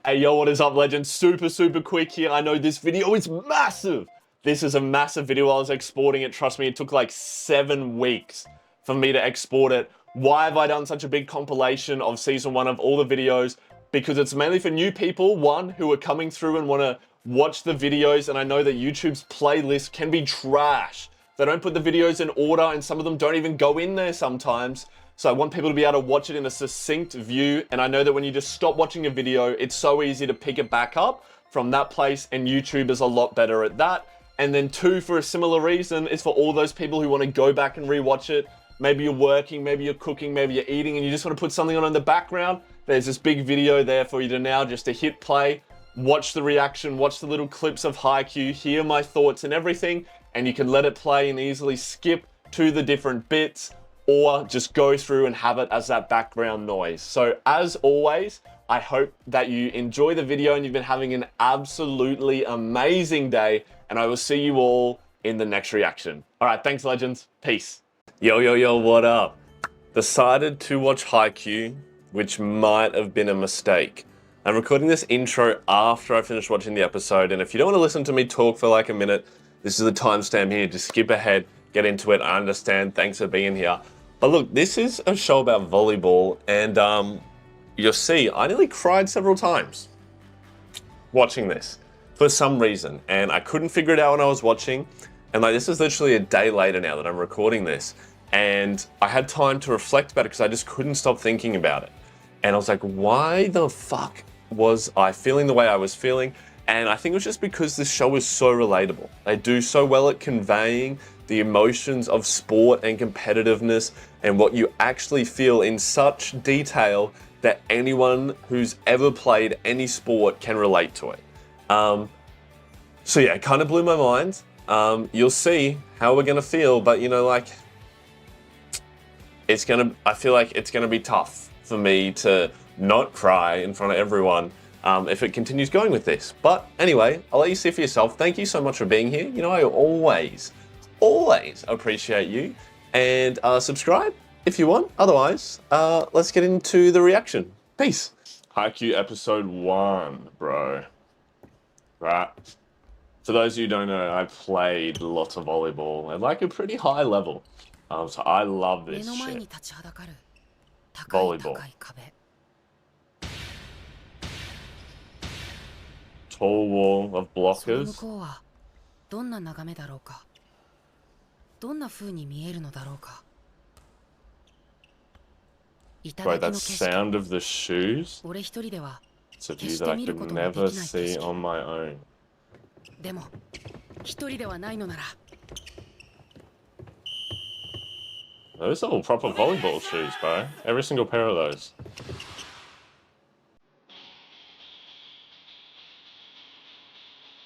Hey, yo, what is up, legends? Super quick here. I know this video is massive. This is a massive video. I was exporting it. Trust me, it took like 7 weeks for me to export it. Why have I done such a big compilation of season 1 of all the videos? Because it's mainly for new people, one, who are coming through and want to watch the videos. And I know that YouTube's playlist can be trash. They don't put the videos in order, and some of them don't even go in there sometimes. So I want people to be able to watch it in a succinct view. And I know that when you just stop watching a video, it's so easy to pick it back up from that place, and YouTube is a lot better at that. And then 2, for a similar reason, is for all those people who want to go back and rewatch it. Maybe you're working, maybe you're cooking, maybe you're eating, and you just want to put something on in the background. There's this big video there for you to now just to hit play, watch the reaction, watch the little clips of Haikyuu, hear my thoughts and everything, and you can let it play and easily skip to the different bits, or just go through and have it as that background noise. So as always, I hope that you enjoy the video and you've been having an absolutely amazing day, and I will see you all in the next reaction. All right, thanks, legends. Peace. Yo, what up? Decided to watch Haikyuu, which might have been a mistake. I'm recording this intro after I finished watching the episode, and if you don't want to listen to me talk for like a minute, this is the timestamp here. Just skip ahead, get into it. I understand. Thanks for being here. But look, this is a show about volleyball, and you'll see, I nearly cried several times watching this for some reason, and I couldn't figure it out when I was watching. And like, this is literally a day later now that I'm recording this, and I had time to reflect about it because I just couldn't stop thinking about it. And I was like, why the fuck was I feeling the way I was feeling? And I think it was just because this show is so relatable. They do so well at conveying the emotions of sport and competitiveness and what you actually feel in such detail that anyone who's ever played any sport can relate to it. So yeah, it kind of blew my mind. You'll see how we're gonna feel, but you know, like, I feel like it's gonna be tough for me to not cry in front of everyone if it continues going with this. But anyway, I'll let you see for yourself. Thank you so much for being here. You know, I always appreciate you. And subscribe if you want. Otherwise, let's get into the reaction. Peace. Haikyuu episode 1, bro. Right. For those of you who don't know, I played lots of volleyball at like a pretty high level. So I love this shit. Volleyball. Tall wall of blockers. Right, that sound of the shoes. It's a view that I could never see on my own. Those are all proper volleyball shoes, bro. Every single pair of those.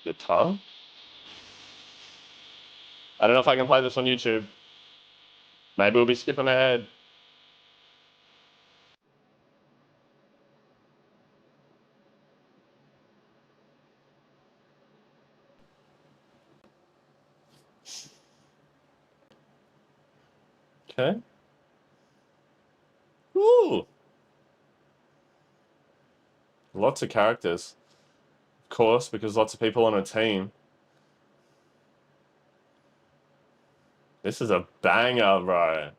Guitar? I don't know if I can play this on YouTube. Maybe we'll be skipping ahead. Okay. Ooh. Lots of characters. Of course, because lots of people on a team. This is a banger, bro.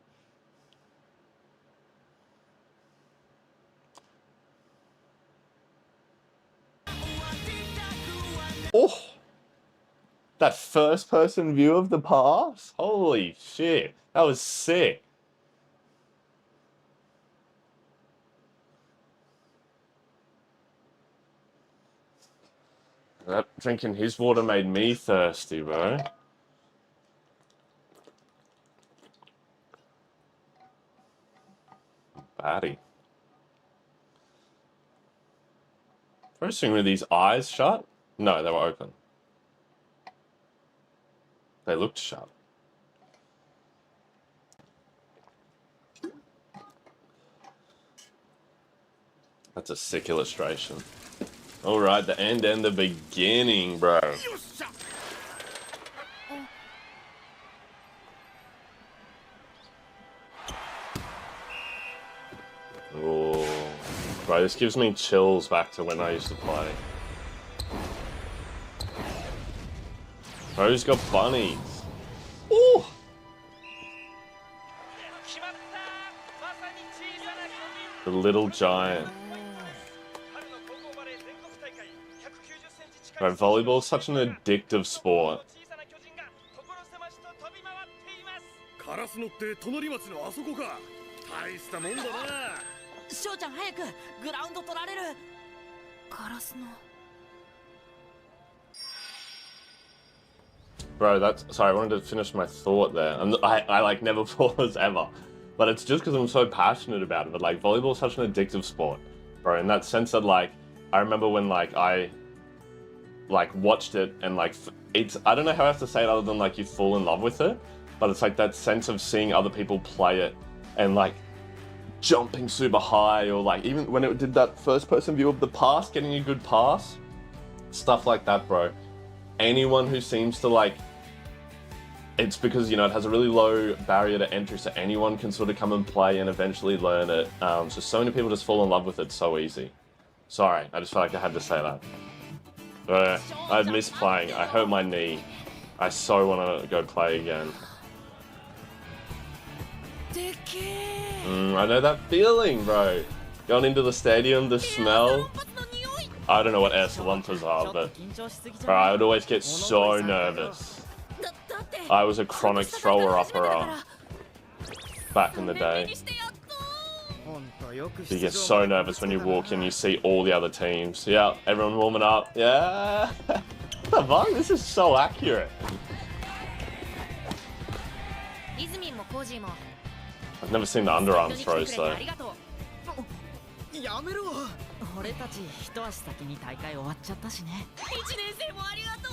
Oh! That first person view of the pass? Holy shit. That was sick. That drinking his water made me thirsty, bro. Batty. First thing, were these eyes shut? No, they were open. They looked shut. That's a sick illustration. Alright, the end and the beginning, bro. Oh, bro, Bro, this gives me chills back to when I used to play. Bro's got bunnies. Ooh! The little giant. Bro, volleyball is such an addictive sport. カラスのって隣町のあそこか。大したもんだな。翔ちゃん早くグラウンド取られる。カラスの。Bro, that's sorry. I wanted to finish my thought there. I like never pause ever, but it's just because I'm so passionate about it. But like volleyball is such an addictive sport, bro. In that sense that like I remember when like I like watched it and like it's I don't know how I have to say it other than like you fall in love with it, but it's like that sense of seeing other people play it and like jumping super high or like even when it did that first person view of the pass, getting a good pass, stuff like that, bro. Anyone who seems to like, it's because, you know, it has a really low barrier to entry, so anyone can sort of come and play and eventually learn it. So many people just fall in love with it so easy. Sorry, I just felt like I had to say that. I've missed playing. I hurt my knee. I so want to go play again. I know that feeling, bro. Going into the stadium, the smell. I don't know what air salumpas are, but bro, I would always get so nervous. I was a chronic thrower-upper back in the day. You get so nervous when you walk in, you see all the other teams. Yeah, everyone warming up. Yeah. This is so accurate. I've never seen the underarm throws though. やめろ。俺たち一足先に大会終わっちゃったしね。1年生もありがとう。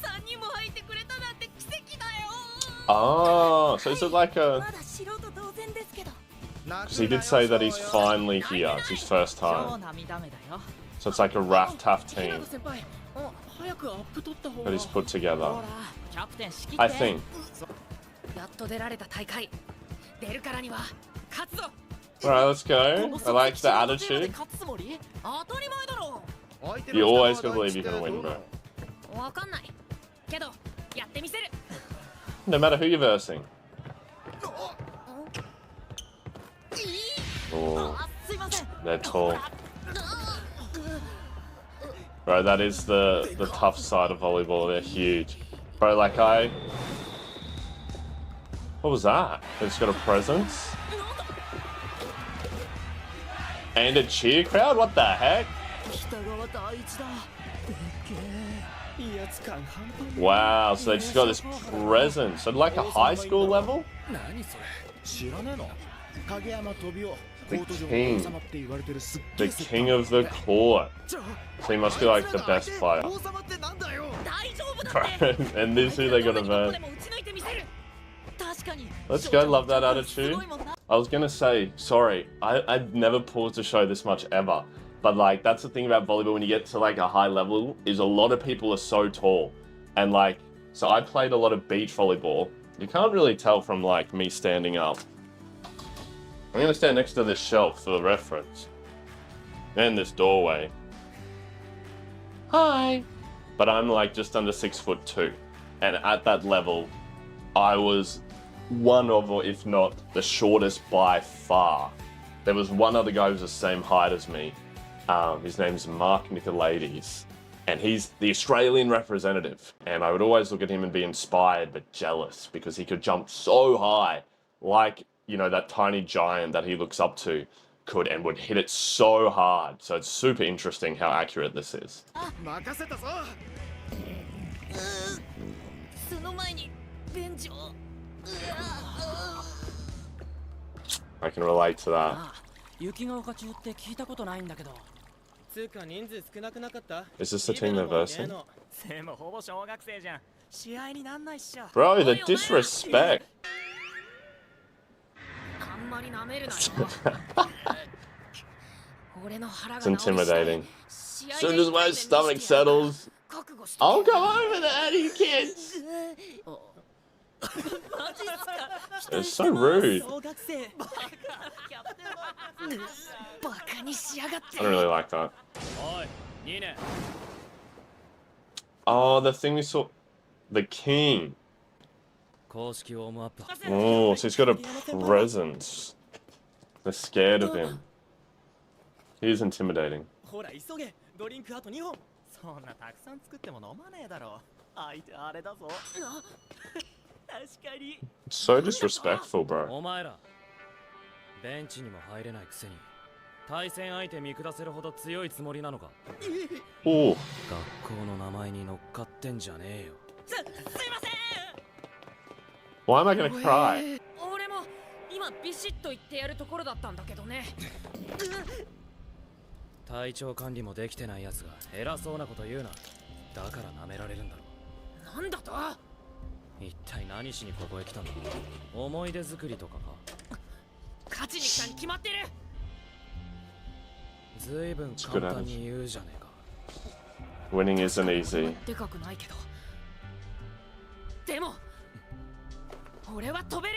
3人も入ってくれたなんて奇跡だよ。Oh, so is it like a... Because he did say that he's finally here. It's his first time. So it's like a rough, tough team that he's put together. I think. Alright, let's go. I like the attitude. You always gotta believe you're gonna win, bro. No matter who you're versing. Oh, they're tall. Bro, that is the tough side of volleyball. They're huge. Bro, like what was that? It's got a presence. And a cheer crowd? What the heck? Wow, so they just got this presence. So like a high school level? The king of the court. So he must be like the best player. And this is who they got to verse. Let's go, love that attitude. I was gonna say, sorry, I've never paused a show this much ever. But like, that's the thing about volleyball when you get to like a high level, is a lot of people are so tall. And like, so I played a lot of beach volleyball. You can't really tell from like me standing up. I'm gonna stand next to this shelf for reference. And this doorway. Hi! But I'm like just under 6'2". And at that level, I was one of, or if not, the shortest by far. There was one other guy who was the same height as me. His name's Mark Nicolaides. And he's the Australian representative. And I would always look at him and be inspired but jealous because he could jump so high, like, you know, that tiny giant that he looks up to could, and would hit it so hard. So it's super interesting how accurate this is. I can relate to that. Is this the team they're versing? Bro, the disrespect. It's intimidating. As soon as my stomach settles, I'll come over there, you kids. It's so rude. 小学生バカバカにしやがって I don't really like that. おい2年 Oh, the thing we saw. The king. 公式ウォームアップ Oh, so he's got a presence. They're scared of him. He's intimidating. ほら急げドリンクあと2本そんなたくさん作っても飲まねえだろ相手あれだぞ確かに So disrespectful, bro. お前らベンチにも入れないくせに対戦相手見下せるほど強いつもりなのか Oh, 学校の名前に乗っかってんじゃねえよすいません why am I gonna cry? 俺も今ビシッと言ってやるところだったんだけどね体調管理もできてないやつが偉そうなこと言うなだから舐められるんだろなんだと一体何しにここへ来たんだ思い出作りとかか勝ちに来たに決まってるずいぶん簡単に言うじゃねえか Winning isn't easy. でかくないけどでも俺は飛べる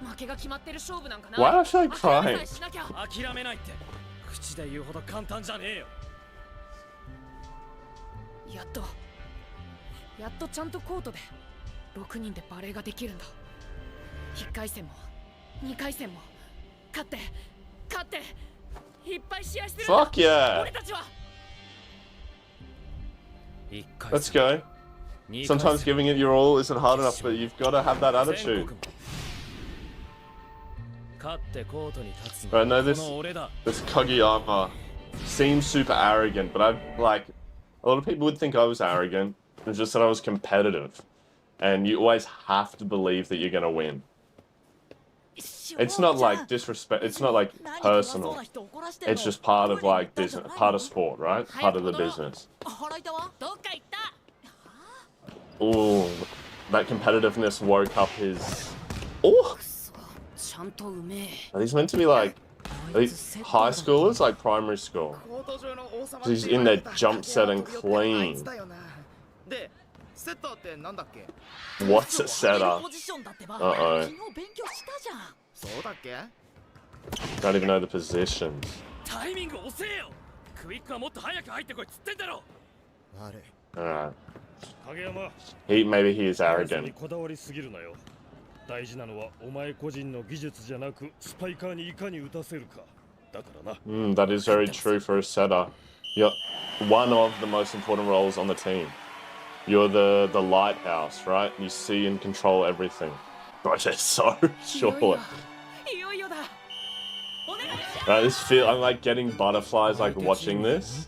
負けが決まってる勝負なんかな Why should I cry? 諦めないって口で言うほど簡単じゃねえよやっとちゃんとコートで6人でバレーができるんだ1回戦も2回戦も勝っていっぱい試合するんだ Fuck yeah! 俺たちは Let's go. Sometimes giving it your all isn't hard enough, but you've got to have that attitude. 勝ってコートに立つ I know の this この俺だ this Kageyama seems super arrogant, but I've like a lot of people would think I was arrogant. It's just that I was competitive, and you always have to believe that you're gonna win. It's not like disrespect. It's not like personal. It's just part of like business, part of sport, right? Part of the business. 払いたわどっか行った Oh, that competitiveness woke up his. Oh, ちゃんとうめえ are these meant to be like are these high schoolers, like primary school? コート上の王様 He's in there jump set and clean. でセッターってなんだっけ What's a setter? ポジションだってば Uh-oh. 昨日勉強したじゃんそうだっけ Don't even know the positions. タイミング遅えよクイックはもっと早く入ってこいっつってんだろ悪い Alright. 影山 Maybe he is に arrogant. こだわりすぎるなよ大事なのはお前個人の技術じゃなくスパイカーにいかに打たせるかだからな That is very true for a setter. You're one of the most important roles on the team. You're the lighthouse, right? You see and control everything. Gosh, they're so short. いよいよだお願いし This feel I'm like getting butterflies like watching this.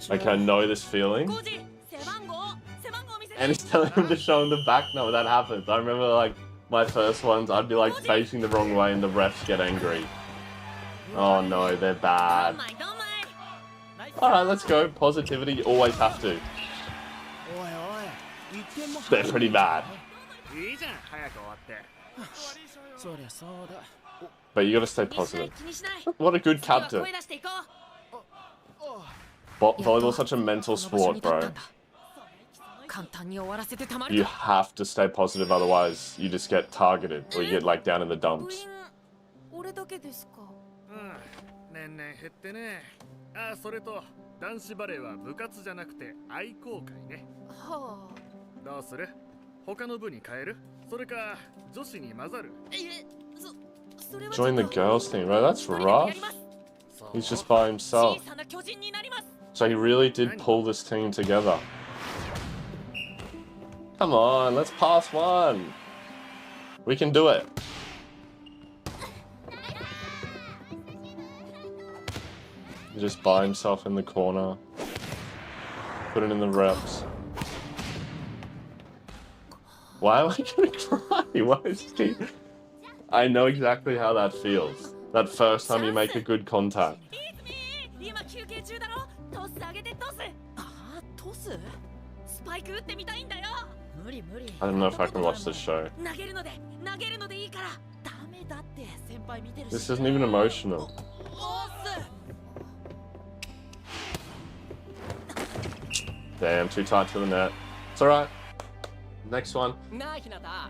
Like I know this feeling. 5時背番号見せて And he's telling him to show him the back number. That happens. I remember like my first ones, I'd be like facing the wrong way and the refs get angry. Oh no, they're bad. どんまい Alright, let's go. Positivity, you always have to. おいおい1点も They're pretty bad. いいじゃん早く終わってそりゃそうだ But you gotta stay positive. 気にしない What a good 次は captain. 声出していこう Volleyball's such a mental sport, bro. 簡単に終わらせてたまる You か have to stay positive, otherwise you just get targeted or you get like down in the 部 dumps. 員俺だけですか年々減ってねあそれと男子バレーは部活じゃなくて愛好会ねはどうする他の部に変えるそれか女子に混ざるあそれは Join the girls team, bro. That's 一人でもや rough. ります He's just by 小 himself. さな巨人になります So he really did pull this team together. Come on, let's pass one. We can do it. He's just by himself in the corner. Put it in the reps. Why am I gonna cry? Why is he... I know exactly how that feels. That first time you make a good contact. 今休憩中だろトス上げてトスああトススパイク打ってみたいんだよ無理 I don't know if I can watch this show. 投げるのでいいからダメだって先輩見てるし This isn't even emotional. おっす Damn, too tight to the net. It's alright. Next one. なあひなた、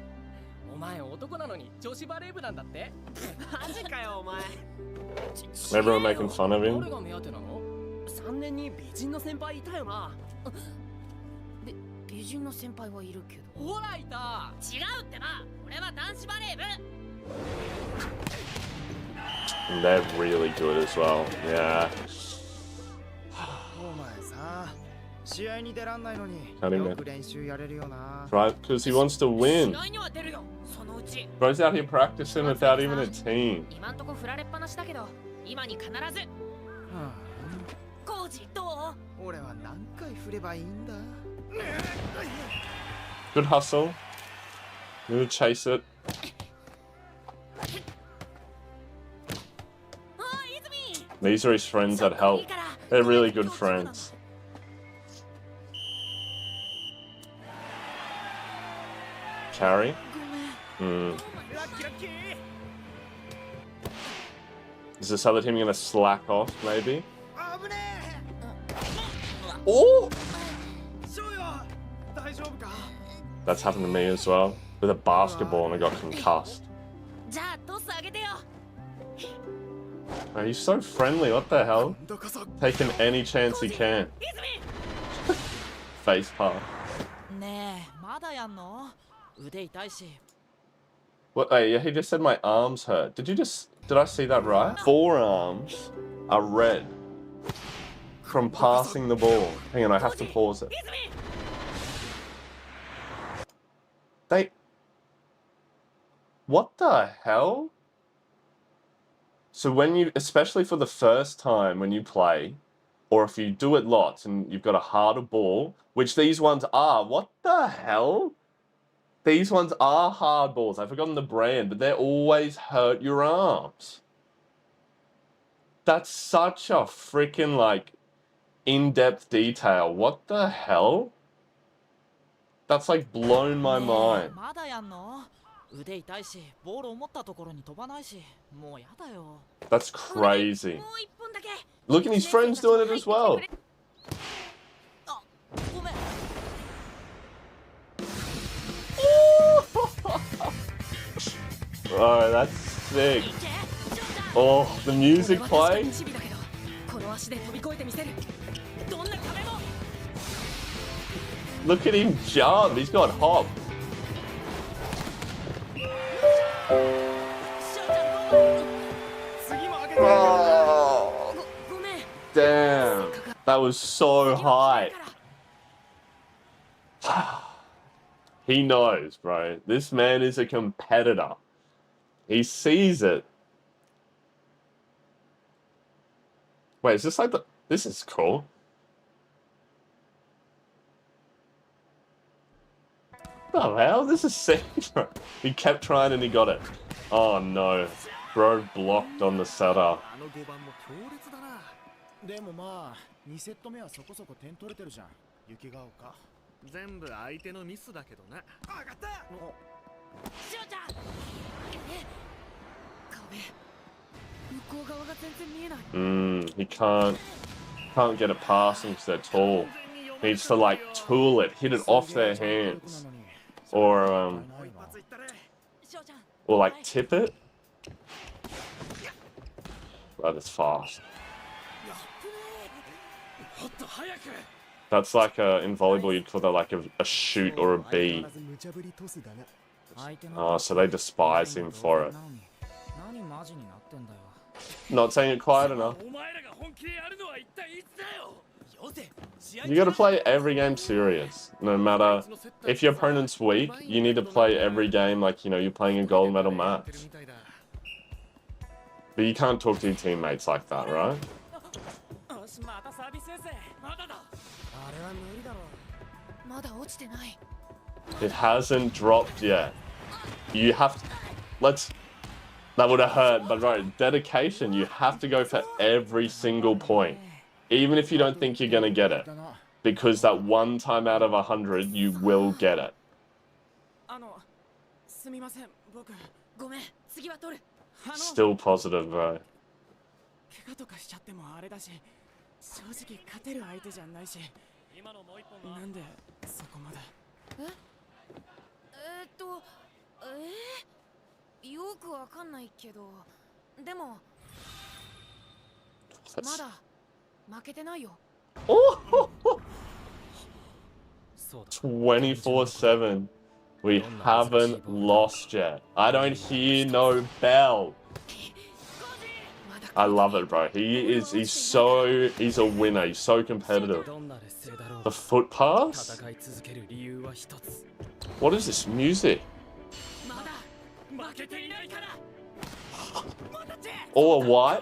お前男なのに女子バレー部なんだって？マジかよお前。Everyone making fun of him. 誰が目当てなの？3年に美人の先輩いたよな。美人の先輩はいるけど。ほらいた。違うってば。俺は男子バレー部。 And they're really good as well. Yeah. お前さ、試合に出らんないのによく練習やれるよな。 Right? Because he wants to win. 試合には出るよ。そのうち。 Bro's out here practicing without even a team. 今んとこ振られっぱなしだけど、今に必ず。コージどう？俺は何回振ればいいんだ。 Good hustle. Gonna chase it. These are his friends that help. They're really good friends. Carry? Is this other team gonna slack off, maybe? Oh! That's happened to me as well. With a basketball and I got concussed. じゃあトス上げてよ。 Man, he's so friendly, what the hell? Taking any chance he can. Face palm. ねえ、まだやんの？腕痛いし。 What? Wait, yeah, he just said my arms hurt. Did I see that right? Forearms are red from passing the ball. Hang on, I have to pause it. What the hell? So when you, especially for the first time when you play, or if you do it lots and you've got a harder ball, which these ones are, what the hell? These ones are hard balls. I've forgotten the brand, but they always hurt your arms. That's such a freaking, like, in-depth detail. What the hell? That's, like, blown my mind. まだやんの？腕痛いし、ボールを持ったところに飛ばないし、もうやだよ。 That's crazy. もう一本だけ。 Look at his friends doing it as well. あ、ごめん。 Oh, that's sick. Oh, the music plays. この足で飛び越えてみせる。どんな壁も。 Look at him jump. He's got hop. Oh, damn. That was so high. He knows, bro. This man is a competitor. He sees it. Wait, is this like the... This is cool. What the hell? This is sick, bro. He kept trying and he got it. Oh no. Bro blocked on the setup. でもまあ、2セット目はそこそこ点取れてるじゃん。雪が丘。全部相手のミスだけどな。上がった。しおちゃん。壁。向こう側が全然見えない。 He can't get it past them because they're tall. Needs to like tool it, hit it off their hands, or like tip it. That is fast. That's like in volleyball you'd call that like a shoot or a B. Oh, so they despise him for it. Not saying it quiet enough. You gotta play every game serious. No matter if your opponent's weak, you need to play every game like, you know, you're playing a gold medal match. But you can't talk to your teammates like that, right? It hasn't dropped yet. You have to... That would have hurt, but right, dedication. You have to go for every single point. Even if you don't think you're gonna get it. Because that one time out of 100, you will get it. Still positive, bro. 怪我とかしちゃってもあれだし、正直勝てる相手じゃないし。なんでそこまで？よくわかんないけど、でもまだ負けてないよ。Oh, 24/7. We haven't lost yet. I don't hear no bell. I love it, bro. He's a winner. He's so competitive. The foot pass? What is this music? All white?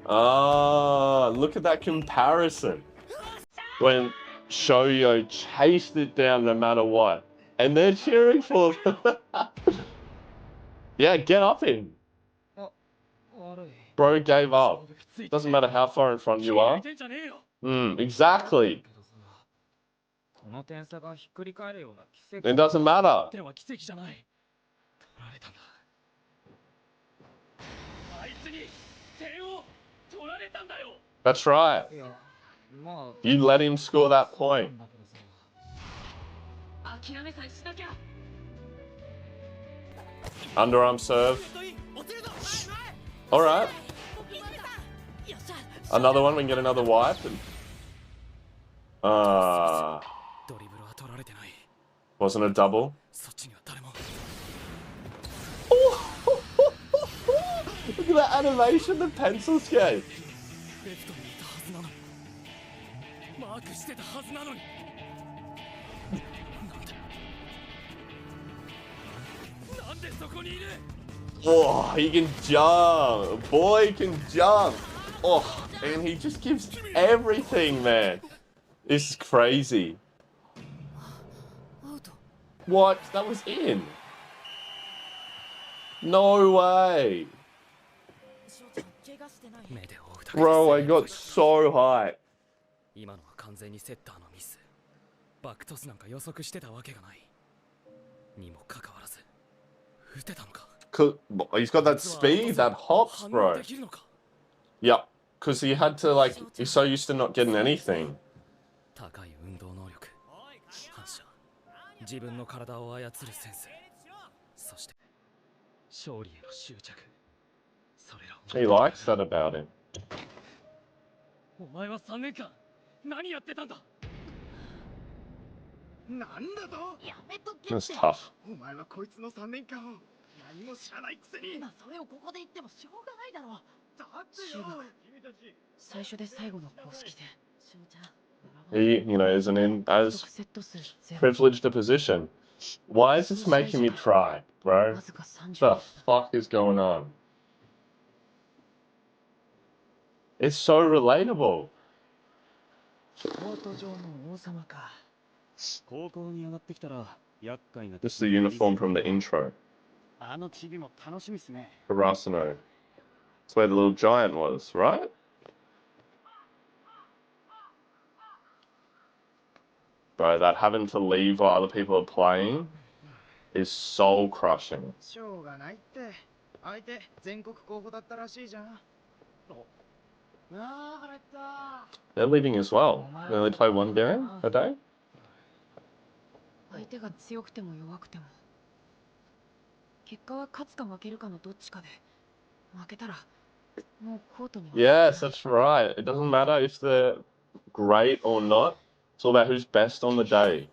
Ah, look at that comparison. When Shoyo chased it down no matter what. And they're cheering for him. Yeah, get up him. Bro gave up. Doesn't matter how far in front you are. Exactly. It doesn't matter. That's right. You let him score that point. Underarm serve. Alright. Another one, we can get another wipe. Wasn't a double. Look at that animation, the pencil skate. Oh, he can jump. Boy can jump. Oh, and he just gives everything, man. This is crazy. What? That was in. No way. Bro, I got so high. 今のは完全にセッターのミス。バックトスなんか予測してたわけがない。にもかかわらず、打てたのか。He's got that speed, that hops, bro. Yep, because he had to, like, he's so used to not getting anything. 高い運動能力、反射、自分の体を操るセンス、そして勝利への執着。それらを。He likes that about him. お前は3年間何やってたんだ。なんだと。やめとけって。That's tough. お前はこいつの3年間を何も知らないくせに。今それをここで言ってもしょうがないだろう。だってよ。最初で最後の公式で。しゅうちゃん。He, isn't in as privileged a position. Why is this making me cry, bro? What the fuck is going on? It's so relatable. This is the uniform from the intro. Karasuno. That's where the little giant was, right? Bro, that having to leave while other people are playing is soul crushing. They're leaving as well. They only play one game a day? 相手が強くても弱くても結果は勝つか負けるかのどっちかで負けたらもうコートには Yes, that's right. It doesn't matter if they're great or not. It's all about who's best on the day.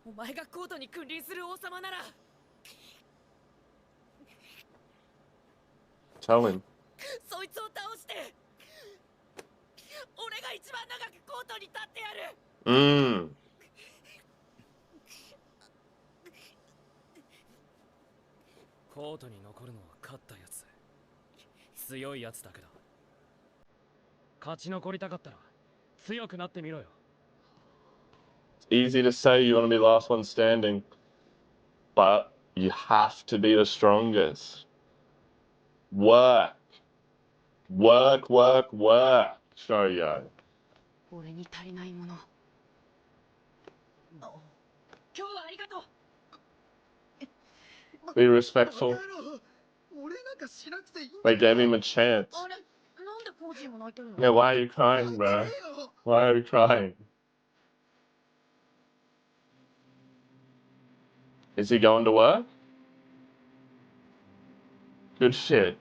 お前がコートに君臨する王様なら Tell him. そいつを倒して俺が一番長くコートに立ってやる。コートに残るのは勝ったやつ。強いやつだけだ。勝ち残りたかったら強くなってみろよ。It's easy to say you want to be the last one standing, but you have to be the strongest. Work. Work, work, work. Show yo. 俺に足りないもの。今日はありがとう。Be respectful. 俺が They gave him a chance. あれなんでコージーも泣いてるの Yeah, why are you crying, bro? Why are you crying? Is he going to work? Good shit.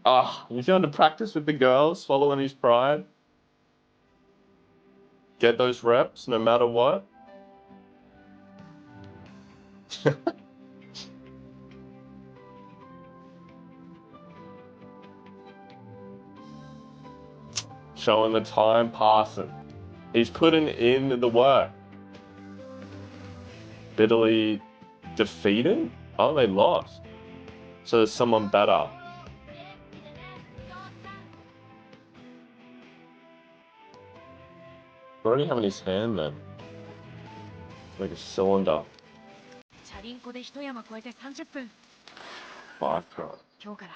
Ah, he's going to practice with the girls, following his pride. Get those reps, no matter what. Showing the time passing. He's putting in the work. Bitterly defeated? Oh, they lost. So there's someone better. What do you have in his hand then? Like a cylinder. チャリンコで一山越えて30分 Fuck. 今日から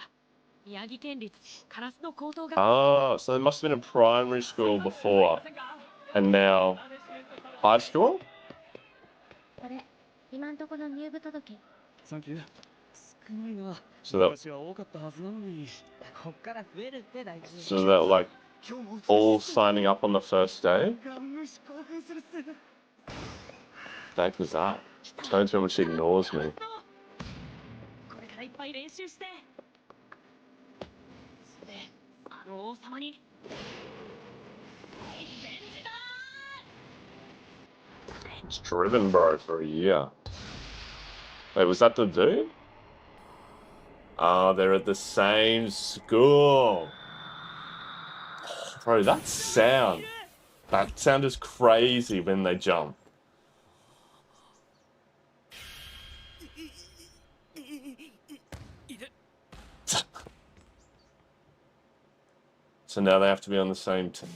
宮城県立烏野高等学校 Oh, so there must have been a primary school before. And now high school? これ今んとこの入部届。サンキュー。少ないな。 So that, 昔は多かったはずなのに。こっから増えるって大事。 so that like all signing up on the first day? 虫興奮するっす。 The heck was that? Don't tell me she ignores me. これからいっぱい練習してそれであの王様にリベンジだ It's driven, bro, for a year. Wait, was that the dude? Oh, they're at the same school. Oh, bro, that sound is crazy when they jump. So now they have to be on the same team.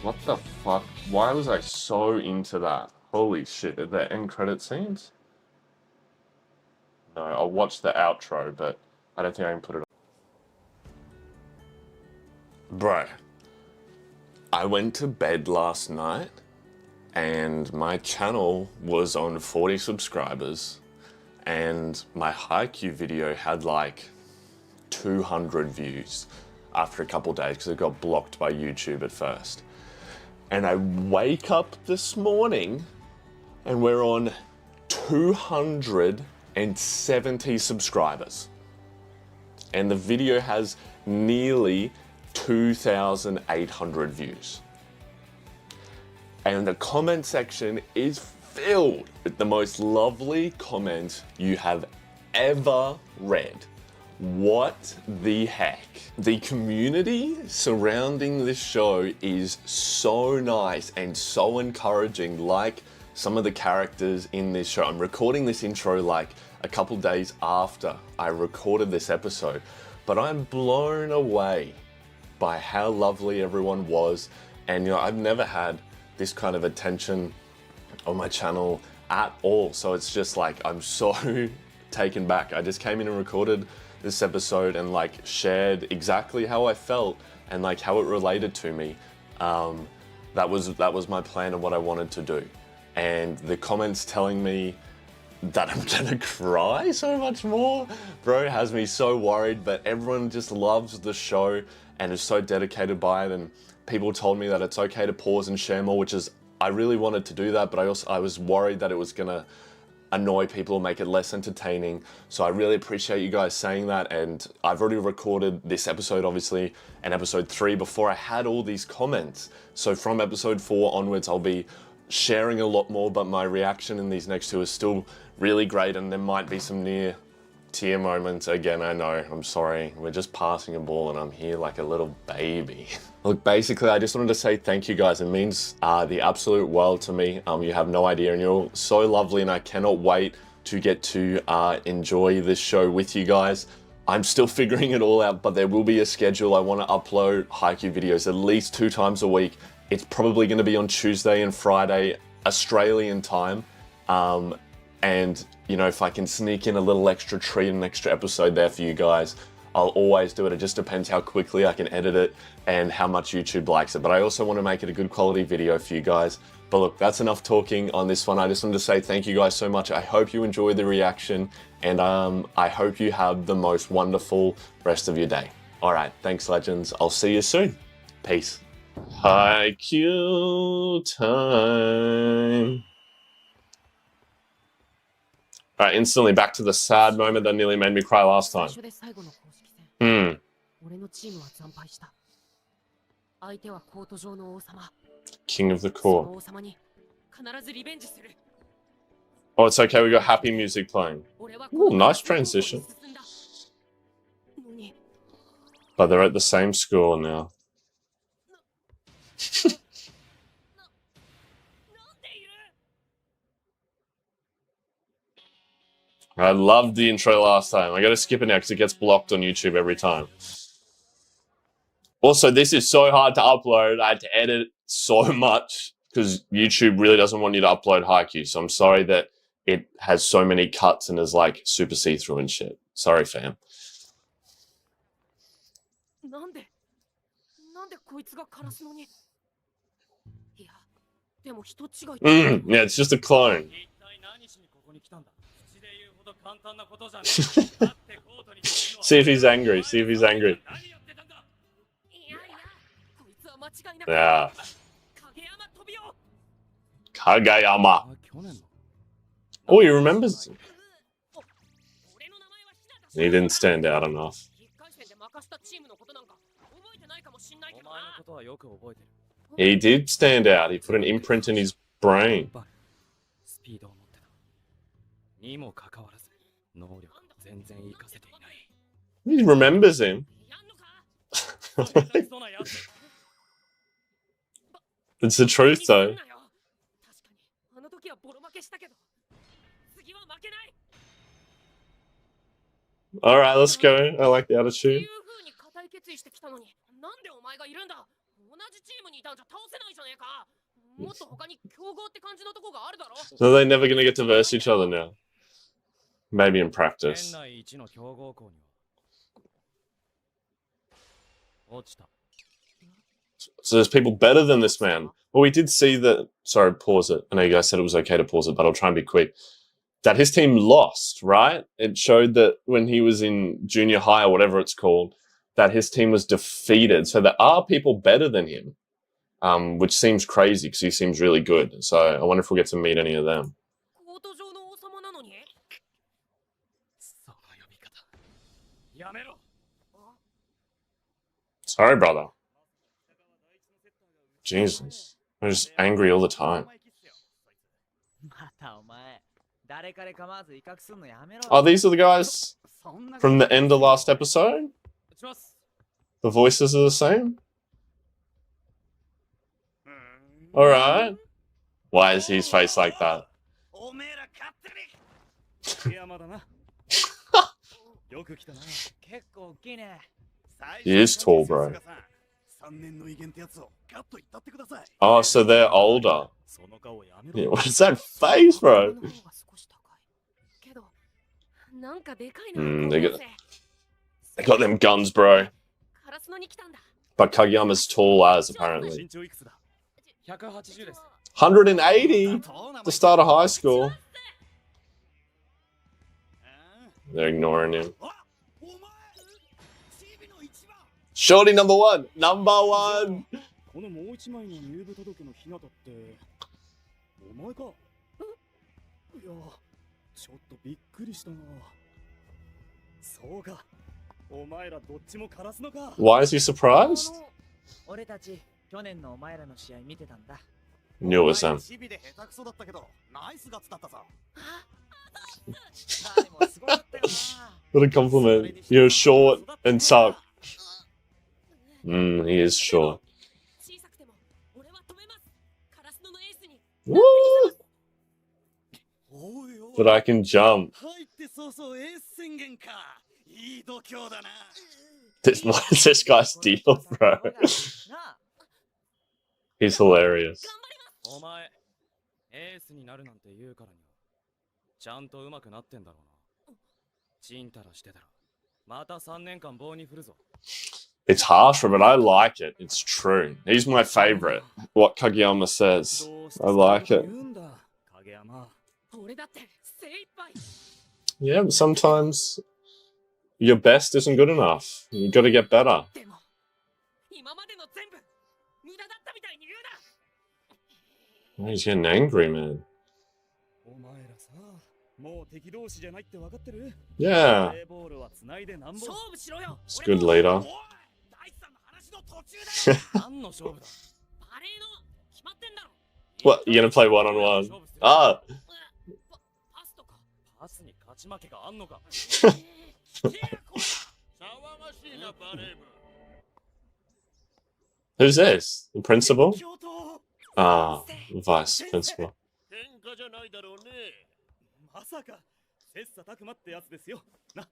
What the fuck? Why was I so into that? Holy shit, are there end credit scenes? No, I'll watch the outro, but I don't think I can put it on. Bro, I went to bed last night and my channel was on 40 subscribers and my Haikyuu video had like 200 views after a couple days because it got blocked by YouTube at first. And I wake up this morning and we're on 270 subscribers. And the video has nearly 2,800 views. And the comment section is filled with the most lovely comments you have ever read. What the heck? The community surrounding this show is so nice and so encouraging, like some of the characters in this show. I'm recording this intro like a couple days after I recorded this episode, but I'm blown away by how lovely everyone was. And you know, I've never had this kind of attention on my channel at all. So it's just like, I'm so taken back. I just came in and recorded this episode and like shared exactly how I felt and like how it related to me. That was my plan of what I wanted to do. And the comments telling me that I'm gonna cry so much more, bro, has me so worried, but everyone just loves the show and is so dedicated by it. And people told me that it's okay to pause and share more, which is, I really wanted to do that, but I was worried that it was gonna annoy people or make it less entertaining. So I really appreciate you guys saying that. And I've already recorded this episode, obviously, and episode 3 before I had all these comments. So from episode 4 onwards, I'll be sharing a lot more, but my reaction in these next 2 is still really great. And there might be some near tear moments. Again, I know, I'm sorry. We're just passing a ball and I'm here like a little baby. Look, basically, I just wanted to say thank you guys. It means the absolute world to me. You have no idea, and you're all so lovely, and I cannot wait to get to enjoy this show with you guys. I'm still figuring it all out, but there will be a schedule. I want to upload Haikyuu videos at least 2 times a week. It's probably going to be on Tuesday and Friday, Australian time. And, you know, if I can sneak in a little extra treat, an extra episode there for you guys, I'll always do it. It just depends how quickly I can edit it and how much YouTube likes it. But I also want to make it a good quality video for you guys. But look, that's enough talking on this one. I just wanted to say thank you guys so much. I hope you enjoyed the reaction, and I hope you have the most wonderful rest of your day. All right, thanks, legends. I'll see you soon. Peace. Haikyuu time. All right, instantly back to the sad moment that nearly made me cry last time. King of the court. Oh, it's okay, we got happy music playing. Ooh, nice transition. But they're at the same school now. I loved the intro last time. I gotta skip it now because it gets blocked on YouTube every time. Also, this is so hard to upload. I had to edit so much because YouTube really doesn't want you to upload Haikyuu. So I'm sorry that it has so many cuts and is like super see-through and shit. Sorry, fam. Yeah, it's just a clone. See if he's angry. See if he's angry. Yeah. Kageyama. Oh, he remembers. He didn't stand out enough. He did stand out. He put an imprint in his brain. He remembers him. It's the truth, though. Alright, let's go. I like the attitude. So they're never gonna get to verse each other now. Maybe in practice. So there's people better than this man. Well, we did see that... Sorry, pause it. I know you guys said it was okay to pause it, but I'll try and be quick. That his team lost, right? It showed that when he was in junior high or whatever it's called, that his team was defeated. So there are people better than him, which seems crazy because he seems really good. So I wonder if we'll get to meet any of them. Sorry, brother. Jesus. I'm just angry all the time. Oh, these are the guys from the end of last episode? The voices are the same? Alright. Why is his face like that? He is tall, bro. Oh, so they're older. Yeah, what is that face, bro? They got them guns, bro. But Kageyama's tall as, apparently. 180 to start a high school. They're ignoring him. Shorty number one! Number one! Why is he surprised? Knew it was them. What a compliment. You're short and suck. He is short. Woo! But I can jump. This guy's deal, bro. He's hilarious. また3年間棒に振るぞ。 It's harsher, but I like it. It's true. He's my favorite. What Kageyama says. I like it. 影山。俺だって精一杯。 Yeah, but sometimes your best isn't good enough. You got to get better. でも今までの全部無駄だったみたいに言うな。 Oh, he's getting angry, man. お前らさ、もう敵同士じゃないって分かってる？ Yeah. バレーボールは繋いでなんぼ。勝負しろよ。 It's a good leader. 大地さんの話の途中だよ。何の勝負だ？バレーの決まってんだろ。 What? You gonna play one-on-one? Ah. パスとか。パスに勝ち負けがあんのか？ Who's this? The principal? Ah, vice principal. 喧嘩じゃないだろうね。まさか切磋琢磨ってやつですよ。な。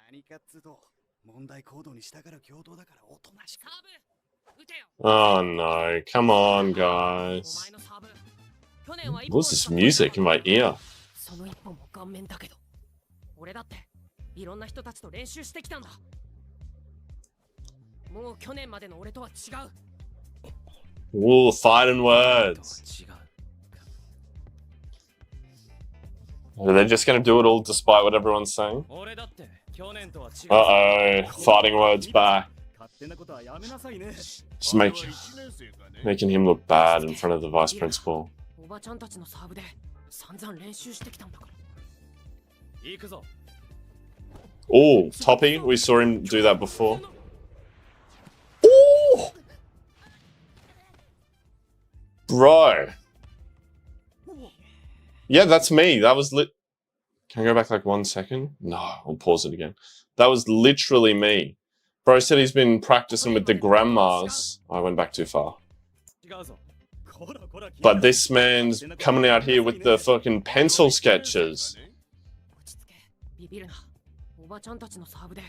何かっつうと問題行動に従う共同だからおとなしく。サーブ打てよ。 Oh no, come on, お guys. 前のサーブ。去年は一 What's this music in my ear? その一本も顔面だけど。俺だっていろんな人たちと練習してきたんだ。もう去年までの俺とは違う。 Ooh, fighting words. 違う。 Are they just gonna do it all despite what everyone's saying? 俺だって去年とは違う。 Uh-oh, fighting words back. 勝手なことはやめなさいね。 Just making him look bad in front of the vice principal. おばちゃんたちのサーブで散々練習してきたんだから。行くぞ。 Oh, Toppy, we saw him do that before. Ooh! Bro. Yeah, that's me. That was lit. Can I go back like 1 second? No, I'll pause it again. That was literally me. Bro said he's been practicing with the grandmas. I went back too far. 違うぞ。こらこら。 But this man's coming out here with the fucking pencil sketches. 落ち着け。ビビるな。おばちゃんたちのサーブで。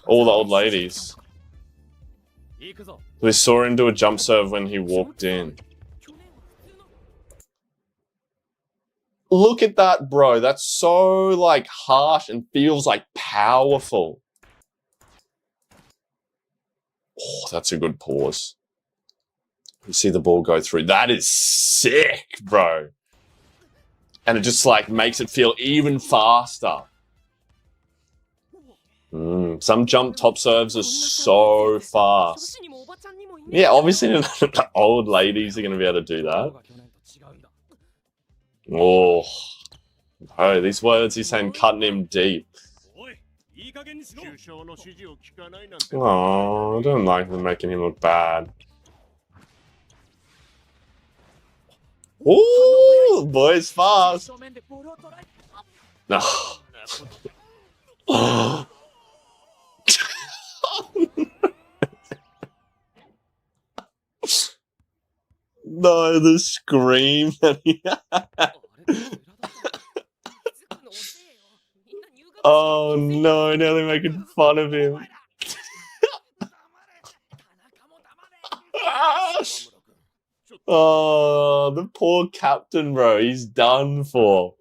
All the old ladies. 行くぞ。 We saw him do a jump serve when he walked in. Look at that, bro. That's so, like, harsh and feels, like, powerful. Oh, that's a good pause. You see the ball go through. That is sick, bro. And it just, like, makes it feel even faster. Some jump top serves are so fast. Yeah, obviously the old ladies are going to be able to do that. Oh, bro, these words he's saying cutting him deep. Oh, I don't like them making him look bad. Ooh, boy's fast. No. No, the scream that he had. Oh no, now they're making fun of him. Oh, the poor captain, bro. He's done for.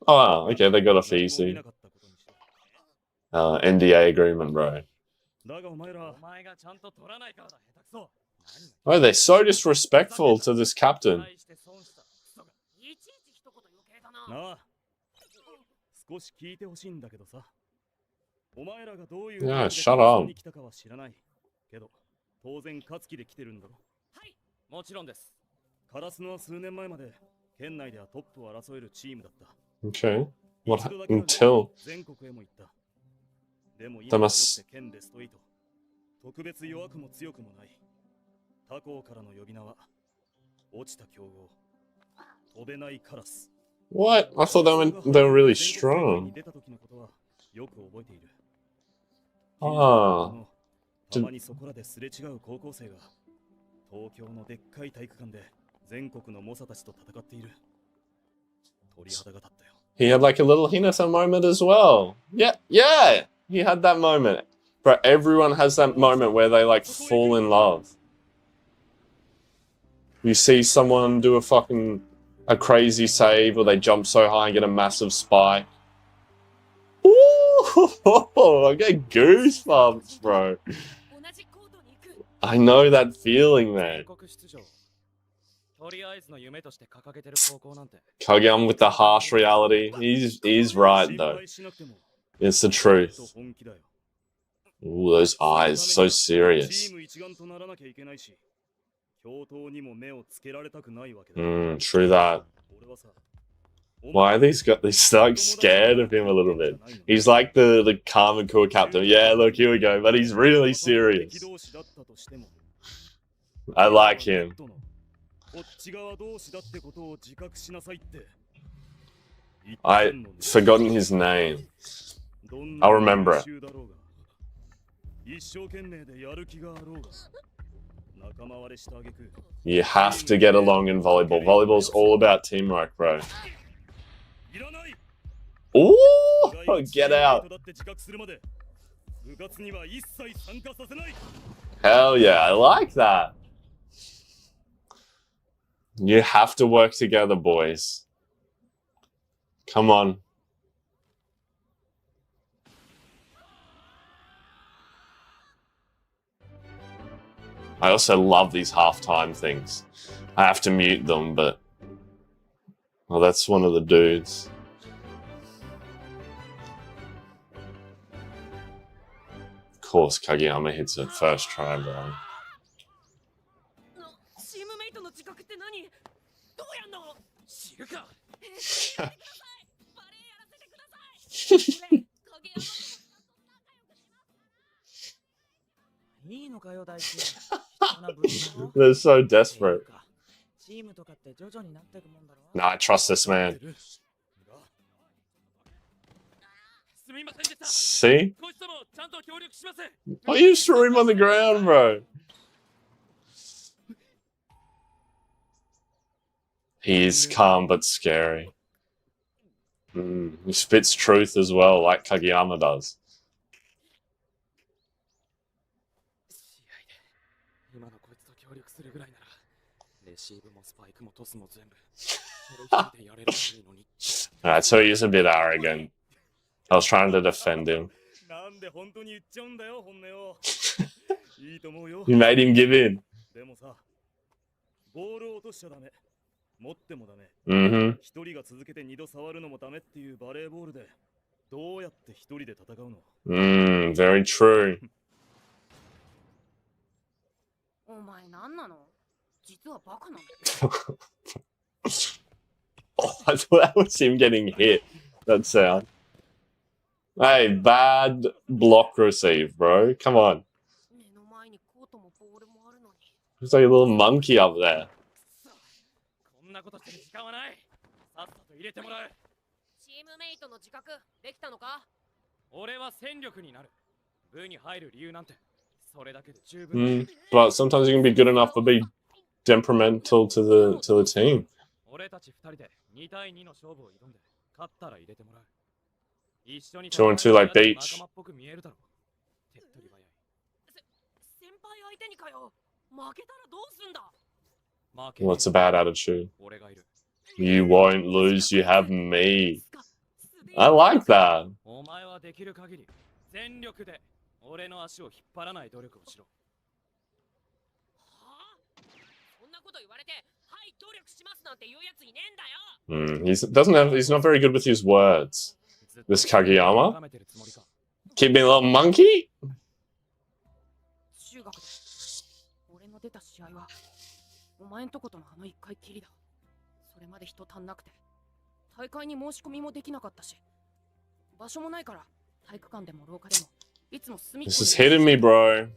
Oh, okay, they got off easy. NDA agreement, bro. Oh, they're so disrespectful to this captain. Yeah, shut up. 当然勝つ気で来てるんだろ。はい、もちろんです。カラスノは数年前まで県内ではトップを争えるチームだった。Okay. What until 全国へも行った。でも That 今は must 県ベスト8。特別弱くも強くもない。他校からの呼び名は落ちた強豪。飛べないカラス。 What? I thought they were really strong. 出た時のことはよく覚えている。 Ah. たまにそこらですれ違う高校生が東京のでっかい体育館で全国の猛者たちと戦っている。鳥肌が立ったよ。 He had like a little Hinata moment as well. Yeah, yeah. He had that moment. Bro, everyone has that moment where they like fall in love. You see someone do a fucking a crazy save or they jump so high and get a massive spike. Ooh, I get goosebumps, bro. I know that feeling, man. Kageyama with the harsh reality. He's right, though. It's the truth. Ooh, those eyes, so serious. True that. Why are these guys like scared of him a little bit? He's like the calm and cool captain. Yeah, look, here we go. But he's really serious. I like him. I've forgotten his name. I'll remember it. You have to get along in volleyball. Volleyball's all about teamwork, bro. Ooh, get out. Hell yeah, I like that. You have to work together, boys. Come on. I also love these halftime things. I have to mute them, but... Well, that's one of the dudes. Of course, Kageyama hits it first try, bro. They're so desperate. Nah, I trust this man. See? Why you threw him on the ground, bro? He is calm but scary. He spits truth as well, like Kageyama does. Alright, so he is a bit arrogant. I was trying to defend him. You made him give in. Very true. Oh, I thought that was him getting hit. That sound. Hey, bad block receive, bro. Come on. Looks like a little monkey up there. But sometimes you can be good enough to be temperamental to the team. 2-on-2 like beach. What's a bad attitude? You won't lose, you have me. I like that. He's not very good with his words. This Kageyama? Keep being a little monkey? This is hitting me, bro.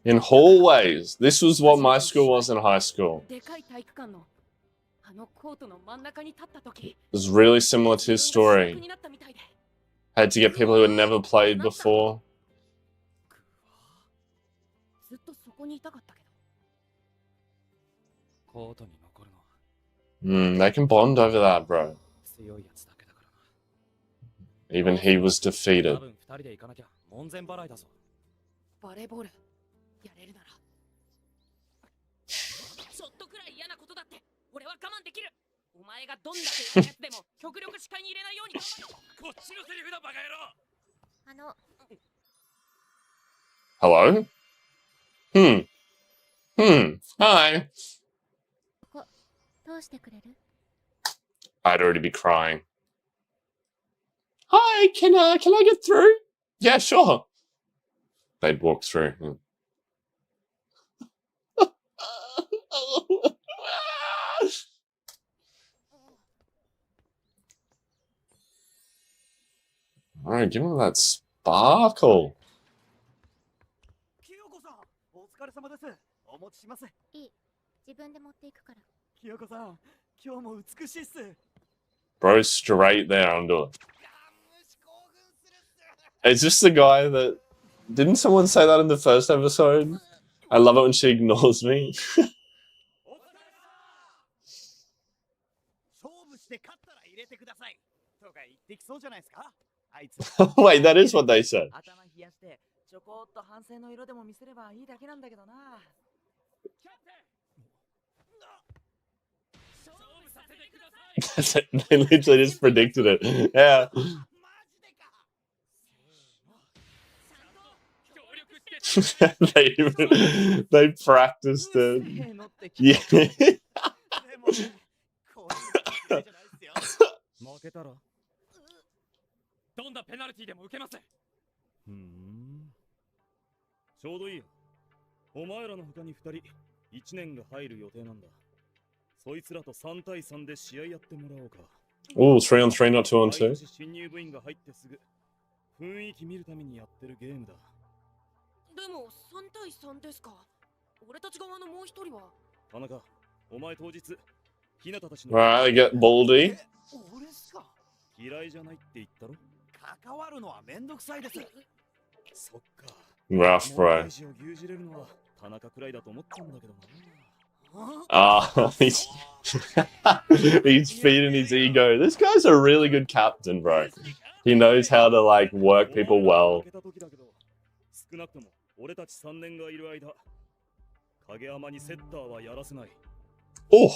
In hallways. This was what my school was in high school. It was really similar to his story. Had to get people who had never played before. They can bond over that, bro. Even he was defeated. 慢できる。お前がどんだけやつでも極力視界に入れないように。こっちのセリフだバカ野郎。Hello? Hi. ここ通してくれる？ I'd already be crying. Hi, can I get through? Yeah, sure. They'd walk through. Alright, give him that sparkle. 清子さん、お疲れ様です。お持ちします。いい。自分で持っていくから。清子さん、今日も美しいっす。 Bro, straight there onto it. Is this the guy that... Didn't someone say that in the first episode? I love it when she ignores me. Wait, that is what they said. They literally just predicted it. Yeah. they practiced it. Yeah. 負けたらどんなペナルティでも受けます。ちょうどいいよ。お前らの他に2人1年が入る予定なんだ。そいつらと3対3で試合やってもらおうか。Oh, 3 on 3, not 2 on 2. 新入部員が入ってすぐ雰囲気見るためにやってるゲームだ。でも3対3ですか。俺たち側のもう一人は。田中、お前当日、日向たちの。Right, I get Baldy. 俺っすか。嫌いじゃないって言ったろ。関わるのはめんどくさいです。そっか。Rough, bro. 牛耳れるのは田中くらいだと思ったんだけどな。He's feeding his ego. This guy's a really good captain, bro. He knows how to like work people well. 少なくとも俺たち3年がいる間、影山にセッターはやらせない。 Oh,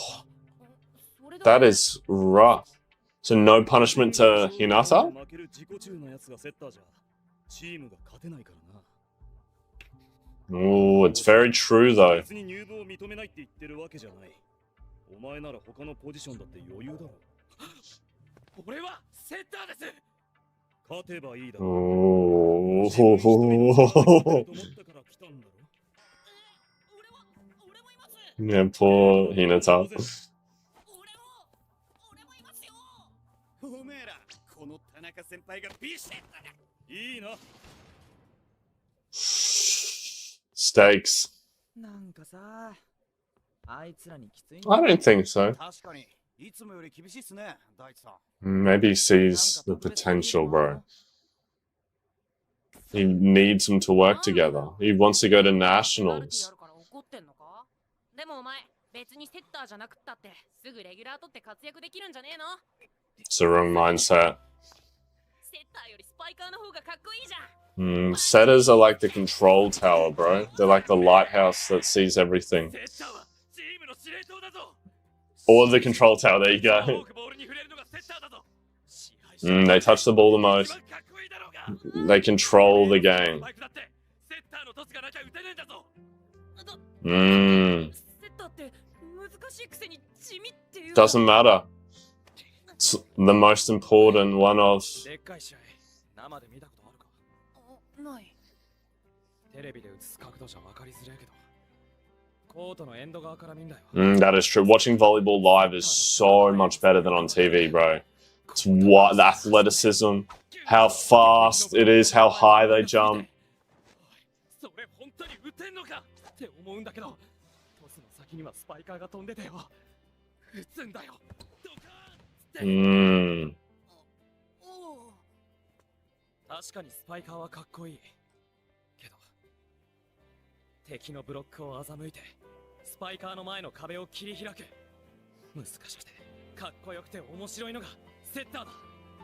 that is rough. So no punishment to Hinata? 負ける自己中のやつがセッターじゃチームが勝てないからな。Oh, it's very true though. 別に入部を認めないって言ってるわけじゃない。お前なら他のポジションだって余裕だろ。俺はセッターです。勝てばいいだろ。Oh. Yeah, poor Hinata. おめえら、この田中先輩がビシッだ。いいな。Stakes. なんかさ、あいつらにきつい。 I don't think so. 確かに、いつもより厳しいっすね、大地さん。Maybe he sees the potential, bro. He needs them to work together. He wants to go to nationals. でもお前、別にセッターじゃなくったってすぐレギュラー取って活躍できるんじゃねえの？ It's the wrong mindset. セッターよりスパイカーの方がかっこいいじゃん。Setters are like the control tower, bro. They're like the lighthouse that sees everything. Or the control tower, there you go. They touch the ball the most. They control the game. Doesn't matter. It's the most important one of... ない。テレビで映す角度じゃ分かりづらいけど、コートのエンド側から見んだよ。that is true. Watching volleyball live is so much better than on TV, bro. It's what the athleticism, how fast it is, how high they jump. それ本当に打てんのかって思うんだけど、トスの先にはスパイカーが飛んでたよ。打つんだよ。確かにスパイカーはかっこいいけど、敵のブロックを欺いてスパイカーの前の壁を切り開く。難しくてかっこよくて面白いのがセッターだ。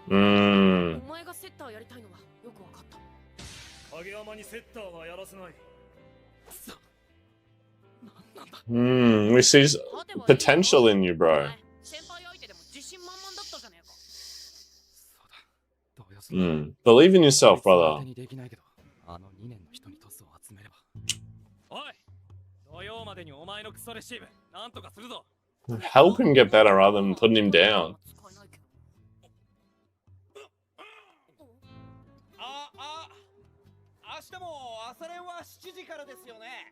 お前がセッターやりたいのはよくわかった。影山にセッターはやらせない。くそ、なん We see potential in you, bro. 先輩相手でも自信満々だったじゃねえか。 Believe in yourself, brother. あの2年の人にトスを集めれば。おい、土曜までにお前のクソレシーブなんとかするぞ。 Help him get better rather than putting him down. 明日も朝練は7時からですよね。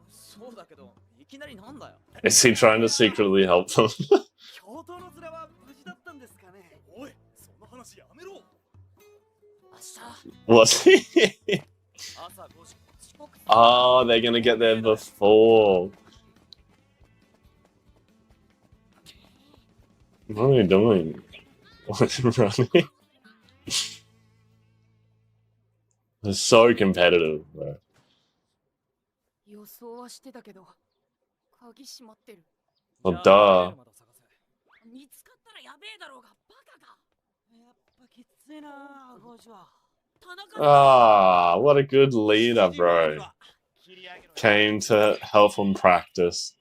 そうだけど、いきなりなんだよ。 Is he trying to secretly help them? 教頭の面は無事だったんですかね。おい、その話やめろ。 Was he? Oh, they're gonna get there before. What are you doing? Running? They're so competitive, bro. 予想はしてたけど、鍵閉まってる。 Well, duh. 見つかったらやべえだろうが、バカか。やっぱきついな、ゴジは。 Ah, what a good leader, bro. Came to help him practice.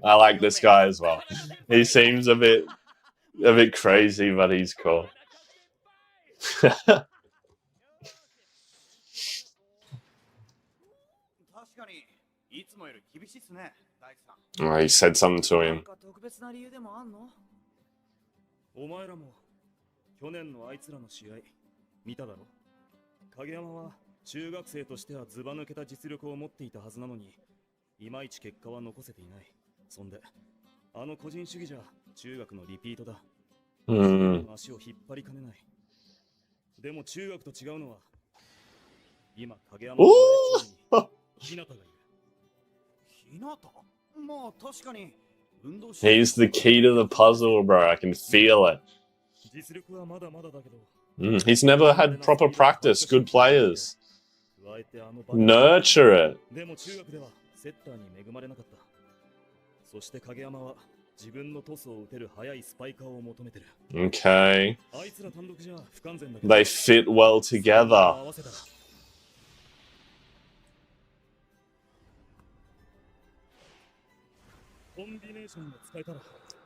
I like this guy as well. He seems a bit crazy, but he's cool. Oh, he said something to him. お前らも去年のあいつらの試合見ただろ。影山は中学生としてはずば抜けた実力を持っていたはずなのに、いまいち結果は残せていない。そんであの個人主義じゃ中学のリピートだ。足を引っ張りかねない。でも中学と違うのは、今影山の日向がいる。日向？まあ確かに。 He's the key to the puzzle, bro. I can feel it. He's never had proper practice. Good players. Nurture it. Okay. They fit well together.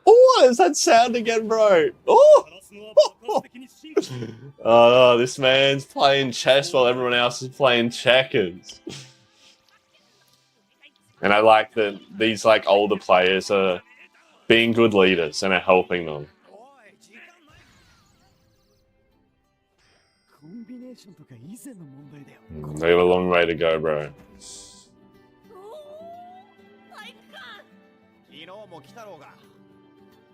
Oh, what is that sound again, bro? Oh! Oh, this man's playing chess while everyone else is playing checkers. And I like that these like older players are being good leaders and are helping them. They have a long way to go, bro.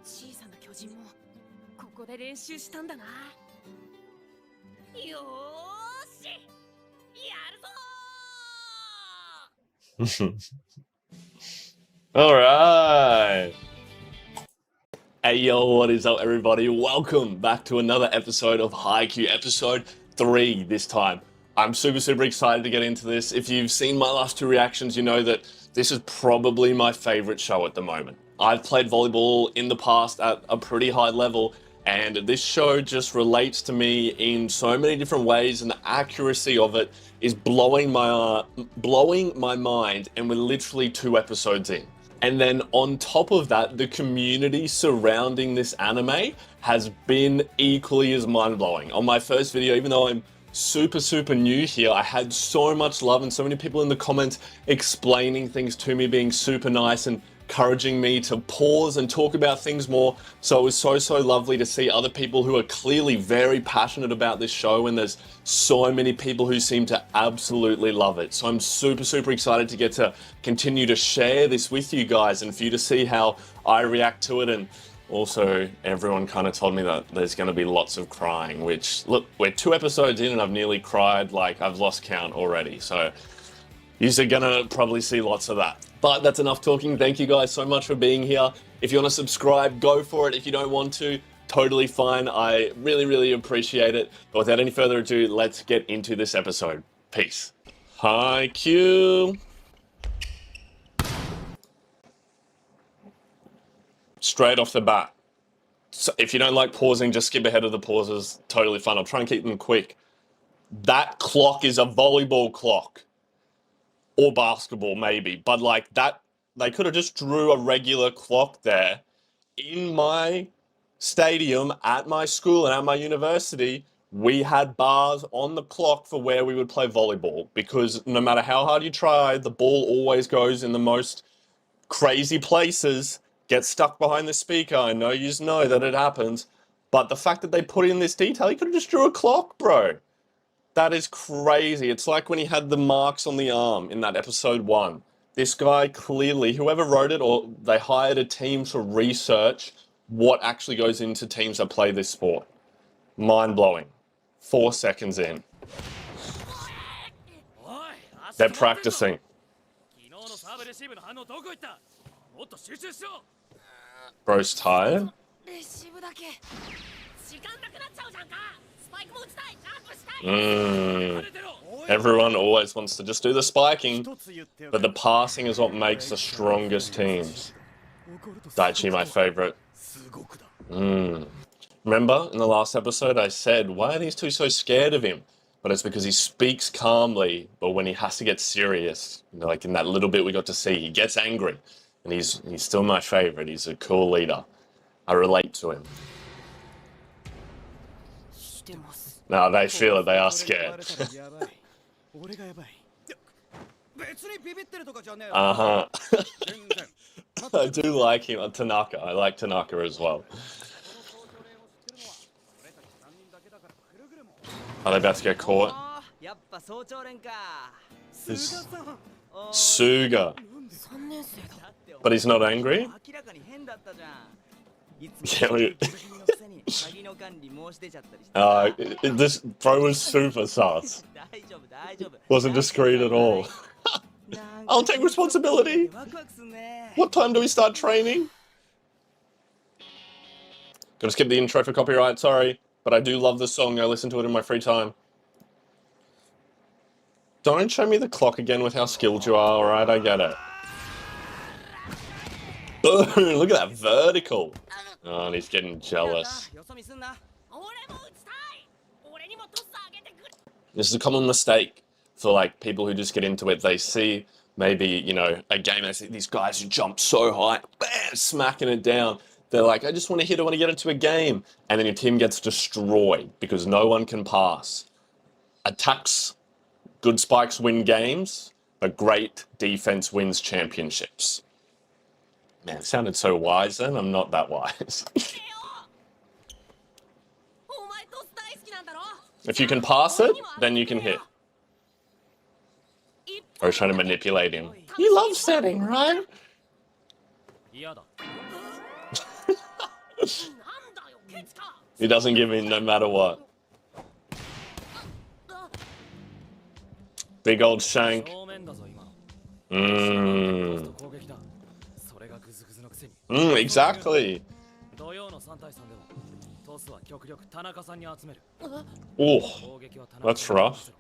小さな巨人もここで練習したんだな。よーし、やるぞ。 All right. Hey, yo, what is up, everybody? Welcome back to another episode of Haikyuu, episode 3 this time. I'm super excited to get into this. If you've seen my last 2 reactions, you know that this is probably my favorite show at the moment. I've played volleyball in the past at a pretty high level, and this show just relates to me in so many different ways, and the accuracy of it is blowing my mind, and we're literally 2 episodes in. And then on top of that, the community surrounding this anime has been equally as mind-blowing. On my first video, even though I'm super new here, I had so much love and so many people in the comments explaining things to me, being super nice and encouraging me to pause and talk about things more. So it was so lovely to see other people who are clearly very passionate about this show, and there's so many people who seem to absolutely love it. So I'm super excited to get to continue to share this with you guys and for you to see how I react to it. And also, everyone kind of told me that there's going to be lots of crying, which, look, we're 2 episodes in and I've nearly cried, like I've lost count already. So you're going to probably see lots of that. But that's enough talking. Thank you guys so much for being here. If you want to subscribe, go for it. If you don't want to, totally fine. I really appreciate it. But without any further ado, let's get into this episode. Peace. Haikyuu. Straight off the bat. So if you don't like pausing, just skip ahead of the pauses. Totally fine. I'll try and keep them quick. that clock is a volleyball clock. Or basketball, maybe. But like that, they could have just drew a regular clock there in my stadium, at my school, and at my university. We had bars on the clock for where we would play volleyball, because no matter how hard you try, the ball always goes in the most crazy places, gets stuck behind the speaker. I know you know that it happens, but the fact that they put in this detail, you could have just drew a clock, bro. That is crazy. It's like when he had the marks on the arm in that episode 1. This guy clearly, whoever wrote it, or they hired a team to research what actually goes into teams that play this sport. Mind-blowing. 4 seconds in. They're practicing. Bro's tired? Everyone always wants to just do the spiking, but the passing is what makes the strongest teams. Daichi, my favorite. Remember in the last episode I said, why are these two so scared of him? But it's because he speaks calmly, but when he has to get serious, like in that little bit we got to see, he gets angry. And he's still my favorite. He's a cool leader. I relate to him. No, they feel it. They are scared. I do like him. Tanaka. I like Tanaka as well. Are they about to get caught? Suga. But he's not angry? This bro was super sus. Wasn't discreet at all. I'll take responsibility. What time do we start training? Gotta skip the intro for copyright, sorry. But I do love the song, I listen to it in my free time. Don't show me the clock again with how skilled you are, alright? I get it. Boom! Look at that vertical. Oh, and he's getting jealous. This is a common mistake for like people who just get into it. They see maybe, you know, a game and they see these guys who jump so high, bam, smacking it down. They're like, I just want to hit, I want to get into a game. And then your team gets destroyed because no one can pass. Attacks, good spikes win games, but great defense wins championships. Man, it sounded so wise then. I'm not that wise. If you can pass it, then you can hit. Or trying to manipulate him. You love setting, right? He doesn't give in no matter what. Big old shank. Exactly. Oh, that's rough.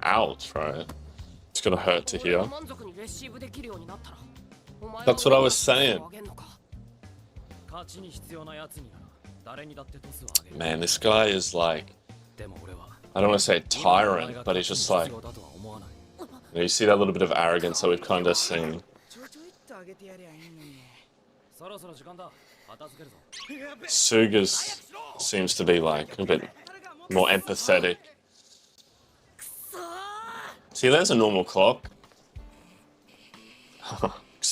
Ouch, right? It's gonna hurt to hear. That's what I was saying. Man, this guy is like, I don't want to say a tyrant, but he's just like, you see that little bit of arrogance that we've kind of seen. Suga's seems to be like a bit more empathetic. See, there's a normal clock.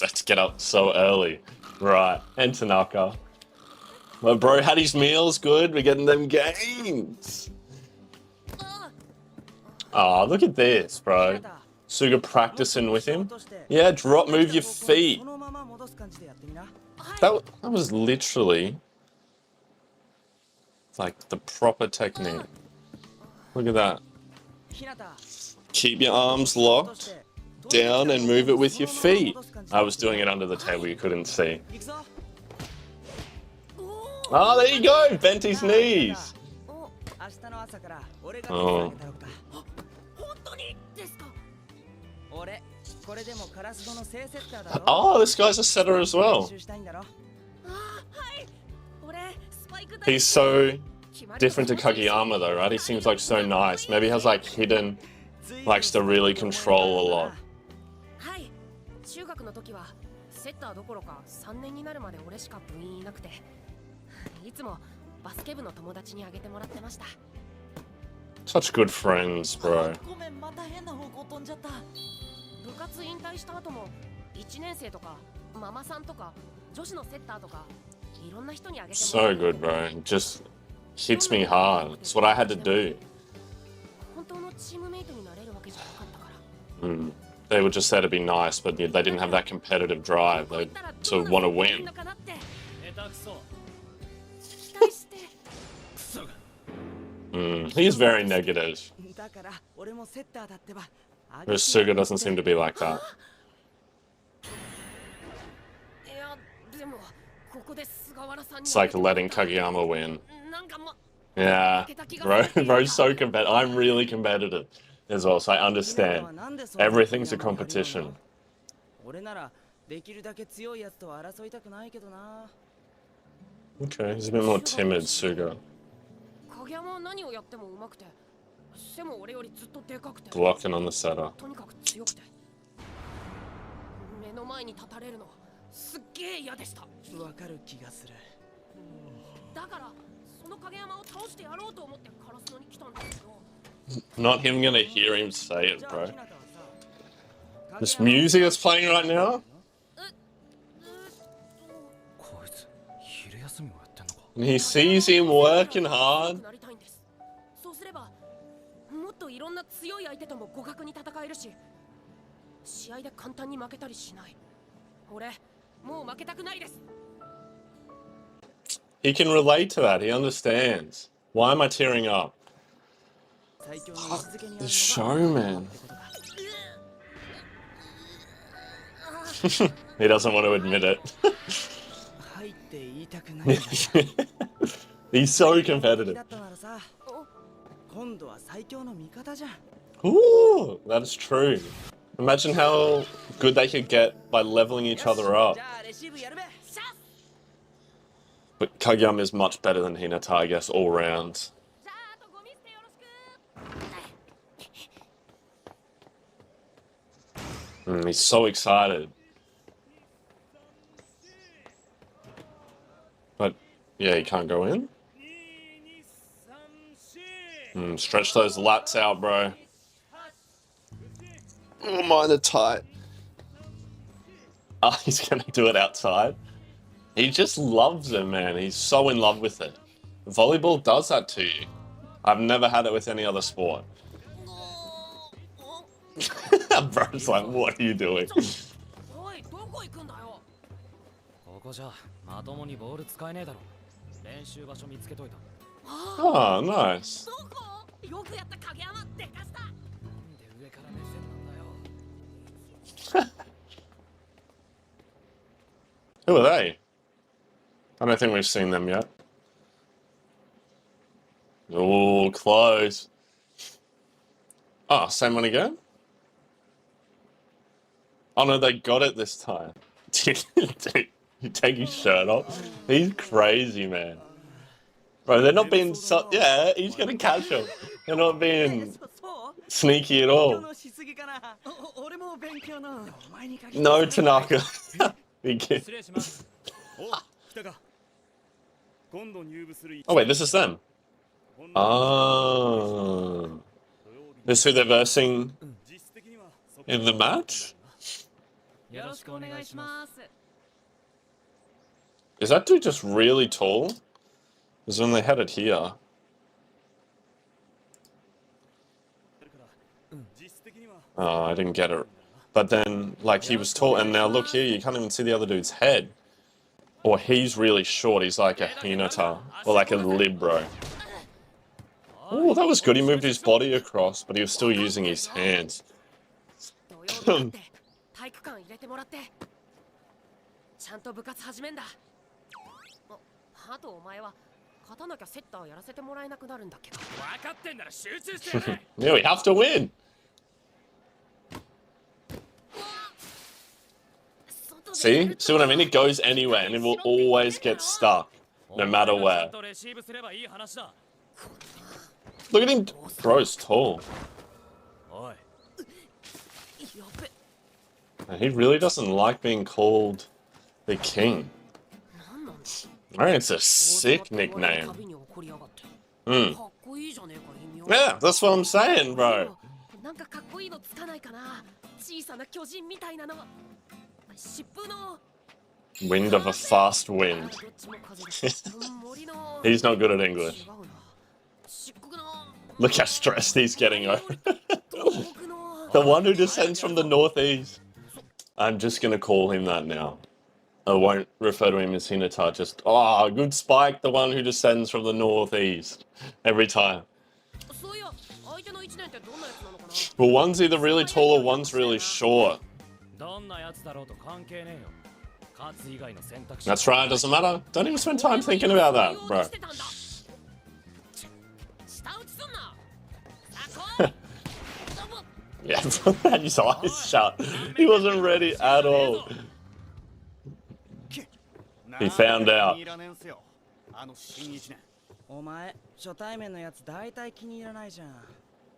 Let's get up so early. Right, and Tanaka. Well, bro had his meals, good. We're getting them games. Oh, look at this, bro. Suga practicing with him. Yeah, move your feet. That was literally like the proper technique. Look at that. Keep your arms locked down and move it with your feet. I was doing it under the table, you couldn't see. Oh, there you go, bent his knees. Oh. Oh, this guy's a setter as well. He's so different to Kageyama though, right? He seems like so nice. Maybe he has like hidden, likes to really control a lot. はい。中学の時はセッターどころか3年になるまで俺しか部員いなくて、いつもバスケ部の友達にあげてもらってました。 Such good friends, bro. ごめん、また変な方向飛んじゃった。部活引退した後も1年生とかママさんとか女子のセッターとかいろんな人にあげてもら So って。 good, bro. It just hits me hard. It's what I had to do. 本当のチームメイトになれるわけじゃなかったから。 They were just there to be nice, but they didn't have that competitive drive to want to win. 下手くそ。期待して。 He's very negative. だから俺もセッターだってば。 But Suga doesn't seem to be like that. いや、でもここで菅原さんに It's like letting Kageyama win. なんかも Yeah, bro's so competitive. I'm really competitive as well, so I understand. Everything's a competition. 俺ならできるだけ強いやつとは争いたくないけどな。 Okay, he's a bit more timid, Suga. 影山は何をやっても上手くて、背も俺よりずっとでかくて、 Blocking on the setter. とにかく強くて、目の前に立たれるのすっげえ嫌でした。わかる気がする。だからその影山を倒してやろうと思ってカラスノに来たんだけど。 Not even gonna hear him say it, bro. This music that's playing right now? こいつ昼休みもやってんのか。 And he sees him working hard. なりたいんです。そうすればもっといろんな強い相手とも互角に戦えるし、試合で簡単に負けたりしない。俺もう負けたくないです。 He can relate to that, he understands. Why am I tearing up? Fuck the show, man. He doesn't want to admit it. He's so competitive. Ooh, that is true. Imagine how good they could get by leveling each other up. But Kageyama is much better than Hinata, I guess, all round. He's so excited. But, yeah, he can't go in. Stretch those lats out, bro. Oh, mine are tight. Oh, he's gonna do it outside. He just loves it, man. He's so in love with it. Volleyball does that to you. I've never had it with any other sport. Bro's like, what are you doing? Oh, nice. Who are they? I don't think we've seen them yet. Oh, close. Oh, same one again? Oh no, they got it this time. Dude, you take his shirt off? He's crazy, man. Bro, they're not being so... Yeah, he's gonna catch him. They're not being sneaky at all. No, Tanaka. Oh wait, this is them. Oh. This is who they're versing in the match? Is that dude just really tall? Because when they had it here... Oh, I didn't get it. But then, like, he was tall, and now look here, you can't even see the other dude's head. Or he's really short, he's like a Hinata, or like a Libro. Oh, that was good, he moved his body across, but he was still using his hands. Yeah, we have to win! See? See what I mean? It goes anywhere and it will always get stuck. no matter where. レシーブすればいい話だ。 Look at him. Bro's tall. おい。 And he really doesn't like being called the king. I think it's a sick nickname. Yeah, that's what I'm saying, bro. なんかかっこいいのつかないかな。小さな巨人みたいなの。疾風の Wind of a fast wind. He's not good at English. Look how stressed he's getting over. The one who descends from the northeast. I'm just gonna call him that now. I won't refer to him as Hinata, just, oh, good Spike, the one who descends from the northeast. Every time. Well, one's either really tall or one's really short. That's right, doesn't matter. Don't even spend time thinking about that, bro. Yeah, had his eyes shut. He wasn't ready at all. He found out. お前、初対面のやつ大体気に入らないじゃん。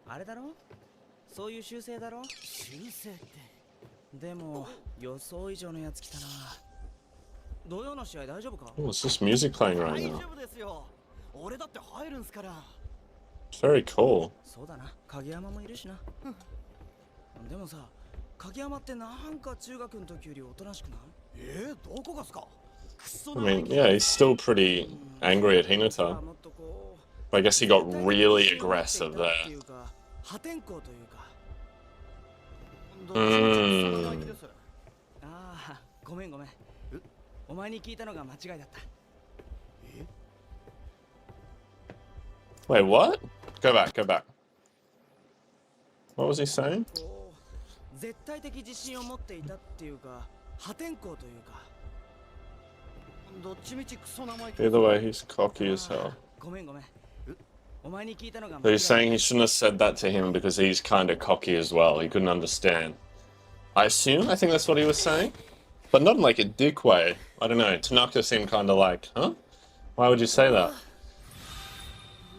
あれだろ？そういう習性だろ？習性って。でも、予想以上のやつ来たな。土曜の試合大丈夫か？ Oh, what's this music playing right 大 now? 丈夫ですよ。俺だって入るんすから。 It's very cool. そうだな、影山もいるしな。でもさ、影山ってなんか中学の時よりおとなしくない？どこがすか？ I mean, yeah, he's still pretty angry at Hinata. But I guess he got really aggressive there. Wait, what? Go back, go back. What was he saying? Either way, he's cocky as hell. So he's saying he shouldn't have said that to him because he's kind of cocky as well. He couldn't understand. I think that's what he was saying. But not in like a dick way. I don't know. Tanaka seemed kind of like, huh? Why would you say that?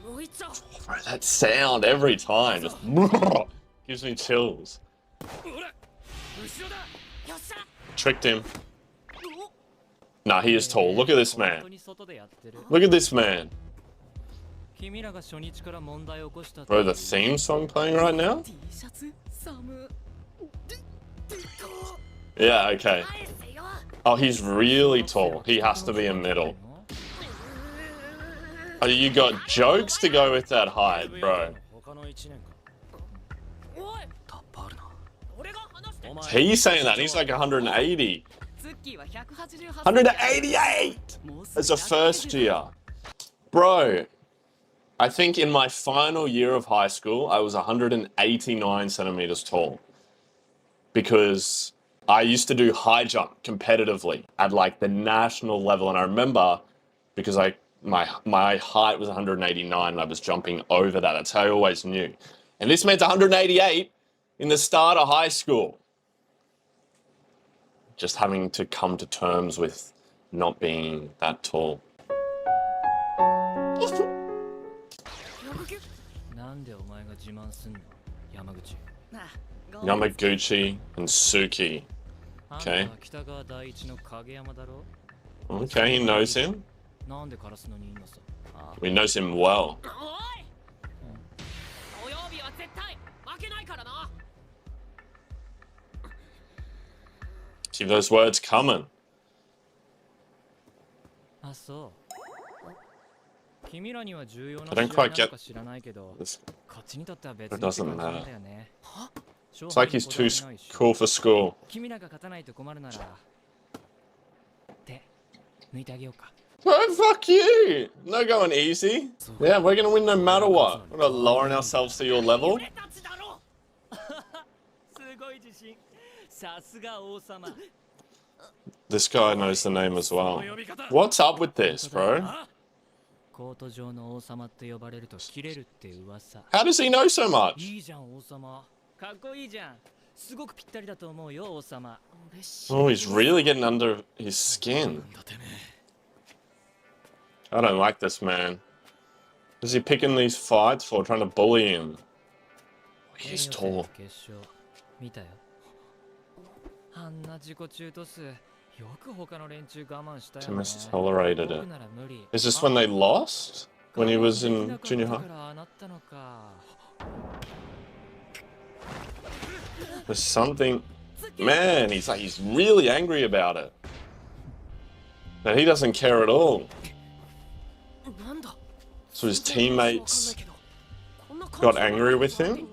Oh, bro, that sound every time just gives me chills. Tricked him. Nah, he is tall. Look at this man. Look at this man. Bro, the theme song playing right now? Yeah, okay. Oh, he's really tall. He has to be a middle. Oh, you got jokes to go with that height, bro. He's saying that. He's like 180. 188 as a first year. Bro, I think in my final year of high school, I was 189 centimeters tall. Because I used to do high jump competitively at like the national level. And I remember because my height was 189 and I was jumping over that. That's how I always knew. And this meant 188 in the start of high school. Just having to come to terms with not being that tall. Yamaguchi and Suki. Okay. Okay, he knows him. He knows him well. Keep those words coming. I don't quite get this. It doesn't matter. It's like he's too cool for school. Oh, fuck you! No going easy. Yeah, we're gonna win no matter what. We're not lowering ourselves to your level. This guy knows the name as well. What's up with this, bro? How does he know so much? Oh, he's really getting under his skin. I don't like this man. Is he picking these fights for? Trying to bully him? He's tall. 見たよ。あんな自己中途数、よく他の連中我慢したよね。Timothy tolerated it. Is this when they lost? When he was in junior high? There's something... Man, he's really angry about it. And he doesn't care at all. So his teammates got angry with him?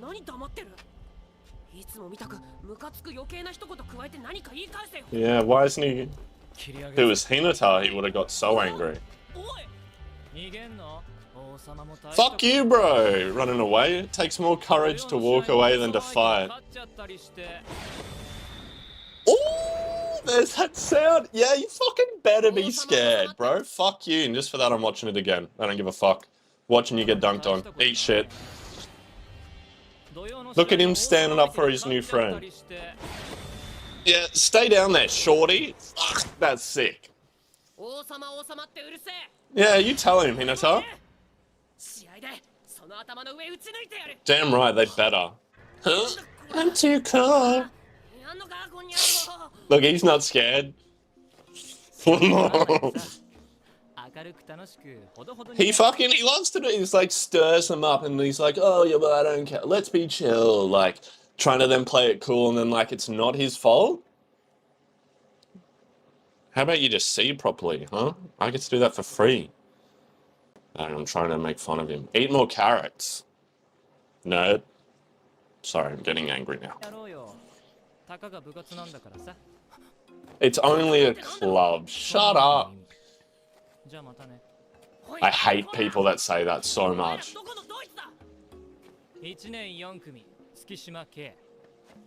Yeah, why isn't he... If it was Hinata, he would have got so angry. Fuck you, bro! Running away. It takes more courage to walk away than to fight. Oh, there's that sound. Yeah, you fucking better be scared, bro. Fuck you. And just for that, I'm watching it again. I don't give a fuck. Watching you get dunked on. Eat shit. Look at him standing up for his new friend. Yeah, stay down there, shorty. Fuck, that's sick. Yeah, you tell him, Hinata. Damn right, they better. Huh? I'm too cool. Look, he's not scared. He loves to do, he's like stirs them up and he's like, oh yeah, but I don't care. Let's be chill. Like, trying to then play it cool and then like it's not his fault. How about you just see properly, huh? I get to do that for free. I'm trying to make fun of him. Eat more carrots. Nerd. Sorry, I'm getting angry now. It's only a club. Shut up. I hate people that say that so much.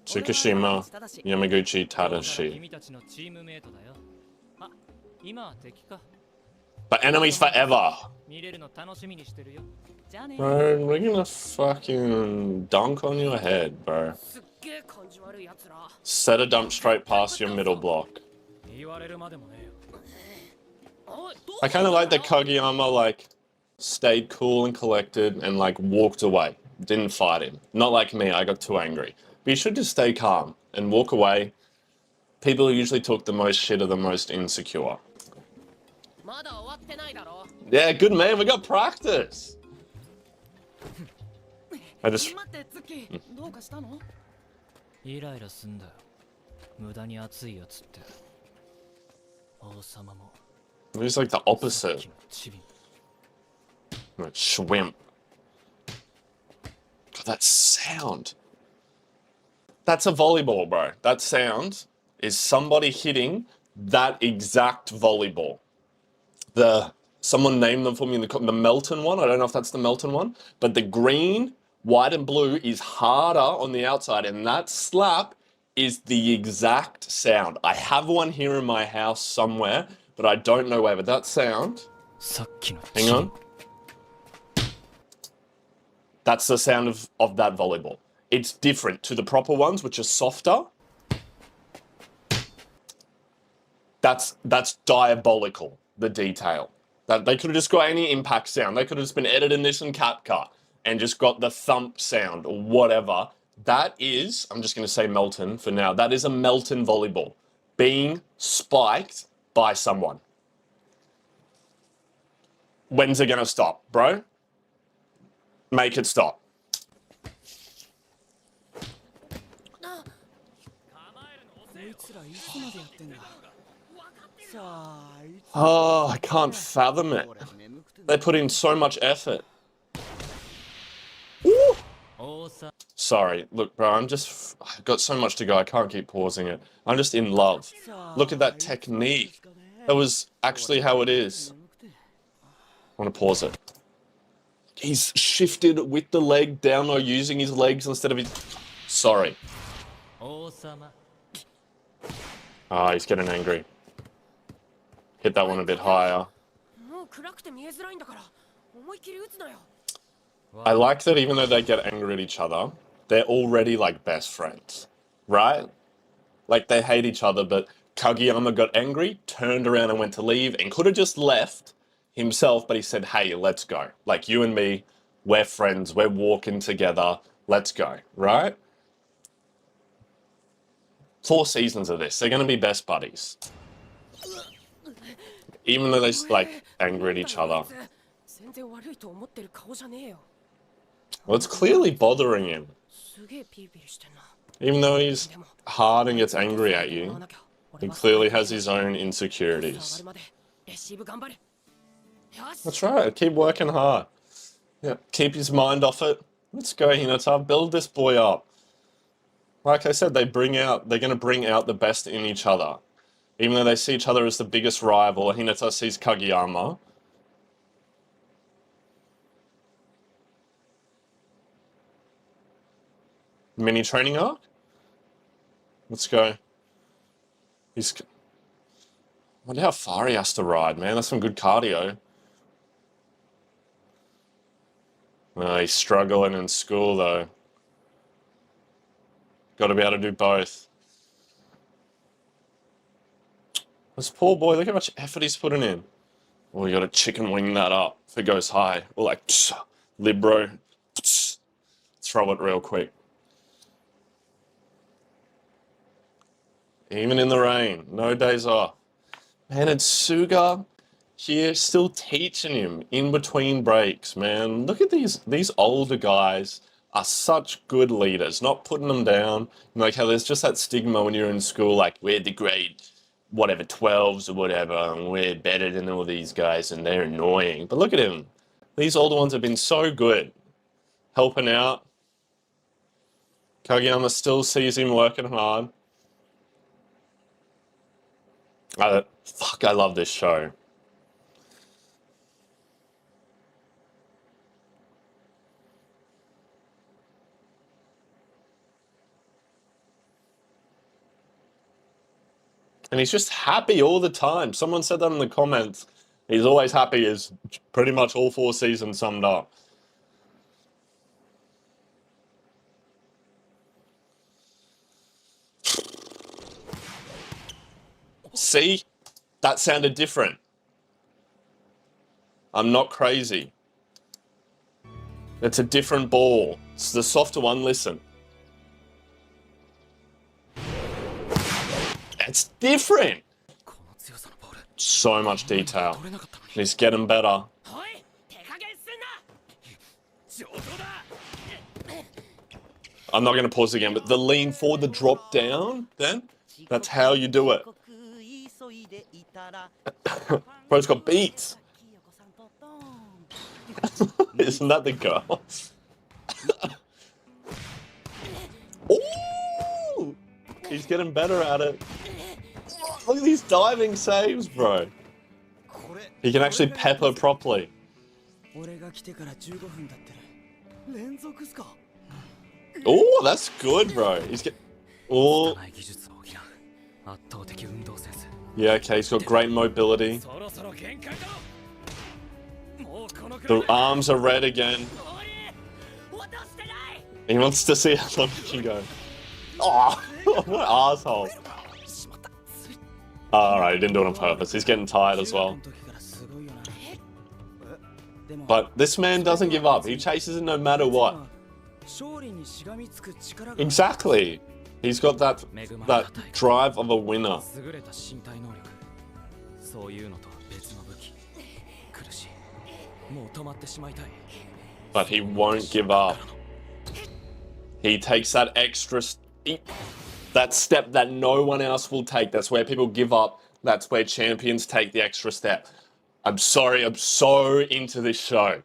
Tsukushima, Yamaguchi, Tadashi. But enemies forever. Bro, we're gonna fucking dunk on your head, bro. Set a dump straight past your middle block. I kind of like that Kageyama, like, stayed cool and collected and, like, walked away. Didn't fight him. Not like me, I got too angry. But you should just stay calm and walk away. People who usually talk the most shit are the most insecure. Yeah, good man, we got practice. I just... He's like the opposite. Like shrimp. God, that sound. That's a volleyball, bro. That sound is somebody hitting that exact volleyball. Someone named them for me in the Melton one. I don't know if that's the Melton one, but the green, white, and blue is harder on the outside, and that slap is the exact sound. I have one here in my house somewhere, but I don't know where. But that sound, hang on, that's the sound of that volleyball. It's different to the proper ones, which are softer. That's diabolical, the detail. That they could have just got any impact sound. They could have just been editing this in CapCut and just got the thump sound or whatever. That is, I'm just going to say Melton for now, that is a Melton volleyball being spiked by someone. When's it going to stop, bro? Make it stop. Oh, I can't fathom it. They put in so much effort. Ooh. Sorry, look, bro, I've got so much to go, I can't keep pausing it. I'm just in love. Look at that technique. That was actually how it is. I want to pause it. He's shifted with the leg down low, using his legs instead of his... Sorry. Ah, he's getting angry. Hit that one a bit higher. I like that even though they get angry at each other, they're already like best friends, right? Like they hate each other, but Kageyama got angry, turned around and went to leave, and could have just left. himself, but he said, hey, let's go. Like, you and me, we're friends, we're walking together, let's go, right? 4 seasons of this, they're going to be best buddies. Even though they're like angry at each other. Well, it's clearly bothering him. Even though he's hard and gets angry at you, he clearly has his own insecurities. That's right, keep working hard. Yeah, keep his mind off it. Let's go, Hinata, build this boy up. Like I said, they're going to bring out the best in each other. Even though they see each other as the biggest rival, Hinata sees Kageyama. Mini training arc? Let's go. I wonder how far he has to ride, man. That's some good cardio. He's struggling in school, though. Got to be able to do both. This poor boy, look how much effort he's putting in. Oh, you got to chicken wing that up if it goes high. Or like, libero, throw it real quick. Even in the rain, no days off. Man, and Suga here still teaching him in between breaks, man. Look at these older guys are such good leaders, not putting them down. Like how there's just that stigma when you're in school, like we're the grade, whatever, 12s or whatever, and we're better than all these guys and they're annoying. But look at him. These older ones have been so good. Helping out. Kageyama still sees him working hard. Fuck, I love this show. And he's just happy all the time. Someone said that in the comments. He's always happy is pretty much all 4 seasons summed up. See? That sounded different. I'm not crazy. It's a different ball. It's the softer one, listen. It's different. So much detail. He's getting better. I'm not going to pause again, but the lean forward, the drop down, then, that's how you do it. Bro's got beats. Isn't that the girl? Ooh! He's getting better at it. Look at these diving saves, bro. He can actually pepper properly. Oh, that's good, bro. He's get. Oh. Yeah, okay, he's got great mobility. The arms are red again. He wants to see how long he can go. Oh, what an asshole. Alright, he didn't do it on purpose. He's getting tired as well. But this man doesn't give up. He chases it no matter what. Exactly. He's got that drive of a winner. But he won't give up. He takes that extra that step that no one else will take. That's where people give up. That's where champions take the extra step. I'm sorry, I'm so into this show.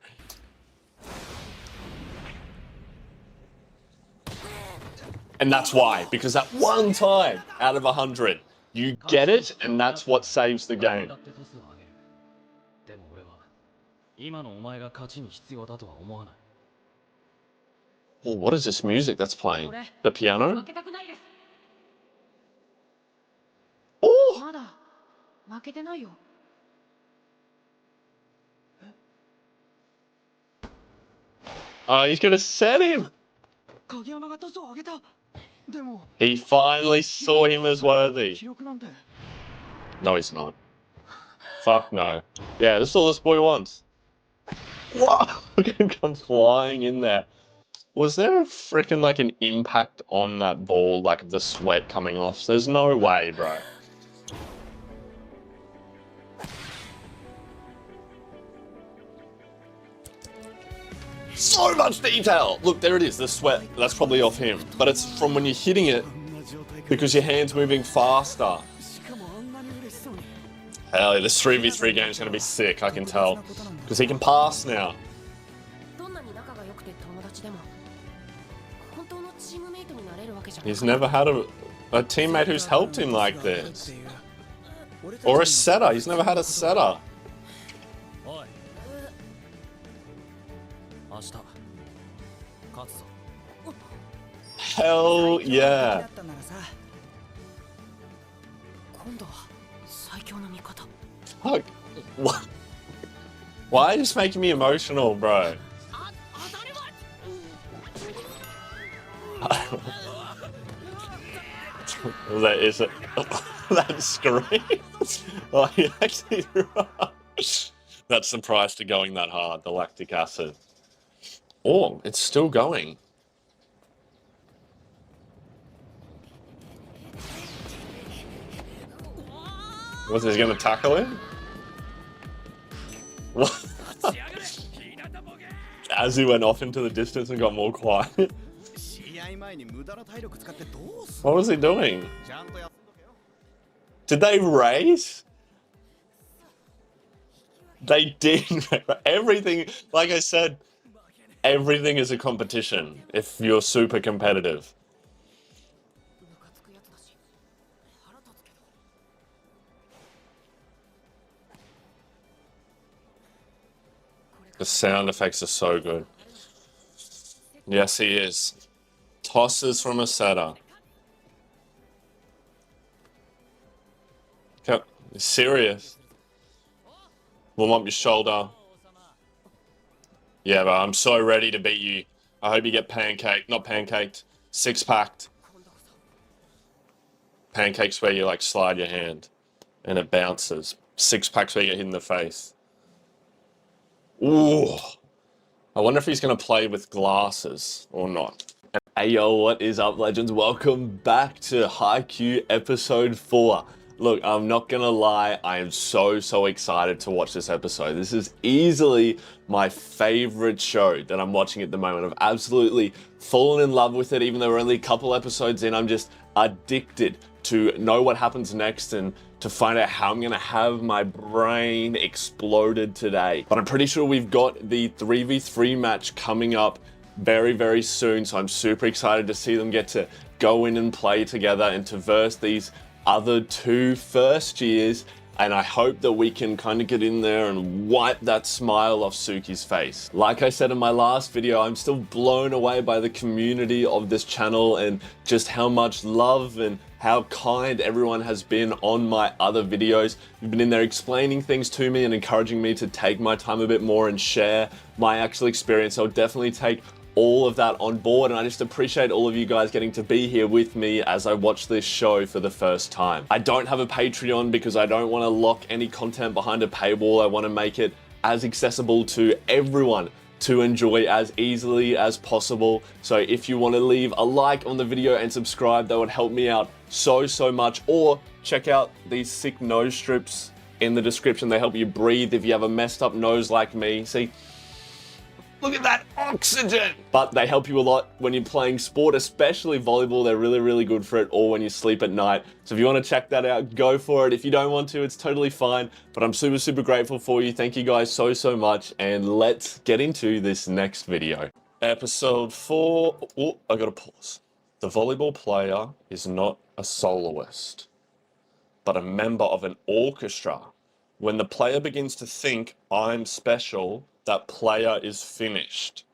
And that's why, because that one time out of 100, you get it, and that's what saves the game. Oh, what is this music that's playing? The piano? Oh! Oh, he's gonna set him! He finally saw him as worthy. No, he's not. Fuck no. Yeah, this is all this boy wants. What? Look at him come flying in there. Was there a freaking like an impact on that ball, like the sweat coming off? There's no way, bro. So much detail! Look, there it is, the sweat. That's probably off him. But it's from when you're hitting it because your hand's moving faster. Hell yeah, this 3v3 game is going to be sick, I can tell. Because he can pass now. He's never had a teammate who's helped him like this. Or a setter, he's never had a setter. Hell yeah. Fuck. What? Why are you just making me emotional, bro? That is it. That scream. Oh, you actually right. That's the price to going that hard, the lactic acid. Oh, it's still going. Was he gonna tackle him? What? As he went off into the distance and got more quiet. What was he doing? Did they race? They did. Everything, like I said, everything is a competition if you're super competitive. The sound effects are so good. Yes, he is. Tosses from a setter. Okay, serious. Warm up your shoulder. Yeah, but I'm so ready to beat you. I hope you get pancaked. Not pancaked. Six-packed. Pancakes where you like slide your hand and it bounces. Six-packs where you get hit in the face. Ooh. I wonder if he's going to play with glasses or not. Hey yo, what is up, legends? Welcome back to Haikyuu episode 4. Look, I'm not gonna lie, I am so excited to watch this episode. This is easily my favorite show that I'm watching at the moment. I've absolutely fallen in love with it, even though we're only a couple episodes in. I'm just addicted to know what happens next and to find out how I'm gonna have my brain exploded today. But I'm pretty sure we've got the 3v3 match coming up very soon, so I'm super excited to see them get to go in and play together and to verse these other two first years, and I hope that we can kind of get in there and wipe that smile off Suki's face. Like I said in my last video, I'm still blown away by the community of this channel and just how much love and how kind everyone has been on my other videos. You've been in there explaining things to me and encouraging me to take my time a bit more and share my actual experience. I'll definitely take all of that on board, and I just appreciate all of you guys getting to be here with me as I watch this show for the first time. I don't have a Patreon because I don't want to lock any content behind a paywall. I want to make it as accessible to everyone to enjoy as easily as possible. So if you want to leave a like on the video and subscribe, that would help me out so much. Or check out these sick nose strips in the description. They help you breathe if you have a messed up nose like me. See? Look at that oxygen! But they help you a lot when you're playing sport, especially volleyball. They're really good for it, or when you sleep at night. So if you want to check that out, go for it. If you don't want to, it's totally fine. But I'm super grateful for you. Thank you guys so much. And let's get into this next video. Episode 4. Oh, I gotta pause. The volleyball player is not a soloist, but a member of an orchestra. When the player begins to think, I'm special, that player is finished.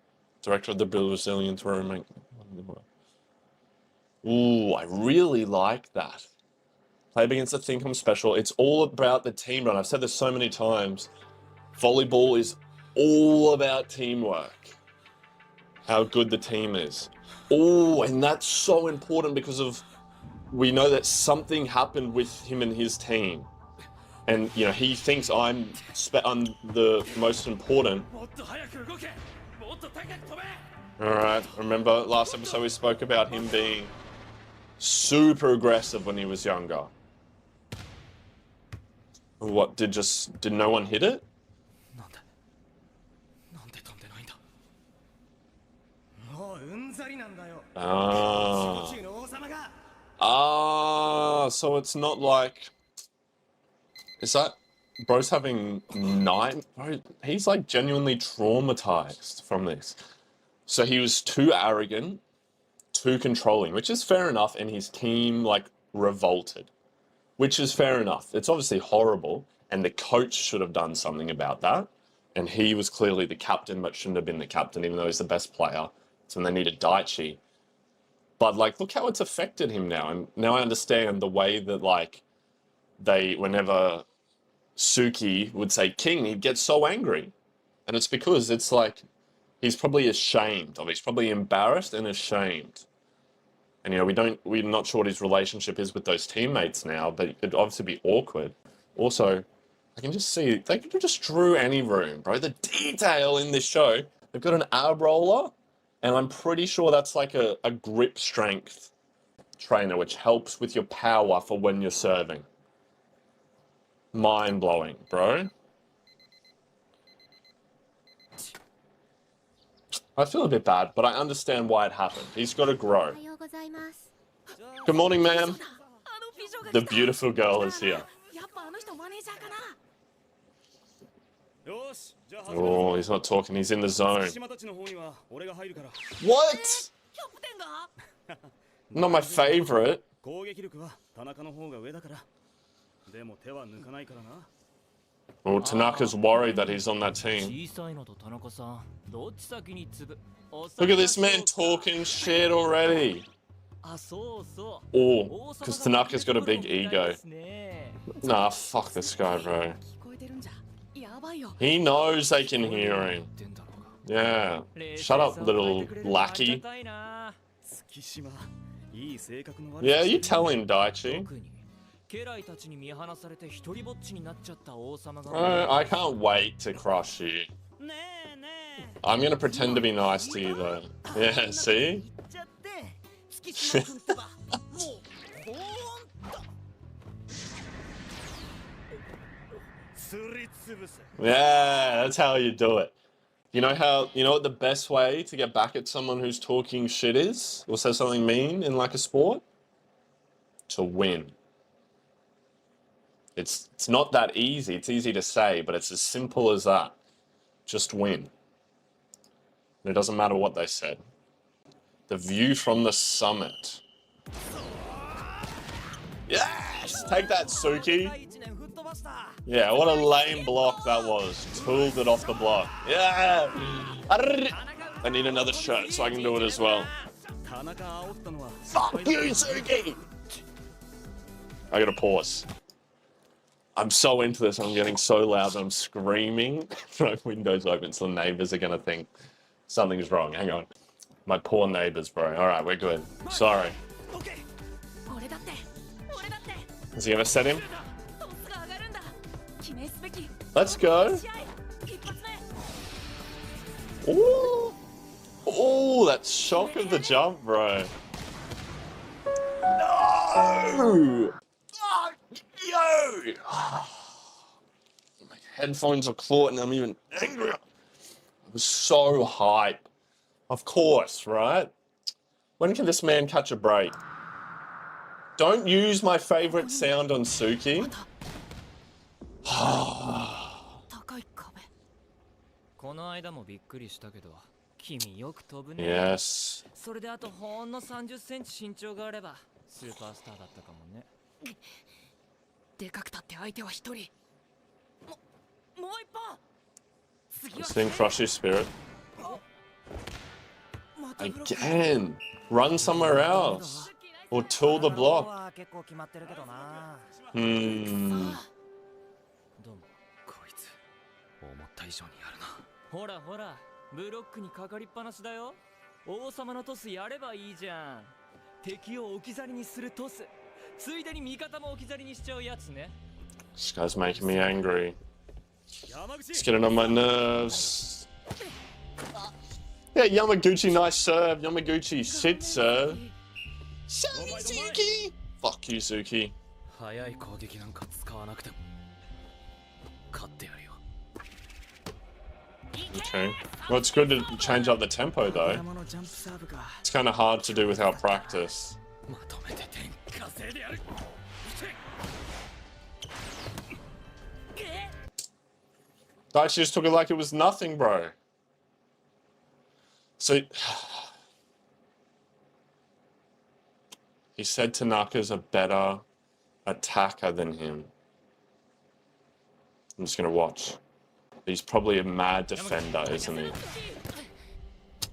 Director of the Brazilian Touring. Ooh, I really like that. Player begins to think I'm special. It's all about the team run. I've said this so many times. Volleyball is all about teamwork. How good the team is. Oh, and that's so important because of, we know that something happened with him and his team. And, you know, he thinks I'm the most important. もっと早く動けもっと高く飛べ Alright, remember last episode we spoke about him being super aggressive when he was younger. What, did no one hit it? なんで飛んでないんだ。もううんざりなんだよ Ah. 中の王様が Ah, so it's not like... Is that... Bro's having bro, he's like genuinely traumatized from this. So he was too arrogant, too controlling, which is fair enough, and his team like revolted, which is fair enough. It's obviously horrible, and the coach should have done something about that. And he was clearly the captain, but shouldn't have been the captain, even though he's the best player. So when they needed Daichi. But like, look how it's affected him now. And now I understand the way that like whenever Suki would say king, he'd get so angry. And it's because it's like, he's probably ashamed of it. He's probably embarrassed and ashamed. And, you know, we're not sure what his relationship is with those teammates now, but it'd obviously be awkward. Also, I can just see, they could have just drew any room, bro. The detail in this show. They've got an ab roller, and I'm pretty sure that's like a grip strength trainer, which helps with your power for when you're serving. Mind-blowing, bro. I feel a bit bad, but I understand why it happened. He's got to grow. Good morning, ma'am. The beautiful girl is here. やっぱあの人マネージャーかな よしじゃあ始める Oh, he's not talking. He's in the zone. 島たちの方には俺が入るから What? キャプテンが Not my favorite. 攻撃力は田中の方が上だからでも手は抜かないからな Oh, Tanaka's worried that he's on that team. 小さいのと田中さん、どっち先につぶ。 Look at this man talking shit already. あ、そうそう。 Oh, because Tanaka's got a big ego. ね Nah, fuck this guy, bro. 聞こえてるんじゃやばいよ He knows they can hear him. 言ってんだろうが。 Yeah. Shut up, little lackey. 月島いい性格の悪 Yeah, you tell him, Daichi. 特に家来たちに見放されて一人ぼっちになっちゃった王様が。 Bro, I can't wait to crush you. ねえねえ。 I'm gonna pretend to be nice to you, though. Yeah, see? 言っちゃって月島君ってばもうほーんと。すりつぶせ Yeah, that's how you do it. You know what the best way to get back at someone who's talking shit is? Or says something mean in like a sport? To win. It's not that easy. It's easy to say, but it's as simple as that. Just win. And it doesn't matter what they said. The view from the summit. Yes! Take that, Suki. Yeah, what a lame block that was. Tooled it off the block. Yeah! I need another shirt so I can do it as well. 田中煽ったのは Fuck you, Suki! I gotta pause. I'm so into this, I'm getting so loud, I'm screaming. My window's open, so the neighbors are gonna think something's wrong. Hang on. My poor neighbors, bro. Alright, we're good. Sorry. 俺だって俺だって Is he gonna set him? トスが上がるんだ記念すべき Let's go. 試合一発目 Ooh. Ooh, that shock of the jump, bro. No! Fuck you! My headphones are caught and I'm even angrier. I was so hype. Of course, right? When can this man catch a break? Don't use my favorite sound on Suki. 高い壁この間もびっくりしたけど、君よく飛ぶね。 Yes. それであとほんの30センチ身長があればスーパースターだったかもね。でかくたって相手は一人もう一本次は This thing crush your spirit. またブロック Again. Run somewhere else. Or tool the block. は結構決まってるけどな。 Hmm. どうもこいつ思った以上にやるな。ほらほらブロックにかかりっぱなしだよ。王様のトスやればいいじゃん。敵を置き去りにするトス、ついでに味方も置き去りにしちゃうやつね。This guy's making me angry. It's getting on my nerves. Yeah, Yamaguchi, nice serve. Yamaguchi, shit serve. Suki! Fuck you, Suki. 早い攻撃なんか使わなくても勝ってやるよ。 Okay. Well, it's good to change up the tempo, though. It's kind of hard to do without practice. まとめて点稼いでやる。 Daichi just took it like it was nothing, bro. So... He said Tanaka's a better attacker than him. I'm just gonna watch. He's probably a mad defender, isn't he?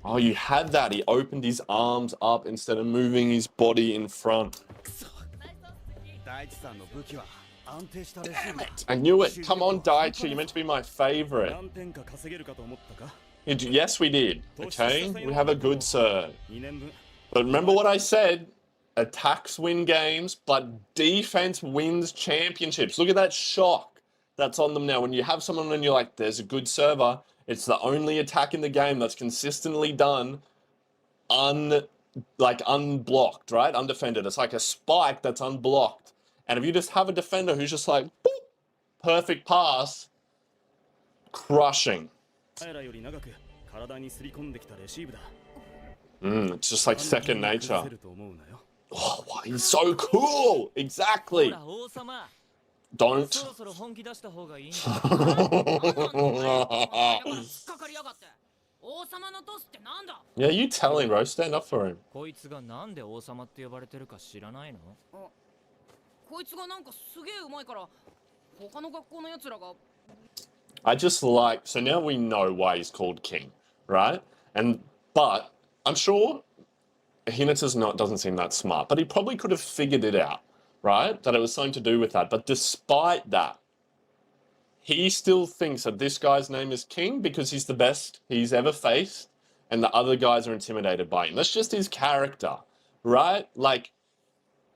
Oh, you had that. He opened his arms up instead of moving his body in front. Damn it! I knew it. Come on, Daichi. You're meant to be my favorite. Yes, we did. Okay? We have a good serve. But remember what I said. Attacks win games, but defense wins championships. Look at that shock that's on them now. When you have someone and you're like, there's a good server, it's the only attack in the game that's consistently done unblocked, right? Undefended. It's like a spike that's unblocked. And if you just have a defender who's just like, boop, perfect pass, crushing. It's just like second nature. Oh, wow, he's so cool! Exactly! Don't. Yeah, you tell him, bro. Stand up for him. I just like... So now we know why he's called King, right? But I'm sure Hinata's doesn't seem that smart, but he probably could have figured it out, right? That it was something to do with that. But despite that, he still thinks that this guy's name is King because he's the best he's ever faced, and the other guys are intimidated by him. That's just his character, right? Like,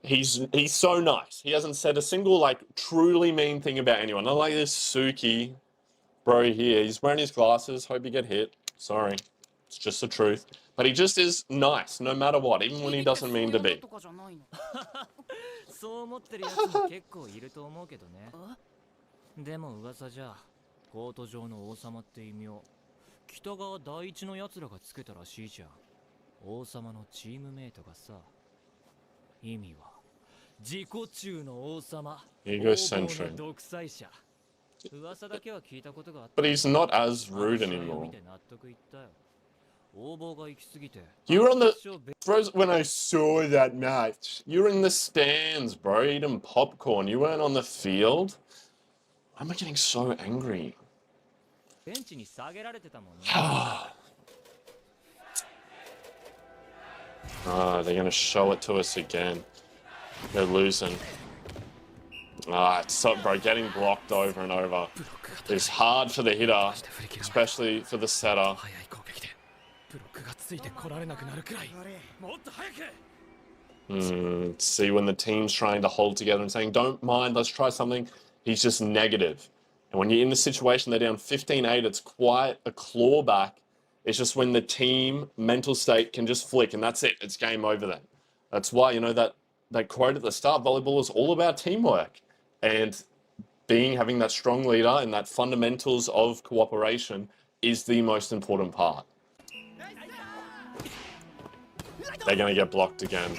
he's so nice. He hasn't said a single, like, truly mean thing about anyone. Not like this Suki bro here. He's wearing his glasses. Hope you get hit. Sorry. It's just the truth. But he just is nice, no matter what, even when he doesn't mean to be. そう思ってるやつも結構いると思うけどね。でも噂じゃ、コート上の王様って異名、北川第一の奴らがつけたらしいじゃん。王様のチームメイトがさ、意味は自己中の王様、Egocentric. 独裁者。噂だけは聞いたことがあった。But he's not as rude anymore. 見て納得いったよ。 You were on the... When I saw that match, you were in the stands, bro, eating popcorn. You weren't on the field. Why am I getting so angry? Ah, they're going to show it to us again. They're losing. Ah, it's so, bro, getting blocked over and over. It's hard for the hitter, especially for the setter. See when the team's trying to hold together and saying, don't mind, let's try something. He's just negative. And when you're in the situation, they're down 15-8, it's quite a clawback. It's just when the team mental state can just flick and that's it. It's game over then. That's why, you know, that quote at the start, volleyball is all about teamwork. And having that strong leader and that fundamentals of cooperation is the most important part. They're going to get blocked again.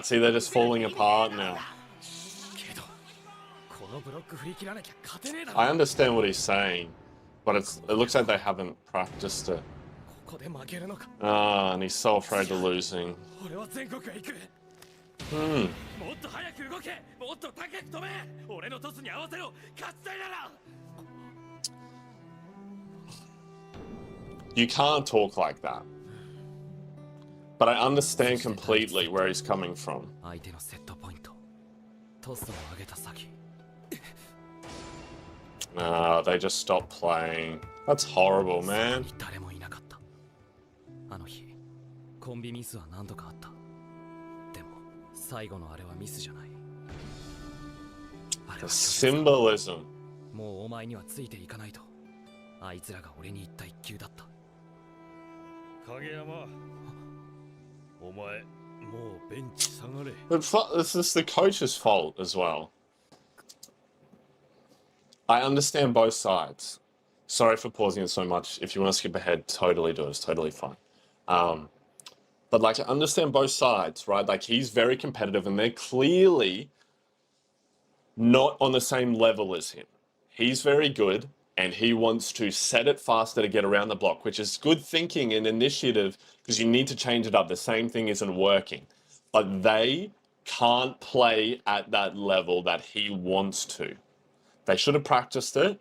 See, they're just falling apart now. I understand what he's saying, but it looks like they haven't practiced it. And he's so afraid of losing. You can't talk like that. But I understand completely where he's coming from. They just stopped playing. That's horrible, man. But あ あ の の 日 日 コンビミスは何度かあった コンビミスは何度かあった。 あの日コンビミスは何度かあった。 あの日コンビミスは何度かあった。 あの日最後のあれはミスじゃない。あれ The は symbolism. もうお前にはついていかないと。あいつらが俺に言った一球だった。影山、お前もうベンチ下がれ。 This is the coach's fault as well. I understand both sides. Sorry for pausing it so much. If you want to skip ahead, totally do it. It's totally fine. But like, I understand both sides, right? Like, he's very competitive and they're clearly not on the same level as him. He's very good and he wants to set it faster to get around the block, which is good thinking and initiative because you need to change it up. The same thing isn't working. But they can't play at that level that he wants to. They should have practiced it,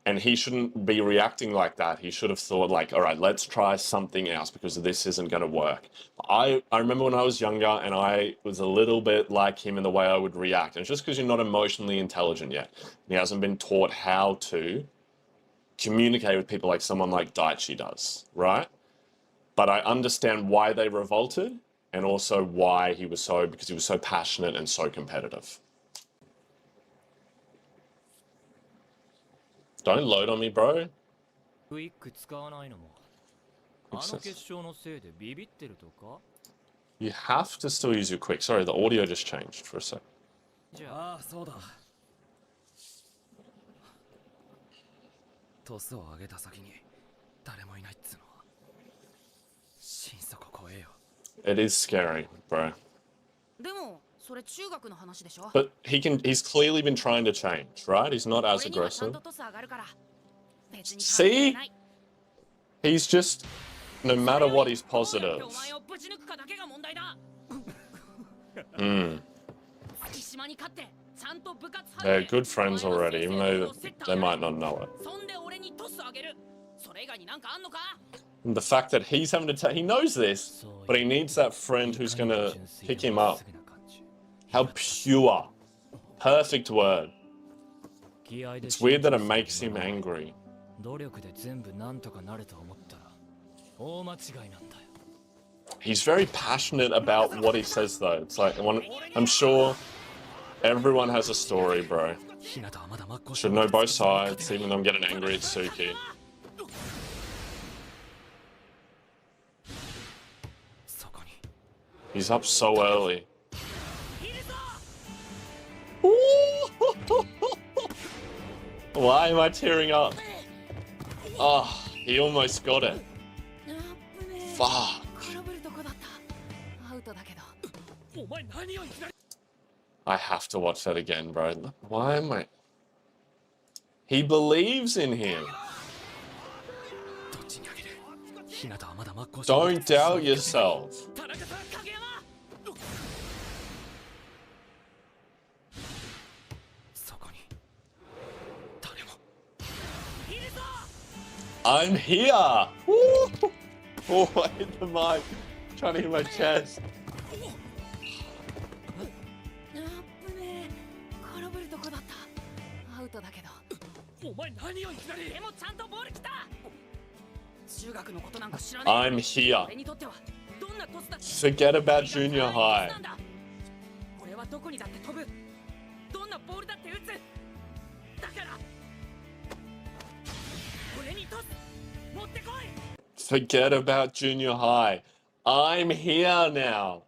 and he shouldn't be reacting like that. He should have thought like, all right, let's try something else because this isn't going to work. I remember when I was younger and I was a little bit like him in the way I would react. And it's just because you're not emotionally intelligent yet. He hasn't been taught how to communicate with people like someone like Daichi does, right? But I understand why they revolted and also why he was so, because he was so passionate and so competitive. Don't load on me, bro. クイック使わないのもあの決勝のせいでビビってるとか You have to still use your quick. Sorry, the audio just changed for a sec. じゃあそうだ。トスを上げた先に誰もいないっつうのは心底怖えよ。 It is scary, bro. でもそれ中学の話でしょ。 But he's clearly been trying to change, right? He's not as 俺にはちゃん aggressive. とトス上がるから。別に関 See? 係ない。 He's just, no matter what, he's どう positive. やってお前をぶち抜くかだけが問題だ。 Mm. 月島に勝ってちゃんと部活入 They're って good friends already, even though they might not know it. そんで俺にトス上げる。それ以外になんかあんのか？ And the fact that he's having to take, he knows this, but he needs that friend who's gonna pick him up. How pure. Perfect word. It's weird that it makes him angry. 努力で全部なんとかなると思ったら大間違いなんだよ。 He's very passionate about what he says, though. It's like, I'm sure everyone has a story, bro. Should know both sides, even though I'm getting angry at Suki. He's up so early. Why am I tearing up? Oh, he almost got it. Fuck. 空振るとこだった。アウトだけど。 I have to watch that again, bro. Why am I... He believes in him. Don't doubt yourself. I'm here! Woo! Oh, I hit the mic. Trying to hit my chest. 危ねえ。空振るとこだった。アウトだけど。お前何をいきなり。でもちゃんとボール来た。中学のことなんか知らない。 I'm here. 俺にとってはどんなトスだって。 Forget about junior high. 俺はどこにだって飛ぶ。どんなボールだって打つ。だから。俺にトス持ってこい。 Forget about junior high. I'm here now.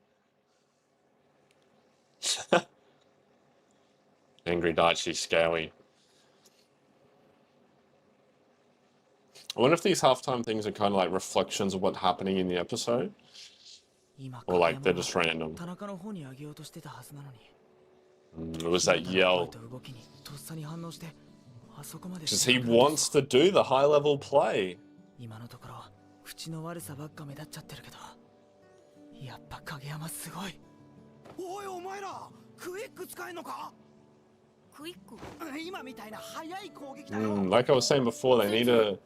Angry Daichi Scaly. I wonder if these halftime things are kind of like reflections of what's happening in the episode. Or like they're just random. It was that yell. Because he wants to do the high level play. 今のところ口の悪さばっか目立っちゃってるけどやっぱ影山すごい。おいお前らクイック使えんのか？クイック。今みたいな速い攻撃だよ。 Like I was saying before, they need to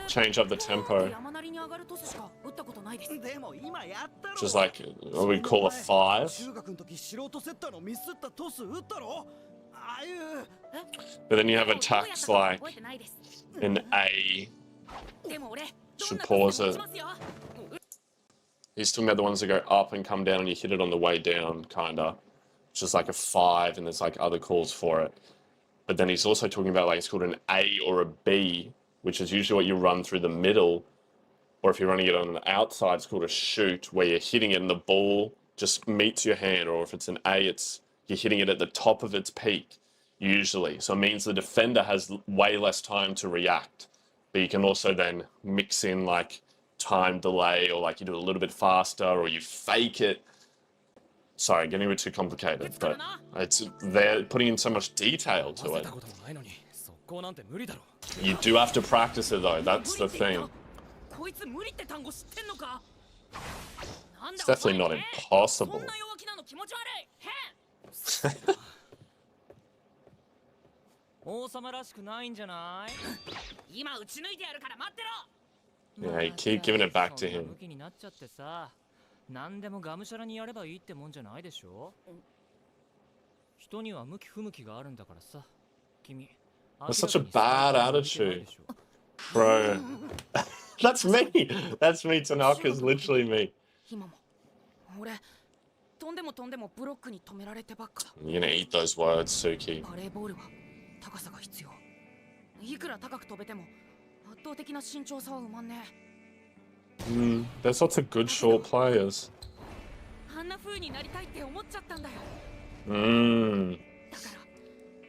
change up the tempo. 山なりに上がるトスしか打ったことないです。でも今やったろ。 Which is like, what we call a 5. 中学の時素人セッターのミスったトス打ったろ。ああいう。 But then you have attacks like an A. でも俺 Should pause it. He's talking about the ones that go up and come down and you hit it on the way down, kinda. Which is like a 5 and there's like other calls for it. But then he's also talking about like it's called an A or a B, which is usually what you run through the middle. Or if you're running it on the outside, it's called a shoot, where you're hitting it and the ball just meets your hand. Or if it's an A, you're hitting it at the top of its peak, usually. So it means the defender has way less time to react. But you can also then mix in like time delay, or like you do it a little bit faster, or you fake it. Sorry, getting a bit too complicated, but they're putting in so much detail to it. You do have to practice it though, that's the thing. It's definitely not impossible. 王様らしくないんじゃない？今打ち抜いてやるから待ってろ。 Yeah, you keep giving it back to him. 武器になっちゃってさ、何でもがむしゃらにやればいいってもんじゃないでしょ？人には向き不向きがあるんだからさ。君。That's such a bad attitude, bro. That's me. That's me. Tanaka's literally me. 今も俺飛んでも飛んでもブロックに止められてばっかだ。 You're gonna eat those words, Suki. バレーボールは高さが必要。いくら高く飛べても圧倒的な身長差は埋まんねえ。There's lots of good short players. あんな風になりたいって思っちゃったんだよ。だから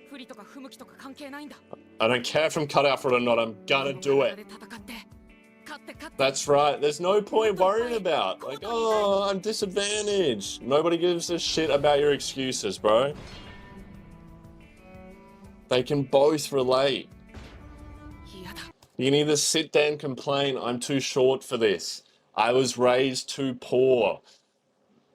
不利とか不向きとか関係ないんだ。 I don't care if I'm cut out for it or not, I'm gonna do it. 戦って勝って勝って。 That's right. There's no point worrying about, like, oh, I'm disadvantaged. Nobody gives a shit about your excuses, bro. They can both relate. You can either sit there and complain, I'm too short for this. I was raised too poor.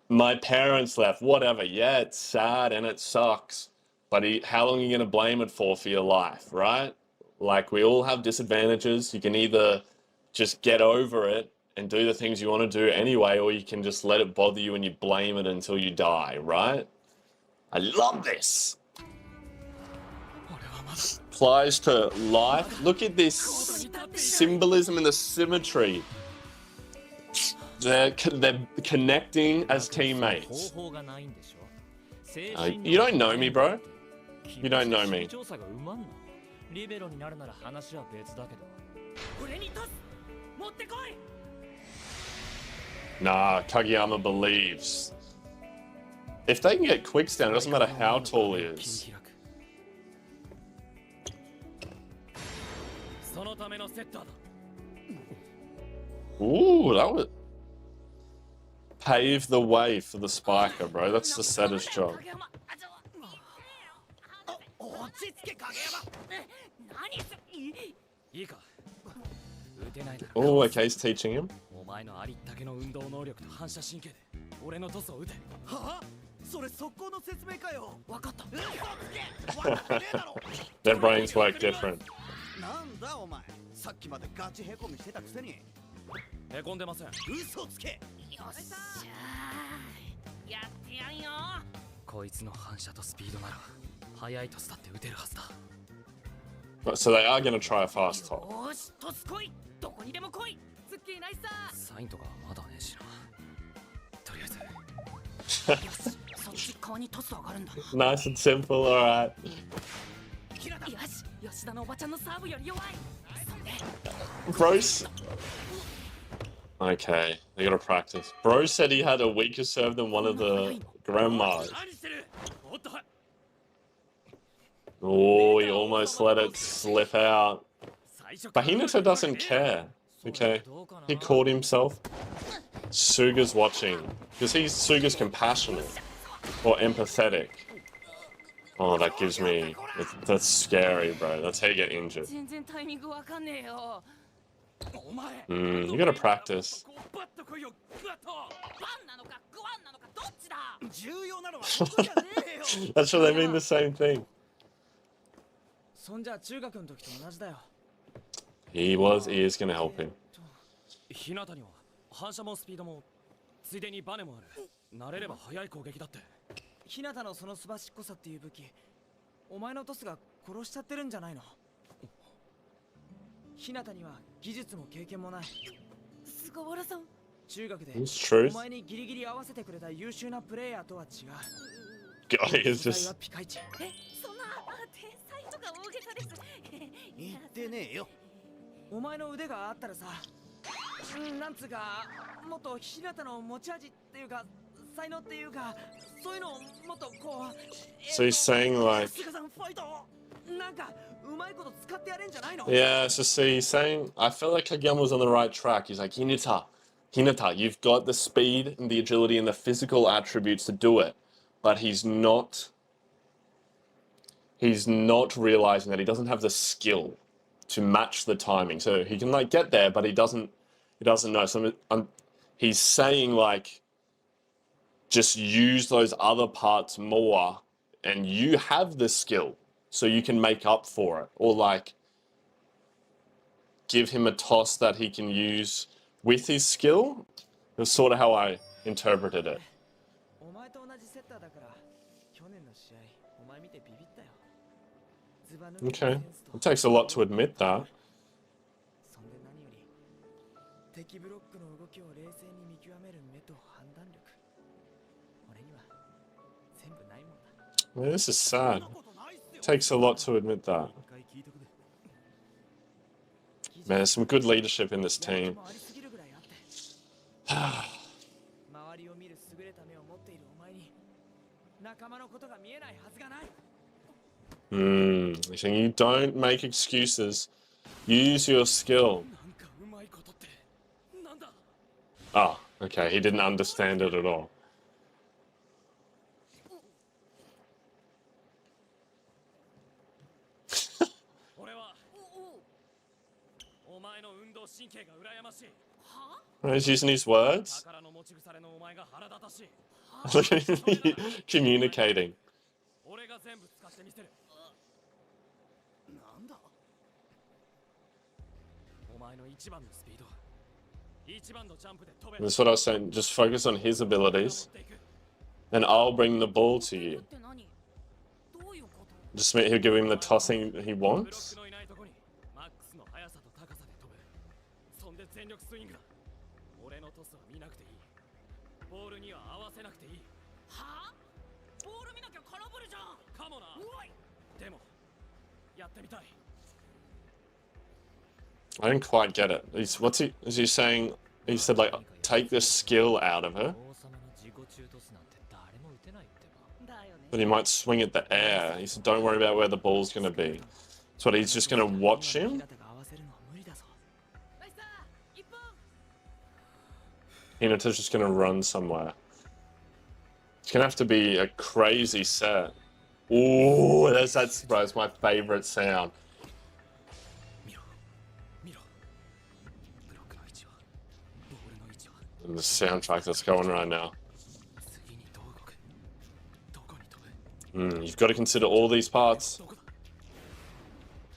My parents left, whatever. Yeah, it's sad and it sucks. But how long are you going to blame it for your life, right? Like, we all have disadvantages. You can either just get over it and do the things you want to do anyway, or you can just let it bother you and you blame it until you die, right? I love this. Applies to life. Look at this symbolism and the symmetry. They're connecting as teammates. You don't know me, bro. You don't know me. Nah, Kageyama believes. If they can get quicks down, it doesn't matter how tall he is. Ooh, that would pave the way for the spiker, bro. That's the setter's job. Oh, okay, he's teaching him. Their brains work different. なんだお前、さっきまでガチへこみしてたくせに。へこんでません。嘘つけ。よっしゃー、やってやんよ。こいつの反射とスピードなら速いトスだって打てるはずだ。So they are going to try a fast top. よし、トス来い。どこにでも来い。ツッキーナイスさ。サインとかまだねえしな。とりあえず。よし、そっち側にトス上がるんだ。Nice and simple, alright. よし、吉田のおばちゃんのサーブより弱い。 Bros. Okay, they gotta practice. Bro said he had a weaker serve than one of the grandmas. Oh, he almost let it slip out. But Hinata doesn't care. Okay, he caught himself. Suga's watching. Because Suga's compassionate. Or empathetic. Oh, that gives me... That's scary, bro. That's how you get injured. You gotta practice. That's what they mean the same thing. He is gonna help him. 日向には反射もスピードもついでにバネもある。慣れれば速い攻撃だって。日向のそのすばしっこさっていう武器、お前のトスが殺しちゃってるんじゃないの？日向には技術も経験もない。菅原さん、中学で It's お truth. 前にギリギリ合わせてくれた優秀なプレイヤーとは違う。 God, he's 素材 just. はピカイチ。そんな天才とか大げさです。言ってねえよ。お前の腕があったらさ、なんつうか、もっと日向の持ち味っていうか、才能っていうか、そういうのをもっとこう。 So he's saying like. 菅さんファイト。なんかうまいこと使ってやれんじゃないの？ Yeah, so see, he's saying, I felt like Kageyama was on the right track. He's like, Hinata, you've got the speed and the agility and the physical attributes to do it. But he's not realizing that he doesn't have the skill to match the timing. So he can like get there, but he doesn't know. So he's saying like, just use those other parts more and you have the skill. So you can make up for it. Or like, give him a toss that he can use with his skill. It was sort of how I interpreted it. お前と同じセッターだから去年の試合お前見てビビったよ。ズバ抜けたセ Okay. ンスと It takes a lot to admit that. そんで何より敵ブロックの動きを冷静に見極める目と判断力。俺には全部ないもんだ。 Man, this is sad. It takes a lot to admit that. Man, there's some good leadership in this team. 周りを見る優れた目を持っているお前に仲間のことが見えないはずがない。 He's saying you don't make excuses. Use your skill. なんかうまいことってなんだ。 Ah, okay. He didn't understand it at all. 俺はお前の運動神経が羨ましい。 He's using his words. 宝の持ち腐れのお前が腹立たしい。 Look at him communicating. 俺が全部使ってみせる。なんだ。お前の一番のスピード、一番のジャンプで飛べ。 That's what I was saying. Just focus on his abilities, and I'll bring the ball to you. って何？どういうこと？ Just he'll give him the tossing he ブロ wants. ックのいないとこにマックスの速さと高さで飛ぶ。そんで全力スイングだ。俺のトスは見なくていい。ボールには合わせなくていい。はあ？ボール見なきゃ空振りじゃん。かもな。おい。でもやってみたい。 I didn't quite get it. Is he saying? He said like take the skill out of her, 王様の自己中トスなんて誰も打てないってば。だよね。 but he might swing at the air. He said don't worry about where the ball's gonna be. So what? He's just gonna watch 日 him. 向が合わせるのは無理だぞ。ナイスだ。一本。 Hinata's just gonna run somewhere. It's gonna have to be a crazy set. Ooh, that's bro. It's my favorite sound. 見ろ見ろ。ブロックの位置はボールの位置は And the soundtrack that's going right now. 次にどう動く。どこに飛ぶ。 You've got to consider all these parts. どこだ。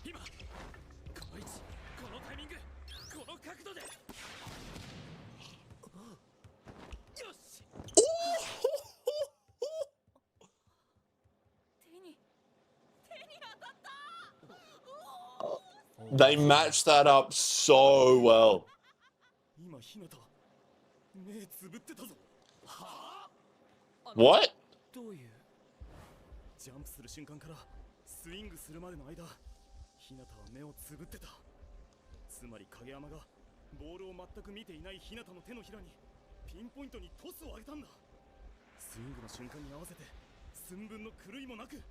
今この位置、このタイミング、この角度で。よし。手に当たった。 They matched that up so well. 今日向目つぶってたぞ。はあ。 What? どういう。ジャンプする瞬間からスイングするまでの間、日向は目をつぶってた。つまり影山がボールを全く見ていない日向の手のひらにピンポイントにトスを上げたんだ。スイングの瞬間に合わせて寸分の狂いもなく。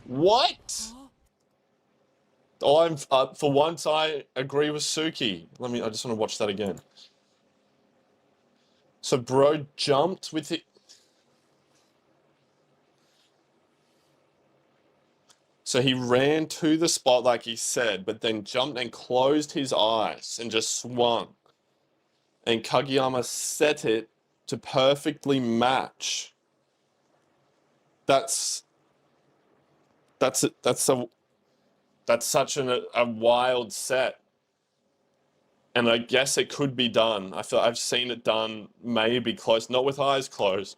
What? Oh, I'm for once I agree with Suki. I just want to watch that again. So bro jumped with it. So he ran to the spot like he said, but then jumped and closed his eyes and just swung. And Kageyama set it to perfectly match. That's such a wild set. And I guess it could be done. I feel I've seen it done maybe close, not with eyes closed,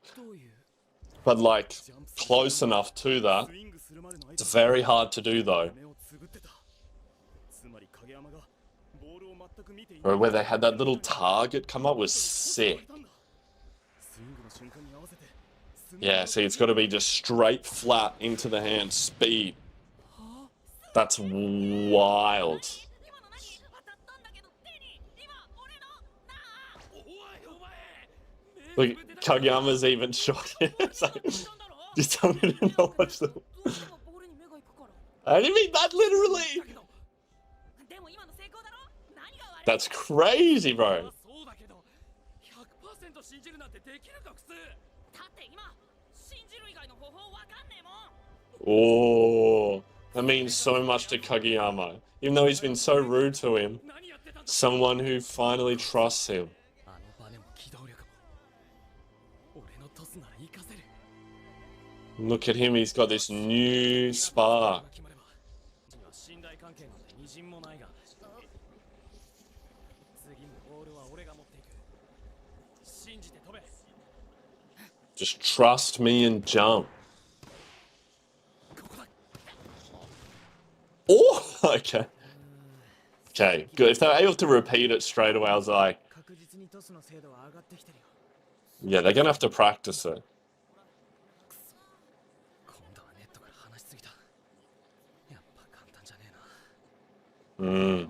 but like close enough to that. It's very hard to do though. つまり影山がボールを全く見てい Or where they had that little target come up was sick. Yeah, see, it's got to be just straight flat into the hand, speed. That's wild. Look, Kageyama's even shot. It's like, just tell me to not watch them. I didn't mean that literally. That's crazy, bro. Oh, that means so much to Kageyama. Even though he's been so rude to him, someone who finally trusts him. Look at him, he's got this new spark. Just trust me and jump. Oh, okay. Okay, good. If they're able to repeat it straight away, I was like, yeah, they're gonna have to practice it. Mm.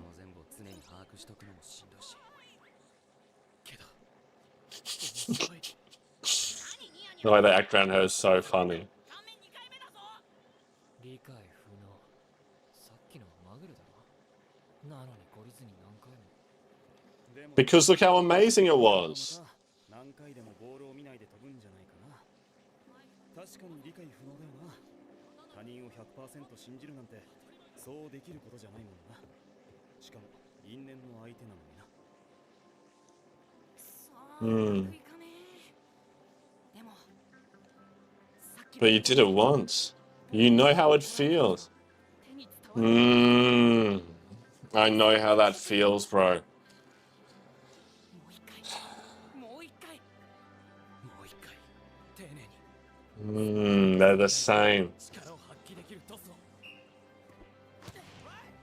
The way they act around her is so funny. Because look how amazing it was. But you did it once. You know how it feels. I know how that feels, bro. They're the same.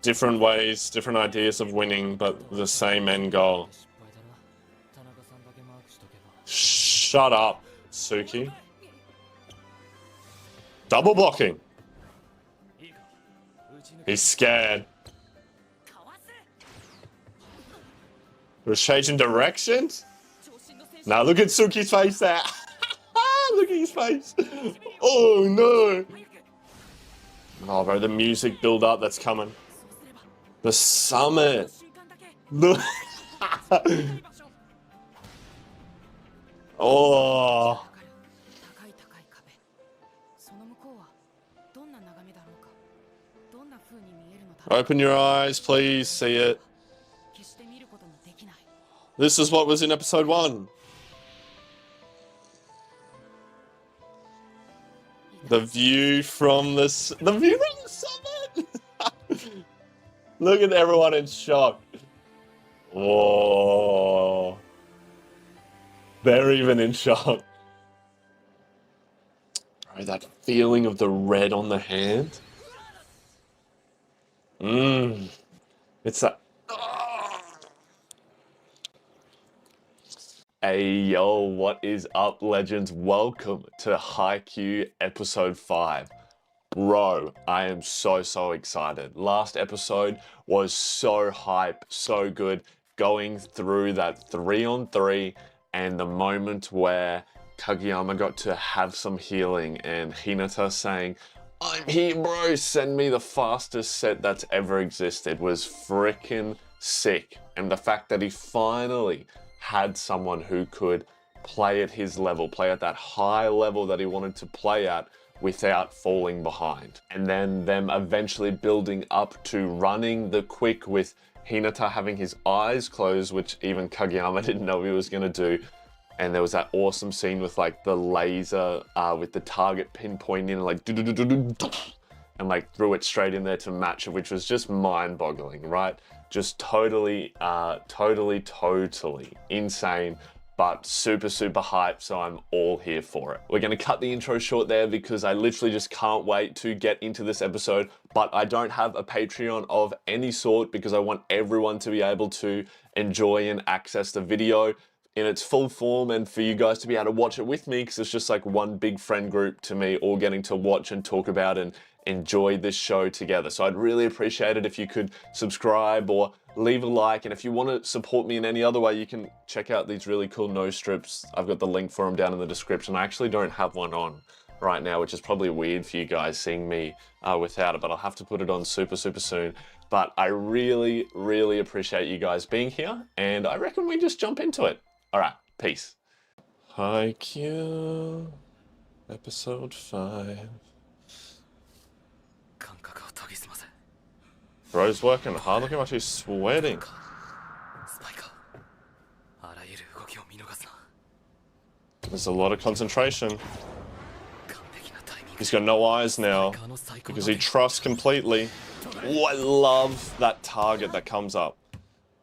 Different ways, different ideas of winning, but the same end goal. Shut up, Suki. Double blocking. He's scared. Was changing directions? Now look at Suki's face there. Look at his face. Oh no. Oh bro, the music build up that's coming. The summit. Look. Oh. Open your eyes, please. See it. This is what was in episode 1. The view from the summit. Look at everyone in shock. Whoa. They're even in shock. Bro, that feeling of the red on the hand. It's that. Hey yo, what is up, legends? Welcome to Haikyuu episode 5. Bro, I am so excited. Last episode was so hype, so good. Going through that 3-on-3 and the moment where Kageyama got to have some healing and Hinata saying, "I'm here, bro, send me the fastest set that's ever existed," was freaking sick. And the fact that he finally had someone who could play at his level, play at that high level that he wanted to play at without falling behind. And then them eventually building up to running the quick with Hinata having his eyes closed, which even Kageyama didn't know he was going to do. And there was that awesome scene with like the laser with the target pinpointing and like and like threw it straight in there to match it, which was just mind-boggling, right? Just totally insane. but super, super hyped, so I'm all here for it. We're gonna cut the intro short there because I literally just can't wait to get into this episode, but I don't have a Patreon of any sort because I want everyone to be able to enjoy and access the video in its full form and for you guys to be able to watch it with me, because it's just like one big friend group to me, all getting to watch and talk about and enjoy this show together. So I'd really appreciate it if you could subscribe or leave a like, and if you want to support me in any other way, you can check out these really cool nose strips. I've got the link for them down in the description. I actually don't have one on right now, which is probably weird for you guys seeing me without it, but I'll have to put it on super, super soon. But I really, really appreciate you guys being here, and I reckon we just jump into it. All right, peace. Haikyuu, episode 5. Bro's working hard. Look how much he's sweating. There's a lot of concentration. He's got no eyes now because he trusts completely. Oh, I love that target that comes up.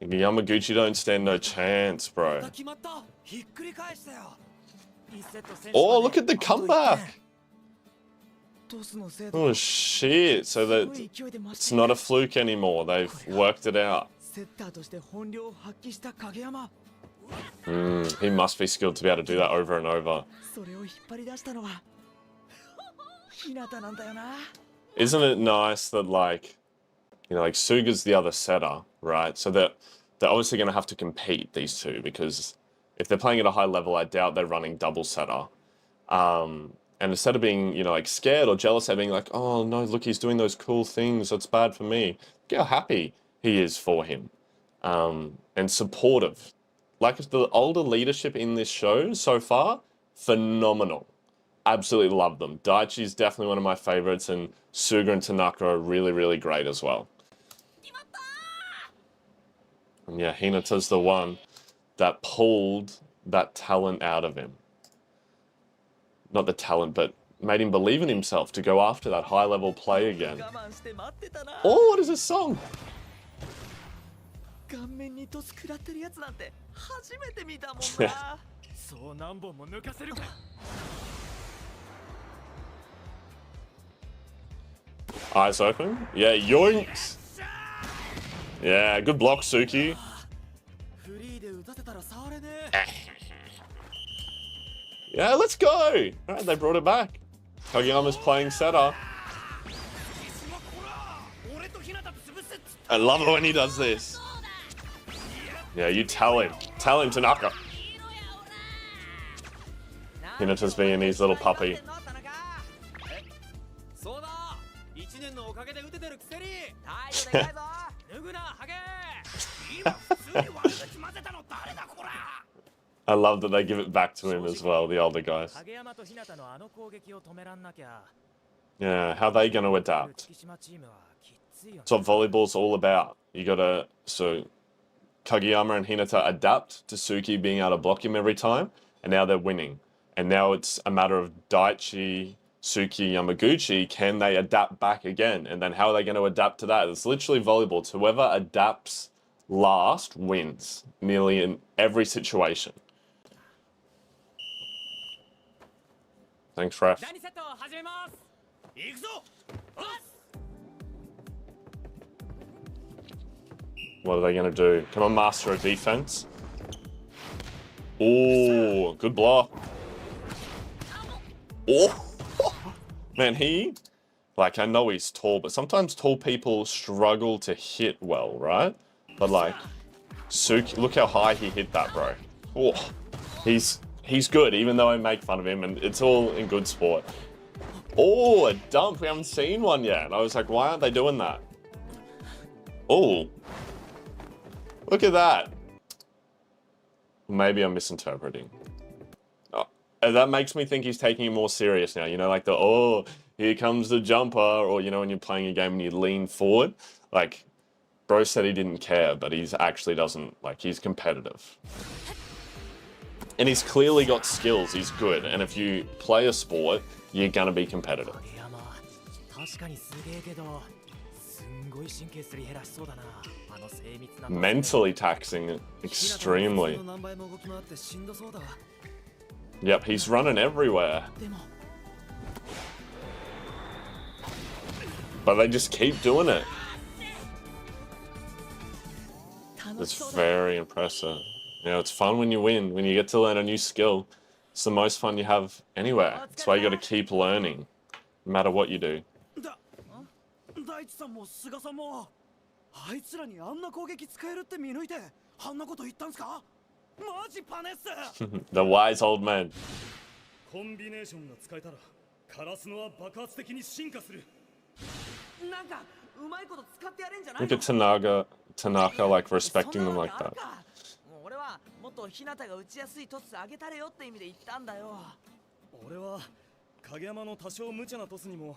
Yamaguchi don't stand no chance, bro. Oh, look at the comeback. Oh shit, so that it's not a fluke anymore, they've worked it out. He must be skilled to be able to do that over and over. Isn't it nice that, like, you know, like Suga's the other setter, right? So they're obviously going to have to compete, these two, because if they're playing at a high level, I doubt they're running double setter. And instead of being, you know, like scared or jealous, they're being like, oh no, look, he's doing those cool things, that's bad for me. Look how happy he is for him. And supportive. Like the older leadership in this show so far, phenomenal. Absolutely love them. Daichi's definitely one of my favorites, and Suga and Tanaka are really, really great as well. And yeah, Hinata's the one that pulled that talent out of him. Not the talent, but made him believe in himself to go after that high-level play again. Oh, what is this song? Eyes open. Yeah, yoinks. Yeah, good block, Suki. Yeah, let's go! Alright, they brought it back. Kageyama's playing setter. I love it when he does this. Yeah, you tell him. Tell him, Tanaka. Hinata's being his little puppy. I love that they give it back to him as well, the older guys. Yeah, how are they going to adapt? That's what volleyball's all about. You gotta, so Kageyama and Hinata adapt to Suki being able to block him every time, and now they're winning. And now it's a matter of Daichi, Suki, Yamaguchi, can they adapt back again? And then how are they going to adapt to that? It's literally volleyball. It's whoever adapts last wins, nearly in every situation. Thanks, ref. What are they going to do? Come on, master of defense. Oh, good block. Oh, man, like, I know he's tall, but sometimes tall people struggle to hit well, right? But like, Suki, look how high he hit that, bro. Oh, he's good, even though I make fun of him, and it's all in good sport. Oh, a dump. We haven't seen one yet. And I was like, why aren't they doing that? Oh, look at that. Maybe I'm misinterpreting. Oh, that makes me think he's taking it more serious now. You know, like the, oh, here comes the jumper, or, you know, when you're playing a game and you lean forward. Like, bro said he didn't care, but he's actually doesn't, like, he's competitive. And he's clearly got skills, he's good. And if you play a sport, you're gonna be competitive. ごい神経すり減らしそうだな。あの精密な Mentally taxing it extremely. 何倍も動き回ってしんどそうだわ。 Yep, he's running everywhere. でも But they just keep doing it. It's very impressive. You know, it's fun when you win, when you get to learn a new skill. It's the most fun you have anywhere. That's why you gotta keep learning, no matter what you do. 大地さんも菅さんもあいつらにあんな攻撃使えるって見抜いてあんなこと言ったんすか？マジパネっす。 The wise old man. コンビネーションが使えたらカラスノは爆発的に進化する。なんかうまいこと使ってやれんじゃないの？ Look at Tanaka like respecting them like that. もう俺はもっと日向が打ちやすいトスあげたれよって意味で言ったんだよ。俺は影山の多少無茶なトスにも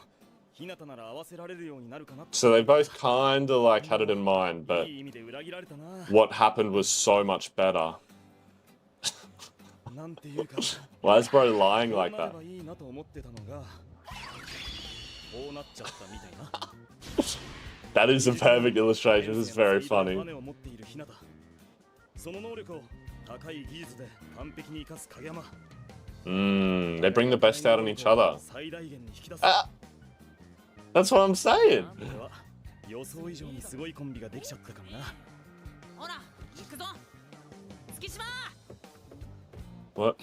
日向なら合わせられるようになるかな。 So they both kind of like had it in mind, but いい意味で裏切られたな。 what happened was so much better. なんていうか Why is bro lying like こうなれ that? ばいいなと思ってたのがこうなっちゃったみたいな。 That is a perfect illustration. This is very funny. バネを持っている日向。その能力を高い技術で完璧に生かす影山。 They bring the best out in each other. 最大限に引き出す。 Ah, that's what I'm saying. 俺は予想以上にすごいコンビができちゃったかもな。ほら行くぞ月島。 What?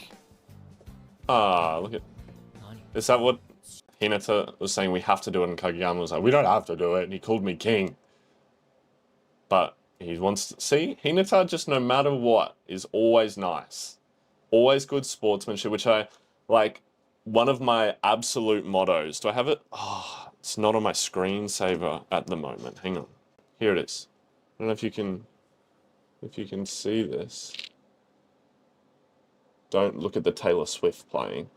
Ah, look at. Is that what Hinata was saying? We have to do it, and Kageyama was like, we don't have to do it. And he called me king. But he wants to see Hinata. Just no matter what is always nice, always good sportsmanship, which I like. One of my absolute mottos. Do I have it? Oh, it's not on my screensaver at the moment. Hang on. Here it is. I don't know if you can see this. Don't look at the Taylor Swift playing.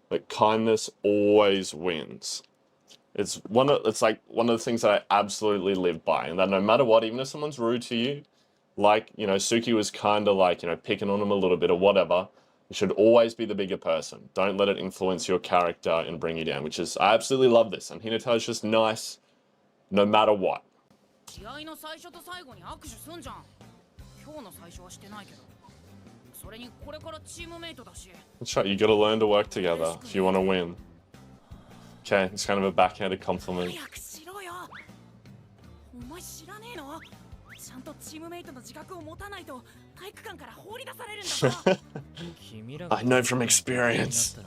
But kindness always wins. It's like one of the things that I absolutely live by, and that no matter what, even if someone's rude to you, like, you know, Suki was kind of like, you know, picking on him a little bit or whatever, you should always be the bigger person. Don't let it influence your character and bring you down, which is, I absolutely love this. And Hinata is just nice no matter what. 試合の最初と最後に握手すんじゃん。今日の最初はしてないけど。それにこれからチームメイトだし。 That's right, you gotta learn to work together if you want to win. Okay, it's kind of a backhanded compliment. 早くしろよ。お前知らねえの？ちゃんとチームメイトの自覚を持たないと体育館から放り出されるんだぞ。 I know from experience.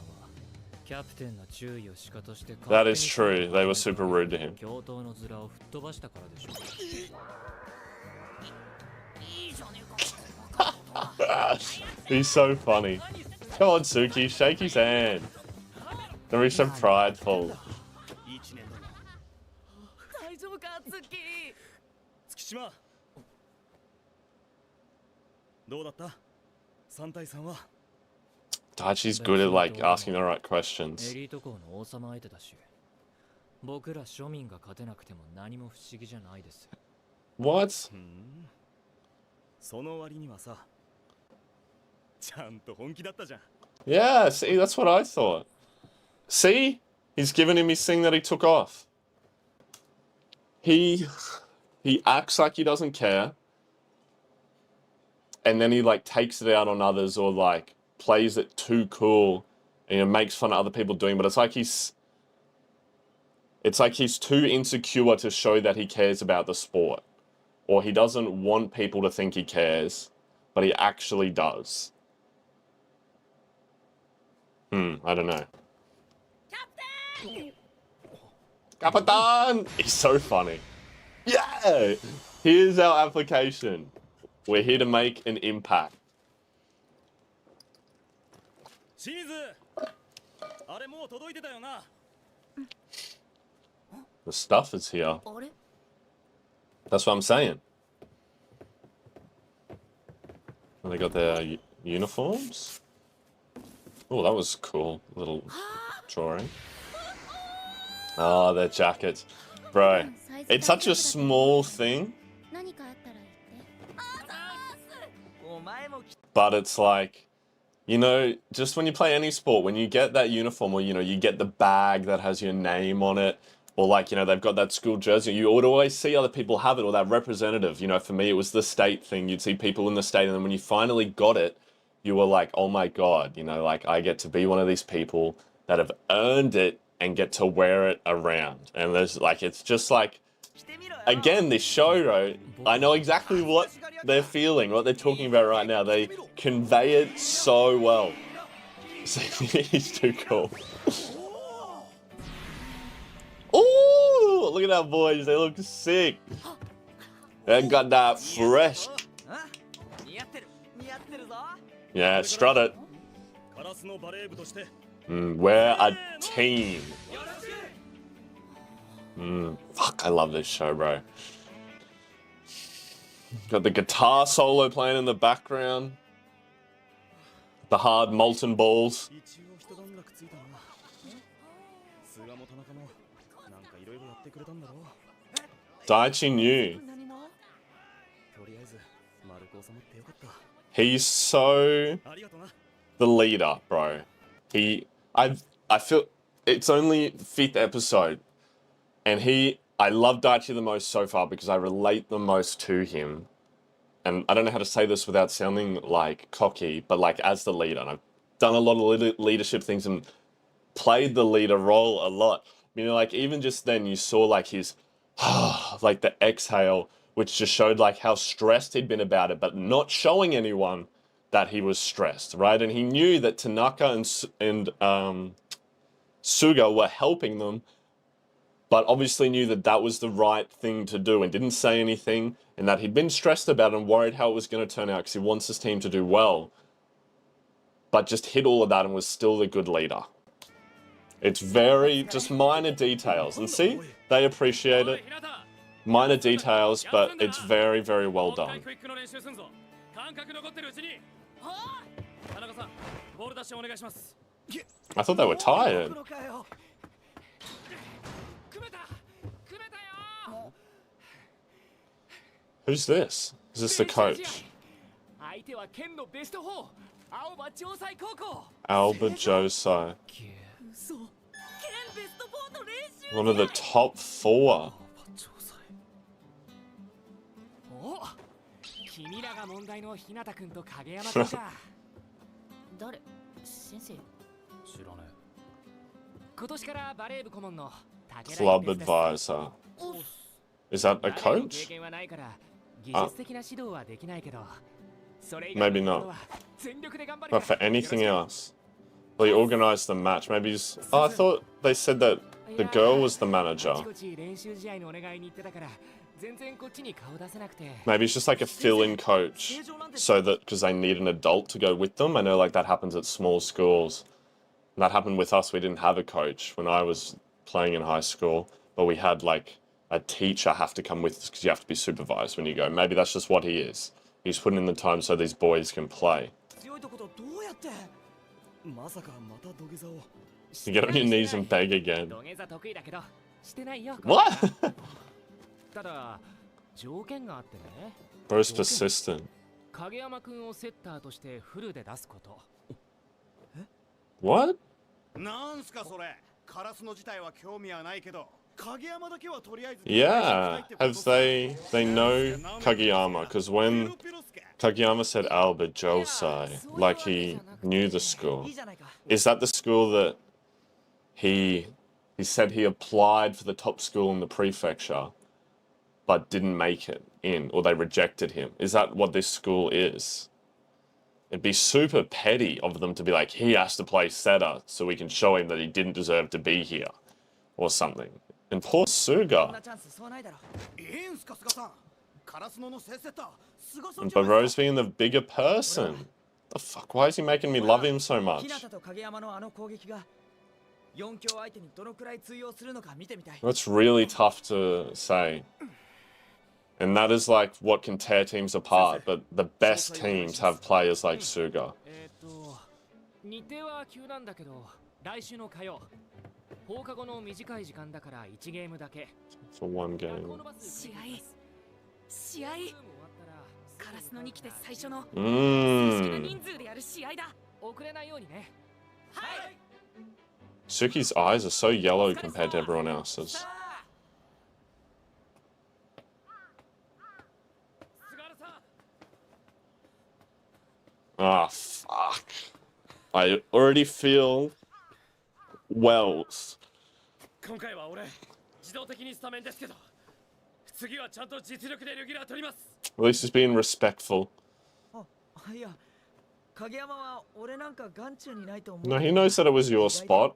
キャプテンの注意をしかとして That is true. They were super rude to him. 教頭のズラを吹っ飛ばしたからでしょ。いいじゃねえか。 He's so funny. Come on, Suki, shake his hand. Don't be so prideful. 大丈夫か、月。月島。どうだった？ 3対3は。 Daichi's good at like asking the right questions. エリート校の王様相手だし、僕ら庶民が勝てなくても何も不思議じゃないです。 What? その割にはさ、ちゃんと本気だったじゃん。 Yeah, see, that's what I thought. See? He's given him his thing that he took off. He acts like he doesn't care. And then he like takes it out on others or like plays it too cool and, you know, makes fun of other people doing, but it's like he's too insecure to show that he cares about the sport, or he doesn't want people to think he cares, but he actually does. I don't know. Capitan! He's so funny. Yeah! Here's our application. We're here to make an impact. 清水、あれもう届いてたよな。 The stuff is here. あれ？ That's what I'm saying. And they got their uniforms. Oh, that was cool. Little drawing. Oh, their jackets. Bro, it's such a small thing. 何かあったら言って。お前も But it's like, you know, just when you play any sport, when you get that uniform or, you know, you get the bag that has your name on it Or like, you know, they've got that school jersey. You would always see other people have it, or that representative. You know, for me, it was the state thing. You'd see people in the state, and then when you finally got it, you were like, oh my God, you know, like I get to be one of these people that have earned it and get to wear it around. And there's like, it's just like, again, this show, right? I know exactly what they're feeling, what they're talking about right now. They convey it so well. He's too cool. Ooh, look at that, boys. They look sick. They got that fresh. Yeah, strut it. We're a team. Fuck, I love this show, bro. Got the guitar solo playing in the background. The hard molten balls. Daichi knew. He's so the leader, bro. I feel it's only 5th episode, and I love Daichi the most so far because I relate the most to him. And I don't know how to say this without sounding like cocky, but like as the leader, and I've done a lot of leadership things and played the leader role a lot. You know, like even just then you saw like his like the exhale, which just showed like how stressed he'd been about it, but not showing anyone that he was stressed, right? And he knew that Tanaka and Suga were helping them, but obviously knew that that was the right thing to do and didn't say anything, and that he'd been stressed about and worried how it was going to turn out because he wants his team to do well, but just hit all of that and was still the good leader. It's very just minor details, and see, they appreciate it. Minor details, but it's very, very well done. I thought they were tired. Who's this? Is this the coach? Albert Josai. One of the top 4. Club advisor. Is that a coach? Maybe not. But for anything else. Well, he organized the match. Maybe he's... Oh, I thought they said that the girl was the manager. Maybe it's just like a fill-in coach, so that because they need an adult to go with them. I know like that happens at small schools. And that happened with us. We didn't have a coach when I was playing in high school, but we had like a teacher have to come with us because you have to be supervised when you go. Maybe that's just what he is. He's putting in the time so these boys can play. You get on your knees and beg again. What? Bro's persistent. What? Yeah, have they know Kageyama? Because when Kageyama said Albert Josai, like he knew the school. Is that the school that he said he applied for the top school in the prefecture, but didn't make it in, or they rejected him? Is that what this school is? It'd be super petty of them to be like, he has to play setter so we can show him that he didn't deserve to be here, or something. And poor Suga. And Baro's being the bigger person. The fuck? Why is he making me love him so much? That's really tough to say. And that is like what can tear teams apart, but the best teams have players like Suga. For one game. Suki's eyes are so yellow compared to everyone else's. Ah, fuck. I already feel wells. 今回は俺自動的にスタメンですけど、次はちゃんと実力でレギュラー取ります。 At least he's being respectful. あ、いや、影山は俺なんか眼中にないと思う。 No, he knows that it was your spot.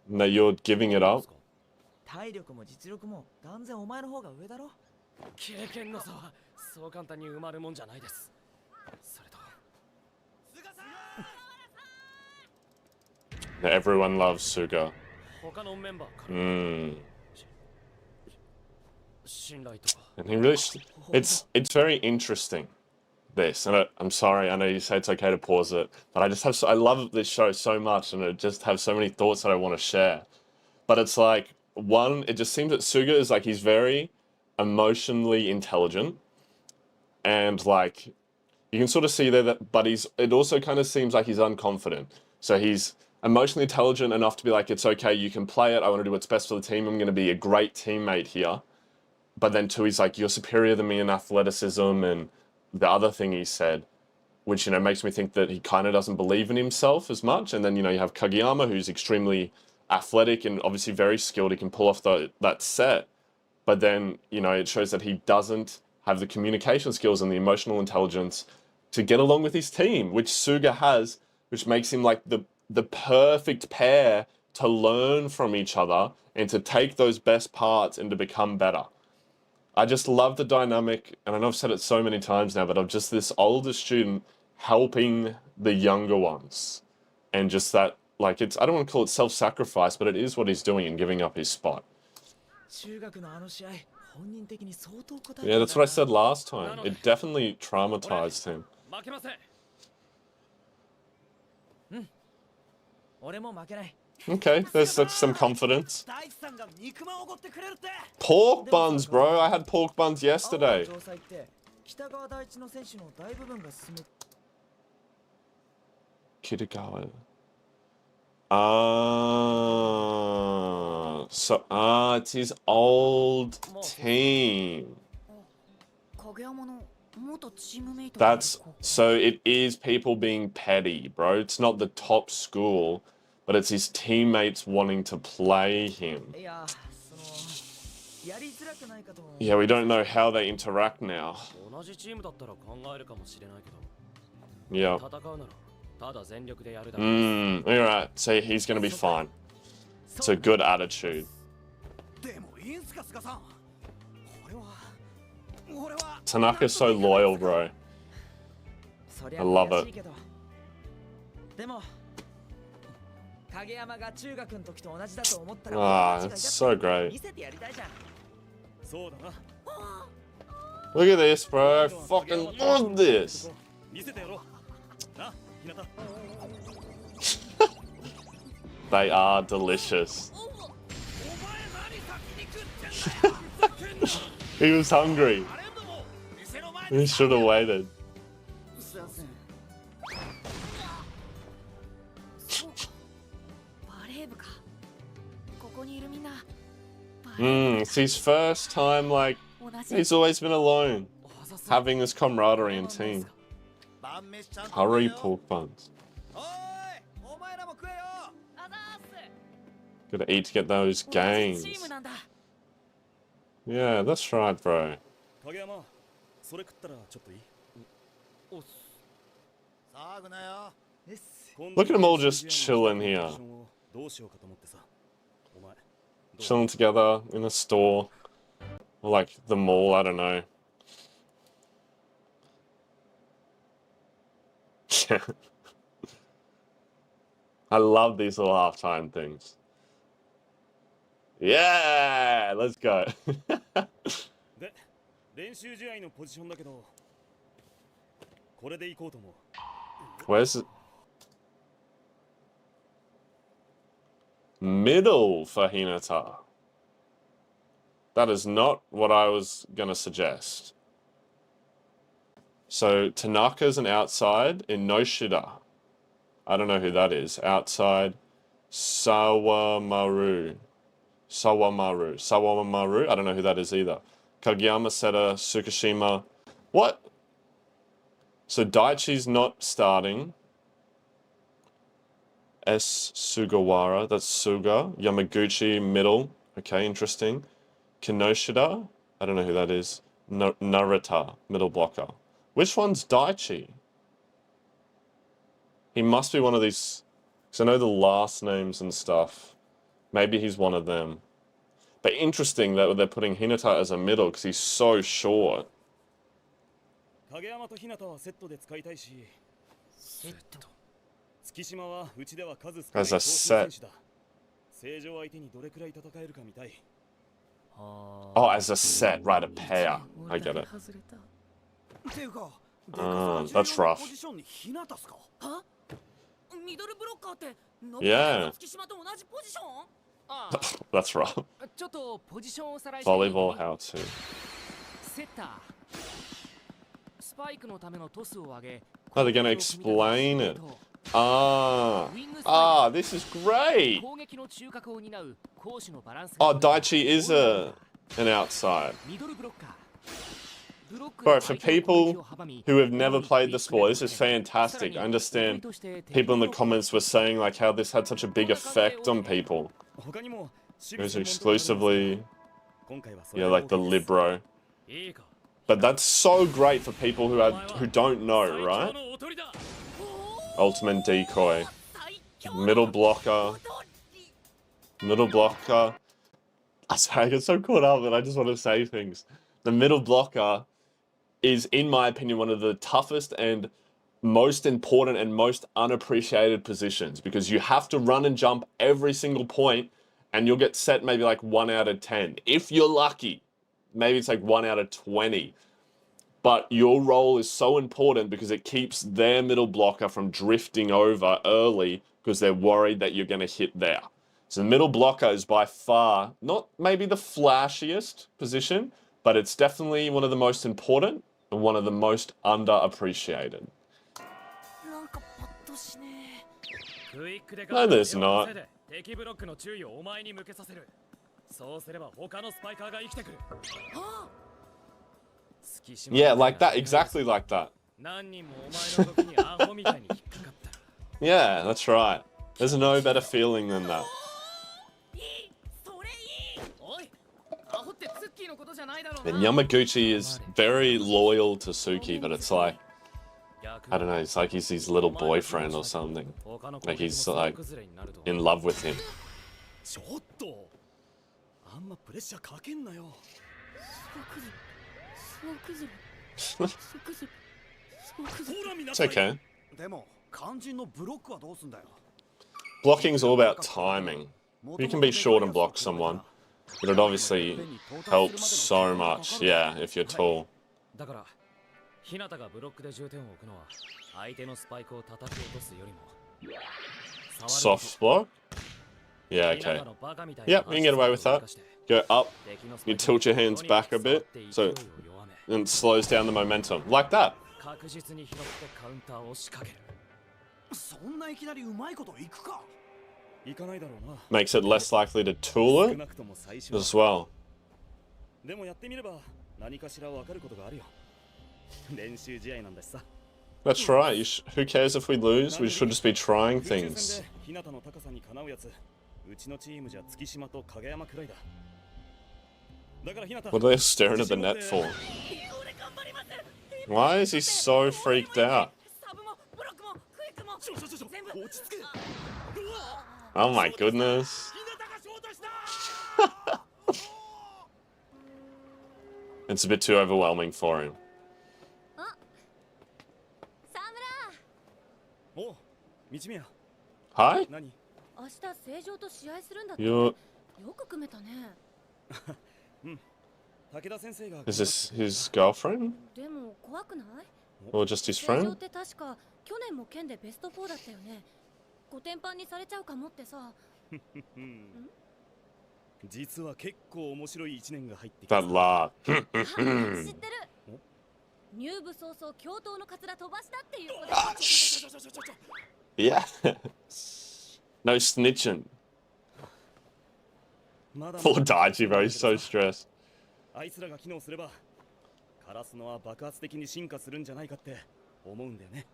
And that you're giving it up. 体力も実力も断然お前の方が上だろ。経験の差はそう簡単に埋まるもんじゃないです。それと Everyone loves Suga. 他のメンバーから Mm. 信頼とか And he really, it's very interesting. This, and I'm sorry, I know you say it's okay to pause it, but I just have, I love this show so much, and I just have so many thoughts that I want to share. But it's like, one, it just seems that Suga is like, he's very emotionally intelligent, and like, you can sort of see there that, but it also kind of seems like he's unconfident. So he's emotionally intelligent enough to be like, it's okay, you can play it, I want to do what's best for the team, I'm going to be a great teammate here. But then two, he's like, you're superior than me in athleticism, and the other thing he said, which, you know, makes me think that he kind of doesn't believe in himself as much. And then, you know, you have Kageyama, who's extremely athletic and obviously very skilled. He can pull off that set. But then, you know, it shows that he doesn't have the communication skills and the emotional intelligence to get along with his team, which Suga has, which makes him like the perfect pair to learn from each other and to take those best parts and to become better. I just love the dynamic, and I know I've said it so many times now, but of just this older student helping the younger ones. And just that, like, it's, I don't want to call it self-sacrifice, but it is what he's doing in giving up his spot. Yeah, that's what I said last time. It definitely traumatized him. 負けません。 俺も負けない。 Okay, there's some confidence. Pork buns, bro. I had pork buns yesterday. Kitagawa. It's his old team. That's, so it is people being petty, bro. It's not the top school, but it's his teammates wanting to play him. Yeah, we don't know how they interact now. Yeah. Alright, so he's gonna be fine. It's a good attitude. Tanaka's so loyal, bro. I love it. Ah, it's so great. Look at this, bro. I fucking love this. They are delicious. He was hungry. He should have waited. It's his first time, like, he's always been alone. Having this camaraderie and team. Curry pork buns. Gotta eat to get those gains. Yeah, that's right, bro. Look at them all just chilling here. Chilling together in a store. Or like the mall, I don't know. I love these little halftime things. Yeah, let's go. Where's it? Middle for Hinata. That is not what I was gonna suggest. So Tanaka's an outside in Noshida. I don't know who that is. Outside Sawamaru. Sawamaru. I don't know who that is either. Kageyama, Seta, Tsukishima. What? So Daichi's not starting. S. Sugawara, that's Suga. Yamaguchi, middle. Okay, interesting. Kinoshita, I don't know who that is. Narita, middle blocker. Which one's Daichi? He must be one of these, because I know the last names and stuff. Maybe he's one of them. But interesting that they're putting Hinata as a middle, because he's so short. 影山と日向はセットで使いたいし、セット。月島はうちでは数少ない As a 長身選 set. 手だ。正常相手にどれくらい戦えるか見たい。Oh, as a set, right, a pair. I get it. ていうか、That's rough. ポジションに日向っすか？は？ミドルブロッカーって信 Yeah. 月島と同じポジション？ That's rough. ちょっとポジションをおさらい Volleyball, how to. セッター。スパイクのためのトスを上げ。 Oh, they're gonna explain it. This is great. 攻撃の中核を担う攻守のバランス。 Oh, Daichi is an outside. ミドルブロッカー。 Bro, for people who have never played the sport, this is fantastic. I understand people in the comments were saying like how this had such a big effect on people. 他にも It was exclusively, yeah, like the libero. But that's so great for people who don't know, right? Ultimate decoy, middle blocker. Sorry, I get so caught up that I just want to say things. The middle blocker is, in my opinion, one of the toughest and most important and most unappreciated positions, because you have to run and jump every single point and you'll get set maybe like 1 out of 10. If you're lucky, maybe it's like 1 out of 20. But your role is so important because it keeps their middle blocker from drifting over early because they're worried that you're going to hit there. So the middle blocker is by far not maybe the flashiest position, but it's definitely one of the most important and one of the most underappreciated. No, there's not. Yeah, like that, exactly like that. Yeah, that's right. There's no better feeling than that. And Yamaguchi is very loyal to Suki, but it's like, I don't know, it's like he's his little boyfriend or something. Like he's like in love with him. ちょっとあんまプレッシャーかけんなよ。 It's okay. でも肝心のブロックはどうすんだよ。 Blocking's all about timing. You can be short and block someone, but it obviously helps so much, yeah, if you're tall. だから、日向がブロックで重点を置くのは相手のスパイクを叩き落とすよりも。 Soft block? Yeah, okay. Yep, you can get away with that. Go up, you tilt your hands back a bit, so it slows down the momentum. Like that. 確実に拾ってカウンターを仕掛ける。そんないきなりうまいこといくか。行かないだろうな。 Makes it less likely to tool 少 it なくとも最初は as well. でもやってみれば何かしらわかることがあるよ。練習試合なんだしさ。 That's right. Who cares if we lose? We should just be trying 空中 things. 戦で日向の高さにかなうやつ。うちのチームじゃ月島と影山くらいだ。だから日向。 What are they staring at the net for? Why is he so freaked out? Oh my goodness. It's a bit too overwhelming for him. お、道宮。 Hi? 何？明日正常と試合するんだって。 You're... よく組めたね。武田先生が。 Is this his girlfriend? でも怖くない？ Or just his 正常 friend? って確か去年も県でベスト4だったよね。コテンパンにされちゃうかもってさ。実は結構面白い1年が入ってきた。 That laugh. 知ってる。入部早々教頭のカツラ飛ばしたっていうこと。 Yeah. No snitching. まだ Poor Daichi, bro. He's so stressed. あいつらが機能すればカラスノは爆発的に進化するんじゃないかって思うんだよね。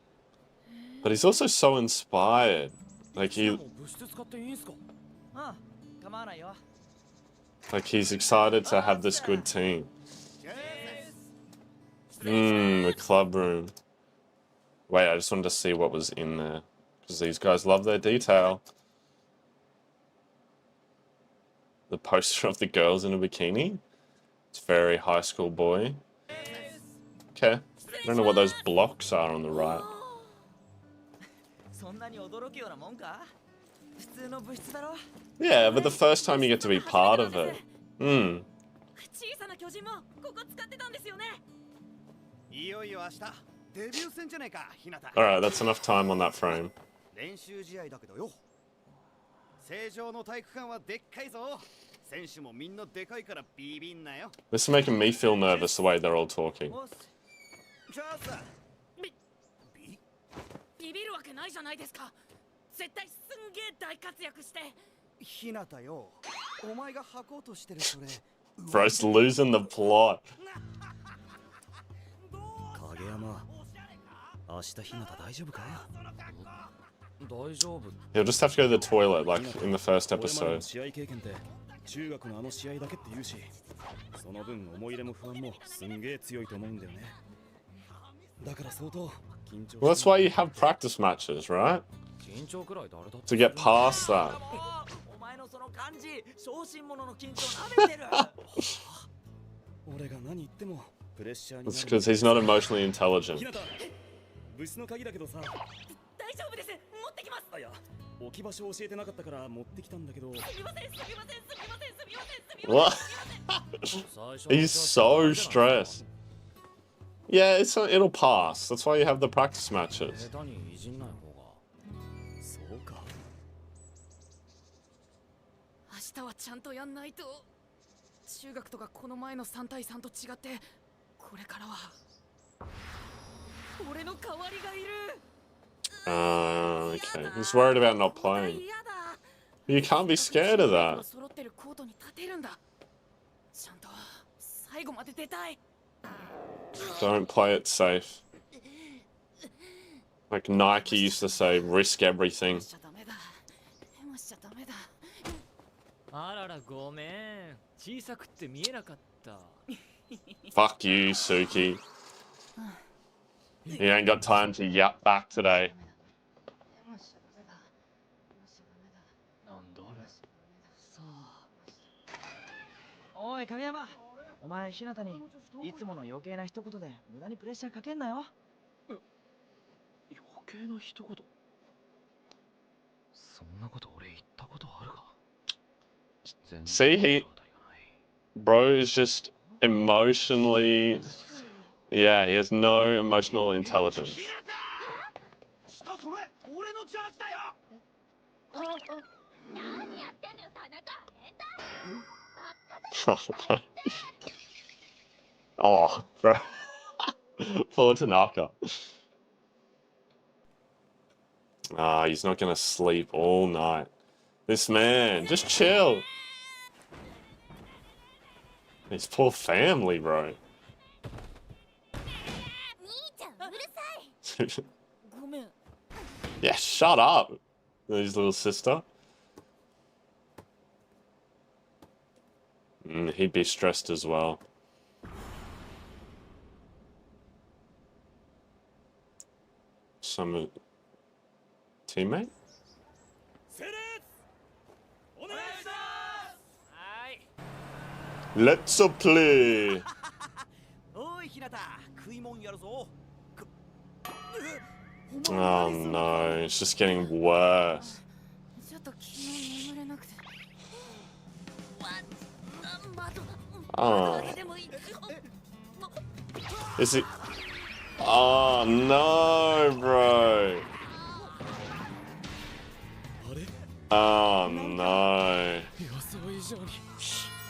But he's also so inspired. Like 物質使っていいんすか？ああ、構わないよ。 like he's excited to have this good team. The club room. Wait, I just wanted to see what was in there. Because these guys love their detail. The poster of the girls in a bikini. It's very high school boy. Okay. I don't know what those blocks are on the right. そんなに驚くようなもんか？普通の部室だろ。 Yeah, but the first time you get to be part of it. 小さな巨人もここ使ってたんですよね。いよいよ明日デビュー戦じゃないか、ひなた。 Alright, that's enough time on that frame. 練習試合だけどよ。正常の体育館はでっかいぞ。選手もみんなでかいからビビんなよ。 This is making me feel nervous the way they're all talking. じゃあさ。ビビるわけないじゃないですか。絶対すんげえ大活躍して。ひなたよ。お前が履こうとしてるそれ。 Bro's losing the plot. 影山、明日ひなた大丈夫か？大丈夫。 He'll just have to go to the toilet like in the first これまでの episode. 試合経験って中学のあの試合だけって言うし、その分思い入れも不安もすんげえ強いと思うんだよね。だから相当緊張。 Well, that's why you have practice matches, right? 緊張くらい誰だって To get past that. お前のその感じ、小心者の緊張舐めてる。俺が何言ってもプレッシャーに It's なる。 because he's not emotionally intelligent. ひなた、部室の鍵だけどさ。大丈夫です。持ってきます。あ、いや、置き場所を教えてなかったから持ってきたんだけど。すみません、すみません、すみません、すみません、すみません。 What? He's so stressed. Yeah, it'll pass. That's why you have the practice matches. 下手にいじんない方が。そうか。明日はちゃんとやんないと。中学とかこの前の3対3と違って、これからは俺の代わりがいる。 Okay. He's worried about not playing. You can't be scared of that. 揃ってるコートに立てるんだ。ちゃんと最後まで出たい。 Don't play it safe. Like Nike used to say, risk everything. しちゃダメだ。もしちゃダメだ。あららごめん。小さくって見えなかった。 Fuck you, Suki. You ain't got time to yap back today. なんだあれ。そう。おい影山、お前ひなたにいつもの余計な一言で無駄にプレッシャーかけんなよ。余計な一言。そんなこと俺言ったことあるか。 See, bro is just emotionally, yeah, he has no emotional intelligence. 俺のジャージだよ。何やってんのよ、田中。 Oh, bro. Poor Tanaka. Ah, he's not gonna sleep all night. This man, just chill. His poor family, bro. 兄ちゃんうるさい。ごめん。 Yeah, shut up, his little sister. He'd be stressed as well. Some teammate? セレッお願いします。はい。 Let's play. おいひなた、食いもんやるぞ。 Oh no, it's just getting worse. ちょっと昨日眠れなくて。Oh. Is it? Oh no, bro. あれ Oh no. 予想以上に。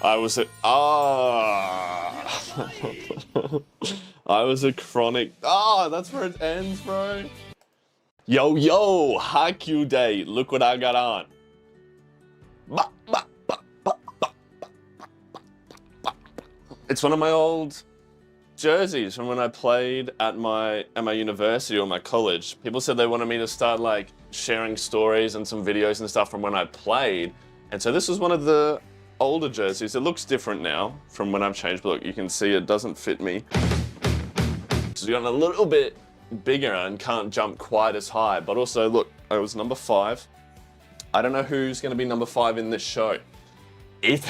I was a I was a chronic. That's where it ends, bro. Yo, Haikyuu day. Look what I got on. It's one of my old jerseys from when I played at my university or my college. People said they wanted me to start like sharing stories and some videos and stuff from when I played. And so this was one of the older jerseys. It looks different now from when I've changed, but look, you can see it doesn't fit me. So it's gotten a little bit bigger and can't jump quite as high. But also, look, I was number 5. I don't know who's going to be number 5 in this show. If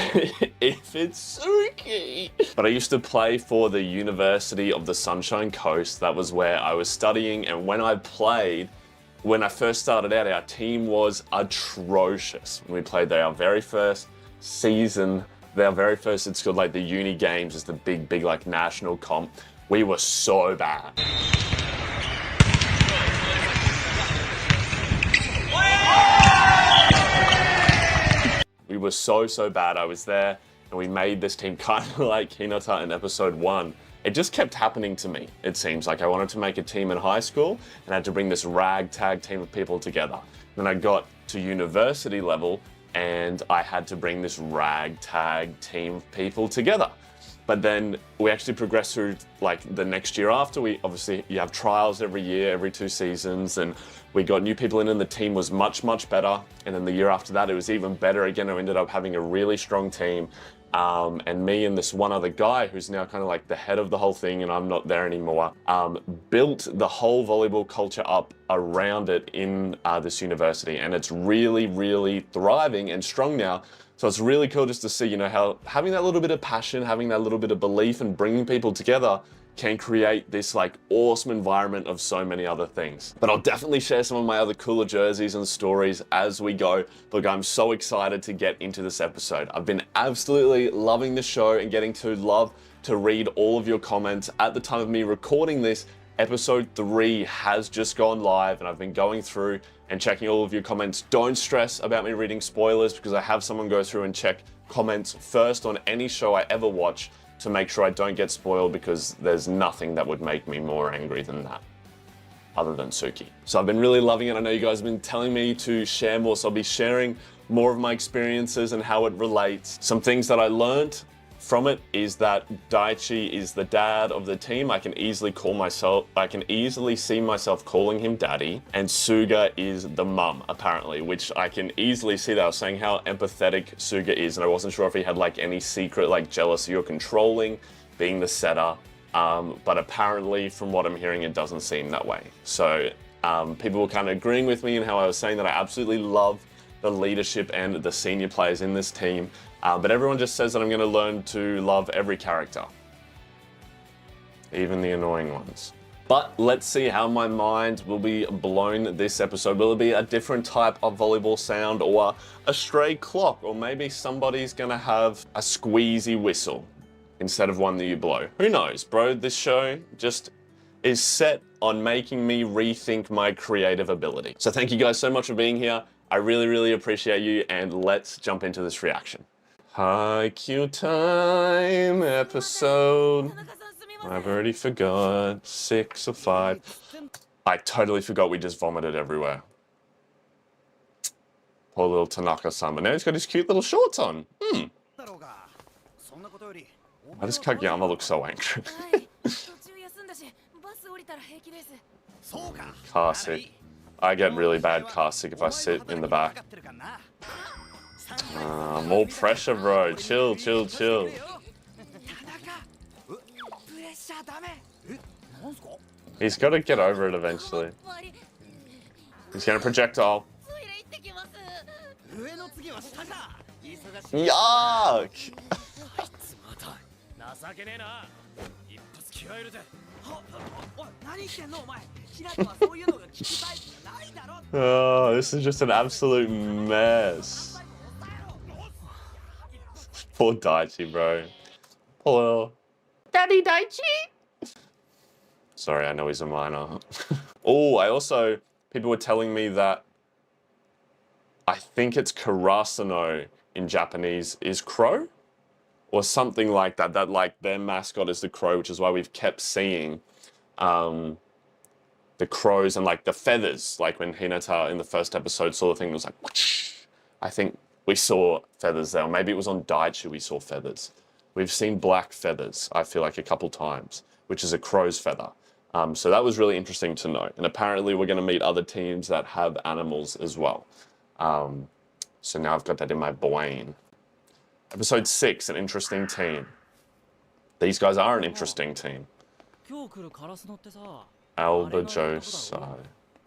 it's Suki. But I used to play for the University of the Sunshine Coast. That was where I was studying. And when I played, when I first started out, our team was atrocious. When we played there, our very first season, it's called like the uni games, is the big like national comp. We were so bad. We were so bad. I was there and we made this team kind of like Hinata in episode 1. It just kept happening to me. It seems like I wanted to make a team in high school and had to bring this ragtag team of people together. Then I got to university level and I had to bring this ragtag team of people together. But then we actually progressed through like the next year after. You have trials every year, every 2 seasons, and we got new people in and the team was much better. And then the year after that, it was even better again. I ended up having a really strong team. And me and this one other guy who's now kind of like the head of the whole thing and I'm not there anymore, built the whole volleyball culture up around it in this university. And it's really thriving and strong now. So it's really cool just to see, you know, how having that little bit of passion, having that little bit of belief and bringing people together can create this like awesome environment of so many other things. But I'll definitely share some of my other cooler jerseys and stories as we go. Look, I'm so excited to get into this episode. I've been absolutely loving the show and getting to love to read all of your comments. At the time of me recording this, episode 3 has just gone live and I've been going through and checking all of your comments. Don't stress about me reading spoilers because I have someone go through and check comments first on any show I ever watch to make sure I don't get spoiled, because there's nothing that would make me more angry than that, other than Suki. So I've been really loving it. I know you guys have been telling me to share more, so I'll be sharing more of my experiences and how it relates. Some things that I learned from it is that Daichi is the dad of the team. I can easily see myself calling him daddy, and Suga is the mum, apparently, which I can easily see that. I was saying how empathetic Suga is, and I wasn't sure if he had like any secret like jealousy or controlling, being the setter, but apparently from what I'm hearing, it doesn't seem that way. So people were kind of agreeing with me in how I was saying that I absolutely love the leadership and the senior players in this team. But everyone just says that I'm going to learn to love every character, even the annoying ones. But let's see how my mind will be blown this episode. Will it be a different type of volleyball sound, or a stray clock, or maybe somebody's going to have a squeezy whistle instead of one that you blow? Who knows, bro? This show just is set on making me rethink my creative ability. So thank you guys so much for being here. I really appreciate you, and let's jump into this reaction. Haikyuu time episode. I've already forgot. 6 or 5. I totally forgot we just vomited everywhere. Poor little Tanaka-san, but now he's got his cute little shorts on. Why does Kageyama look so angry? Car sick. I get really bad car sick if I sit in the back. More pressure, bro. Chill. He's got to get over it eventually. He's going to projectile. Yuck! Oh, this is just an absolute mess. Poor Daichi, bro. Poor Daddy Daichi. Sorry, I know he's a minor. Oh, people were telling me that I think it's Karasuno in Japanese is crow, or something like that. That like their mascot is the crow, which is why we've kept seeing the crows and like the feathers. Like when Hinata in the first episode saw the thing, it was like, whoosh. I think we saw feathers there. Or maybe it was on Daichi we saw feathers. We've seen black feathers, I feel like, a couple times. which is a crow's feather. So that was really interesting to know. And apparently we're going to meet other teams that have animals as well. So now I've got that in my brain. Episode 6, an interesting team. These guys are an interesting team. 今日来るカラスのってさ、 Alba Josai.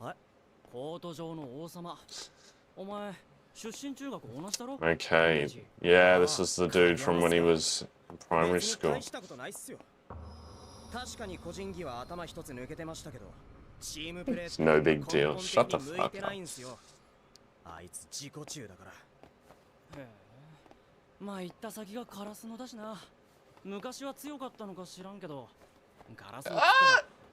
はい、コート上の王様。お前、出身中学同じだろ？ Okay. Yeah, this is the dude from when he was in primary school. 大したことないっすよ。確かに個人技は頭一つ抜けてましたけど、チームプレー It's no big deal. Shut the 向い fuck てな up. いんすよ。あいつ自己中だから。へえ。まあ行った先がカラスのだしな。昔は強かったのか知らんけど、カラスのって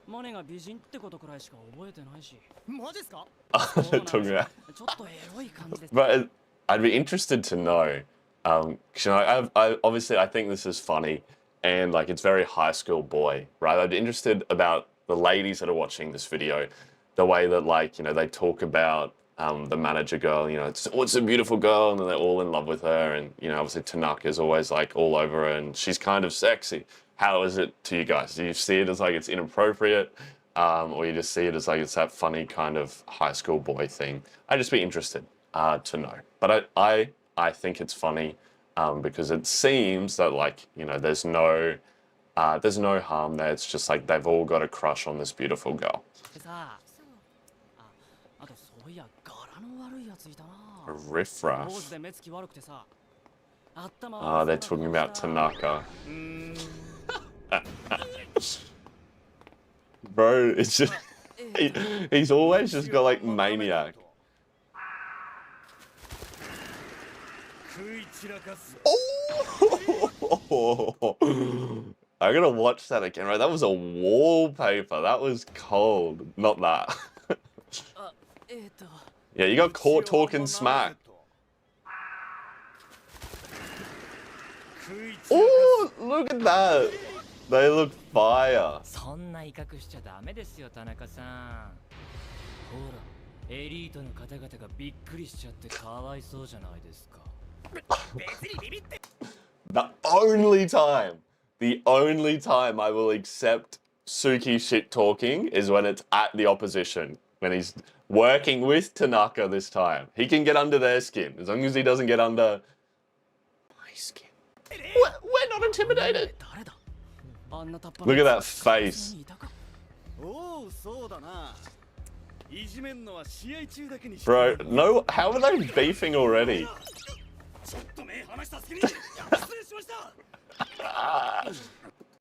マネが美人ってことくらいしか覚えてないし。マジっすか？ Talking about. ちょっとエロい感じです。 But I'd be interested to know. 'Cause, you know, obviously I think this is funny and like it's very high school boy, right? I'd be interested about the ladies that are watching this video, the way that like, you know, they talk about the manager girl, you know, it's a beautiful girl, and then they're all in love with her, and you know, obviously Tanaka's always like all over her, and she's kind of sexy. How is it to you guys? Do you see it as like it's inappropriate, or you just see it as like it's that funny kind of high school boy thing? I'd just be interested to know. But I think it's funny because it seems that like, you know, there's no harm there. It's just like they've all got a crush on this beautiful girl. あとそういや柄の悪いやついたな。 A riffraff. 坊主で目つき悪くてさ。頭 Ah, they're talking about Tanaka. Bro, it's just he's always just got like maniac. Oh! I gotta watch that again, right? That was a wallpaper. That was cold. Not that. Yeah, you got caught talking smack. Oh, look at that. They look fire. そんな威嚇しちゃダメですよ田中さん。ほらエリートの方々がびっくりしちゃってかわいそうじゃないですか。 The only time I will accept Suki shit talking is when it's at the opposition. When he's working with Tanaka this time. He can get under their skin as long as he doesn't get under my skin. We're not intimidated. Look at that face. おお、そうだな。いじめんのは試合中だけにして。 Bro, no, how are they beefing already? ちょっと目離した隙に失礼しました。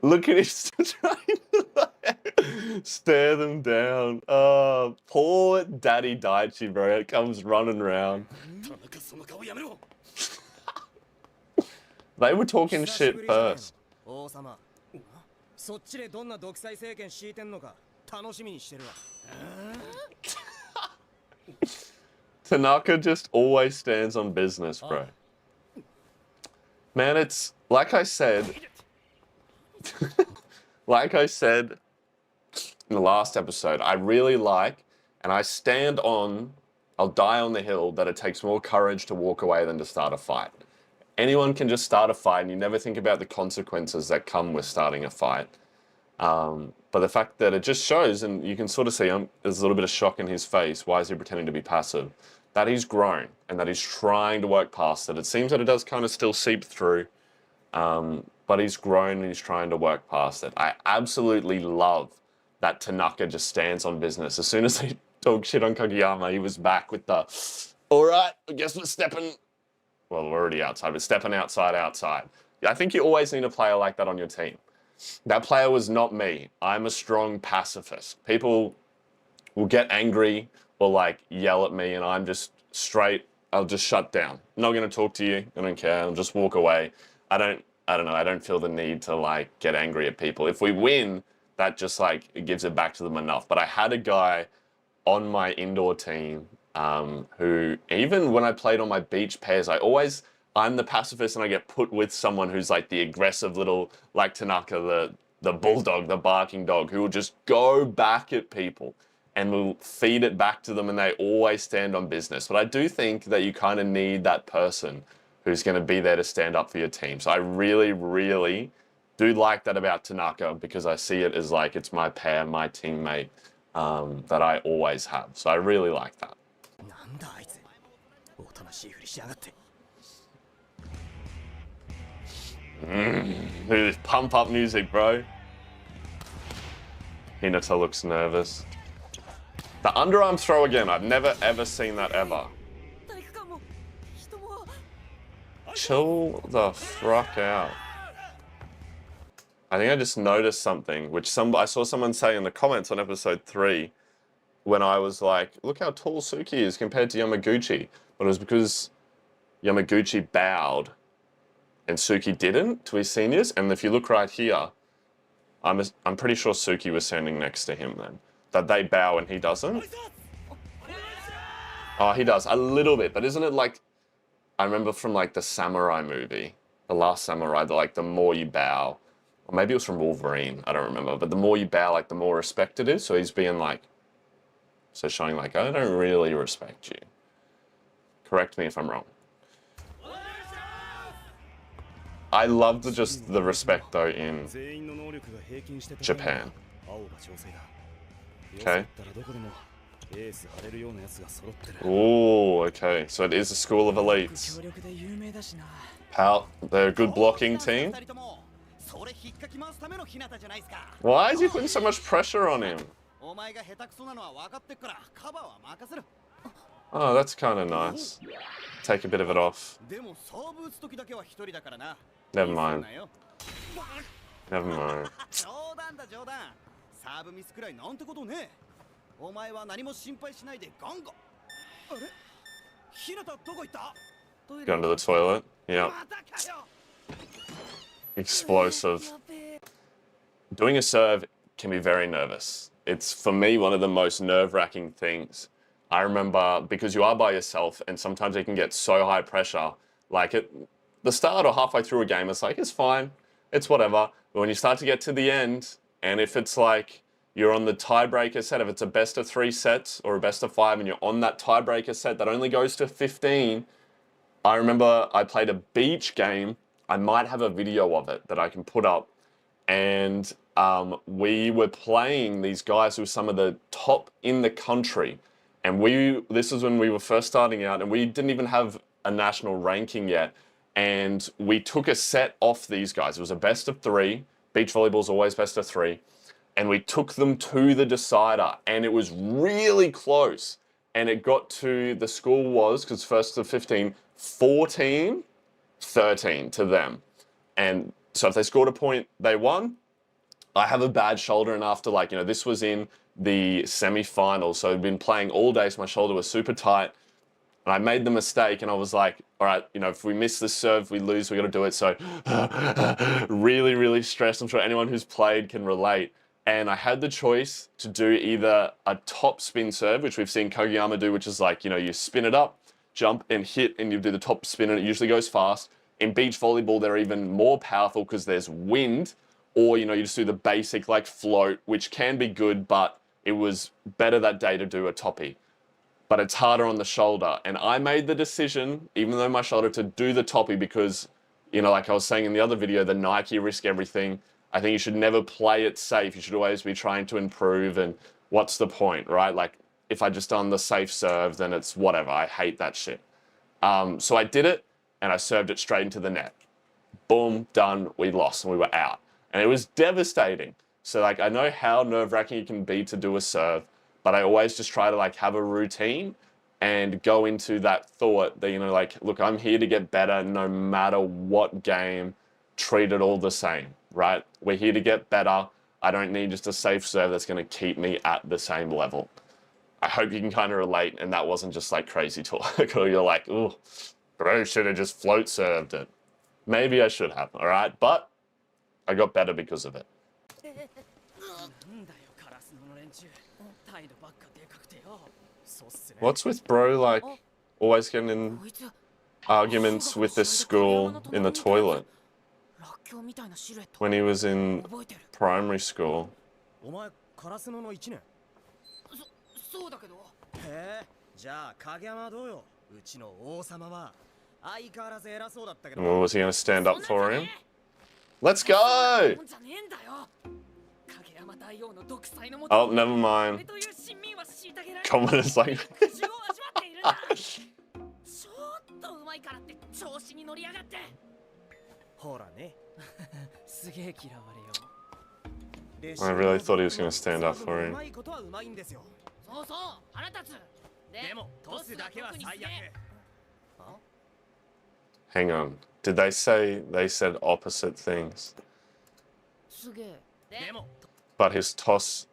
Look at him trying to like, stare them down. Oh, poor Daddy Daichi, bro. It comes running around. 田中その顔やめろ。 They were talking shit first. 王様、そっちでどんな独裁政権敷いてんのか楽しみにしてるわ。Tanaka just always stands on business, bro. Man, it's like I said. Like I said in the last episode, I really like, and I stand on, I'll die on the hill that it takes more courage to walk away than to start a fight. Anyone can just start a fight, and you never think about the consequences that come with starting a fight. But the fact that it just shows, and you can sort of see there's a little bit of shock in his face. Why is he pretending to be passive? That he's grown, and that he's trying to work past it. It seems that it does kind of still seep through. But he's grown and he's trying to work past it. I absolutely love that Tanaka just stands on business. As soon as they talk shit on Kageyama, he was back with the, all right, I guess we're stepping, well, we're already outside, but stepping outside. I think you always need a player like that on your team. That player was not me. I'm a strong pacifist. People will get angry or like yell at me and I'm just straight, I'll just shut down. I'm not going to talk to you. I don't care. I'll just walk away. I don't know. I don't feel the need to like get angry at people. If we win, that just like it gives it back to them enough. But I had a guy on my indoor team who, even when I played on my beach pairs, I'm the pacifist and I get put with someone who's like the aggressive little, like Tanaka, the bulldog, the barking dog, who will just go back at people and will feed it back to them, and they always stand on business. But I do think that you kind of need that person who's going to be there to stand up for your team. So I really, really do like that about Tanaka because I see it as like it's my pair, my teammate that I always have. So I really like that. This pump up music, bro. Hinata looks nervous. The underarm throw again. I've never ever seen that ever. Chill the fuck out. I think I just noticed something, which I saw someone say in the comments on episode 3 when I was like, look how tall Suki is compared to Yamaguchi. But it was because Yamaguchi bowed and Suki didn't to his seniors. And if you look right here, I'm pretty sure Suki was standing next to him then. That they bow and he doesn't. Oh, he does a little bit, but isn't it like, I remember from like the Samurai movie, The Last Samurai, like the more you bow, or maybe it was from Wolverine, I don't remember, but the more you bow, like the more respect it is. So he's being like, so showing like, I don't really respect you. Correct me if I'm wrong. I love the respect though in Japan. Okay. Ooh, okay. So it is a school of elites. They're a good blocking team. Why is he putting so much pressure on him? Oh, that's kind of nice. Take a bit of it off. Never mind. Never mind. Going to the toilet. Yeah. Explosive. Doing a serve can be very nervous. It's, for me, one of the most nerve-wracking things. I remember, because you are by yourself, and sometimes it can get so high pressure, like at the start or halfway through a game, it's like, it's fine, it's whatever. But when you start to get to the end, and if it's like, you're on the tiebreaker set, if it's a best of 3 sets or a best of 5 and you're on that tiebreaker set that only goes to 15, I remember I played a beach game. I might have a video of it that I can put up. And we were playing these guys who were some of the top in the country. And this is when we were first starting out and we didn't even have a national ranking yet. And we took a set off these guys. It was a best of 3. Beach volleyball is always best of 3. And we took them to the decider, and it was really close. And it got to, the score was, because first to 15, 14-13 to them. And so if they scored a point, they won. I have a bad shoulder, and after this was in the semi-finals, so I'd been playing all day, so my shoulder was super tight. And I made the mistake, and I was like, all right, if we miss this serve, we lose, we got to do it. So really, really stressed. I'm sure anyone who's played can relate. And I had the choice to do either a top spin serve, which we've seen Kogiyama do, which is like, you spin it up, jump and hit, and you do the top spin, and it usually goes fast. In beach volleyball, they're even more powerful because there's wind, or, you just do the basic float, which can be good, but it was better that day to do a toppy. But it's harder on the shoulder. And I made the decision, even though my shoulder, to do the toppy because, like I was saying in the other video, the Nike risk everything. I think you should never play it safe. You should always be trying to improve, and what's the point, right? Like, if I just done the safe serve, then it's whatever. I hate that shit. So I did it, and I served it straight into the net. Boom, done, we lost, and we were out. And it was devastating. So, I know how nerve-wracking it can be to do a serve, but I always just try to, have a routine and go into that thought that, look, I'm here to get better no matter what game, treat it all the same. Right? We're here to get better. I don't need just a safe serve that's going to keep me at the same level. I hope you can kind of relate, and that wasn't just crazy talk. Or you're like, oh, bro, should have just float served it. Maybe I should have, all right? But I got better because of it. What's with bro, always getting in arguments with this school in the toilet? When he was in primary school. Well, was he going to stand up for him? Let's go! Oh, never mind. Comment is like... ほらね。すげえ嫌われよ。 I really thought he was going to stand up for him. うまいことはうまいんですよ。そうそう、腹立つ。でもトスだけは最悪。 Hang on. Did they say they said opposite things? すげえ。 But his toss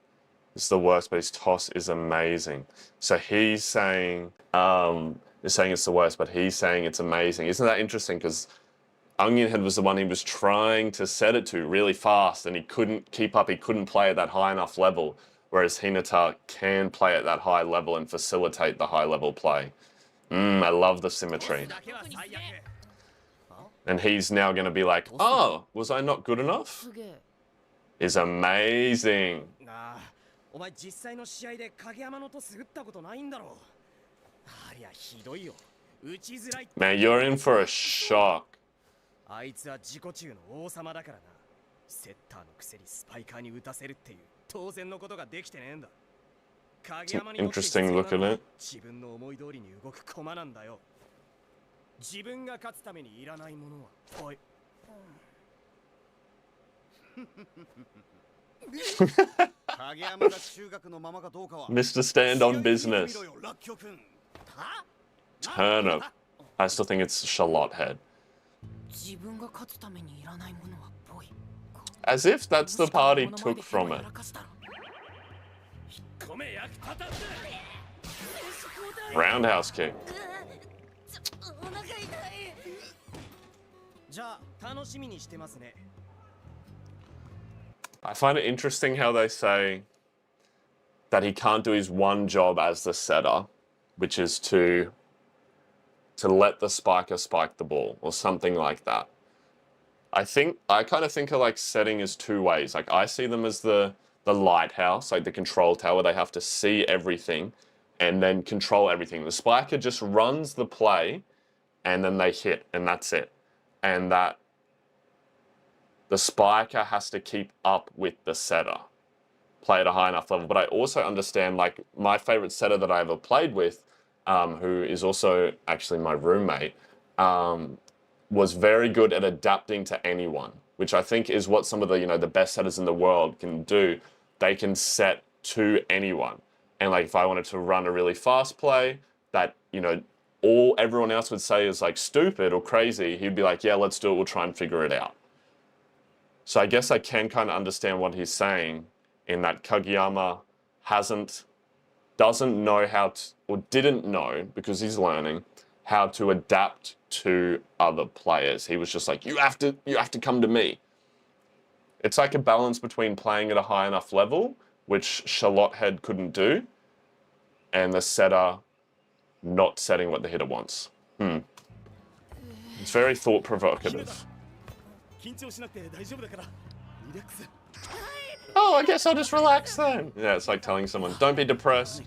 is the worst, but his toss is amazing. So he's saying it's the worst, but he's saying it's amazing. Isn't that interesting? Because Onionhead was the one he was trying to set it to really fast, and he couldn't keep up. He couldn't play at that high enough level, whereas Hinata can play at that high level and facilitate the high level play. I love the symmetry. And he's now going to be like, oh, was I not good enough? Is amazing. ああ、お前実際の試合で影山のトス打ったことないんだろう。ありゃひどいよ。打ちづらい。 Man, you're in for a shock. あいつは自己中の王様だからな。セッターのくせにスパイカーに打たせるっていう当然のことができてねえんだ。影山にとって必要なのは自分の思い通りに動く駒なんだよ。自分が勝つためにいらないものは。おい。Mr. Stand on Business. Turnip. I still think it's Charlotte Head. As if that's the part he took from it. Roundhouse kick. じゃあ楽しみにしてますね。 I find it interesting how they say that he can't do his one job as the setter, which is to let the spiker spike the ball or something like that. I kind of think of like setting as two ways. Like I see them as the lighthouse, like the control tower. They have to see everything and then control everything. The spiker just runs the play and then they hit and that's it. And that the spiker has to keep up with the setter, play at a high enough level. But I also understand, like, my favorite setter that I ever played with, who is also actually my roommate, was very good at adapting to anyone, which I think is what some of the, the best setters in the world can do. They can set to anyone. And like, if I wanted to run a really fast play that, everyone else would say is like stupid or crazy, he'd be like, yeah, let's do it. We'll try and figure it out. So I guess I can kind of understand what he's saying in that Kageyama doesn't know how to, or didn't know, because he's learning, how to adapt to other players. He was just like, you have to come to me. It's like a balance between playing at a high enough level, which Charlotte Head couldn't do, and the setter not setting what the hitter wants. It's very thought-provocative. Oh, I guess I'll just relax then. Yeah, it's like telling someone, don't be depressed.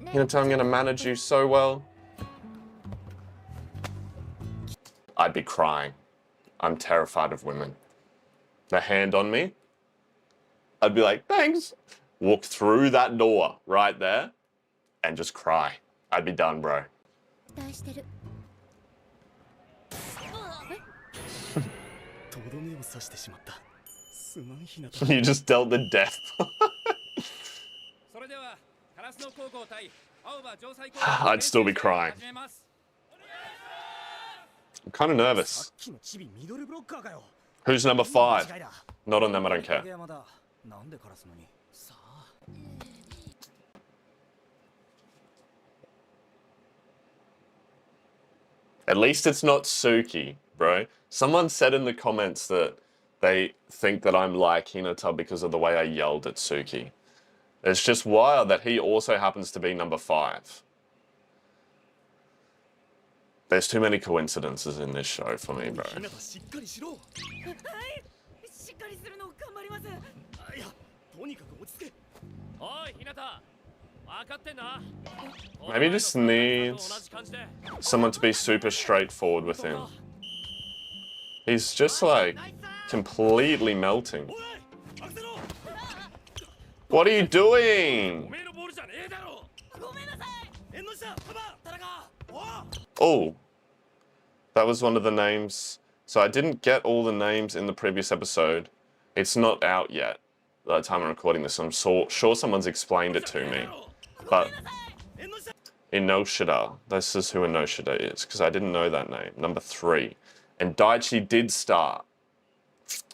I'm gonna manage you so well. I'd be crying. I'm terrified of women. The hand on me, I'd be like, thanks. Walk through that door right there and just cry. I'd be done, bro. You just dealt the death. I'd still be crying. I'm kind of nervous. Who's number 5? Not on them, I don't care. At least it's not Suki, bro. Someone said in the comments that they think that I'm like Hinata because of the way I yelled at Suki. It's just wild that he also happens to be number 5. There's too many coincidences in this show for me, bro. Maybe he just needs someone to be super straightforward with him. He's just like completely melting. What are you doing? Oh, that was one of the names. So I didn't get all the names in the previous episode. It's not out yet by the time I'm recording this. I'm sure someone's explained it to me. But Inoshida, this is who Inoshida is, because I didn't know that name. Number 3. And Daichi did start.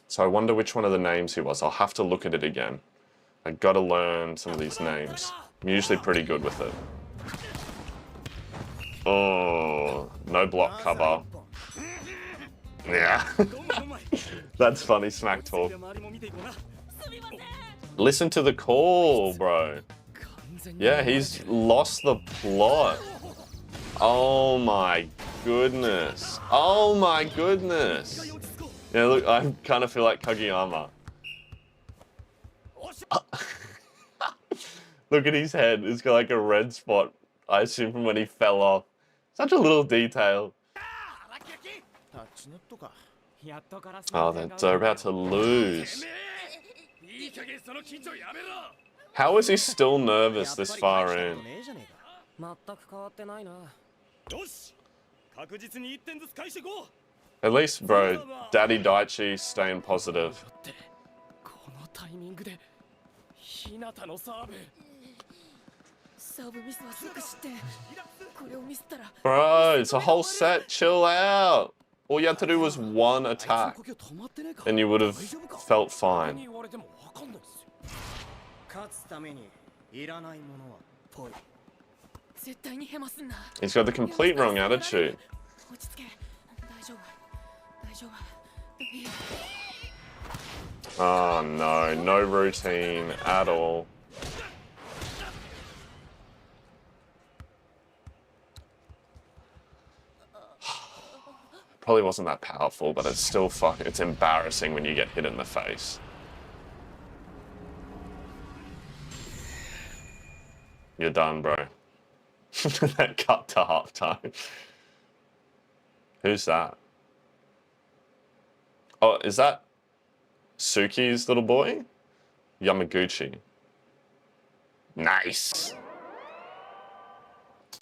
So I wonder which one of the names he was. I'll have to look at it again. I gotta learn some of these names. I'm usually pretty good with it. Oh, no block cover. Yeah. That's funny smack talk. Listen to the call, bro. Yeah, he's lost the plot. Oh my goodness. Oh my goodness. Yeah, look, I kind of feel like Kageyama. Look at his head. It's got like a red spot. I assume from when he fell off. Such a little detail. Oh, they're about to lose. How is he still nervous this far in? At least, bro, Daddy Daichi staying positive. Bro, it's a whole set. Chill out. All you had to do was one attack, and you would have felt fine. He's got the complete wrong attitude. Oh no, no routine at all. Probably wasn't that powerful, but it's still it's embarrassing when you get hit in the face. You're done, bro. That cut to halftime. Who's that? Oh, is that Suki's little boy? Yamaguchi. Nice.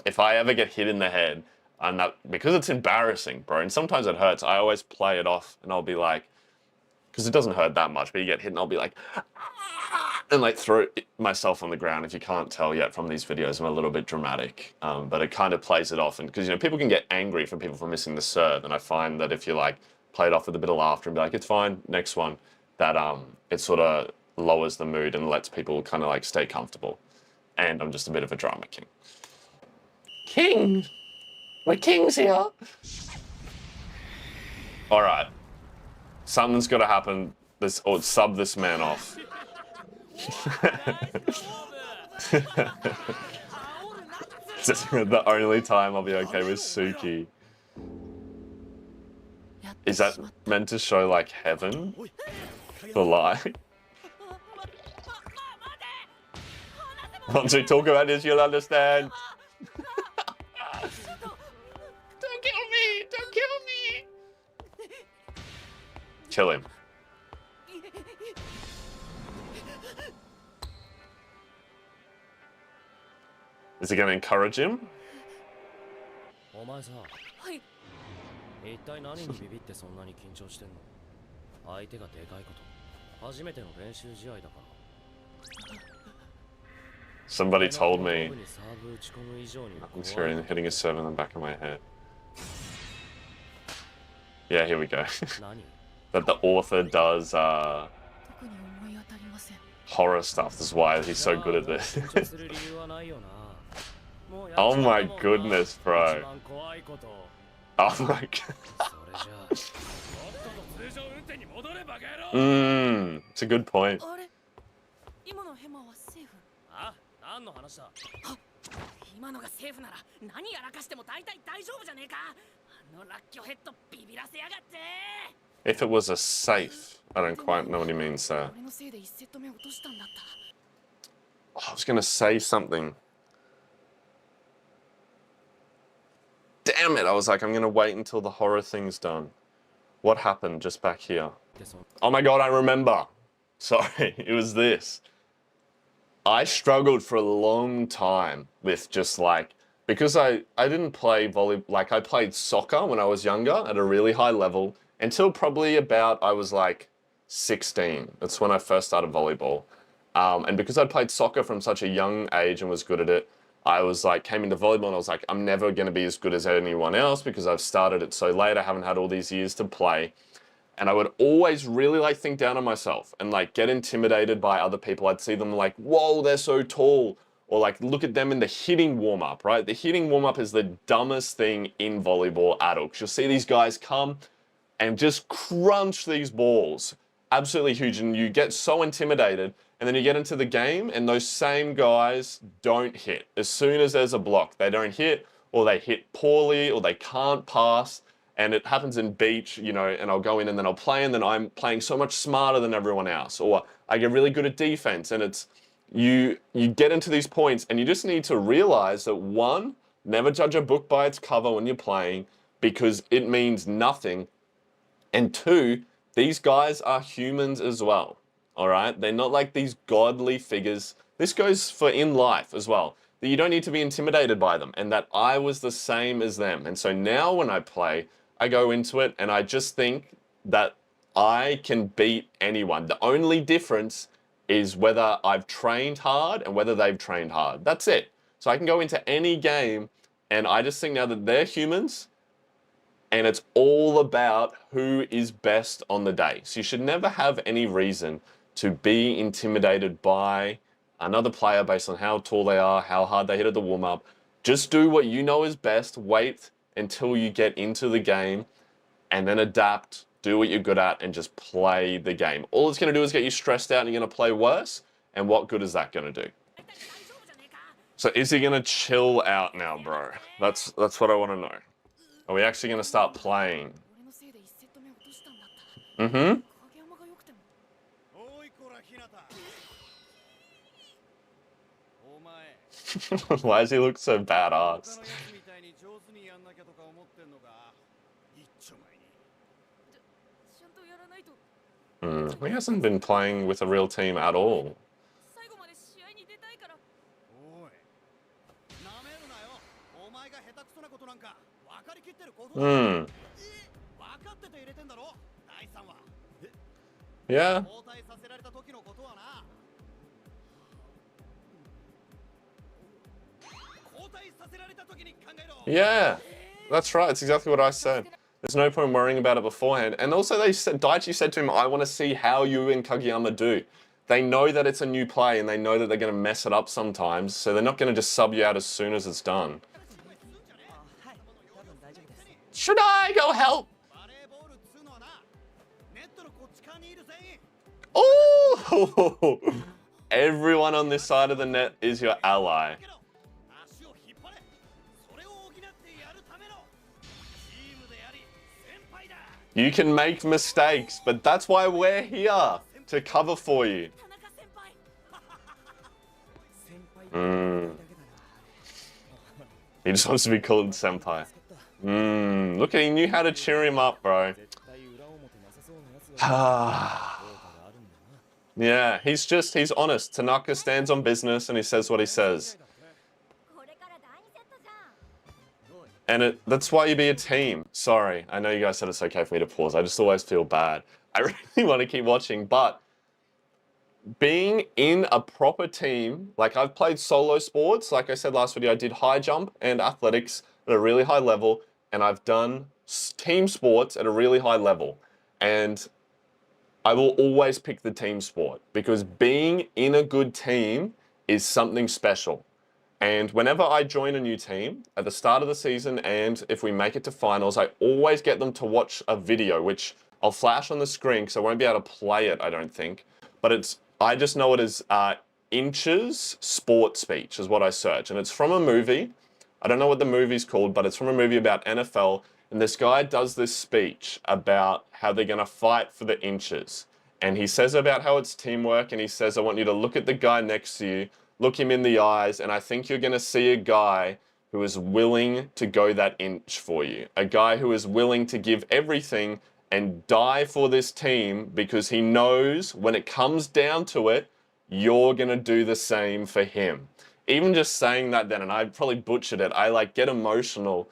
If I ever get hit in the head, I'm not, because it's embarrassing, bro, and sometimes it hurts, I always play it off and I'll be like, because it doesn't hurt that much, but you get hit and I'll be like, and like throw myself on the ground. If you can't tell yet from these videos, I'm a little bit dramatic, but it kind of plays it off. And because, you know, people can get angry for people for missing the serve, and I find that if you like play it off with a bit of laughter and be like, it's fine, next one, that it sort of lowers the mood and lets people kind of like stay comfortable. And I'm just a bit of a drama king. King? My king's here. All right, something's got to happen. Or sub this man off. The only time I'll be okay with Suki. Is that meant to show like heaven? The lie? Once we talk about this, you'll understand. Don't kill me! Don't kill me! Kill him. Is he going to encourage him? Somebody told me I'm hearing hitting a serve in the back of my head. Yeah, here we go. That the author does horror stuff. This is why he's so good at this. Oh my goodness, bro. Oh my god. It's a good point. If it was a safe, I don't quite know what he means there. Oh, I was gonna say something. damn it. I was like, I'm going to wait until the horror thing's done. What happened just back here? Oh my God, I remember. Sorry, it was this. I struggled for a long time with just like, because I didn't play volleyball, like I played soccer when I was younger at a really high level until probably about I was like 16. That's when I first started volleyball. And because I'd played soccer from such a young age and was good at it, I was like, came into volleyball and I was like, I'm never going to be as good as anyone else because I've started it so late. I haven't had all these years to play. And I would always really like think down on myself and like get intimidated by other people. I'd see them like, whoa, they're so tall. Or like look at them in the hitting warm-up, right? The hitting warm-up is the dumbest thing in volleyball at all. 'Cause you'll see these guys come and just crunch these balls. Absolutely huge. And you get so intimidated. And then you get into the game and those same guys don't hit. As soon as there's a block, they don't hit, or they hit poorly, or they can't pass. And it happens in beach, you know, and I'll go in and then I'll play and then I'm playing so much smarter than everyone else. Or I get really good at defense and it's, you get into these points and you just need to realize that one, never judge a book by its cover when you're playing because it means nothing. And two, these guys are humans as well, all right? They're not like these godly figures. This goes for in life as well, that you don't need to be intimidated by them and that I was the same as them. And so now when I play, I go into it and I just think that I can beat anyone. The only difference is whether I've trained hard and whether they've trained hard. That's it. So I can go into any game and I just think now that they're humans and it's all about who is best on the day. So you should never have any reason to be intimidated by another player based on how tall they are, how hard they hit at the warm-up. Just do what you know is best, wait until you get into the game, and then adapt, do what you're good at, and just play the game. All it's going to do is get you stressed out and you're going to play worse, and what good is that going to do? So is he going to chill out now, bro? That's what I want to know. Are we actually going to start playing? Mm-hmm. Why does he look so badass? He hasn't been playing with a real team at all. Yeah. Yeah, that's right. It's exactly what I said. There's no point worrying about it beforehand. And also they said, Daichi said to him, I want to see how you and Kageyama do. They know that it's a new play and they know that they're going to mess it up sometimes. So they're not going to just sub you out as soon as it's done. Should I go help? Oh! Everyone on this side of the net is your ally. You can make mistakes, but that's why we're here, to cover for you. He just wants to be called senpai. Look at, he knew how to cheer him up, bro. Yeah, he's honest. Tanaka stands on business and he says what he says. And that's why you be a team. Sorry, I know you guys said it's okay for me to pause. I just always feel bad. I really want to keep watching, but being in a proper team, like I've played solo sports, like I said last video, I did high jump and athletics at a really high level, and I've done team sports at a really high level. And I will always pick the team sport because being in a good team is something special. And whenever I join a new team at the start of the season, and if we make it to finals, I always get them to watch a video, which I'll flash on the screen because I won't be able to play it, I don't think. But I just know it as Inch's Sport Speech is what I search. And it's from a movie. I don't know what the movie's called, but it's from a movie about NFL. And this guy does this speech about how they're going to fight for the inches. And he says about how it's teamwork. And he says, I want you to look at the guy next to you, look him in the eyes. And I think you're going to see a guy who is willing to go that inch for you. A guy who is willing to give everything and die for this team because he knows when it comes down to it, you're going to do the same for him. Even just saying that then, and I probably butchered it, I like get emotional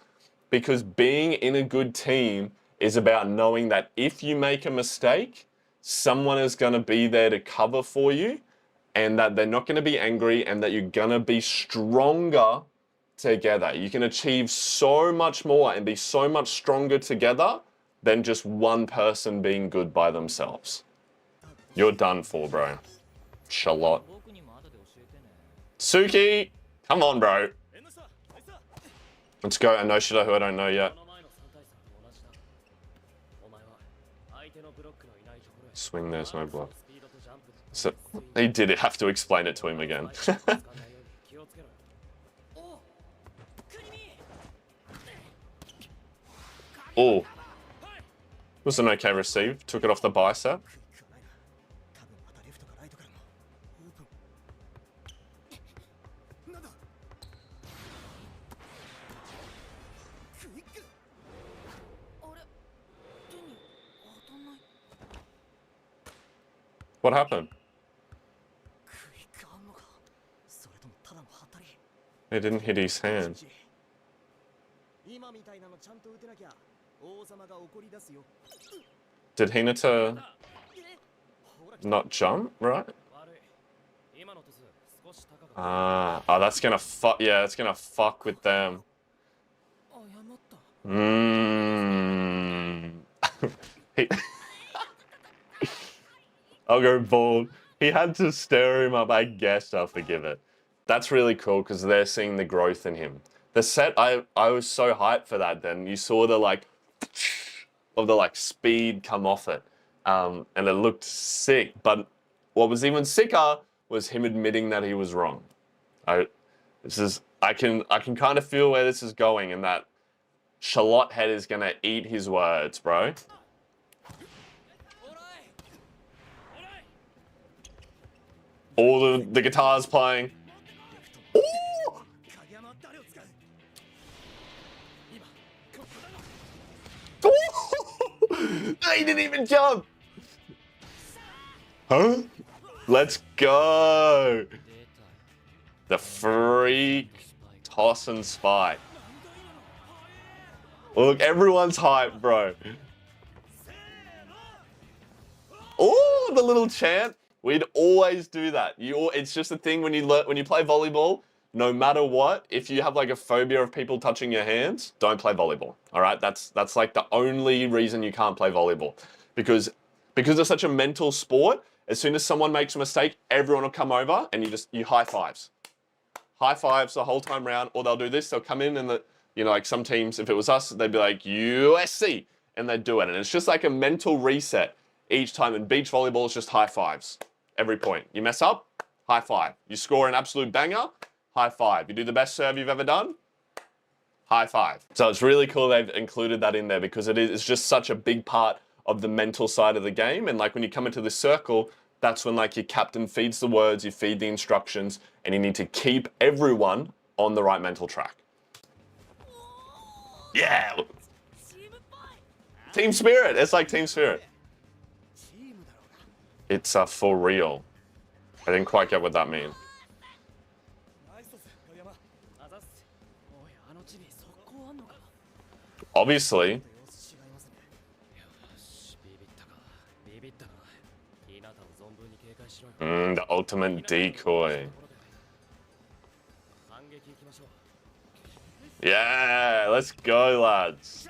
because being in a good team is about knowing that if you make a mistake, someone is going to be there to cover for you and that they're not going to be angry and that you're going to be stronger together. You can achieve so much more and be so much stronger together than just one person being good by themselves. You're done for, bro. Charlotte. Suki! Come on, bro. Let's go. Anoshida, who I don't know yet. Swing, there's no block. So, he did have to explain it to him again. Oh. Was an okay receive. Took it off the bicep. What happened? It didn't hit his hand. Did Hinata not jump, right? Ah, oh, that's gonna fuck. Yeah, it's gonna fuck with them. I'll go bald. He had to stir him up. I guess I'll forgive it. That's really cool because they're seeing the growth in him. The set, I was so hyped for that then. You saw the like, of the like speed come off it. And it looked sick. But what was even sicker was him admitting that he was wrong. I can kind of feel where this is going and that Charlotte Head is gonna eat his words, bro. All the guitars playing. Ooh! He didn't even jump. Huh? Let's go. The freak toss and spike. Look, everyone's hyped, bro. Oh, the little chant. We'd always do that. It's just a thing when you play volleyball. No matter what, if you have like a phobia of people touching your hands, don't play volleyball. All right, that's like the only reason you can't play volleyball, because it's such a mental sport. As soon as someone makes a mistake, everyone will come over and you high fives the whole time round. Or they'll do this. They'll come in and like some teams, if it was us, they'd be like USC and they'd do it, and it's just like a mental reset each time. And beach volleyball is just high fives every point. You mess up, high five. You score an absolute banger, high five. You do the best serve you've ever done, high five. So it's really cool they've included that in there because it's just such a big part of the mental side of the game. And like when you come into this circle, that's when like your captain feeds the words, you feed the instructions, and you need to keep everyone on the right mental track. Yeah! Team spirit, it's like team spirit. It's for real. I didn't quite get what that means. Obviously. The ultimate decoy. Yeah, let's go, lads.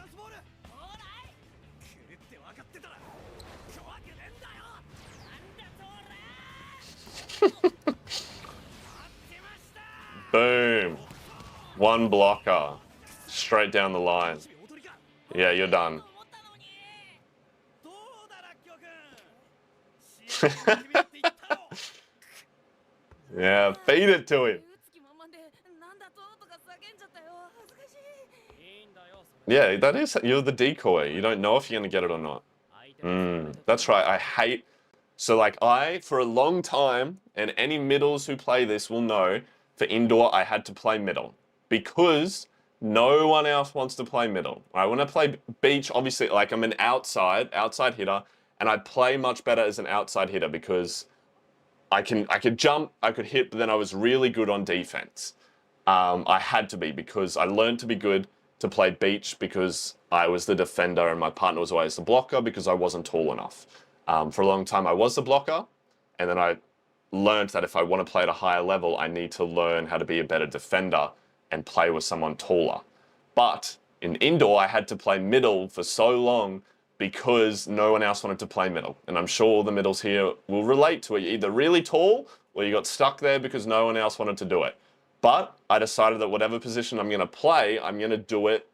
Boom. One blocker. Straight down the line. Yeah, you're done. Yeah, feed it to him. Yeah, that is, you're the decoy. You don't know if you're going to get it or not. That's right, I hate, so like for a long time, and any middles who play this will know, for indoor, I had to play middle. because no one else wants to play middle. Right? When I play beach, obviously, like I'm an outside hitter, and I play much better as an outside hitter because I could jump, I could hit, but then I was really good on defense. I had to be because I learned to be good to play beach because I was the defender and my partner was always the blocker because I wasn't tall enough. For a long time, I was the blocker, and then I learned that if I want to play at a higher level, I need to learn how to be a better defender and play with someone taller. But in indoor, I had to play middle for so long because no one else wanted to play middle. And I'm sure all the middles here will relate to it. You're either really tall or you got stuck there because no one else wanted to do it. But I decided that whatever position I'm going to play, I'm going to do it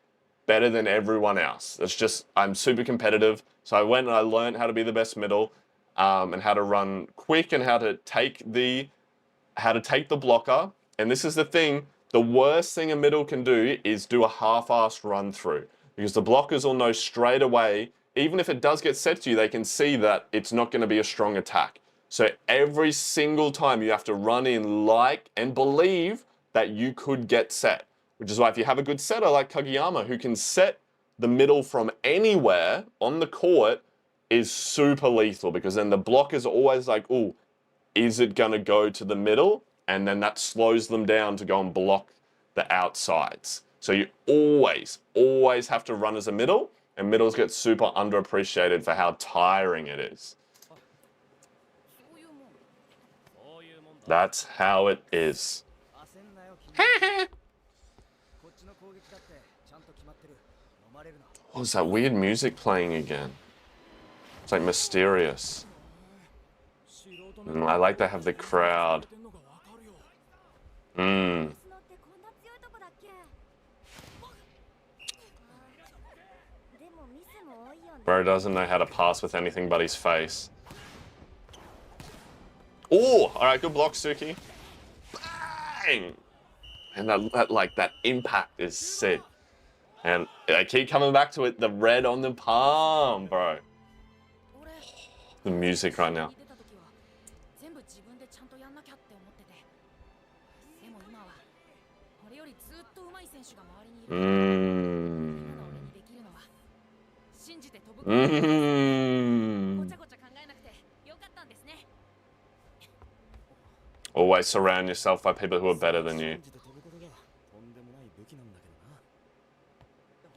better than everyone else. It's just, I'm super competitive. So I went and I learned how to be the best middle, and how to run quick and how to take the blocker. And this is the thing, the worst thing a middle can do is do a half-assed run through, because the blockers will know straight away, even if it does get set to you, they can see that it's not going to be a strong attack. So every single time you have to run in like and believe that you could get set, which is why if you have a good setter like Kageyama who can set the middle from anywhere on the court, is super lethal, because then the blockers are always like, oh, is it going to go to the middle? And then that slows them down to go and block the outsides. So you always have to run as a middle, and middles get super underappreciated for how tiring it is. That's how it is. What was that weird music playing again? It's like mysterious. I like to have the crowd. Bro doesn't know how to pass with anything but his face. Oh, all right, good block, Suki. Bang! And that impact is sick. And I keep coming back to it, the red on the palm, bro. The music right now. Always surround yourself by people who are better than you.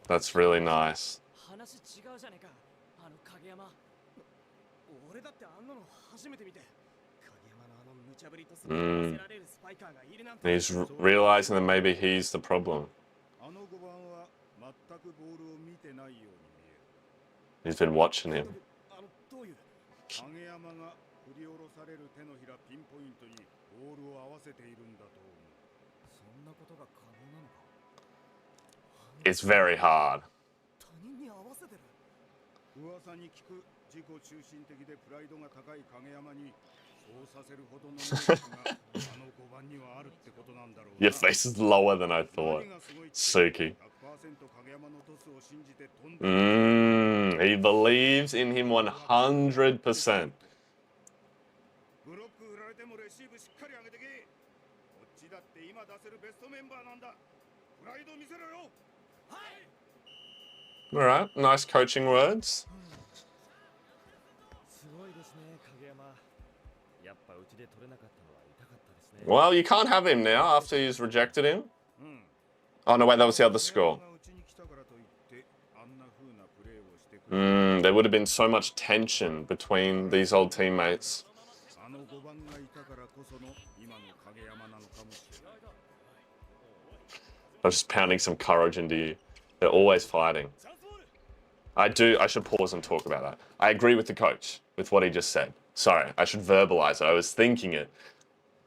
That's really nice. He's realizing that maybe he's the problem. He's been watching him. It's very hard. Your face is lower than I thought. Suki. He believes in him 100%. Alright, nice coaching words. Well, you can't have him now after he's rejected him. Oh, no, wait, that was the other score. There would have been so much tension between these old teammates. I'm just pounding some courage into you. They're always fighting. I should pause and talk about that. I agree with the coach, with what he just said. Sorry, I should verbalize it. I was thinking it.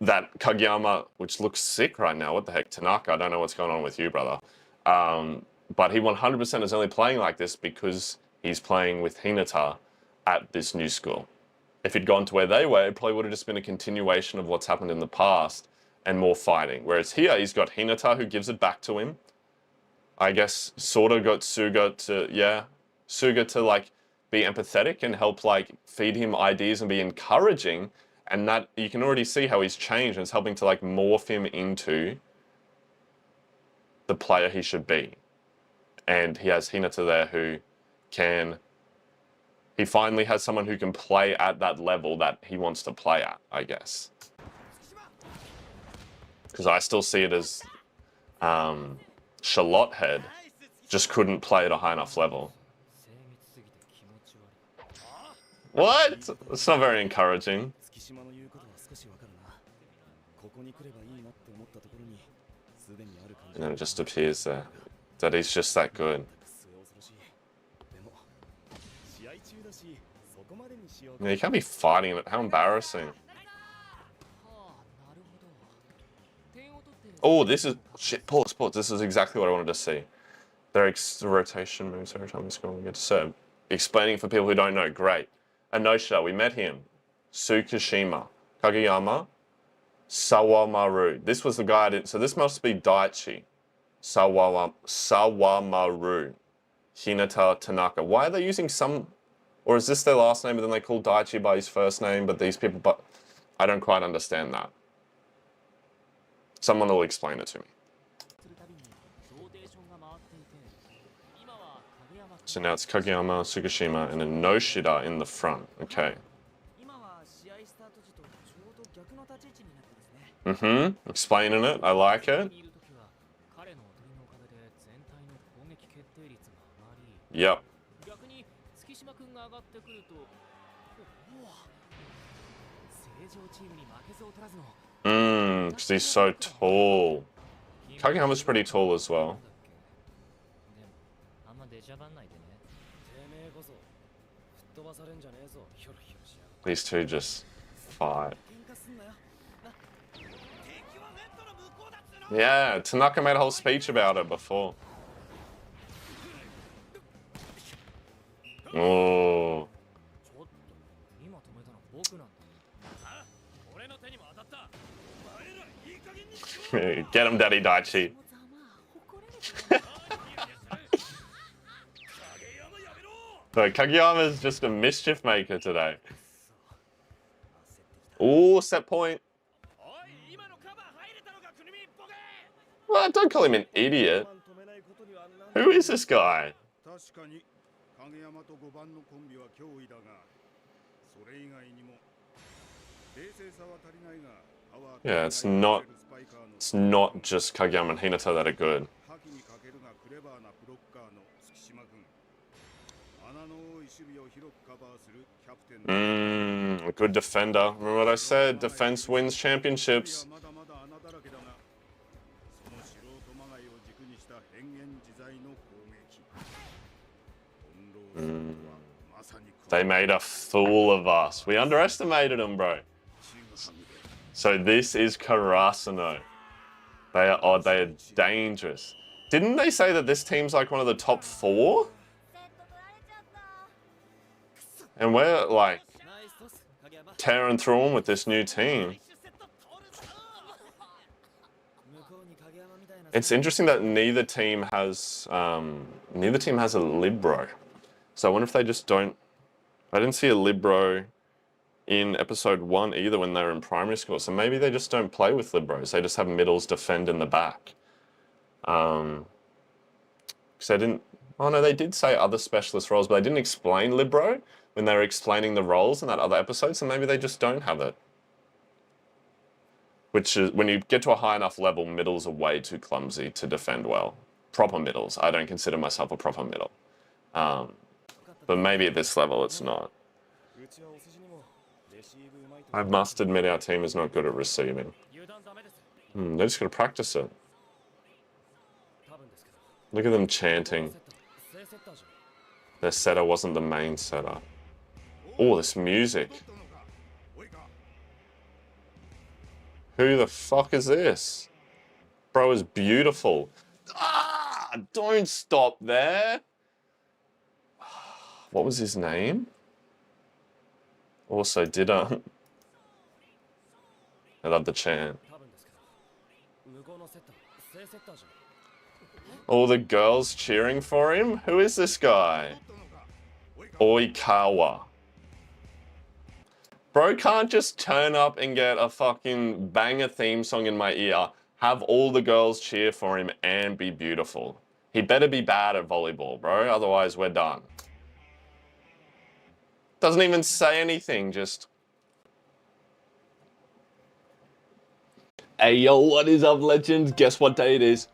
That Kageyama, which looks sick right now, what the heck, Tanaka, I don't know what's going on with you, brother. But he 100% is only playing like this because he's playing with Hinata at this new school. If he'd gone to where they were, it probably would have just been a continuation of what's happened in the past and more fighting. Whereas here, he's got Hinata who gives it back to him. I guess sort of got Suga to like be empathetic and help like feed him ideas and be encouraging. And that you can already see how he's changed, and it's helping to like morph him into the player he should be. And he has Hinata there who can... He finally has someone who can play at that level that he wants to play at, I guess. Because I still see it as Charlotte Head just couldn't play at a high enough level. What? It's not very encouraging. And then it just appears there that he's just that good. Yeah, you can't be fighting it. How embarrassing. Oh, this is... Shit, pause. This is exactly what I wanted to see. Their rotation moves every time we score and we get to serve. Explaining for people who don't know. Great. Anosha, we met him. Tsukishima. Kageyama. Sawamaru. This was the guy I didn't... So this must be Daichi. Sawamaru. Hinata Tanaka. Why are they using some... Or is this their last name, but then they call Daichi by his first name, but these people... But I don't quite understand that. Someone will explain it to me. So now it's Kageyama, Tsukishima, and then Noshida in the front. Okay. Explaining it. I like it. Yep. Because he's so tall. Kageyama's pretty tall as well. These two just fight. Yeah, Tanaka made a whole speech about it before. Oh. Get him, Daddy Daichi. So Kageyama is just a mischief maker today. Ooh, set point. Well, don't call him an idiot. Who is this guy? Yeah, it's not just Kageyama and Hinata that are good. A good defender. Remember what I said? Defense wins championships. They made a fool of us. We underestimated them, bro. So this is Karasuno. They are dangerous. Didn't they say that this team's like one of the top 4? And we're like tearing through them with this new team. It's interesting that neither team has a libero. So I wonder if they just don't... I didn't see a libero in episode 1 either when they were in primary school. So maybe they just don't play with liberos. They just have middles defend in the back. Because they didn't... Oh no, they did say other specialist roles, but they didn't explain libero when they were explaining the roles in that other episode. So maybe they just don't have it. Which is, when you get to a high enough level, middles are way too clumsy to defend well. Proper middles. I don't consider myself a proper middle. But maybe at this level it's not. I must admit our team is not good at receiving. They just gotta practice it. Look at them chanting. Their setter wasn't the main setter. Oh, this music. Who the fuck is this? Bro is beautiful. Ah, don't stop there. What was his name? Also, I love the chant. All the girls cheering for him? Who is this guy? Oikawa. Bro can't just turn up and get a fucking banger theme song in my ear have all the girls cheer for him and be beautiful. He better be bad at volleyball, bro, otherwise we're done. Doesn't even say anything, just... Hey, yo, what is up, legends? Guess what day it is?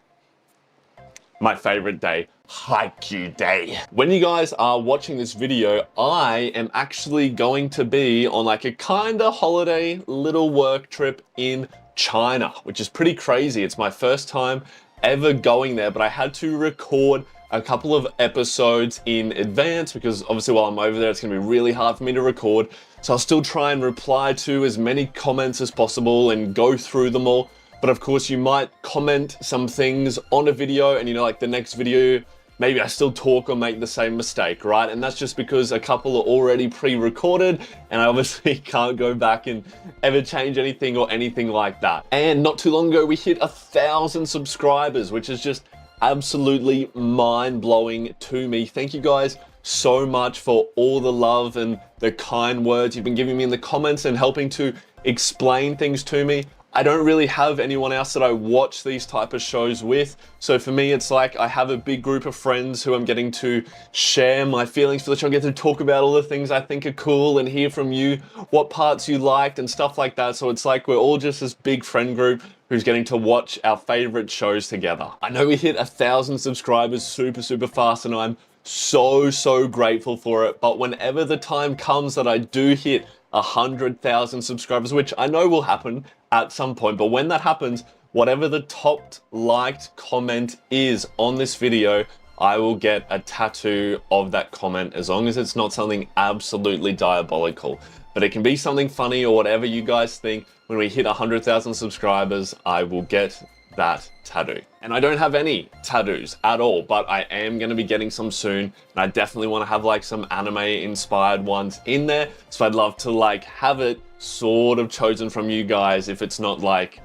My favorite day, Haikyuu Day. When you guys are watching this video, I am actually going to be on like a kinda holiday little work trip in China, which is pretty crazy. It's my first time ever going there, but I had to record a couple of episodes in advance because obviously while I'm over there, it's gonna be really hard for me to record. So I'll still try and reply to as many comments as possible and go through them all. But of course you might comment some things on a video and like the next video, maybe I still talk or make the same mistake, right? And that's just because a couple are already pre-recorded and I obviously can't go back and ever change anything or anything like that. And not too long ago, we hit 1,000 subscribers, which is just absolutely mind-blowing to me. Thank you guys so much for all the love and the kind words you've been giving me in the comments and helping to explain things to me. I don't really have anyone else that I watch these type of shows with. So for me, it's like I have a big group of friends who I'm getting to share my feelings for the show, get to talk about all the things I think are cool and hear from you, what parts you liked and stuff like that. So it's like we're all just this big friend group who's getting to watch our favorite shows together. I know we hit 1,000 subscribers super fast and I'm so grateful for it. But whenever the time comes that I do hit 100,000 subscribers, which I know will happen at some point, but when that happens, whatever the top liked comment is on this video, I will get a tattoo of that comment, as long as it's not something absolutely diabolical. But it can be something funny or whatever you guys think. When we hit 100,000 subscribers, I will get that tattoo. And I don't have any tattoos at all, but I am going to be getting some soon. And I definitely want to have like some anime inspired ones in there. So I'd love to like have it sort of chosen from you guys if it's not like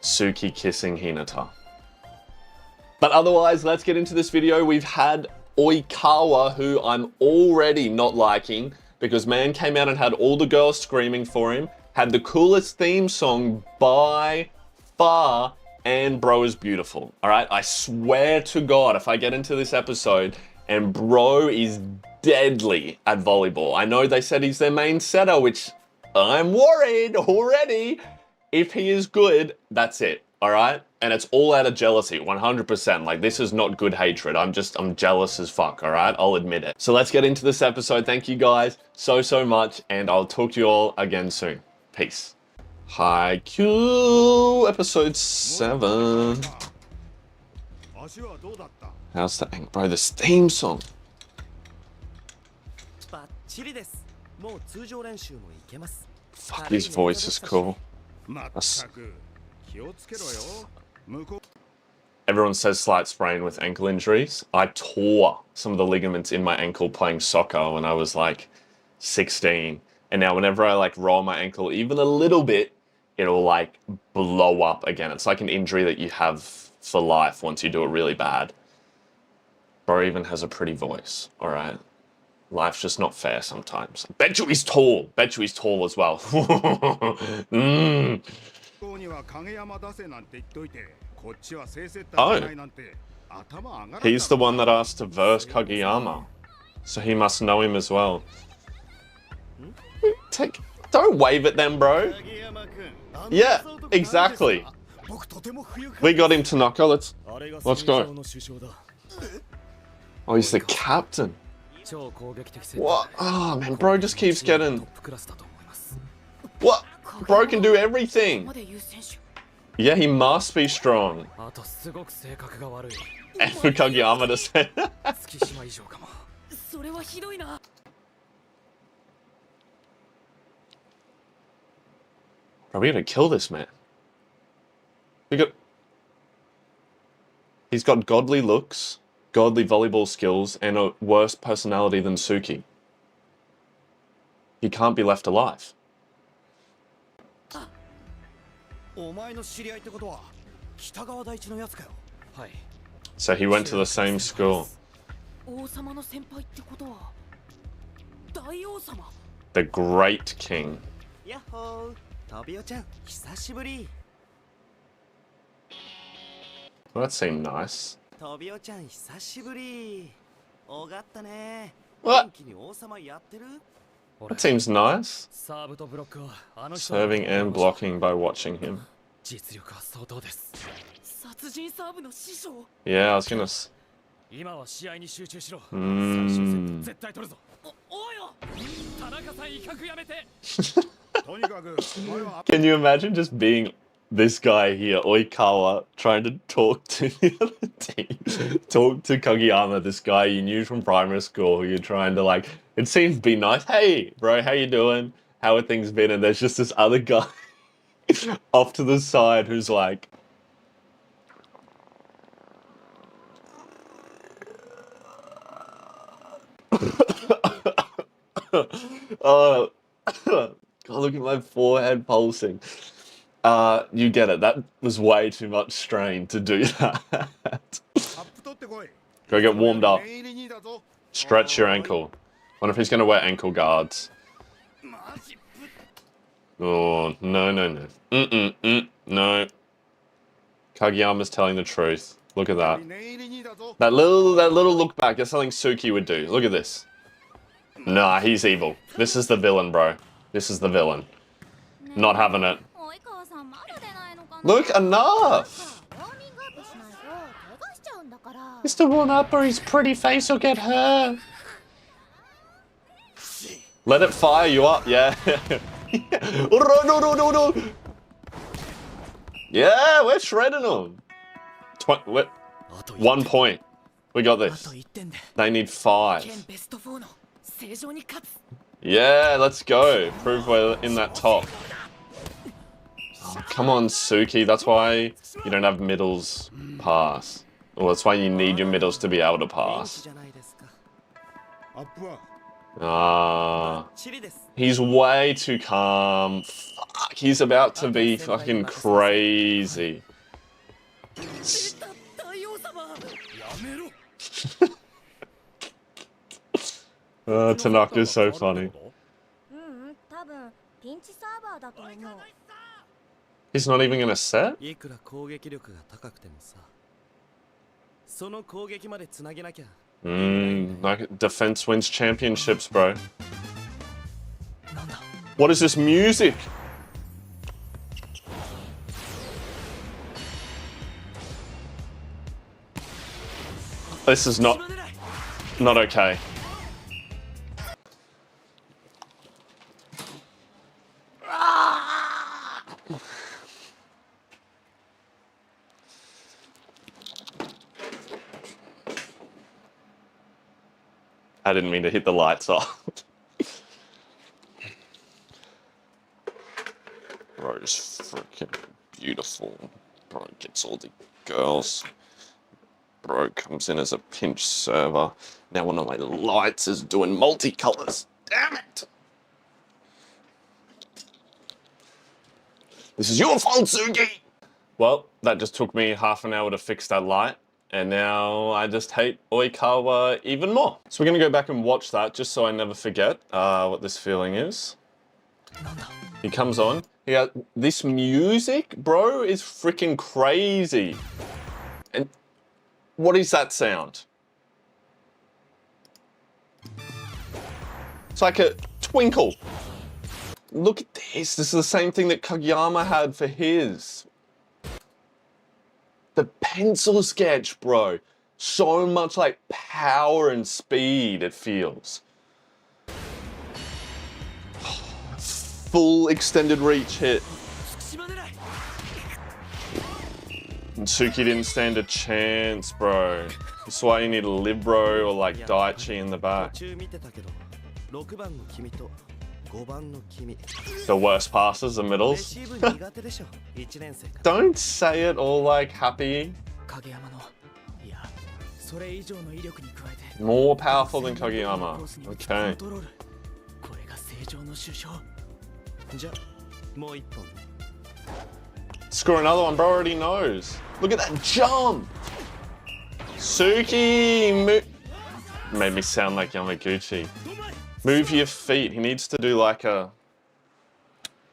Suki kissing Hinata. But otherwise, let's get into this video. We've had Oikawa, who I'm already not liking because man came out and had all the girls screaming for him, had the coolest theme song by far, and bro is beautiful. All right, I swear to God, if I get into this episode and bro is deadly at volleyball. I know they said he's their main setter, which I'm worried already. If he is good, that's it, all right? And it's all out of jealousy, 100%. Like, this is not good hatred. I'm jealous as fuck, all right? I'll admit it. So let's get into this episode. Thank you guys so much, and I'll talk to you all again soon. Peace. Haikyuu, episode 7. How's the ink, bro? This theme song. Fuck, his voice is cool. Everyone says slight sprain with ankle injuries. I tore some of the ligaments in my ankle playing soccer when I was like 16. And now whenever I like roll my ankle even a little bit, it'll like blow up again. It's like an injury that you have for life once you do it really bad. Bro even has a pretty voice, all right? Life's just not fair sometimes. Bet you he's tall. Bet you he's tall as well. Oh, he's the one that asked to verse Kageyama. So he must know him as well. Don't wave at them, bro. Yeah, exactly. We got him, Tanaka. Let's go. Oh, he's the captain. What? Oh, man, bro just keeps getting... What? Bro can do everything. Yeah, he must be strong. And for Kageyama to say Bro, we gotta kill this man. He's got godly looks, godly volleyball skills, and a worse personality than Suki. He can't be left alive. So he went to the same school. The Great King. Well, that seemed nice. トビオちゃん久しぶり。おがったね。 What? 元気に王様やってる？ That seems nice. サーブとブロックはあの人 Serving and blocking by watching him. 実力は相当です。殺人サーブの師匠。 Yeah, I was gonna. 今は試合に集中しろ。最 Mm. 終セット絶対取るぞ。おいよ。田中さん威嚇やめて。とにかく前は Can you imagine just being this guy here, Oikawa, trying to talk to the other team? Talk to Kageyama, this guy you knew from primary school, who you're trying to like, it seems to be nice. Hey, bro, how you doing? How have things been? And there's just this other guy off to the side who's like, oh, God, look at my forehead pulsing. You get it. That was way too much strain to do that. アップ取ってこい。 Go get warmed up. 念入りにだぞ。 Stretch your ankle. Wonder if he's going to wear ankle guards. マジぶっ Oh, no, no, no. No. Kageyama's telling the truth. Look at that. 念入りにだぞ。 That little look back. That's something Suki would do. Look at this. Nah, he's evil. This is the villain, bro. This is the villain. Not having it. 及川さんまだ出ないのかな。 Look, enough! ウォーミングアップしないと怪我しちゃうんだから。 Mr. One Up or his pretty face will get hurt. Let it fire you up, yeah. No. Yeah, we're shredding them. 1 point. We got あ this. と1点で They need 5. 県ベスト4の正常に勝つ。 Yeah, let's go. Prove we're in that top. Oh, come on, Suki. That's why you don't have middles pass. Well, that's why you need your middles to be able to 元気 pass. じゃないですか。アップは Ah. チリです。 He's way too calm. Fuck, he's about to be fucking crazy. 大王様。やめろ。 Tanaka's so funny. 多分ピンチサーバーだと思う。 He's not even gonna set? いくら攻撃力が高くてもさ、その攻撃までつなげなきゃ。 Like defense wins championships, bro. なんだ。 What is this music? This is not okay. I didn't mean to hit the lights off. Bro's freaking beautiful. Bro gets all the girls. Bro comes in as a pinch server. Now one of my lights is doing multicolors. Damn it! This is your fault, Sugi! Well, that just took me half an hour to fix that light. And now I just hate Oikawa even more. So we're gonna go back and watch that just so I never forget what this feeling is. He comes on. Yeah, this music, bro, is freaking crazy. And what is that sound? It's like a twinkle. Look at this. This is the same thing that Kageyama had for his. The pencil sketch, bro. So much like power and speed it feels. Full extended reach hit. And Tsuki didn't stand a chance, bro. That's why you need a Libro or like Daichi in the 途 back. 中見てたけど、6番の君と5番の君。 The worst passes, the レ middles. シーブ苦手でしょ。1年生から。 Don't say it all like happy. 影山の、いや、それ以上の威力に加えて。 More powerful than Kageyama. コースに打つ Okay. コントロール。これが正常の首相。じゃ、もう一本。 Score another one, bro already knows. Look at that jump! Suki! Made me sound like Yamaguchi. Move your feet. He needs to do like a...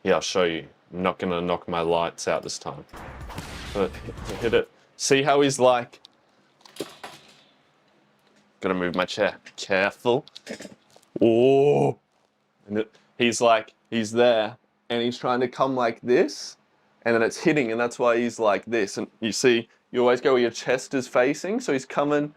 Yeah, I'll show you. I'm not gonna knock my lights out this time. But hit it See how he's like, gotta move my chair, careful. Oh, and he's like, he's there and he's trying to come like this and then it's hitting and that's why he's like this. And you see, you always go where your chest is facing. So he's coming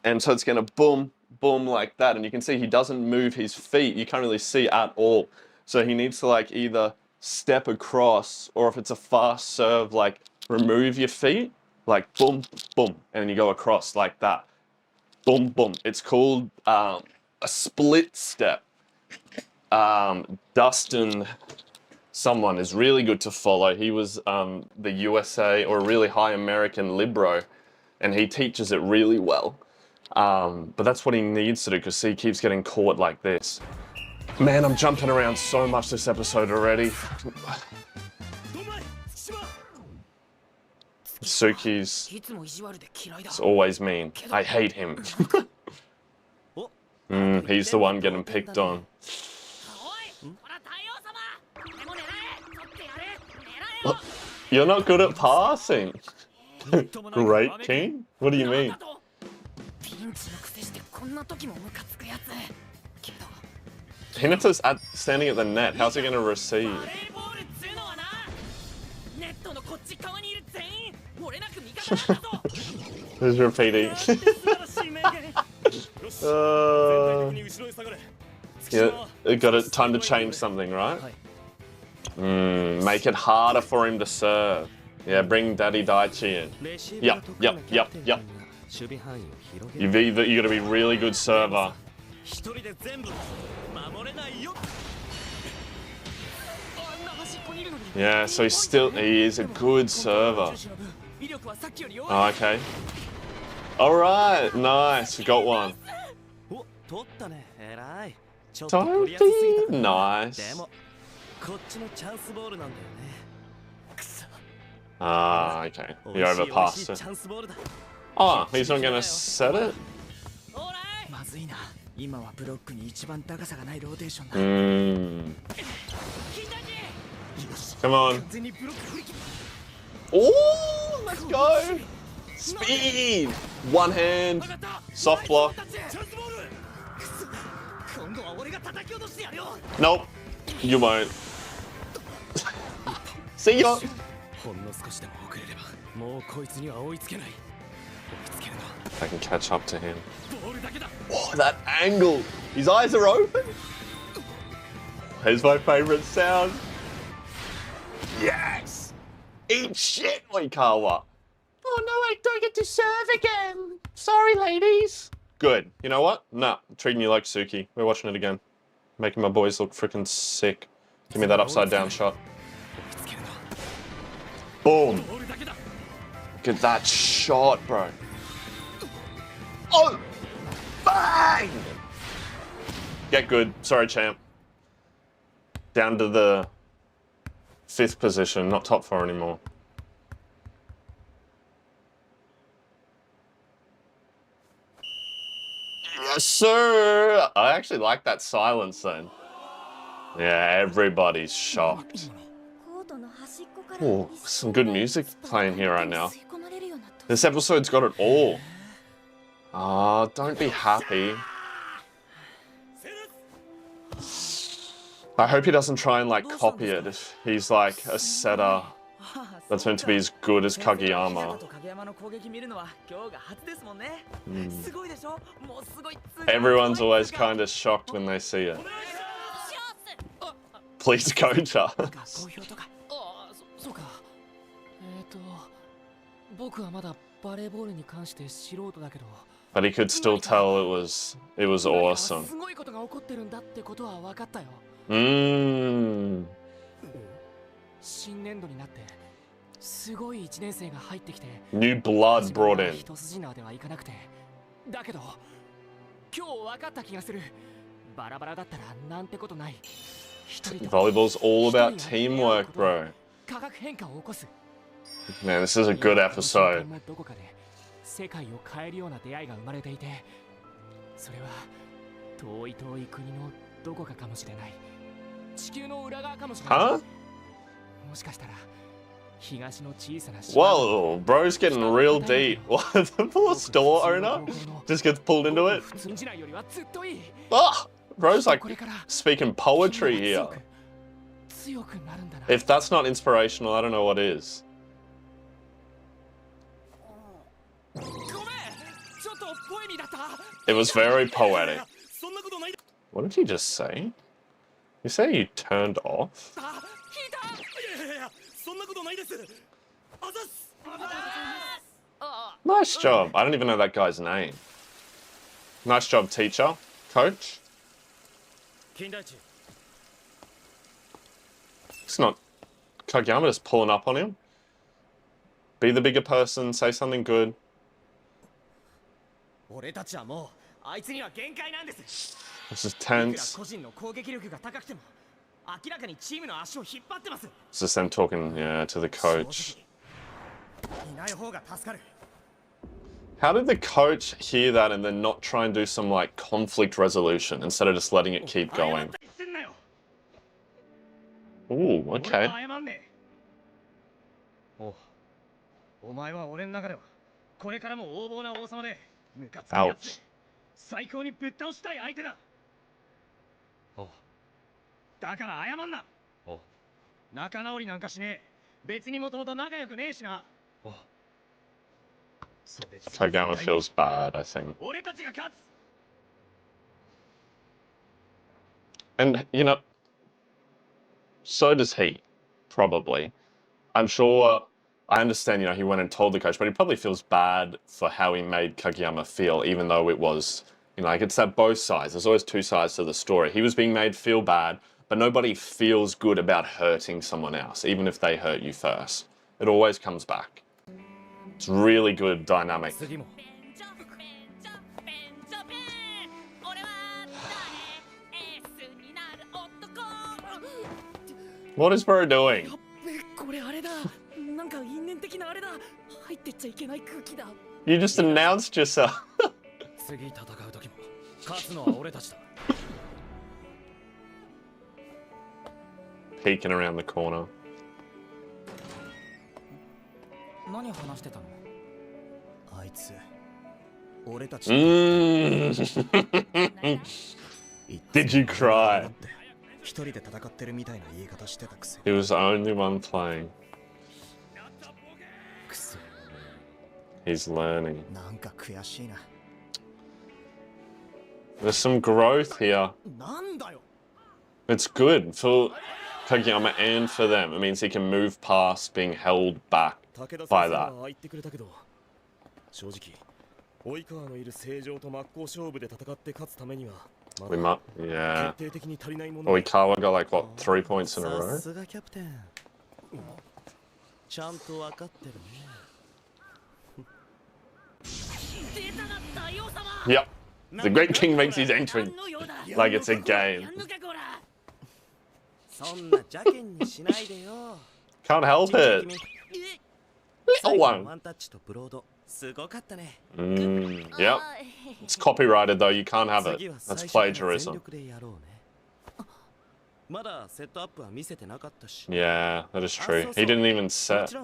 and so it's gonna boom, boom like that. And you can see he doesn't move his feet. You can't really see at all. So he needs to like either step across or if it's a fast serve, like remove your feet, like boom, boom, and then you go across like that. Boom, boom. It's called a split step. Dustin, someone is really good to follow. He was the USA or a really high American libero, and he teaches it really well. But that's what he needs to do because he keeps getting caught like this. Man, I'm jumping around so much this episode already. Suki's it's always mean. I hate him. He's the one getting picked on. You're not good at passing. Great king? What do you mean? Hinata's standing at the net. How's he going to receive? He's repeating. Yeah, got it. Time to change something, right? Make it harder for him to serve. Yeah, bring Daddy Daichi in. Yep. You gotta be really good server. Yeah, so he is a good server. Oh, okay. Alright, nice, we got one. Don't be nice. Ah, okay. He overpassed it. Oh, he's not gonna set it? Come on. Oh, let's go. Speed. One hand. Soft block. Nope. You won't. See ya. I can catch up to him. Oh, that angle. His eyes are open. Here's my favorite sound. Yes. Eat shit, Oikawa. Oh no, I don't get to serve again. Sorry, ladies. Good. You know what? Nah, I'm treating you like Suki. We're watching it again. Making my boys look freaking sick. Give me that upside down shot. Boom. Look at that shot, bro. Oh! Bang! Get good. Sorry, champ. Down to the 5th position, not top 4 anymore. Yes, sir! I actually like that silence then. Yeah, everybody's shocked. Oh, some good music playing here right now. This episode's got it all. Ah, don't be happy. I hope he doesn't try and like copy it if he's like a setter that's meant to be as good as Kageyama. Everyone's always kind of shocked when they see it. Please coach us. But he could still tell it was awesome. New blood brought in. Volleyball's all about teamwork, bro. Man, this is a good episode. Huh? Whoa, bro's getting real deep. What, the poor store owner just gets pulled into it? Ah, bro's like speaking poetry here. If that's not inspirational, I don't know what is. It was very poetic. What did he just say? You say you turned off? Nice job. I don't even know that guy's name. Nice job, teacher. Coach. It's not Kageyama just pulling up on him. Be the bigger person, say something good. This is tense. It's just them talking, yeah, to the coach. How did the coach hear that and then not try and do some like conflict resolution instead of just letting it keep going? Ooh, okay. Ouch. 最高にぶっ倒したい相手だ。だから謝んな。仲直りなんかしねえ。別にもともと仲良くねえしな。Kageyama feels bad, I think. 俺たちが勝つ。 And, you know, so does he, probably. I'm sure, I understand, you know, he went and told the coach, but he probably feels bad for how he made Kageyama feel, even though it was, you know, like it's at both sides. There's always two sides to the story. He was being made feel bad, but nobody feels good about hurting someone else, even if they hurt you first. It always comes back. It's really good dynamic. What is bro doing? You just announced yourself. Peeking around the corner. Did you cry? He was the only one playing. He's learning. There's some growth here. It's good for Kageyama and for them. It means he can move past being held back by that. We might, yeah. Oikawa got like, what, 3 points in a row? Yep. The Great King makes his entrance like it's a game. Can't help it. Little one. Yep. It's copyrighted though, you can't have it. That's plagiarism. Yeah, that is true. He didn't even set.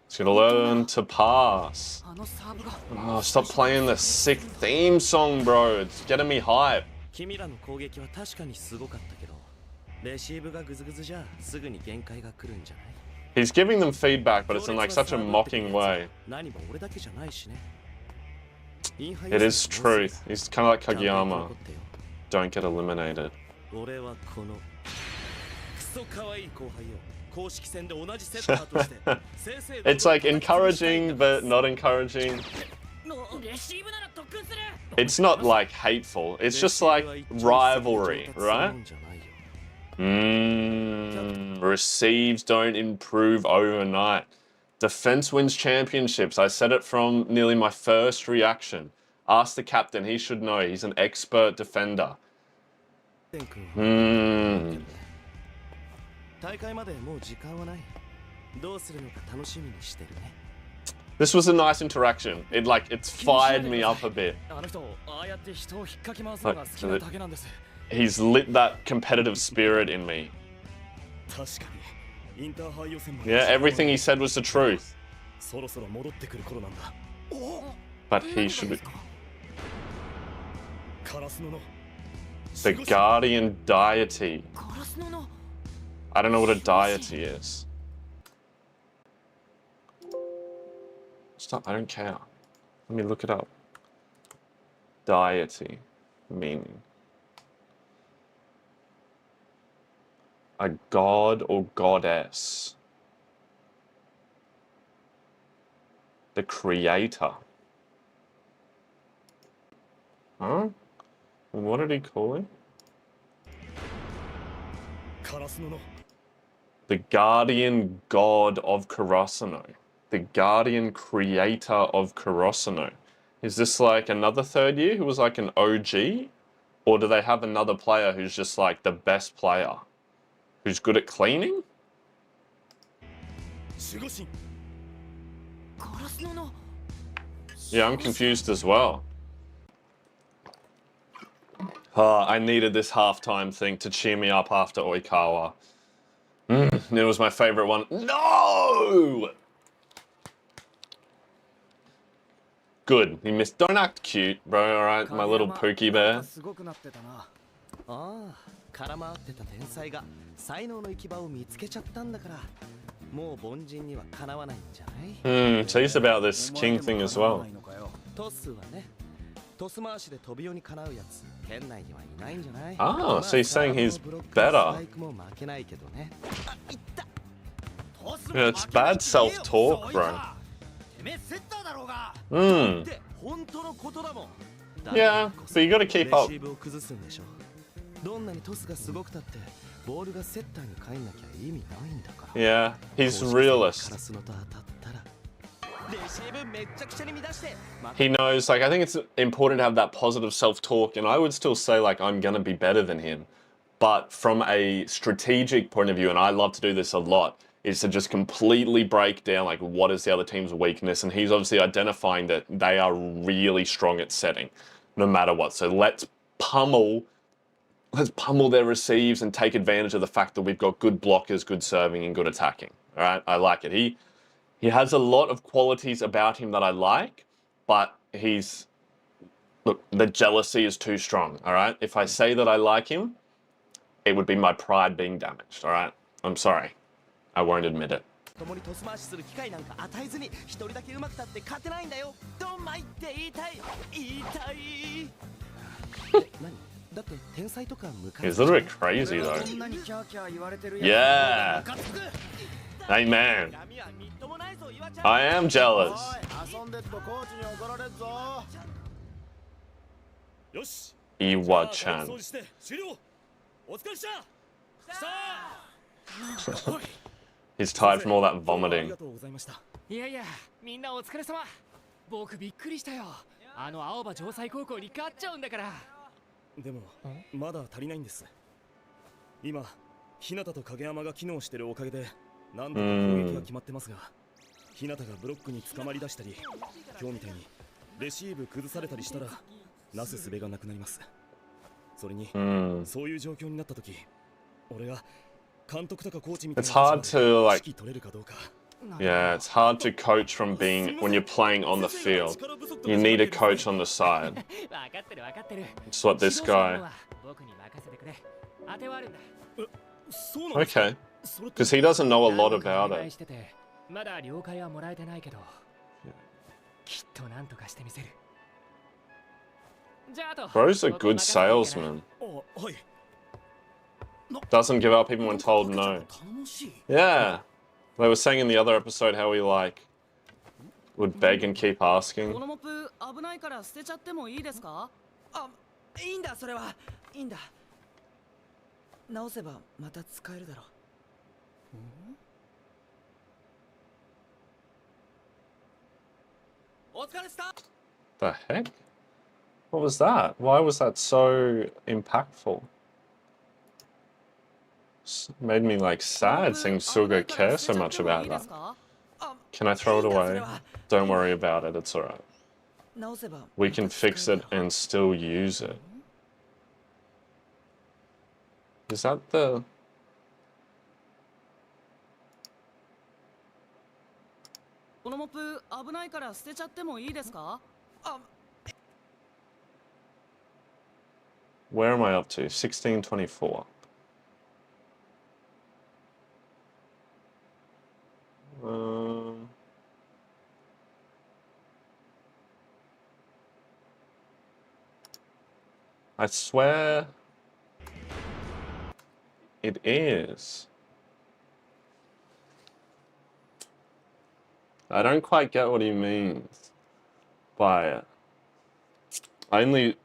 He's gonna learn to pass. Oh, stop playing the sick theme song, bro. It's getting me hype. He's giving them feedback, but it's in like such a mocking way. It is truth. He's kind of like Kageyama. Don't get eliminated. It's like encouraging, but not encouraging. It's not like hateful. It's just like rivalry, right? Receives don't improve overnight. Defense wins championships. I said it from nearly my first reaction. Ask the captain. He should know. He's an expert defender. This was a nice interaction. It's fired me up a bit. He's lit that competitive spirit in me. 確かにインターハイ予選も Yeah, everything he said was the truth. そろそろ戻ってくる頃なんだ。 But he should be... カラスノの The Guardian Deity. ガラスノの I don't know what a deity is. Stop, I don't care. Let me look it up. Deity. Meaning. A god or goddess. The creator. Huh? What did he call him? カラスノの The guardian god of Kurosuno. The guardian creator of Kurosuno. Is this like another third year who was like an OG? Or do they have another player who's just like the best player? Who's good at cleaning? 守護神 ガラスノの Yeah, I'm confused as well. I needed this halftime thing to cheer me up after Oikawa. It was my favorite one. No! Good. He missed. Don't act cute, bro. Alright, my little Pookie bear. すごくなってたな。ああ、空回ってた天才が才能の行き場を見つけちゃったんだから、もう凡人にはかなわないんじゃない？ Chase about this king thing as well. トスはね、トス回しで飛びようにかなうやつ、県内にはいないんじゃない？ Ah, so he's saying he's better. も負けないけどね。あ、いった。 Yeah, it's bad self-talk, bro. てめえセッターだろうが。 本当のことだもん。 Yeah, but you gotta keep up. レシーブを崩すんでしょ。どんなにトスがすごくたってボールがセッターに帰んなきゃ意味ないんだから。 Yeah, he's realist. カラスノと当たったらレシーブめっちゃくちゃに乱して。 He knows, like, I think it's important to have that positive self-talk, and I would still say, like, I'm gonna be better than him. But from a strategic point of view, and I love to do this a lot, is to just completely break down, like, what is the other team's weakness, and he's obviously identifying that they are really strong at setting, no matter what. So let's pummel their receives and take advantage of the fact that we've got good blockers, good serving, and good attacking. All right, I like it. He has a lot of qualities about him that I like, but look, the jealousy is too strong. All right, if I say that I like him, it would be my pride being damaged. All right, I'm sorry. I won't admit it. 共にトス回しする機会なんか与えずに一人だけ上手くたって勝てないんだよ。ドンマイって言いたい。言いたい。何？だって天才とかムカつく。 He's a little bit crazy though. Yeah. Amen. I am jealous. よし Iwa-chan. 掃除して終了お疲れっした He's tired from all that あり vomiting. がとうございました いやいや、みんなお疲れ様。僕びっくりしたよ。あの青葉城西高校に勝っちゃうんだから。でもまだ足りないんです。今日向と影山が機能してるおかげで何度か攻撃が決まってますが、日向がブロックに捕まり出したり、今日みたいにレシーブ崩されたりしたらなすすべがなくなります。それに、そういう状況になった時、俺が監督とかコーチみたいな It's hard to, like, 指揮取れるかどうか。 Yeah, it's hard to coach from being when you're playing on the field. You need a coach on the side. わかってるわかってる。 It's what this guy. 僕に任せてくれ。当てはあるんだ。そうなんですか Okay, because he doesn't know a lot about お願い it. しててまだ了解はもらえてないけど、きっとなんとかしてみせる。じゃああと。 Bro's a good salesman. あ、はい。 Doesn't give up even when told no. Yeah. They were saying in the other episode how he, like, would beg and keep asking. このモップ危ないから捨てちゃってもいいですか？あ、いいんだそれは。いいんだ。直せばまた使えるだろう。お疲れした。 The heck? What was that? Why was that so impactful? Made me, like, sad seeing Suga care so much about that. Can I throw it away? Don't worry about it, it's alright. We can fix it and still use it. Is that the... このモップ危ないから捨てちゃってもいいですか？ Where am I up to? 1624. I swear it is. I don't quite get what he means by it. I only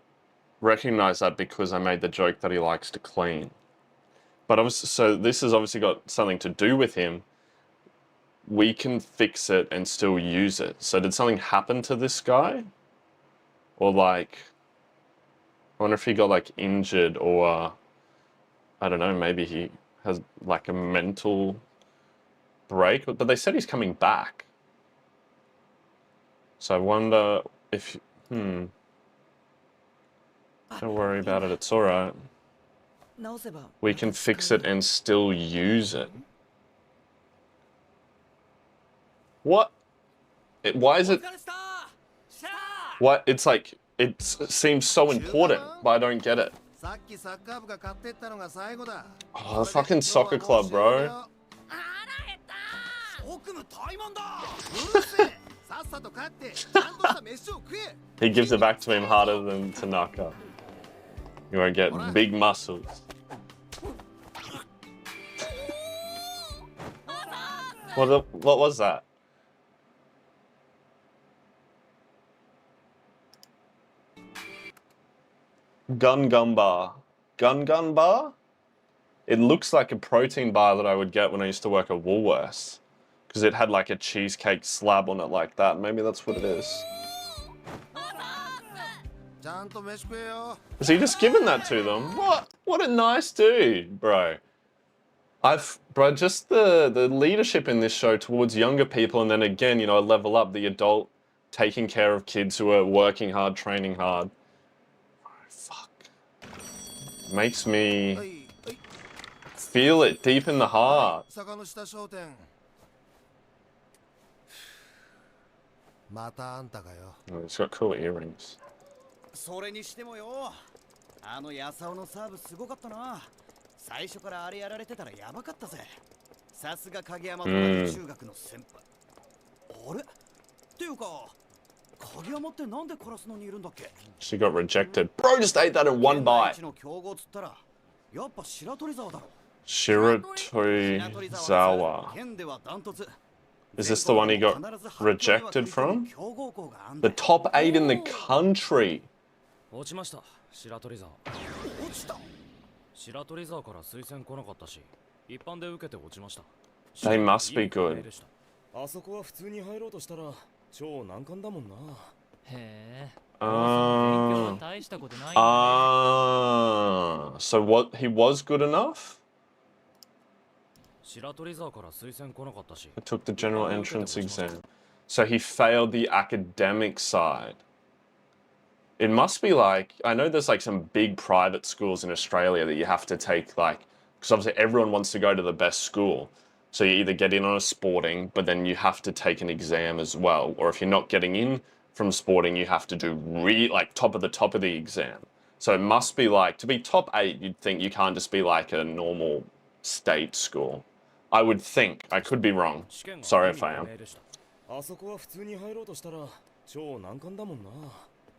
recognize that because I made the joke that he likes to clean. But obviously, so this has obviously got something to do with him. We can fix it and still use it. So did something happen to this guy? Or like, I wonder if he got like injured or, I don't know, maybe he has like a mental break. But they said he's coming back. So I wonder if, don't worry about it, it's alright. We can fix it and still use it. What? Why is it? What? It's like, it seems so important, but I don't get it. Oh, the fucking soccer club, bro. He gives it back to him harder than Tanaka. You won't get big muscles. What was that? Gun bar. Gun bar? It looks like a protein bar that I would get when I used to work at Woolworths. Because it had like a cheesecake slab on it like that. Maybe that's what it is. Is he just giving that to them? What a nice dude, bro. Bro, just the leadership in this show towards younger people, and then again, you know, level up the adult taking care of kids who are working hard, training hard. Oh, fuck. Makes me feel it deep in the heart. Oh, he's got cool earrings. それにしてもよ、あのヤサオのサーブすごかったな。最初からあれやられてたらやばかったぜ。さすが影山と同じ中学の先輩。あれ？っていうか、影山ってなんでカラスノにいるんだっけ？ She got rejected. Bro just ate that in one bite. の強豪つったら、やっぱ白鳥沢だろ。Shiratorizawa. Is this the one he got rejected from? The top 8 in the country. 落ちました、白鳥沢。落ちた。白鳥沢から推薦来なかったし、一般で受けて落ちました。They must be good. あそこは普通に入ろうとしたら超難関だもんな。へえ。So what, he was good enough? 白鳥沢から推薦来なかったし。 He took the general entrance exam. So he failed the academic side. It must be like, I know there's like some big private schools in Australia that you have to take like, because obviously everyone wants to go to the best school. So you either get in on a sporting, but then you have to take an exam as well. Or if you're not getting in from sporting, you have to do like top of the exam. So it must be like, to be top 8, you'd think you can't just be like a normal state school. I would think. I could be wrong. Sorry if I am. あそこは普通に入ろうとしたら超難関だもんな。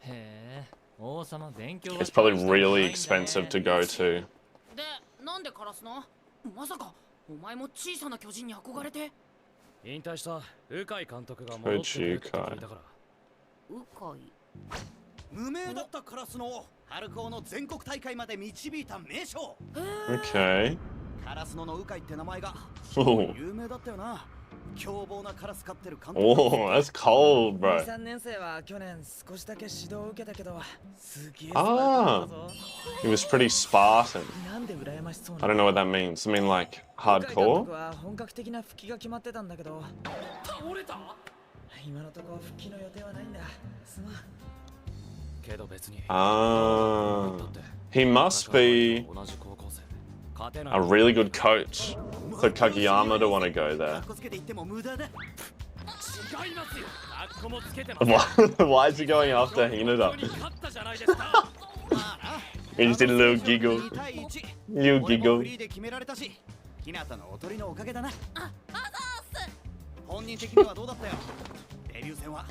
へえ、王様勉強は It's probably really expensive to go to. で、なんでカラスの？まさかお前も小さな巨人に憧れて？引退した鵜飼監督が戻ってくるって聞いたから。鵜飼。無名だったカラスの春高の全国大会まで導いた名将。Okay. カラスの鵜飼って名前が有名だったよな。凶暴なカラス飼ってる監督。Oh, that's cold, bro. 3年生は去年少しだけ指導を受けたけど、すげえ。Ah, he was pretty Spartan. なんで羨ましそうな。 I don't know what that means. I mean like hardcore? 僕は本格的な復帰が決まってたんだけど。倒れた？今のところ復帰の予定はないんだ。すまん。けど別に。Ah, he must be a really good coach for Kageyama to want to go there. Why is he going after Hinata? He just did a little giggle. Little giggle. ひなたのおとりのおかげだな。本人的にはどうだったよ。デビュー戦は。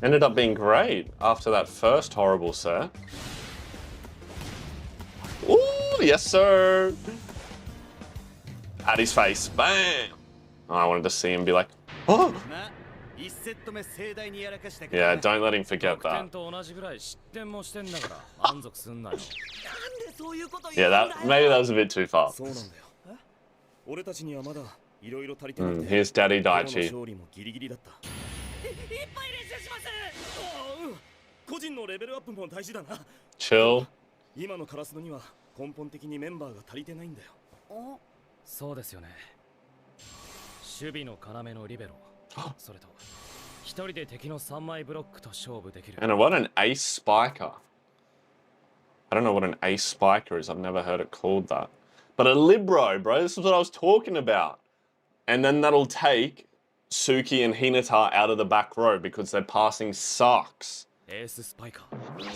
Ended up being great after that first horrible set. Ooh, yes sir. At his face, bam. Oh, I wanted to see him be like, oh. Yeah, don't let him forget that. Yeah, maybe that was a bit too far. Here's Daddy Daichi. Chill. 今のカラスノには根本的にメンバーが足りてないんだよ。そうですよね。守備の要のリベロ。それと一人で敵の3枚ブロックと勝負できる。And what an ace spiker. I don't know what an ace spiker is. I've never heard it called that. But a libero, bro. This is what I was talking about. And then that'll take Suki and Hinata out of the back row because their passing sucks. This is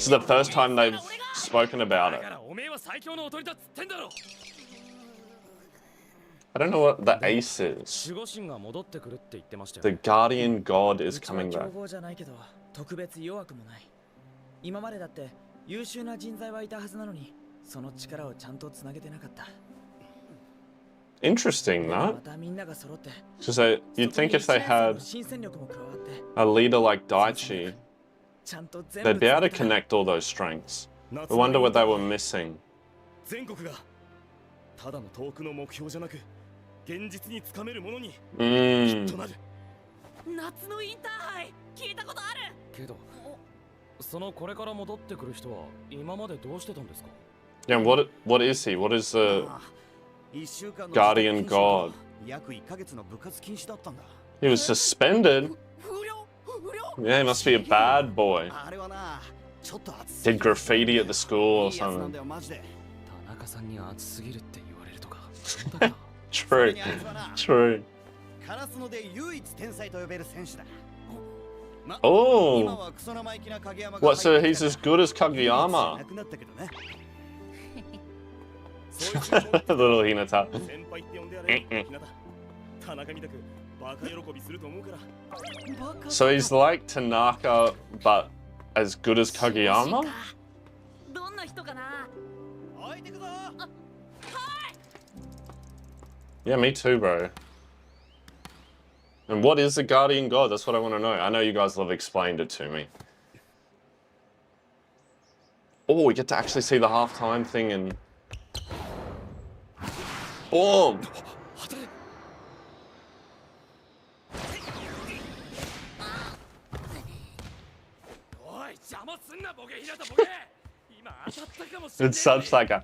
the first time they've spoken about it. I don't know what the ace is. The guardian god is coming back. 今までだって優秀な人材はいたはずなのに、その力をちゃんとつなげてなかった。 Interesting, that. Because you'd think if they had a leader like Daichi, they'd be able to connect all those strengths. I wonder what they were missing. ただの遠くの目標じゃなく、現実につかめるものにきっとなる。夏のインターハイ聞いたことある。けど、そのこれから戻ってくる人は今までどうしてたんですか？ Yeah, what is he? What is the guardian god? He was suspended. Yeah, he must be a bad boy. Did graffiti at the school or something. True. True. Oh. What, so he's as good as Kageyama? Little Hinata. So he's like Tanaka, but as good as Kageyama? Yeah, me too, bro. And what is the guardian god? That's what I want to know. I know you guys have explained it to me. Oh, we get to actually see the halftime thing and... Boom! It's such like a...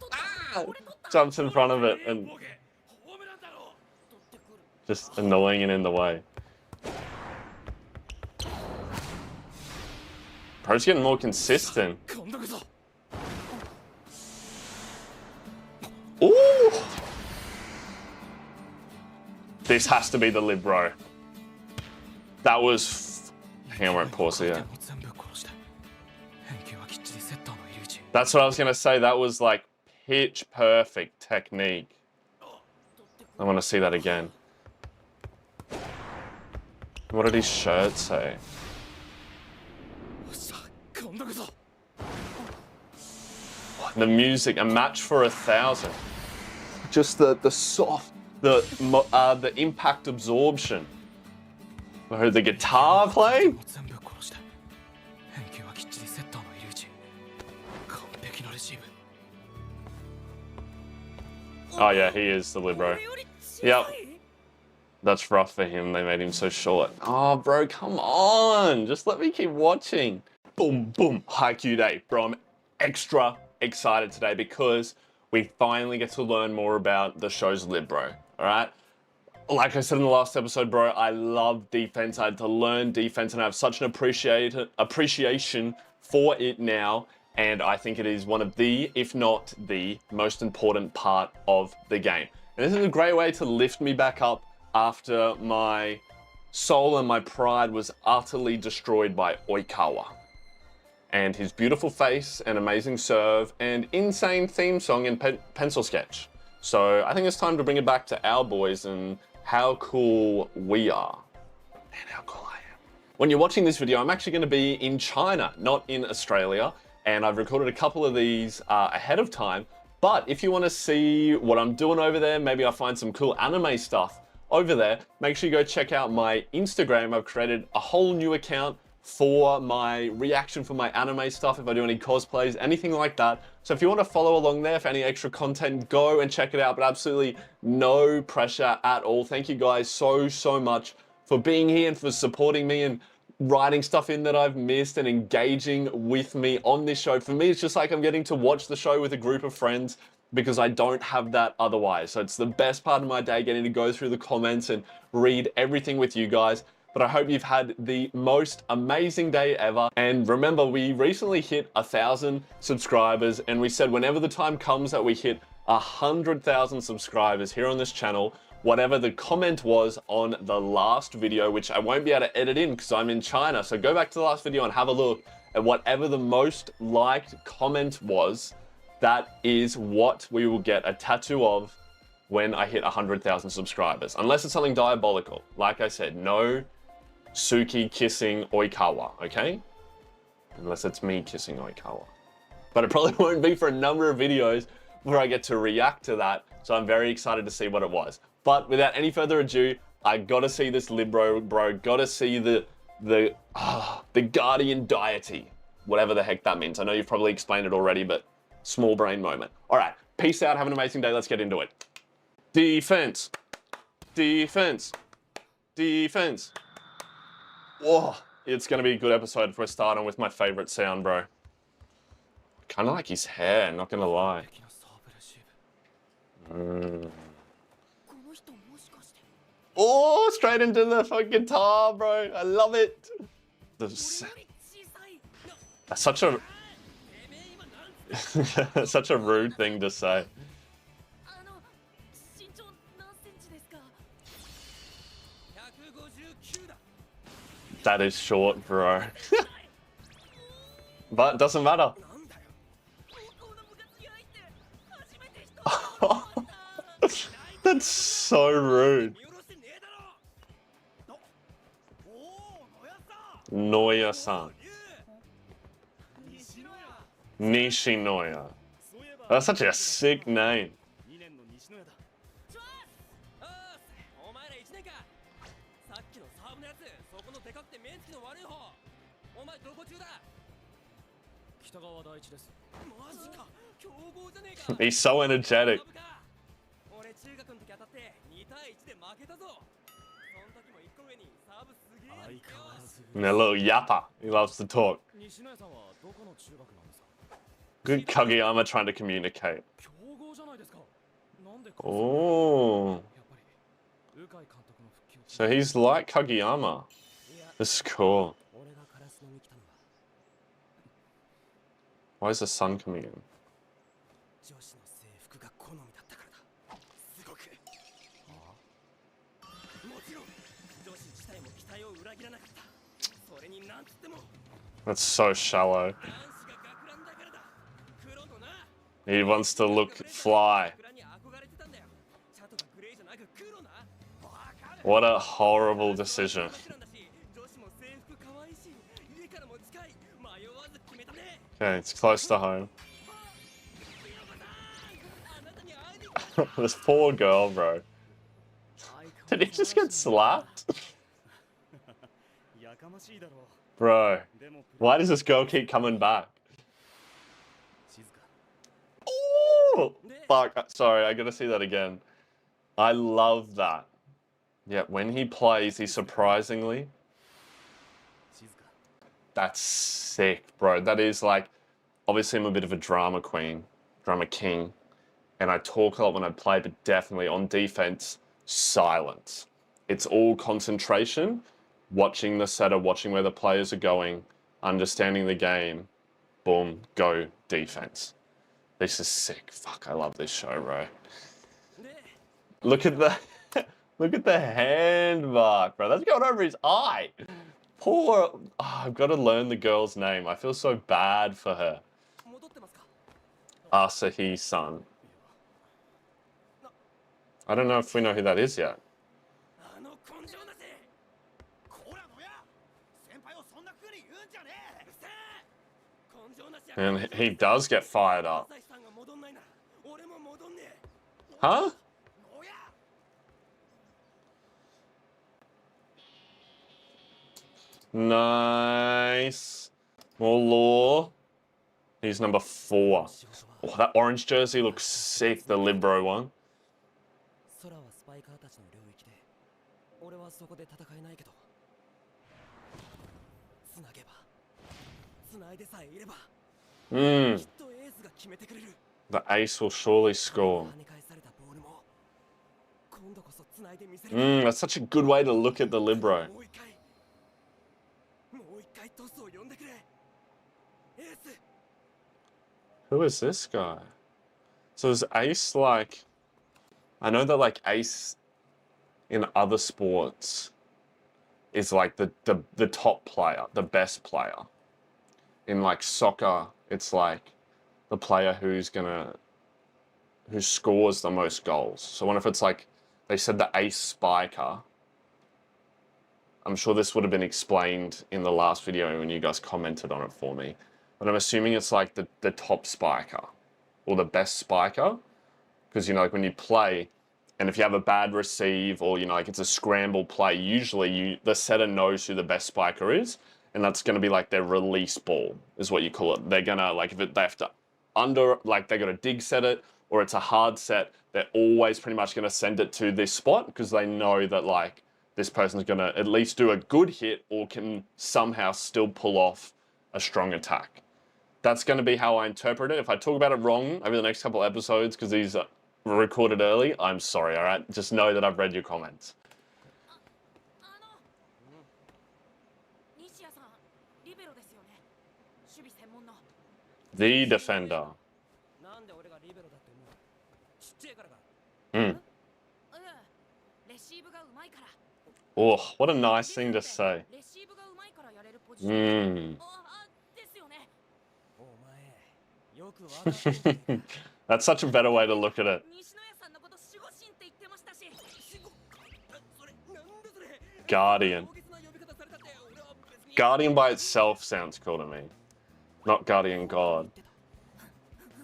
jumps in front of it and... just annoying and in the way. Bro's getting more consistent. Ooh! This has to be the libero. That was... Hang on, I won't pause it yet. That's what I was going to say. That was like pitch perfect technique. I want to see that again. What did his shirt say? The music, a match for 1,000. Just the soft, the impact absorption. I heard the guitar play. Oh yeah, he is the libero. Yep. That's rough for him. They made him so short. Oh, bro, come on. Just let me keep watching. Boom, boom. Haikyuu day. Bro, I'm extra excited today because we finally get to learn more about the show's libero. All right? Like I said in the last episode, bro, I love defense. I had to learn defense and I have such an appreciation for it now. And I think it is one of the, if not the, most important part of the game. And this is a great way to lift me back up after my soul and my pride was utterly destroyed by Oikawa. And his beautiful face and amazing serve and insane theme song and pencil sketch. So I think it's time to bring it back to our boys and how cool we are. And how cool I am. When you're watching this video, I'm actually going to be in China, not in Australia. And I've recorded a couple of these ahead of time. But if you want to see what I'm doing over there, maybe I'll find some cool anime stuff over there, make sure you go check out my Instagram. I've created a whole new account for my reaction for my anime stuff, if I do any cosplays, anything like that. So if you want to follow along there for any extra content, go and check it out, but absolutely no pressure at all. Thank you guys so much for being here and for supporting me and writing stuff in that I've missed and engaging with me on this show. For me, it's just like I'm getting to watch the show with a group of friends because I don't have that otherwise. So it's the best part of my day, getting to go through the comments and read everything with you guys. But I hope you've had the most amazing day ever. And remember, we recently hit 1,000 subscribers, and we said whenever the time comes that we hit 100,000 subscribers here on this channel, whatever the comment was on the last video, which I won't be able to edit in because I'm in China. So go back to the last video and have a look at whatever the most liked comment was. That is what we will get a tattoo of when I hit 100,000 subscribers. Unless it's something diabolical. Like I said, no Suki kissing Oikawa, okay? Unless it's me kissing Oikawa. But it probably won't be for a number of videos where I get to react to that. So I'm very excited to see what it was. But without any further ado, I gotta see this Libro, bro. Gotta see the guardian deity. Whatever the heck that means. I know you've probably explained it already, but small brain moment. All right, peace out. Have an amazing day. Let's get into it. Defense. Defense. Defense. Whoa, it's gonna be a good episode if we're starting with my favorite sound, bro. Kinda like his hair, not gonna lie. Oh, straight into the fucking guitar, bro. I love it. That's such a such a rude thing to say. That is short, bro. But it doesn't matter. That's so rude. Noya-san. Nishinoya. That's such a sick name. He's so energetic. And a little yapper. He loves to talk. Good Kageyama trying to communicate. Oh. So he's like Kageyama. This is cool. Why is the sun coming in? That's so shallow. He wants to look fly. What a horrible decision. Okay, it's close to home. This poor girl, bro. Did he just get slapped? Bro, why does this girl keep coming back? Oh, fuck, sorry, I gotta see that again. I love that. Yeah, when he plays, he surprisingly... That's sick, bro. That is like, obviously I'm a bit of a drama queen, drama king, and I talk a lot when I play, but definitely on defense, silence. It's all concentration, watching the setter, watching where the players are going, understanding the game, boom, go defense. This is sick. Fuck, I love this show, bro. Look at the Look at the hand mark, bro. That's going over his eye. Poor. Oh, I've got to learn the girl's name. I feel so bad for her. Asahi's son. I don't know if we know who that is yet. And he does get fired up. Huh? Nice. More law. He's number 4. Oh, that orange jersey looks sick, the Libro one. The ace will surely score. That's such a good way to look at the Libro. Who is this guy? So is ace like... I know that like ace in other sports is like the top player, the best player. In like soccer, it's like the player who scores the most goals. So I wonder if it's like, they said the ace spiker. I'm sure this would have been explained in the last video when you guys commented on it for me. But I'm assuming it's like the top spiker or the best spiker. Because, you know, like when you play, and if you have a bad receive or, you know, like it's a scramble play, usually the setter knows who the best spiker is. And that's going to be like their release ball is what you call it. They're going to, like, if they have to they got to dig set it or it's a hard set, they're always pretty much going to send it to this spot because they know that, like, this person's going to at least do a good hit or can somehow still pull off a strong attack. That's going to be how I interpret it. If I talk about it wrong over the next couple episodes because these are recorded early, I'm sorry, all right? Just know that I've read your comments. The defender. Oh, what a nice thing to say. That's such a better way to look at it. Guardian. Guardian by itself sounds cool to me. Not Guardian God.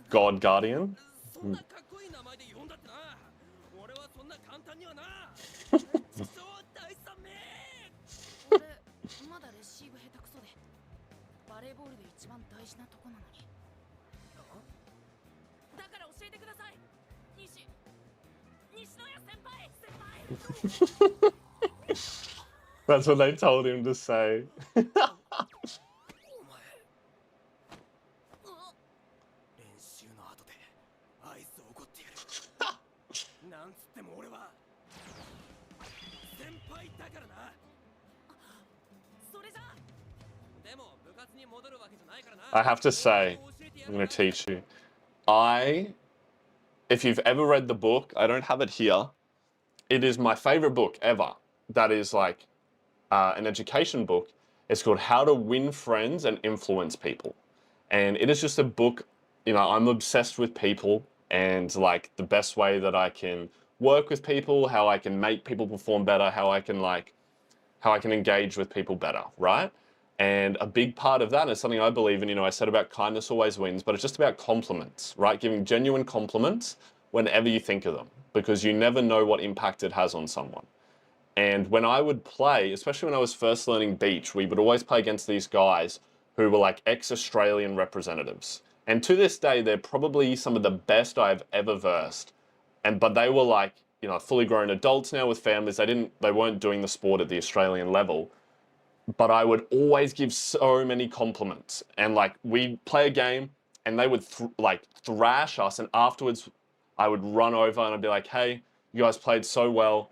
God Guardian? That's what they told him to say. I have to say, I'm going to teach you. If you've ever read the book, I don't have it here. It is my favorite book ever. That is like an education book. It's called How to Win Friends and Influence People. And it is just a book, you know, I'm obsessed with people and like the best way that I can work with people, how I can make people perform better, how I can engage with people better, right? And a big part of that is something I believe in, you know, I said about kindness always wins, but it's just about compliments, right? Giving genuine compliments whenever you think of them, because you never know what impact it has on someone. And when I would play, especially when I was first learning beach, we would always play against these guys who were like ex-Australian representatives. And to this day, they're probably some of the best I've ever versed. But they were like, you know, fully grown adults now with families. They weren't doing the sport at the Australian level. But I would always give so many compliments. And like, we'd play a game and they would thrash us. And afterwards, I would run over and I'd be like, hey, you guys played so well.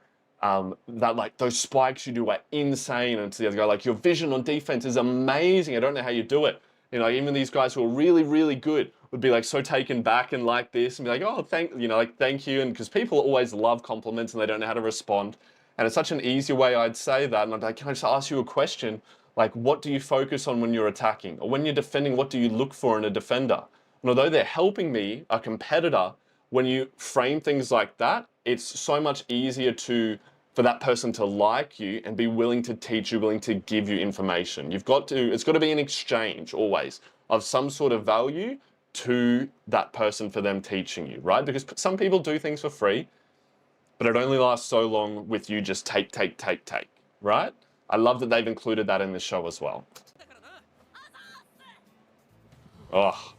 Those spikes you do are insane. And to the other guy, like, your vision on defense is amazing. I don't know how you do it. You know, even these guys who are really, really good would be like so taken back and like this and be like, oh, thank you. And because people always love compliments and they don't know how to respond. And it's such an easy way I'd say that. And I'd be like, can I just ask you a question? Like, what do you focus on when you're attacking? Or when you're defending, what do you look for in a defender? And although they're helping me, a competitor, when you frame things like that, it's so much easier for that person to like you and be willing to teach you, willing to give you information. It's got to be an exchange always of some sort of value to that person for them teaching you, right? Because some people do things for free, but it only lasts so long with you just take, right? I love that they've included that in the show as well. Oh.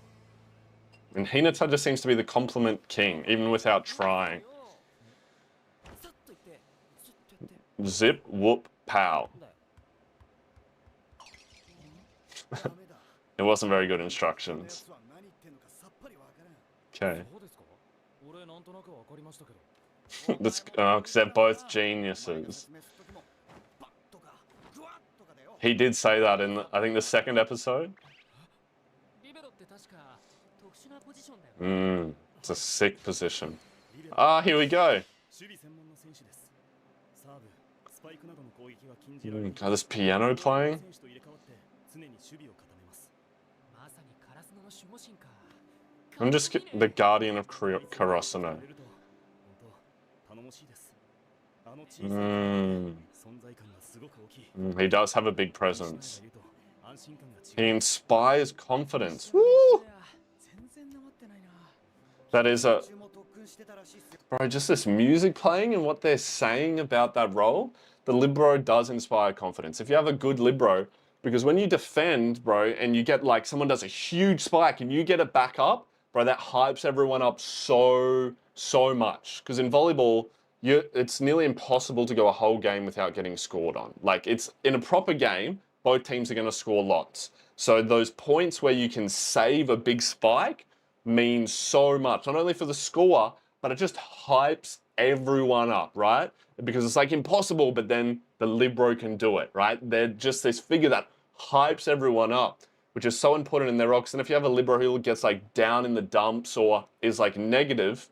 And Hinata just seems to be the compliment king, even without trying. Zip, whoop, pow. It wasn't very good instructions. Okay. Because they're both geniuses. He did say that in, I think, the second episode. It's a sick position. Ah, here we go. Oh, this piano playing? I'm just the guardian of Karasuno. He does have a big presence. He inspires confidence. Woo! That is a... Bro, just this music playing and what they're saying about that role, the libero does inspire confidence. If you have a good libero, because when you defend, bro, and you get like, someone does a huge spike and you get it back up, bro, that hypes everyone up so much. Because in volleyball, it's nearly impossible to go a whole game without getting scored on. Like, it's in a proper game, both teams are going to score lots. So those points where you can save a big spike means so much, not only for the score, but it just hypes everyone up, right? Because it's like impossible, but then the libero can do it, right? They're just this figure that hypes everyone up, which is so important in their rocks. And if you have a libero who gets like down in the dumps or is like negative,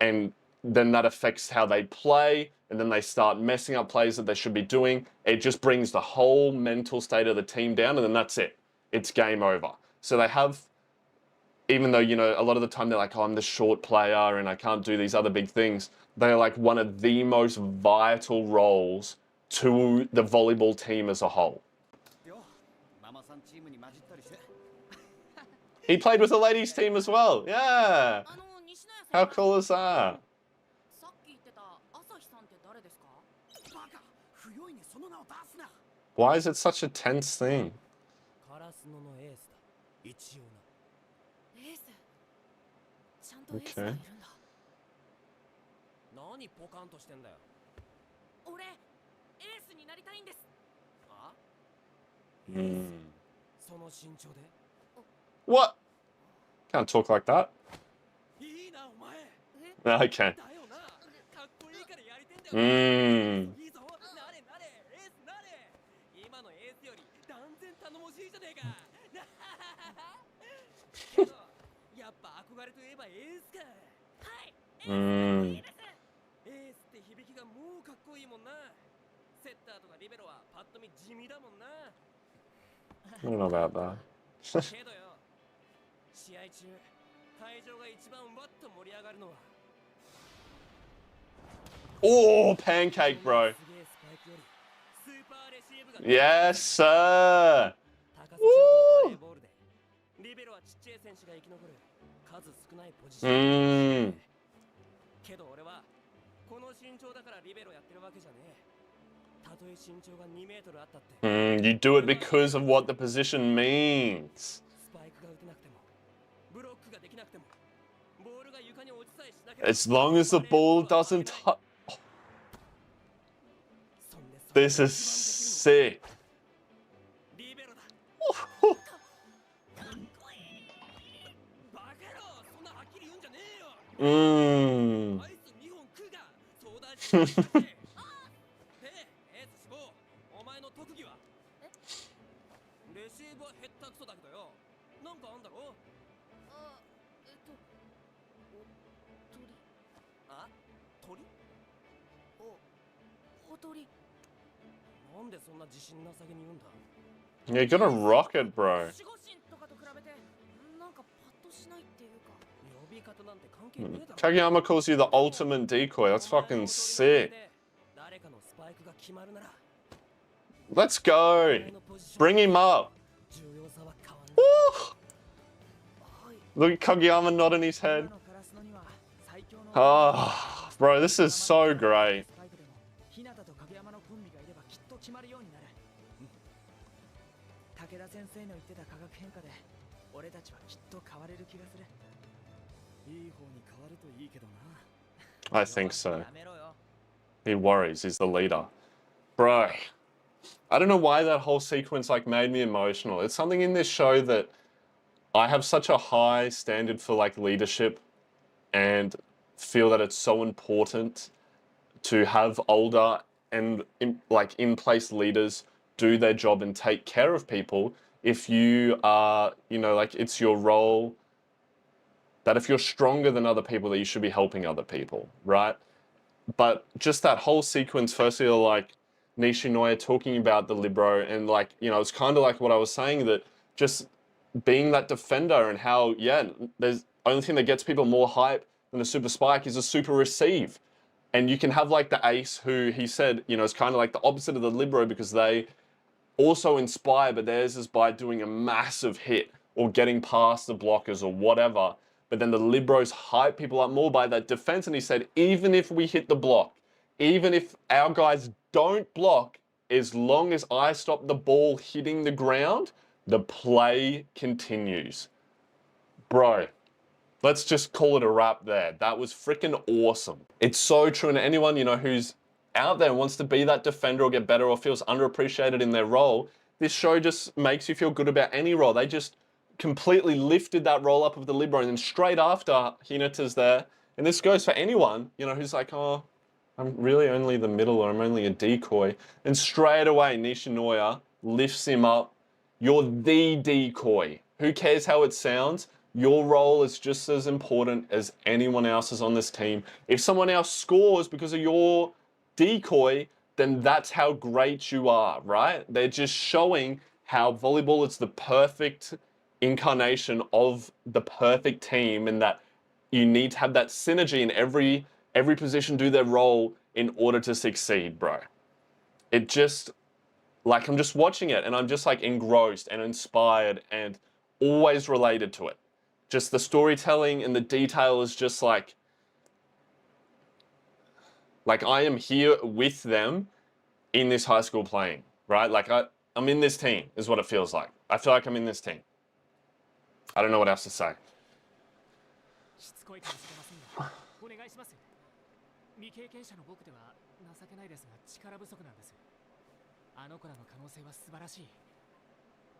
and then that affects how they play, and then they start messing up plays that they should be doing, it just brings the whole mental state of the team down, and then that's it. It's game over. So they have, even though, you know, a lot of the time they're like, oh, I'm the short player and I can't do these other big things, they're like one of the most vital roles to the volleyball team as a whole. He played with the ladies team as well. Yeah. How cool is that? Why is it such a tense thing? Okay. What? Can't talk like that. Okay. I don't know about that. Oh, pancake, bro. Yes, sir. Woo. You do it because of what the position means. As long as the ball doesn't touch. This is sick. シーブはヘッタクソだけどよ。なんかあんだろ？あ、あ？鳥？おとり。なんでそんな自信なさげに言うんだ？ You're gonna rock it, bro. 守護神とかと比べてなんかパッとしないっていうか。呼び方なんて関係ねえだろ。 Kageyama calls you the ultimate decoy. That's fucking sick. 誰かのスパイクが決まるなら Let's go. Bring him up. 重要さは変わんない。 Woo! Look at Kageyama nodding his head. Ah, bro, this is so great. 日向と影山のコンビがいればきっと決まるようになる。武田先生の言ってた化学変化で俺たちはきっと変われる気がする。いい方に変わるといいけどな。 I think so. He worries. He's the leader. Bro, I don't know why that whole sequence like made me emotional. It's something in this show that I have such a high standard for like leadership and feel that it's so important to have older and in place leaders do their job and take care of people. If you are, you know, like it's your role that if you're stronger than other people, that you should be helping other people, right? But just that whole sequence, firstly, like Nishinoya talking about the Libero and like, you know, it's kind of like what I was saying, that just being that defender and how, yeah, there's only thing that gets people more hype than a super spike is a super receive. And you can have like the ace who he said, you know, is kind of like the opposite of the Libero because they also inspire, but theirs is by doing a massive hit or getting past the blockers or whatever. But then the Liberos hype people up more by that defense. And he said, even if we hit the block, even if our guys don't block, as long as I stop the ball hitting the ground, the play continues. Bro, let's just call it a wrap there. That was freaking awesome. It's so true. And anyone, you know, who's out there and wants to be that defender or get better or feels underappreciated in their role, this show just makes you feel good about any role. They just completely lifted that roll up of the Libero, and then straight after Hinata's there. And this goes for anyone, you know, who's like, oh, I'm really only the middle or I'm only a decoy. And straight away, Nishinoya lifts him up. You're the decoy. Who cares how it sounds? Your role is just as important as anyone else's on this team. If someone else scores because of your decoy, then that's how great you are, right? They're just showing how volleyball is the perfect incarnation of the perfect team, and that you need to have that synergy in every position, do their role in order to succeed, bro. It just, like, I'm just watching it and I'm just like engrossed and inspired and always related to it. Just the storytelling and the detail is just like I am here with them in this high school playing, right? Like I'm in this team is what it feels like. I feel like I'm in this team. I don't know what else to say. しつこいかもしれませんが、お願いします。未経験者の僕では情けないですが力不足なんです。あの子らの可能性は素晴らしい。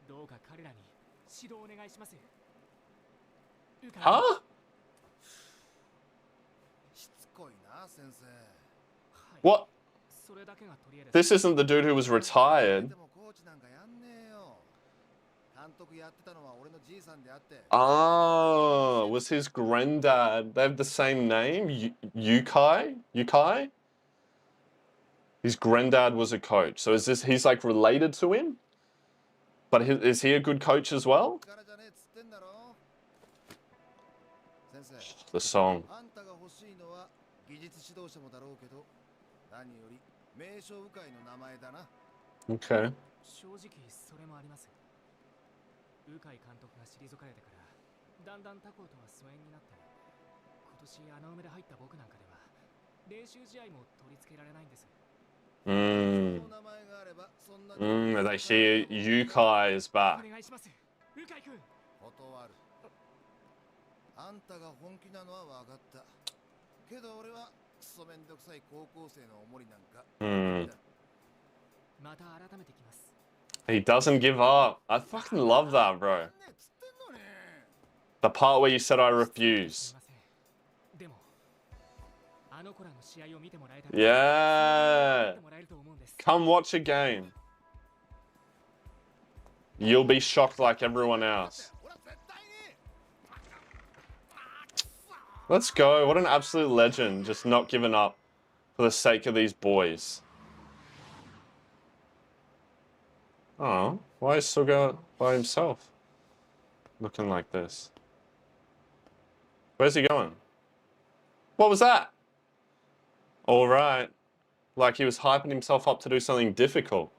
どうか彼らに指導お願いします。Huh? しつこいな、先生。 What? それだけが取り柄です。 This isn't the dude who was retired. でもコーチなんかやんねえよ。監督やってたのは俺のじいさんであって。Oh, was his granddad? They have the same name? Yukai? Yukai? His granddad was a coach. So is this, he's like related to him? But is he a good coach as well? The song. あんたが欲しいのは技術指導者もだろうけど、何より名称部会の名前だな。 Okay. 正直それもあります。鵜飼監督が退かれてからだんだん他校とは疎遠になって、今年穴埋めで入った僕なんかでは練習試合も取り付けられないんです。They hear Yukai is back. お願いします。鵜飼君。断る。あんたが本気なのは分かった。けど俺はクソめんどくさい高校生のおもりなんか。また改めてきます。 He doesn't give up. I fucking love that, bro. The part where you said I refuse. Yeah. Come watch a game. You'll be shocked like everyone else. Let's go. What an absolute legend. Just not giving up for the sake of these boys. Oh, why is Suga by himself? Looking like this. Where's he going? What was that? All right. Like he was hyping himself up to do something difficult.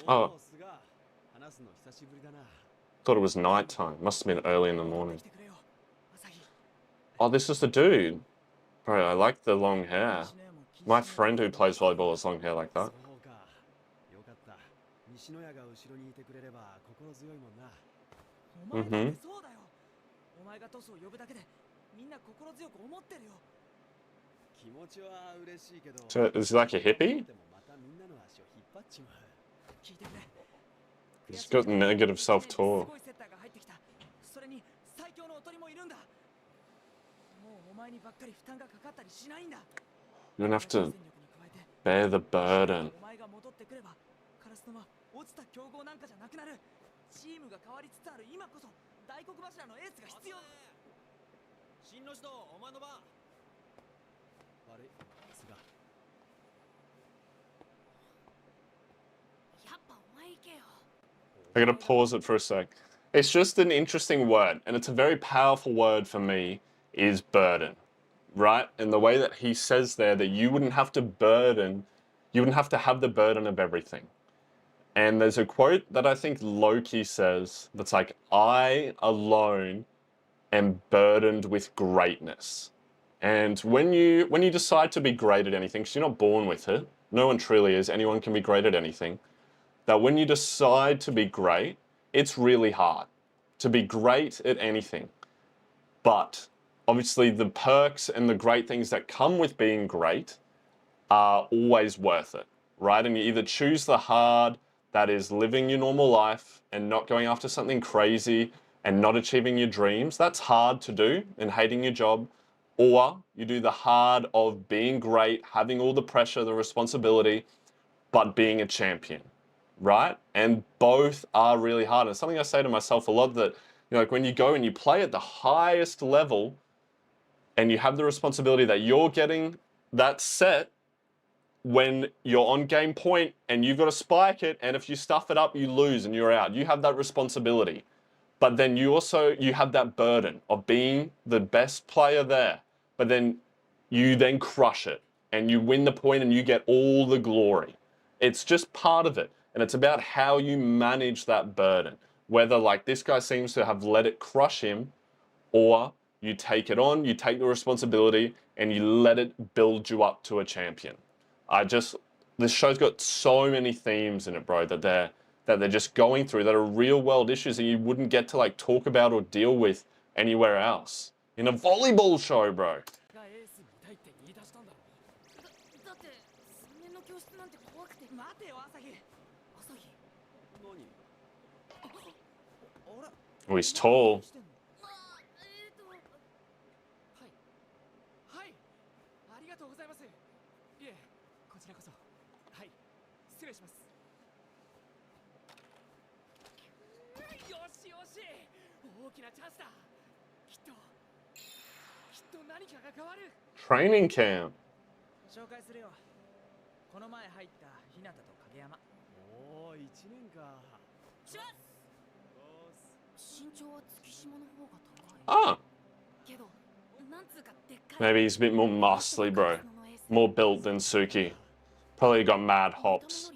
Oh. Thought it was nighttime. Must have been early in the morning. Oh, this is the dude. Bro, I like the long hair. My friend who plays volleyball has long hair like that. Mm-hmm. So, is he like a hippie? He's got negative self-talk. You don't have to bear the burden. I gotta pause it for a sec. It's just an interesting word, and it's a very powerful word for me, is burden, right? And the way that he says there that you wouldn't have to burden, you wouldn't have to have the burden of everything. And there's a quote that I think Loki says that's like, I alone am burdened with greatness. And when you decide to be great at anything, because you're not born with it, no one truly is, anyone can be great at anything, that when you decide to be great, it's really hard to be great at anything. But obviously the perks and the great things that come with being great are always worth it, right? And you either choose the hard, that is living your normal life and not going after something crazy and not achieving your dreams. That's hard to do and hating your job. Or you do the hard of being great, having all the pressure, the responsibility, but being a champion, right? And both are really hard. And it's something I say to myself a lot that, you know, like when you go and you play at the highest level and you have the responsibility that you're getting that set when you're on game point and you've got to spike it, and if you stuff it up, you lose and you're out. You have that responsibility. But then you have that burden of being the best player there. But then you then crush it and you win the point and you get all the glory. It's just part of it. And it's about how you manage that burden. Whether like this guy seems to have let it crush him, or you take it on, you take the responsibility and you let it build you up to a champion. This show's got so many themes in it, bro, that they're just going through that are real world issues that you wouldn't get to like talk about or deal with anywhere else. In a volleyball show, bro. Oh, he's tall. Training camp. Ah. Maybe he's a bit more muscly, bro. More built than Suki. Probably got mad hops.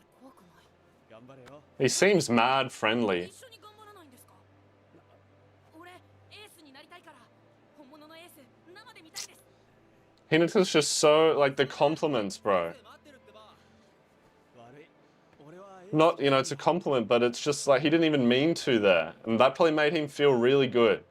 He seems mad friendly. Hinata's just so, like, the compliments, bro. Not, you know, it's a compliment, but it's just like he didn't even mean to there. And that probably made him feel really good.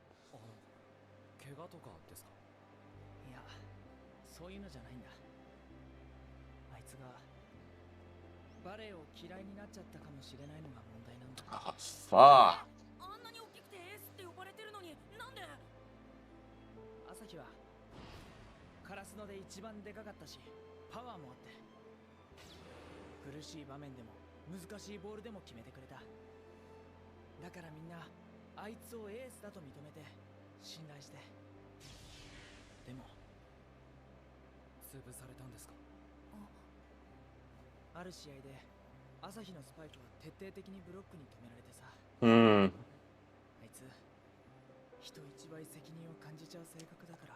Oh, fuck. 朝日はカラスので一番でかかったし、パワーもあって、苦しい場面でも難しいボールでも決めてくれた。だからみんなあいつをエースだと認めて信頼して。でも潰されたんですか？ある試合で朝日のスパイクは徹底的にブロックに止められてさ、Hmm. あいつ人一倍責任を感じちゃう性格だから。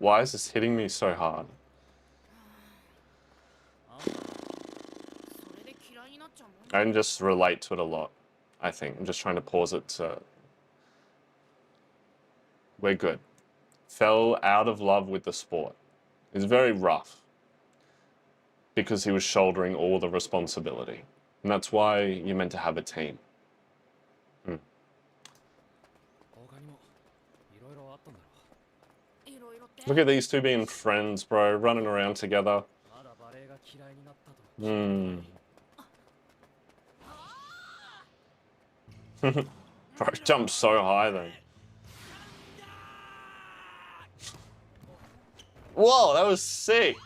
Why is this hitting me so hard? それで嫌いになっちゃうもん。 I can just relate to it a lot, I think. I'm just trying to pause it to... We're good. Fell out of love with the sport. It's very rough. Because he was shouldering all the responsibility. And that's why you're meant to have a team. Hmm. 他にもいろいろあったんだろう。いろいろって Look at these two being friends, bro. Running around together. まだバレエが嫌いになったと。Hmm. Bro, jumped so high then. Whoa, that was sick.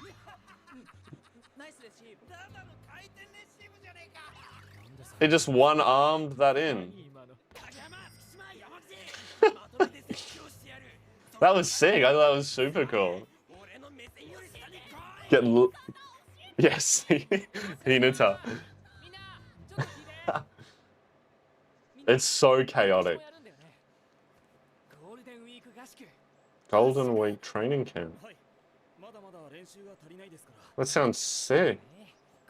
ナイスレシーブ。ただの回転レシーブじゃねえか。 He just one-armed that in. 今の That was sick. I thought that was super cool. Get yes, Hinata. It's so chaotic. ゴールデンウィーク合宿。 Golden Week training camp. はい、まだまだ練習が足りないですから。 That sounds sick.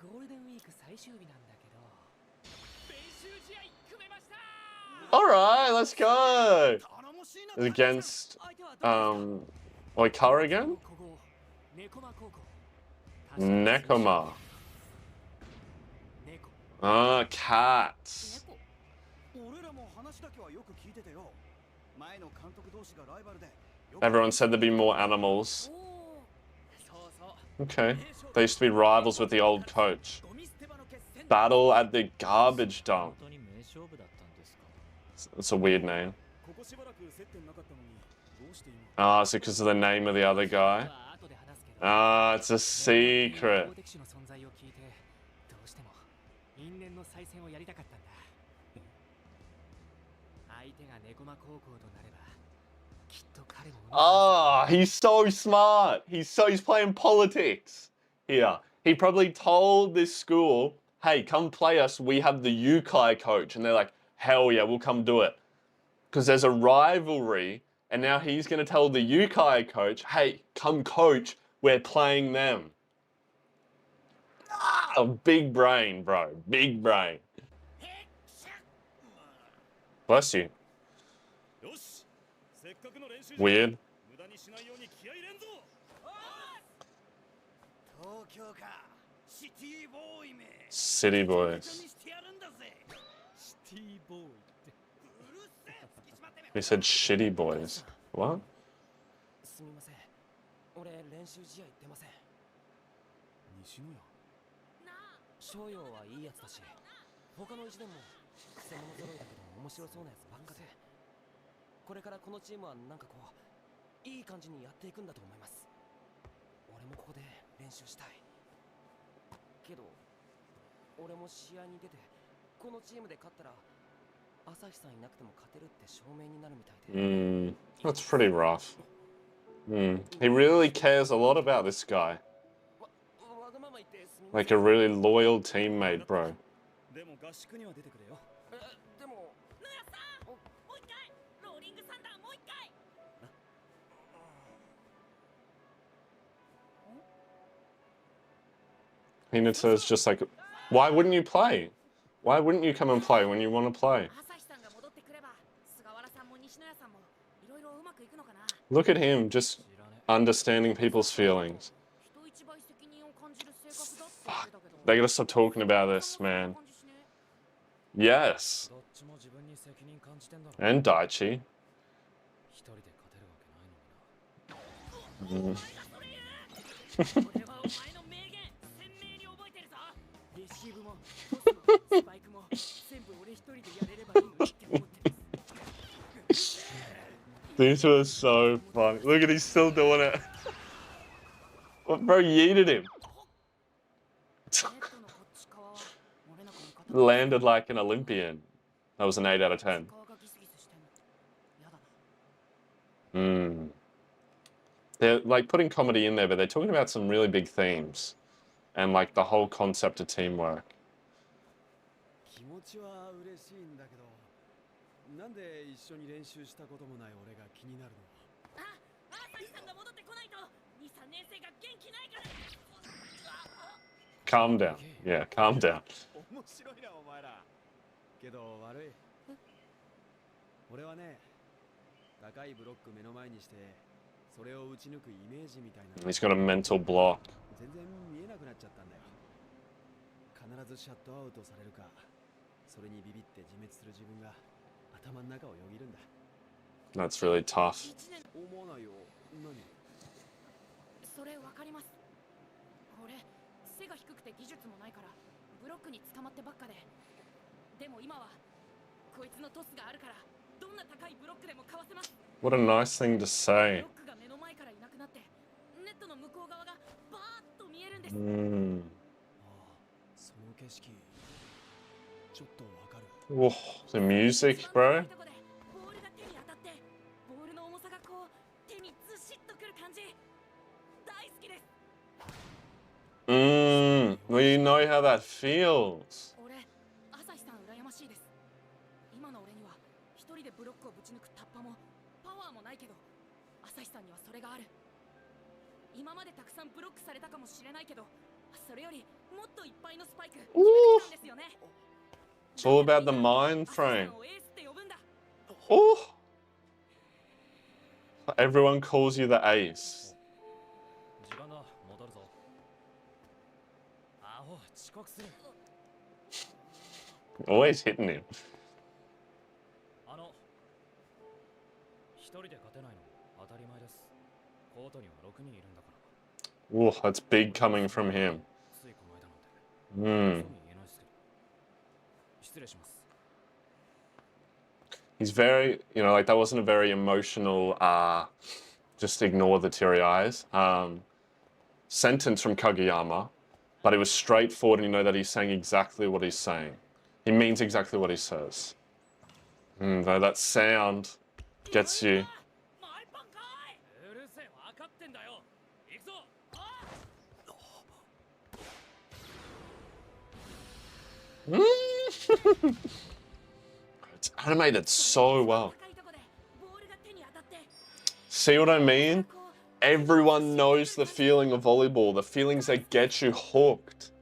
ゴールデンウィーク最終日なんだけど。練習試合組めました。 All right, let's go. It's against Oikara again? ここネコマ高校。 Nekoma. ネコ。 Ah, cats. 俺らも話だけはよく聞いててよ。前の監督同士がライバルで。 Everyone said there'd be more animals. そうそう。 Okay. They used to be rivals with the old coach. ゴミ捨て場の決戦。 Battle at the garbage dump. 本当に名勝負だったんですか？ It's a weird name. ここしばらく接点なかったのに、どうして今。 Ah, is it because of the name of the other guy? は後で話すけど。 Ah, it's a secret. 大敵手の存在を聞いて、どうしても因縁の再戦をやりたかったんだ。相手がネコマ高校となれば、きっと彼も。 Ah, he's so smart. He's playing politics here. He probably told this school, hey, come play us. We have the Yukai coach. And they're like, hell yeah, we'll come do it. Because there's a rivalry. And now he's going to tell the Yukai coach, hey, come coach. We're playing them. Ah, big brain, bro. Big brain. Bless you. よし、せっかくの練習 Weird. 無駄にしないように気合い入れんぞ。東京か。シティボーイめ。 City boys. してやるんだぜ。シティボーイって。うるせえ。月島てめ He said shitty boys. What? すみません。俺練習試合出ません。西野や。翔陽はいいやつだし、他の一年も癖者揃いだけど面白そうなやつばっかで、これからこのチームはなんかこういい感じにやっていくんだと思います。俺もここで練習したいけど、俺も試合に出てこのチームで勝ったら朝日さんいなくても勝てるって証明になるみたいで。That's pretty rough. He really cares a lot about this guy. わがまま言ってすみません。 Like a really loyal teammate, bro. でも合宿には出てくれよ。でも野谷さん、もう一回ローリングサンダーもう一回。 Hinata's just like, why wouldn't you play? Why wouldn't you come and play when you want to play? 朝日さんが戻ってくれば、菅原さんも西野谷さんもいろいろうまくいくのかな。 Look at him, just understanding people's feelings. 人一倍責任を感じる性格だって言ってたけど。 They gotta stop talking about this, man. Yes. どっちも自分に責任感じてんだろ。 And Daichi. 一人で勝てるわけないのにな。 俺はお前の名言鮮明に覚えてるぞ。レシーブもトスもスパイクも全部俺一人でやれればいいのにって思ってます。These were so funny. Look at, he's still doing it. What, bro, yeeted him. Landed like an Olympian. That was an 8 out of 10. They're like putting comedy in there, but they're talking about some really big themes. And like the whole concept of teamwork. 気持ちは嬉しいんだけど、なんで一緒に練習したこともない俺が気になるの？あ、朝日さんが戻ってこないと2、3年生が元気ないから。Calm down. Yeah, calm down. 面白いなお前ら。けど悪い。俺はね、高いブロック目の前にして、それを打ち抜くイメージみたいな。He's got a mental block. 全然見えなくなっちゃったんだよ。必ずシャットアウトされるか、それにビビって自滅する自分が頭の中をよぎるんだ。That's really tough. 思わないよ。何？それわかります。俺背が低くて技術もないからブロックに捕まってばっかで。でも今はこいつのトスがあるからどんな高いブロックでもかわせます。What a nice thing to say. ブロックが目の前からいなくなってネットの向こう側がバーッと見えるんです。その景色ちょっとわかる。Whoa, the music, bro. ボールが手に当たってボールの重さがこう手にずしっとくる感じ大好きです。Well, you know how that feels. 俺朝日さん羨ましいです。今の俺には一人でブロックをぶち抜くタッパもパワーもないけど朝日さんにはそれがある。今までたくさんブロックされたかもしれないけどそれよりもっといっぱいのスパイク決めてきたんですよね。 It's all about the mind frame. Oh! Everyone calls you the ace. 時間だ、戻るぞ。アホ、遅刻する。 Always hitting him. 一人で勝てないの当たり前です。コートには6人いるんだから。 Oh, that's big coming from him. ついこの間なんて。Hmm. 言えないですけど。失礼します。 He's very, you know, like that wasn't a very emotional, just ignore the teary eyes, sentence from Kageyama, but it was straightforward and you know that he's saying exactly what he's saying. He means exactly what he says. Though that sound gets you. It's animated so well. See what I mean? Everyone knows the feeling of volleyball, the feelings that get you hooked.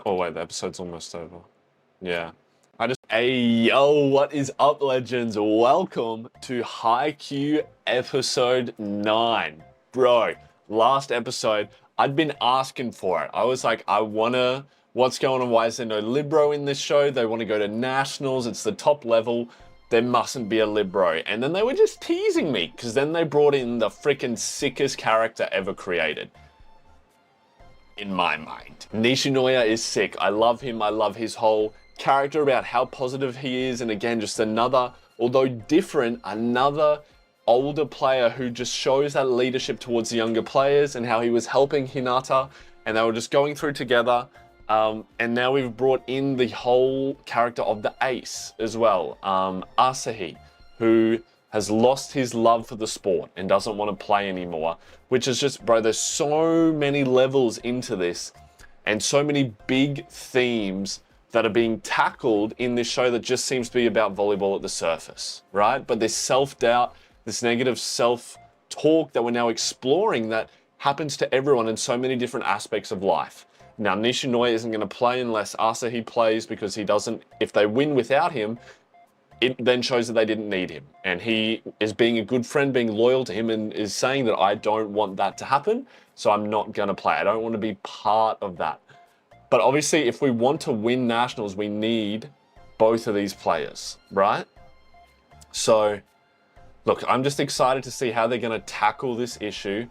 Oh wait, the episode's almost over. Yeah. Hey yo, what is up, legends? Welcome to Haikyuu episode 9. Bro, last episode, I'd been asking for it. I was like, what's going on? Why is there no Libro in this show? They want to go to nationals. It's the top level. There mustn't be a Libro. And then they were just teasing me because then they brought in the freaking sickest character ever created. In my mind. Nishinoya is sick. I love him. I love his whole character about how positive he is. And again, just another, although different, another older player who just shows that leadership towards the younger players and how he was helping Hinata and they were just going through together. And now we've brought in the whole character of the ace as well. Asahi, who has lost his love for the sport and doesn't want to play anymore, which is just, bro, there's so many levels into this and so many big themes that are being tackled in this show that just seems to be about volleyball at the surface, right? But this self-doubt, this negative self-talk that we're now exploring that happens to everyone in so many different aspects of life. Now, Nishinoya isn't going to play unless Asahi plays because he doesn't, if they win without him, it then shows that they didn't need him. And he is being a good friend, being loyal to him and is saying that I don't want that to happen, so I'm not going to play. I don't want to be part of that. But obviously, if we want to win nationals, we need both of these players, right? So, look, I'm just excited to see how they're going to tackle this issue.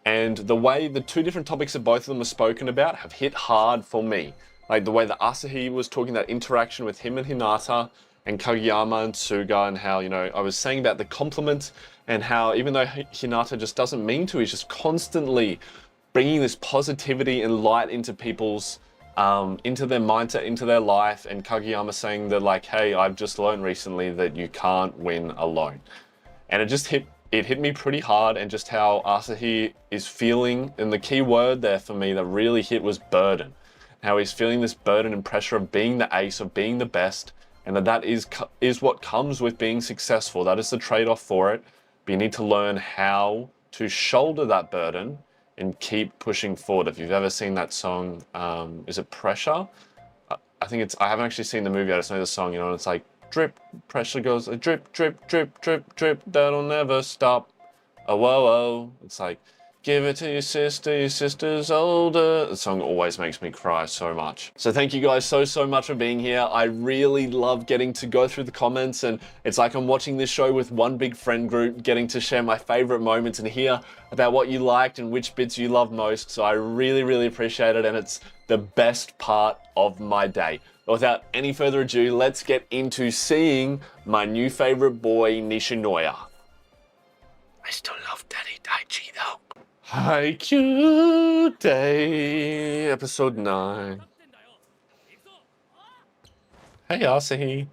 And the way the two different topics that both of them are spoken about have hit hard for me. Like the way that Asahi was talking that interaction with him and Hinata, and Kageyama and Suga, and how, you know, I was saying about the compliment, and how even though Hinata just doesn't mean to, he's just constantly bringing this positivity and light into people's, into their mindset, into their life, and Kageyama saying that, like, hey, I've just learned recently that you can't win alone. And it just hit me pretty hard, and just how Asahi is feeling, and the key word there for me that really hit was burden. How he's feeling this burden and pressure of being the ace, of being the best, and that is what comes with being successful. That is the trade-off for it. But you need to learn how to shoulder that burden and keep pushing forward. If you've ever seen that song, is it Pressure? I think it's, I haven't actually seen the movie, I just know the song, you know, and it's like, drip, pressure goes, drip, drip, drip, drip, drip, that'll never stop. Oh, whoa, whoa. It's like, give it to your sister's older. The song always makes me cry so much. So thank you guys so much for being here. I really love getting to go through the comments, and it's like I'm watching this show with one big friend group, getting to share my favorite moments and hear about what you liked and which bits you love most. So I really appreciate it, and it's the best part of my day. But without any further ado, let's get into seeing my new favorite boy, Nishinoya. I still love Daddy Daichi though. Haikyuu Day, episode 9. Hey Asahi.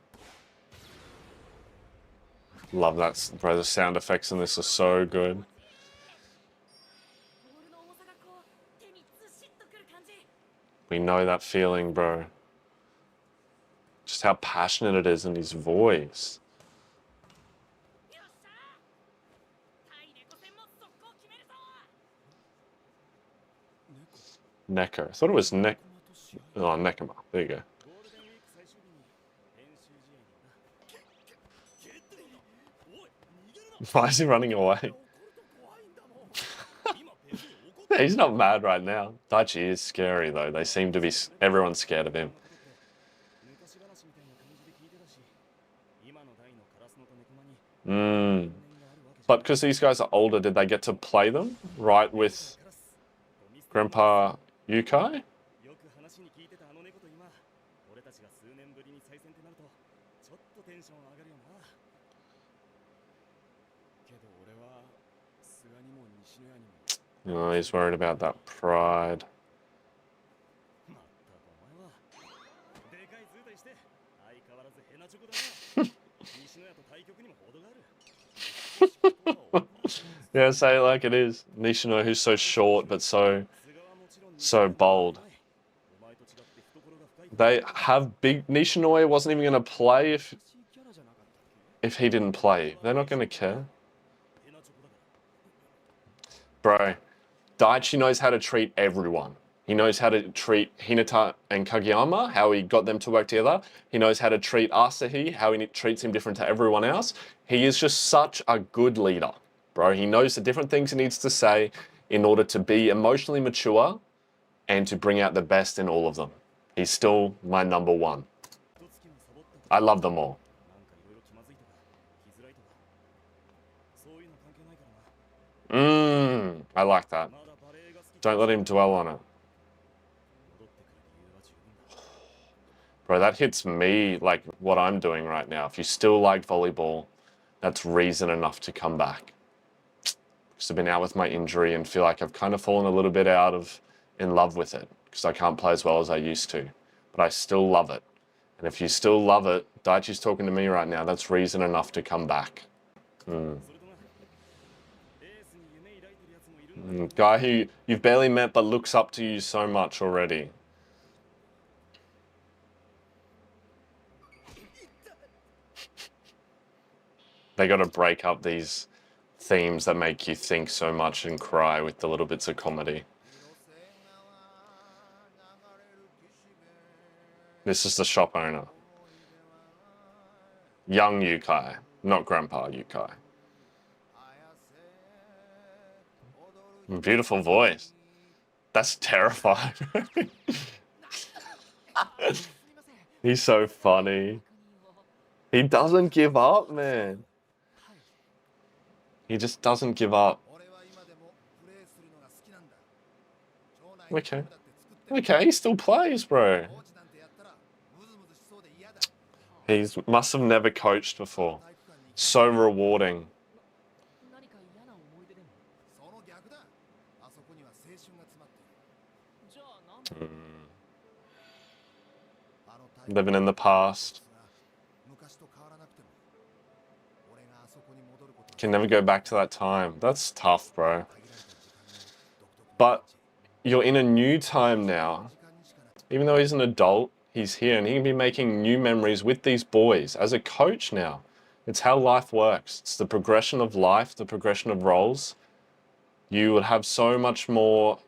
Love that, bro. The sound effects in this are so good. We know that feeling, bro. Just how passionate it is in his voice. Neko. I thought it was Oh, Nekoma. There you go. Why is he running away? He's not mad right now. Daichi is scary though. They seem to be, everyone's scared of him. But because these guys are older, did they get to play them right with Grandpa Yukai? Oh, he's worried about that pride. Yeah, say it like it is. Nishino, who's so short but so bold. They have big... Nishino wasn't even going to play if he didn't play. They're not going to care. Bro, Daichi knows how to treat everyone. He knows how to treat Hinata and Kageyama, how he got them to work together. He knows how to treat Asahi, how he treats him different to everyone else. He is just such a good leader, bro. He knows the different things he needs to say in order to be emotionally mature and to bring out the best in all of them. He's still my number one. I love them all. I like that. Don't let him dwell on it. Bro, that hits me like what I'm doing right now. If you still like volleyball, that's reason enough to come back. Because I've been out with my injury and feel like I've kind of fallen a little bit in love with it. Because I can't play as well as I used to. But I still love it. And if you still love it, Daichi's talking to me right now, that's reason enough to come back. Guy who you've barely met but looks up to you so much already. They gotta break up these themes that make you think so much and cry with the little bits of comedy. This is the shop owner. Young Yukai, not Grandpa Yukai. Beautiful voice. That's terrifying. He's so funny. He doesn't give up, man. He just doesn't give up. Okay. Okay, he still plays, bro. He must have never coached before. So rewarding. 何か嫌な思い出でも。その逆だ。あそこには青春が詰まってる。じゃあなんで Living in the past. 昔と変わらなくても、俺があそこに戻ることは Can never go back to that time. That's tough, bro. But you're in a new time now. Even though he's an adult, he's here and he can be making new memories with these boys as a coach now. It's how life works. It's the progression of life, the progression of roles. You would have so much more,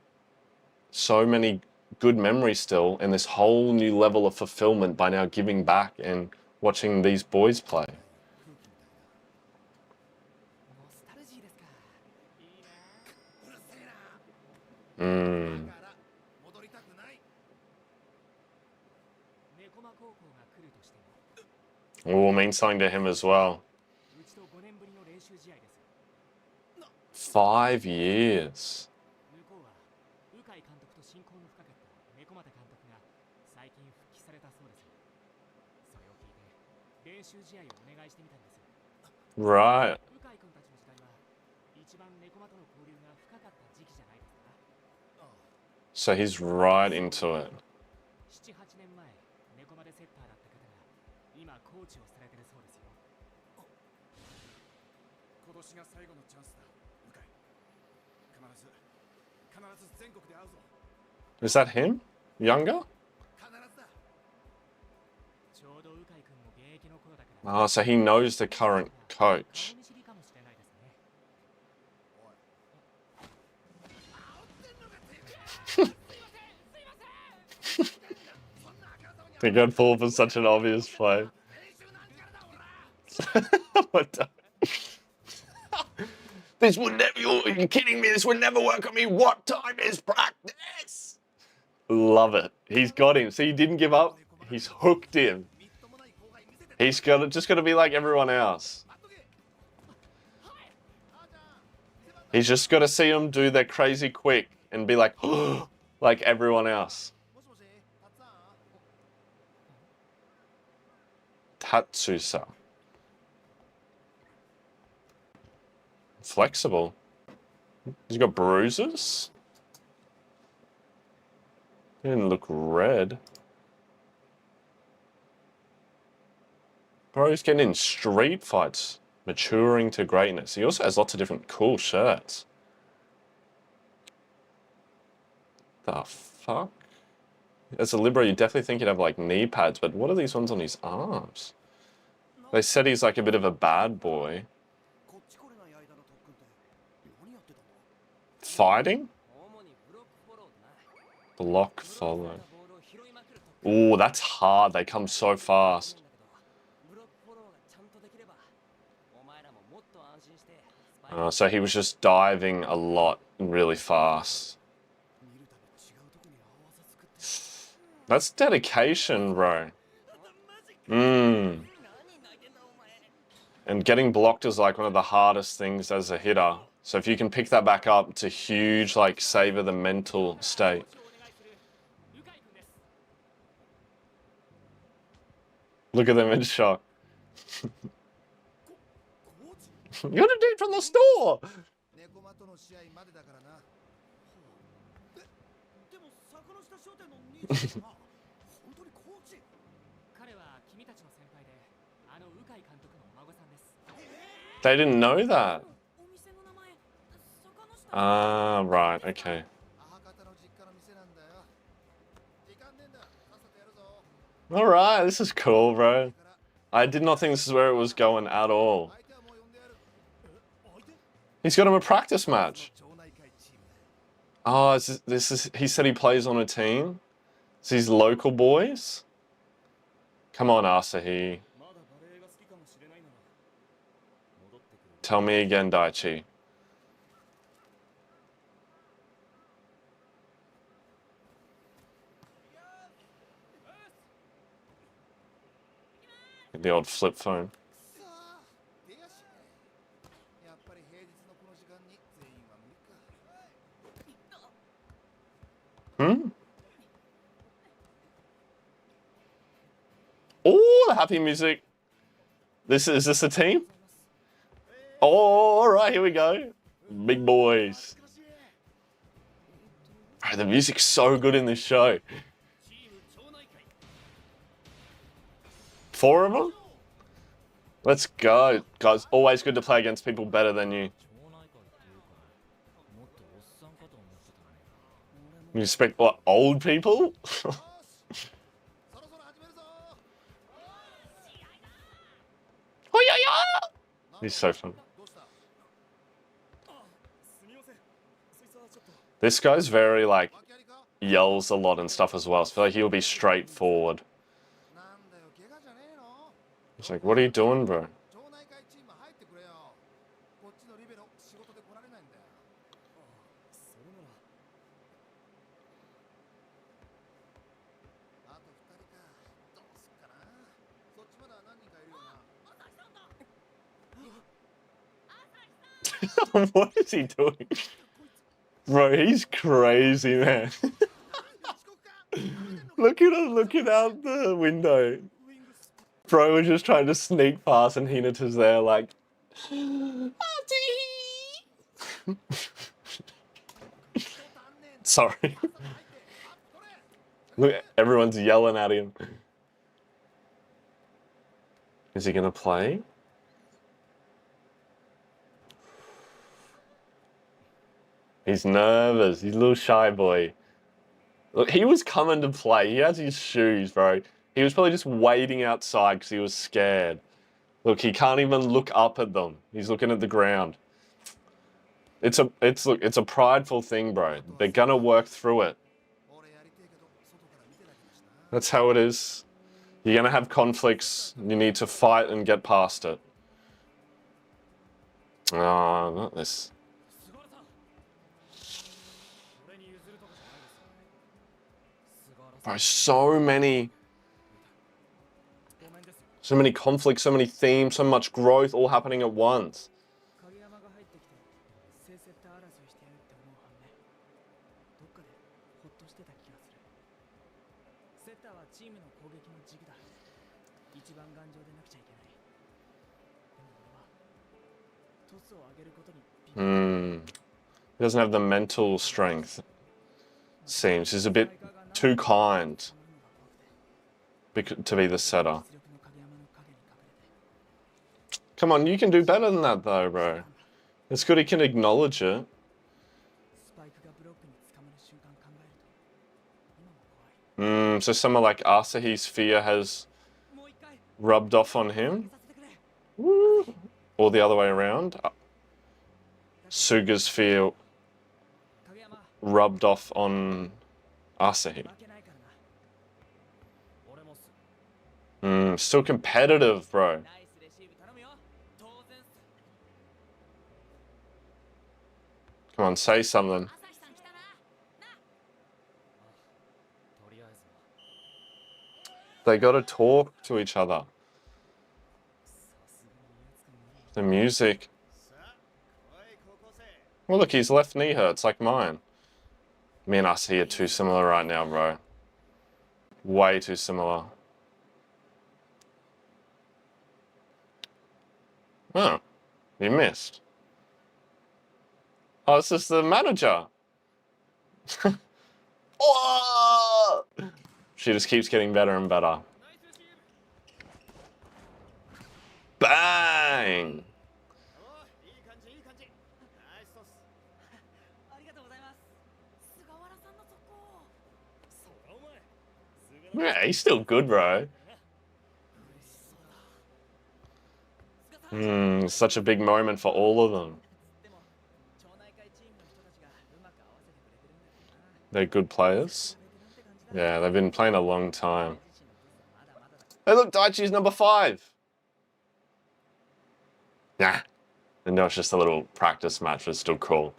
so many good memories still, and this whole new level of fulfillment by now giving back and watching these boys play. ノスタルジーですか。いいな。うるせえな。 Mm. だから戻りたくない。猫間高校が来るとしても、 Will mean something to him as well. うちと5年ぶりの練習試合です。 5 years. 向こうは鵜飼監督と親交の深かった猫又監督が最近復帰されたそうです。それを聞いて練習試合をお願いしてみたんです。 Right. 鵜飼君たちの時代は一番猫又との交流が深かった時期じゃないですか。 So he's right into it. 7、8年前、猫までセッターだった方が今コーチをされてるそうですよ。今年が最後のチャンスだ。向井。必ず全国で会うぞ。 Is that him? Younger? 必ずだ。ちょうど鵜飼君も現役の頃だから。 Oh, so he knows the current coach. 顔見知りかもしれないですね。 They got pulled for such an obvious play. What the- This would never, you're kidding me, this would never work on me. What time is practice? Love it. He's got him. See, he didn't give up. He's hooked him. He's just got to be like everyone else. He's just got to see them do their crazy quick and be like, like everyone else. もしもし、たっつぁん。 Tatsusa. Flexible. He's got bruises? He didn't look red. Bro, he's getting in street fights. Maturing to greatness. He also has lots of different cool shirts. The fuck? As a libero, you definitely think he'd have like knee pads, but what are these ones on his arms? They said he's like a bit of a bad boy. こっち来れない間の特訓って何やってたの？ Fighting? 主にブロックフォローだな。 Block follow. Ooh, that's hard. They come so fast. ブロックフォローがちゃんとできれば、お前らももっと安心してスパイク So he was just diving a lot and really fast. 見るたび違うとこに合わせ作って。 That's dedication, bro. And getting blocked is like one of the hardest things as a hitter. So if you can pick that back up, it's a huge, like, savor the mental state. Look at them in shock. You're the dude from the store! 猫間との試合までだからな。でも坂の下商店の兄ちゃんが本当にコーチ？彼は君たちの先輩で、あの鵜飼監督のお孫さんです。 They didn't know that. お店の名前坂の下 Ah, right, okay. 母方の実家の店なんだよ。時間ねえんだ。さっさとやるぞ。 Alright, this is cool, bro. I did not think this is where it was going at all. 相手はもう呼んでやる。 He's got him a practice match. 町内会チームだ。 Oh, he said he plays on a team? It's these local boys? Come on, Asahi. まだバレエが好きかもしれないなら戻ってくる。 Tell me again, Daichi. The old flip phone. さあ、出やしねえ。やっぱり平日のこの時間に全員は無理か。Oh, the happy music. Is this a team? Oh, all right, here we go. Big boys. Bro, the music's so good in this show. 4 of them? Let's go. Guys, always good to play against people better than you. You expect, what, old people? He's so fun. This guy's very, like, yells a lot and stuff as well. So I feel like he'll be straightforward. It's like, what are you doing, bro? What is he doing? Bro, he's crazy, man. Look at him looking out the window. Bro was just trying to sneak past and Hinata's there like... Sorry. Look, everyone's yelling at him. Is he gonna play? He's nervous. He's a little shy boy. Look, he was coming to play. He has his shoes, bro. He was probably just waiting outside because he was scared. Look, he can't even look up at them. He's looking at the ground. It's a prideful thing, bro. They're gonna work through it. That's how it is. You're gonna have conflicts. You need to fight and get past it. Oh, not this. Bro, so many conflicts, so many themes, so much growth all happening at once. He doesn't have the mental strength. Seems he's a bit too kind to be the setter. Come on, you can do better than that though, bro. It's good he can acknowledge it. So someone like Asahi's fear has rubbed off on him? Woo. Or the other way around? Suga's fear rubbed off on Asahi. Still competitive, bro. Come on, say something. They gotta talk to each other. The music. Well, look, his left knee hurts like mine. Me and Asahi are too similar right now, bro. Way too similar. Oh, you missed. Oh, it's just the manager. Oh! She just keeps getting better and better. Bang! Yeah, he's still good, bro. Such a big moment for all of them. They're good players. Yeah, they've been playing a long time. Hey, look, Daichi's number 5. Nah. I know it's just a little practice match, but it's still cool.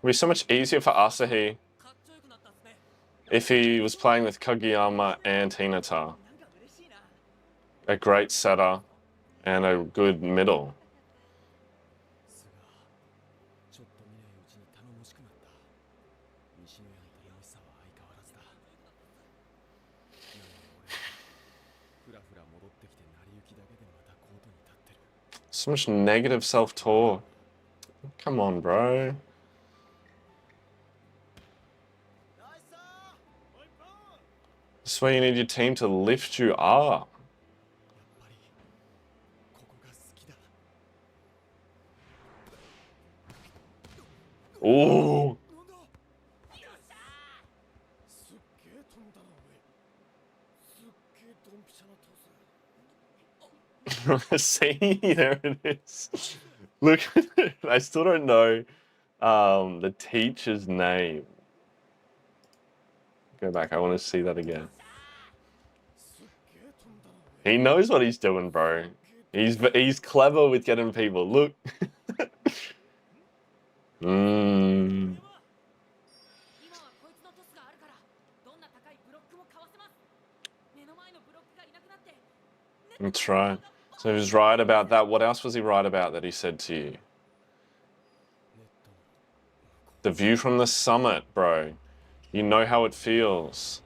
It'd be so much easier for Asahi if he was playing with Kageyama and Hinata. A great setter and a good middle. So much negative self-talk. Come on, bro. This is why you need your team to lift you up. Ooh. See, there it is. Look at it. I still don't know the teacher's name. Go back. I want to see that again. He knows what he's doing, bro. He's clever with getting people. Look. That's right. So he was right about that. What else was he right about that he said to you? The view from the summit, bro. You know how it feels.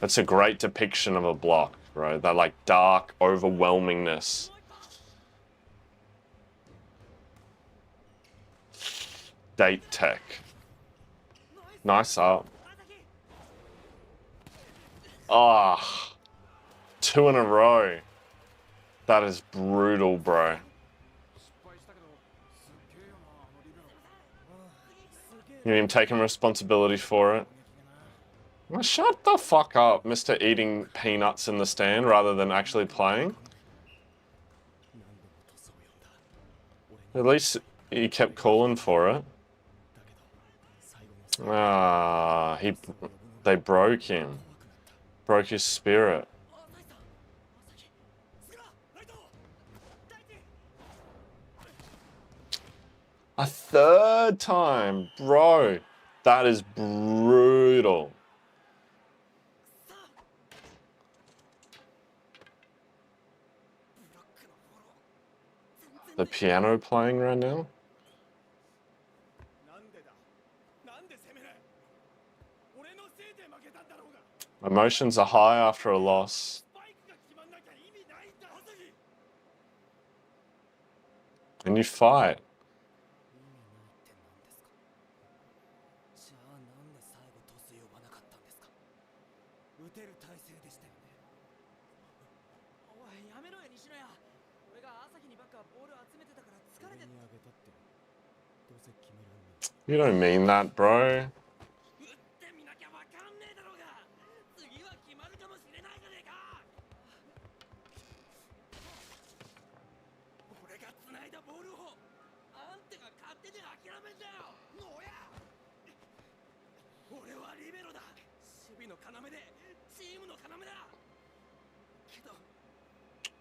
That's a great depiction of a block, bro. That like dark overwhelmingness. Date tech. Nice up. Ah. 2 in a row. That is brutal, bro. You need him taking responsibility for it. Well, shut the fuck up, Mr. Eating peanuts in the stand rather than actually playing. At least he kept calling for it. Ah, they broke him. Broke his spirit. A 3rd time, bro. That is brutal. The piano playing right now? Emotions are high after a loss. And you fight. You don't mean that, bro.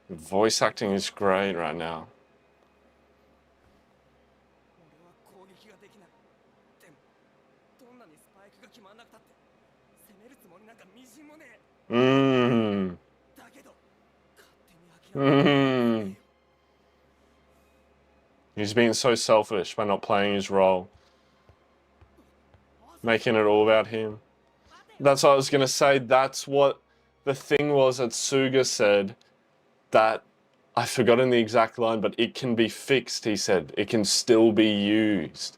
Voice acting is great right now. He's being so selfish by not playing his role. Making it all about him. That's what I was going to say. That's what the thing was that Suga said. That, I've forgotten the exact line, but it can be fixed, he said. It can still be used.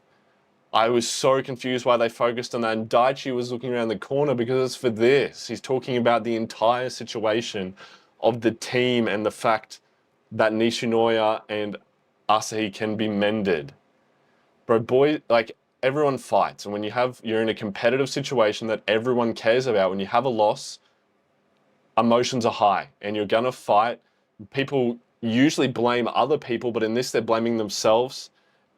I was so confused why they focused on that. And Daichi was looking around the corner because it's for this. He's talking about the entire situation of the team and the fact that Nishinoya and Asahi can be mended. Bro, boy, like, everyone fights. And when you're in a competitive situation that everyone cares about, when you have a loss, emotions are high and you're gonna fight. People usually blame other people, but in this, they're blaming themselves.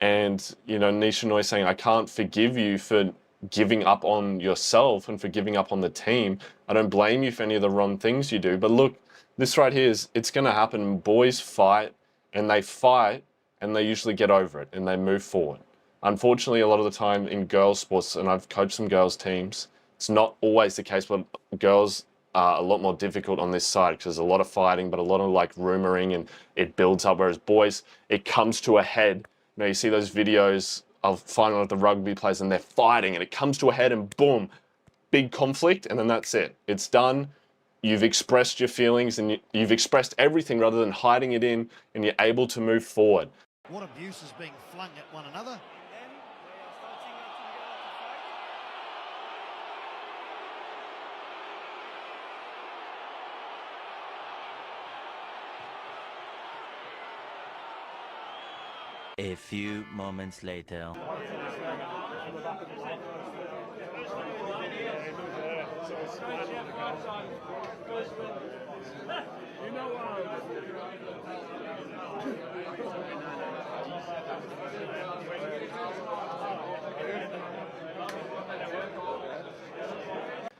And, you know, Nishinoya saying, I can't forgive you for giving up on yourself and for giving up on the team. I don't blame you for any of the wrong things you do. But look, this right here it's going to happen. Boys fight and they usually get over it and they move forward. Unfortunately, a lot of the time in girls' sports, and I've coached some girls' teams, it's not always the case, but girls are a lot more difficult on this side because there's a lot of fighting, but a lot of like rumoring and it builds up. Whereas boys, it comes to a head. You know, you see those videos of final at the rugby players and they're fighting and it comes to a head and boom, big conflict and then that's it. It's done. you've expressed your feelings and you've expressed everything rather than hiding it in, and you're able to move forward. What abuse is being flung at one another? A few moments later.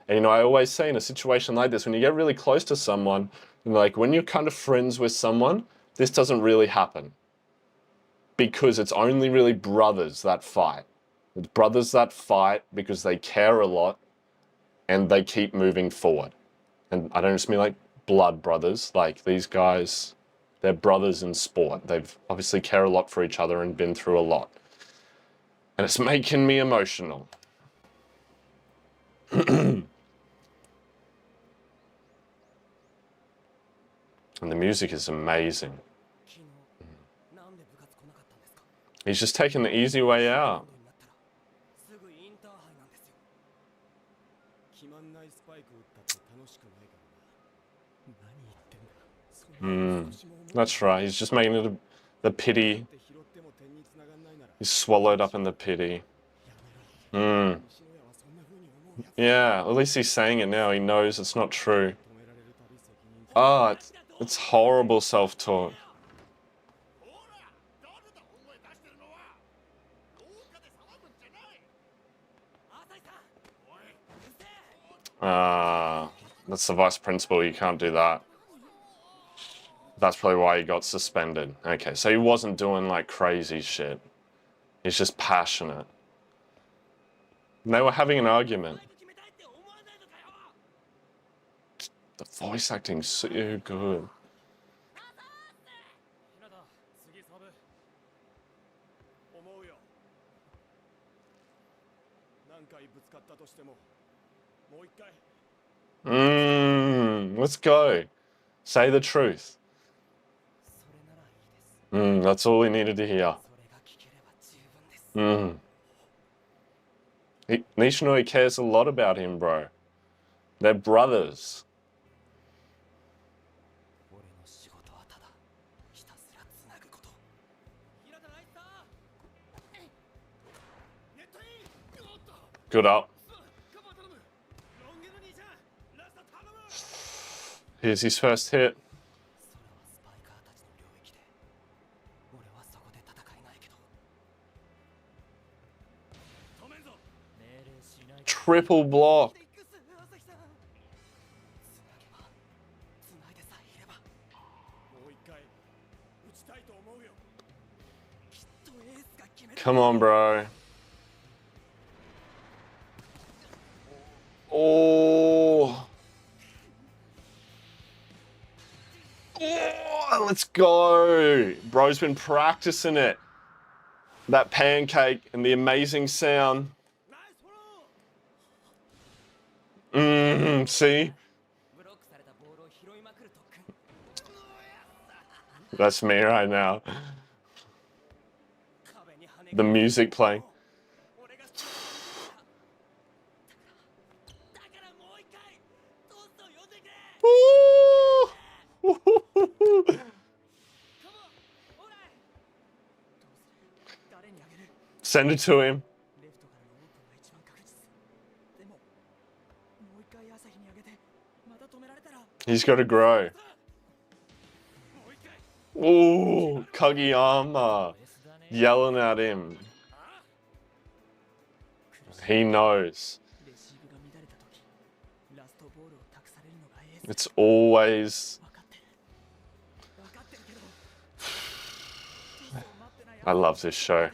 And you know, I always say in a situation like this, when you get really close to someone, like when you're kind of friends with someone, this doesn't really happen. Because it's only really brothers that fight. It's brothers that fight because they care a lot and they keep moving forward. And I don't just mean like blood brothers, like these guys, they're brothers in sport. They've obviously care a lot for each other and been through a lot. And it's making me emotional. And the music is amazing. He's just taking the easy way out. That's right, he's just making it the pity. He's swallowed up in the pity. Yeah, at least he's saying it now. He knows it's not true. Oh, it's horrible self-talk. That's the vice principal, you can't do that. That's probably why he got suspended. Okay, so he wasn't doing like crazy shit. He's just passionate. And they were having an argument. The voice acting's so good. Let's go. Say the truth. That's all we needed to hear. Nishino cares a lot about him, bro. They're brothers. Good up. Here's his first hit. Triple block. Come on, bro. Oh. Oh, let's go. Bro's been practicing it. That pancake and the amazing sound. See? That's me right now. The music playing. Send it to him. He's got to grow. Ooh, Kageyama yelling at him. He knows. It's always... I love this show.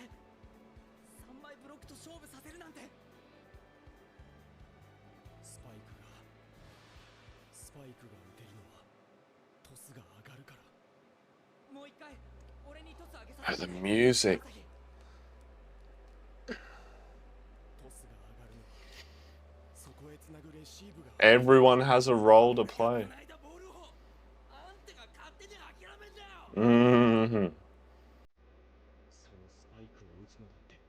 Oh, the music. Everyone has a role to play. Mm-hmm. そうスパイクを打つのだって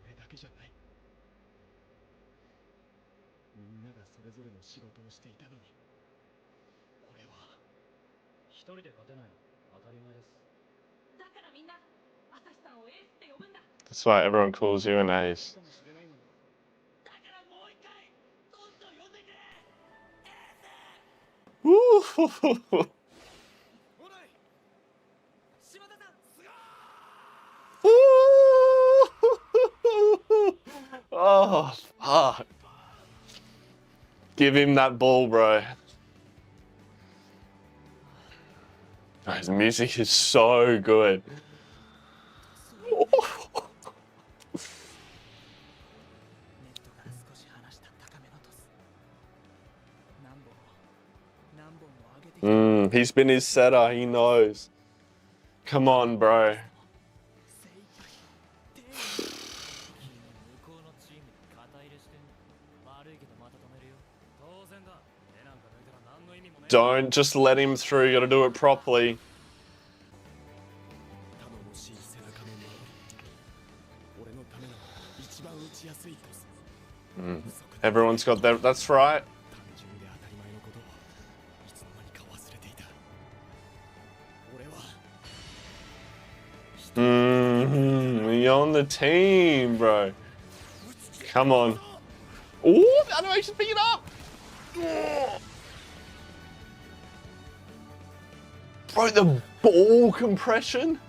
俺だけじゃない。みんながそれぞれの仕事をしていたのに俺は一人で勝てないの当たり前です。だからみんな朝日さんをエースって呼ぶんだ。 That's why everyone calls you an ace. かもしれないのにだからもう一回どんどん呼んでくれ。 Woo! Oh, fuck. Give him that ball, bro. Oh, his music is so good. He's been his setter, he knows. Come on, bro. Don't just let him through, you gotta do it properly. Everyone's got their, that's right. You're on the team, bro. Come on. Oh, the animation's picking up. Oh. Bro, the ball compression.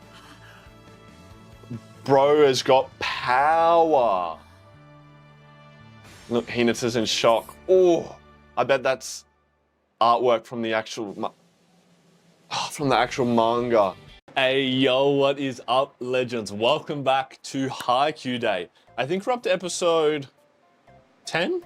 Bro has got power. Look, Hinata's in shock. Oh, I bet that's artwork from the actual manga. Hey, yo, what is up, legends? Welcome back to Haikyuu Day. I think we're up to episode 10?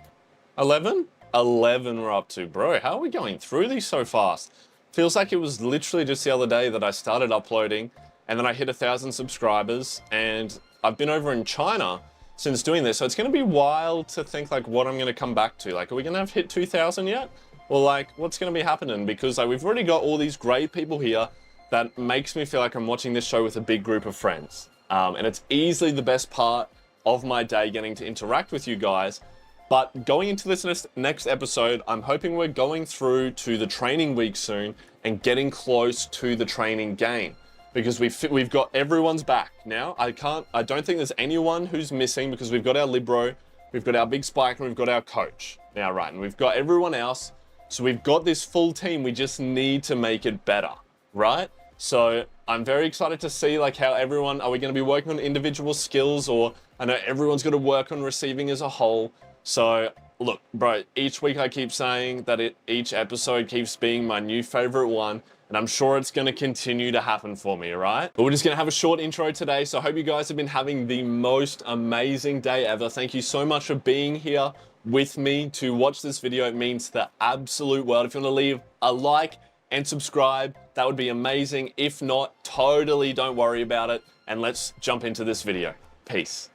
11? 11 we're up to. Bro, how are we going through these so fast? Feels like it was literally just the other day that I started uploading and then I hit 1,000 subscribers and I've been over in China since doing this. So it's going to be wild to think like what I'm going to come back to. Like, are we going to have hit 2,000 yet? Or like, what's going to be happening? Because like, we've already got all these great people here that makes me feel like I'm watching this show with a big group of friends. And it's easily the best part of my day getting to interact with you guys. But going into this next episode, I'm hoping we're going through to the training week soon and getting close to the training game. Because we've got everyone's back now. I don't think there's anyone who's missing because we've got our Libro, we've got our big spike, and we've got our coach. Now, right, and we've got everyone else. So we've got this full team, we just need to make it better, right? So I'm very excited to see like how everyone, are we going to be working on individual skills, or I know everyone's got to work on receiving as a whole. So look, bro, each week I keep saying that each episode keeps being my new favorite one, and I'm sure it's going to continue to happen for me, right? But we're just going to have a short intro today. So I hope you guys have been having the most amazing day ever. Thank you so much for being here with me to watch this video. It means the absolute world. If you want to leave a like and subscribe, that would be amazing. If not, totally don't worry about it. And let's jump into this video. Peace.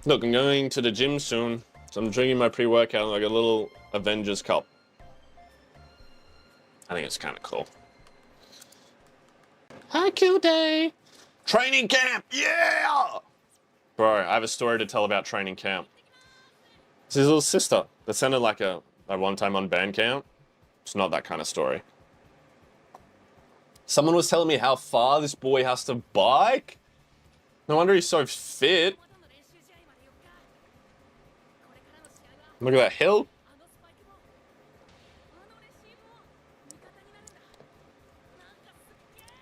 Look, I'm going to the gym soon. So I'm drinking my pre-workout like a little Avengers cup. I think it's kind of cool. Haikyuu Day! Training camp! Yeah! Bro, I have a story to tell about training camp. It's his little sister. That sounded like a one time on band camp. It's not that kind of story. Someone was telling me how far this boy has to bike. No wonder he's so fit. Look at that hill.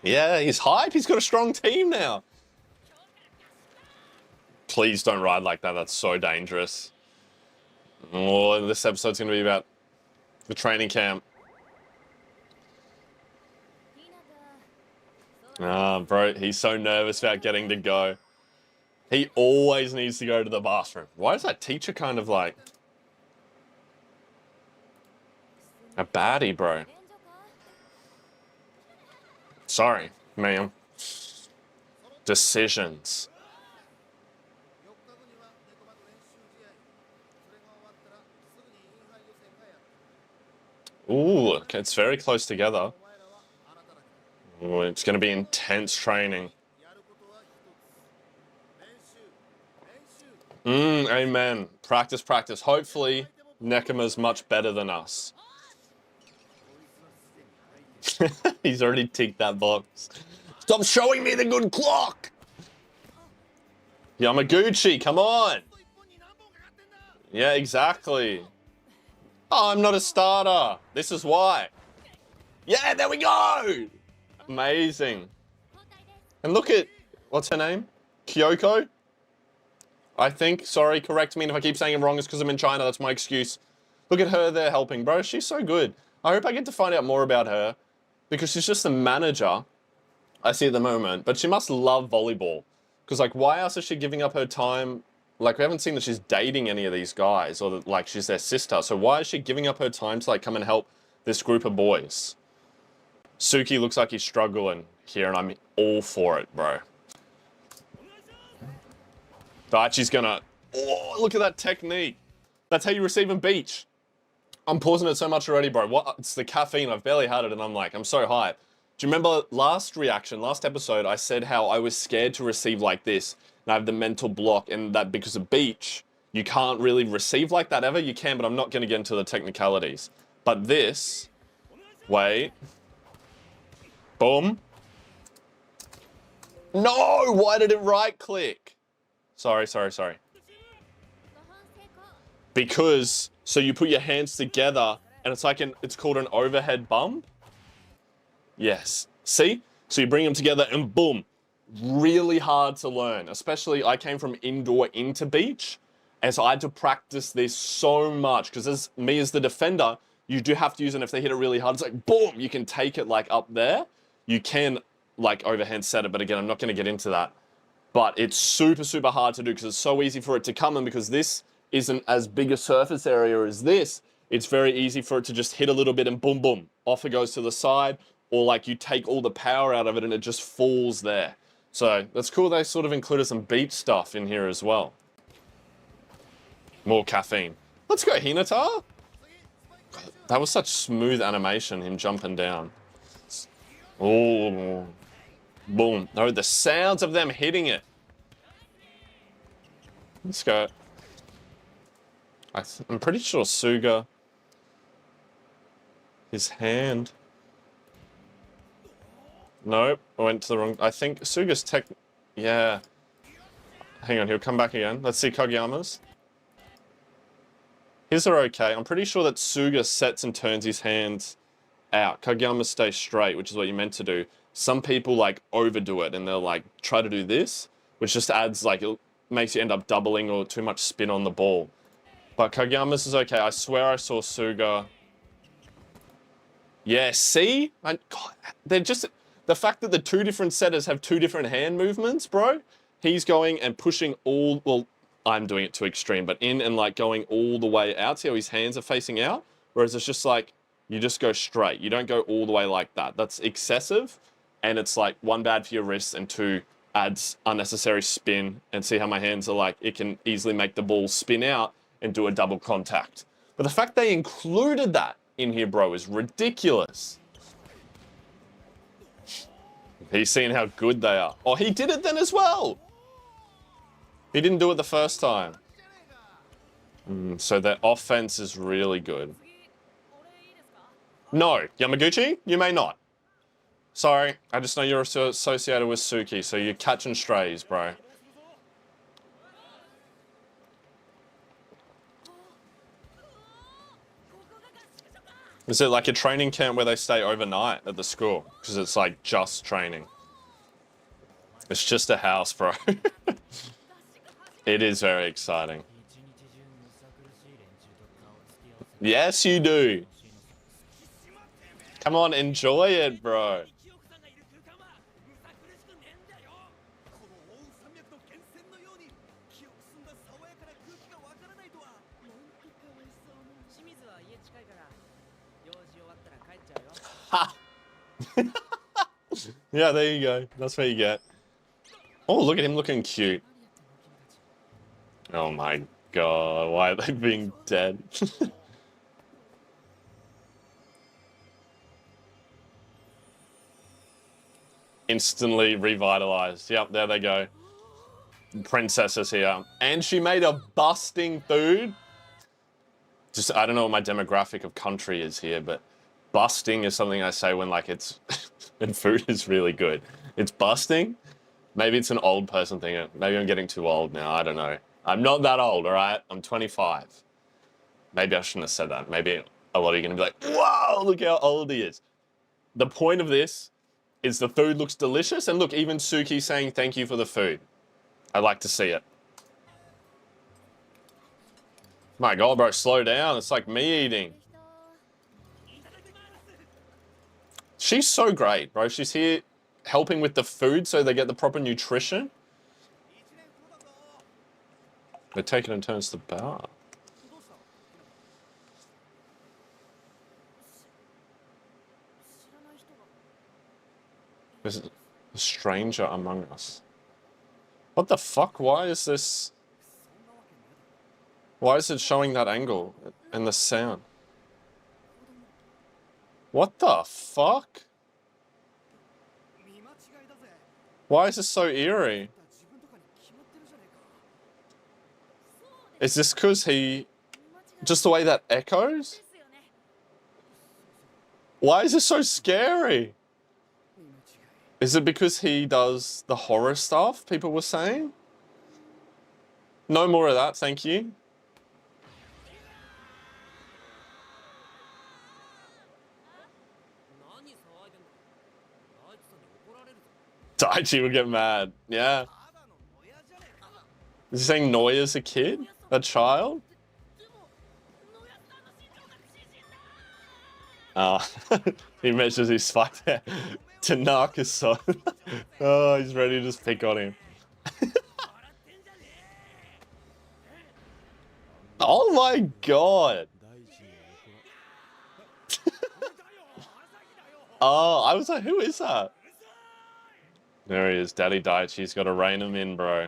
Yeah, he's hype. He's got a strong team now. Please don't ride like that. That's so dangerous. Oh, this episode's going to be about the training camp. Ah, bro, he's so nervous about getting to go. He always needs to go to the bathroom. Why is that teacher kind of like a baddie, bro? Sorry, ma'am. Decisions. Ooh, okay, it's very close together. Ooh, it's going to be intense training. Amen. Practice, practice. Hopefully, Nekama's much better than us. He's already ticked that box. Stop showing me the good clock! Yamaguchi, come on! Yeah, exactly. Oh, I'm not a starter. This is why. Yeah, there we go! Amazing. And look at, what's her name? Kyoko? I think, sorry, correct me, and if I keep saying it wrong, it's because I'm in China, that's my excuse. Look at her there helping, bro. She's so good. I hope I get to find out more about her, because she's just the manager I see at the moment, but she must love volleyball. Because, like, why else is she giving up her time? Like, we haven't seen that she's dating any of these guys, or that, like, she's their sister. So why is she giving up her time to, like, come and help this group of boys? Suki looks like he's struggling here, and I'm all for it, bro. Daichi's gonna... Oh, look at that technique. That's how you receive in beach. I'm pausing it so much already, bro. What? It's the caffeine. I've barely had it, and I'm like, I'm so hyped. Do you remember last episode, I said how I was scared to receive like this, and I have the mental block, and that because of beach, you can't really receive like that ever. You can, but I'm not going to get into the technicalities. But this... Wait. Boom. No! Why did it right-click? Sorry. Because, so you put your hands together, and it's like it's called an overhead bump. Yes. See? So you bring them together and boom. Really hard to learn. Especially, I came from indoor into beach, and so I had to practice this so much, because as me as the defender, you do have to use it. And if they hit it really hard, it's like, boom, you can take it like up there. You can like overhand set it, but again, I'm not going to get into that. But it's super, super hard to do because it's so easy for it to come in, because this isn't as big a surface area as this. It's very easy for it to just hit a little bit and boom, boom, off it goes to the side, or like you take all the power out of it and it just falls there. So that's cool. They sort of included some beach stuff in here as well. More caffeine. Let's go, Hinata. That was such smooth animation, him jumping down. Oh, boom. No, the sounds of them hitting it. Let's go. I'm pretty sure Suga, his hand. Nope, I went to the wrong. I think Suga's yeah. Hang on, he'll come back again. Let's see Kageyama's. His are okay. I'm pretty sure that Suga sets and turns his hands out. Kageyama stays straight, which is what you're meant to do. Some people like overdo it and they'll like try to do this, which just adds like, it makes you end up doubling or too much spin on the ball. But Kageyama's is okay. I swear I saw Suga. Yeah, see? God, they're just... The fact that the two different setters have two different hand movements, bro. He's going and pushing all... Well, I'm doing it to extreme, but in and like going all the way out. See how his hands are facing out? Whereas it's just like, you just go straight. You don't go all the way like that. That's excessive. And it's like, one, bad for your wrists, and two, adds unnecessary spin. And see how my hands are like, it can easily make the ball spin out and do a double contact. But the fact they included that in here, bro, is ridiculous. He's seeing how good they are. Oh, he did it then as well. He didn't do it the first time. So their offense is really good. No, Yamaguchi, you may not. Sorry, I just know you're associated with Suki, so you're catching strays, bro. Is it like a training camp where they stay overnight at the school? Because it's like just training. It's just a house, bro. It is very exciting. Yes, you do. Come on, enjoy it, bro. Ha! Yeah, there you go. That's what you get. Oh, look at him looking cute. Oh my god, why are they being dead? instantly revitalized. Yep, there they go. Princess is here. And she made a busting food. Just, I don't know what my demographic of country is here, but busting is something I say when like it's, when food is really good. It's busting. Maybe it's an old person thing. Maybe I'm getting too old now. I don't know. I'm not that old, all right? I'm 25. Maybe I shouldn't have said that. Maybe a lot of you are going to be like, whoa, look how old he is. The point of this is the food looks delicious. And look, even Suki's saying thank you for the food. I like to see it. My God, bro, slow down. It's like me eating. She's so great, bro. She's here helping with the food so they get the proper nutrition. They're taking in turns to bar. There's a stranger among us. What the fuck? Why is this? Why is it showing that angle and the sound? What the fuck? Why is this so eerie? Is this because he... just the way that echoes? Why is this so scary? Is it because he does the horror stuff people were saying? No more of that, thank you. Daichi would get mad, yeah. Is he saying Noya's a kid? A child? He measures his spike there. Tanaka-san. Oh, he's ready to just pick on him. Oh my God. Oh, I was like, who is that? There he is, Daddy Daichi's got to rein him in, bro.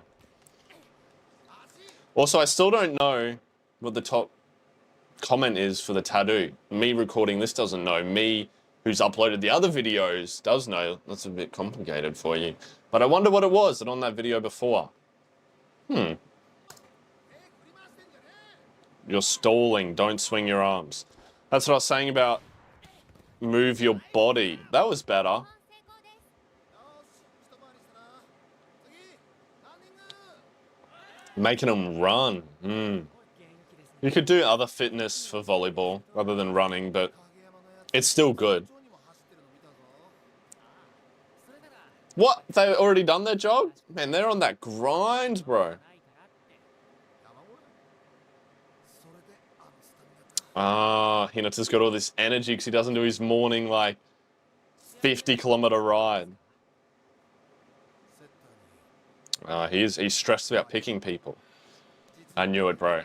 Also, I still don't know what the top comment is for the tattoo. Me recording this doesn't know. Me, who's uploaded the other videos, does know. That's a bit complicated for you. But I wonder what it was on that video before. You're stalling. Don't swing your arms. That's what I was saying about move your body. That was better. Making them run. You could do other fitness for volleyball rather than running, but it's still good. What? They've already done their jog? Man, they're on that grind, bro. Ah, Hinata's got all this energy because he doesn't do his morning, like, 50-kilometer ride. He's stressed about picking people. I knew it, bro.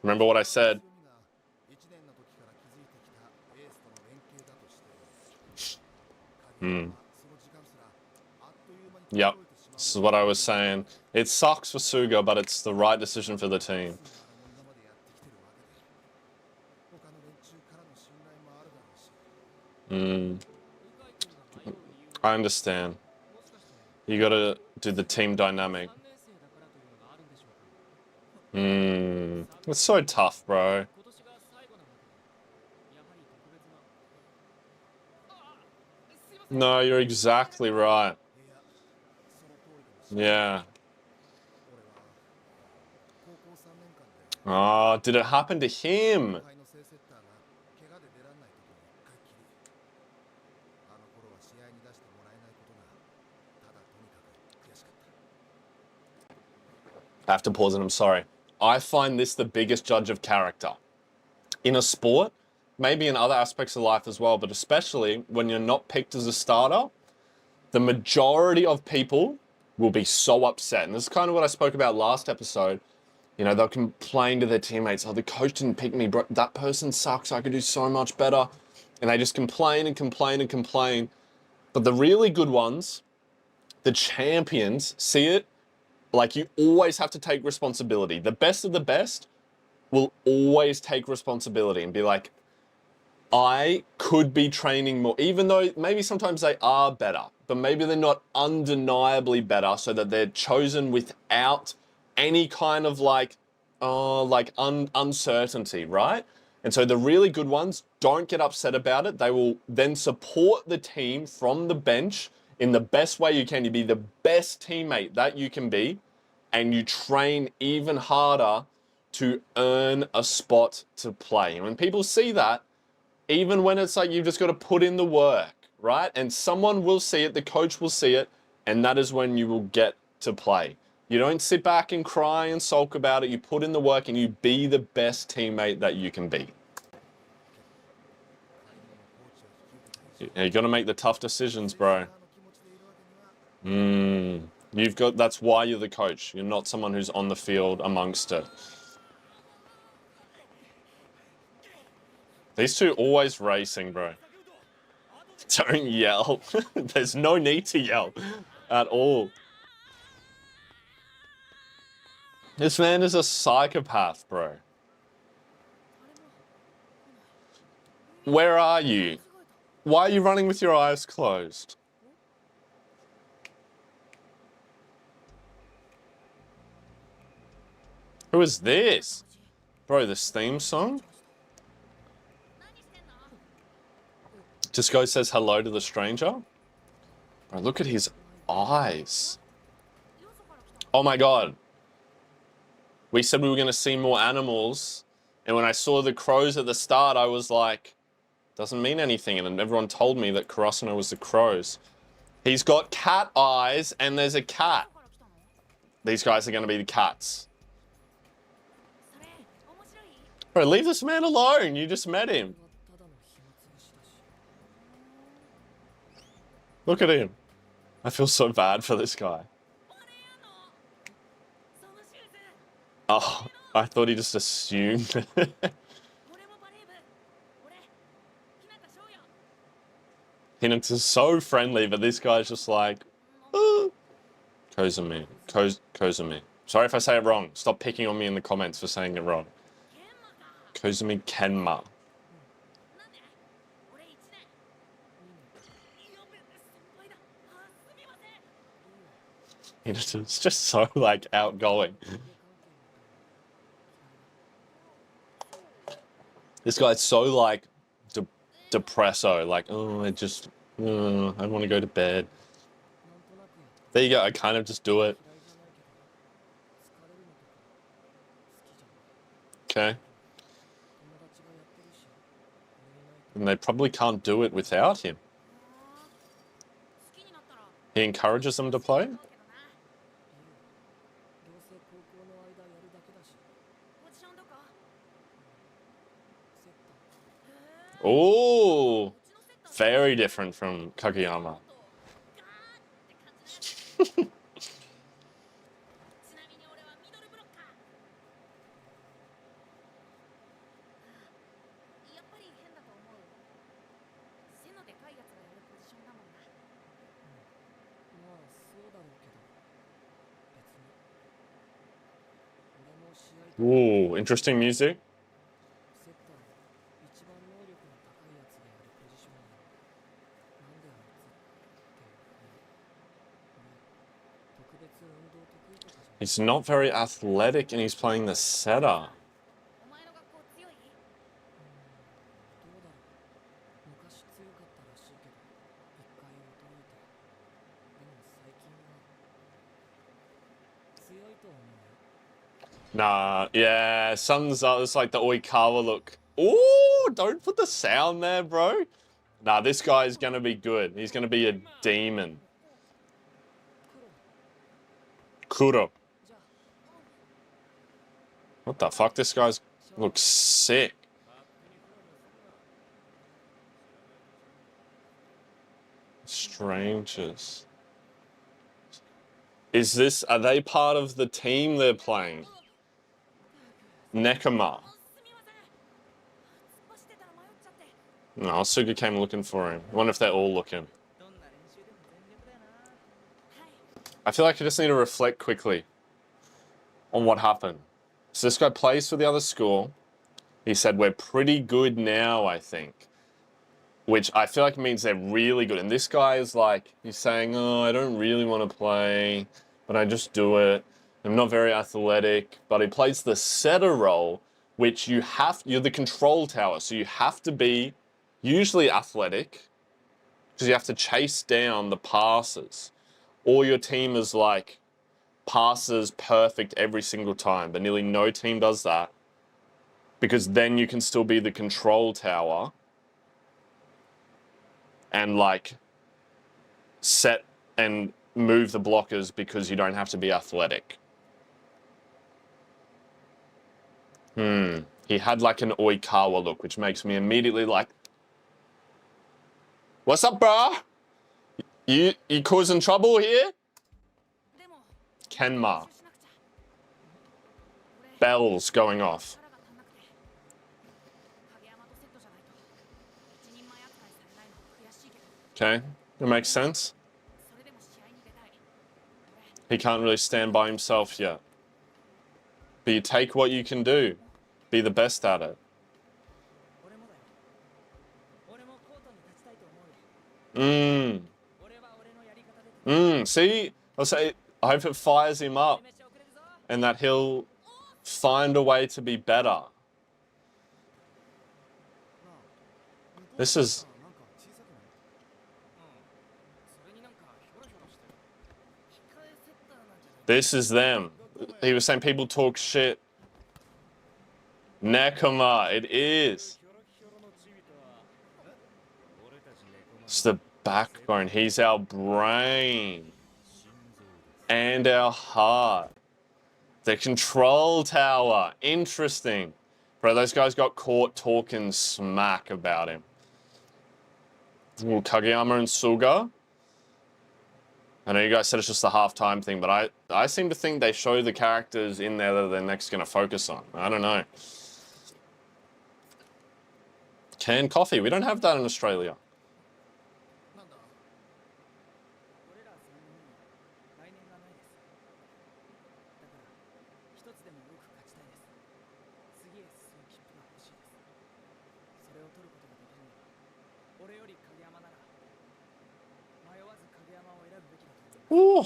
Remember what I said? Yep, this is what I was saying. It sucks for Suga, but it's the right decision for the team. I understand. You gotta do the team dynamic. It's so tough, bro. No, you're exactly right. Yeah. Oh, did it happen to him? I have to pause and I'm sorry. I find this the biggest judge of character. In a sport, maybe in other aspects of life as well, but especially when you're not picked as a starter, the majority of people will be so upset. And this is kind of what I spoke about last episode. You know, they'll complain to their teammates, oh, the coach didn't pick me, bro. That person sucks. I could do so much better. And they just complain and complain and complain. But the really good ones, the champions, see it. Like, you always have to take responsibility. The best of the best will always take responsibility and be like, I could be training more, even though maybe sometimes they are better, but maybe they're not undeniably better, so that they're chosen without any kind of uncertainty, right? And so the really good ones don't get upset about it. They will then support the team from the bench in the best way you can. You be the best teammate that you can be, and you train even harder to earn a spot to play. And when people see that, even when it's like you've just got to put in the work, right? And someone will see it, the coach will see it, and that is when you will get to play. You don't sit back and cry and sulk about it. You put in the work and you be the best teammate that you can be. You got to make the tough decisions, bro. That's why you're the coach. You're not someone who's on the field amongst it. These two always racing, bro. Don't yell. There's no need to yell at all. This man is a psychopath, bro. Where are you? Why are you running with your eyes closed? Who is this? Bro, this theme song? Disco says hello to the stranger. Bro, look at his eyes. Oh my god. We said we were going to see more animals, and when I saw the crows at the start, I was like, doesn't mean anything, and everyone told me that Kurosano was the crows. He's got cat eyes, and there's a cat. These guys are going to be the cats. Bro, leave this man alone. You just met him. Look at him. I feel so bad for this guy. Oh, I thought he just assumed. Hinata's so friendly, but this guy's just like, Kozumi. Kozumi. Sorry if I say it wrong. Stop picking on me in the comments for saying it wrong. Kozumi Kenma. Hinata's just so, like, outgoing. This guy's so, like, depresso. Like, oh, I want to go to bed. There you go. I kind of just do it. Okay. And they probably can't do it without him. He encourages them to play? Oh, very different from Kageyama. Ooh, interesting music. He's not very athletic and he's playing the setter. Nah, yeah, it's like the Oikawa look. Ooh, don't put the sound there, bro. Nah, this guy's gonna be good. He's gonna be a demon. Kuro. What the fuck? This guy's looks sick. Strangers. Are they part of the team they're playing? Nekama. No, Suga came looking for him. I wonder if they're all looking. I feel like I just need to reflect quickly on what happened. So this guy plays for the other school. He said, we're pretty good now, I think. which I feel like means they're really good. And this guy is like, he's saying, oh, I don't really want to play, but I just do it. I'm not very athletic, but he plays the setter role, which you're the control tower, so you have to be usually athletic, because you have to chase down the passes. Or your team is like passes perfect every single time, but nearly no team does that, because then you can still be the control tower and like set and move the blockers because you don't have to be athletic. He had like an Oikawa look, which makes me immediately like, what's up, brah? You causing trouble here? Kenma. Bells going off. Okay, that makes sense. He can't really stand by himself yet. But you take what you can do. Be the best at it. See? I'll say, I hope it fires him up. And that he'll find a way to be better. This is them. He was saying people talk shit. Nekoma, it is. It's the backbone. He's our brain. And our heart. The control tower. Interesting. Bro, those guys got caught talking smack about him. Ooh, Kageyama and Suga. I know you guys said it's just a halftime thing, but I seem to think they show the characters in there that they're next going to focus on. I don't know. Canned coffee. We don't have that in Australia. Ooh.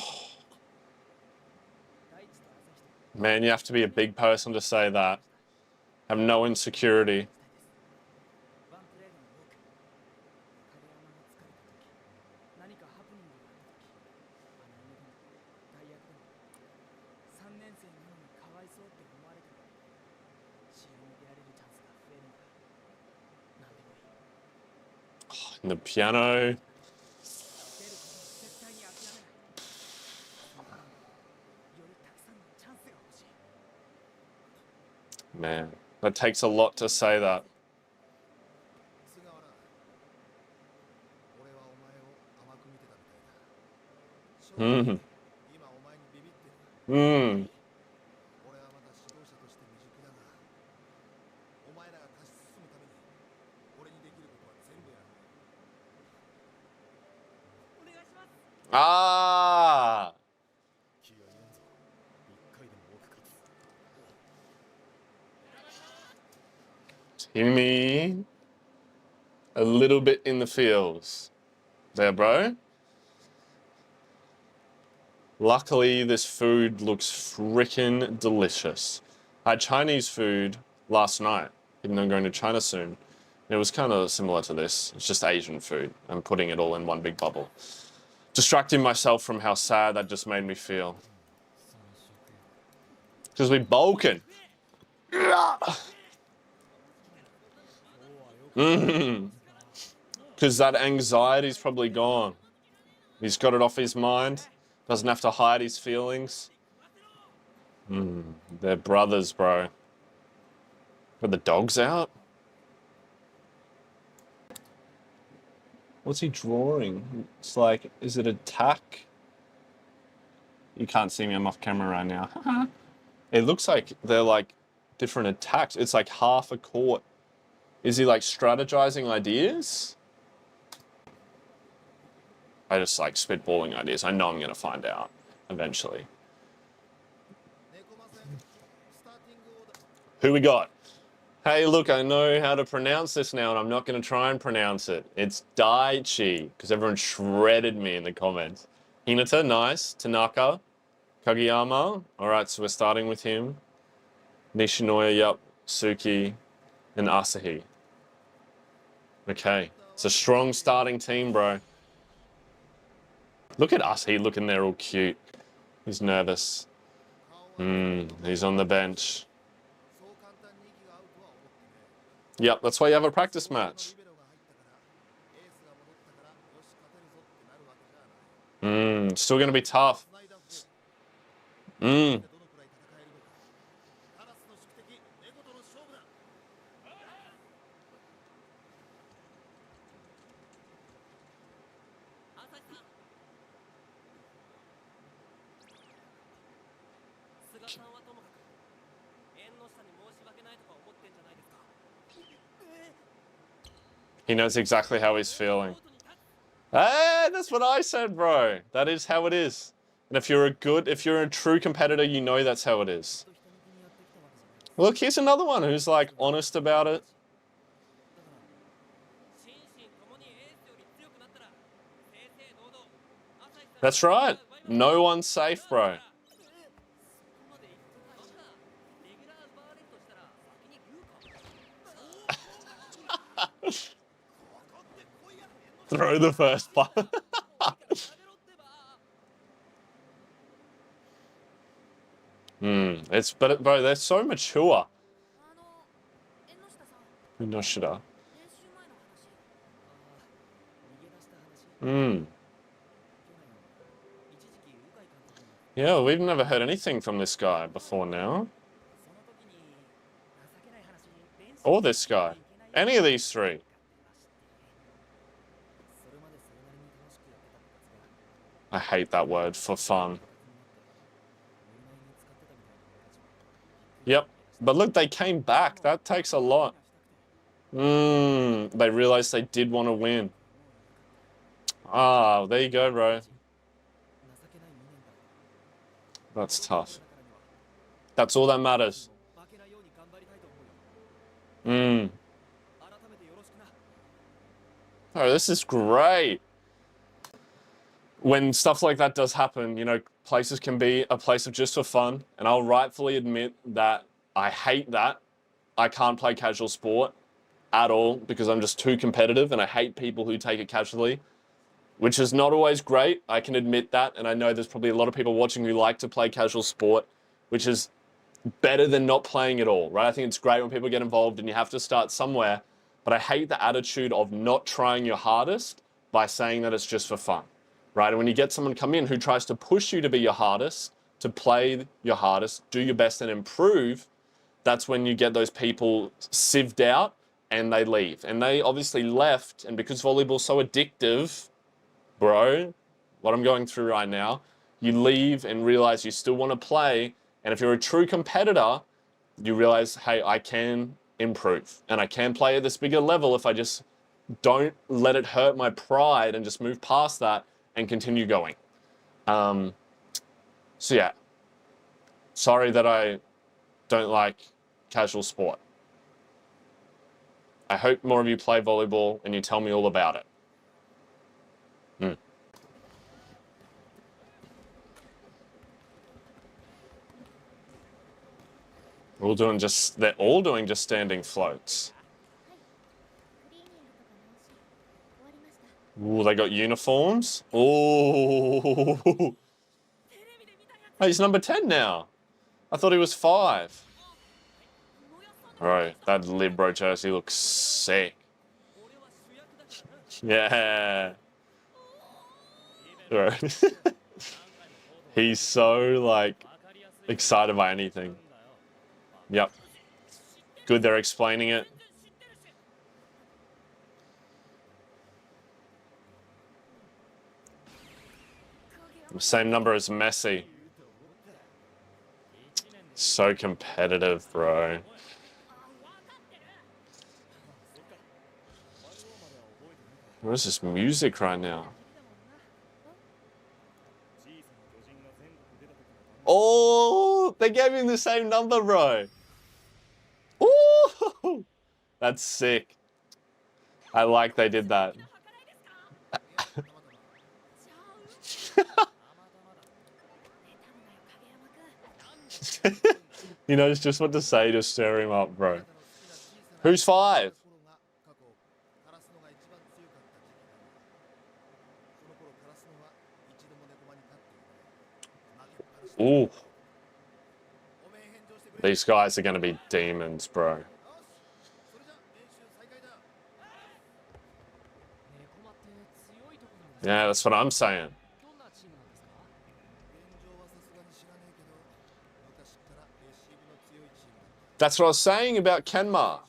Man, you have to be a big person to say that. Have no insecurity. And the piano. Man, that takes a lot to say that. Ah! Timmy. A little bit in the feels. There, bro. Luckily, this food looks freaking delicious. I had Chinese food last night, even though I'm going to China soon. It was kind of similar to this. It's just Asian food. I'm putting it all in one big bubble. Distracting myself from how sad that just made me feel. Because we bulking. Because that anxiety's probably gone. He's got it off his mind. Doesn't have to hide his feelings. They're brothers, bro. Are the dogs out? What's he drawing? It's like, is it attack? You can't see me, I'm off camera right now. It looks like they're like different attacks. It's like half a court. Is he like strategizing ideas? I just like spitballing ideas. I know I'm gonna find out eventually. Who we got? Hey, look, I know how to pronounce this now, and I'm not going to try and pronounce it. It's Daichi, because everyone shredded me in the comments. Hinata, nice. Tanaka, Kageyama. All right, so we're starting with him. Nishinoya, yup. Suki, and Asahi. Okay, it's a strong starting team, bro. Look at Asahi looking there all cute. He's nervous. He's on the bench. Yep, that's why you have a practice match. Still going to be tough. He knows exactly how he's feeling. Hey, that's what I said, bro. That is how it is. And if you're a true competitor, you know that's how it is. Look, here's another one who's like honest about it. That's right. No one's safe, bro. Throw the first part. But bro, they're so mature. Inoshida. Yeah, we've never heard anything from this guy before now. Or this guy. Any of these three. I hate that word, for fun. Yep. But look, they came back. That takes a lot. They realized they did want to win. Ah, there you go, bro. That's tough. That's all that matters. Oh, this is great. When stuff like that does happen, you know, places can be a place of just for fun. And I'll rightfully admit that I hate that. I can't play casual sport at all because I'm just too competitive and I hate people who take it casually, which is not always great. I can admit that. And I know there's probably a lot of people watching who like to play casual sport, which is better than not playing at all, right? I think it's great when people get involved and you have to start somewhere. But I hate the attitude of not trying your hardest by saying that it's just for fun. Right? And when you get someone come in who tries to push you to be your hardest, to play your hardest, do your best and improve, that's when you get those people sieved out and they leave. And they obviously left, and because volleyball's so addictive, bro, what I'm going through right now, you leave and realize you still want to play. And if you're a true competitor, you realize, hey, I can improve and I can play at this bigger level if I just don't let it hurt my pride and just move past that and continue going. So yeah, sorry that I don't like casual sport. I hope more of you play volleyball and you tell me all about it. They're all doing just standing floats. Ooh, they got uniforms. Ooh. Hey, he's number 10 now. I thought he was 5. Bro, that Libro jersey looks sick. Yeah. Bro. He's so, like, excited by anything. Yep. Good, they're explaining it. Same number as Messi. So competitive, bro. What is this music right now? Oh, they gave him the same number, bro. Oh, That's sick. I like they did that. He knows just what to say to stir him up, bro. Who's 5? Ooh. These guys are going to be demons, bro. Yeah, that's what I'm saying. That's what I was saying about Kenma.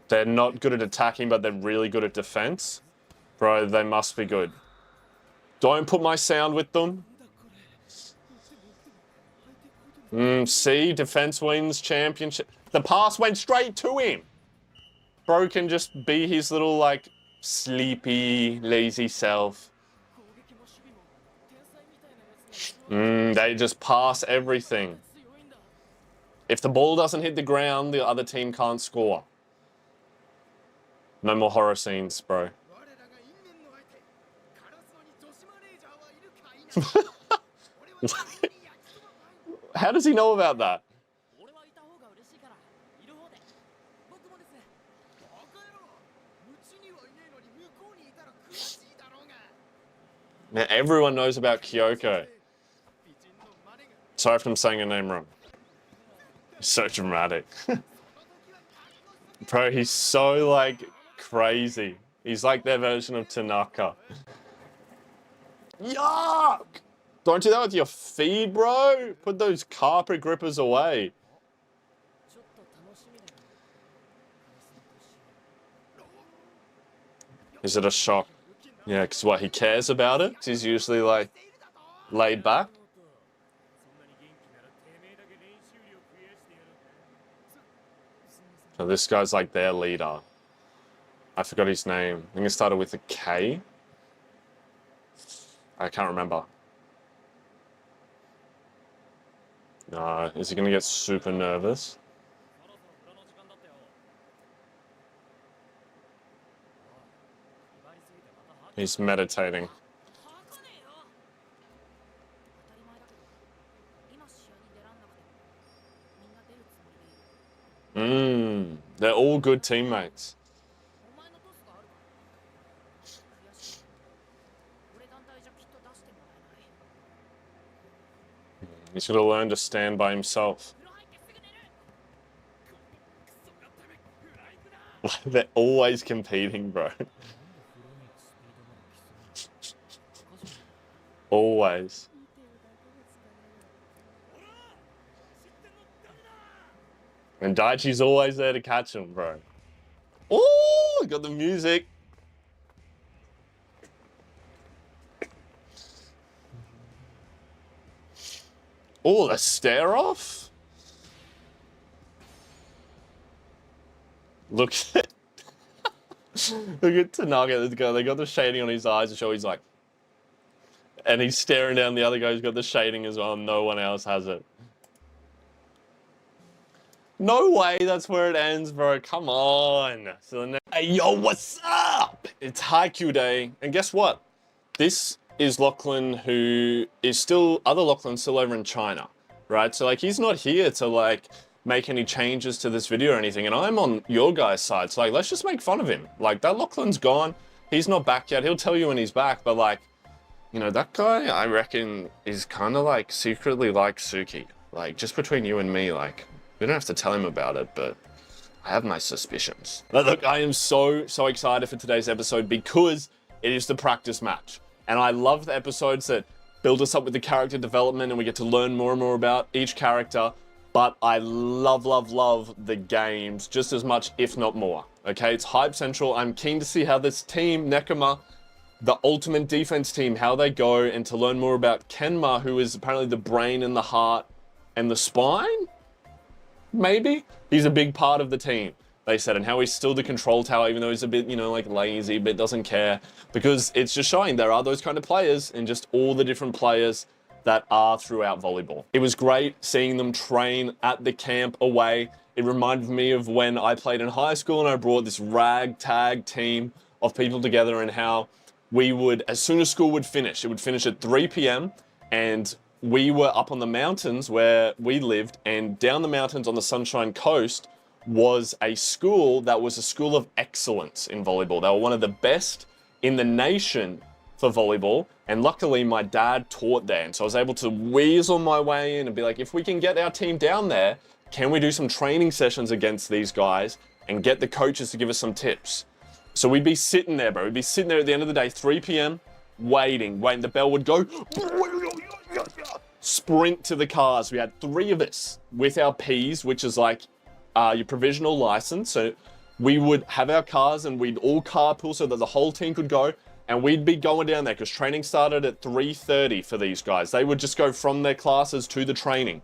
They're not good at attacking, but they're really good at defense. Bro, they must be good. Don't put my sound with them. See, defense wins championship. The pass went straight to him. Bro can just be his little, like, sleepy, lazy self. They just pass everything. If the ball doesn't hit the ground, the other team can't score. No more horror scenes, bro. How does he know about that? Now everyone knows about Kyoko. Sorry if I'm saying her name wrong. So dramatic. Bro, he's so, like, crazy. He's like their version of Tanaka. Yuck! Don't do that with your feet, bro. Put those carpet grippers away. Is it a shock? Yeah, because what, he cares about it? 'Cause he's usually, like, laid back. So this guy's like their leader. I forgot his name. I think it started with a K. I can't remember. No, is he going to get super nervous? He's meditating. They're all good teammates. He's got to learn to stand by himself. They're always competing, bro. Always. And Daichi's always there to catch him, bro. Oh, got the music. Oh, the stare off. Look at look at Tanaka. They got the shading on his eyes to show he's like, and he's staring down the other guy who's got the shading as well. No one else has it. No way, that's where it ends, bro. Come on. So hey, yo, what's up? It's Haikyuu Day, and guess what? This is Lachlan, who is still, other Lachlan's still over in China, right? So, like, he's not here to, like, make any changes to this video or anything, and I'm on your guys' side, so, like, let's just make fun of him. Like, that Lachlan's gone. He's not back yet. He'll tell you when he's back, but, like, you know, that guy, I reckon, is kind of, like, secretly like Suki. Like, just between you and me, like, we don't have to tell him about it, but I have my suspicions. But look, I am so excited for today's episode because it is the practice match. And I love the episodes that build us up with the character development and we get to learn more and more about each character. But I love the games just as much, if not more. Okay, it's Hype Central. I'm keen to see how this team, Nekoma, the ultimate defense team, how they go, and to learn more about Kenma, who is apparently the brain and the heart and the spine? Maybe? He's a big part of the team, they said, and how he's still the control tower, even though he's a bit, you know, like lazy, but doesn't care. Because it's just showing there are those kind of players, and just all the different players that are throughout volleyball. It was great seeing them train at the camp away. It reminded me of when I played in high school and I brought this ragtag team of people together, and how we would, as soon as school would finish, it would finish at 3 p.m. and we were up on the mountains where we lived, and down the mountains on the Sunshine Coast was a school that was a school of excellence in volleyball. They were one of the best in the nation for volleyball, and luckily my dad taught there, and so I was able to weasel my way in and be like, if we can get our team down there, can we do some training sessions against these guys and get the coaches to give us some tips? So we'd be sitting there, bro. We'd be sitting there at the end of the day, 3 p.m, waiting. The bell would go, sprint to the cars. We had 3 of us with our Ps, which is like your provisional license. So we would have our cars and we'd all carpool so that the whole team could go, and we'd be going down there because training started at 3:30 for these guys. They would just go from their classes to the training.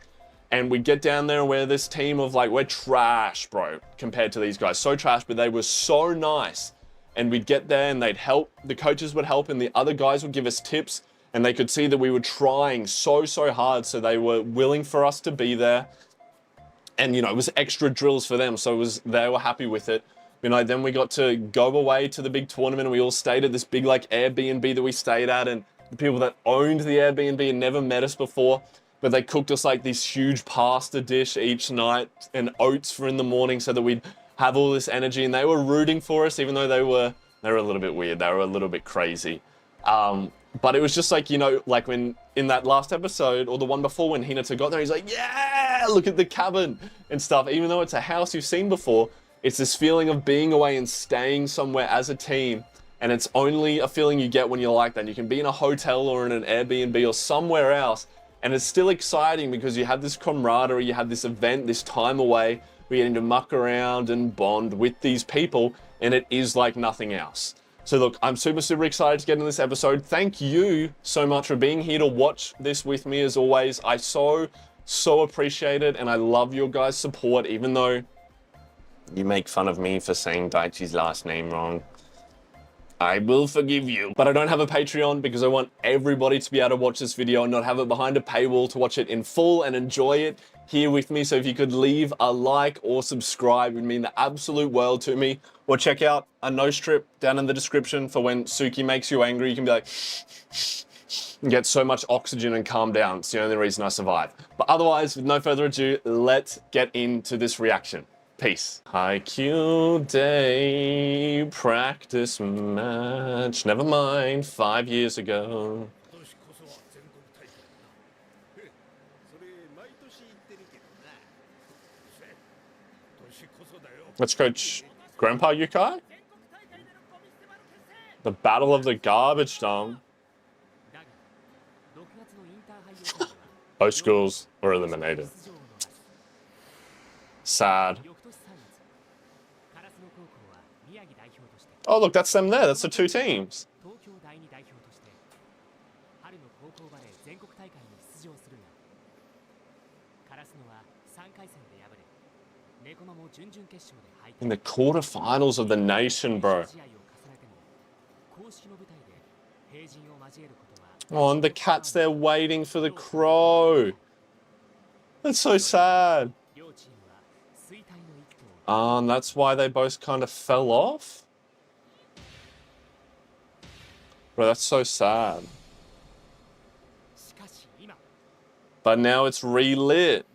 And we'd get down there and we're this team of like, we're trash, bro, compared to these guys. So trash, but they were so nice. And we'd get there and they'd help, the coaches would help, and the other guys would give us tips, and they could see that we were trying so hard. So they were willing for us to be there. And, you know, it was extra drills for them. So they were happy with it. You know, then we got to go away to the big tournament, and we all stayed at this big like Airbnb that we stayed at, and the people that owned the Airbnb had never met us before, but they cooked us like this huge pasta dish each night and oats for in the morning so that we'd have all this energy, and they were rooting for us, even though they were a little bit weird. They were a little bit crazy. But it was just like, you know, like when in that last episode or the one before when Hinata got there, he's like, yeah, look at the cabin and stuff. Even though it's a house you've seen before, it's this feeling of being away and staying somewhere as a team. And it's only a feeling you get when you're like that. You can be in a hotel or in an Airbnb or somewhere else, and it's still exciting because you have this camaraderie, you have this event, this time away, we're getting to muck around and bond with these people, and it is like nothing else. So look, I'm super excited to get into this episode. Thank you so much for being here to watch this with me as always. I so appreciate it, and I love your guys' support, even though you make fun of me for saying Daichi's last name wrong. I will forgive you. But I don't have a Patreon because I want everybody to be able to watch this video and not have it behind a paywall to watch it in full and enjoy it here with me. So if you could leave a like or subscribe, it would mean the absolute world to me. Or check out a no strip down in the description for when Suki makes you angry. You can be like, and get so much oxygen and calm down. It's the only reason I survive. But otherwise, with no further ado, let's get into this reaction. Peace. Haikyuu day practice match. Never mind, 5 years ago. Let's coach Grandpa Yukai? The Battle of the Garbage Dump. Both schools were eliminated. Sad. Oh, look, that's them there. That's the 2 teams. In the quarterfinals of the nation, bro. Oh, and the cat's there waiting for the crow. That's so sad. And that's why they both kind of fell off? Bro, that's so sad. But now it's relit.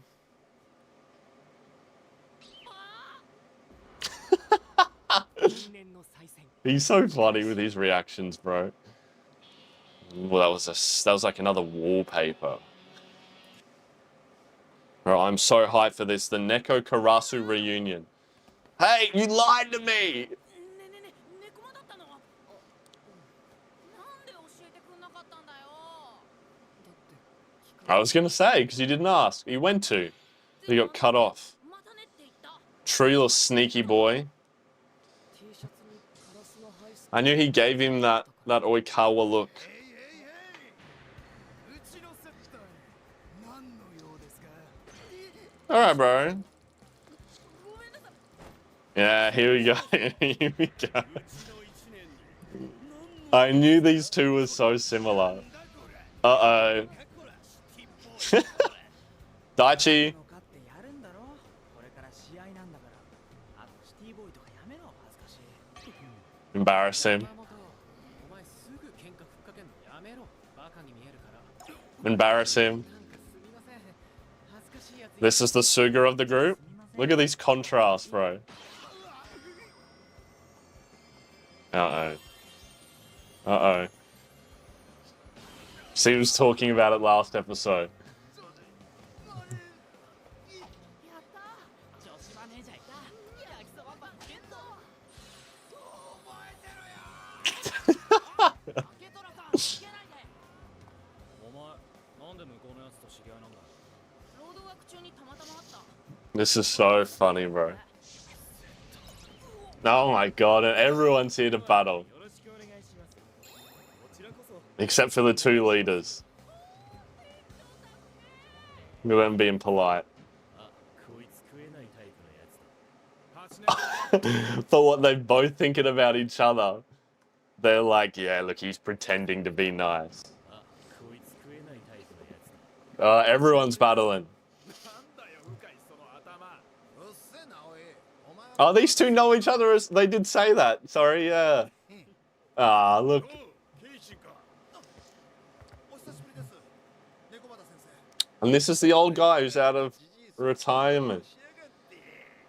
He's so funny with his reactions, bro. Well, that was like another wallpaper. Bro, I'm so hyped for this. The Neko Karasu reunion. Hey, you lied to me! I was gonna say, because you didn't ask. You went to. You got cut off. True little sneaky boy. I knew he gave him that Oikawa look. Alright, bro. Yeah, here we go. Here we go. I knew these two were so similar. Uh-oh. Daichi. Embarrass him. Embarrass him. This is the Suga of the group. Look at these contrasts, bro. Uh-oh. Uh-oh. She was talking about it last episode. This is so funny, bro. Oh my god, and everyone's here to battle. Except for the two leaders. Look at them being polite. For what they're both thinking about each other. They're like, yeah, look, he's pretending to be nice. Everyone's battling. Oh, these two know each other as they did say that. Sorry, yeah. Ah, look. And this is the old guy who's out of retirement.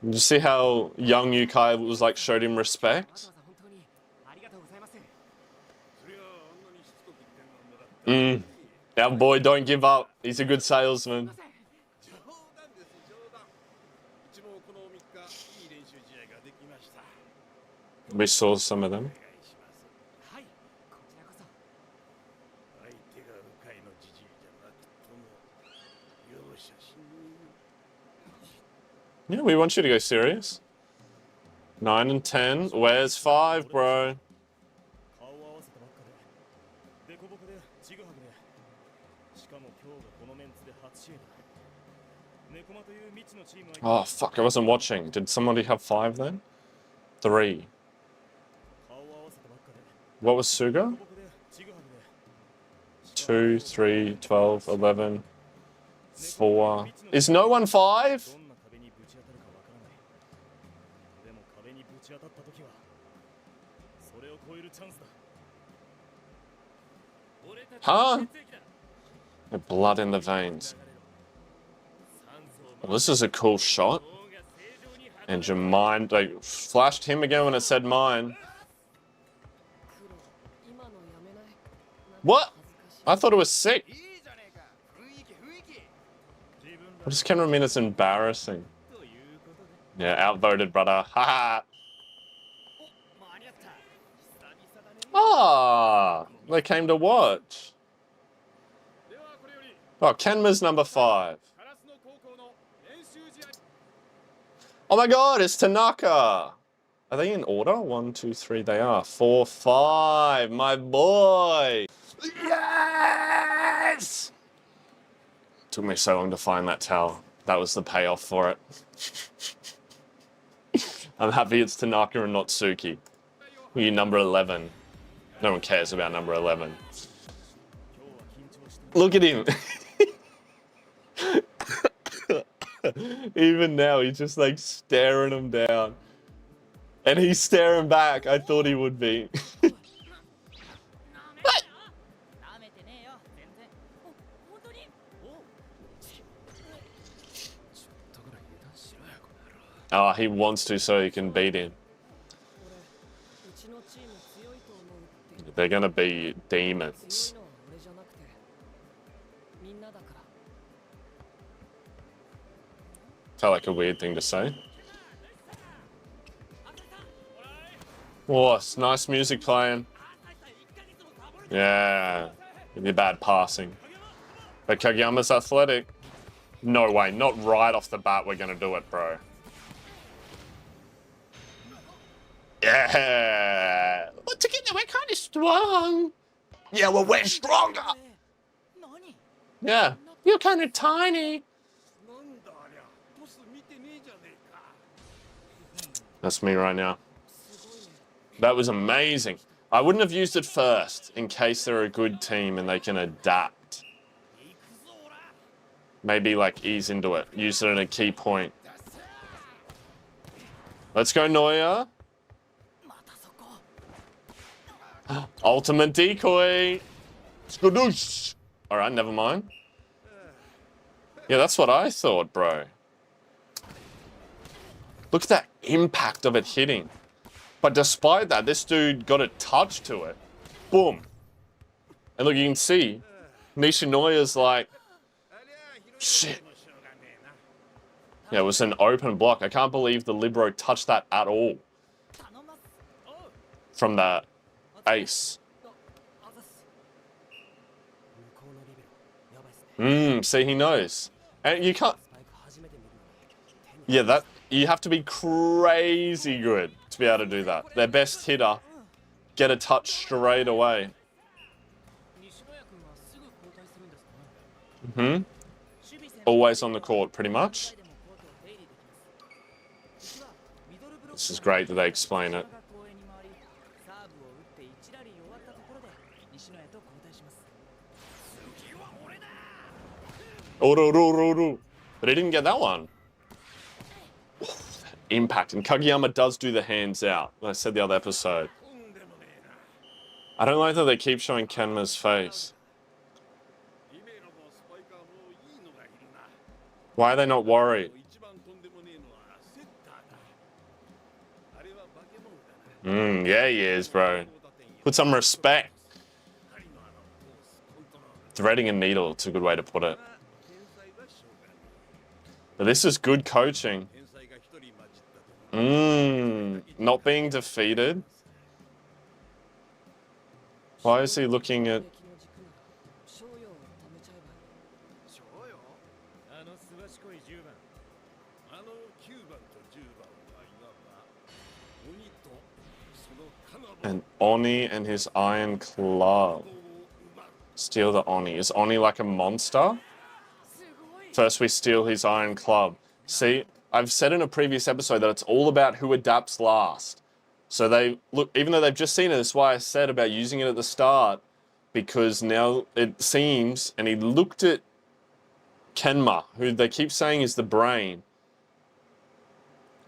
Did you see how young Yukai was like showed him respect? Our boy, don't give up. He's a good salesman. We saw some of them. Yeah, we want you to go serious. 9 and 10. Where's 5, bro? Oh, fuck, I wasn't watching. Did somebody have 5 then? 3. What was Suga? 2, 3, 12, 11, 4. Is no one 5? Huh? Blood in the veins. Well, this is a cool shot. And your mind, they flashed him again when it said mine. What? I thought it was sick. I just can't remember, it's embarrassing. Yeah, outvoted, brother. Haha. Ah, they came to watch. Oh, Kenma's number 5. Oh my god, it's Tanaka. Are they in order? 1, 2, 3, they are. 4, 5, my boy. Yes! Took me so long to find that towel. That was the payoff for it. I'm happy it's Tanaka and not Suki. You number 11. No one cares about number 11. Look at him. Even now, he's just like staring him down. And he's staring back. I thought he would be. Oh, he wants to so he can beat him. They're gonna be demons. Felt like a weird thing to say. Oh, it's nice music playing. Yeah, with your bad passing. But Kageyama's athletic. No way, not right off the bat we're gonna do it, bro. Yeah. But together we're kind of strong. Yeah, well, we're stronger. Yeah, you're kind of tiny. That's me right now. That was amazing. I wouldn't have used it first in case they're a good team and they can adapt. Maybe like ease into it. Use it at a key point. Let's go, Neuer. Ultimate decoy. Skadoosh. All right, never mind. Yeah, that's what I thought, bro. Look at that impact of it hitting. But despite that, this dude got a touch to it. Boom. And look, you can see Nishinoya's like, shit. Yeah, it was an open block. I can't believe the libero touched that at all. From that ace. See, he knows. And you can't... Yeah, that... You have to be crazy good to be able to do that. Their best hitter, get a touch straight away. Always on the court, pretty much. This is great that they explain it. But he didn't get that one. Impact. And Kageyama does do the hands out. I said the other episode. I don't like that they keep showing Kenma's face. Why are they not worried? Yeah, he is, bro. Put some respect. Threading a needle, it's a good way to put it. But this is good coaching. Not being defeated. Why is he looking at... And Oni and his iron club. Steal the Oni. Is Oni like a monster? First we steal his iron club. See, I've said in a previous episode that it's all about who adapts last. So they, look, even though they've just seen it, that's why I said about using it at the start. Because now it seems, and he looked at Kenma, who they keep saying is the brain.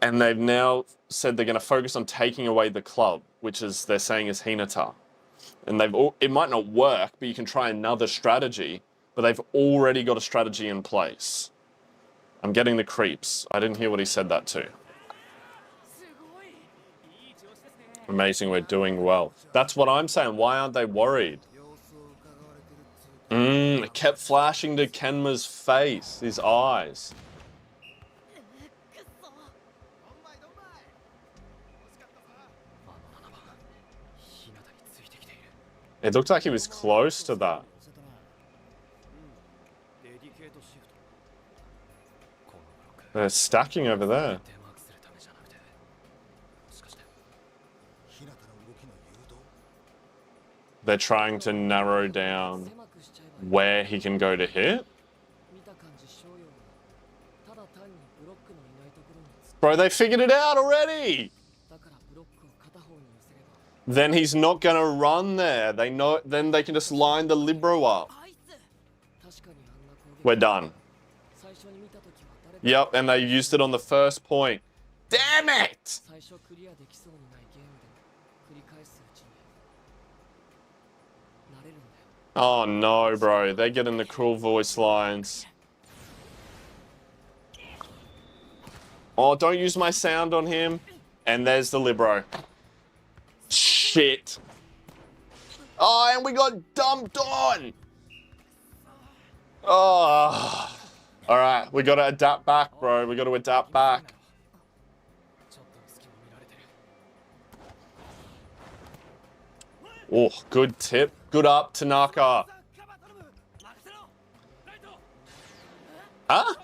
And they've now said they're going to focus on taking away the club, which is, they're saying is Hinata. And it might not work, but you can try another strategy. But they've already got a strategy in place. I'm getting the creeps. I didn't hear what he said that to. Amazing, we're doing well. That's what I'm saying. Why aren't they worried? It kept flashing to Kenma's face, his eyes. It looked like he was close to that. They're stacking over there. They're trying to narrow down where he can go to hit. Bro, they figured it out already! Then he's not going to run there. They know. Then they can just line the libero up. We're done. Yep, and they used it on the first point. Damn it! Oh no, bro. They get in the cruel voice lines. Oh, don't use my sound on him. And there's the libero. Shit. Oh, and we got dumped on. Oh. All right, we got to adapt back, bro. We got to adapt back. Oh, good tip. Good up, Tanaka. Huh?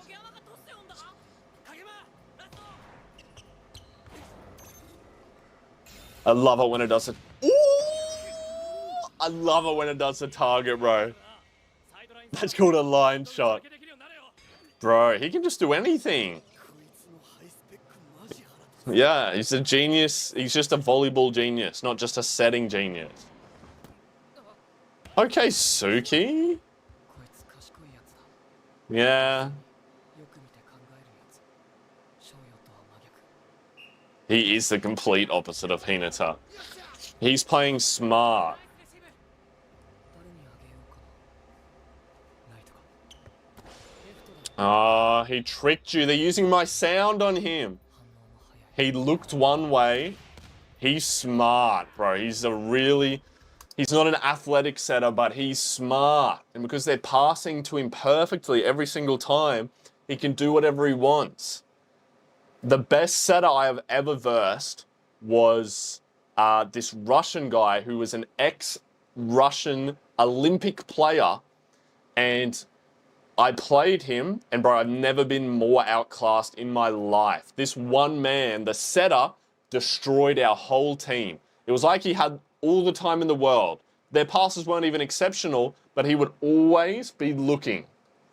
I love it when it does it. Ooh! I love it when it does the target, bro. That's called a line shot. Bro, he can just do anything. Yeah, he's a genius. He's just a volleyball genius, not just a setting genius. Okay, Suki. Yeah. He is the complete opposite of Hinata. He's playing smart. Ah, he tricked you. They're using my sound on him. He looked one way. He's smart, bro. He's not an athletic setter, but he's smart. And because they're passing to him perfectly every single time, he can do whatever he wants. The best setter I have ever versed was this Russian guy who was an ex-Russian Olympic player. And I played him, and bro, I've never been more outclassed in my life. This one man, the setter, destroyed our whole team. It was like he had all the time in the world. Their passes weren't even exceptional, but he would always be looking.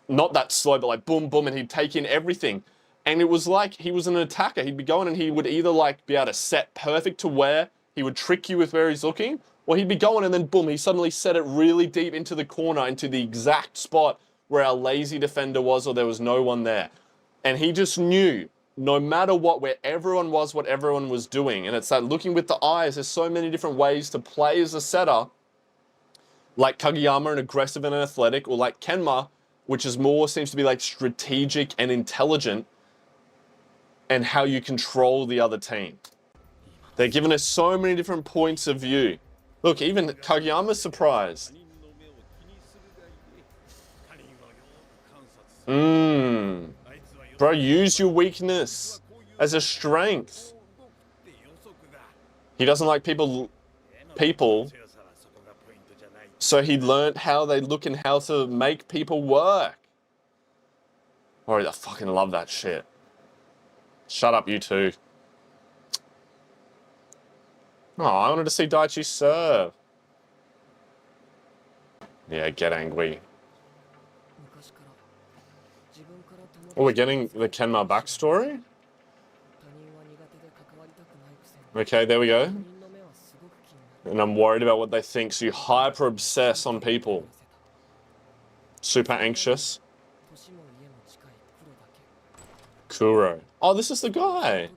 Not that slow, but like boom, boom, and he'd take in everything. And it was like he was an attacker. He'd be going and he would either like be able to set perfect to where he would trick you with where he's looking, or he'd be going and then boom, he suddenly set it really deep into the corner, into the exact spot where our lazy defender was or there was no one there. And he just knew, no matter what, where everyone was, what everyone was doing. And it's that looking with the eyes, there's so many different ways to play as a setter, like Kageyama and aggressive and athletic, or like Kenma, which is more, seems to be like strategic and intelligent, and how you control the other team. They're giving us so many different points of view. Look, even Kageyama's surprised. Bro, use your weakness as a strength. He doesn't like people, so he learned how they look and how to make people work. Oh, I fucking love that shit. Shut up, you two. Oh, I wanted to see Daichi serve. Yeah, get angry. Oh, we're getting the Kenma backstory? Okay, there we go. And I'm worried about what they think, so you hyper obsess on people. Super anxious. Kuro. Oh, this is the guy.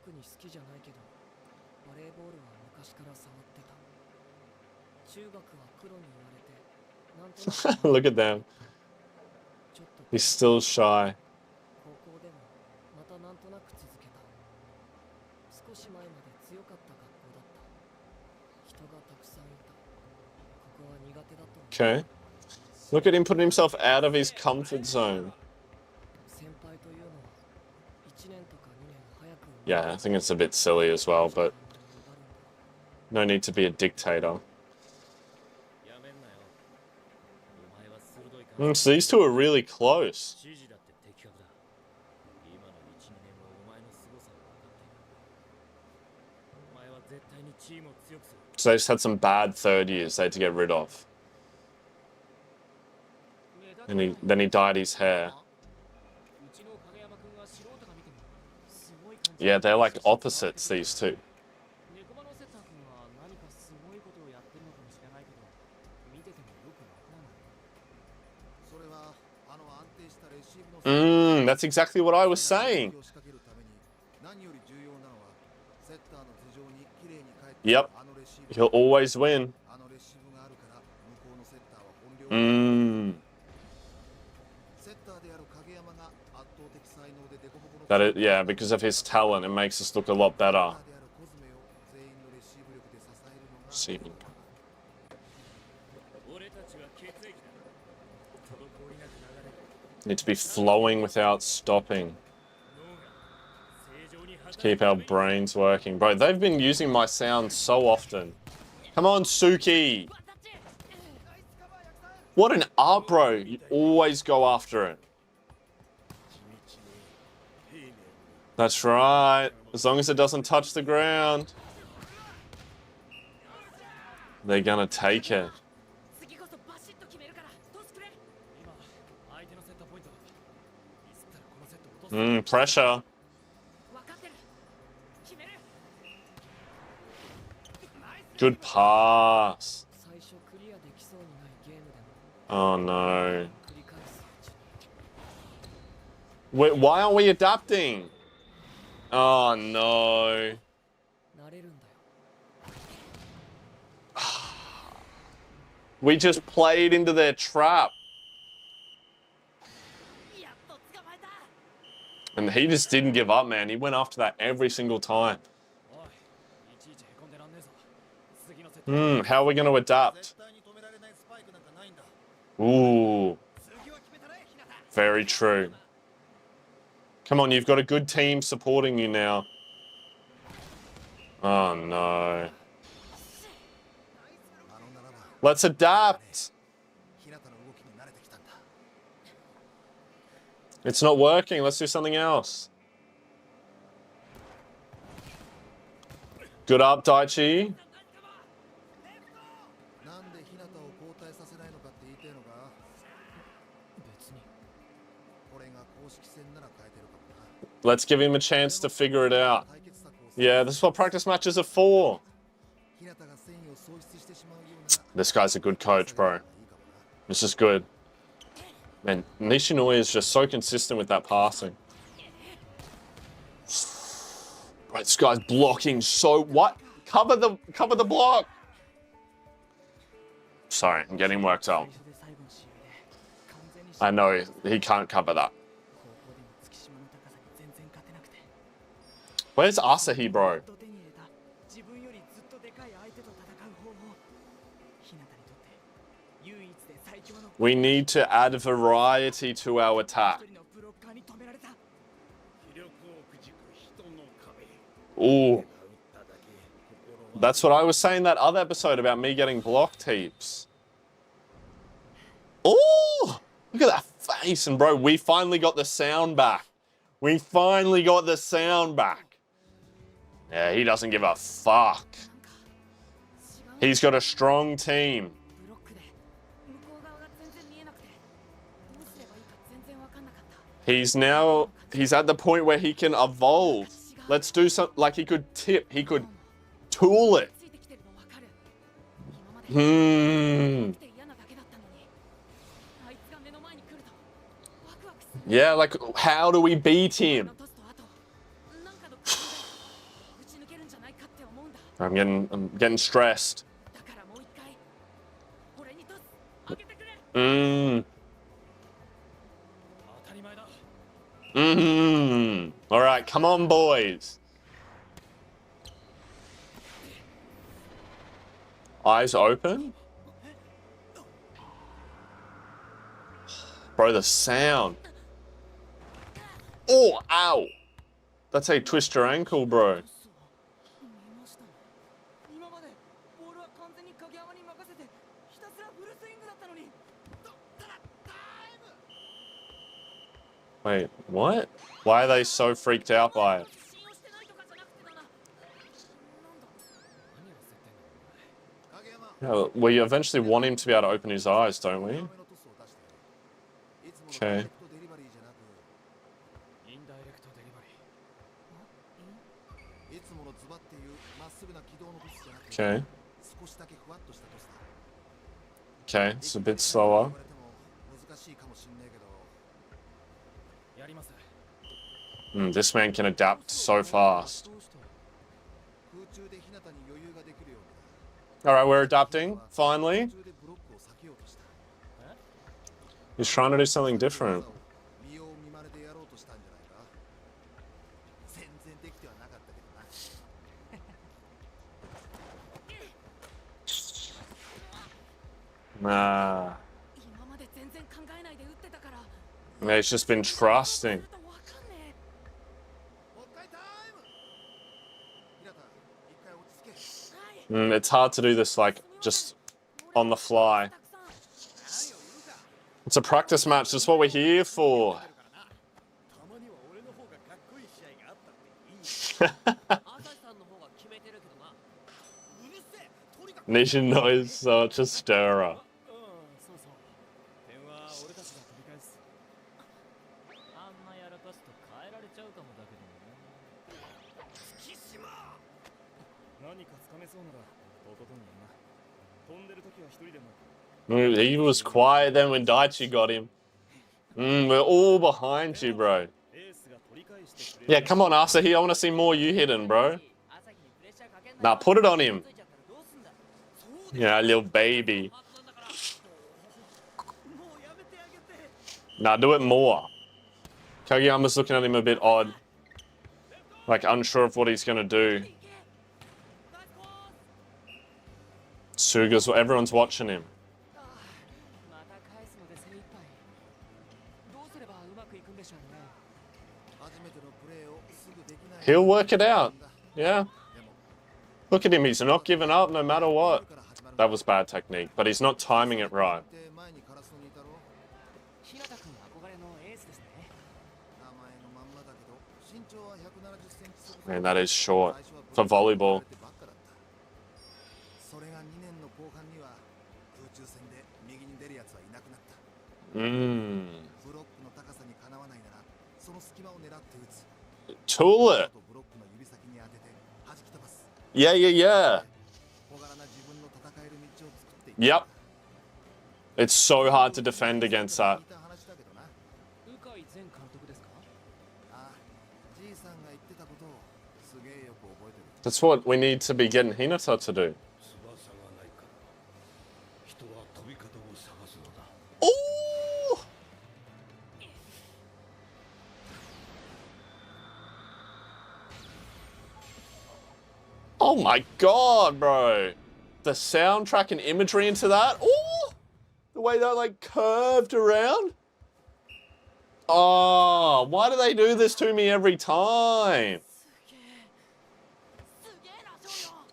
Look at them. He's still shy. Okay. Look at him putting himself out of his comfort zone. Yeah, I think it's a bit silly as well, but no need to be a dictator. So these two are really close. So they just had some bad third years they had to get rid of. And then he dyed his hair. Yeah, they're like opposites, these two. That's exactly what I was saying. Yep. He'll always win. That is, yeah, because of his talent, it makes us look a lot better. Need to be flowing without stopping. To keep our brains working. Bro, they've been using my sound so often. Come on, Suki! What an art, bro. You always go after it. That's right. As long as it doesn't touch the ground. They're gonna take it. Pressure. Good pass. Oh no. Wait, why aren't we adapting? Oh no. We just played into their trap. And he just didn't give up, man. He went after that every single time. How are we going to adapt? Ooh. Very true. Come on, you've got a good team supporting you now. Oh, no. Let's adapt. It's not working. Let's do something else. Good up, Daichi. Let's give him a chance to figure it out. Yeah, this is what practice matches are for. This guy's a good coach, bro. This is good. Man, Nishinoya is just so consistent with that passing. Right, this guy's blocking so... What? Cover the block! Sorry, I'm getting worked up. I know, he can't cover that. Where's Asahi, bro? We need to add variety to our attack. Ooh. That's what I was saying that other episode about me getting blocked heaps. Ooh! Look at that face. And bro, we finally got the sound back. We finally got the sound back. Yeah, he doesn't give a fuck. He's got a strong team. He's at the point where he can evolve. Let's do something, like he could tip, he could tool it. Yeah, like, how do we beat him? I'm getting stressed. All right, come on, boys. Eyes open. Bro, the sound. Oh, ow. That's how you twist your ankle, bro. Wait, what? Why are they so freaked out by it? Yeah, we eventually want him to be able to open his eyes, don't we? Okay. Okay. Okay, it's a bit slower. This man can adapt so fast. All right, we're adapting, finally. He's trying to do something different. Nah. Man, he's just been trusting. It's hard to do this, like, just on the fly. It's a practice match. That's what we're here for. Nishino is such a stirrer. He was quiet then when Daichi got him. We're all behind you, bro. Yeah, come on, Asahi. I want to see more you hidden, bro. Nah, put it on him. Yeah, little baby. Nah, do it more. Kageyama's looking at him a bit odd. Like, unsure of what he's going to do. Suga's, everyone's watching him. He'll work it out. Yeah. Look at him. He's not giving up no matter what. That was bad technique, but he's not timing it right. Man, that is short for volleyball. Tool it. Yeah. Yep. It's so hard to defend against that. That's what we need to be getting Hinata to do. Ooh! Oh my god, bro. The soundtrack and imagery into that. Ooh! The way that like curved around. Oh, why do they do this to me every time?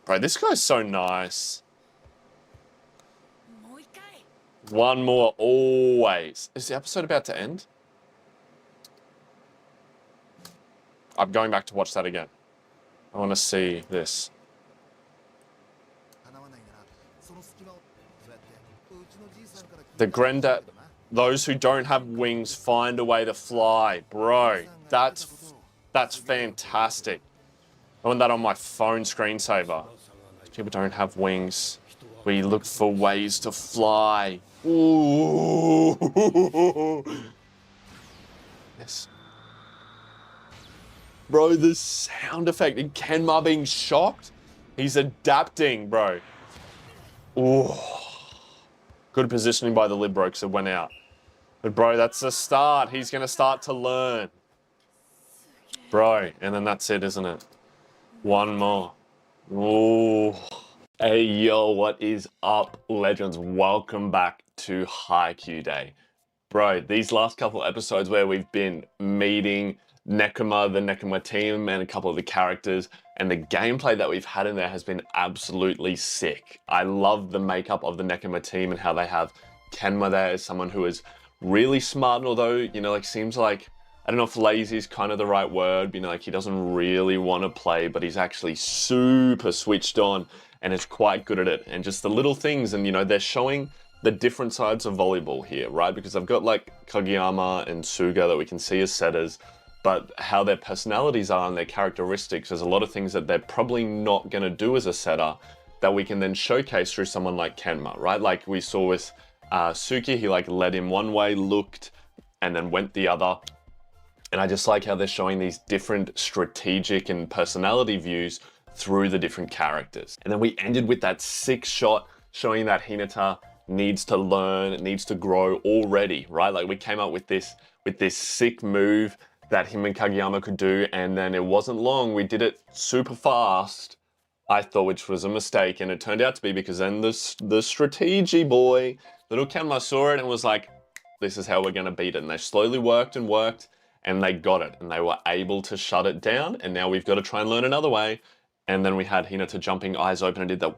Bro, this guy's so nice. One more, always. Is the episode about to end? I'm going back to watch that again. I want to see this. The granddad, those who don't have wings find a way to fly. Bro, that's fantastic. I want that on my phone screensaver. People don't have wings. We look for ways to fly. Ooh. Yes. Bro, the sound effect and Kenma being shocked. He's adapting, bro. Ooh. Good positioning by the Libro because it went out. But bro, that's the start. He's going to start to learn. Bro, and then that's it, isn't it? One more. Ooh. Hey, yo, what is up, legends? Welcome back to Haikyuu Day. Bro, these last couple episodes where we've been meeting Nekoma, the Nekoma team, and a couple of the characters, and the gameplay that we've had in there has been absolutely sick. I love the makeup of the Nekoma team and how they have Kenma there as someone who is really smart, and although, you know, like seems like, I don't know if lazy is kind of the right word, you know, like he doesn't really want to play, but he's actually super switched on and is quite good at it. And just the little things, and you know, they're showing the different sides of volleyball here, right? Because I've got like Kageyama and Suga that we can see as setters, but how their personalities are and their characteristics, there's a lot of things that they're probably not going to do as a setter that we can then showcase through someone like Kenma, right? Like we saw with Suki, he like led him one way, looked, and then went the other. And I just like how they're showing these different strategic and personality views through the different characters. And then we ended with that sick shot showing that Hinata needs to learn, needs to grow already, right? Like we came up with this sick move that him and Kageyama could do, and then it wasn't long, we did it super fast, I thought, which was a mistake, and it turned out to be because then the strategy boy, little Kenma, saw it and was like, this is how we're gonna beat it. And they slowly worked and worked, and they got it, and they were able to shut it down, and now we've got to try and learn another way. And then we had Hinata jumping eyes open and did that,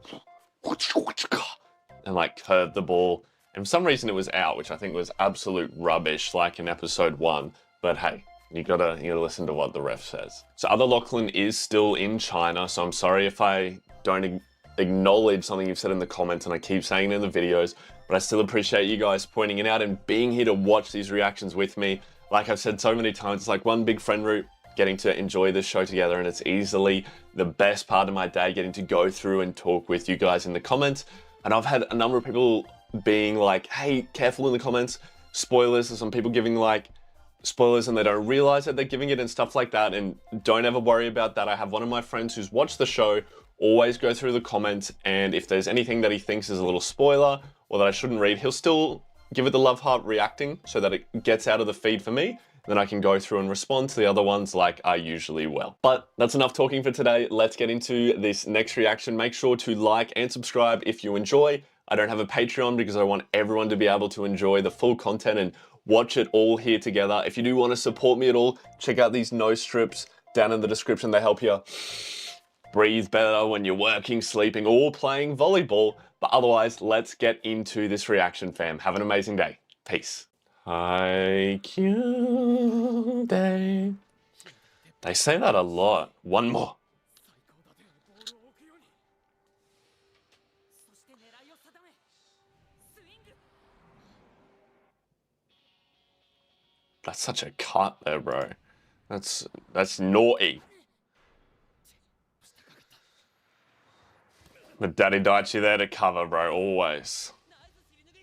and like curved the ball. And for some reason it was out, which I think was absolute rubbish, like in episode 1, but hey, you gotta listen to what the ref says. So other Lachlan is still in China, so I'm sorry if I don't acknowledge something you've said in the comments, and I keep saying it in the videos, but I still appreciate you guys pointing it out and being here to watch these reactions with me. Like I've said so many times, it's like one big friend group getting to enjoy this show together, and it's easily the best part of my day, getting to go through and talk with you guys in the comments. And I've had a number of people being like, hey, careful in the comments, spoilers, and some people giving like spoilers and they don't realize that they're giving it and stuff like that. And don't ever worry about that. I have one of my friends who's watched the show always go through the comments, and if there's anything that he thinks is a little spoiler or that I shouldn't read, he'll still give it the love heart reacting so that it gets out of the feed for me. Then I can go through and respond to the other ones like I usually will. But that's enough talking for today. Let's get into this next reaction. Make sure to like and subscribe if you enjoy. I don't have a Patreon because I want everyone to be able to enjoy the full content and watch it all here together. If you do want to support me at all, check out these nose strips down in the description. They help you breathe better when you're working, sleeping, or playing volleyball. But otherwise, let's get into this reaction, fam. Have an amazing day. Peace. Haikyuu day. They say that a lot. One more. That's such a cut there, bro. That's naughty. But Daddy Daichi there to cover, bro, always.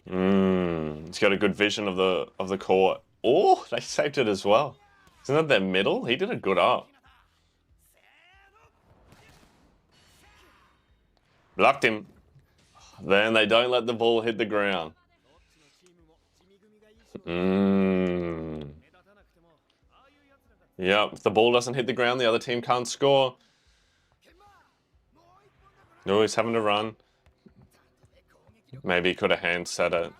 He's got a good vision of the court. Oh, they saved it as well. Isn't that their middle? He did a good up. Blocked him. Then they don't let the ball hit the ground. Yep, if the ball doesn't hit the ground, the other team can't score. No, he's having to run. Maybe he could have hand set it.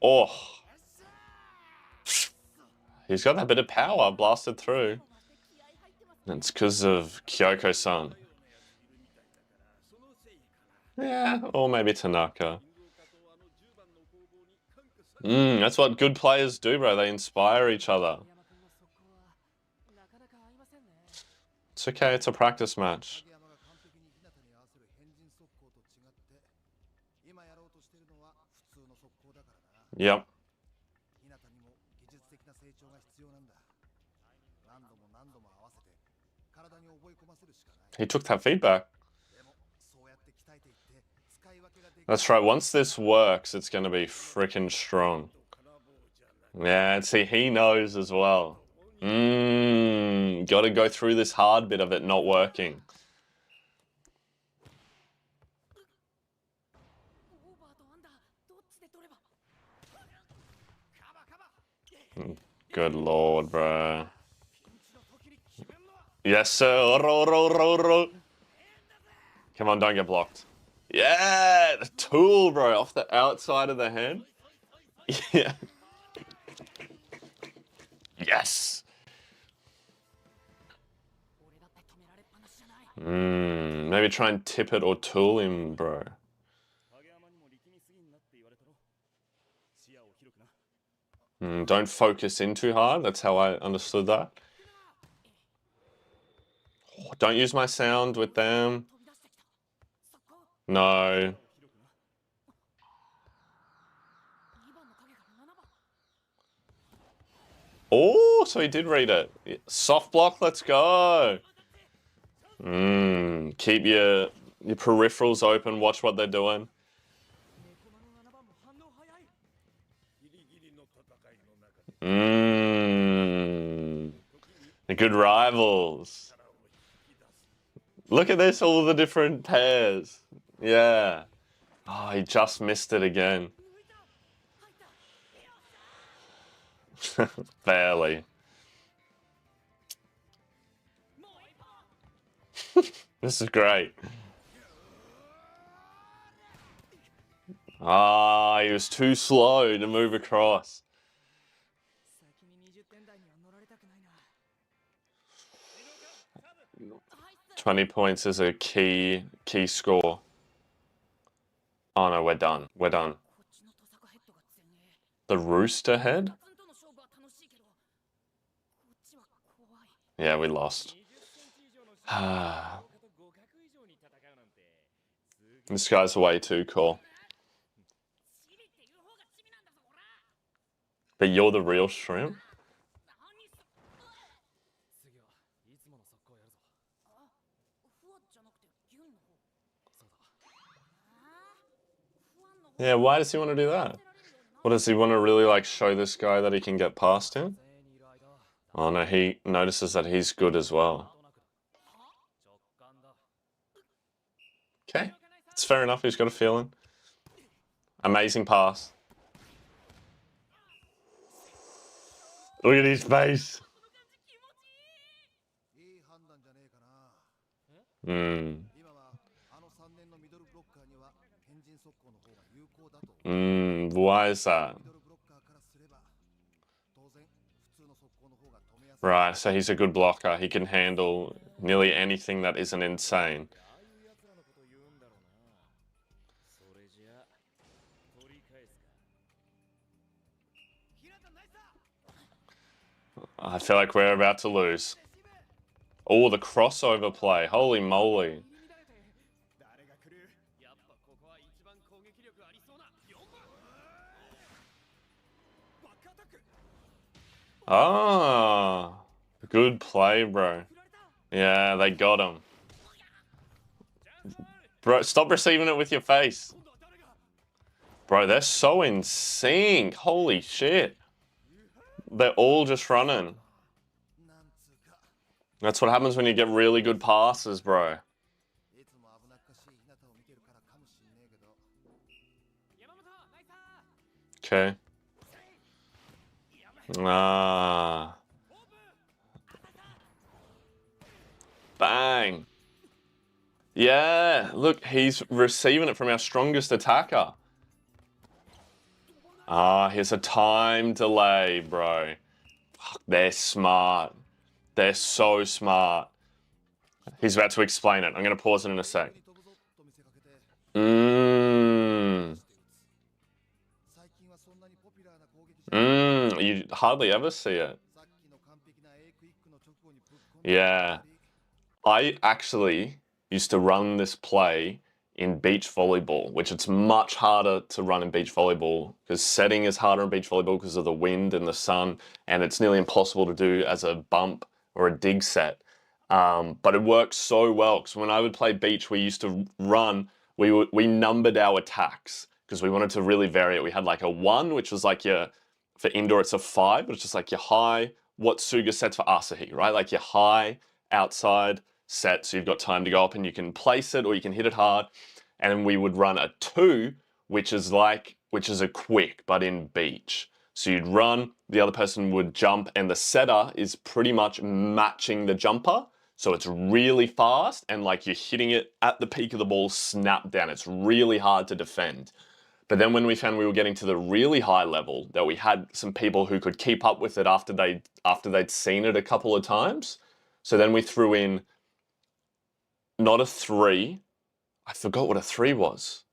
Oh. He's got that bit of power blasted through. It's because of Kyoko-san. Yeah, or maybe Tanaka. That's what good players do, bro. They inspire each other. It's okay, it's a practice match. Yep. He took that feedback. That's right, once this works, it's going to be freaking strong. Yeah, and see, he knows as well. Got to go through this hard bit of it not working. Good lord, bro. Yes, sir. Come on, don't get blocked. Yeah, the tool, bro, off the outside of the head. Yeah. Yes. Maybe try and tip it or tool him, bro. Don't focus in too hard. That's how I understood that. Oh, don't use my sound with them. No. Oh, so he did read it. Soft block, let's go. Keep your peripherals open, watch what they're doing. The good rivals. Look at this, all the different pairs. Yeah. Oh, he just missed it again. Barely. This is great. Ah, he was too slow to move across. 20 points is a key score. Oh no, we're done. We're done. The rooster head? Yeah, we lost. This guy's way too cool. But you're the real shrimp? Yeah, why does he want to do that? What does he want to really like show this guy that he can get past him? Oh no, he notices that he's good as well. Okay, it's fair enough. He's got a feeling. Amazing pass. Look at his face. Why is that? Right, so he's a good blocker. He can handle nearly anything that isn't insane. I feel like we're about to lose. Oh, the crossover play. Holy moly. Ah, good play, bro. Yeah, they got him. Bro, stop receiving it with your face. Bro, they're so in sync. Holy shit. They're all just running. That's what happens when you get really good passes, bro. Okay. Ah. Bang. Yeah, look, he's receiving it from our strongest attacker. Ah, here's a time delay, bro. Fuck, they're smart. They're so smart. He's about to explain it. I'm going to pause it in a sec. You hardly ever see it. Yeah. I actually used to run this play in beach volleyball, which it's much harder to run in beach volleyball because setting is harder in beach volleyball because of the wind and the sun, and it's nearly impossible to do as a bump or a dig set. But it works so well because when I would play beach, we used to run, we numbered our attacks because we wanted to really vary it. We had like a 1, which was like for indoor it's a 5, but it's just like your high, what Suga sets for Asahi, right? Like your high, outside, set, so you've got time to go up and you can place it or you can hit it hard. And then we would run a 2, which is a quick, but in beach. So you'd run, the other person would jump, and the setter is pretty much matching the jumper. So it's really fast, and like you're hitting it at the peak of the ball, snap down. It's really hard to defend. But then when we found we were getting to the really high level, that we had some people who could keep up with it after they'd seen it a couple of times. So then we threw in not a 3. I forgot what a 3 was.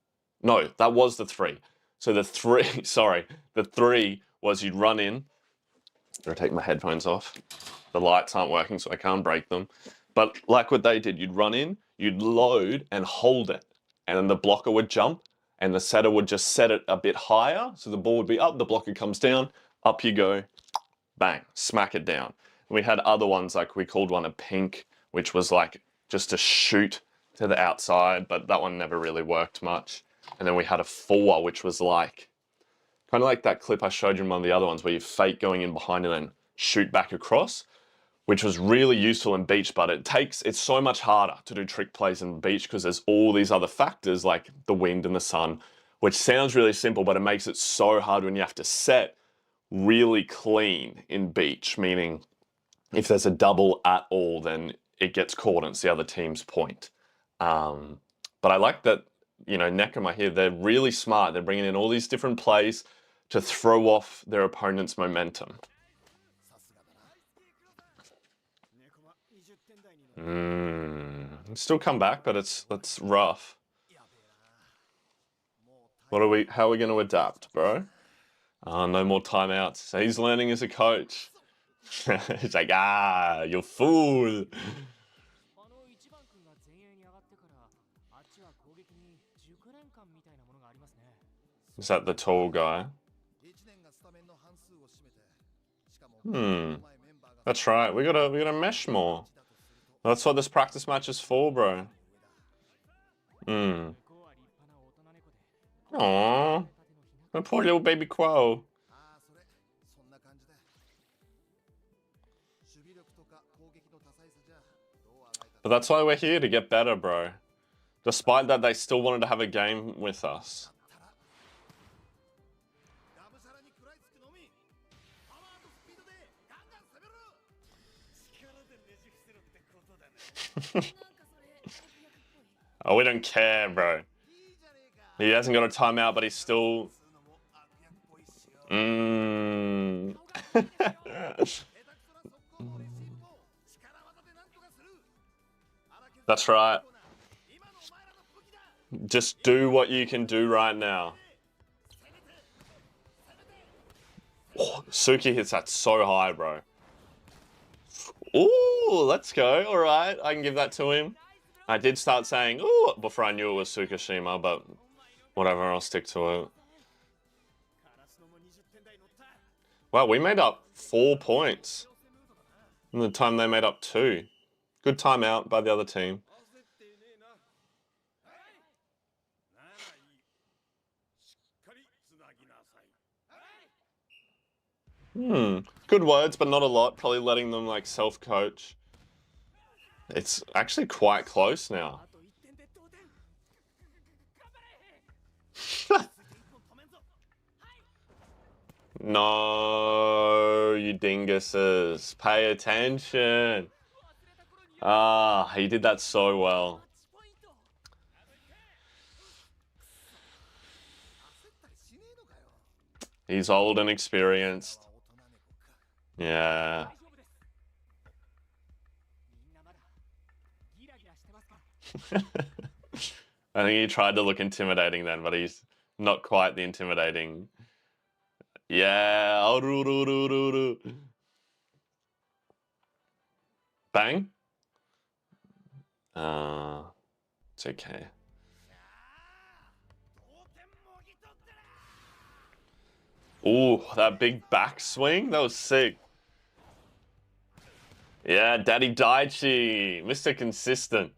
No, that was the 3. So the 3, sorry, the 3 was you'd run in. I'm gonna take my headphones off. The lights aren't working, so I can't break them. But like what they did, you'd run in, you'd load and hold it. And then the blocker would jump and the setter would just set it a bit higher. So the ball would be up, the blocker comes down, up you go, bang, smack it down. And we had other ones, like we called one a pink, which was like just to shoot to the outside, but that one never really worked much. And then we had a 4, which was like, kind of like that clip I showed you in one of the other ones where you fake going in behind and then shoot back across, which was really useful in beach, but it's so much harder to do trick plays in beach because there's all these other factors like the wind and the sun, which sounds really simple, but it makes it so hard when you have to set really clean in beach, meaning if there's a double at all, then it gets caught and it's the other team's point. But I like that, you know, Nekoma here, they're really smart. They're bringing in all these different plays to throw off their opponent's momentum. Still come back, but it's rough. How are we going to adapt, bro? No more timeouts. So he's learning as a coach. He's like, you fool. Is that the tall guy? That's right. We gotta mesh more. That's what this practice match is for, bro. Aww. My poor little baby Quo. But that's why we're here, to get better, bro. Despite that, they still wanted to have a game with us. Oh, we don't care, bro. He hasn't got a timeout, but he's still... That's right. Just do what you can do right now. Oh, Suki hits that so high, bro. Ooh, let's go. All right, I can give that to him. I did start saying, ooh, before I knew it was Tsukishima, but whatever, I'll stick to it. Wow, we made up 4 points in the time they made up 2. Good timeout by the other team. Good words, but not a lot. Probably letting them like self-coach. It's actually quite close now. No, you dinguses. Pay attention. Ah, he did that so well. He's old and experienced. Yeah. I think he tried to look intimidating then, but he's not quite the intimidating. Yeah. Bang. It's okay. Ooh, that big backswing, that was sick. Yeah, Daddy Daichi, Mr. Consistent.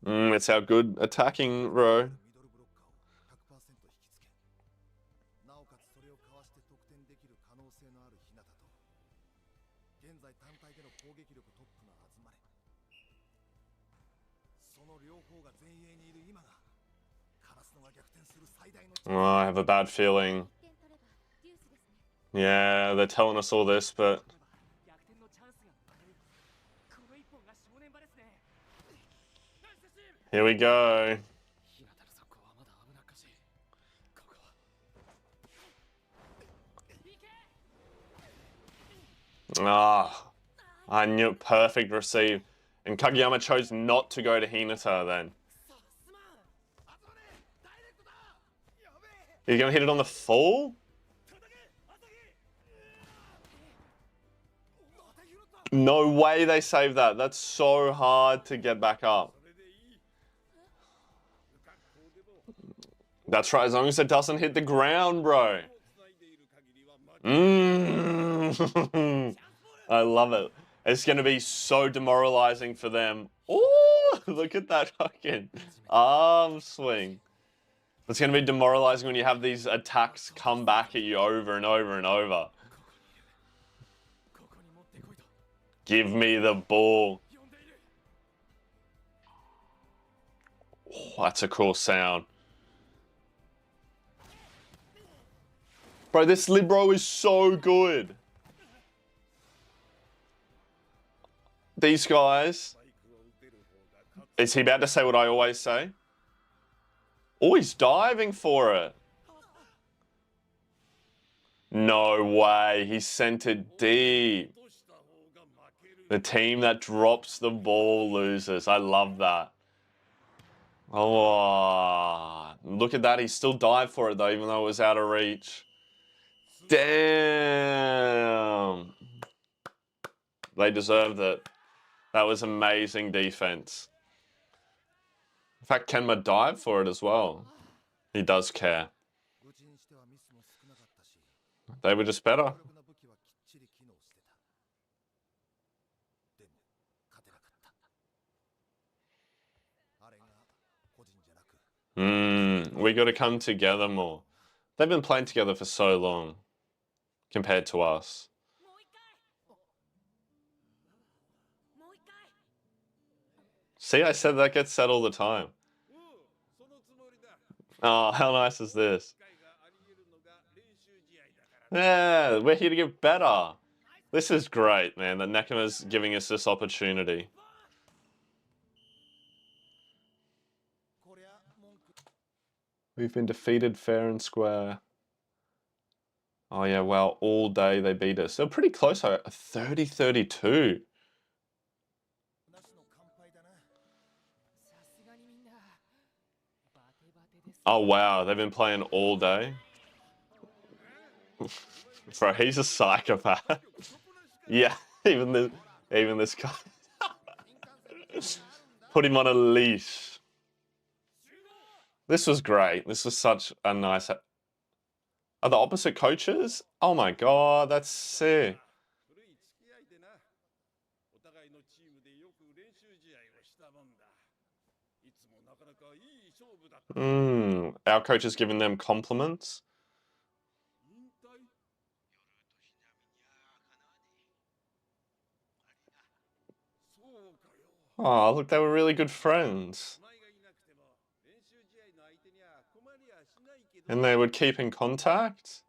It's our good attacking row. Oh, I have a bad feeling. Yeah, they're telling us all this, but... Here we go. Ah, I knew, perfect receive. And Kageyama chose not to go to Hinata then. You're gonna hit it on the full? No way they saved that. That's so hard to get back up. That's right, as long as it doesn't hit the ground, bro. I love it. It's going to be so demoralizing for them. Oh, look at that fucking arm swing. It's going to be demoralizing when you have these attacks come back at you over and over and over. Give me the ball. Oh, that's a cool sound. Bro, this Libro is so good. These guys. Is he about to say what I always say? Oh, he's diving for it. No way. He sent it deep. The team that drops the ball loses. I love that. Oh, look at that. He still dived for it, though, even though it was out of reach. Damn. They deserved it. That was amazing defense. In fact, Kenma dived for it as well. He does care. They were just better. We got to come together more. They've been playing together for so long compared to us. See, I said that gets said all the time. Oh, how nice is this? Yeah, we're here to get better. This is great, man, that Nekima's giving us this opportunity. We've been defeated fair and square. Oh yeah, well, all day they beat us. They're pretty close, 30-32. Oh wow, they've been playing all day. Bro, he's a psychopath. Yeah, even this guy. Put him on a leash. This was great. This was such a nice... Are the opposite coaches? Oh my god, that's sick. Our coach is giving them compliments. Oh, look, they were really good friends. And they would keep in contact?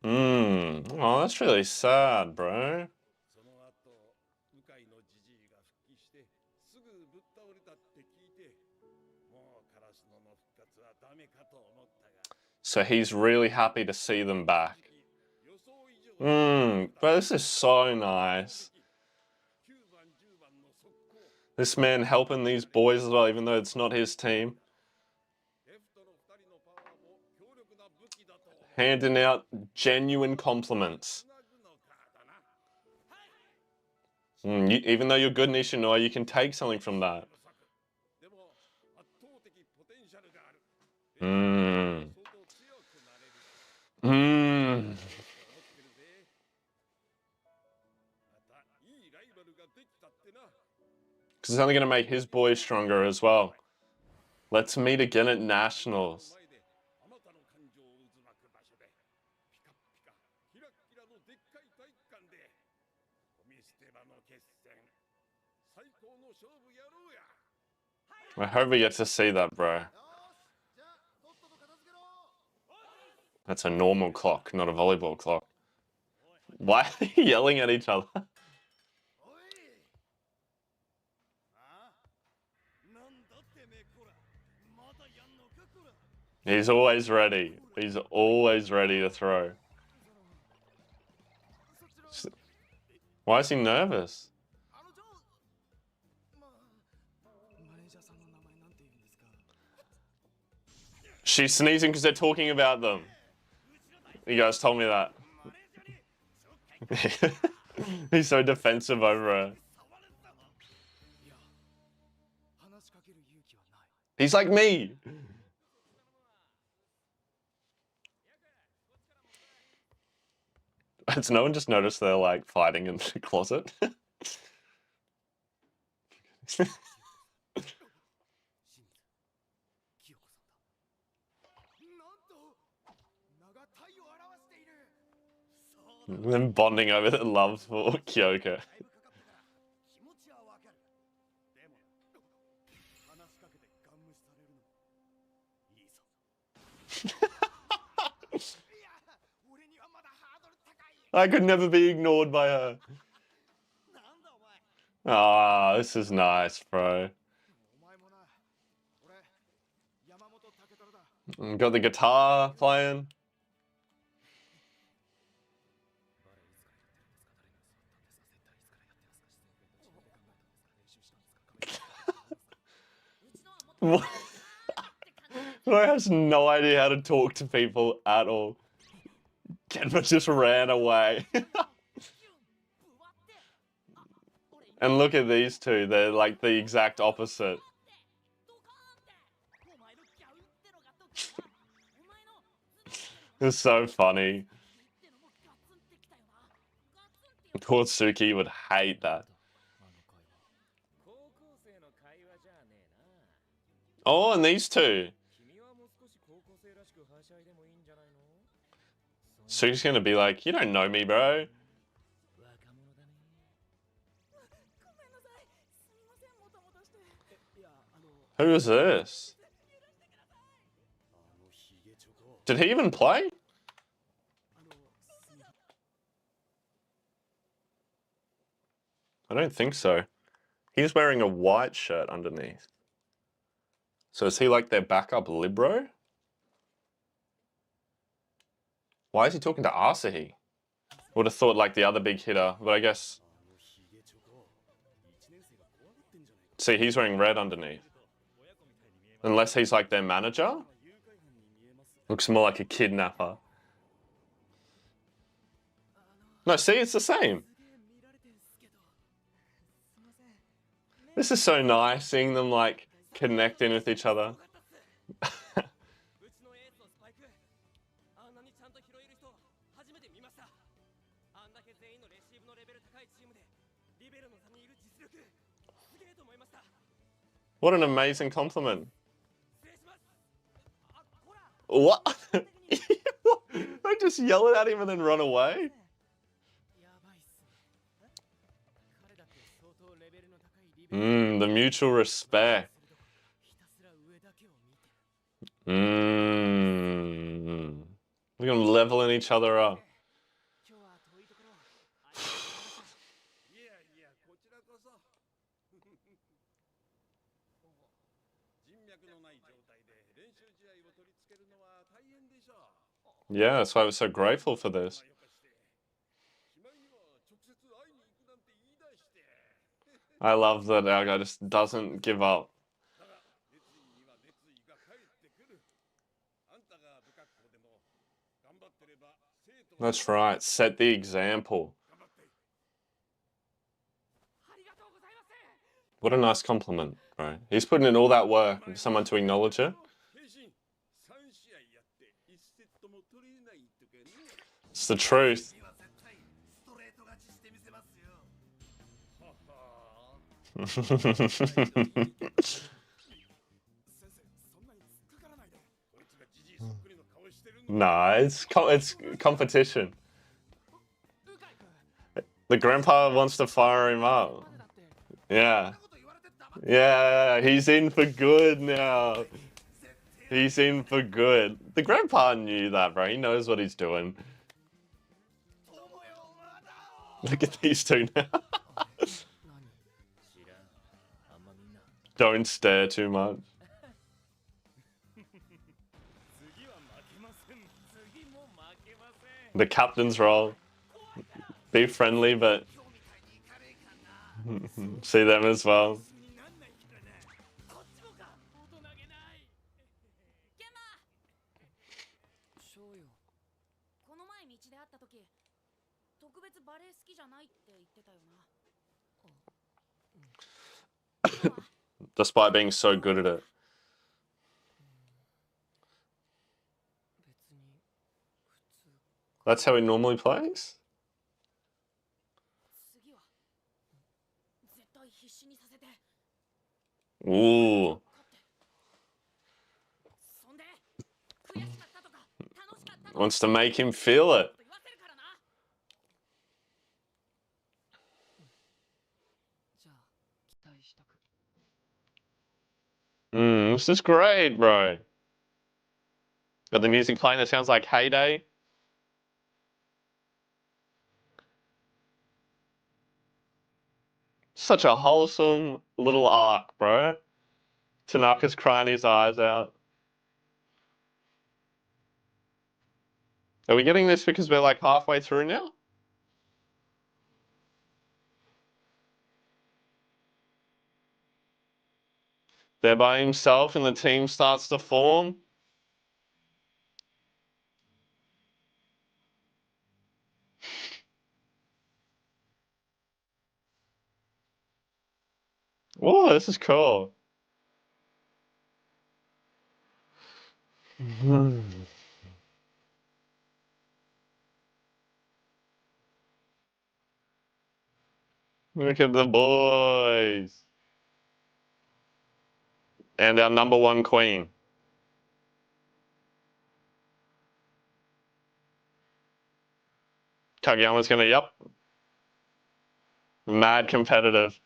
Oh, that's really sad, bro. So he's really happy to see them back. But this is so nice. This man helping these boys as well, even though it's not his team. Handing out genuine compliments. Even though you're good in Ishinoa, you can take something from that. Because it's only going to make his boys stronger as well. Let's meet again at Nationals. I hope we get to see that, bro. That's a normal clock, not a volleyball clock. Why are they yelling at each other? He's always ready. He's always ready to throw. Why is he nervous? She's sneezing because they're talking about them. You guys told me that. He's so defensive over her. He's like me. Has no one just noticed they're like fighting in the closet? Them bonding over their love for Kyoko. I could never be ignored by her. Ah, this is nice, bro. Got the guitar playing. Bro has no idea how to talk to people at all. Kenma just ran away. And look at these two, they're like the exact opposite. It's so funny. Poor Suki would hate that. Oh, and these two. Suki's gonna be like, you don't know me, bro. Who is this? Did he even play? I don't think so. He's wearing a white shirt underneath. So is he like their backup libero? Why is he talking to Asahi? Would have thought like the other big hitter, but I guess... See, he's wearing red underneath. Unless he's like their manager? Looks more like a kidnapper. No, see, it's the same. This is so nice, seeing them like connecting with each other. What an amazing compliment. What? I just yell it at him and then run away? The mutual respect. We're gonna leveling each other up. Yeah, that's why I was so grateful for this. I love that our guy just doesn't give up. That's right, set the example. What a nice compliment, right? He's putting in all that work for someone to acknowledge it. It's the truth. Nah, it's competition. The grandpa wants to fire him up. Yeah. Yeah, he's in for good now. He's in for good. The grandpa knew that, bro. He knows what he's doing. Look at these two now. Don't stare too much. The captain's role. Be friendly, but see them as well. Despite being so good at it. That's how he normally plays? Ooh. Wants to make him feel it. This is great, bro. Got the music playing that sounds like Heyday. Such a wholesome little arc, bro. Tanaka's crying his eyes out. Are we getting this because we're like halfway through now? They're by himself and the team starts to form. Whoa, this is cool. Look at the boys. And our #1 queen. Kageyama's gonna, yep. Mad competitive.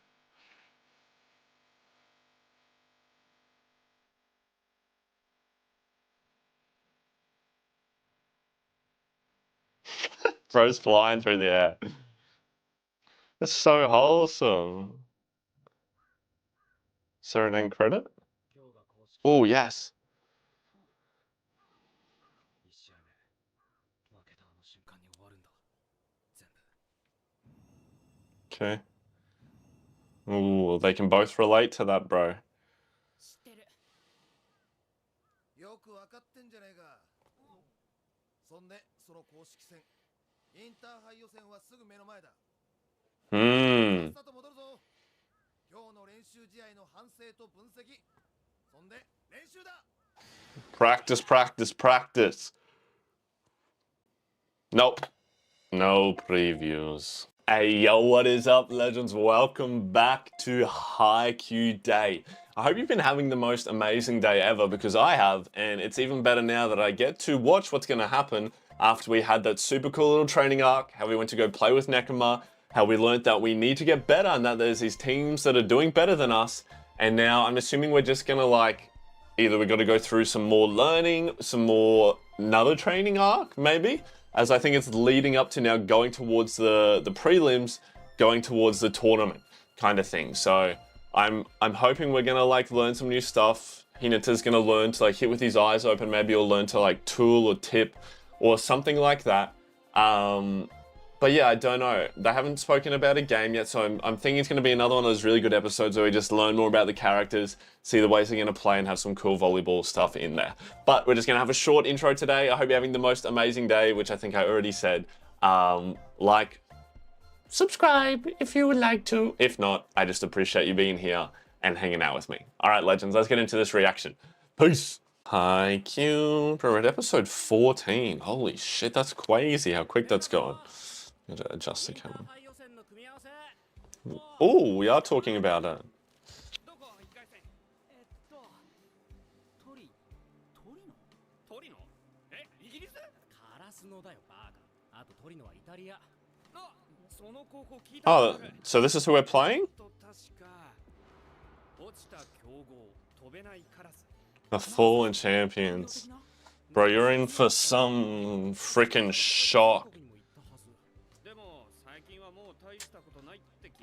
Bro's flying through the air. That's so wholesome. Is there an end credit? Oh, yes. Okay. Ooh, they can both relate to that, bro. よくわかってんじゃねえか。そんで、その公式戦、インターハイ予選はすぐ目の前だ。さっさと戻るぞ。今日の練習試合の反省と分析。そんで、練習だ。 Practice, practice, practice. Nope. No previews. Hey, yo, what is up, legends? Welcome back to Haikyuu Day. I hope you've been having the most amazing day ever, because I have, and it's even better now that I get to watch what's going to happen after we had that super cool little training arc, how we went to go play with Nekoma, how we learned that we need to get better and that there's these teams that are doing better than us, and now I'm assuming we're just going to like, either we got to go through some more learning, another training arc, maybe, as I think it's leading up to now going towards the prelims, going towards the tournament kind of thing. So I'm hoping we're gonna like learn some new stuff. Hinata's gonna learn to like hit with his eyes open. Maybe he'll learn to like tool or tip or something like that. But yeah, I don't know. They haven't spoken about a game yet, so I'm thinking it's going to be another one of those really good episodes where we just learn more about the characters, see the ways they're going to play, and have some cool volleyball stuff in there. But we're just going to have a short intro today. I hope you're having the most amazing day, which I think I already said. Like, subscribe if you would like to. If not, I just appreciate you being here and hanging out with me. All right, legends, let's get into this reaction. Peace. Haikyuu. We're at episode 14. Holy shit, that's crazy how quick that's going. Gotta adjust the camera. Oh, we are talking about it. Oh, so this is who we're playing? The fallen champions. Bro, you're in for some freaking shock.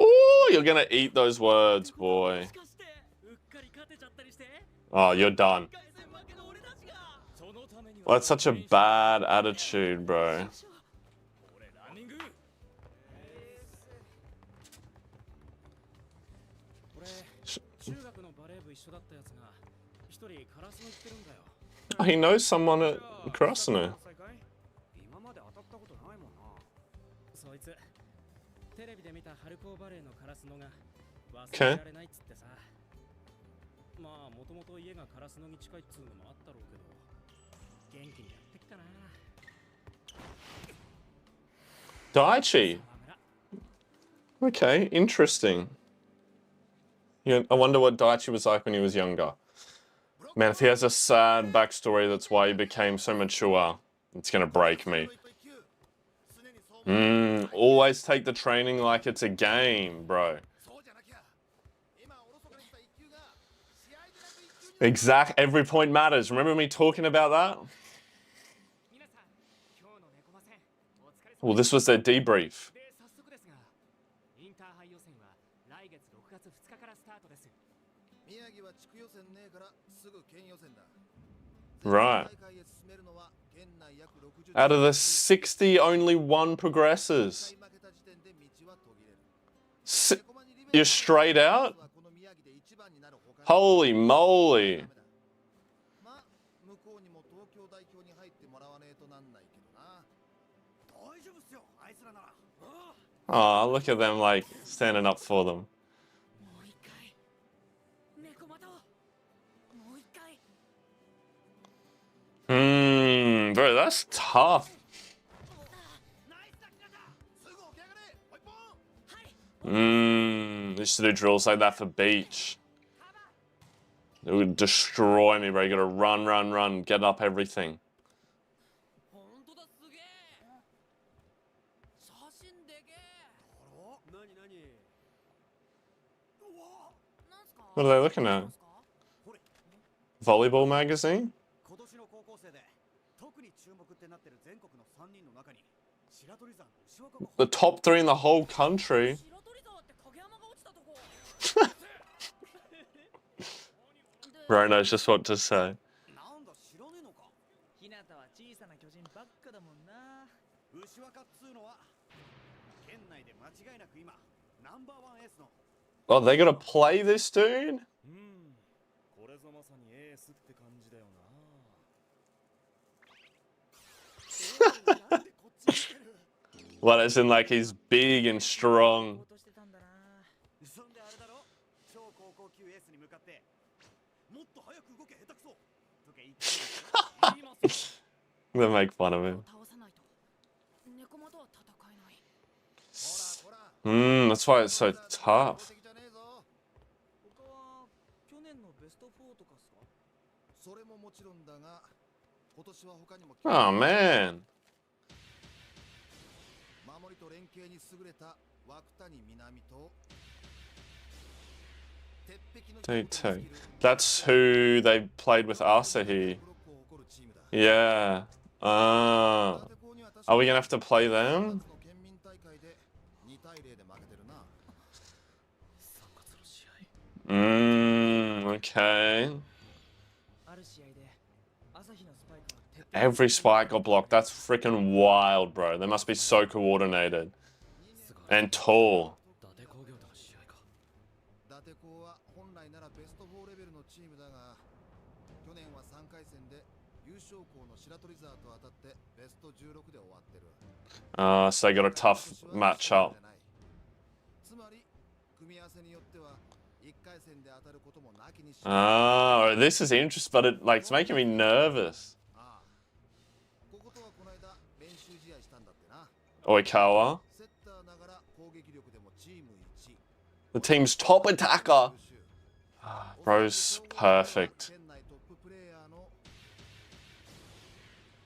Oh, you're gonna eat those words, boy. Oh, you're done. Well, that's such a bad attitude, bro. Oh, he knows someone at Krasno. Okay. Daichi. Okay, interesting. Yeah, I wonder what Daichi was like when he was younger. Man, if he has a sad backstory, that's why he became so mature, it's gonna break me. Always take the training like it's a game, bro. Every point matters. Remember me talking about that? Well, this was their debrief. Right. Out of the 60, only one progresses. You're straight out? Holy moly. Oh, look at them like standing up for them. Bro, that's tough. They used to do drills like that for beach. It would destroy me, bro. You gotta run, run, run, get up everything. ほんとだ、すげえ。写真でけえ。なになに。なんすか？ What are they looking at? Volleyball magazine? 今年の高校生で特に注目ってなってる全国の3人の中に白鳥山の牛若が The top 3 in the whole country. 白鳥沢って影山が落ちたとこ。 Bro knows just what to say. なんだ知らねえのか。日向は小さな巨人ばっかだもんな。牛若っつうのは県内で間違いなく今ナンバーワンエースの Oh, they gotta play this dude? これぞまさにエースって感じだよな。 What, as in like he's big and strong? そんであれだろ、超高校級エースに向かってもっと早く動け下手くそとか言って They make fun of him. 倒さないと猫間とは戦えない。 That's why it's so tough. 他は去年のベスト4とかっすか？それももちろんだが、今年は他にも Oh man. 守りと連携に優れた涌谷南と T2. That's who they played with Asahi. Yeah. Are we gonna have to play them? 県民大会で2対0で負けてるな。 Okay. ある試合で朝日のスパイクは鉄 Every spike got blocked. That's freaking wild, bro. They must be so coordinated. And tall. 伊達工業との試合か。伊達高は本来ならベスト4レベルのチームだが、去年は3回戦で優勝校の白鳥沢と当たってベスト16で終わってる。 So they got a tough matchup. つまり組み合わせによっては1回戦で当たることもなきにしもあ This is interesting, but it's making me nervous. あ。こことはこの間練習試合したんだってな。 Oikawa. セッターながら攻撃力でもチーム1。 The team's top attacker. Bro's perfect. 県内トッププレイヤーの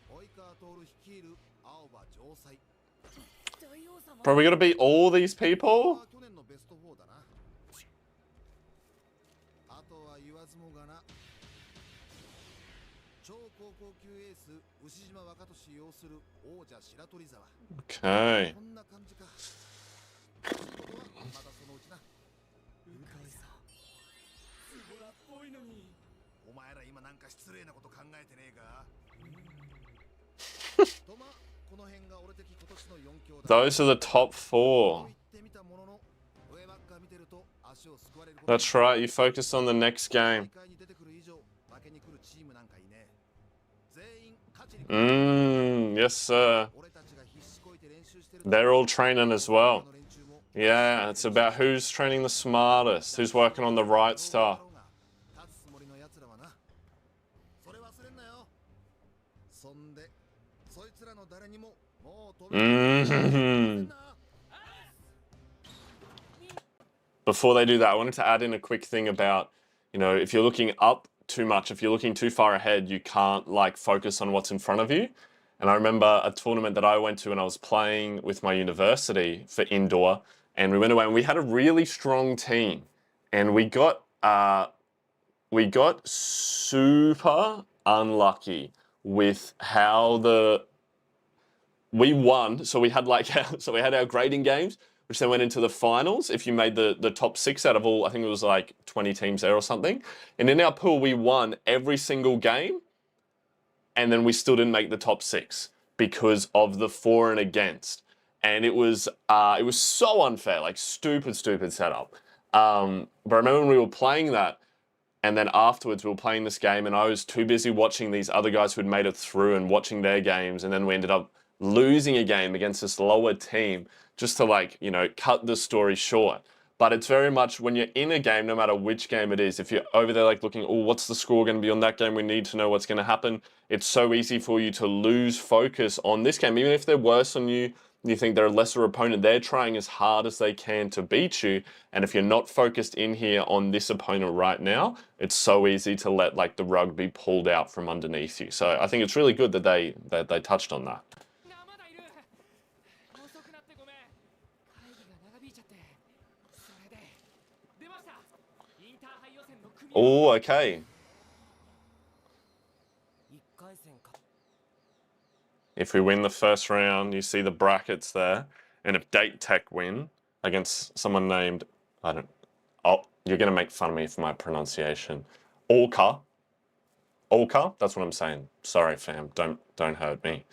及川徹率いる青葉城西。 Bro, we gotta beat all these people? 去年のベスト4だな。あとは言わずもがな。超高校級エース牛島若俊擁する王者白鳥沢。 Okay. こんな感じか。仕事はまたそのうちな。お前ら今なんか失礼なこと考えてねえか。とま、この辺が俺的今年の4強だ。 Those are the top 4. 言ってみたものの、上ばっか見てると足をすくわれる。 That's right, you focused on the next game. 大会に出てくる以上、負けに来るチームなんかいねえ。全員勝ちに来る。 Yes, sir. 俺たちが必死こいて練習してる。 They're all training as well. の連中も Yeah, it's about who's training the smartest, who's working on the right stuff. 勝つつもりの奴らはな。それ忘れんなよ。そんで、そいつらの誰にももう飛び Before they do that, I wanted to add in a quick thing about, if you're looking up too much, if you're looking too far ahead, you can't like focus on what's in front of you. And I remember a tournament that I went to when I was playing with my university for indoor, and we went away and we had a really strong team, and we got super unlucky with how we won. So we had our grading games, which then went into the finals. If you made the top 6 out of all, I think it was like 20 teams there or something. And in our pool, we won every single game. And then we still didn't make the top 6 because of the for and against. And it was so unfair, like stupid setup. But I remember when we were playing that, and then afterwards we were playing this game, and I was too busy watching these other guys who had made it through and watching their games, and then we ended up losing a game against this lower team just to cut the story short. But it's very much when you're in a game, no matter which game it is, if you're over there looking, oh, what's the score going to be on that game? We need to know what's going to happen. It's so easy for you to lose focus on this game. Even if they're worse than you, you think they're a lesser opponent, they're trying as hard as they can to beat you. And if you're not focused in here on this opponent right now, it's so easy to let like the rug be pulled out from underneath you. So I think it's really good that they touched on that. Oh, okay. If we win the first round, you see the brackets there. And if Date Tech win against someone named, oh, you're going to make fun of me for my pronunciation. Orca, that's what I'm saying. Sorry, fam, don't hurt me.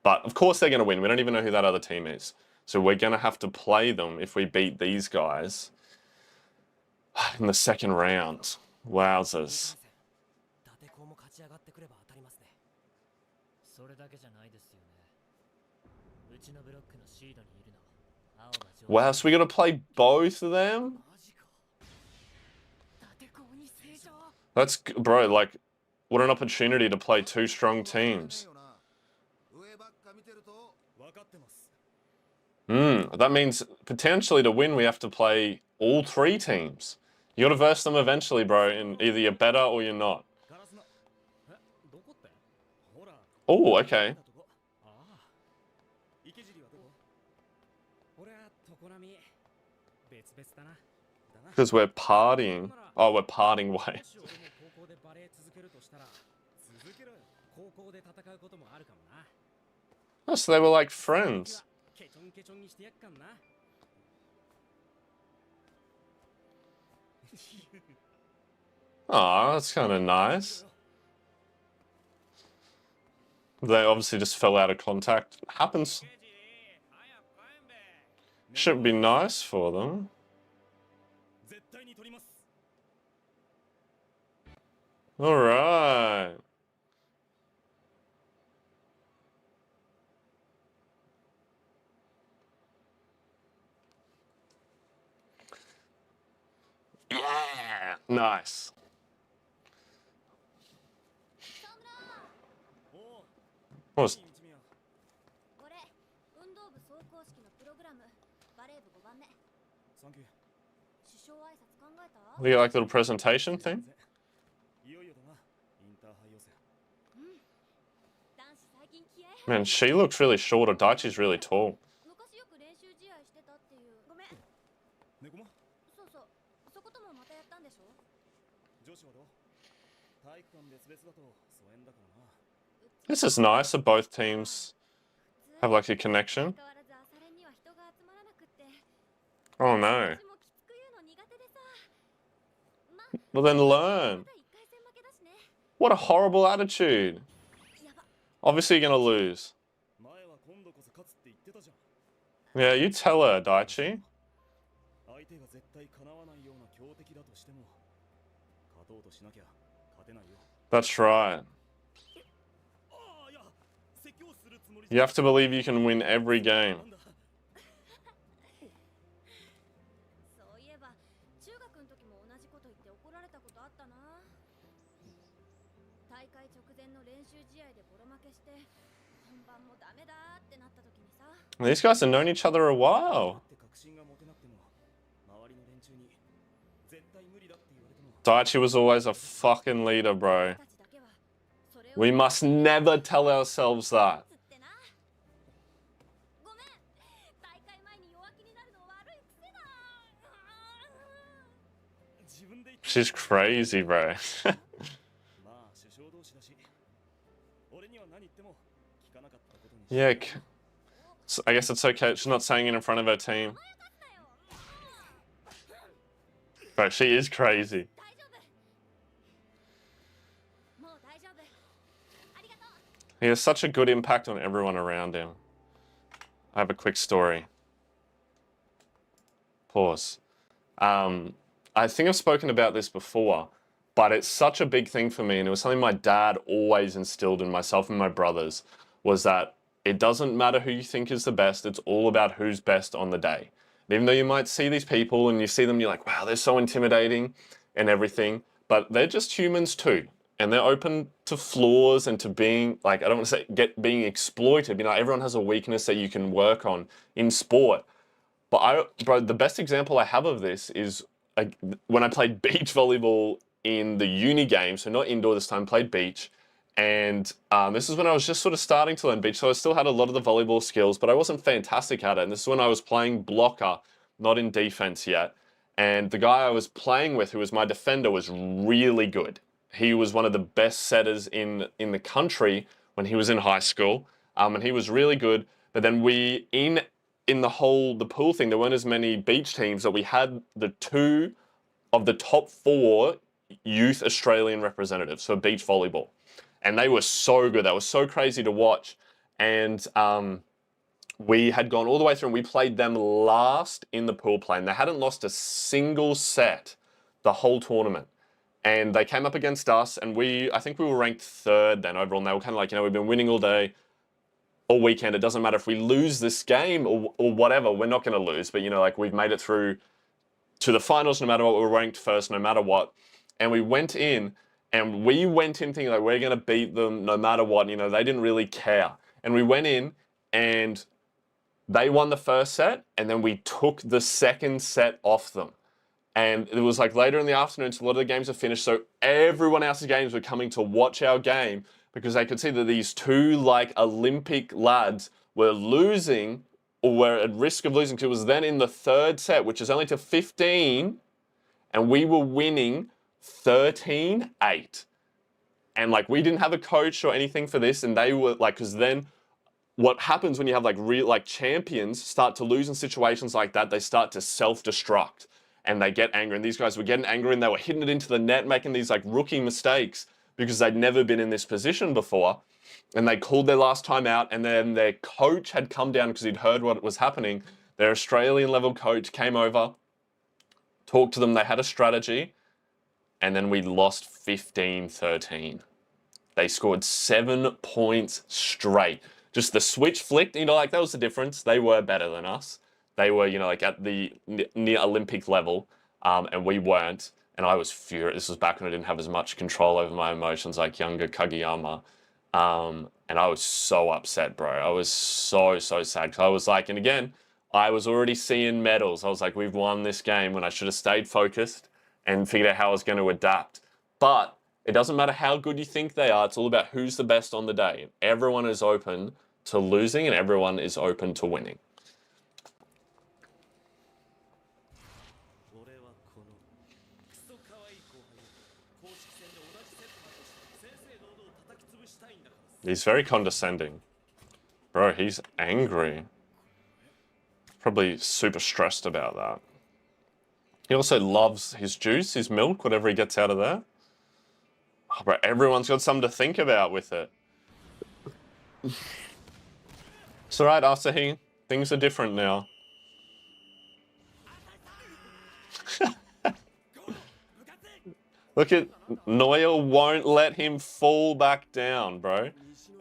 But of course they're going to win. We don't even know who that other team is. So we're going to have to play them if we beat these guys in the second round. Wowzers. Wow, so we got to play both of them? That's, bro, like, what an opportunity to play two strong teams. That means potentially to win we have to play all three teams. You got to verse them eventually, bro, and either you're better or you're not. Oh, okay. Because we're partying. Oh, we're parting ways. Oh, so they were like friends. Oh, that's kind of nice. They obviously just fell out of contact. Happens. Should be nice for them. All right. Yeah, nice. What was... We got like a little presentation thing? Man, she looks really short, or Daichi's really tall. This is nice that both teams have like a connection. Oh no. Well then learn. What a horrible attitude. Obviously you're gonna lose. Yeah, you tell her, Daichi. That's right. You have to believe you can win every game. These guys have known each other a while. Daichi was always a fucking leader, bro. We must never tell ourselves that. She's crazy, bro. Yeah, so I guess it's okay. She's not saying it in front of her team. Bro, she is crazy. He has such a good impact on everyone around him. I have a quick story. Pause. I think I've spoken about this before, but it's such a big thing for me, and it was something my dad always instilled in myself and my brothers, was that it doesn't matter who you think is the best, it's all about who's best on the day. And even though you might see these people and you see them, you're like, wow, they're so intimidating and everything, but they're just humans too. and they're open to flaws and to being like, I don't want to say being exploited. You know, everyone has a weakness that you can work on in sport. But bro, the best example I have of this is when I played beach volleyball in the uni game, so not indoor this time, played beach. And this is when I was just sort of starting to learn beach, so I still had a lot of the volleyball skills, but I wasn't fantastic at it. And this is when I was playing blocker, not in defense yet. And the guy I was playing with, who was my defender, was really good. He was one of the best setters in the country when he was in high school, and he was really good. But then in the pool thing, there weren't as many beach teams, that we had the 2 of the top 4 youth Australian representatives for beach volleyball. And they were so good. That was so crazy to watch. And we had gone all the way through, and we played them last in the pool play. And they hadn't lost a single set the whole tournament. And they came up against us, and I think we were ranked 3rd then overall. And they were kind of like, you know, we've been winning all day, all weekend. It doesn't matter if we lose this game or whatever. We're not going to lose. But, you know, like, we've made it through to the finals no matter what. We're ranked 1st no matter what. And we went in thinking like, we're going to beat them no matter what. You know, they didn't really care. And we went in and they won the 1st set, and then we took the 2nd set off them. And it was like later in the afternoon, so a lot of the games are finished. So everyone else's games were coming to watch our game because they could see that these 2 like Olympic lads were losing, or were at risk of losing, because it was then in the 3rd set, which is only to 15, and we were winning 13-8. And like, we didn't have a coach or anything for this, and they were like, because then what happens when you have like real like champions start to lose in situations like that, they start to self-destruct and they get angry. And these guys were getting angry, and they were hitting it into the net, making these like rookie mistakes because they'd never been in this position before. And they called their last time out, and then their coach had come down because he'd heard what was happening. Their Australian level coach came over, talked to them, they had a strategy, and then we lost 15-13. They scored 7 points straight. Just the switch flicked, you know, like, that was the difference. They were better than us. They were, you know, like at the near Olympic level, and we weren't. And I was furious. This was back when I didn't have as much control over my emotions like younger Kageyama. And I was so upset, bro. I was so sad. 'Cause I was like, and again, I was already seeing medals. I was like, we've won this game, when I should have stayed focused and figured out how I was going to adapt. But it doesn't matter how good you think they are. It's all about who's the best on the day. Everyone is open to losing, and everyone is open to winning. He's very condescending. Bro, he's angry. Probably super stressed about that. He also loves his juice, his milk, whatever he gets out of there. Oh, bro, everyone's got something to think about with it. It's alright, Asahi. Things are different now. Look at Noya won't let him fall back down, bro.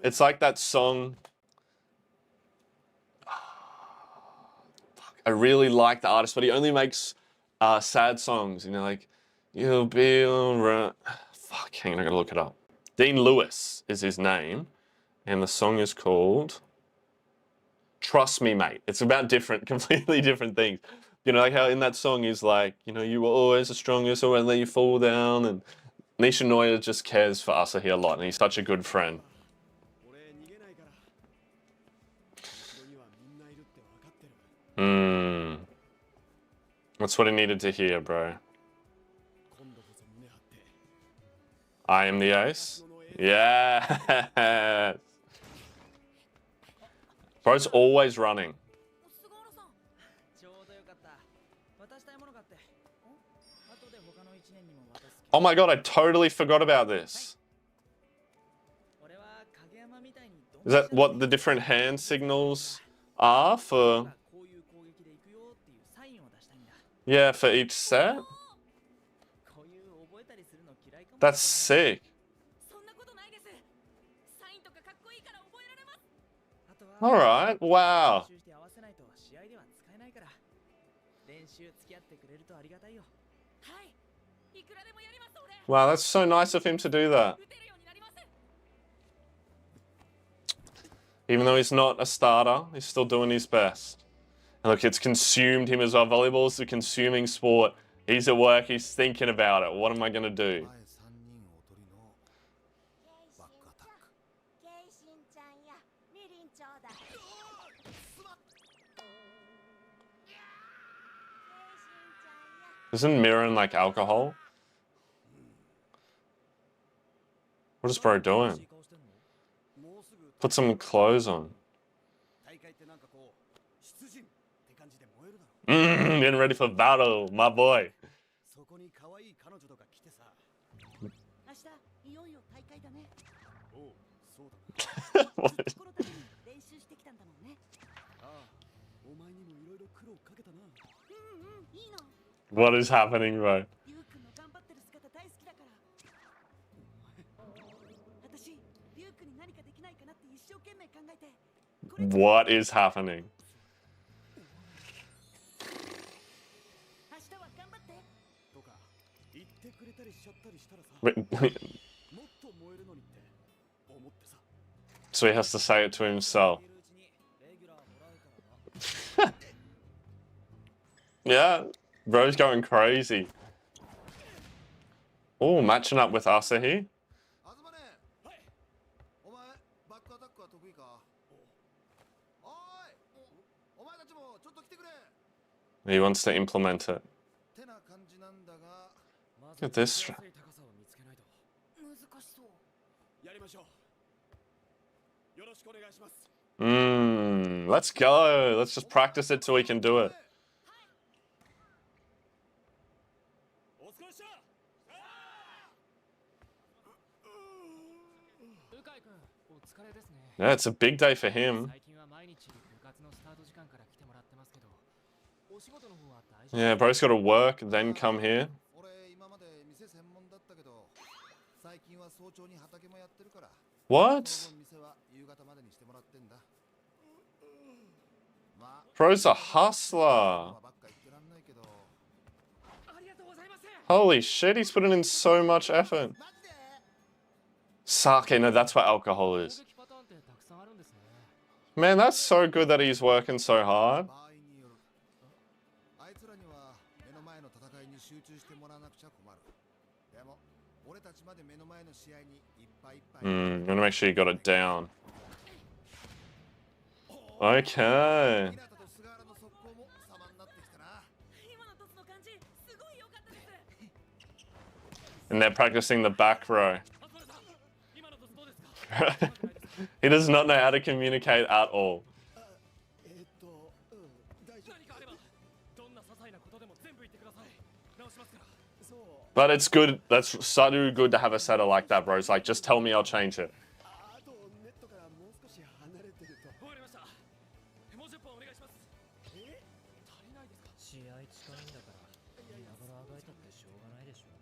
It's like that song. I really like the artist, but he only makes sad songs, you know, like, you'll be alright. Fuck, hang on, I gotta look it up. Dean Lewis is his name, and the song is called Trust Me, Mate. It's about completely different things. You know, like how in that song he's like, you know, you were always the strongest, I won't let you fall down. And Nishinoya just cares for Asahi a lot, and he's such a good friend. That's what he needed to hear, bro. I am the ace? Yeah. Bro's always running. Oh my god, I totally forgot about this. Is that what the different hand signals are for? Yeah, for each set? That's sick. Alright, wow. Wow, that's so nice of him to do that. Even though he's not a starter, he's still doing his best. And look, it's consumed him as well. Volleyball is a consuming sport. He's at work, he's thinking about it. What am I going to do? Isn't mirroring like alcohol? What is bro doing? Put some clothes on. Getting ready for battle, my boy. What is happening, bro? What is happening? So he has to say it to himself. Yeah, bro's going crazy. Oh, matching up with Asahi. He wants to implement it. Look at this. Let's go. Let's just practice it till we can do it. Yeah, it's a big day for him. Yeah, bro's got to work, then come here. What? Bro's a hustler. Holy shit, he's putting in so much effort. Sake, no, that's what alcohol is. Man, that's so good that he's working so hard. I'm gonna make sure you got it down. Okay. And they're practicing the back row. He does not know how to communicate at all. But it's good. That's so good to have a setter like that, bro. It's like, just tell me, I'll change it.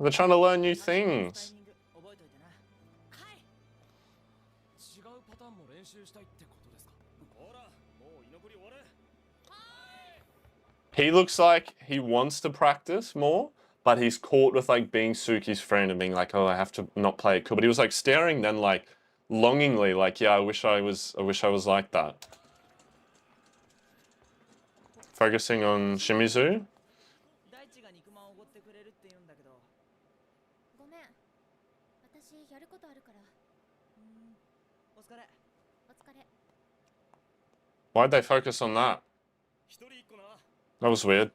They're trying to learn new things. He looks like he wants to practice more, but he's caught with like being Suki's friend and being like, oh, I have to not play it cool. But he was like staring then like longingly, like, yeah, I wish I was like that. Focusing on Shimizu. Why'd they focus on that? That was weird.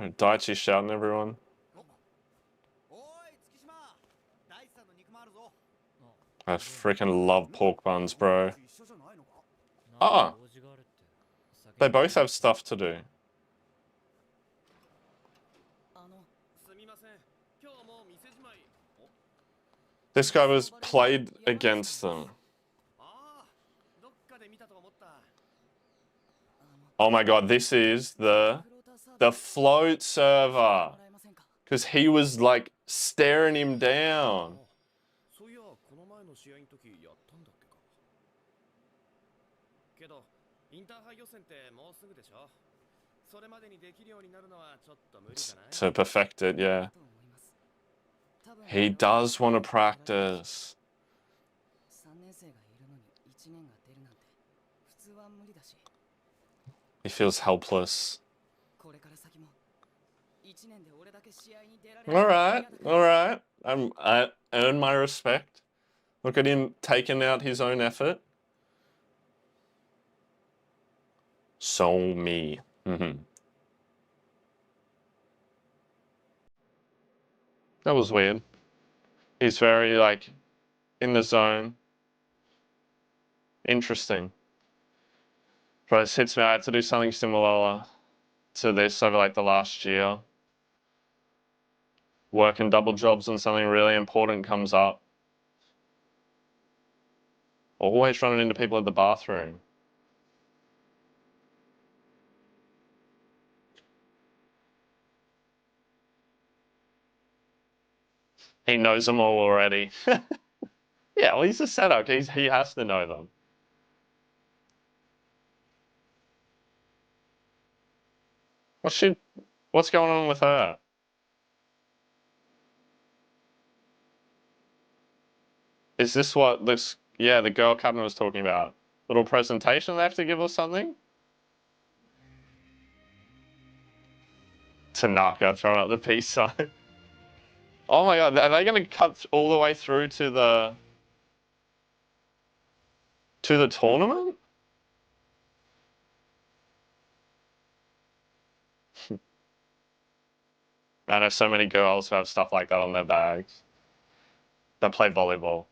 Daichi shouting everyone. I freaking love pork buns, bro. Ah! They both have stuff to do. This guy was played against them. Oh my god, this is the float server. Because he was like staring him down. To perfect it, yeah. He does want to practice. He feels helpless. Alright, alright. I earn my respect. Look at him taking out his own effort. So me. That was weird. He's very, like, in the zone. Interesting. But it hits me, I had to do something similar to this over, like, the last year. Working double jobs and something really important comes up. Always running into people at the bathroom. He knows them all already. Yeah, well, he's a setup. He has to know them. What's going on with her? Is this what the girl captain was talking about? Little presentation they have to give or something? Tanaka throwing up the peace sign. Oh my god, are they going to cut all the way through to the tournament? I know so many girls who have stuff like that on their bags that play volleyball.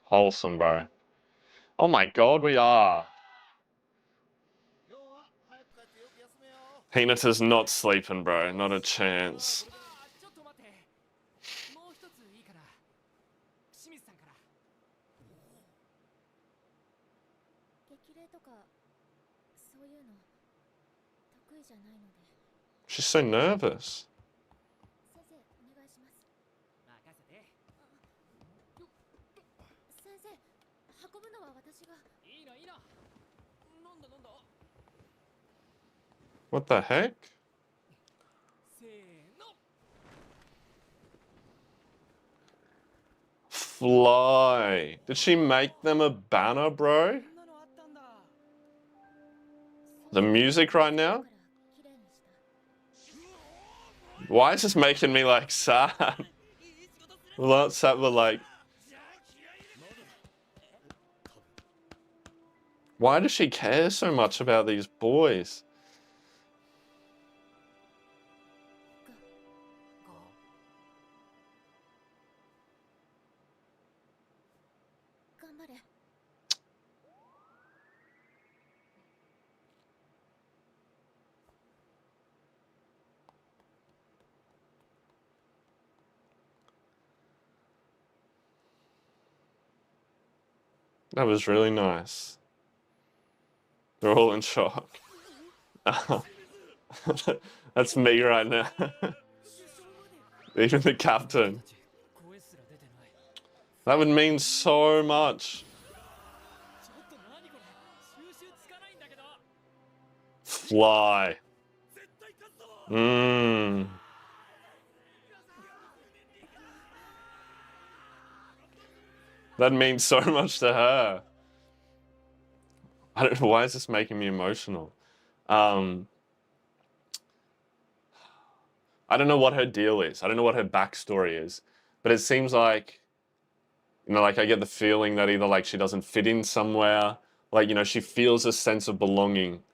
Wholesome, bro. Oh my god, we are. Hinata's not sleeping, bro. Not a chance. She's so nervous. What the heck? Fly. Did she make them a banner, bro? The music right now? Why is this making me like sad? Not sad, but like... Why does she care so much about these boys? That was really nice. They're all in shock. That's me right now. Even the captain. That would mean so much. Fly. That means so much to her. I don't know, why is this making me emotional? I don't know what her deal is. I don't know what her backstory is. But it seems like, you know, like I get the feeling that either like she doesn't fit in somewhere, like, you know, she feels a sense of belonging.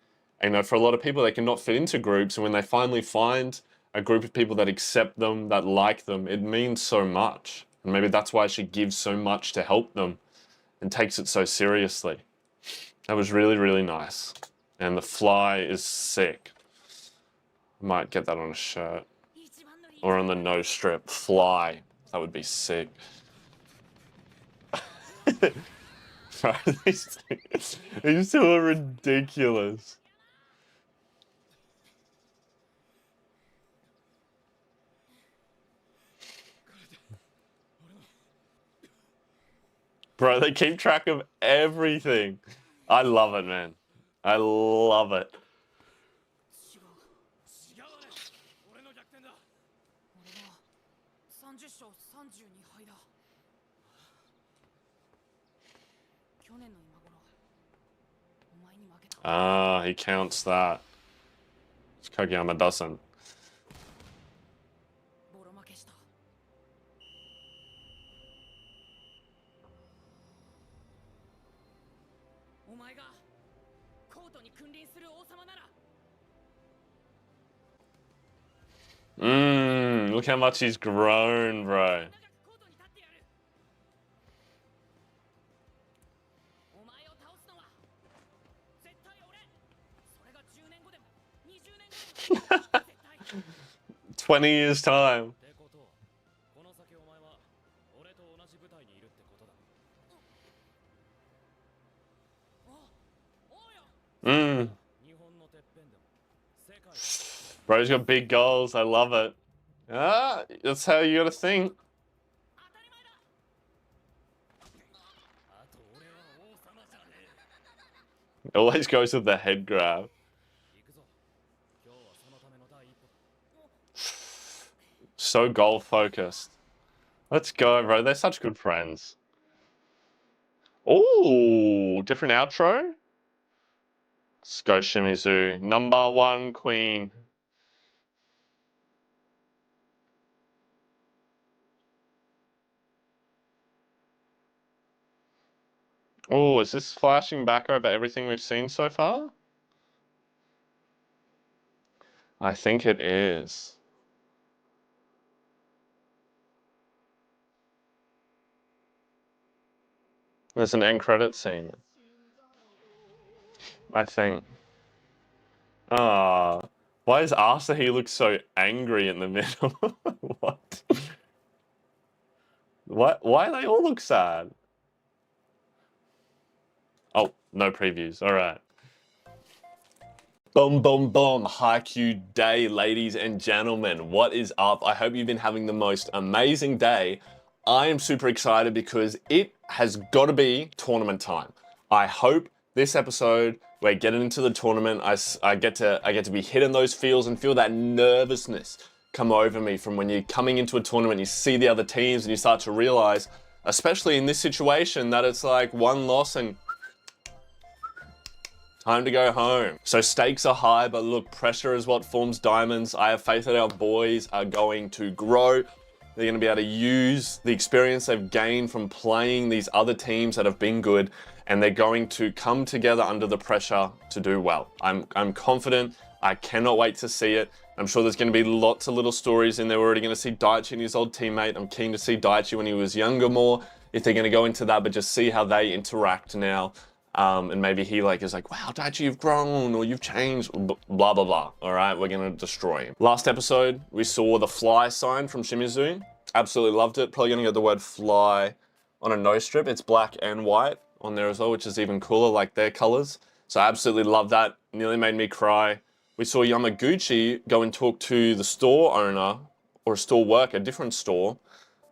And, you know, for a lot of people, they cannot fit into groups. And when they finally find a group of people that accept them, that like them, it means so much. And maybe that's why she gives so much to help them and takes it so seriously. That was really, really nice. And the fly is sick. I might get that on a shirt. Or on the nose strip. Fly. That would be sick. These two are ridiculous. Bro, they keep track of everything. I love it, man. I love it. 違うね。俺の逆転だ。俺は30勝32敗だ。去年の今頃、お前に負けた。Ah, he counts that. Kageyama doesn't. ボロ負けした。お前がコートに君臨する王様なら。Look how much he's grown, bro. お前を倒すのは絶対俺。それが10年後でも20年後でも絶対。 20 years time. ってことはこの先お前は俺と同じ舞台にいるってことだ。Mm. 日本のてっぺんでも世界 Bro's got big goals. I love it. Ah, that's how you gotta think. あと俺は王様じゃね Always goes with the head grab. え。行くぞ。今日はそのための第一歩だ。 So goal focused. Let's go, bro. They're such good friends. Ooh, different outro. Let's go, Shimizu. Number 1 queen. Oh, is this flashing back over everything we've seen so far? I think it is. There's an end credit scene, I think. Ah, why is Asahi look so angry in the middle? What? Why they all look sad? Oh, no previews. All right. Boom, boom, boom. Haikyuu day, ladies and gentlemen. What is up? I hope you've been having the most amazing day. I am super excited because it has got to be tournament time. I hope this episode we're getting into the tournament. I get to be hitting those feels and feel that nervousness come over me from when you're coming into a tournament, you see the other teams and you start to realize, especially in this situation, that it's like one loss and time to go home. So stakes are high, but look, pressure is what forms diamonds. I have faith that our boys are going to grow. They're going to be able to use the experience they've gained from playing these other teams that have been good, and they're going to come together under the pressure to do well. I'm confident. I cannot wait to see it. I'm sure there's going to be lots of little stories in there. We're already going to see Daichi and his old teammate. I'm keen to see Daichi when he was younger more, if they're going to go into that, but just see how they interact now. And maybe he is like, wow, Daichi, you've grown or you've changed, blah, blah, blah. All right, we're going to destroy him. Last episode, we saw the fly sign from Shimizu. Absolutely loved it. Probably going to get the word fly on a nose strip. It's black and white on there as well, which is even cooler, like their colors. So I absolutely love that. Nearly made me cry. We saw Yamaguchi go and talk to the store owner or a store worker, a different store,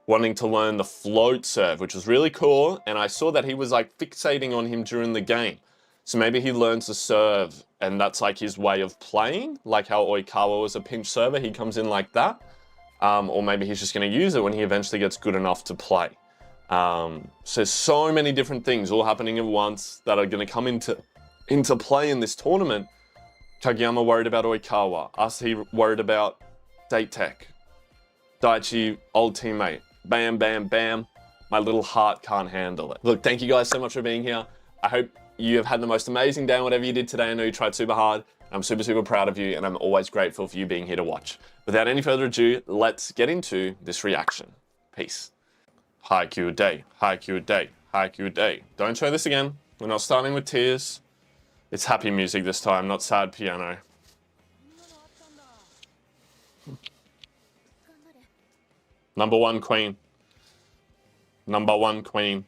wanting to learn the float serve, which was really cool. And I saw that he was like fixating on him during the game. So maybe he learns the serve and that's like his way of playing, like how Oikawa was a pinch server. He comes in like that. Or maybe he's just going to use it when he eventually gets good enough to play. So many different things all happening at once that are going to come into play in this tournament. Kageyama worried about Oikawa. Asahi worried about Date Tech. Daichi, old teammate. Bam, bam, bam. My little heart can't handle it. Look, thank you guys so much for being here. I hope you have had the most amazing day on whatever you did today. I know you tried super hard. I'm super, super proud of you, and I'm always grateful for you being here to watch. Without any further ado, let's get into this reaction. Peace. Haikyuu day, Haikyuu day, Haikyuu day. Don't show this again. We're not starting with tears. It's happy music this time, not sad piano. Number 1 queen. Number 1 queen.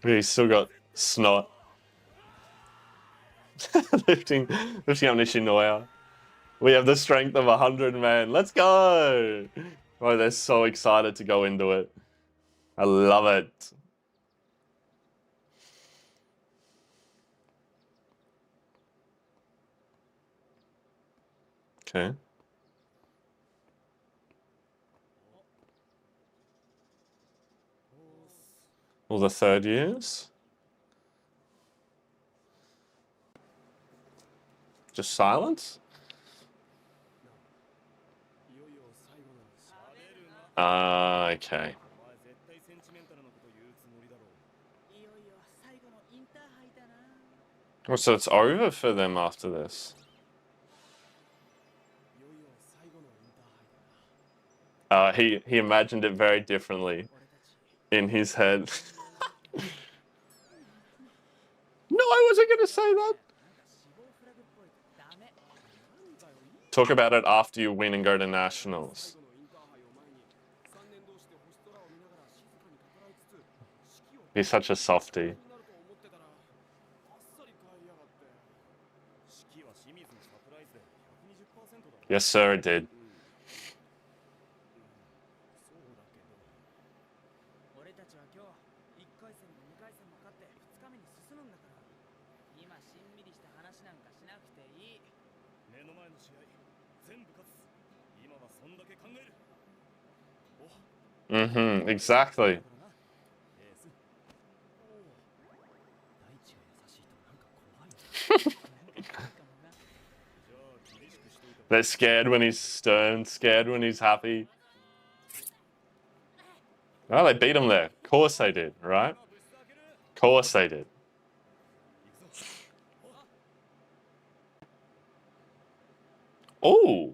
He's still got snot. lifting up Nishinoya. We have the strength of 100 men. Let's go! Oh, they're so excited to go into it. I love it. Okay. All the third years. Just silence? Okay. Oh, so it's over for them after this. He imagined it very differently in his head. No, I wasn't going to say that. Talk about it after you win and go to nationals. He's such a softie. Yes, sir, it did. Mm-hmm, exactly. They're scared when he's stern, scared when he's happy. Oh, they beat him there. Of course they did, right? Of course they did. Oh,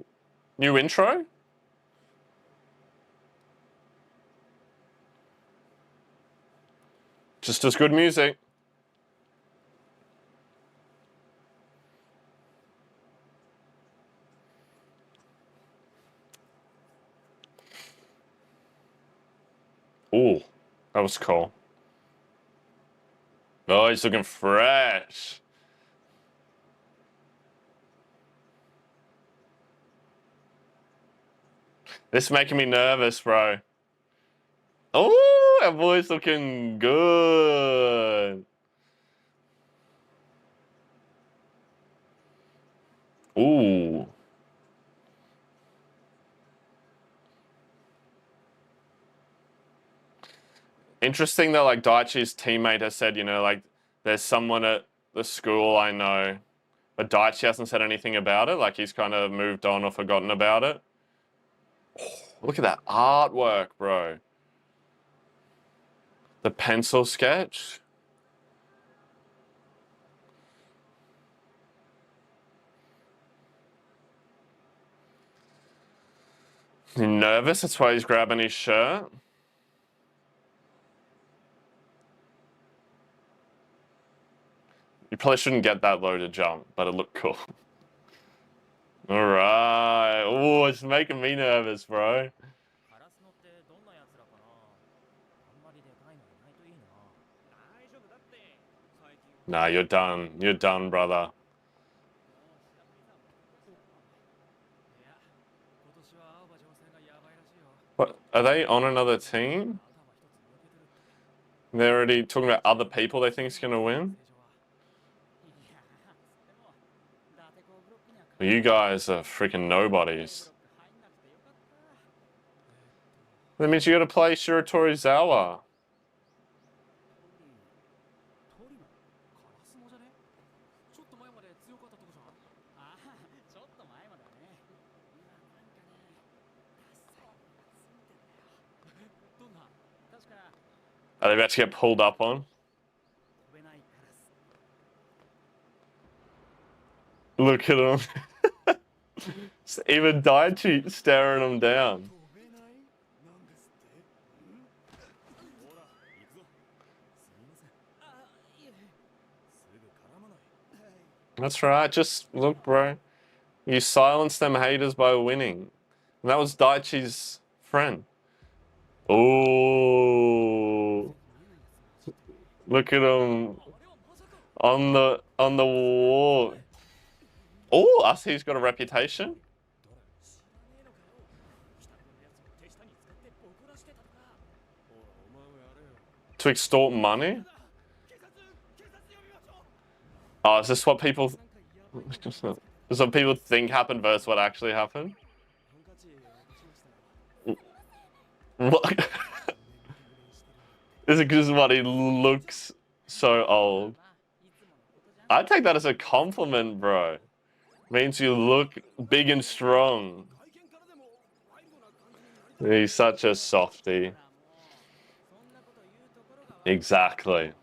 new intro? Just as good music. Oh, that was cool. Oh, he's looking fresh. This is making me nervous, bro. Oh, our boy's looking good. Ooh. Interesting that, like, Daichi's teammate has said, you know, like, there's someone at the school I know, but Daichi hasn't said anything about it. Like, he's kind of moved on or forgotten about it. Oh, look at that artwork, bro. The pencil sketch. He's nervous, that's why he's grabbing his shirt. You probably shouldn't get that low to jump, but it looked cool. Alright. Oh, it's making me nervous, bro. Nah, you're done. You're done, brother. What? Are they on another team? They're already talking about other people they think is going to win? You guys are freaking nobodies. That means you got to play Shiratorizawa. Are they about to get pulled up on? Look at him. Even Daichi staring him down. That's right, just look, bro. You silenced them haters by winning. And that was Daichi's friend. Oh, look at him on the wall. Oh, Asahi's got a reputation. To extort money? Oh, is this what people... Is this what people think happened versus what actually happened? What? Is it because what he looks so old? I take that as a compliment, bro. Means you look big and strong. He's such a softie. Exactly.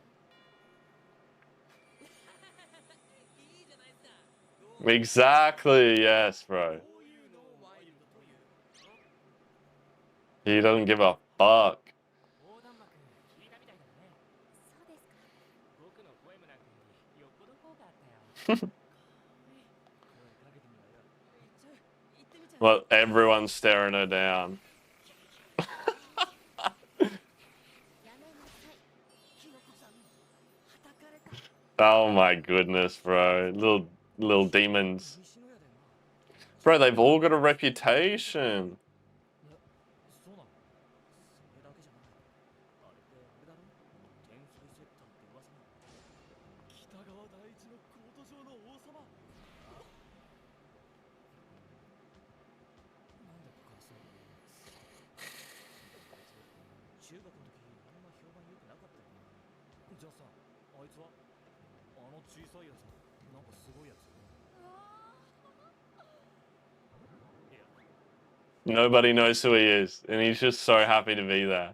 Exactly, yes, bro. He doesn't give a fuck. Well, everyone's staring her down. Oh my goodness, bro. Little demons. Bro, they've all got a reputation. Nobody knows who he is, and he's just so happy to be there.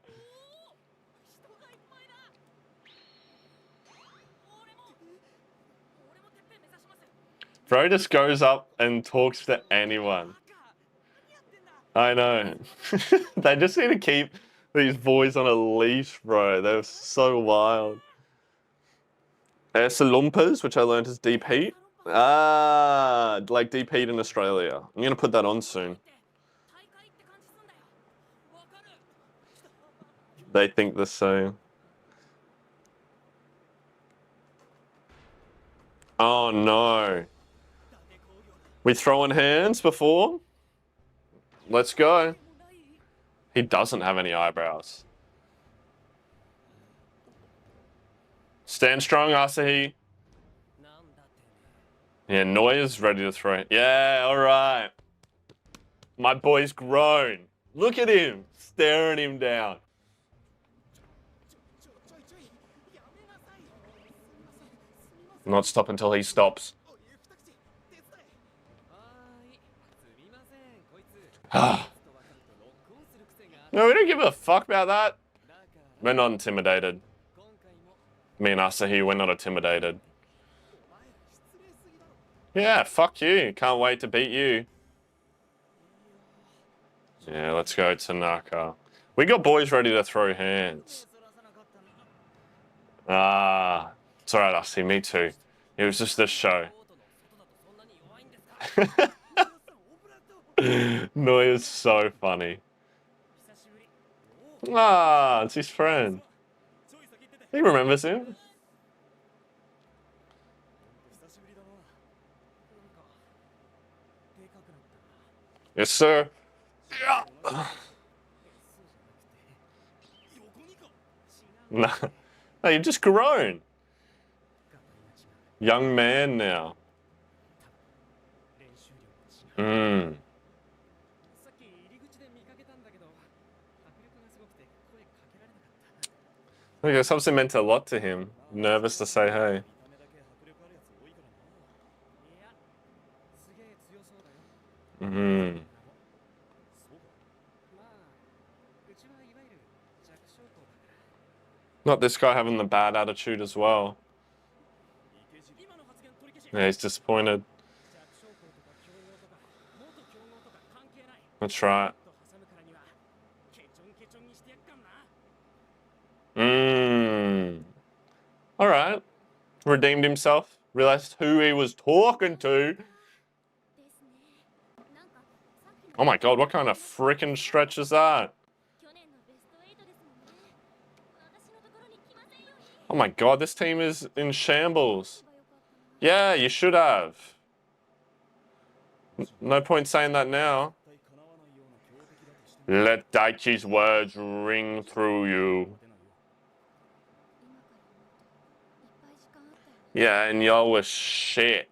Bro just goes up and talks to anyone. I know. They just need to keep these boys on a leash, bro. They're so wild. Salumpas, which I learned is deep heat. Ah, like deep heat in Australia. I'm gonna put that on soon. They think the same. Oh no. We throwing hands before? Let's go. He doesn't have any eyebrows. Stand strong, Asahi. Yeah, Noya's ready to throw. Yeah, alright. My boy's grown. Look at him, staring him down. Not stop until he stops. No, we don't give a fuck about that. We're not intimidated. Me and Asahi, we're not intimidated. Yeah, fuck you. Can't wait to beat you. Yeah, let's go Tanaka. We got boys ready to throw hands. Ah, it's alright, Asahi, me too. It was just this show. Noya's so funny. Ah, it's his friend. He remembers him. Yes, sir. Yeah. No, you've just grown. Young man now. Mm. I guess something meant a lot to him. Nervous to say hey. Mm. Not this guy having the bad attitude as well. Yeah, he's disappointed. That's right. Alright. Redeemed himself. Realized who he was talking to. Oh my god, what kind of frickin' stretch is that? Oh my god, this team is in shambles. Yeah, you should have. No point saying that now. Let Daichi's words ring through you. Yeah, and y'all was shit.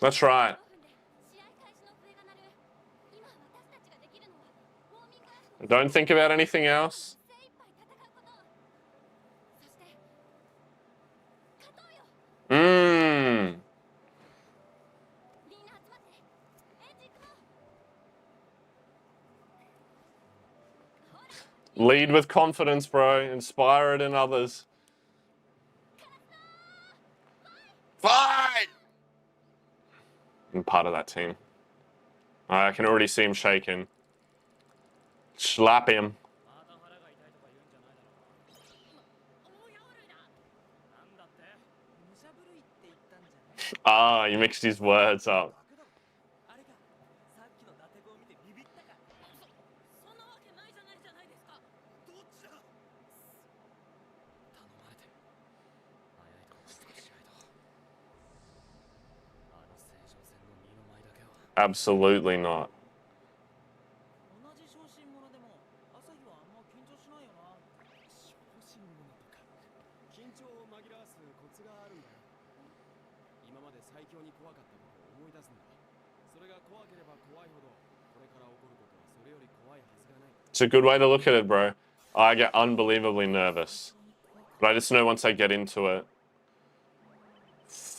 That's right. Don't think about anything else. Lead with confidence, bro. Inspire it in others. Fight! I'm part of that team. I can already see him shaking. Slap him. Ah, you mixed his words up. Absolutely not. It's a good way to look at it, bro. I get unbelievably nervous. But I just know once I get into it.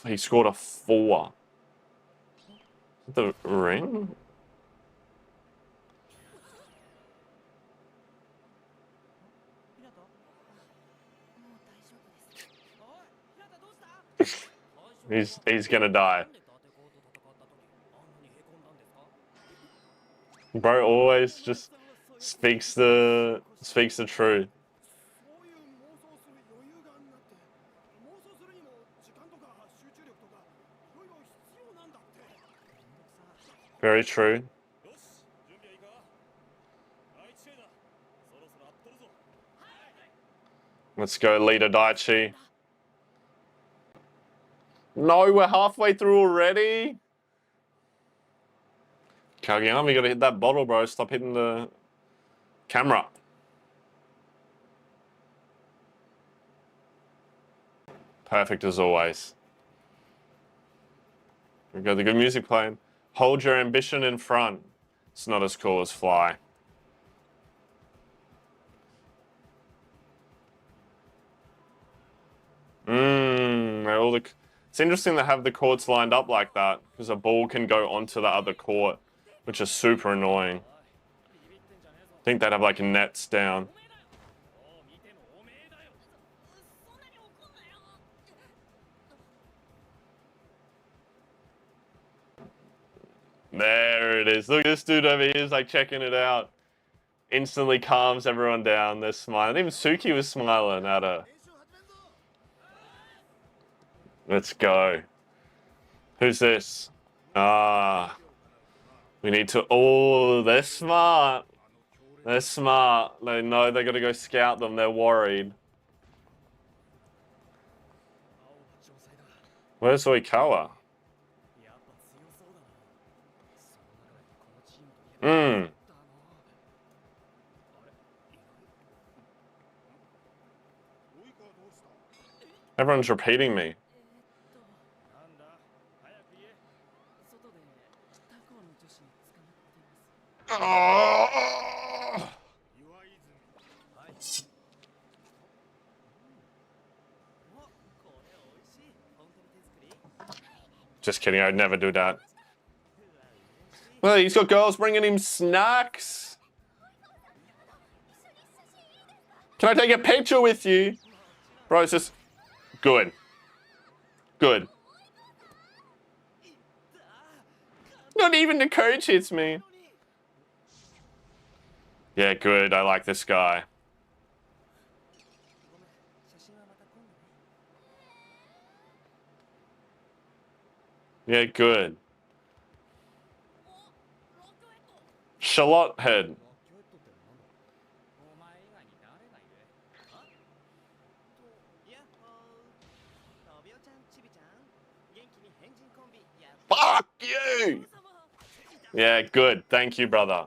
He scored a 4. The ring? He's gonna die. Bro always just speaks the truth. Very true. Let's go, leader Daichi. No, we're halfway through already. Kageyama, you gotta hit that bottle, bro. Stop hitting the camera. Perfect as always. We got the good music playing. Hold your ambition in front. It's not as cool as Fly. It's interesting to have the courts lined up like that because a ball can go onto the other court, which is super annoying. I think they'd have like nets down. There it is. Look at this dude over here. He's like checking it out. Instantly calms everyone down. They're smiling. Even Suki was smiling at her. Let's go. Who's this? We need to... Oh, they're smart. They're smart. They know they got to go scout them. They're worried. Where's Oikawa? Everyone's repeating me. Oh. Just kidding, I'd never do that. Well, he's got girls bringing him snacks. Can I take a picture with you? Bro, it's just... Good. Good. Not even the coach hits me. Yeah, good. I like this guy. Yeah, good. Shallot head. Fuck you! Yeah, good. Thank you, brother.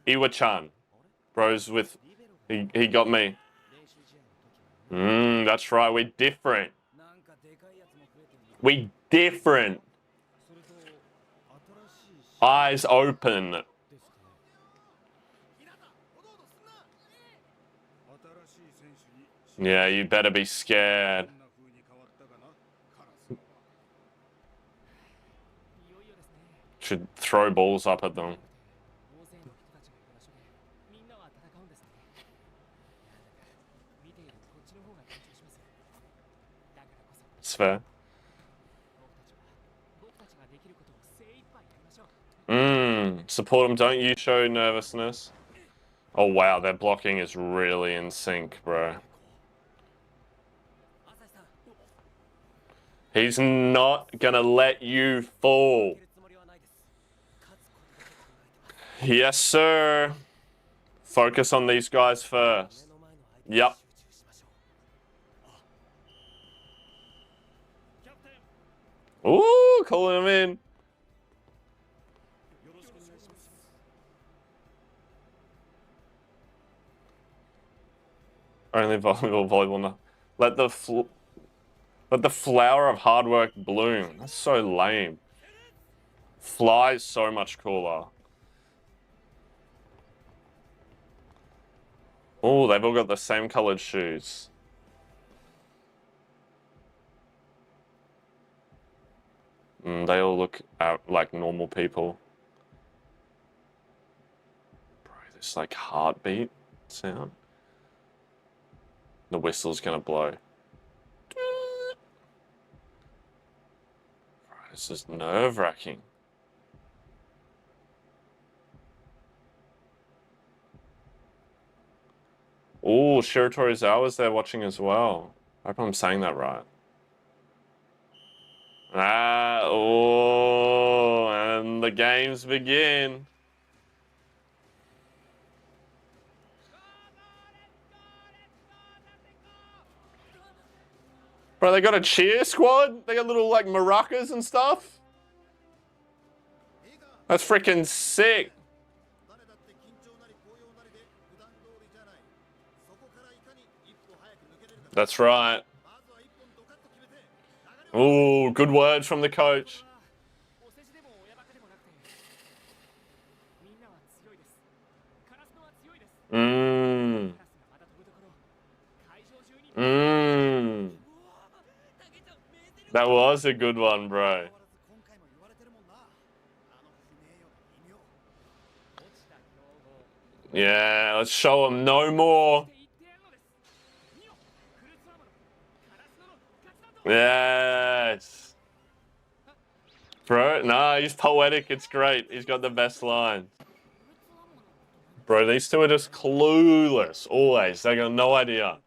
Iwa-chan. Bros with... He got me. That's right. We're different. We different. Eyes open. Yeah, you better be scared. Should throw balls up at them. It's fair. Support them. Don't you show nervousness. Oh wow, their blocking is really in sync, bro. He's not gonna let you fall. Yes, sir. Focus on these guys first. Yep. Ooh, calling him in. Only volleyball. No. Let the flower of hard work bloom. That's so lame. Fly is so much cooler. Oh, they've all got the same colored shoes. They all look out like normal people. Bro, this like heartbeat sound. The whistle's gonna blow. Bro, this is nerve-wracking. Oh, Shiratorizawa's there watching as well. I hope I'm saying that right. Oh, and the games begin. Bro, they got a cheer squad? They got little, like, maracas and stuff? That's freaking sick. That's right. Ooh, good words from the coach. That was a good one, bro. Yeah, let's show them no more. Yes. Bro, nah, he's poetic. It's great. He's got the best lines. Bro, these two are just clueless. Always. They got no idea.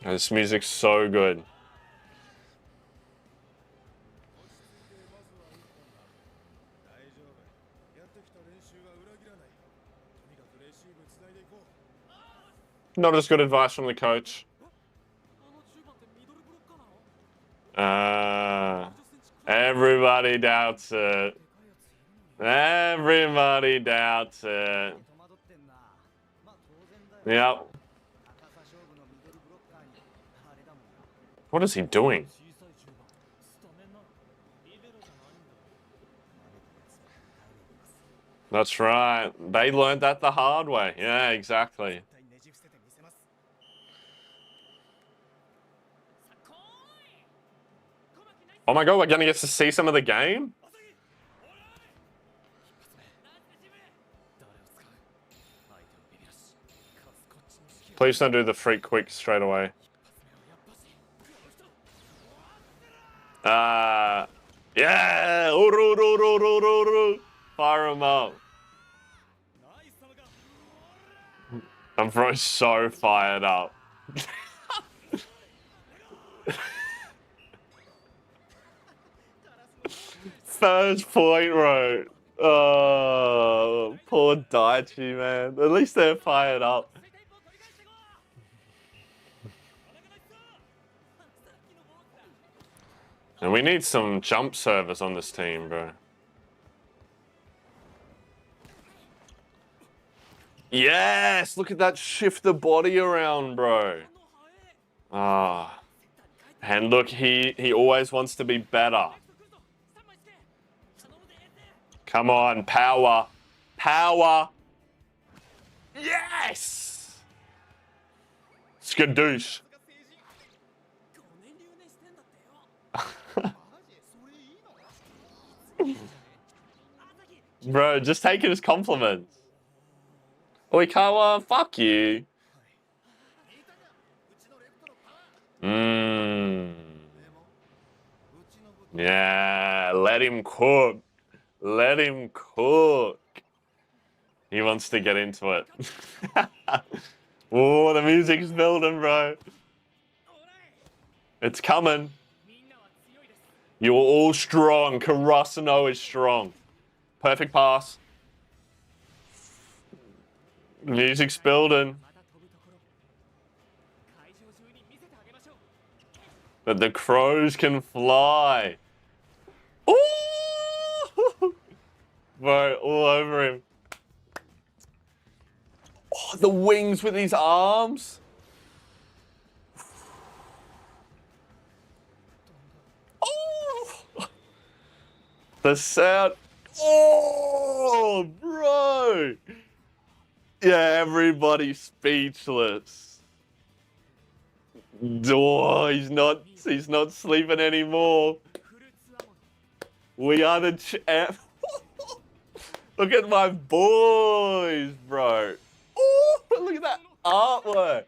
This music's so good. Not as good advice from the coach. Everybody doubts it. Everybody doubts it. Yep. What is he doing? That's right. They learned that the hard way. Yeah, exactly. Oh my god, we're gonna get to see some of the game? Please don't do the freak quick straight away. Yeah! Fire him up. I'm so fired up. First point, bro. Oh, poor Daichi, man. At least they're fired up. And we need some jump service on this team, bro. Yes! Look at that, shift the body around, bro. Ah. And look, he always wants to be better. Come on, power. Power. Yes! Skadoosh. Bro, just take it as compliments. Oikawa, fuck you. Yeah, let him cook. Let him cook. He wants to get into it. Oh, the music's building, bro. It's coming. You're all strong. Karasuno is strong. Perfect pass. Music's building. But the crows can fly. Ooh! Bro, all over him. Oh, the wings with his arms. Oh! The sound. Oh, bro. Yeah, everybody's speechless. Oh, he's not sleeping anymore. We are the champ. Look at my boys, bro. Oh, look at that artwork.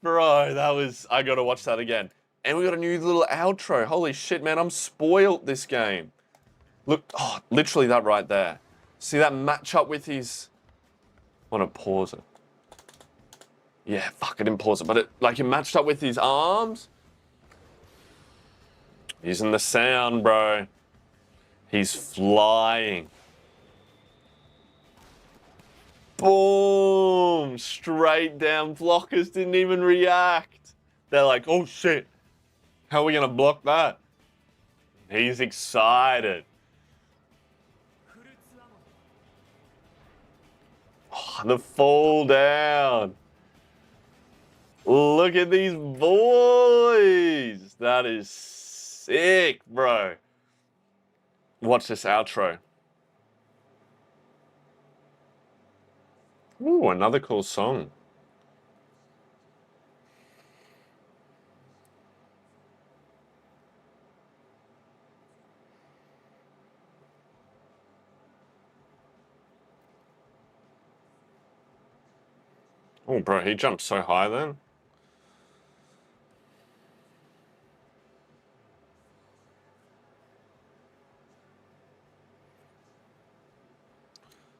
Bro, that was, I gotta watch that again. And we got a new little outro. Holy shit, man, I'm spoiled this game. Look, oh, literally that right there. See that match up with his, I want to pause it. Yeah, fuck, I didn't pause it, but it matched up with his arms. Using the sound, bro. He's flying. Boom! Straight down. Blockers didn't even react. They're like, oh shit. How are we gonna block that? He's excited. Oh, the fall down. Look at these boys. That is sick, bro. Watch this outro. Ooh, another cool song. Oh, bro, he jumped so high then.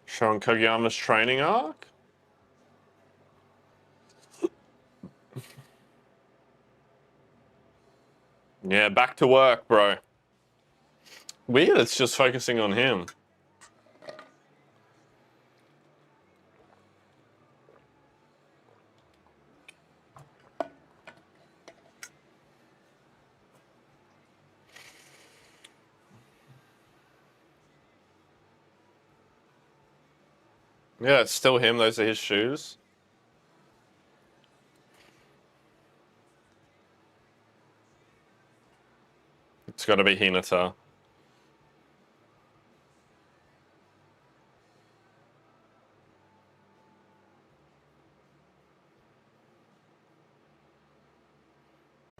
Showing Kageyama's training arc. Yeah, back to work, bro. Weird, it's just focusing on him. Yeah, it's still him. Those are his shoes. It's got to be Hinata.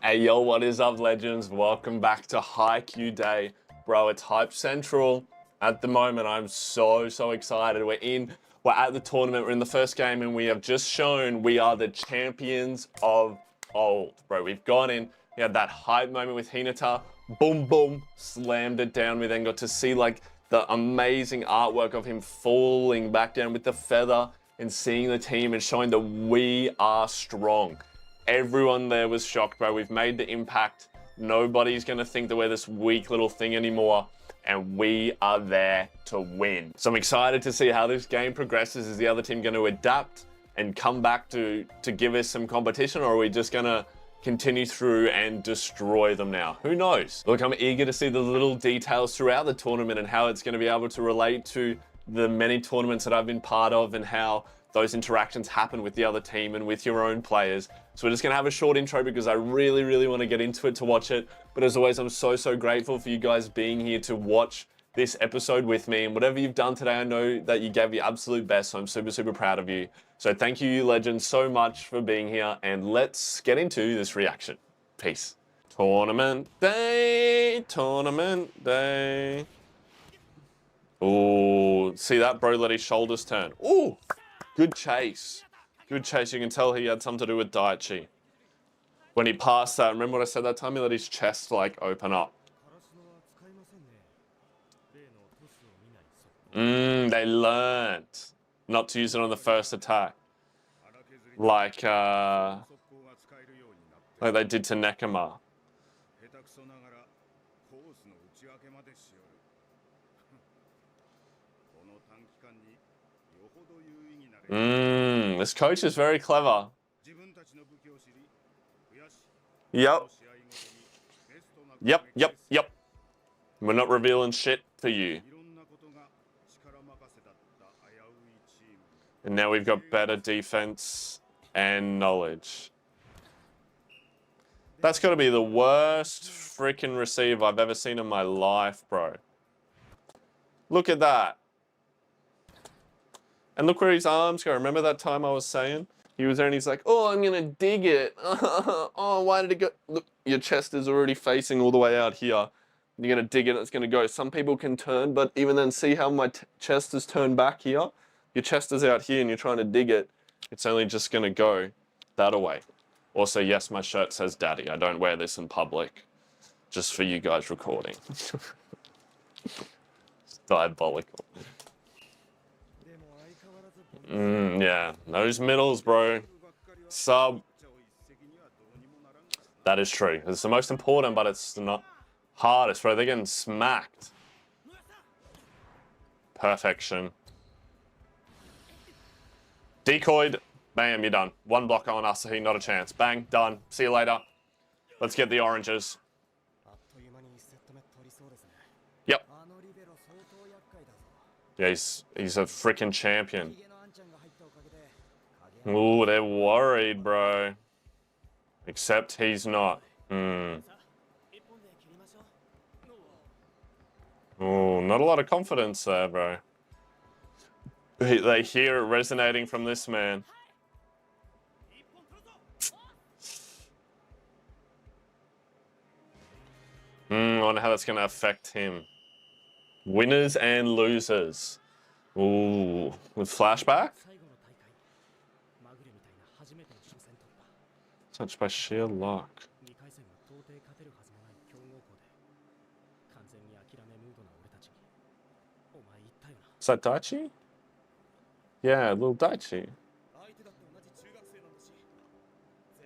Hey, yo, what is up, legends? Welcome back to Haikyuu Day. Bro, it's Hype Central. At the moment, I'm so excited. We're at the tournament. We're in the first game, and we have just shown we are the champions of old. Bro, we've gone in. We had that hype moment with Hinata. Boom, boom. Slammed it down. We then got to see, like, the amazing artwork of him falling back down with the feather and seeing the team and showing that we are strong. Everyone there was shocked, bro. We've made the impact. Nobody's going to think that we're this weak little thing anymore. And we are there to win. So I'm excited to see how this game progresses. Is the other team going to adapt and come back to give us some competition? Or are we just going to continue through and destroy them now. Who knows? Look, I'm eager to see the little details throughout the tournament and how it's going to be able to relate to the many tournaments that I've been part of and how those interactions happen with the other team and with your own players. So we're just going to have a short intro because I really, really want to get into it to watch it. But as always, I'm so, so grateful for you guys being here to watch this episode with me. And whatever you've done today, I know that you gave your absolute best. So I'm super, super proud of you. So thank you, legends, so much for being here. And let's get into this reaction. Peace. Tournament day, tournament day. Oh, see that? Bro let his shoulders turn. Oh, good chase. Good chase. You can tell he had something to do with Daichi. When he passed that, remember what I said that time? He let his chest like open up. They learned not to use it on the first attack. Like they did to Nekama. This coach is very clever. Yep. We're not revealing shit for you. And now we've got better defense and knowledge. That's got to be the worst freaking receive I've ever seen in my life, bro. Look at that. And look where his arms go. Remember that time I was saying? He was there and he's like, oh, I'm going to dig it. Oh, why did it go? Look, your chest is already facing all the way out here. You're going to dig it and it's going to go. Some people can turn, but even then, see how my chest is turned back here? Your chest is out here and you're trying to dig it. It's only just going to go that way. Also, yes, my shirt says daddy. I don't wear this in public. Just for you guys recording. It's diabolical. Yeah, those middles, bro. Sub. That is true. It's the most important, but it's not hardest, bro. They're getting smacked. Perfection. Decoyed. Bam, you're done. One block on Asahi, not a chance. Bang, done. See you later. Let's get the oranges. Yep. Yeah, he's a freaking champion. Ooh, they're worried, bro. Except he's not. Ooh, not a lot of confidence there, bro. They hear it resonating from this man. I wonder how that's going to affect him. Winners and losers. Ooh, with flashback? Touched by sheer luck. Is that Daichi? Yeah, little Daichi.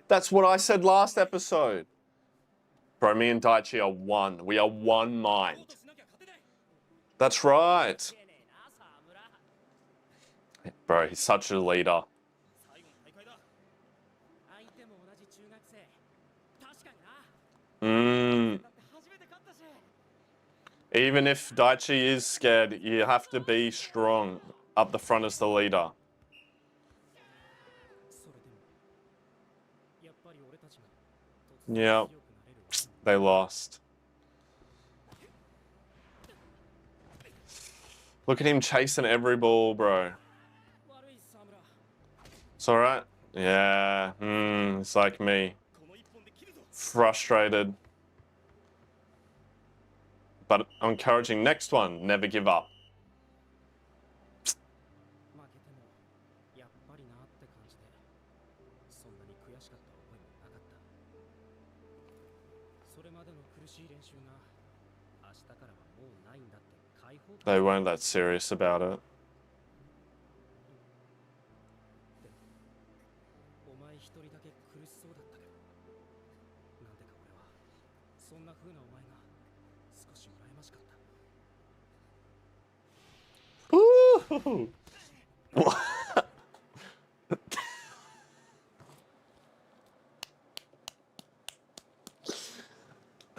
That's what I said last episode. Bro, me and Daichi are one. We are one mind. That's right. Bro, he's such a leader. Even if Daichi is scared, you have to be strong up the front as the leader. Yeah, they lost. Look at him chasing every ball, bro. It's alright. Yeah, it's like me. Frustrated. But encouraging. Next one, never give up. They weren't that serious about it. Ooh.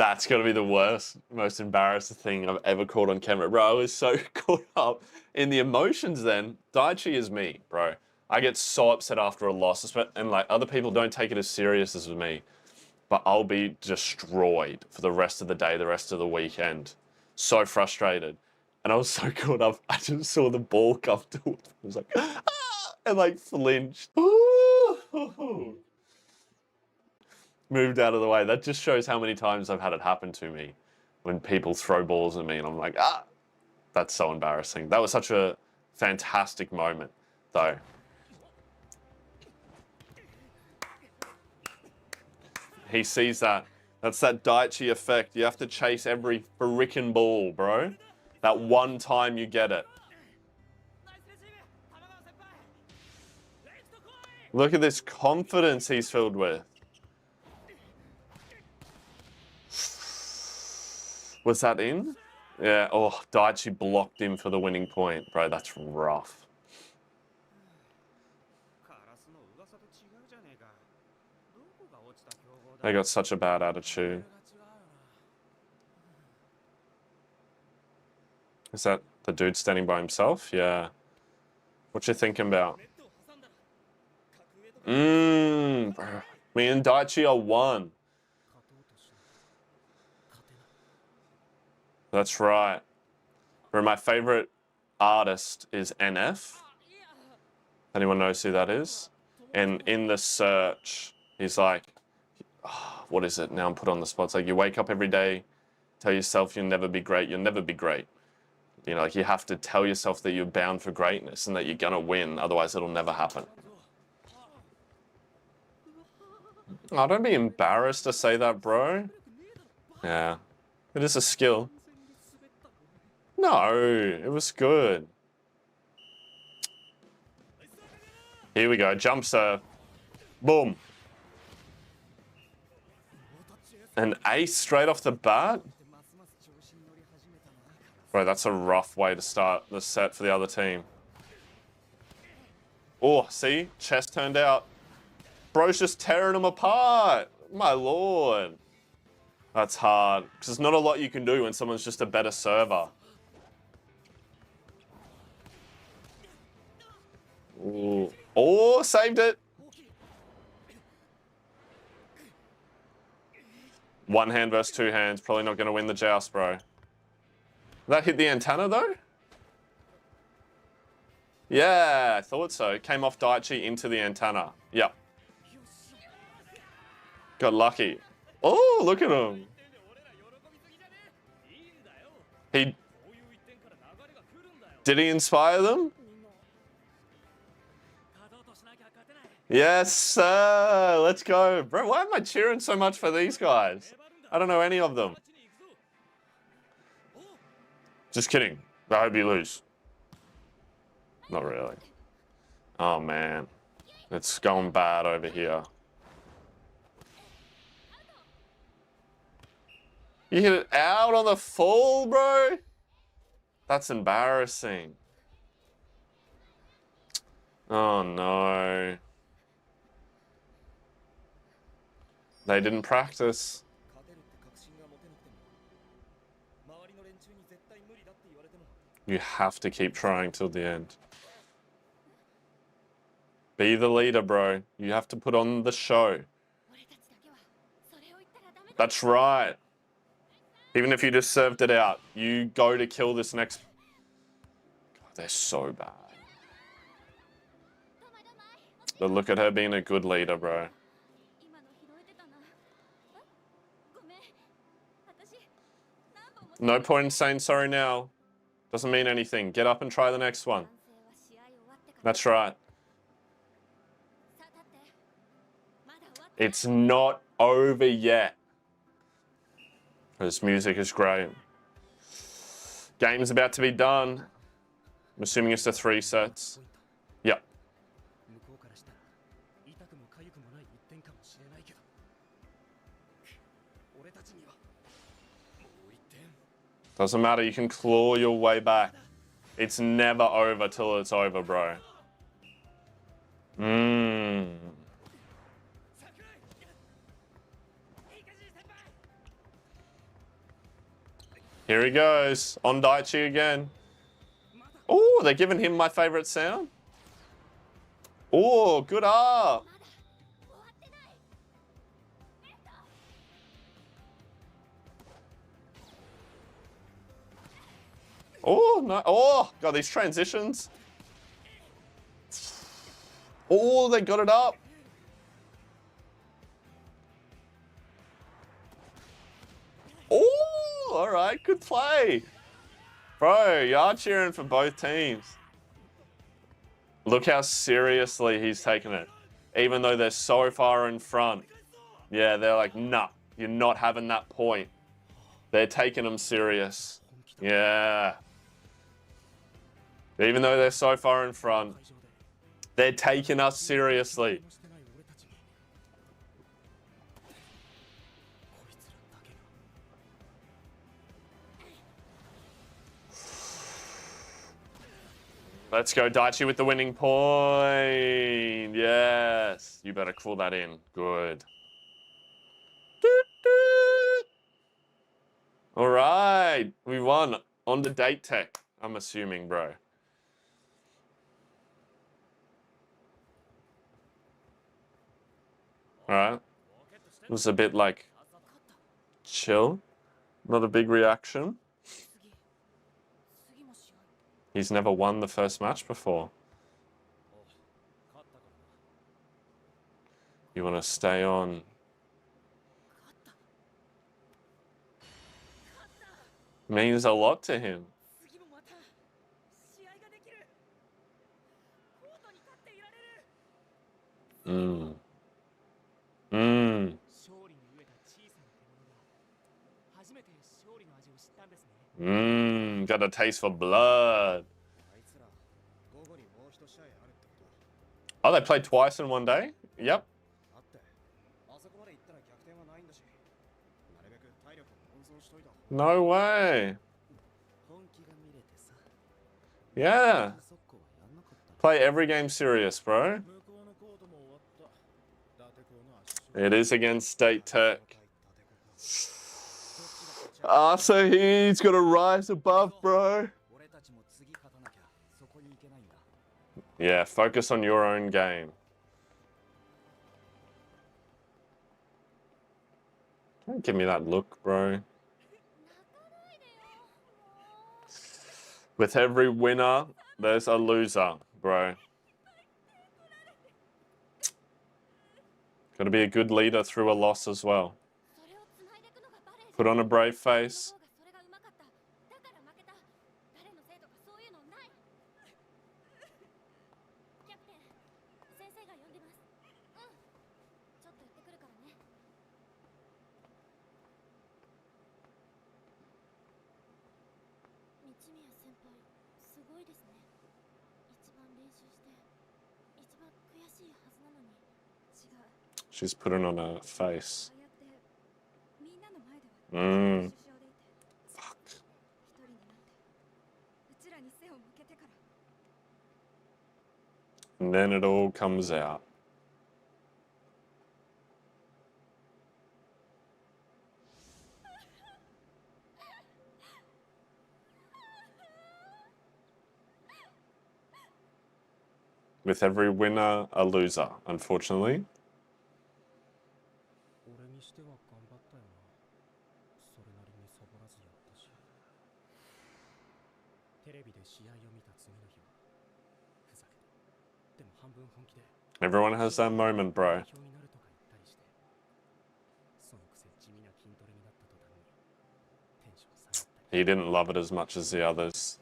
That's got to be the worst, most embarrassing thing I've ever caught on camera. Bro, I was so caught up in the emotions then. Daichi is me, bro. I get so upset after a loss, and like other people don't take it as serious as me. But I'll be destroyed for the rest of the day, the rest of the weekend. So frustrated. And I was so caught up, I just saw the ball come towards me. I was like, ah! And like flinched. Moved out of the way. That just shows how many times I've had it happen to me when people throw balls at me and I'm like, ah, that's so embarrassing. That was such a fantastic moment, though. He sees that. That's that Daichi effect. You have to chase every frickin' ball, bro. That one time you get it. Look at this confidence he's filled with. Was that in? Yeah, oh, Daichi blocked him for the winning point. Bro, that's rough. They got such a bad attitude. Is that the dude standing by himself? Yeah. What you thinking about? Bro. Me and Daichi are one. That's right. Bro, my favorite artist is NF. Anyone knows who that is? And in the search, he's like, oh, what is it? Now I'm put on the spot. It's like you wake up every day, tell yourself you'll never be great, you'll never be great. You know, like you have to tell yourself that you're bound for greatness and that you're gonna win, otherwise it'll never happen. Oh, don't be embarrassed to say that, bro. Yeah, it is a skill. No, it was good. Here we go, jump serve. Boom. An ace straight off the bat? Bro, that's a rough way to start the set for the other team. Oh, see? Chest turned out. Bro's just tearing them apart. My lord. That's hard. Because there's not a lot you can do when someone's just a better server. Ooh. Oh, saved it. One hand versus two hands. Probably not going to win the joust, bro. That hit the antenna, though? Yeah, I thought so. Came off Daichi into the antenna. Yep. Got lucky. Oh, look at him. Did he inspire them? Yes, sir. Let's go. Bro, why am I cheering so much for these guys? I don't know any of them. Just kidding. I hope you lose. Not really. Oh, man. It's going bad over here. You hit it out on the full, bro? That's embarrassing. Oh, no. They didn't practice. You have to keep trying till the end. Be the leader, bro. You have to put on the show. That's right. Even if you just served it out, you go to kill this next... God, they're so bad. But look at her being a good leader, bro. No point in saying sorry now. Doesn't mean anything. Get up and try the next one. That's right. It's not over yet. This music is great. Game's about to be done. I'm assuming it's the 3 sets. Yep. Doesn't matter, you can claw your way back. It's never over till it's over, bro. Here he goes. On Daichi again. Oh, they're giving him my favorite sound. Oh, good up. Oh, no. Oh, God, these transitions. Oh, they got it up. Oh, all right. Good play. Bro, you are cheering for both teams. Look how seriously he's taking it. Even though they're so far in front. Yeah, they're like, nah, you're not having that point. They're taking him serious. Yeah. Even though they're so far in front, they're taking us seriously. Let's go, Daichi with the winning point. Yes. You better call that in. Good. All right. We won. On to date tech, I'm assuming, bro. All right. It was a bit like chill. Not a big reaction. He's never won the first match before. You want to stay on. Means a lot to him. Got a taste for blood. Oh, they played twice in one day? Yep. No way. Yeah. Play every game serious, bro. It is against State Tech. So he's got to rise above, bro. Yeah, focus on your own game. Don't give me that look, bro. With every winner, there's a loser, bro. Got to be a good leader through a loss as well. Put on a brave face. She's putting on a face. Fuck. And then it all comes out. With every winner, a loser, unfortunately. Everyone has that moment, bro. He didn't love it as much as the others.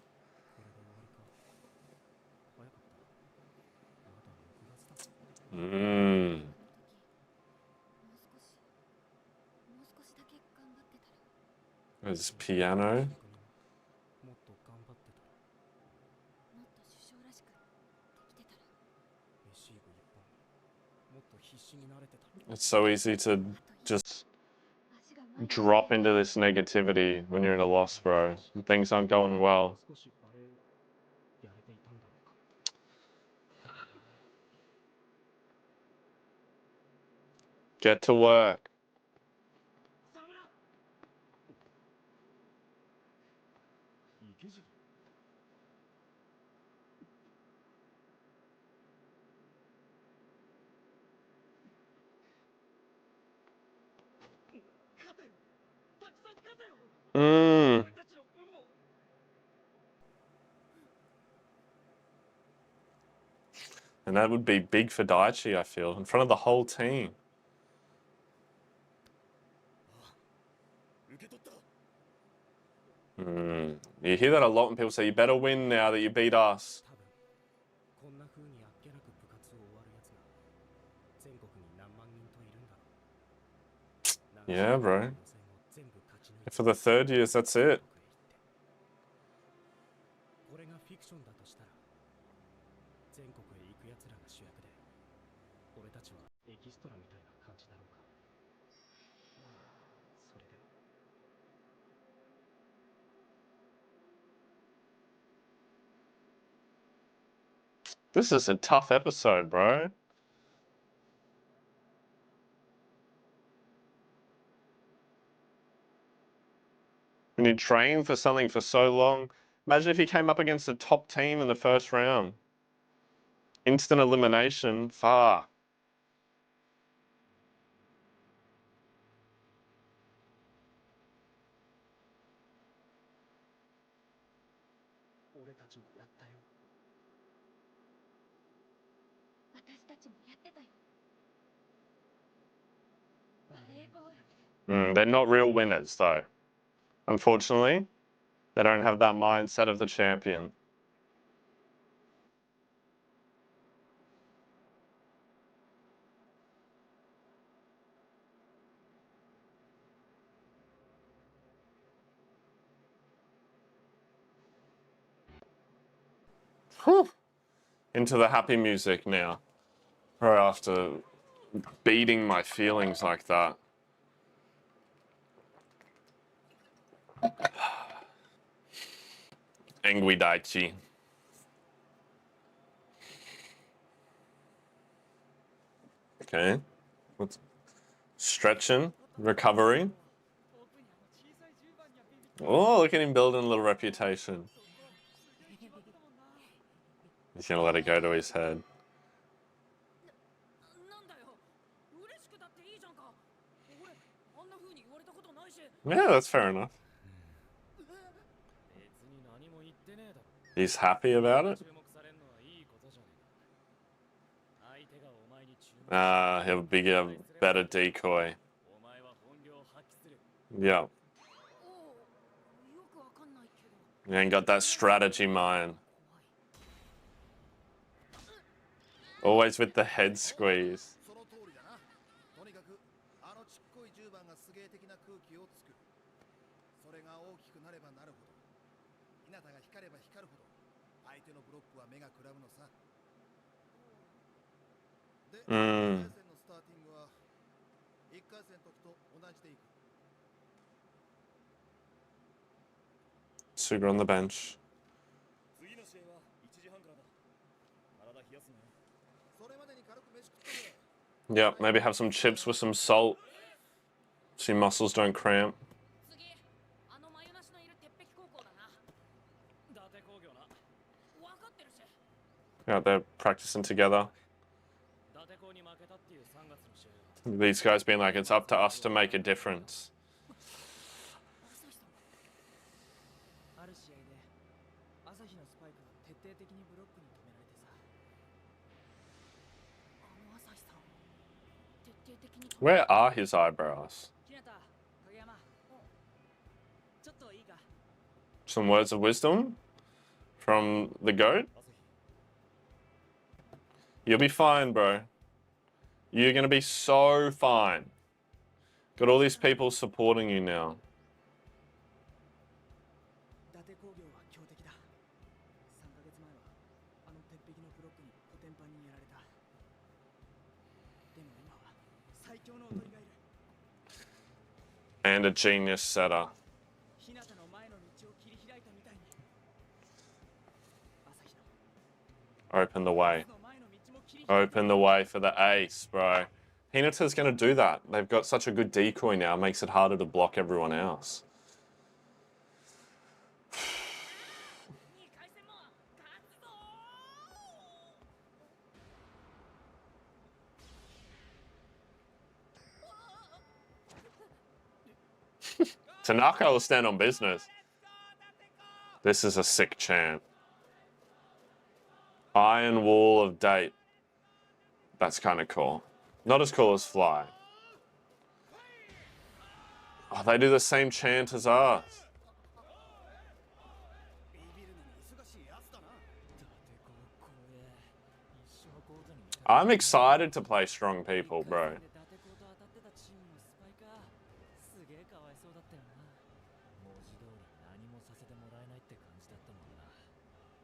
There's piano. It's so easy to just drop into this negativity when you're in a loss, bro. Things aren't going well. Get to work. Mm. And that would be big for Daichi, I feel, in front of the whole team. You hear that a lot when people say, you better win now that you beat us. Yeah, bro. For the 3rd years, that's it. This is a tough episode, bro. When you train for something for so long, imagine if you came up against a top team in the first round. Instant elimination, far. They're not real winners, though. Unfortunately, they don't have that mindset of the champion. Whew. Into the happy music now. Right after beating my feelings like that. Angry Daichi. Okay. What's stretching, recovery. Oh, look at him building a little reputation. He's gonna let it go to his head. Yeah, that's fair enough. He's happy about it. He'll have a bigger, better decoy. Yeah. He ain't got that strategy mind. Always with the head squeeze. Suga on the bench. Yeah, maybe have some chips with some salt so your muscles don't cramp. Yeah, they're practicing together. These guys being like, it's up to us to make a difference. Where are his eyebrows? Some words of wisdom from the GOAT? You'll be fine, bro. You're gonna be so fine. Got all these people supporting you now. And a genius setter. Open the way. Open the way for the ace, bro. Hinata's going to do that. They've got such a good decoy now. It makes it harder to block everyone else. Tanaka will stand on business. This is a sick chant. Iron Wall of Date. That's kind of cool. Not as cool as Fly. Oh, they do the same chant as us. I'm excited to play strong people, bro.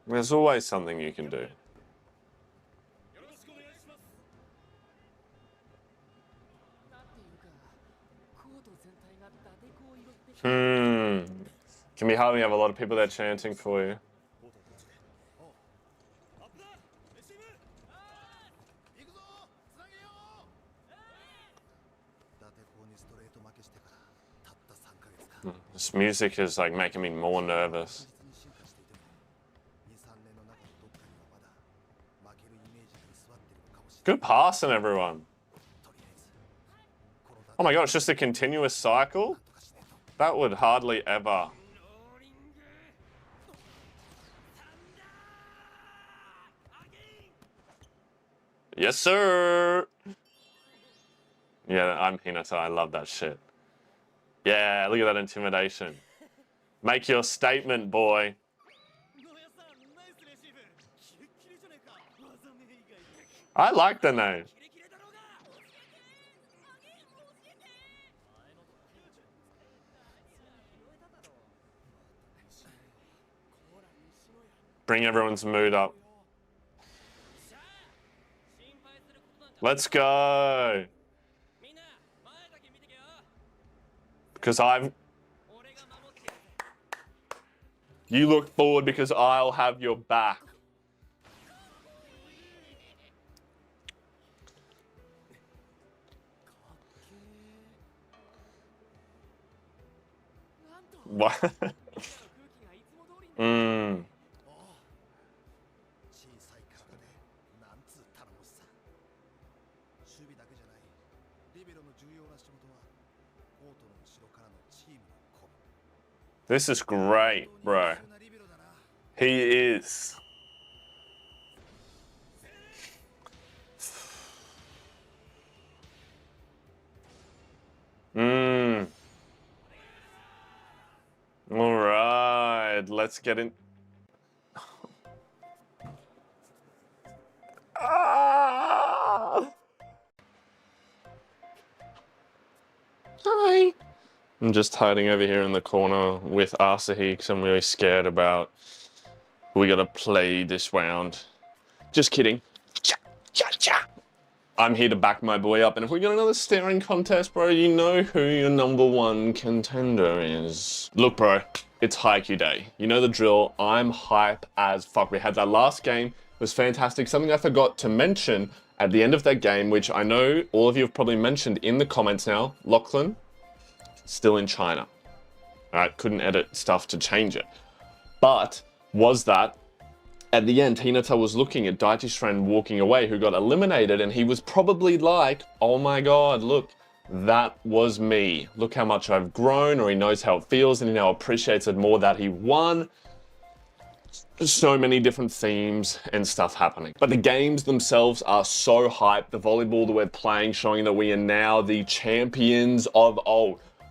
There's always something you can do. Can be hard when you have a lot of people there chanting for you. This music is like making me more nervous. Good passing, everyone. Oh my god, it's just a continuous cycle? That would hardly ever. Yes, sir. Yeah, I'm Hinata. I love that shit. Yeah, look at that intimidation. Make your statement, boy. I like the name. Bring everyone's mood up. Let's go. Because you look forward because I'll have your back. What? This is great, bro. He is. All right, let's get in. Hi. I'm just hiding over here in the corner with Asahi because I'm really scared about who we gotta play this round. Just kidding. I'm here to back my boy up, and if we got another staring contest, bro, you know who your #1 contender is. Look, bro, it's Haikyuu day. You know the drill. I'm hype as fuck. We had that last game. It was fantastic. Something I forgot to mention at the end of that game, which I know all of you have probably mentioned in the comments now. Lachlan, still in China. All right, couldn't edit stuff to change it. But was that at the end, Hinata was looking at Daichi's friend walking away who got eliminated, and he was probably like, oh my god, look, that was me. Look how much I've grown, or he knows how it feels and he now appreciates it more that he won. So many different themes and stuff happening. But the games themselves are so hyped. The volleyball that we're playing, showing that we are now the champions of,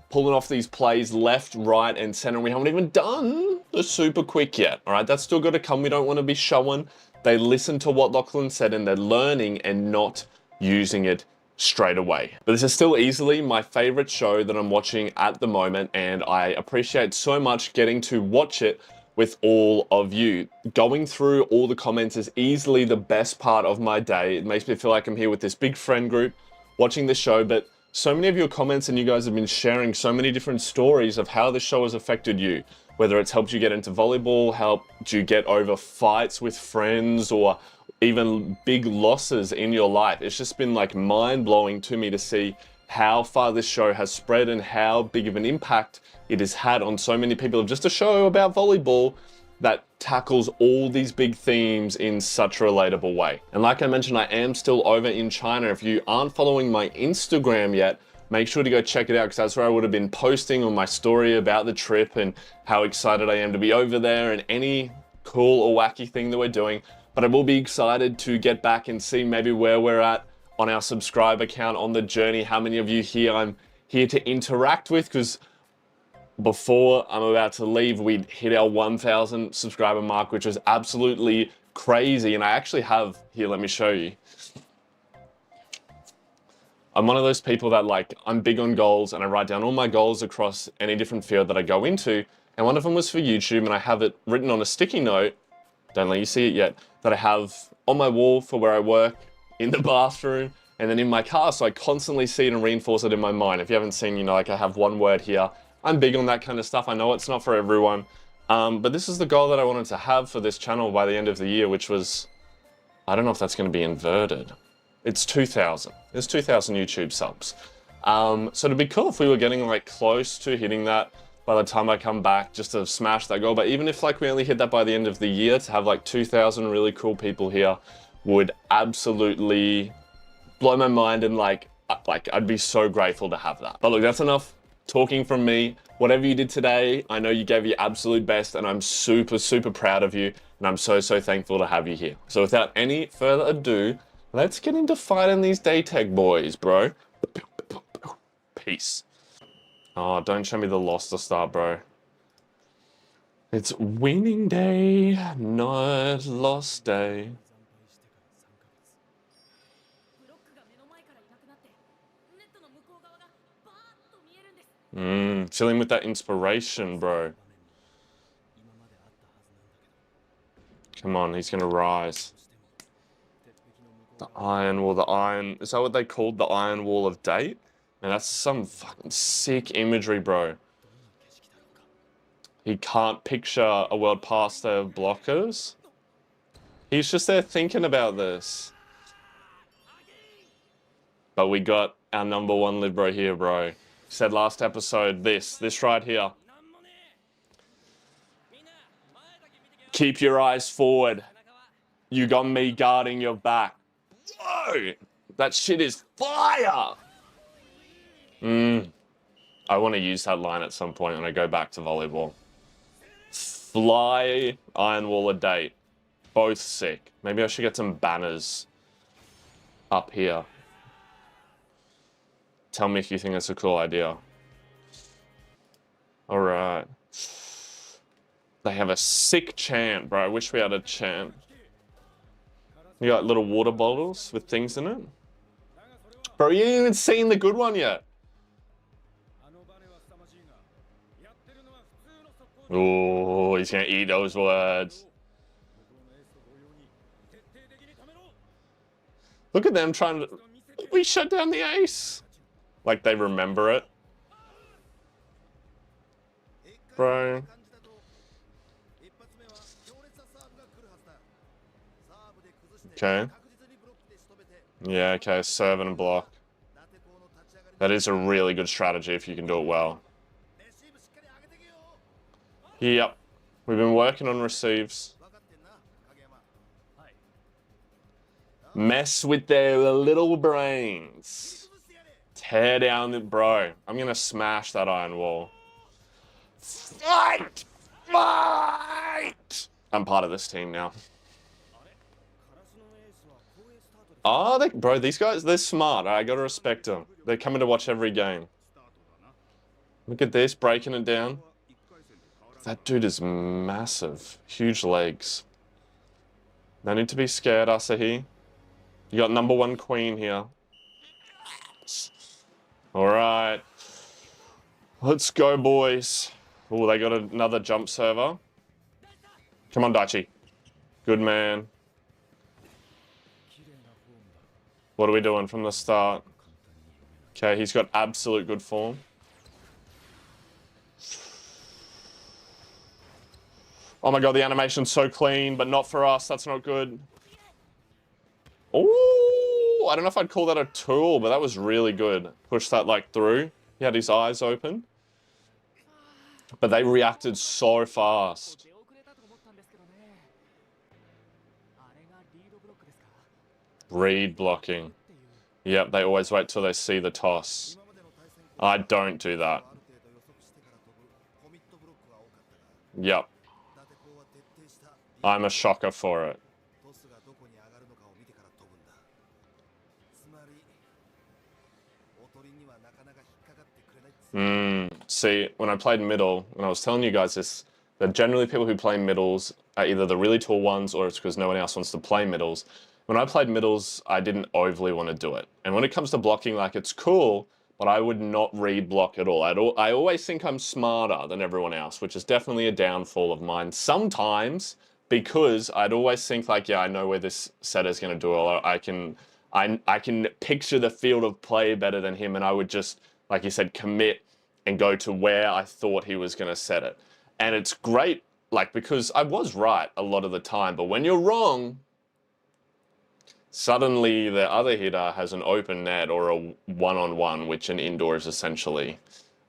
pulling off these plays left, right, and center. We haven't even done the super quick yet, all right? That's still got to come. We don't want to be showing. They listen to what Lachlan said and they're learning and not using it straight away. But this is still easily my favorite show that I'm watching at the moment, and I appreciate so much getting to watch it with all of you. Going through all the comments is easily the best part of my day. It makes me feel like I'm here with this big friend group watching the show, but so many of your comments and you guys have been sharing so many different stories of how the show has affected you. Whether it's helped you get into volleyball, helped you get over fights with friends, or even big losses in your life. It's just been like mind-blowing to me to see how far this show has spread and how big of an impact it has had on so many people. Just a show about volleyball that tackles all these big themes in such a relatable way. And like I mentioned, I am still over in China. If you aren't following my Instagram yet, make sure to go check it out because that's where I would have been posting on my story about the trip and how excited I am to be over there and any cool or wacky thing that we're doing. But I will be excited to get back and see maybe where we're at on our subscriber count on the journey, how many of you here I'm here to interact with, because before I'm about to leave, we hit our 1,000 subscriber mark, which was absolutely crazy. And I actually have, here, let me show you. I'm one of those people that like, I'm big on goals and I write down all my goals across any different field that I go into. And one of them was for YouTube and I have it written on a sticky note, don't let you see it yet, that I have on my wall for where I work, in the bathroom, and then in my car. So I constantly see it and reinforce it in my mind. If you haven't seen, you know, like I have one word here. I'm big on that kind of stuff. I know it's not for everyone. But this is the goal that I wanted to have for this channel by the end of the year, which was, I don't know if that's going to be inverted. It's 2,000. There's 2,000 YouTube subs. So it'd be cool if we were getting like close to hitting that by the time I come back, just to smash that goal. But even if like we only hit that by the end of the year, to have like 2,000 really cool people here would absolutely blow my mind, and like I'd be so grateful to have that. But look, that's enough talking from me. Whatever you did today, I know you gave your absolute best and I'm super, super proud of you. And I'm so, so thankful to have you here. So without any further ado, let's get into fighting these Daytech boys, bro. Peace. Oh, don't show me the loss to start, bro. It's winning day, not lost day. Chilling with that inspiration, bro. Come on, he's gonna rise. The iron wall, the iron... Is that what they called the iron wall of date? Man, that's some fucking sick imagery, bro. He can't picture a world past their blockers. He's just there thinking about this. But we got our #1 libero here, bro. Said last episode, this right here. Keep your eyes forward. You got me guarding your back. Whoa! That shit is fire! I want to use that line at some point when I go back to volleyball. Fly, iron wall, a date. Both sick. Maybe I should get some banners up here. Tell me if you think that's a cool idea. All right. They have a sick chant, bro. I wish we had a chant. You got little water bottles with things in it. Bro, you ain't even seen the good one yet. Oh, he's gonna eat those words. Look at them trying to... We shut down the ace. Like they remember it. Bro. Okay. Yeah, okay, serve and block. That is a really good strategy if you can do it well. Yep. We've been working on receives. Mess with their little brains. Tear down the... Bro, I'm gonna smash that iron wall. Fight! Fight! I'm part of this team now. Oh, bro, these guys, they're smart. I gotta respect them. They're coming to watch every game. Look at this, breaking it down. That dude is massive. Huge legs. No need to be scared, Asahi. You got #1 queen here. All right. Let's go, boys. Oh, they got another jump server. Come on, Daichi. Good man. What are we doing from the start? Okay, he's got absolute good form. Oh my god, the animation's so clean, but not for us. That's not good. Oh, I don't know if I'd call that a tool, but that was really good. Push that like through. He had his eyes open. But they reacted so fast. Read blocking. Yep, they always wait till they see the toss. I don't do that. Yep. I'm a shocker for it. See, when I played middle, when I was telling you guys this, that generally people who play middles are either the really tall ones or it's because no one else wants to play middles. When I played middles, I didn't overly want to do it. And when it comes to blocking, like, it's cool, but I would not read block at all. I always think I'm smarter than everyone else, which is definitely a downfall of mine. Sometimes, because I'd always think like, yeah, I know where this setter's going to do it. I can picture the field of play better than him, and I would just, like you said, commit and go to where I thought he was going to set it. And it's great, like, because I was right a lot of the time, but when you're wrong, suddenly the other hitter has an open net or a one-on-one, which in indoor is essentially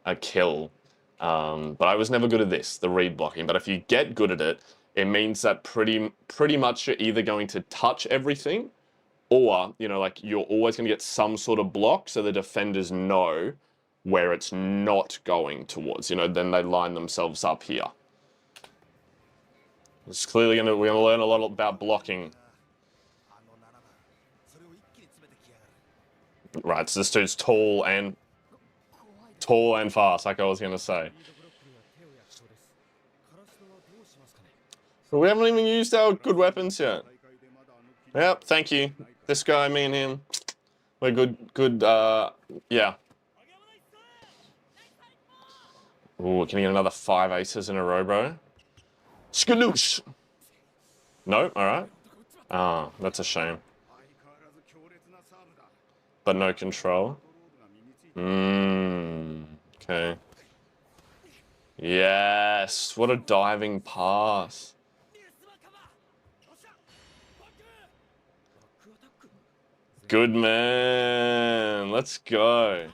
a kill. But I was never good at this, the read blocking. But if you get good at it, it means that pretty much you're either going to touch everything or, you know, like, you're always going to get some sort of block so the defenders know where it's not going towards. You know, then they line themselves up here. It's clearly we're gonna learn a lot about blocking. Right, so this dude's tall and fast, like I was gonna say. So we haven't even used our good weapons yet. Yep, thank you. This guy, me and him, we're good, yeah. Ooh, can you get another 5 aces in a row, bro? Skadoosh! No? Alright. Ah, that's a shame. But no control. Okay. Yes, what a diving pass. Good man. Let's go.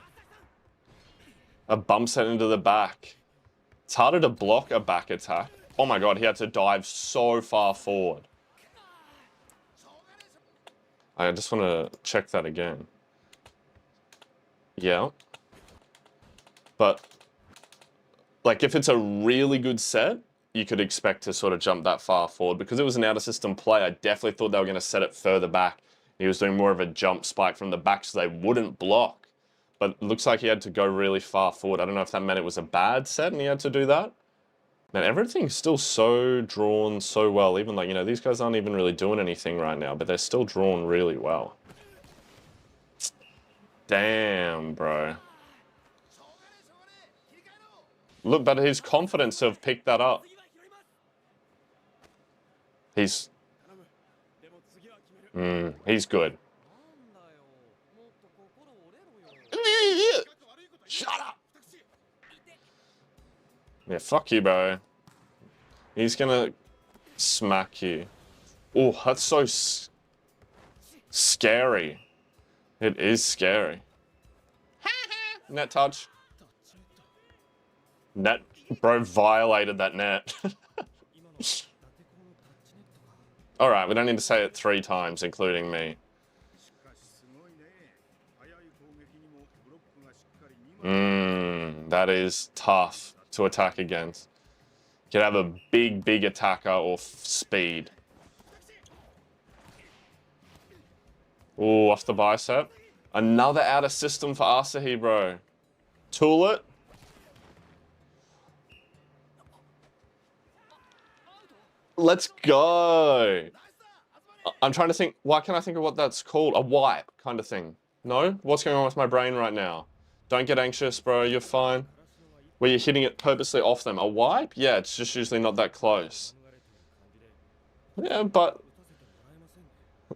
A bump set into the back. It's harder to block a back attack. Oh my god, he had to dive so far forward. I just want to check that again. Yeah. But, like, if it's a really good set, you could expect to sort of jump that far forward. Because it was an out-of-system play, I definitely thought they were going to set it further back. He was doing more of a jump spike from the back so they wouldn't block. But it looks like he had to go really far forward. I don't know if that meant it was a bad set and he had to do that. Man, everything's still so drawn so well. Even, like, you know, these guys aren't even really doing anything right now, but they're still drawn really well. Damn, bro. Look, but his confidence to have picked that up. He's good. Shut up! Yeah, fuck you, bro. He's gonna smack you. Oh, that's so scary. It is scary. Net touch. Net, bro violated that net. Alright, we don't need to say it 3 times, including me. That is tough to attack against. You could have a big attacker or speed. Ooh, off the bicep. Another outer system for Asahi, bro. Tool it. Let's go. I'm trying to think. Why can't I think of what that's called? A wipe kind of thing. No? What's going on with my brain right now? Don't get anxious, bro. You're fine. Where you're hitting it purposely off them. A wipe? Yeah, it's just usually not that close. Yeah, but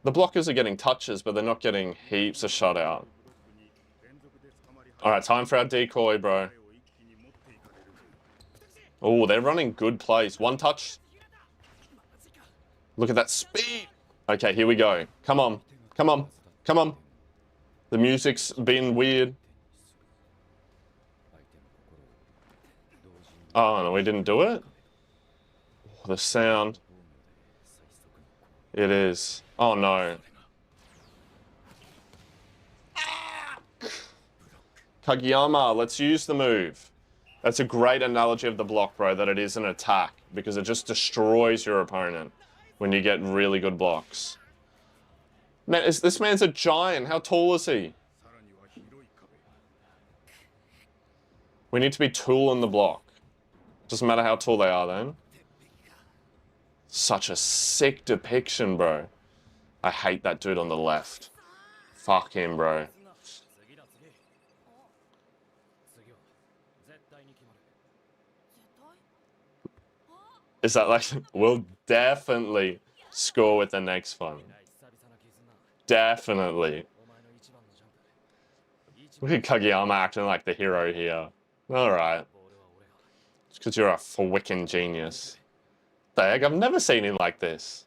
the blockers are getting touches, but they're not getting heaps of shutout. Alright, time for our decoy, bro. Oh, they're running good plays. 1 touch. Look at that speed. Okay, here we go. Come on. Come on. Come on. The music's been weird. Oh, no, we didn't do it? Oh, the sound. It is. Oh, no. Kageyama, let's use the move. That's a great analogy of the block, bro, that it is an attack, because it just destroys your opponent when you get really good blocks. Man, this man's a giant. How tall is he? We need to be tool in the block. Doesn't matter how tall they are then. Such a sick depiction, bro. I hate that dude on the left. Fuck him, bro. Is that like, we'll definitely score with the next one. Definitely. Look at Kageyama acting like the hero here. Alright. It's because you're a frickin' genius. The heck? I've never seen him like this.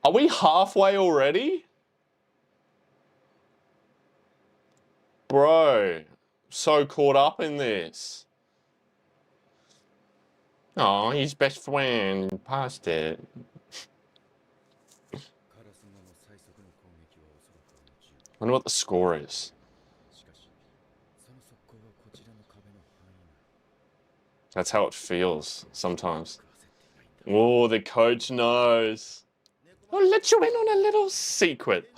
Are we halfway already? Bro, so caught up in this. Oh, his best friend passed it. Wonder what the score is. That's how it feels sometimes. Oh, the coach knows. I'll let you in on a little secret.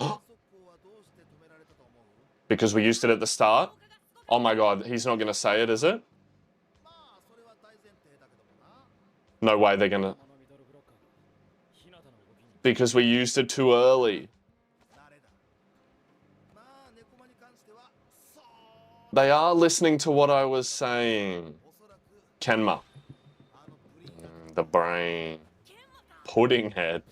Because we used it at the start? Oh my god, he's not going to say it, is it? No way they're going to... Because we used it too early. They are listening to what I was saying. Kenma. The brain. Pudding head.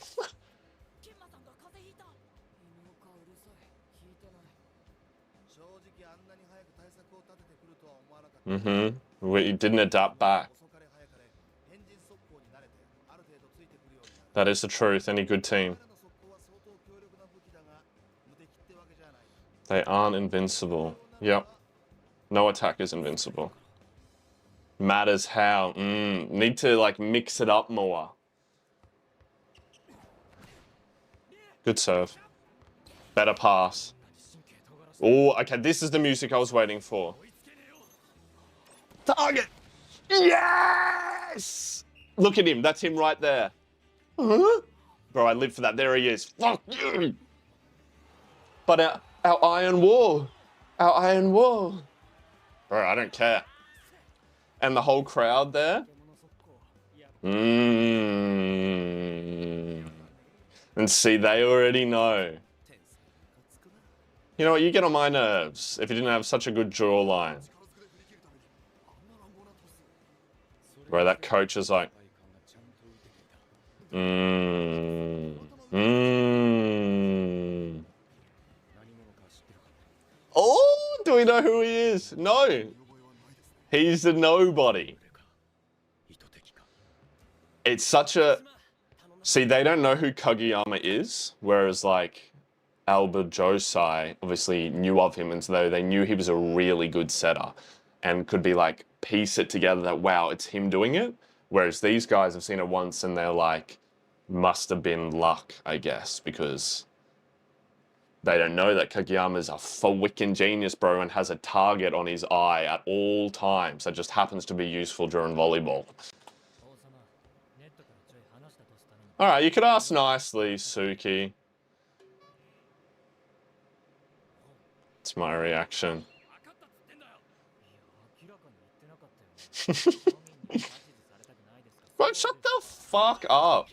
We didn't adapt back. That is the truth, any good team. They aren't invincible. Yep. No attack is invincible. Matters how. Need to like mix it up more. Good serve. Better pass. Oh, okay, this is the music I was waiting for. Target! Yes! Look at him, that's him right there. Huh? Bro, I live for that. There he is. Fuck you! But our iron wall. Our iron wall. Bro, I don't care. And the whole crowd there. And see, they already know. You know what, you get on my nerves if you didn't have such a good jawline. Bro, that coach is like... Oh, do we know who he is? No. He's a nobody. It's such a... See, they don't know who Kageyama is, whereas like Albert Josai obviously knew of him, and so they knew he was a really good setter and could be like piece it together that, wow, it's him doing it. Whereas these guys have seen it once and they're like, must have been luck, I guess, because they don't know that Kageyama's a frickin' genius, bro, and has a target on his eye at all times that just happens to be useful during volleyball. Alright, you could ask nicely, Suki. It's my reaction. Bro, shut the fuck up.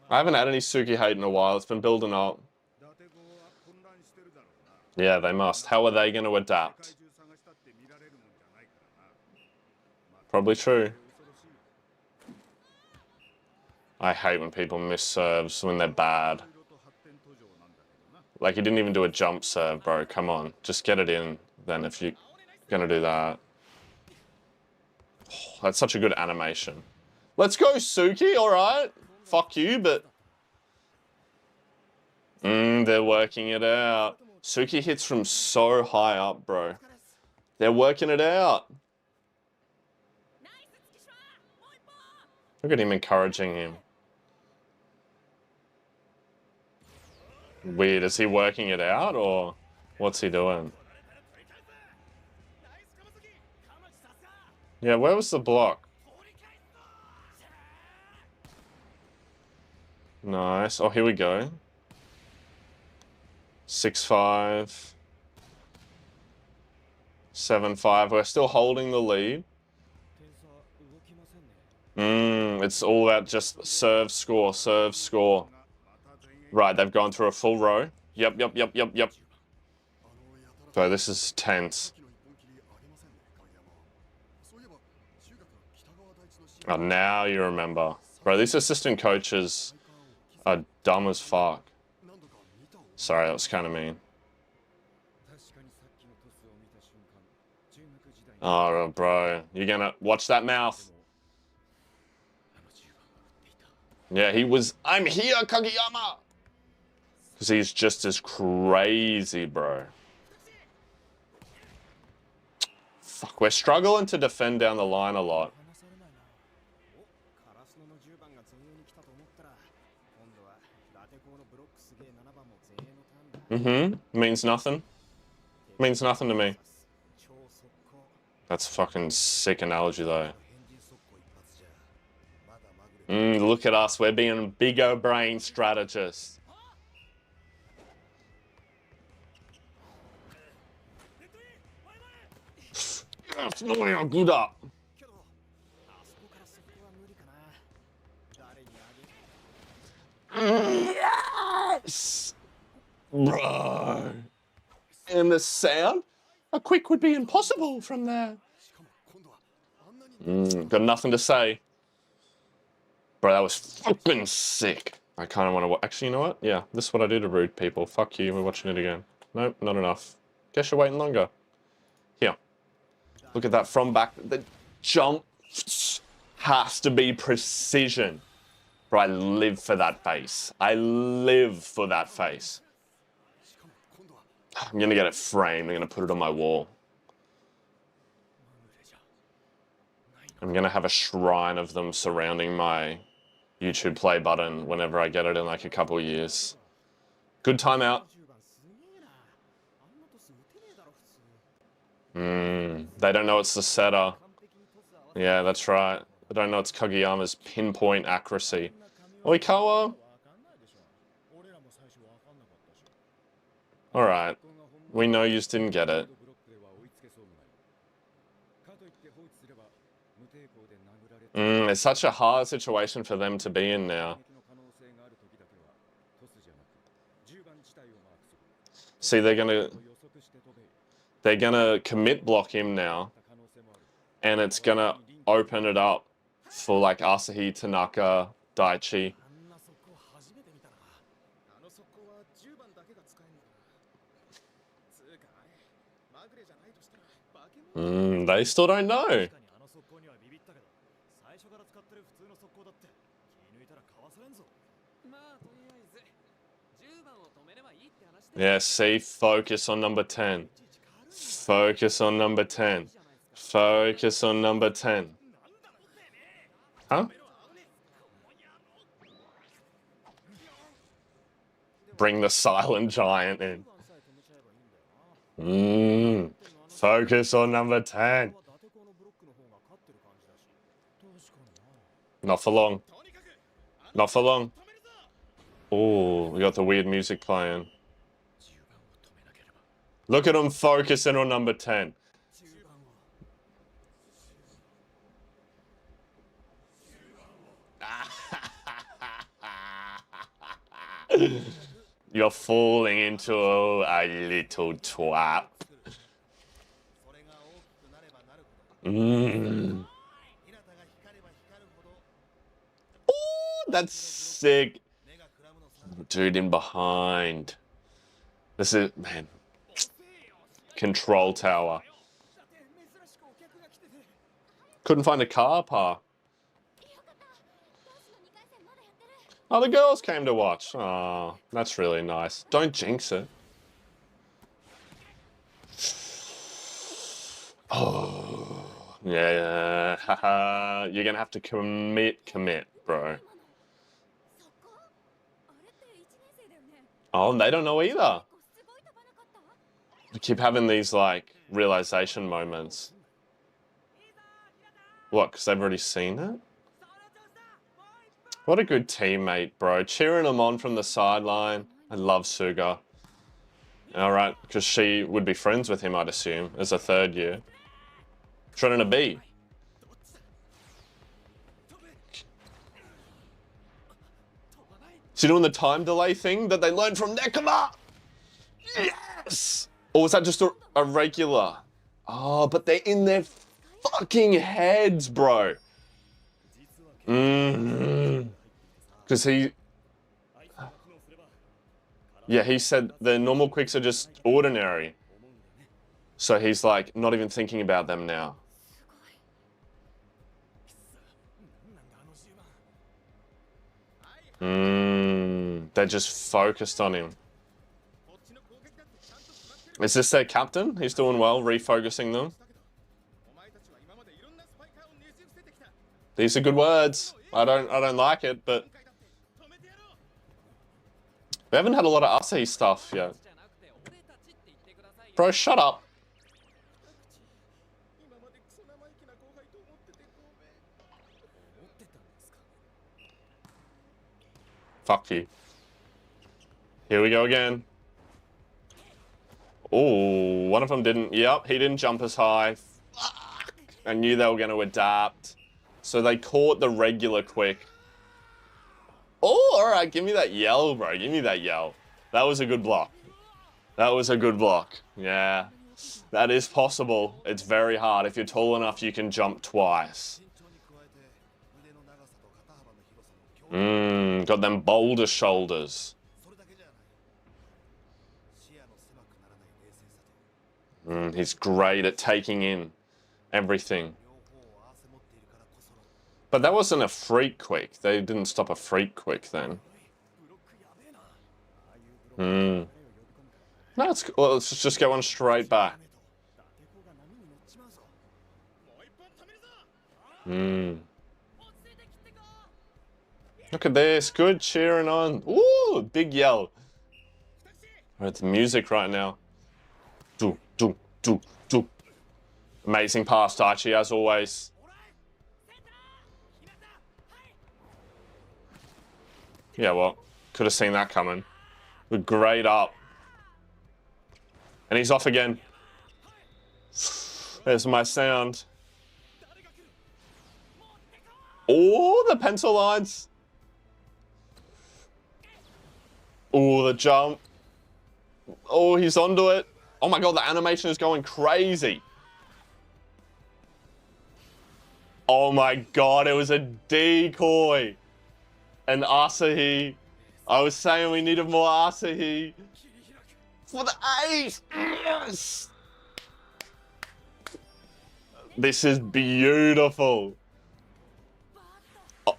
I haven't had any Suki hate in a while. It's been building up. Yeah, they must. How are they going to adapt? Probably true. I hate when people miss serves when they're bad. Like, he didn't even do a jump serve, bro. Come on. Just get it in, then, if you're going to do that. Oh, that's such a good animation. Let's go, Suki, alright? Fuck you, but... they're working it out. Suki hits from so high up, bro. They're working it out. Look at him encouraging him. Weird, is he working it out, or... What's he doing? Yeah, where was the block? Nice. Oh, here we go. 6-5. 7-5. We're still holding the lead. It's all about just serve, score, serve, score. Right, they've gone through a full row. Yep. So this is tense. Oh, now you remember. Bro, these assistant coaches are dumb as fuck. Sorry, that was kind of mean. Oh, bro. You're gonna watch that mouth. Yeah, he was, I'm here, Kageyama! Because he's just as crazy, bro. Fuck, we're struggling to defend down the line a lot. Means nothing. Means nothing to me. That's a fucking sick analogy, though. Look at us. We're being bigger brain strategists. Good up. Yes! Bro. And the sound? A quick would be impossible from there. Got nothing to say. Bro, that was fucking sick. I kind of want to... Actually, you know what? Yeah, this is what I do to rude people. Fuck you, we're watching it again. Nope, not enough. Guess you're waiting longer. Here. Look at that from back. The jump has to be precision. Bro, I live for that face. I live for that face. I'm going to get it framed. I'm going to put it on my wall. I'm going to have a shrine of them surrounding my YouTube play button whenever I get it in like a couple of years. Good timeout. They don't know it's the setter. Yeah, that's right. They don't know it's Kageyama's pinpoint accuracy. Oikawa? Alright. We know you just didn't get it. It's such a hard situation for them to be in now. See, they're gonna commit block him now, and it's gonna open it up for like Asahi, Tanaka, Daichi. They still don't know. Yeah, see, focus on number 10. Focus on number 10. Focus on number 10. Huh? Bring the silent giant in. Focus on number 10. Not for long. Not for long. Oh, we got the weird music playing. Look at him focusing on number 10. You're falling into a little twat. Ooh, that's sick. Dude in behind. This is, man. Control tower. Couldn't find a car park. Oh, the girls came to watch. Oh, that's really nice. Don't jinx it. Oh, yeah. Haha. You're gonna have to commit, bro. Oh, and they don't know either. We keep having these, like, realization moments. What, because they've already seen it? What a good teammate, bro. Cheering him on from the sideline. I love Suga. Alright, because she would be friends with him, I'd assume, as a third year. Trying to be. Is he doing the time delay thing that they learned from Nekama? Yes! Or was that just a regular? Oh, but they're in their fucking heads, bro. Because he... Yeah, he said the normal quicks are just ordinary. So he's like, not even thinking about them now. They're just focused on him. Is this their captain? He's doing well, refocusing them. These are good words. I don't like it, but we haven't had a lot of Asahi stuff yet. Bro, shut up. Fuck you. Here we go again. Oh, one of them didn't. Yep, he didn't jump as high. Fuck. I knew they were going to adapt. So they caught the regular quick. Oh, all right. Give me that yell, bro. Give me that yell. That was a good block. That was a good block. Yeah, that is possible. It's very hard. If you're tall enough, you can jump twice. Got them boulder shoulders. He's great at taking in everything. But that wasn't a freak quick. They didn't stop a freak quick then. No, let's just go on straight back. Look at this. Good cheering on. Ooh, big yell. We're at the music right now. Do, do, do, do. Amazing pass, Daichi, as always. Yeah, well, could have seen that coming. We're great up. And he's off again. There's my sound. Oh, the pencil lines. Oh, the jump. Oh, he's onto it. Oh my god, the animation is going crazy. Oh my god, it was a decoy. And Asahi. I was saying we needed more Asahi. For the ace! Yes! This is beautiful. Oh.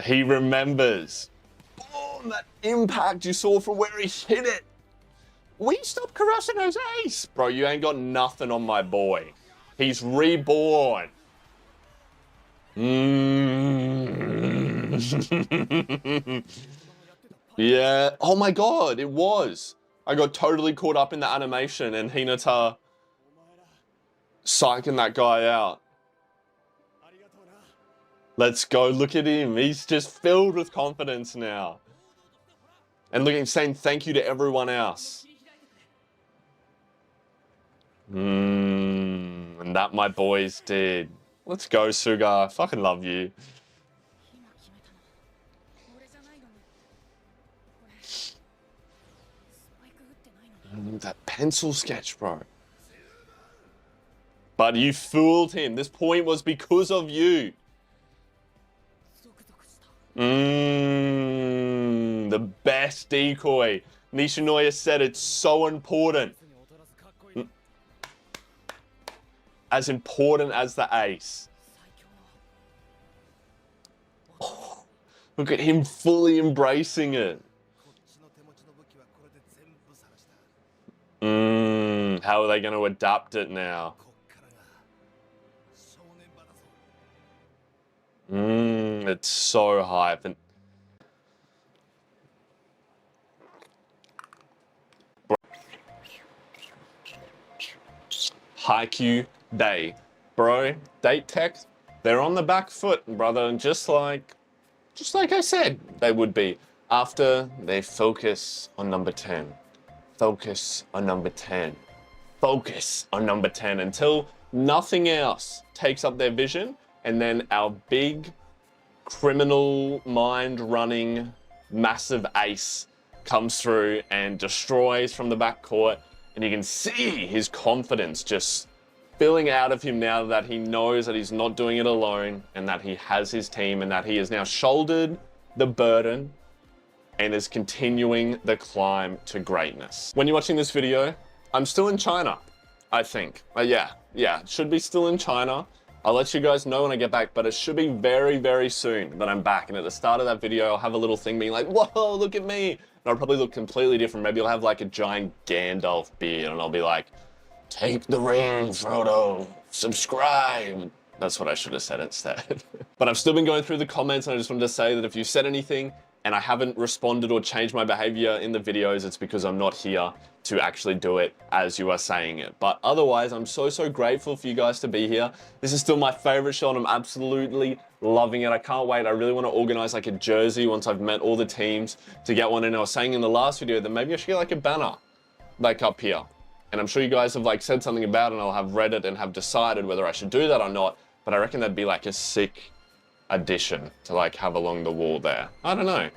He remembers. Boom! That impact you saw from where he hit it. We stopped Karasuno's ace. Bro, you ain't got nothing on my boy. He's reborn. Yeah. Oh my god, it was. I got totally caught up in the animation and Hinata psyching that guy out. Let's go. Look at him. He's just filled with confidence now. And look at him saying thank you to everyone else. And that my boys did. Let's go, Suga. I fucking love you. That pencil sketch, bro. But you fooled him. This point was because of you. The best decoy. Nishinoya said it's so important. As important as the ace. Oh, look at him fully embracing it. How are they going to adapt it now? It's so hype. And Haikyuu day. Bro, date tech, they're on the back foot, brother, and just like I said they would be after they focus on number 10. Focus on number 10. Focus on number 10 until nothing else takes up their vision, and then our big criminal mind running massive ace comes through and destroys from the backcourt, and you can see his confidence just spilling out of him now that he knows that he's not doing it alone and that he has his team and that he has now shouldered the burden and is continuing the climb to greatness. When you're watching this video, I'm still in China, I think. Yeah, should be still in China. I'll let you guys know when I get back, but it should be very, very soon that I'm back. And at the start of that video, I'll have a little thing being like, whoa, look at me. And I'll probably look completely different. Maybe I'll have like a giant Gandalf beard and I'll be like, take the ring, Frodo, subscribe. That's what I should have said instead. But I've still been going through the comments, and I just wanted to say that if you said anything and I haven't responded or changed my behavior in the videos, it's because I'm not here to actually do it as you are saying it. But otherwise, I'm so grateful for you guys to be here. This is still my favorite show and I'm absolutely loving it. I can't wait. I really want to organize like a jersey once I've met all the teams to get one. And I was saying in the last video that maybe I should get like a banner like up here. And I'm sure you guys have like said something about it, and I'll have read it and have decided whether I should do that or not. But I reckon that'd be like a sick addition to like have along the wall there. I don't know.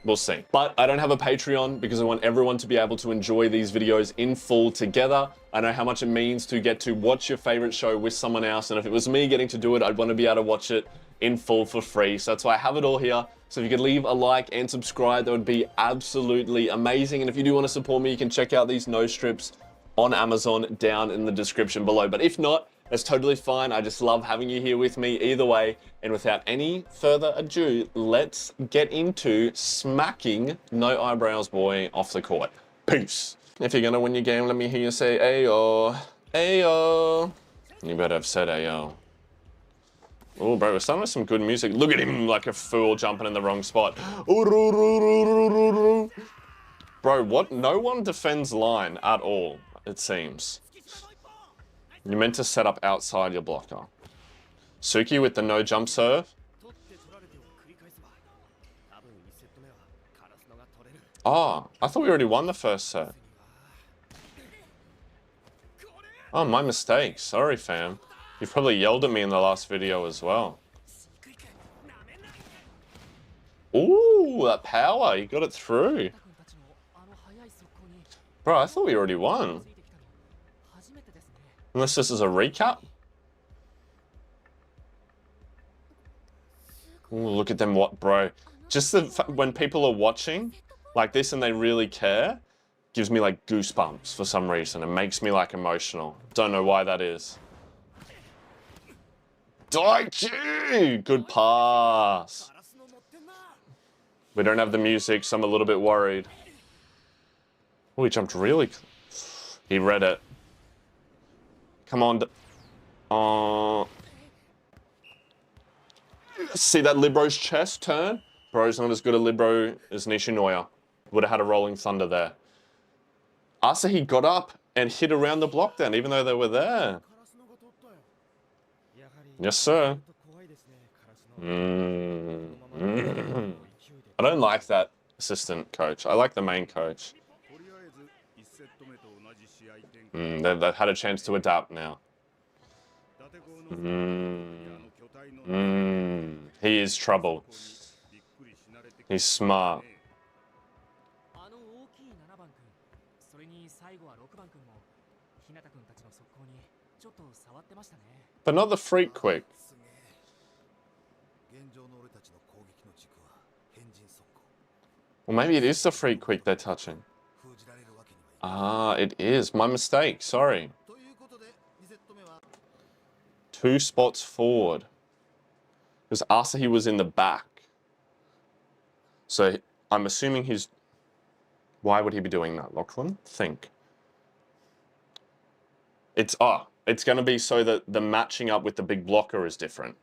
We'll see. But I don't have a Patreon because I want everyone to be able to enjoy these videos in full together. I know how much it means to get to watch your favorite show with someone else. And if it was me getting to do it, I'd want to be able to watch it in full for free. So that's why I have it all here. So if you could leave a like and subscribe, that would be absolutely amazing. And if you do want to support me, you can check out these nose strips on Amazon down in the description below. But if not, that's totally fine. I just love having you here with me either way. And without any further ado, let's get into smacking No Eyebrows Boy off the court. Peace. If you're gonna win your game, let me hear you say Ayo. Ayo. You better have said Ayo. Oh, bro, we're starting with some good music. Look at him like a fool jumping in the wrong spot. Bro, what? No one defends line at all, it seems. You're meant to set up outside your blocker. Suki with the no jump serve. Oh, I thought we already won the first set. Oh, my mistake. Sorry, fam. You probably yelled at me in the last video as well. Ooh, that power. You got it through. Bro, I thought we already won. Unless this is a recap. Ooh, look at them, what, bro. Just when people are watching like this and they really care, gives me like goosebumps for some reason. It makes me like emotional. Don't know why that is. Daichi! Good pass. We don't have the music, so I'm a little bit worried. Oh, he jumped really... He read it. Come on. See that Libro's chest turn? Bro's not as good a Libro as Nishinoya. Would have had a rolling thunder there. Asahi got up and hit around the block then, even though they were there. Yes, sir. I don't like that assistant coach. I like the main coach. They've had a chance to adapt now. He is trouble. He's smart. But not the freak quick. Well, maybe it is the freak quick they're touching. Ah, it is. My mistake. Sorry. 2 spots forward. Because Asahi was in the back. So I'm assuming he's... Why would he be doing that, Lachlan? Think. It's going to be so that the matching up with the big blocker is different.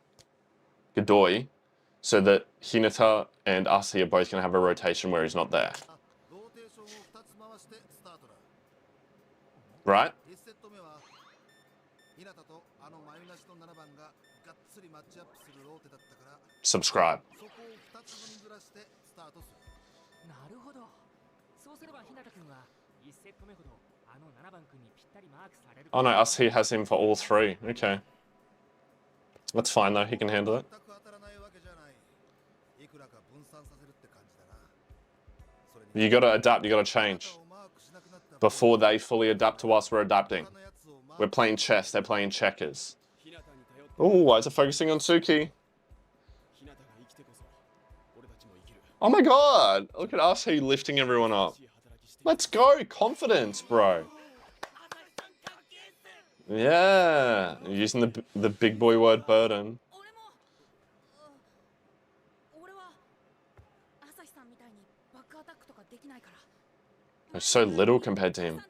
Godoy. so that Hinata and Asahi are both going to have a rotation where he's not there. Right? Subscribe. Oh no, Asahi has him for all three. Okay. That's fine though, he can handle it. You gotta adapt, you gotta change. Before they fully adapt to us, we're adapting. We're playing chess, they're playing checkers. Oh, why is it focusing on Suki? Oh my god! Look at us, he lifting everyone up. Let's go! Confidence, bro. Yeah, using the big boy word burden. They're so little compared to him.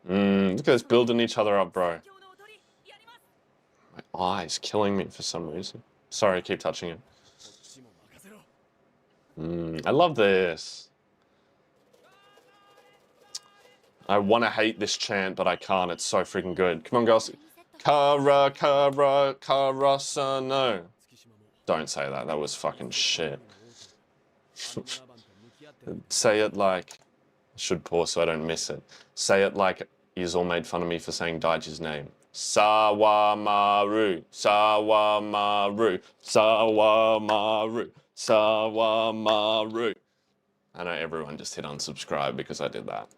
Look at us building each other up, bro. My eye's killing me for some reason. Sorry, I keep touching it. I love this. I want to hate this chant, but I can't. It's so freaking good. Come on, girls. Kara, Kara, Karasano. Don't say that. That was fucking shit. Say it like... I should pause so I don't miss it. Say it like yous all made fun of me for saying Daichi's name. Sawamaru, Sawamaru, Sawamaru, Sawamaru. I know everyone just hit unsubscribe because I did that.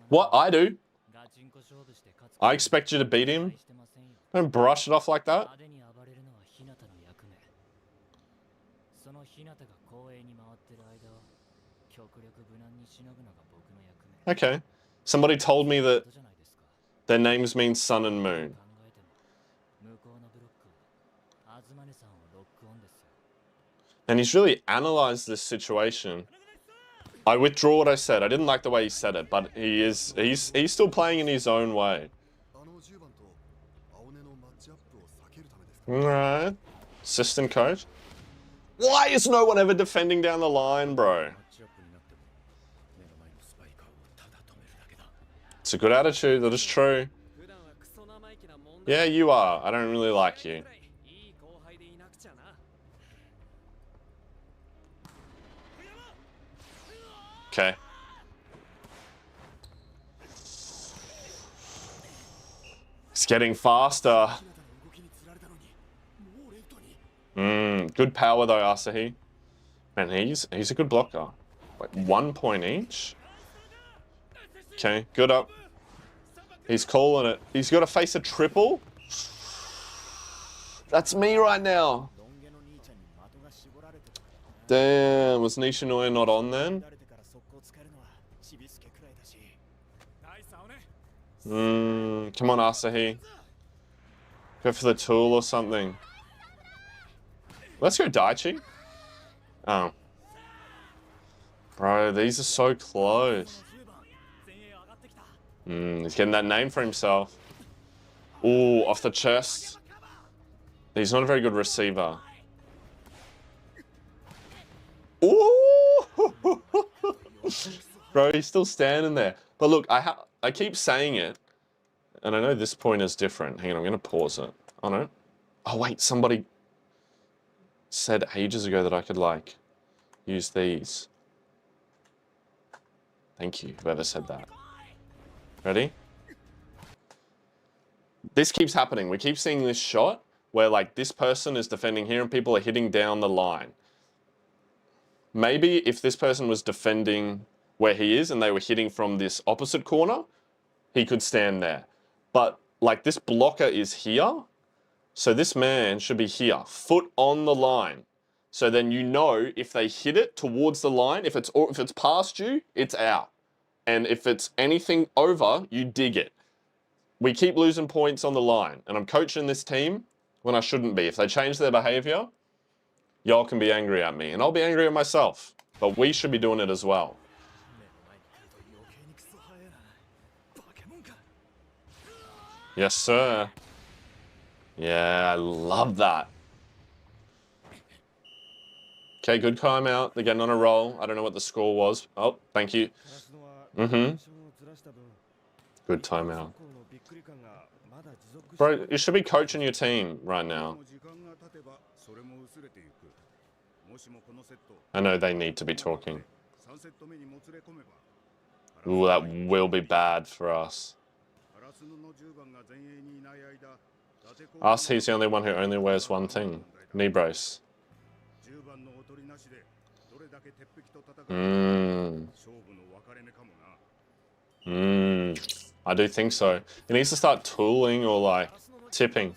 What? I do? I expect you to beat him? Don't brush it off like that. Okay. Somebody told me that their names mean sun and moon. And he's really analyzed this situation. I withdraw what I said. I didn't like the way he said it, but he's still playing in his own way. Alright. Assistant coach. Why is no one ever defending down the line, bro? It's a good attitude, that is true. Yeah, you are. I don't really like you. Okay. It's getting faster. Good power though, Asahi. Man, he's a good blocker. Like 1 point each. Okay, good up. He's calling it. He's got to face a triple. That's me right now. Damn, was Nishinoya not on then? Come on, Asahi. Go for the tool or something. Let's go Daichi. Oh. Bro, these are so close. He's getting that name for himself. Ooh, off the chest. He's not a very good receiver. Ooh! Bro, he's still standing there. But look, I keep saying it, and I know this point is different. Hang on, I'm going to pause it. Oh, no. Oh, wait, somebody said ages ago that I could, like, use these. Thank you, whoever said that. Ready? This keeps happening. We keep seeing this shot where, like, this person is defending here and people are hitting down the line. Maybe if this person was defending where he is and they were hitting from this opposite corner, he could stand there. But, like, this blocker is here. So this man should be here, foot on the line. So then you know if they hit it towards the line, if it's past you, it's out. And if it's anything over, you dig it. We keep losing points on the line. And I'm coaching this team when I shouldn't be. If they change their behavior, y'all can be angry at me. And I'll be angry at myself. But we should be doing it as well. Yes, sir. Yeah, I love that. Okay, good timeout. They're getting on a roll. I don't know what the score was. Oh, thank you. Mm-hmm. Good timeout. Bro, you should be coaching your team right now. I know they need to be talking. Ooh, that will be bad for us. Us, he's the only one who only wears one thing. Knee brace. I do think so. He needs to start tooling or like tipping.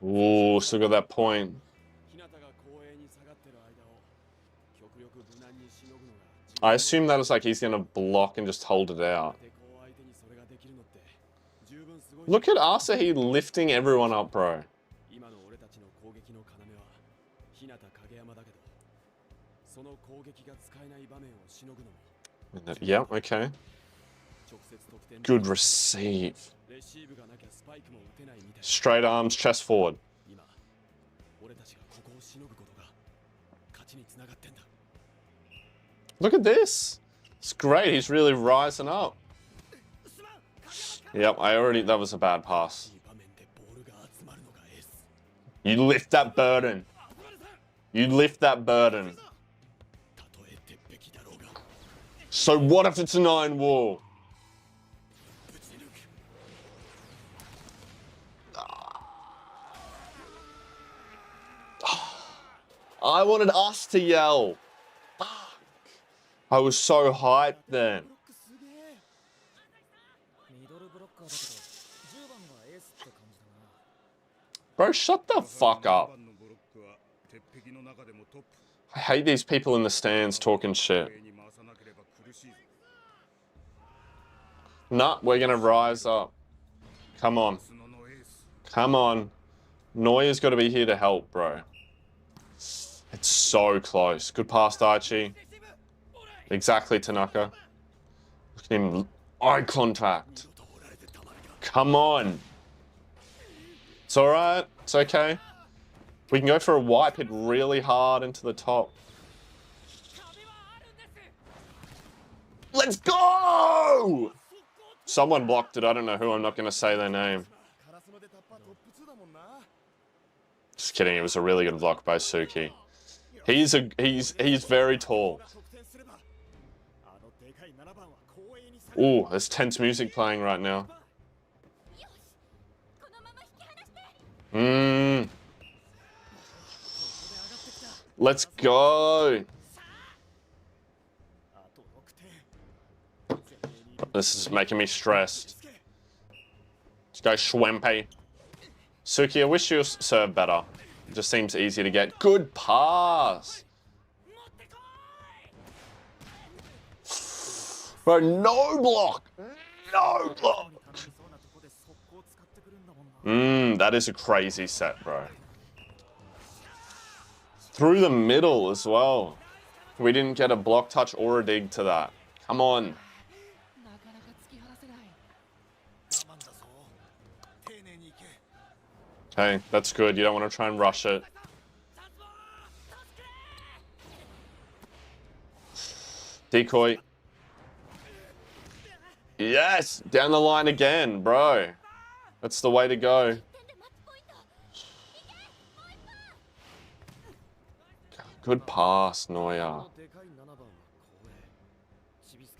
Ooh, still got that point. I assume that is like he's gonna block and just hold it out. Look at Asahi lifting everyone up, bro. Yeah, okay. Good receive. Straight arms, chest forward. Look at this. It's great. He's really rising up. Yep, that was a bad pass. You lift that burden. You lift that burden. So what if it's a 9 wall? I wanted us to yell. I was so hyped then. Bro, shut the fuck up. I hate these people in the stands talking shit. Nah, we're gonna rise up. Come on. Come on. Neuer's got to be here to help, bro. It's so close. Good pass, Daichi. Exactly, Tanaka. Look at him. Eye contact. Come on. It's all right. It's okay. We can go for a wipe it really hard into the top. Let's go! Someone blocked it. I don't know who. I'm not going to say their name. Just kidding. It was a really good block by Suki. He's very tall. Ooh, there's tense music playing right now. Let's go. This is making me stressed. Let's go Schwempe. Suki, I wish you served better. It just seems easy to get. Good pass. Bro, no block. No block. That is a crazy set, bro. Through the middle as well. We didn't get a block touch or a dig to that. Come on. Okay, that's good. You don't want to try and rush it. Decoy. Yes! Down the line again, bro. That's the way to go. Good pass, Neuer.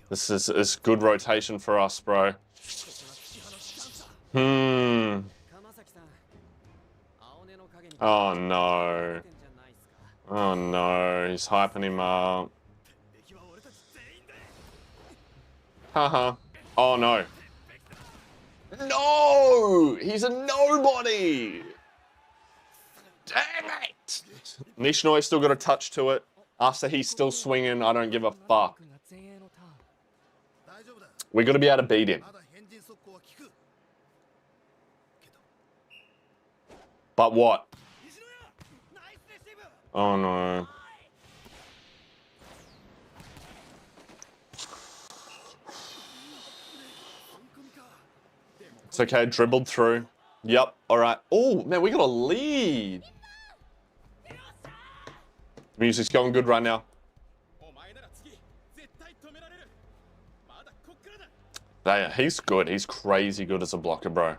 This is good rotation for us, bro. Oh no. Oh no, he's hyping him up. Haha. Oh no. No! He's a nobody! Damn it! Nishinoi's still got a touch to it. After he's still swinging, I don't give a fuck. We got to be able to beat him. But what? Oh no. It's okay, dribbled through. Yep, all right. Oh, man, we got a lead. Music's going good right now. Yeah, he's good. He's crazy good as a blocker, bro.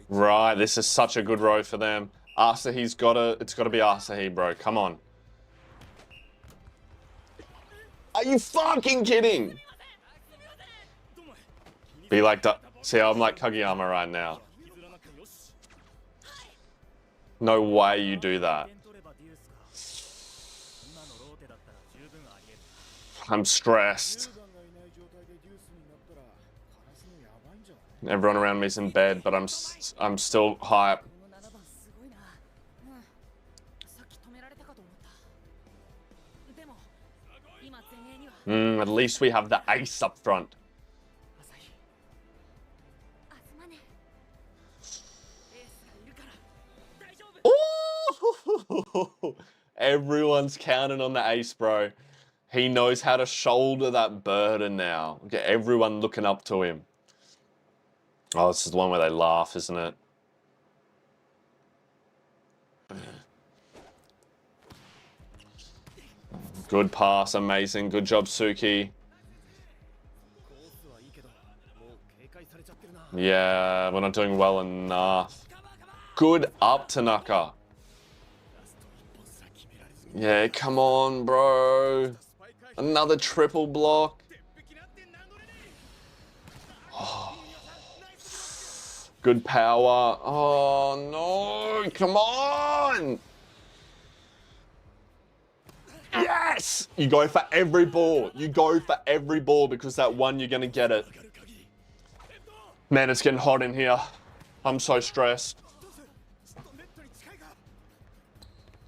Right, this is such a good row for them. Asahi's it's gotta be Asahi, bro. Come on. Are you fucking kidding? Be like that. See, I'm like Kageyama right now. No way you do that. I'm stressed. Everyone around me's in bed, but I'm still hype. At least we have the ace up front. Ooh! Everyone's counting on the ace, bro. He knows how to shoulder that burden now. Get everyone looking up to him. Oh, this is the one where they laugh, isn't it? Good pass, amazing. Good job, Suki. Yeah, we're not doing well enough. Good up, Tanaka. Yeah, come on, bro. Another triple block. Oh. Good power. Oh, no. Come on. Yes! You go for every ball. You go for every ball because that one, you're going to get it. Man, it's getting hot in here. I'm so stressed.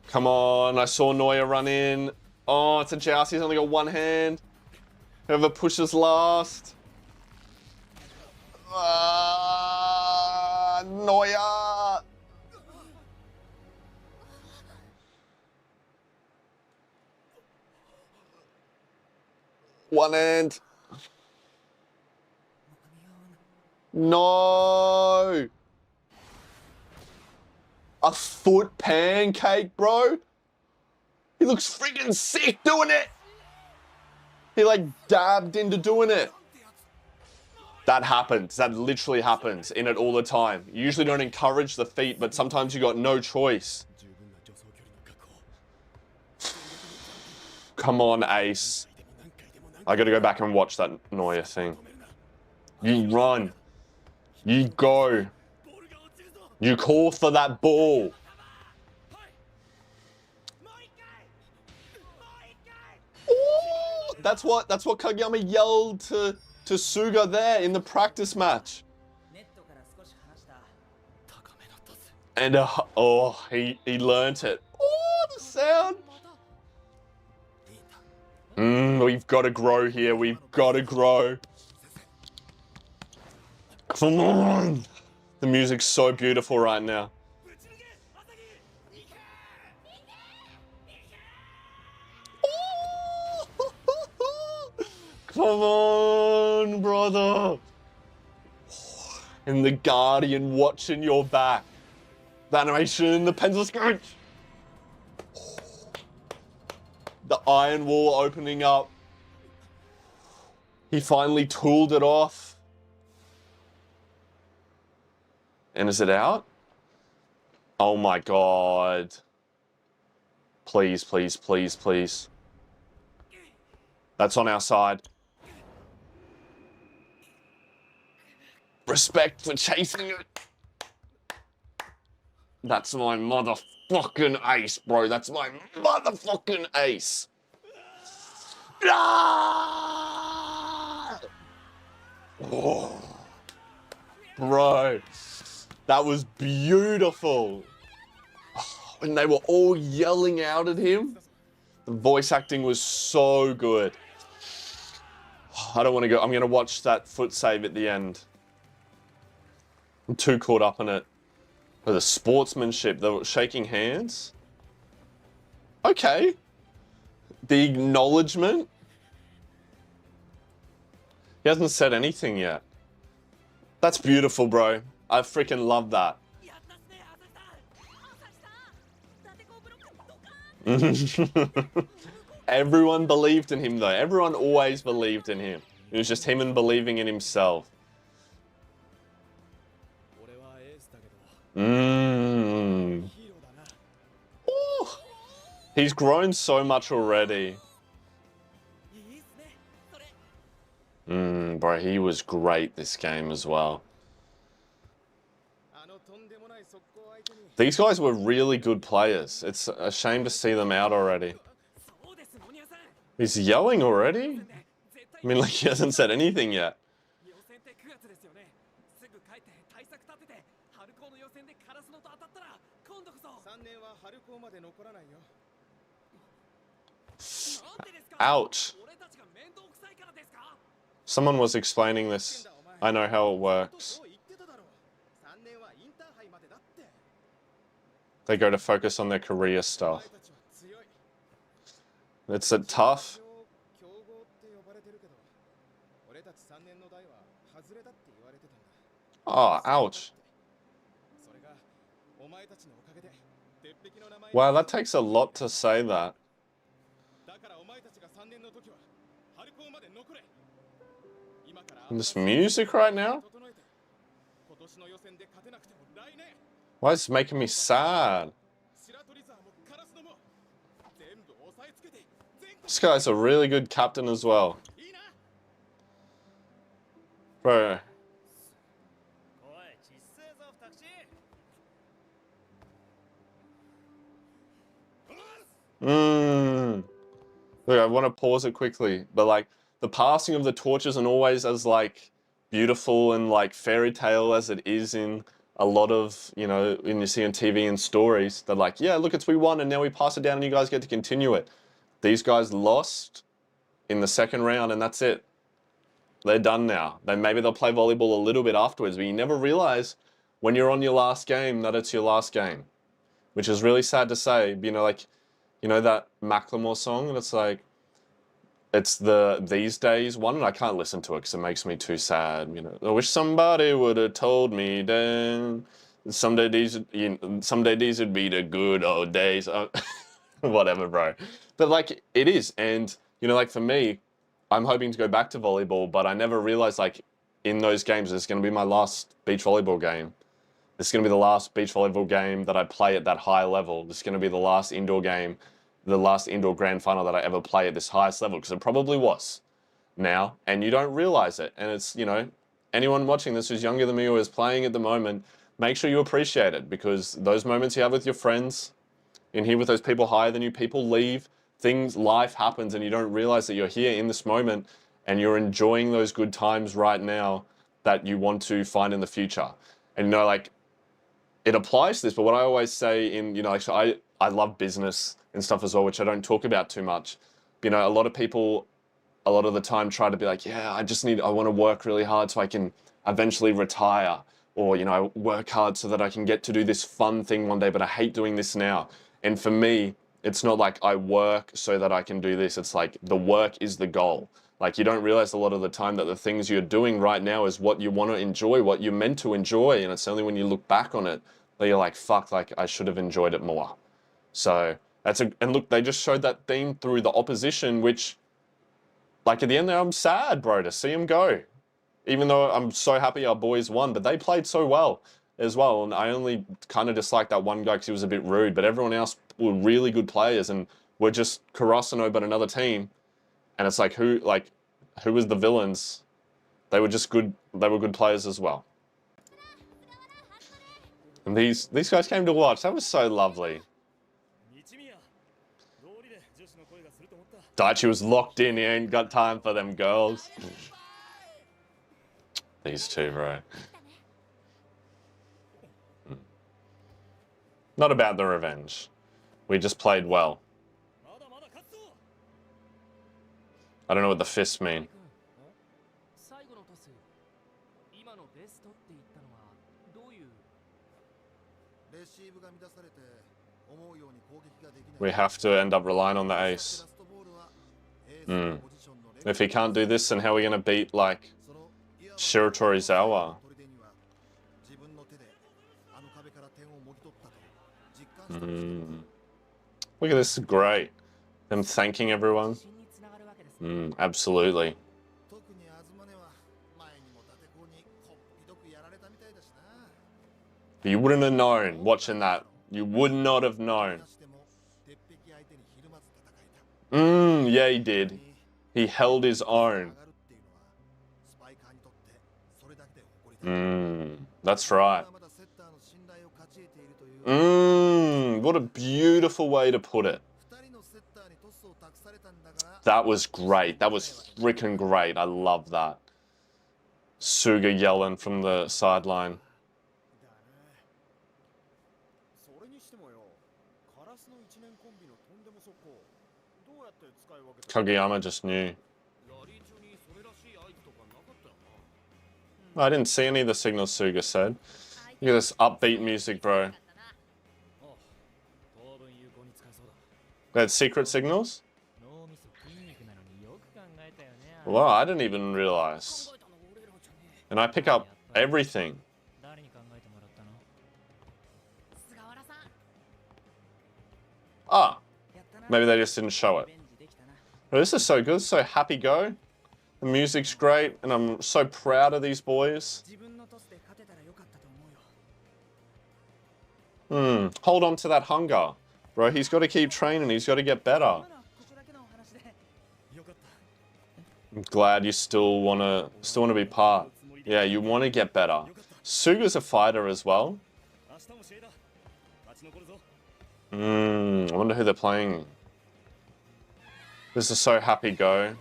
Come on. I saw Neuer run in. Oh, it's a joust. He's only got one hand. Whoever pushes last. Neuer. One hand. No. A foot pancake, bro. He looks freaking sick doing it. He like dabbed into doing it. That happens. That literally happens in it all the time. You usually don't encourage the feet, but sometimes you got no choice. Come on, Ace. I gotta go back and watch that Neuer thing. You run. You go. You call for that ball. Ooh, that's what Kageyama yelled to Suga there in the practice match. And oh, he learnt it. Oh, the sound. We've got to grow here. We've got to grow. Come on. The music's so beautiful right now. Come on, brother. And the Guardian watching your back. The animation in the pencil sketch. The iron wall opening up. He finally tooled it off. And is it out? Oh my God. Please, please, please, please. That's on our side. Respect for chasing it. That's my motherfucking ace, bro. That's my motherfucking ace. Ah! Oh. Bro, that was beautiful. And they were all yelling out at him. The voice acting was so good. I don't want to go. I'm going to watch that foot save at the end. I'm too caught up in it. Oh, the sportsmanship, they were shaking hands. Okay. the acknowledgement. He hasn't said anything yet. That's beautiful, bro. I freaking love that. Everyone believed in him though. Everyone always believed in him. It was just him and believing in himself. Ooh. He's grown so much already. Bro, he was great this game as well. These guys were really good players. It's a shame to see them out already. He's yelling already? I mean, like, he hasn't said anything yet. Ouch. Someone was explaining this. I know how it works. They go to focus on their career stuff. It's a tough. Oh, ouch. Wow, that takes a lot to say that. And this music right now? Why is it making me sad? This guy's a really good captain as well. Bro. Look, I want to pause it quickly, but like the passing of the torch isn't always as like beautiful and like fairy tale as it is in a lot of, you know, when you see on TV and stories. They're like, yeah, look, we won and now we pass it down and you guys get to continue it. These guys lost in the second round and that's it. They're done now. Maybe they'll play volleyball a little bit afterwards, but you never realize when you're on your last game that it's your last game, which is really sad to say. You know, like, you know that Macklemore song, and it's like, it's the These Days one, and I can't listen to it because it makes me too sad. You know, I wish somebody would have told me then. Someday these would be the good old days. Whatever, bro. But like, it is, and you know, like for me, I'm hoping to go back to volleyball, but I never realized like in those games, it's going to be my last beach volleyball game. This is going to be the last beach volleyball game that I play at that high level. This is going to be the last indoor game, the last indoor grand final that I ever play at this highest level, because it probably was now, and you don't realize it. And it's, you know, anyone watching this who's younger than me or is playing at the moment, make sure you appreciate it, because those moments you have with your friends, in here with those people higher than you, people leave, life happens, and you don't realize that you're here in this moment and you're enjoying those good times right now that you want to find in the future. And you know, like, it applies to this, but what I always say in, you know, actually, I love business and stuff as well, which I don't talk about too much. You know, a lot of people, a lot of the time try to be like, yeah, I want to work really hard so I can eventually retire, or, you know, work hard so that I can get to do this fun thing one day, but I hate doing this now. And for me, it's not like I work so that I can do this. It's like the work is the goal. Like, you don't realize a lot of the time that the things you're doing right now is what you want to enjoy, what you're meant to enjoy. And it's only when you look back on it that you're like, fuck, like I should have enjoyed it more. So and look, they just showed that theme through the opposition, which like at the end there, I'm sad, bro, to see them go. Even though I'm so happy our boys won, but they played so well as well. And I only kind of disliked that one guy because he was a bit rude, but everyone else were really good players and were just Karasuno, but another team. And it's like, who was the villains? They were just good. They were good players as well. And these guys came to watch. That was so lovely. Daichi was locked in. He ain't got time for them girls. These two, bro. Not about the revenge. We just played well. I don't know what the fists mean. We have to end up relying on the ace. If he can't do this, then how are we gonna beat like Shiratorizawa? Look at this, great. Them thanking everyone. Absolutely. But you wouldn't have known watching that. You would not have known. Yeah, he did. He held his own. That's right. What a beautiful way to put it. That was great. That was freaking great. I love that. Suga yelling from the sideline. Kageyama just knew. I didn't see any of the signals Suga said. Look at this upbeat music, bro. They had secret signals? Wow, I didn't even realize. And I pick up everything. Ah, maybe they just didn't show it. But this is so good, it's so happy go. The music's great, and I'm so proud of these boys. Hold on to that hunger. Bro, he's got to keep training, he's got to get better. I'm glad you still wanna be part. Yeah, you want to get better. Suga's a fighter as well. I wonder who they're playing. This is so happy go.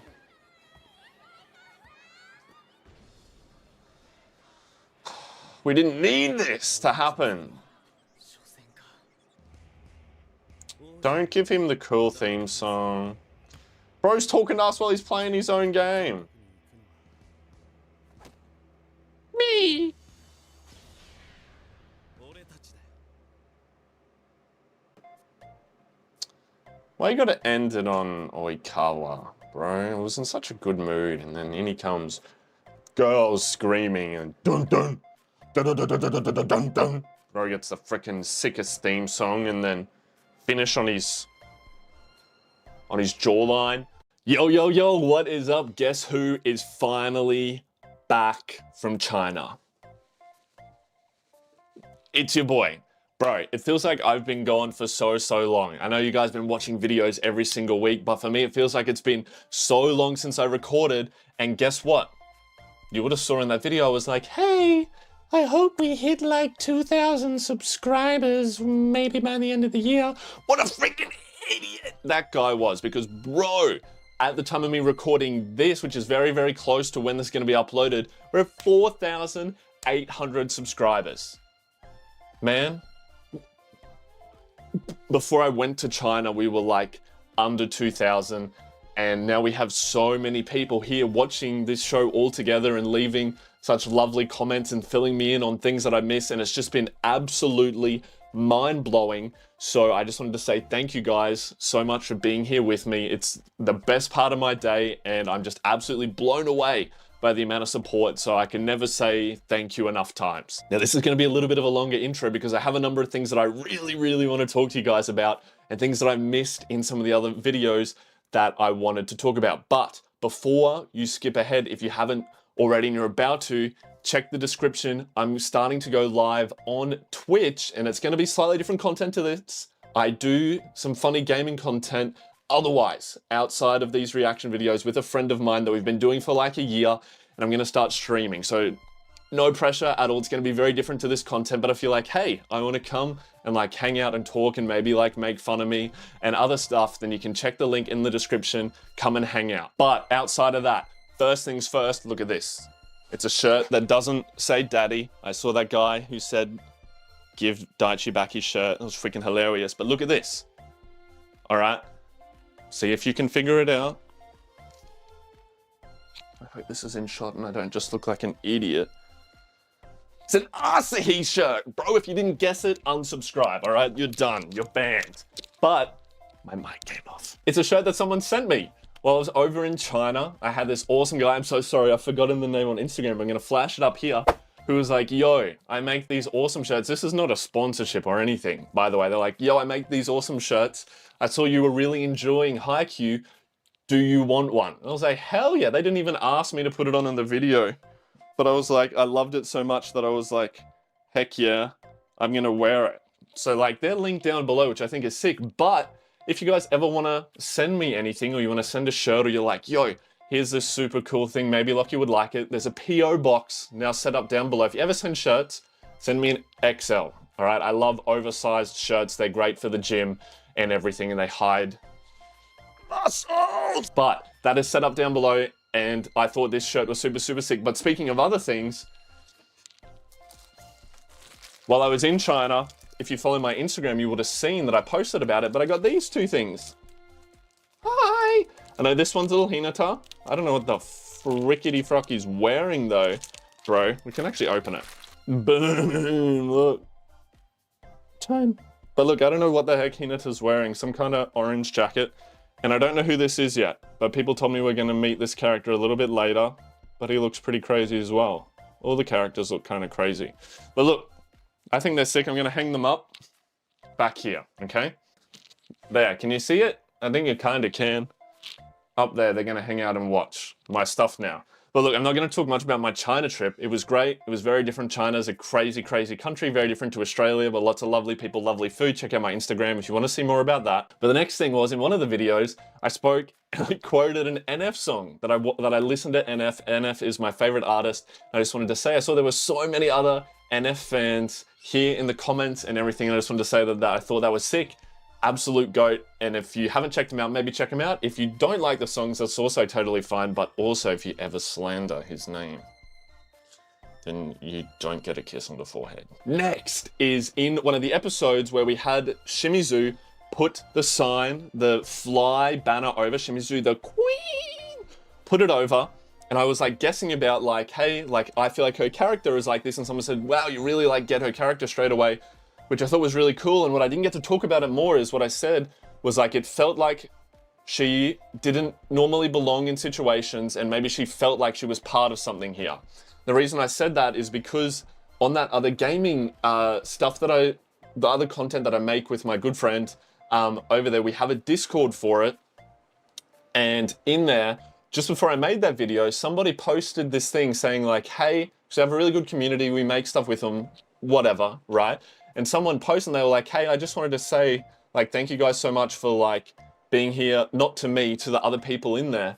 We didn't need this to happen. Don't give him the cool theme song. Bro's talking to us while he's playing his own game. Me. Why you gotta end it on Oikawa, bro? I was in such a good mood, and then in he comes, girls screaming and dun dun dun dun dun dun dun dun dun dun. Bro gets the freaking sickest theme song, and then finish on his jawline. Yo yo yo, what is up? Guess who is finally back from China? It's your boy. Bro, it feels like I've been gone for so long. I know you guys have been watching videos every single week, but for me, it feels like it's been so long since I recorded. And guess what? You would have saw in that video, I was like, hey, I hope we hit like 2,000 subscribers, maybe by the end of the year. What a freaking idiot that guy was, because bro, at the time of me recording this, which is very close to when this is going to be uploaded, we're at 4,800 subscribers. Man, before I went to China, we were like under 2,000, and now we have so many people here watching this show all together and leaving such lovely comments and filling me in on things that I miss, and it's just been absolutely mind-blowing. So I just wanted to say thank you guys so much for being here with me. It's the best part of my day, and I'm just absolutely blown away by the amount of support, so I can never say thank you enough times. Now this is going to be a little bit of a longer intro because I have a number of things that I really want to talk to you guys about, and things that I missed in some of the other videos that I wanted to talk about. But before you skip ahead, if you haven't already and you're about to, check the description. I'm starting to go live on Twitch, and it's going to be slightly different content to this. I do some funny gaming content otherwise, outside of these reaction videos, with a friend of mine that we've been doing for like a year, and I'm gonna start streaming. So no pressure at all. It's gonna be very different to this content, but if you're like, hey, I wanna come and like hang out and talk and maybe like make fun of me and other stuff, then you can check the link in the description, come and hang out. But outside of that, first things first, look at this. It's a shirt that doesn't say daddy. I saw that guy who said, give Daichi back his shirt. It was freaking hilarious, but look at this. All right. See if you can figure it out. I hope this is in shot and I don't just look like an idiot. It's an Asahi shirt. Bro, if you didn't guess it, unsubscribe, all right? You're done, you're banned. But my mic came off. It's a shirt that someone sent me. While I was over in China, I had this awesome guy, I'm so sorry, I've forgotten the name on Instagram, but I'm gonna flash it up here, who was like, yo, I make these awesome shirts. This is not a sponsorship or anything, by the way. They're like, yo, I make these awesome shirts. I saw you were really enjoying Haikyuu. Do you want one? And I was like, hell yeah. They didn't even ask me to put it on in the video. But I was like, I loved it so much that I was like, heck yeah, I'm gonna wear it. So like, they're linked down below, which I think is sick. But if you guys ever wanna send me anything, or you wanna send a shirt, or you're like, yo, here's this super cool thing, maybe Lockie would like it. There's a PO box now set up down below. If you ever send shirts, send me an XL, all right? I love oversized shirts. They're great for the gym and everything, and they hide muscles. But that is set up down below, and I thought this shirt was super, super sick. But speaking of other things, while I was in China, if you follow my Instagram, you would have seen that I posted about it, but I got these two things. Hi! I know this one's a little Hinata. I don't know what the frickety frock he's wearing though. Bro, we can actually open it. Boom, look. Time. But look, I don't know what the heck Hinata's wearing. Some kind of orange jacket. And I don't know who this is yet. But people told me we're going to meet this character a little bit later. But he looks pretty crazy as well. All the characters look kind of crazy. But look, I think they're sick. I'm going to hang them up back here, okay? There, can you see it? I think you kind of can. Up there, they're gonna hang out and watch my stuff now. But look, I'm not gonna talk much about my China trip. It was great, it was very different. China's a crazy, crazy country, very different to Australia, but lots of lovely people, lovely food. Check out my Instagram if you wanna see more about that. But the next thing was, in one of the videos, I spoke and I quoted an NF song that I listened to NF. NF is my favorite artist. I just wanted to say, I saw there were so many other NF fans here in the comments and everything, and I just wanted to say that I thought that was sick. Absolute goat, and if you haven't checked him out, maybe check him out. If you don't like the songs, that's also totally fine, but also if you ever slander his name, then you don't get a kiss on the forehead. Next is in one of the episodes where we had Shimizu put the sign, the fly banner over, Shimizu the queen, put it over, and I was like guessing about like, hey, like I feel like her character is like this, and someone said, wow, you really like get her character straight away, which I thought was really cool. And what I didn't get to talk about it more is what I said was like, it felt like she didn't normally belong in situations, and maybe she felt like she was part of something here. The reason I said that is because on that other gaming stuff that the other content that I make with my good friend over there, we have a Discord for it. And in there, just before I made that video, somebody posted this thing saying like, hey, we have a really good community, we make stuff with them, whatever, right? And someone posted and they were like, hey, I just wanted to say, like, thank you guys so much for like being here, not to me, to the other people in there,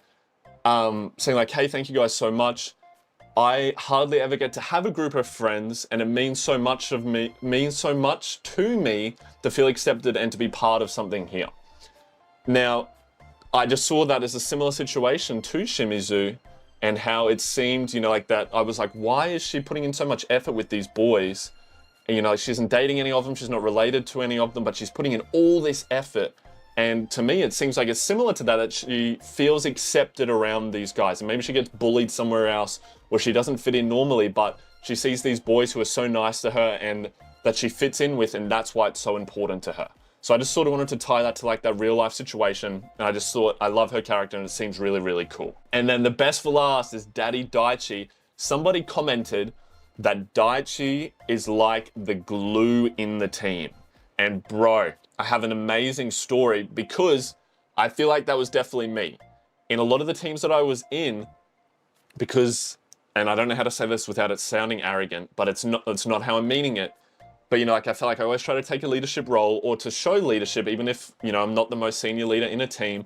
saying like, hey, thank you guys so much. I hardly ever get to have a group of friends, and it means so much to me to feel accepted and to be part of something here. Now, I just saw that as a similar situation to Shimizu, and how it seemed, you know, like that. I was like, why is she putting in so much effort with these boys? And, you know, she isn't dating any of them, she's not related to any of them, but she's putting in all this effort. And to me, it seems like it's similar to that, that she feels accepted around these guys. And maybe she gets bullied somewhere else, or she doesn't fit in normally, but she sees these boys who are so nice to her and that she fits in with, and that's why it's so important to her. So I just sort of wanted to tie that to like that real life situation. And I just thought, I love her character and it seems really, really cool. And then the best for last is Daddy Daichi. Somebody commented that Daichi is like the glue in the team. And bro, I have an amazing story because I feel like that was definitely me. In a lot of the teams that I was in, because, and I don't know how to say this without it sounding arrogant, but it's not how I'm meaning it. But, you know, like I feel like I always try to take a leadership role or to show leadership, even if, you know, I'm not the most senior leader in a team.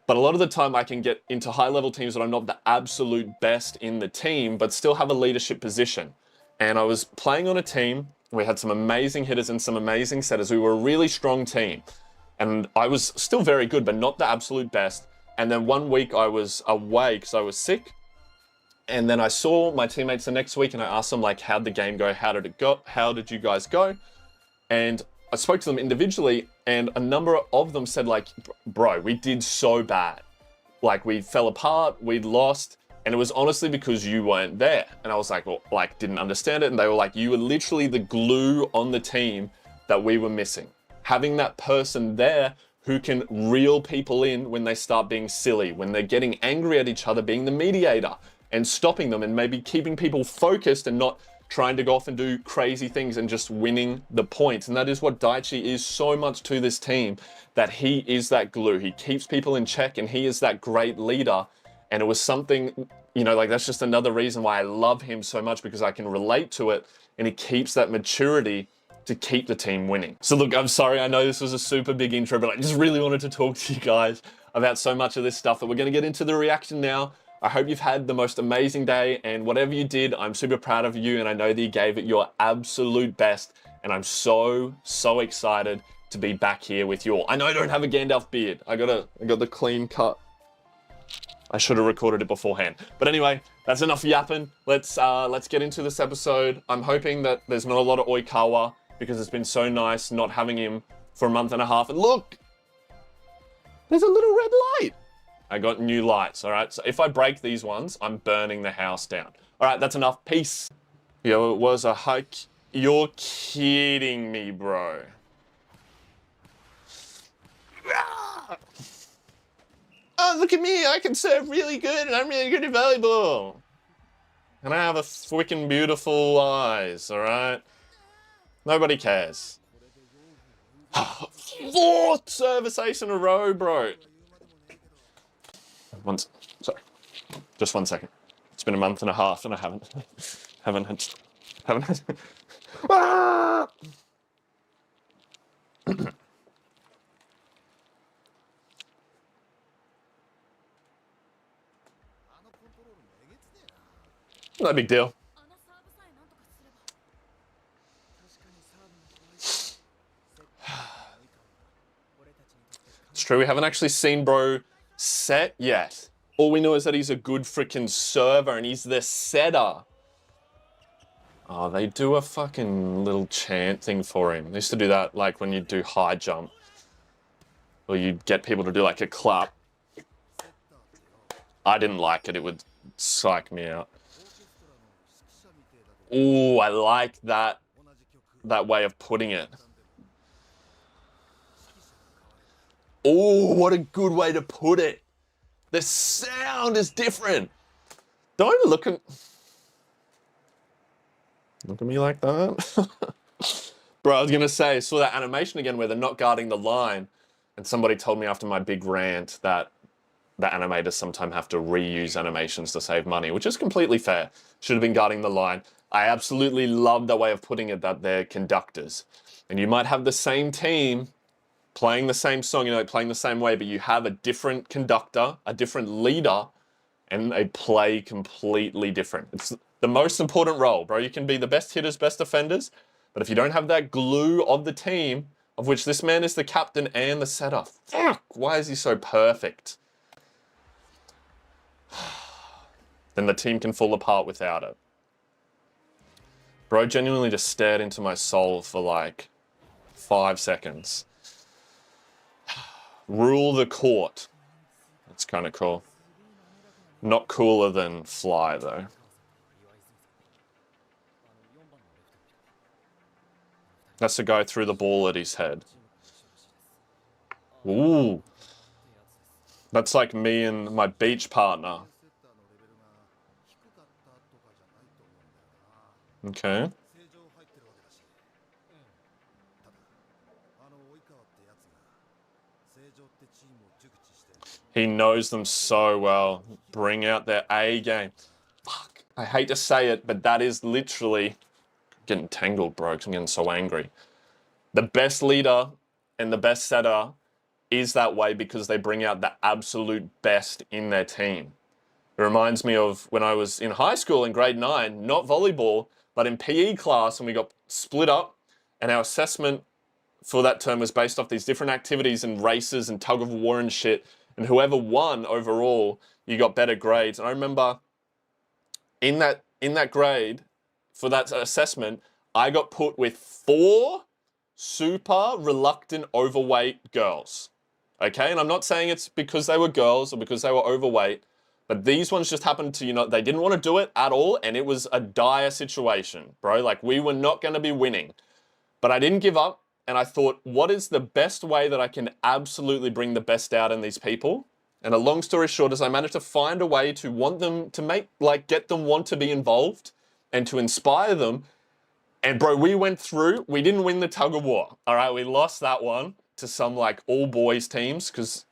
But a lot of the time I can get into high level teams that I'm not the absolute best in the team, but still have a leadership position. And I was playing on a team. We had some amazing hitters and some amazing setters. We were a really strong team. And I was still very good, but not the absolute best. And then one week I was away because I was sick. And then I saw my teammates the next week and I asked them like, how'd the game go? How did it go? How did you guys go? And I spoke to them individually and a number of them said like, bro, we did so bad. Like we fell apart, we'd lost. And it was honestly because you weren't there. And I was like, well, like didn't understand it. And they were like, you were literally the glue on the team that we were missing. Having that person there who can reel people in when they start being silly, when they're getting angry at each other, being the mediator and stopping them and maybe keeping people focused and not trying to go off and do crazy things and just winning the points. And that is what Daichi is so much to this team, that he is that glue. He keeps people in check and he is that great leader. And it was something, you know, like that's just another reason why I love him so much, because I can relate to it, and he keeps that maturity to keep the team winning. So look, I'm sorry, I know this was a super big intro, but I just really wanted to talk to you guys about so much of this stuff that we're gonna get into the reaction now. I hope you've had the most amazing day, and whatever you did, I'm super proud of you, and I know that you gave it your absolute best, and I'm so excited to be back here with you all. I know I don't have a Gandalf beard. I got the clean cut. I should have recorded it beforehand. But anyway, that's enough yapping. Let's get into this episode. I'm hoping that there's not a lot of Oikawa, because it's been so nice not having him for a month and a half. And look, there's a little red light. I got new lights, all right? So if I break these ones, I'm burning the house down. All right, that's enough. Peace. Yo, it was a hike. You're kidding me, bro. Oh, look at me. I can serve really good, and I'm really good at volleyball. And I have a freaking beautiful eyes, all right? Nobody cares. Fourth service ace in a row, bro. Sorry. Just 1 second. It's been a month and a half, and I haven't had. Ah! No big deal. It's true, we haven't actually seen bro set yet. All we know is that he's a good freaking server and he's the setter. Oh, they do a fucking little chant thing for him. They used to do that like when you do high jump. Or you'd get people to do like a clap. I didn't like it, it would psych me out. Ooh, I like that way of putting it. Ooh, what a good way to put it. The sound is different. Don't look at me like that. Bro, I was gonna say, I saw that animation again where they're not guarding the line, and somebody told me after my big rant that the animators sometimes have to reuse animations to save money, which is completely fair. Should have been guarding the line. I absolutely love that way of putting it, that they're conductors. And you might have the same team playing the same song, you know, playing the same way, but you have a different conductor, a different leader, and they play completely different. It's the most important role, bro. You can be the best hitters, best defenders, but if you don't have that glue of the team, of which this man is the captain and the setter, fuck, why is he so perfect? Then the team can fall apart without it. Bro genuinely just stared into my soul for like 5 seconds. Rule the court. That's kind of cool. Not cooler than fly though. That's the guy threw the ball at his head. Ooh. That's like me and my beach partner. Okay. He knows them so well. Bring out their A game. Fuck. I hate to say it, but that is literally getting tangled, bro. I'm getting so angry. The best leader and the best setter is that way because they bring out the absolute best in their team. It reminds me of when I was in high school in grade 9, not volleyball, but in PE class, and we got split up, and our assessment for that term was based off these different activities and races and tug of war and shit. And whoever won overall, you got better grades. And I remember in that grade, for that assessment, I got put with 4 super reluctant overweight girls. Okay, and I'm not saying it's because they were girls or because they were overweight, but these ones just happened to, you know, they didn't want to do it at all, and it was a dire situation, bro. Like, we were not going to be winning. But I didn't give up. and I thought, what is the best way that I can absolutely bring the best out in these people? And a long story short is I managed to find a way to want them to make, like, get them want to be involved and to inspire them. And bro, we went through, we didn't win the tug of war. All right, we lost that one to some like all boys teams because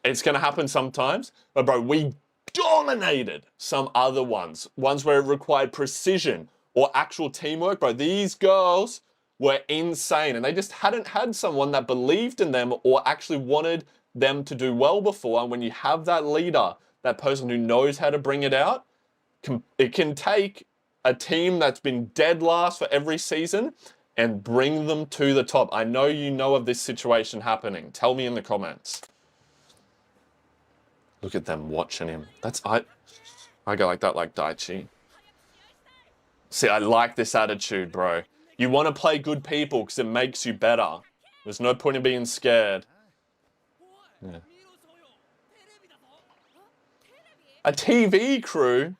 it's going to happen sometimes. But bro, we dominated some other ones where it required precision or actual teamwork. Bro, these girls were insane and they just hadn't had someone that believed in them or actually wanted them to do well before. And when you have that leader, that person who knows how to bring it out, it can take a team that's been dead last for every season and bring them to the top. I know you know of this situation happening. Tell me in the comments. Look at them watching him. I go like that like Daichi. See, I like this attitude, bro. You want to play good people because it makes you better. There's no point in being scared. Yeah. A TV crew?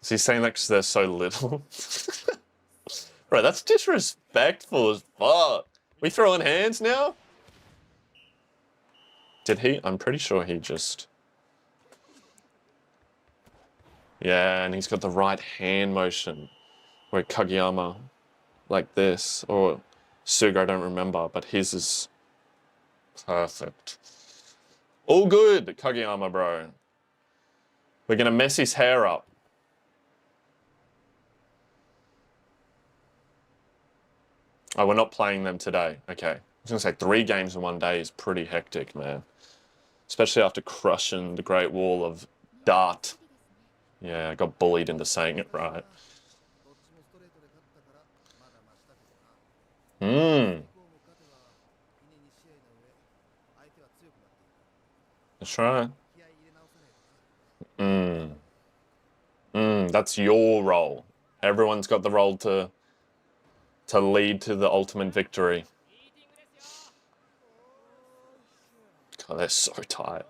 Is he saying that because they're so little? Bro, that's disrespectful as fuck. We throwing hands now? Did he? I'm pretty sure he just... Yeah, and he's got the right hand motion. Where Kageyama, like this, or Suga, I don't remember, but his is perfect. All good, Kageyama, bro. We're gonna mess his hair up. Oh, we're not playing them today. Okay. I was gonna say 3 games in one day is pretty hectic, man. Especially after crushing the Great Wall of Dart. Yeah, I got bullied into saying it right. That's right. That's your role. Everyone's got the role to lead to the ultimate victory. God, they're so tight.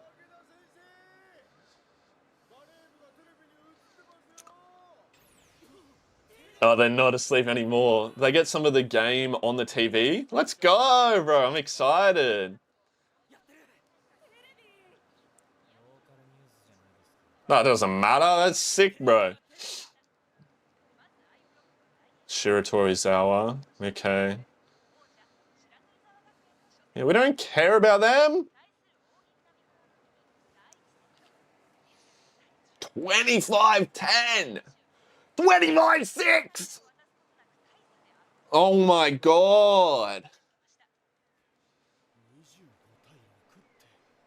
Oh, they're not asleep anymore. They get some of the game on the TV. Let's go, bro. I'm excited. No, it doesn't matter. That's sick, bro. Shiratorizawa. Okay. Yeah, we don't care about them. 25-10. 25-6. Oh my god.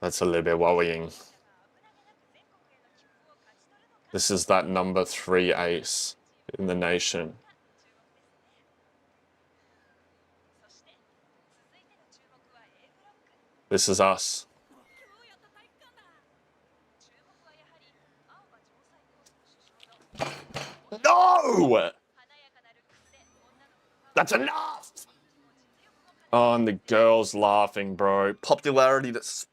That's a little bit worrying. This is that number 3 ace in the nation. This is us. No! That's enough! Oh, and the girls laughing, bro. Popularity that's...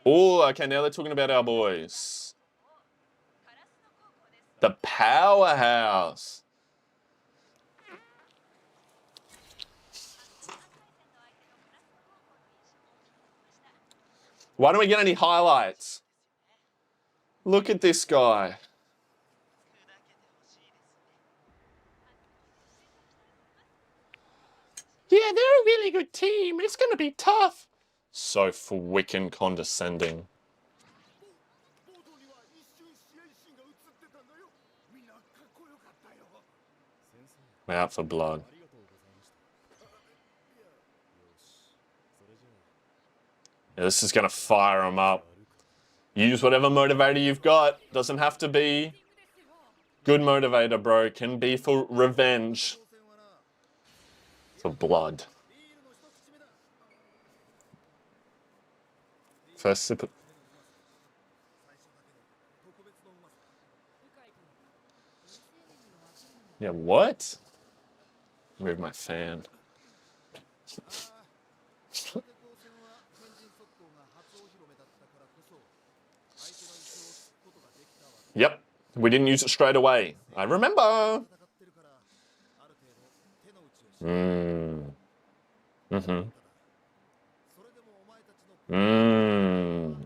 Oh, okay, now they're talking about our boys. The powerhouse. Why don't we get any highlights? Look at this guy. Yeah, they're a really good team. It's going to be tough. So freaking condescending. We're out for blood. Yeah, this is going to fire them up. Use whatever motivator you've got. Doesn't have to be good motivator, bro. Can be for revenge. For blood. First sip of... Yeah, what? Move my fan. Yep, we didn't use it straight away. I remember.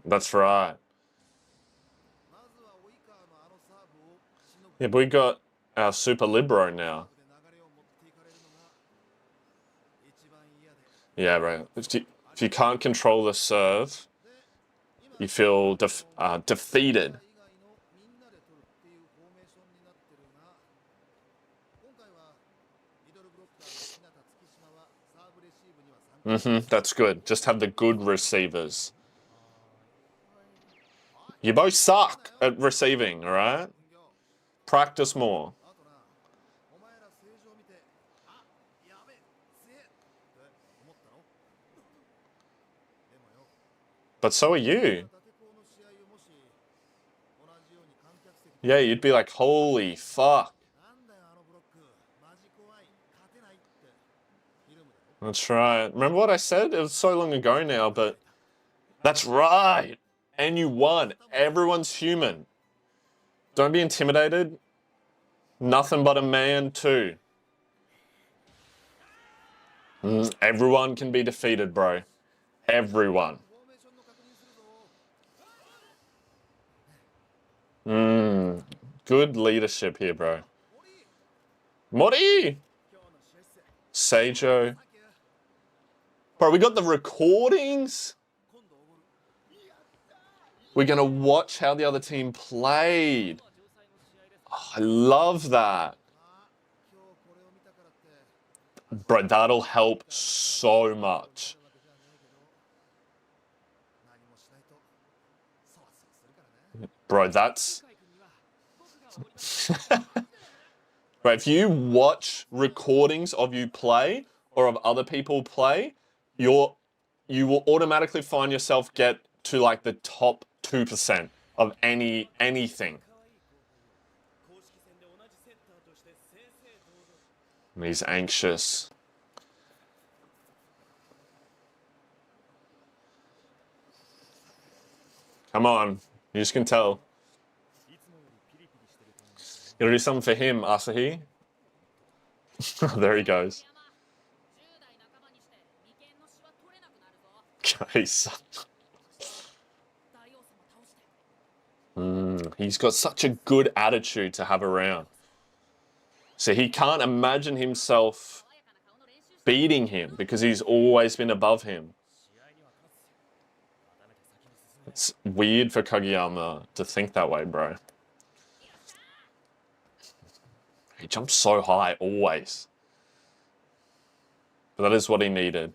That's right. Yeah, but we got our super libero now. Yeah, right. If you can't control the serve, you feel defeated. That's good. Just have the good receivers. You both suck at receiving, all right? Practice more. But so are you. Yeah, you'd be like, holy fuck. That's right. Remember what I said? It was so long ago now, but that's right. And you won. Everyone's human. Don't be intimidated. Nothing but a man too. Everyone can be defeated, bro. Everyone. Good leadership here, bro. Mori! Seijo. Bro, we got the recordings. We're going to watch how the other team played. Oh, I love that. Bro, that'll help so much. Bro, that's... Bro, if you watch recordings of you play or of other people play, you will automatically find yourself get to like the top 2% of anything. And he's anxious. Come on, you just can tell. You gotta do something for him, Asahi. There he goes. He's got such a good attitude to have around. So he can't imagine himself beating him because he's always been above him. It's weird for Kageyama to think that way, bro. He jumps so high, always. But that is what he needed.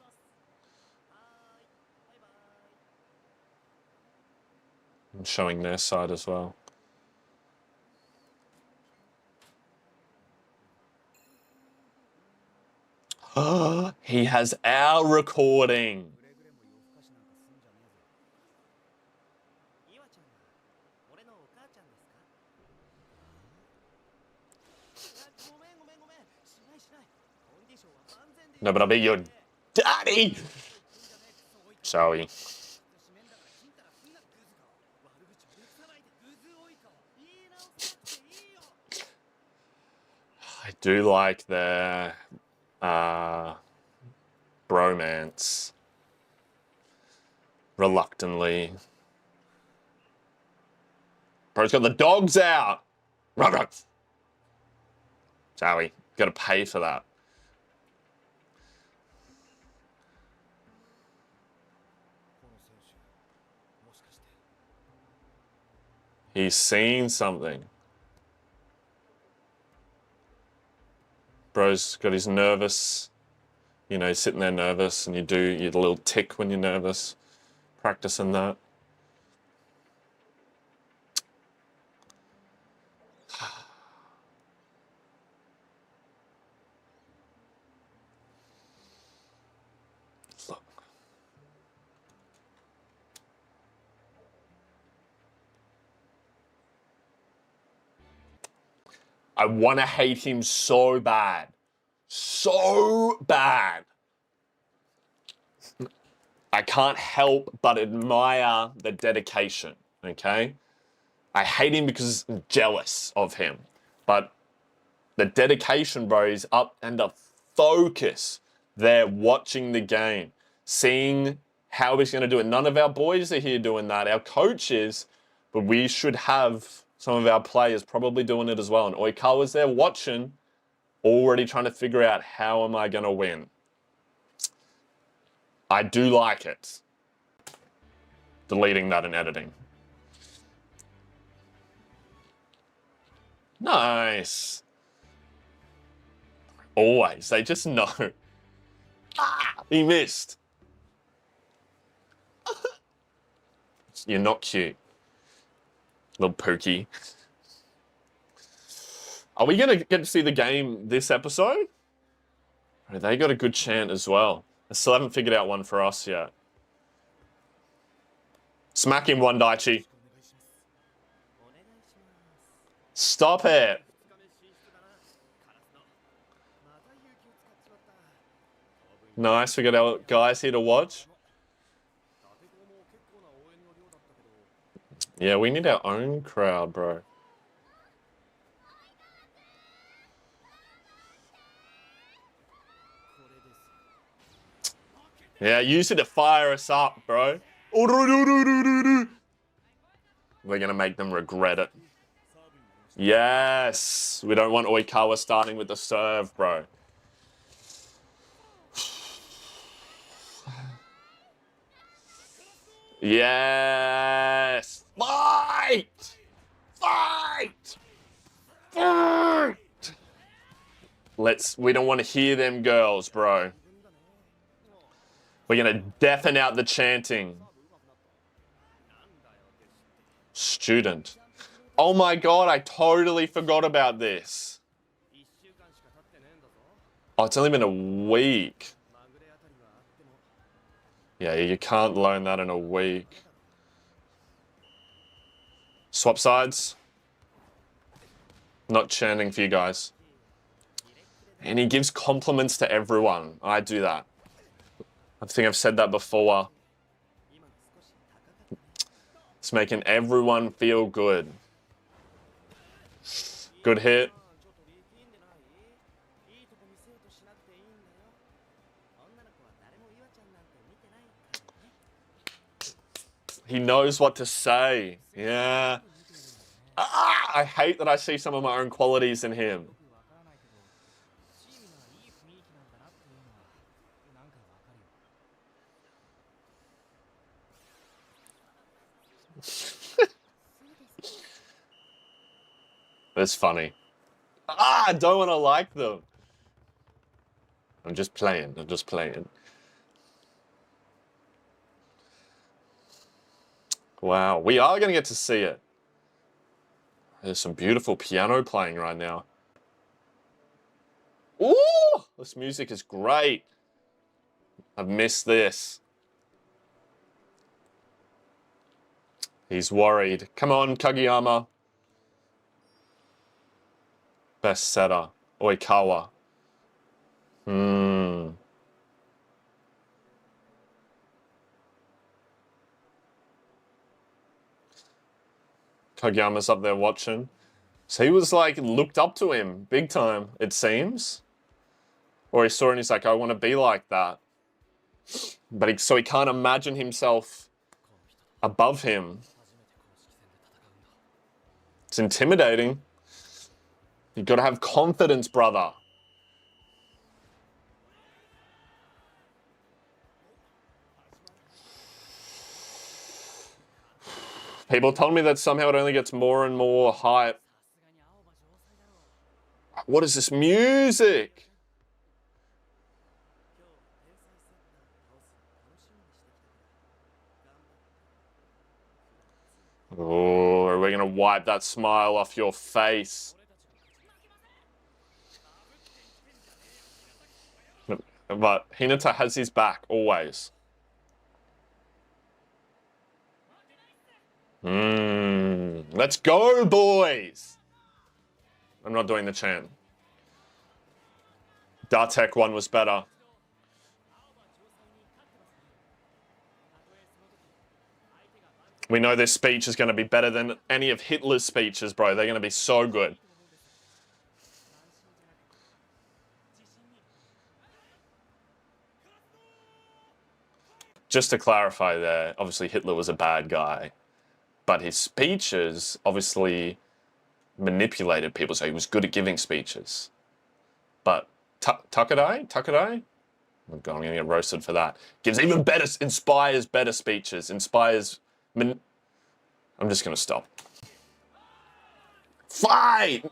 And showing their side as well. He has our recording. No, but I'll be your daddy. Sorry. I do like their bromance. Reluctantly. Bro's got the dogs out. Sorry, gotta pay for that. He's seen something. Bro's got his nervous, you know, sitting there nervous, and you get a little tick when you're nervous. Practicing that. Look. I want to hate him so bad. So bad. I can't help but admire the dedication, okay? I hate him because I'm jealous of him. But the dedication, bro, is up, and the focus there watching the game, seeing how he's going to do it. None of our boys are here doing that. Our coaches, but we should have some of our players probably doing it as well. And Oikawa's there watching, already trying to figure out how am I going to win. I do like it. Deleting that and editing. Nice. Always. They just know. Ah, he missed. You're not cute. Little pookie. Are we going to get to see the game this episode? Oh, they got a good chant as well. I still haven't figured out one for us yet. Smack him, one Daichi. Stop it. Nice, we got our guys here to watch. Yeah, we need our own crowd, bro. Yeah, use it to fire us up, bro. We're gonna make them regret it. Yes! We don't want Oikawa starting with the serve, bro. Yes! Fight! Fight! Fight! We don't want to hear them girls, bro. We're going to deafen out the chanting. Student. Oh my god, I totally forgot about this. Oh, it's only been a week. Yeah, you can't learn that in a week. Swap sides. Not chanting for you guys. And he gives compliments to everyone. I do that. I think I've said that before. It's making everyone feel good. Good hit. He knows what to say. Yeah. Ah, I hate that I see some of my own qualities in him. That's funny. Ah, I don't want to like them. I'm just playing. I'm just playing. Wow, we are going to get to see it. There's some beautiful piano playing right now. Ooh, this music is great. I've missed this. He's worried. Come on, Kageyama. Best setter. Oikawa. Kageyama's up there watching. So he was like, looked up to him big time, it seems. Or he saw it and he's like, I want to be like that. But so he can't imagine himself above him. It's intimidating. You've got to have confidence, brother. People told me that somehow it only gets more and more hype. What is this music? Oh, are we going to wipe that smile off your face? But Hinata has his back, always. Let's go, boys! I'm not doing the chant. Dartek one was better. We know this speech is going to be better than any of Hitler's speeches, bro. They're going to be so good. Just to clarify there, obviously Hitler was a bad guy, but his speeches obviously manipulated people, so he was good at giving speeches. But Takadai? Oh God, I'm going to get roasted for that. Gives even better, inspires better speeches, I'm just going to stop. Fight!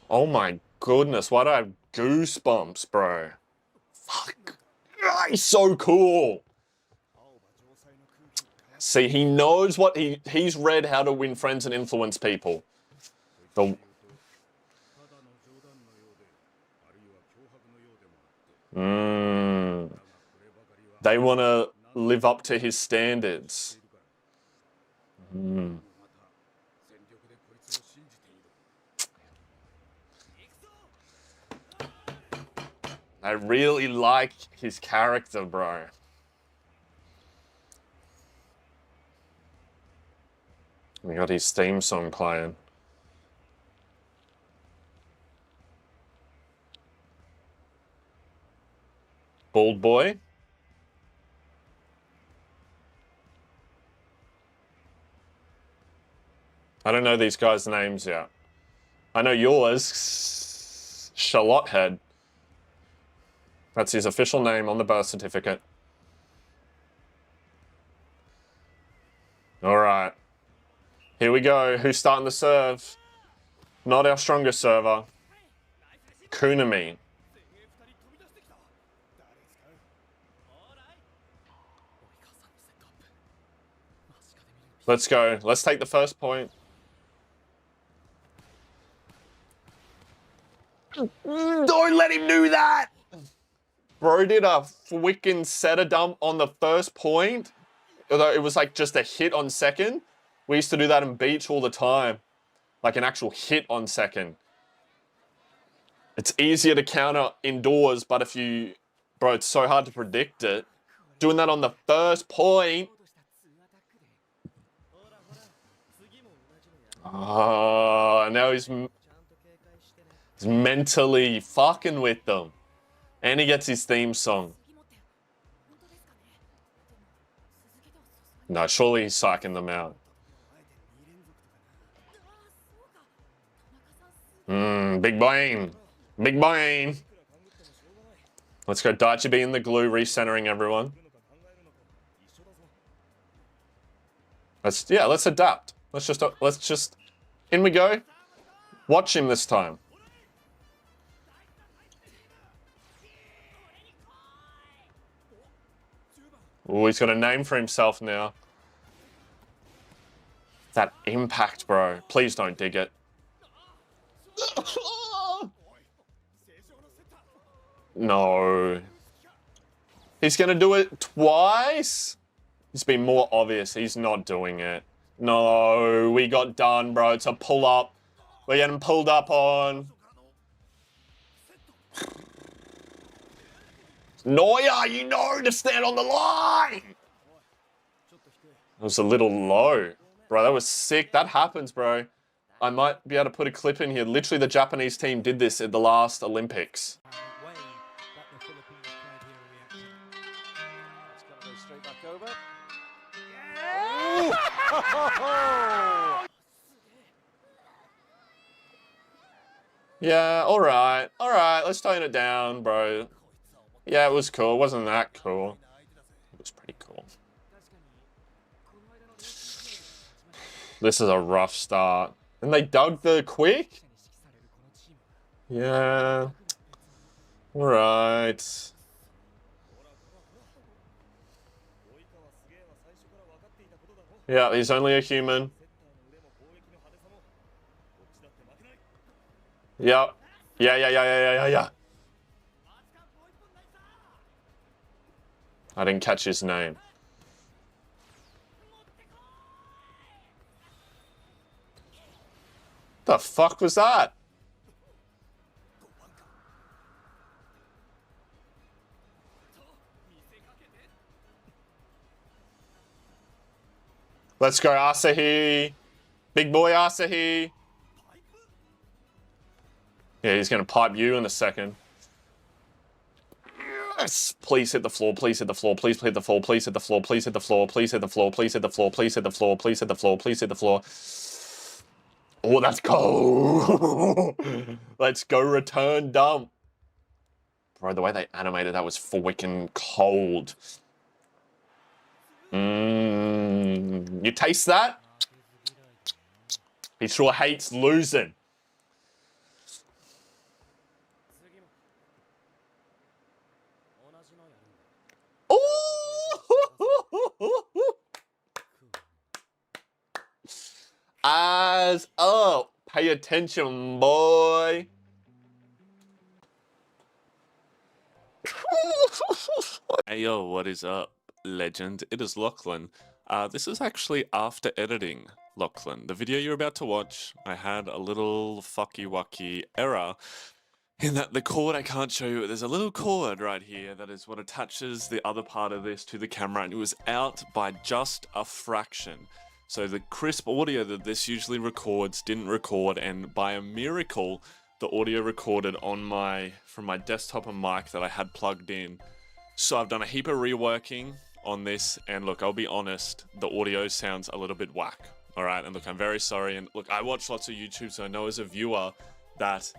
Oh my goodness, why do I have goosebumps, bro? Fuck. He's so cool. See, he knows what he's read how to win friends and influence people. They want to live up to his standards. I really like his character, bro. We got his theme song playing. Bald boy. I don't know these guys' names yet. I know yours, Charlotte Head. That's his official name on the birth certificate. All right. Here we go. Who's starting the serve? Not our strongest server. Kunami. Let's go. Let's take the first point. Don't let him do that! Bro did a freaking setter dump on the first point. Although it was like just a hit on second. We used to do that in beach all the time. Like an actual hit on second. It's easier to counter indoors, but if you... Bro, it's so hard to predict it. Doing that on the first point. Oh, now he's mentally fucking with them. And he gets his theme song. No, surely he's psyching them out. Big brain. Big brain. Let's go Daichi being the glue, recentering everyone. Let's adapt. Let's just, in we go. Watch him this time. Oh, he's got a name for himself now. That impact, bro. Please don't dig it. No. He's gonna do it twice? It's been more obvious. He's not doing it. No, we got done, bro. It's a pull-up. We're getting pulled up on. Neuer, you know to stand on the line! It was a little low. Bro, that was sick. That happens, bro. I might be able to put a clip in here. Literally, the Japanese team did this at the last Olympics. Yeah, alright. Alright, let's tone it down, bro. Yeah, it was cool. It wasn't that cool. It was pretty cool. This is a rough start. And they dug the quick? Yeah. Alright. Yeah, he's only a human. Yep. Yeah. I didn't catch his name. The fuck was that? Let's go, Asahi. Big boy Asahi. Yeah, he's going to pipe you in a second. Yes! Please hit the floor, please hit the floor, please hit the floor, please hit the floor, please hit the floor, please hit the floor, please hit the floor, please hit the floor, please hit the floor, please hit the floor. Oh, let's go! Let's go, return dump. Bro, the way they animated that was freaking cold. You taste that? He sure hates losing. Eyes up. Pay attention, boy. Hey, yo, what is up, legend? It is Lachlan. This is actually after editing, Lachlan. The video you're about to watch, I had a little fucky-wucky error in that the cord I can't show you. There's a little cord right here that is what attaches the other part of this to the camera, and it was out by just a fraction. So the crisp audio that this usually records didn't record, and by a miracle, the audio recorded on from my desktop and mic that I had plugged in. So I've done a heap of reworking on this, and look, I'll be honest, the audio sounds a little bit whack. All right, and look, I'm very sorry. And look, I watch lots of YouTube, so I know as a viewer that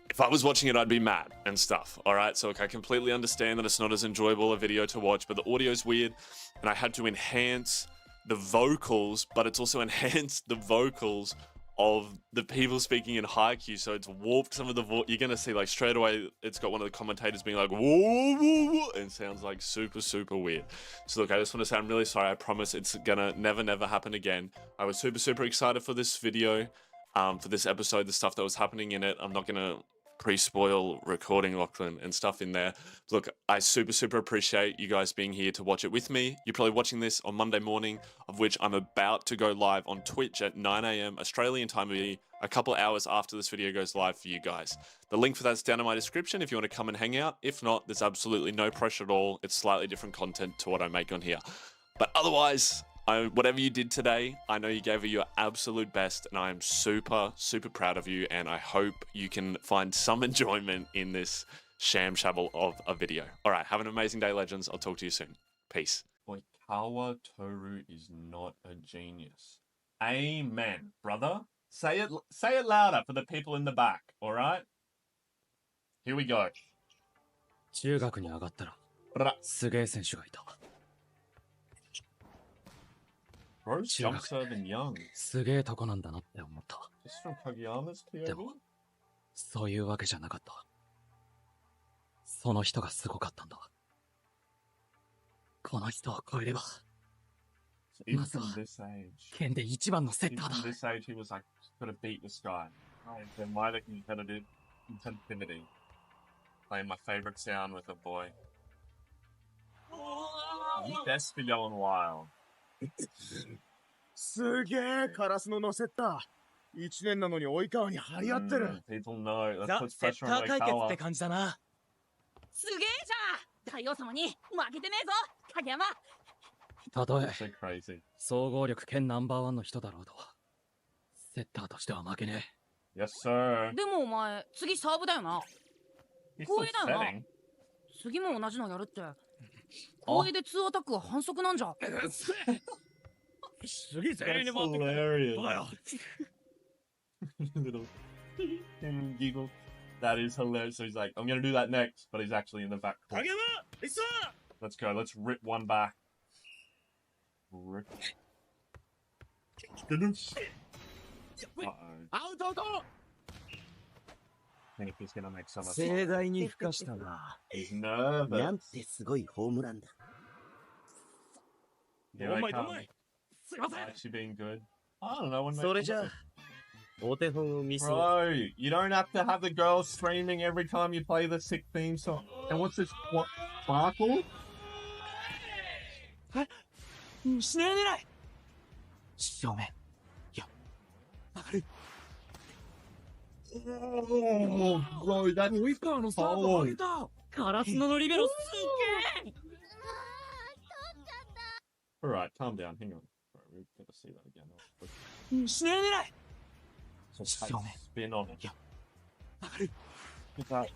if I was watching it, I'd be mad and stuff. All right, so look, I completely understand that it's not as enjoyable a video to watch, but the audio's weird, and I had to enhance the vocals, but it's also enhanced the vocals of the people speaking in Haikyuu, so it's warped some of the voice. You're gonna see, like, straight away, it's got one of the commentators being like, whoa, whoa, whoa, and it sounds like super, super weird. So look, I just want to say I'm really sorry. I promise it's gonna never happen again. I was super, super excited for this video, for this episode, the stuff that was happening in it. I'm not gonna pre-spoil recording Lachlan and stuff in there. Look, I super, super appreciate you guys being here to watch it with me. You're probably watching this on Monday morning, of which I'm about to go live on Twitch at 9 AM Australian time, will be a couple hours after this video goes live for you guys. The link for that's down in my description if you want to come and hang out. If not, there's absolutely no pressure at all. It's slightly different content to what I make on here. But otherwise, whatever you did today, I know you gave it your absolute best, and I am super, super proud of you, and I hope you can find some enjoyment in this sham shabble of a video. All right, have an amazing day, legends. I'll talk to you soon. Peace. Oikawa Toru is not a genius. Amen, brother. Say it louder for the people in the back, all right? Here we go. 中学に上がったらすげえ選手がいた。 Bro, jump serving young. すげえとこなんだなって思った。 This from Kageyama's POV? でも、そういうわけじゃなかった。その人がすごかったんだ。この人を超えれば、まずは、県で一番のセッターだ。 Even this age, he was like, could have beat this guy. Then why the competitive intensity? Playing my favorite sound with a boy. Best for going wild. すげえカラスの乗せた。1年なのに及川に張り合ってる。People know. ザ・セッター対決って感じだな。すげえじゃん。大王様に負けてねえぞ、影山。たとえ総合力県ナンバーワンの人だろうと、セッターとしては負けねえ。Yes, sir. でもお前、次サーブだよな。後衛だよな。次も同じのやるって。後衛で2アタックは反則なんじゃ。次全員に持ってくる。バカよ。Little giggle. That is hilarious. So he's like, I'm gonna do that next, but he's actually in the back court. Let's go. Let's rip one back. Rip. Uh-oh. I think he's gonna make some of 盛大に吹かしたな。He's nervous. なんてすごいホームランだ。Here I come. すいません。 Actually being good. I don't know when. それじゃあ、お手本を見せ。 Bro, you don't have to have the girls screaming every time you play the sick theme song. And what's this? What? Sparkle? 死ね狙い。正面。いや、上がる。 Oh, bro, that's 及川のサーブ上げた。カラスノのリベロすげえ。 Alright, calm down. Hang on. We're gonna see that again. 死ねない So そう take ね spin on it. 上がる Look at that.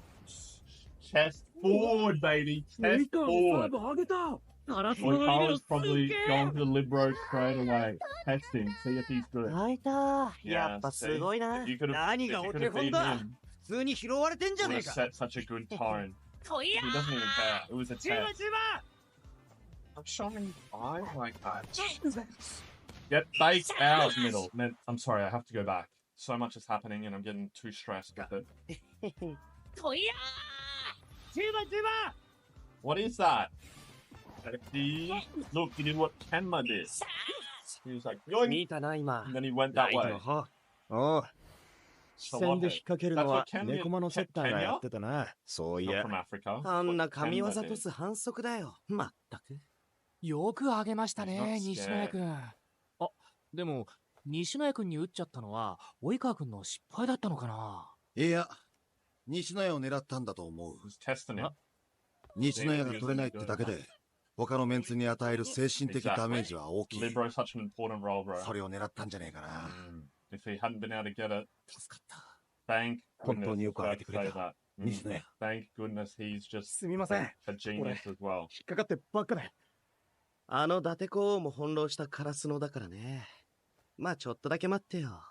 Chest forward, baby. ウ Chest イカのサー forward. ブ上げたガラスの Well, 入り Carla's のす probably げ going to the libero straight away. Testing, see if he's good. 開いた。 Yeah, やっぱすごいな。 If you could have, 何 if が you お could 手 have 本 beaten だ。 him, 普通に拾われてんじゃ would ねえ have か。 set such a good tone. といや He doesn't even care. It was a チーム test. チーム I'm showing I like that. Get baked out, middle. Man, I'm sorry, I have to go back. So much is happening and I'm getting too stressed with it. といやチームチーム What is that? Look, he did what Kenma did. He was like, yoink, 見たな、今。 and then he went ラ that イト way. の方。おう。視 So 線 what で hit? 引っ掛ける That's の what は Kenya, 猫間のセッターがや Kenya? ってたな。そうい Not や。 from Africa. あんな What 神 Kenma 業 did. とす反則だよ。まったく。よくあげましたね、 He's not 西野谷君。あ、でも、西野谷君に打っちゃったのは、及川君の失敗だったのかな。いや、西野谷を狙ったんだと思う。 Who's testing him? 西野谷が取れないってだけで、他のメンツに与える精神的ダメージは大きい。 Libro's such an important role, bro. それを狙ったんじゃねえかな。 If he hadn't been able to get it, 助かった。 thank 本当に goodness. よく上げてくれ Say た。 that. 西野谷。 Thank goodness he's just すみません。 a genius as well. 引っかかってばっかで。あの伊達公王も翻弄したカラスのだからね。まあちょっとだけ待ってよ。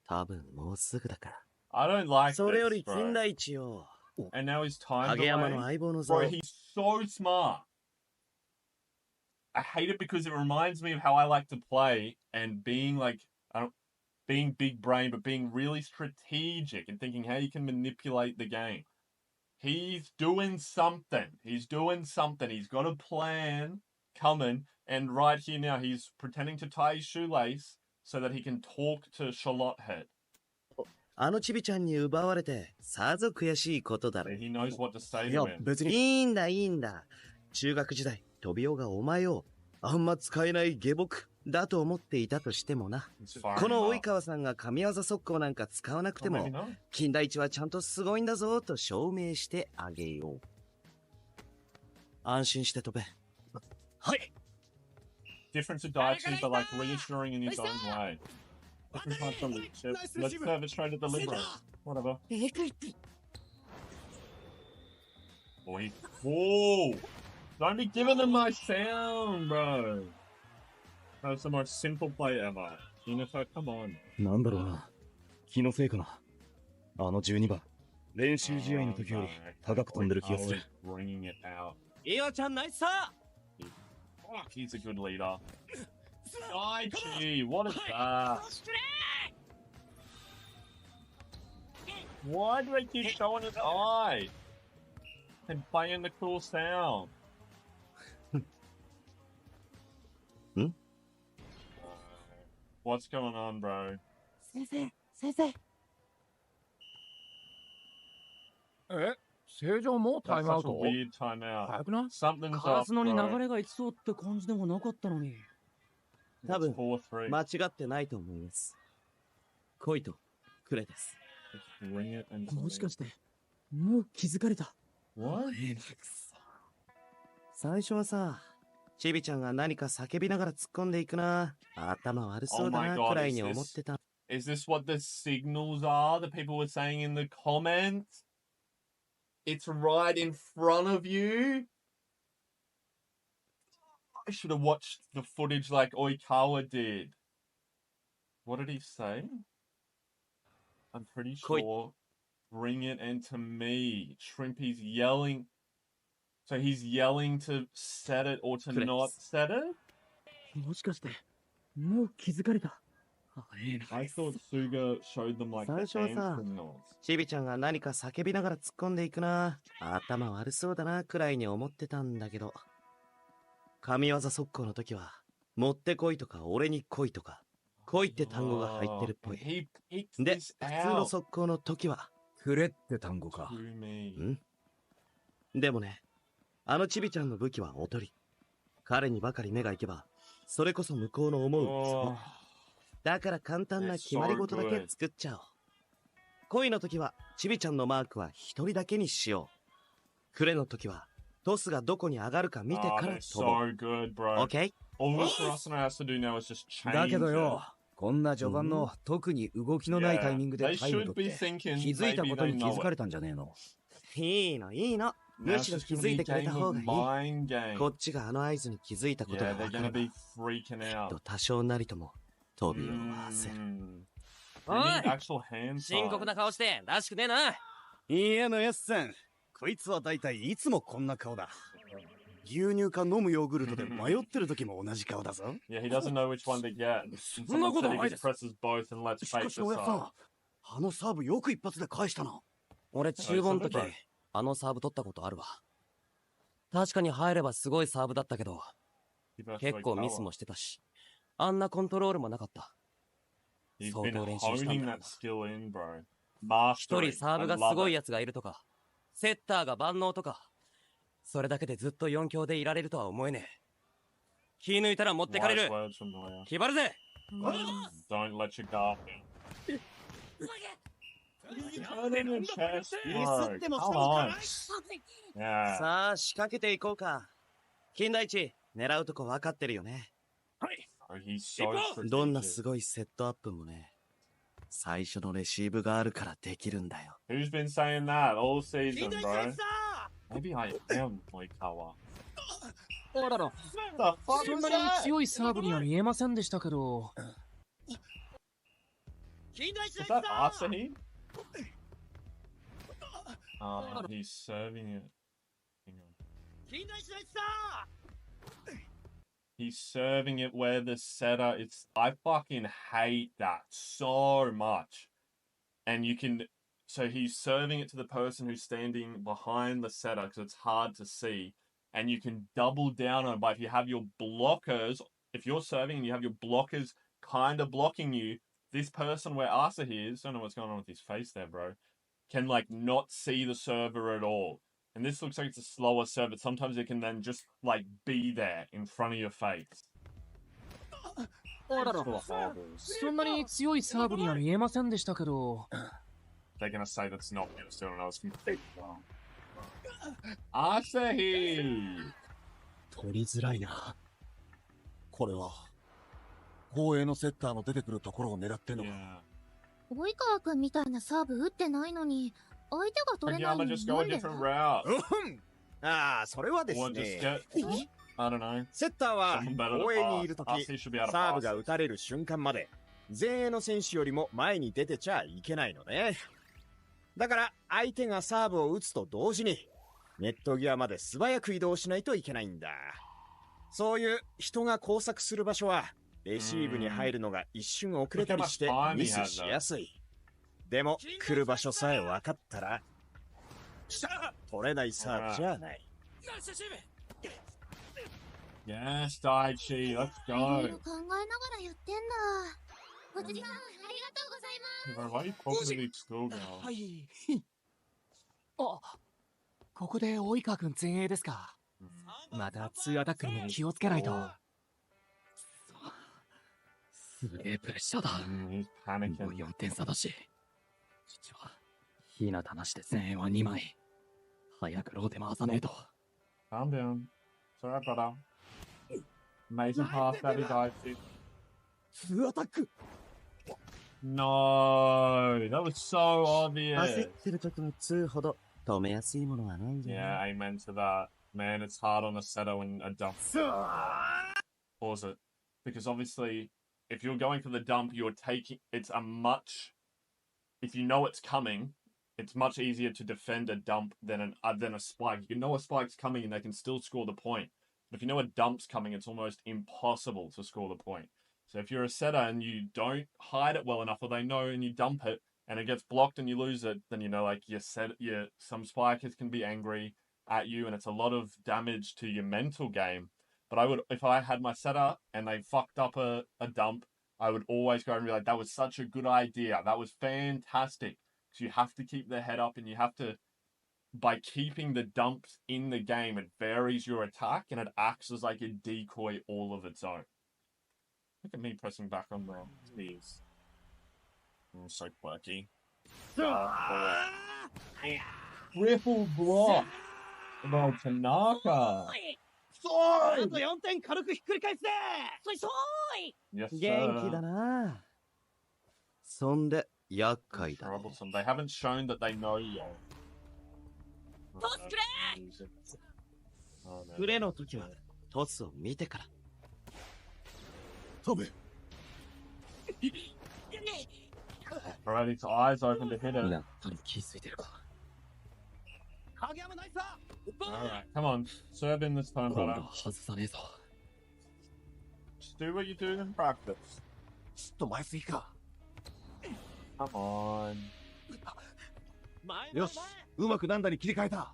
多分もうすぐだから。 I don't like それよ this, り bro. 金田一よ。 And now his time 影山の away. 相棒の座 Bro, を。 he's so smart. I hate it because it reminds me of how I like to play and being like, being big brain, but being really strategic and thinking how you can manipulate the game. He's doing something. He's doing something. He's got a plan coming. And right here now, he's pretending to tie his shoelace so that he can talk to Charlotte Head. あのチビちゃんに奪われて、さぞ悔しいことだろ。 He knows what to say い to や、 him. 別に。いいんだ、いいんだ。中学時代、飛びおがお前を、あんま使えない下僕だと思っていたとしてもな。 It's fine この enough. 及川さんが神業速攻なんか使わなくて Well, も maybe、not. 金田一はちゃんとすごいんだぞと証明してあげよう。安心して飛べ。はい Different to Daichi, but like reassuring in his own way. Different types of leadership. Let's serve it straight at the libero. Whatever. Boy. Whoa! Don't be giving them my sound, bro. That was the most simple play ever. Jennifer, come on. なんだろうな。気のせいかな。あの12番。練習試合の時より高く飛んでる気がする。 Bringing it out. 岩ちゃんナイスさ Fuck, he's a good leader. Daichi, what is that? Why do they keep showing his eye? And playing the cool sound. What's going on, bro? 先生、先生。え、正常もうタ That's イムアウ such a ト weird timeout. 早くない Something's カラ up, スのに流 bro. れがいきそうって感じでもなかったのに。多分 4-3. 間違ってないと思います。恋とクレです。 Bring it and もしかして、もう気づかれた。 What? 最初はさ、チビちゃんが何か叫びながら突っ込んでいくな。頭悪そうだ Oh my な God, くらいに思ってた。Is this what the signals are that people were saying in the comments? It's right in front of you. I should have watched the footage like Oikawa did. What did he say? I'm pretty sure. Bring it into me. Shrimpy's yelling. So he's yelling to set it or to not set it? もしかして、もう気づかれた。I thought Suga showed them like 最 the 初は hand さ、 signals. チビちゃんが何か叫びながら突っ込んでいくな。頭悪そうだなくらいに思ってたんだけど。神業速攻の時は、持ってこいとか俺に来いとか、来いって単語が入ってるっぽい。 He picked で、 this 普通の out 速攻の時は、くれって単語か。 to me. んでもね、あのチビちゃんの武器はおとり。彼にばかり目が行けば、それこそ向こうの思うツボ。 Oh, だから簡単な決まり事だけ作っちゃおう。恋の時は、チビちゃんのマークは一人だけにしよう。クレの時は、トスがどこに上がるか見て Oh, から they're 飛ぼう。 so good, bro. OK? All for us and has to do now is just change だけど it. よ、こんな序盤の特に動きのないタイミングで They タイム should 取っ be て thinking 気づいた maybe ことに they 気 know づか it. れたんじゃねえの。いいのいいの。 Now む it's しろ just 気 gonna づい be て a くれた game 方 of がいい。 mind game. こっちがあの合図に気づいたことが Yeah, 分 they're かれ gonna ば、 be freaking きっ out. と多少なりとも飛びを回せる。 They need actual hand 深刻 size. な顔してらしくねえな。いいえのやすさん、こいつはだいたいいつもこんな顔だ。牛乳か飲むヨーグルトで迷ってる時も同じ顔だぞ。 Yeah, he doesn't know which one to get. And そんな someone こ said と he ないで just す。 presses both and lets しか fate しのやさ decide. ん、あのサーブよく一発で返したな。俺中盤の時はい、あのサーブ取ったことあるわ。確かに入ればすごいサーブだったけど、結構ミスもしてたし、あんなコントロールもなかった。 He's 相 been 当練習したん honing だろう that な。 skill in, bro. 一 Mastering. 人サーブ I がす love ごい it. やつがいるとか、セッターが万能とか、それだけでずっと4強でいられるとは思えねえ。気抜いたら持ってかれ Wise る。 words from Lawyer. 決まるぜ。 Don't let your guard down. Turn in your chest, bro. Come on. Yeah. さあ、仕掛けていこうか。金田一、狙うとこ分かってるよね。 Oh, he's so どんな strategic. すごいセットアップもね、最初のレシーブがあるからできるんだよ。 Who's been saying that all season, bro? Maybe I am Moikawa. あらら、 The fuck そん was なに that? 強いサーブには見えませんでしたけど。 Was that Asahi? Oh, he's serving it. Hang on. He's serving it where the setter. It's I fucking hate that so much. And you can so he's serving it to the person who's standing behind the setter because it's hard to see. And you can double down on it by if you have your blockers, if you're serving and you have your blockers kind of blocking you, this person where Asahi is, I don't know what's going on with his face there, bro, can like not see the server at all. And this looks like it's a slower serve, but sometimes it can then just like be there in front of your face. あらら、そんなに強いサーブには見えませんでしたけど。 They're gonna say that's not gonna still know it's completely wrong. Asahi! 取りづらいな。これは、後衛のセッターの出てくるところを狙ってんのか。Yeah. 及川君みたいなサーブ打ってないのに、相手が取れない Hagiyama のに just go な a んで different route. ああ、それはです Or just ね。 get, I don't know. セッターは Someone better to 後衛にいると pass. き、 Asahi should be able to サーブ pass が it. 打たれる瞬間まで、前衛の選手よりも前に出てちゃいけないのね。だから、相手がサーブを打つと同時に、ネット際まで素早く移動しないといけないんだ。そういう人が工作する場所は、レシーブに入るのが一瞬遅れたりしてミスしやすい。でも、来る場所さえ分かったら、取れないサーブじゃない。 Yes, Daichi, let's いろ go. いろ考えながらやってんだ。おじさん、ありがとうございます。 Bro, why are you talking to these schoolgirls? はい。あ、ここで及川君前衛ですか。また2アタックにも気をつけないと。すげえプレッシャーだ。He's panicking. もう4点差だし。父は、ひなたなしで前衛は2枚。早くローで回さねえと。Calm down. It's alright, brother. Amazing pass, Daddy Daichi. 2アタック No, that was so 焦 obvious. ってる時の2ほど止めやすいものはないんじゃない Yeah, amen to that. Man, it's hard on a setter when a dump. Pause it. Because obviously, if you're going for the dump, you're taking. It's a much. If you know it's coming, it's much easier to defend a dump than a spike. You can know a spike's coming and they can still score the point. But if you know a dump's coming, it's almost impossible to score the point. So if you're a setter and you don't hide it well enough, or they know and you dump it and it gets blocked and you lose it, then you know like some spikers can be angry at you and it's a lot of damage to your mental game. But I would, if I had my setter and they fucked up a dump, I would always go and be like, that was such a good idea. That was fantastic. So you have to keep their head up and you have to, by keeping the dumps in the game, it varies your attack and it acts as like a decoy all of its own. Look at me pressing back on the keys. I'm so quirky. Triple block. Well, Tanaka. あと4点軽くひっくり返すぜそい Yes, 元気 sir. だなそんで厄介だ Troublesome. They haven't shown that they know yet. トスくれ Oh, no. プレの時はトスを見てから飛ぶ Alright, his eyes open to hit it. やっぱり気づいてるか 影山ナイスだ Alright, come on. Serve in this time, 今度 brother. は外さねえぞ Just do what you do in practice. ちょっと前すぎか Come on. よしうまくなんだに切り替えた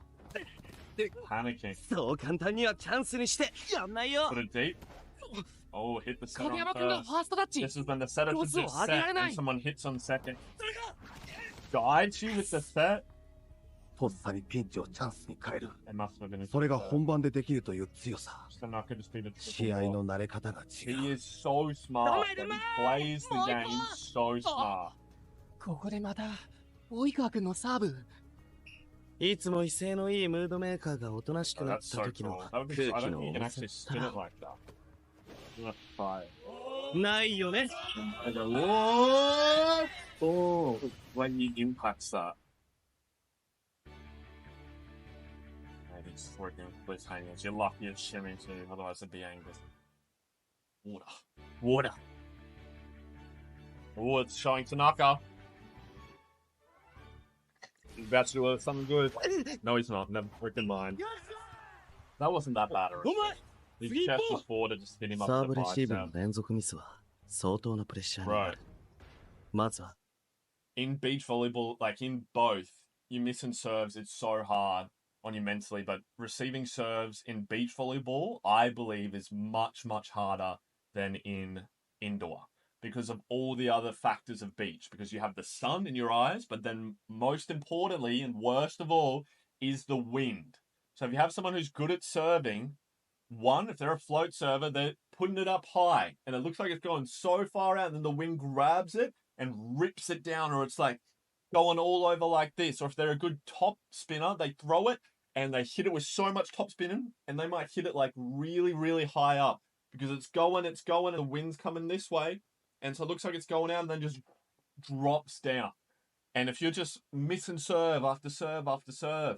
Panicking. そう簡単にはチャンスにしてやんないよ Put it deep. Oh, hit the setter 影 on 山君が first. ファーストタッチ This is when the setter should ロスを just 上げら set れな and い someone hits on second. Guide you with the set? とっさにピンチをチャンスに変える It must have been a それが本番でできるという強さ Tanaka just beat a 試 triple 合の ball. 慣れ方が違 He う is so smart. But he plays the game so smart. ここでまた及川君のサーブいつも威勢のいいムードメーカーがおとなし Oh, くなっ that's た so 時 cool. の That would be, 空 I 気 don't の think you 重 can さ actually った spin ら it like that. Let's try it. ないよね I go, whoa! Oh, when he impacts that. Right, he's working with hangers. You're lucky it's shimmy too, otherwise it'd be angry. Water. Water. Oh, it's showing Tanaka. He's about to do something good. No, he's not. Never freaking mind. That wasn't that bad, already. His chest was forward to just hit him up サー with ブ the レシーブの bicep. 連続ミスは相当なプレッシャーにな Right. るまずは In beach volleyball, like in both, you missing serves, it's so hard on you mentally. But receiving serves in beach volleyball, I believe, is much, much harder than in indoor because of all the other factors of beach. Because you have the sun in your eyes, but then most importantly and worst of all is the wind. So if you have someone who's good at serving, one, if they're a float server, they're putting it up high and it looks like it's going so far out, and then the wind grabs it and rips it down, or it's like going all over like this. Or if they're a good top spinner, they throw it and they hit it with so much top spinning, and they might hit it like really, really high up because it's going, and the wind's coming this way. And so it looks like it's going out and then just drops down. And if you're just missing serve after serve after serve,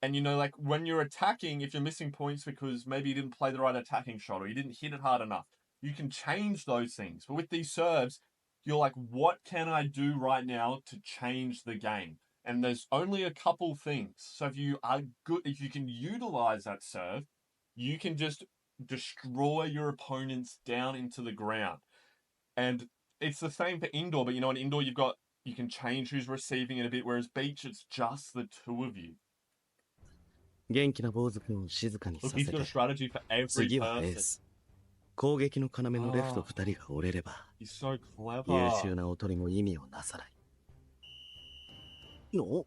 and you know, like when you're attacking, if you're missing points because maybe you didn't play the right attacking shot or you didn't hit it hard enough, you can change those things. But with these serves, you're like, what can I do right now to change the game? And there's only a couple things. So if you are good, if you can utilize that serve, you can just destroy your opponents down into the ground. And it's the same for indoor, but you know, in indoor, you can change who's receiving it a bit, whereas beach, it's just the two of you. 元気な坊主君を静かにさ Look, せ he's て got a strategy for every 次はエー person. ス攻撃の要のレフト2人が折れれば He's so 優 clever. 秀なおとりも意味をなさないの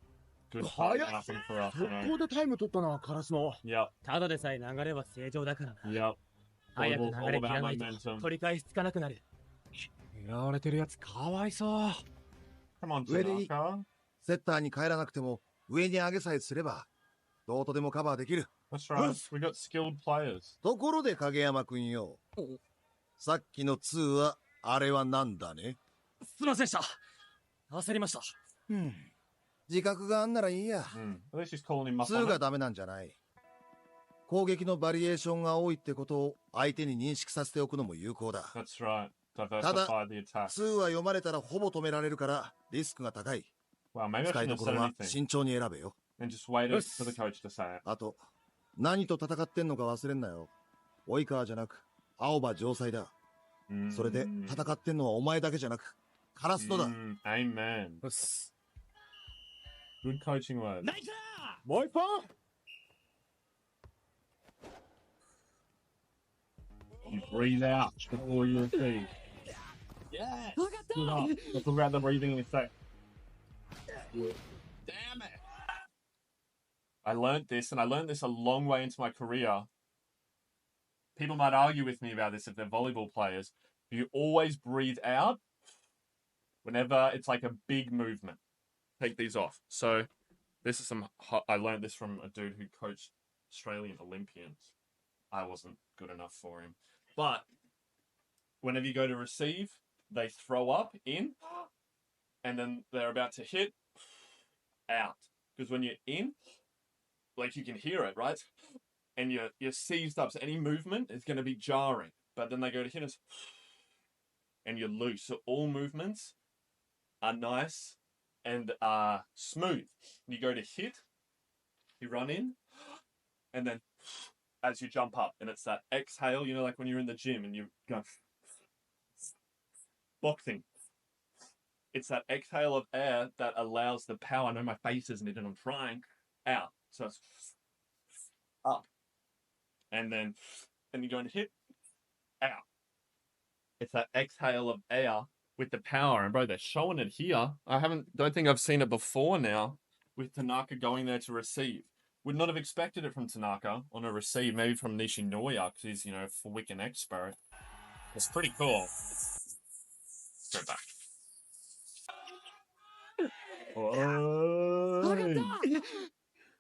Good 早 fight っ happening for us. 速攻でタイム取ったなカラスの Yep, ただでさえ流れは正常だからな yep. 早く Volleyball's 流れ all 切 about らないと momentum. 取り返しつかなくなる狙われてるやつかわいそう Come on, 上でいい Tanaka. セッターに帰らなくても上に上げさえすればどうとでもカバーできる That's right. We got skilled players. ところで影山くんよさっきの2はあれはなんだねすいませんでした焦りました自覚があんならいいや At least he's calling him up 2 on が it. ダメなんじゃない攻撃のバリエーションが多いってことを相手に認識させておくのも有効だ That's right. た Diversify だ the attack. 2は読まれたらほぼ止められるからリスクが高い Wow, maybe I 使い shouldn't ど have こ said ろは anything 慎重に選べよ and just waited for the coach to say it. あと何と戦ってんのか忘れんなよ及川じゃなく青葉城西だそれで戦ってんのはお前だけじゃなくカラストだ Amen. Good coaching words. ナイス もう一本 You breathe out before you receive. Yes. Good up. Let's talk about the breathing in a sec. Damn it. I learned this, and I learned this a long way into my career. People might argue with me about this if they're volleyball players. You always breathe out whenever it's like a big movement. Take these off. So this is I learned this from a dude who coached Australian Olympians. I wasn't good enough for him. But whenever you go to receive, they throw up in, and then they're about to hit out. Because when you're in, like you can hear it, right? And you're seized up. So any movement is going to be jarring. But then they go to hit us, and you're loose. So all movements are nice and smooth. You go to hit, you run in, and then as you jump up, and it's that exhale, you know, like when you're in the gym and you go boxing. It's that exhale of air that allows the power. I know my face isn't it, and I'm trying out. So it's up, and then you're going to hit out. It's that exhale of air with the power, and bro, they're showing it here. Don't think I've seen it before now with Tanaka going there to receive. Would not have expected it from Tanaka on a receive, maybe from Nishinoya, because he's, you know, full weekend expert. It's pretty cool. Go back. Oh,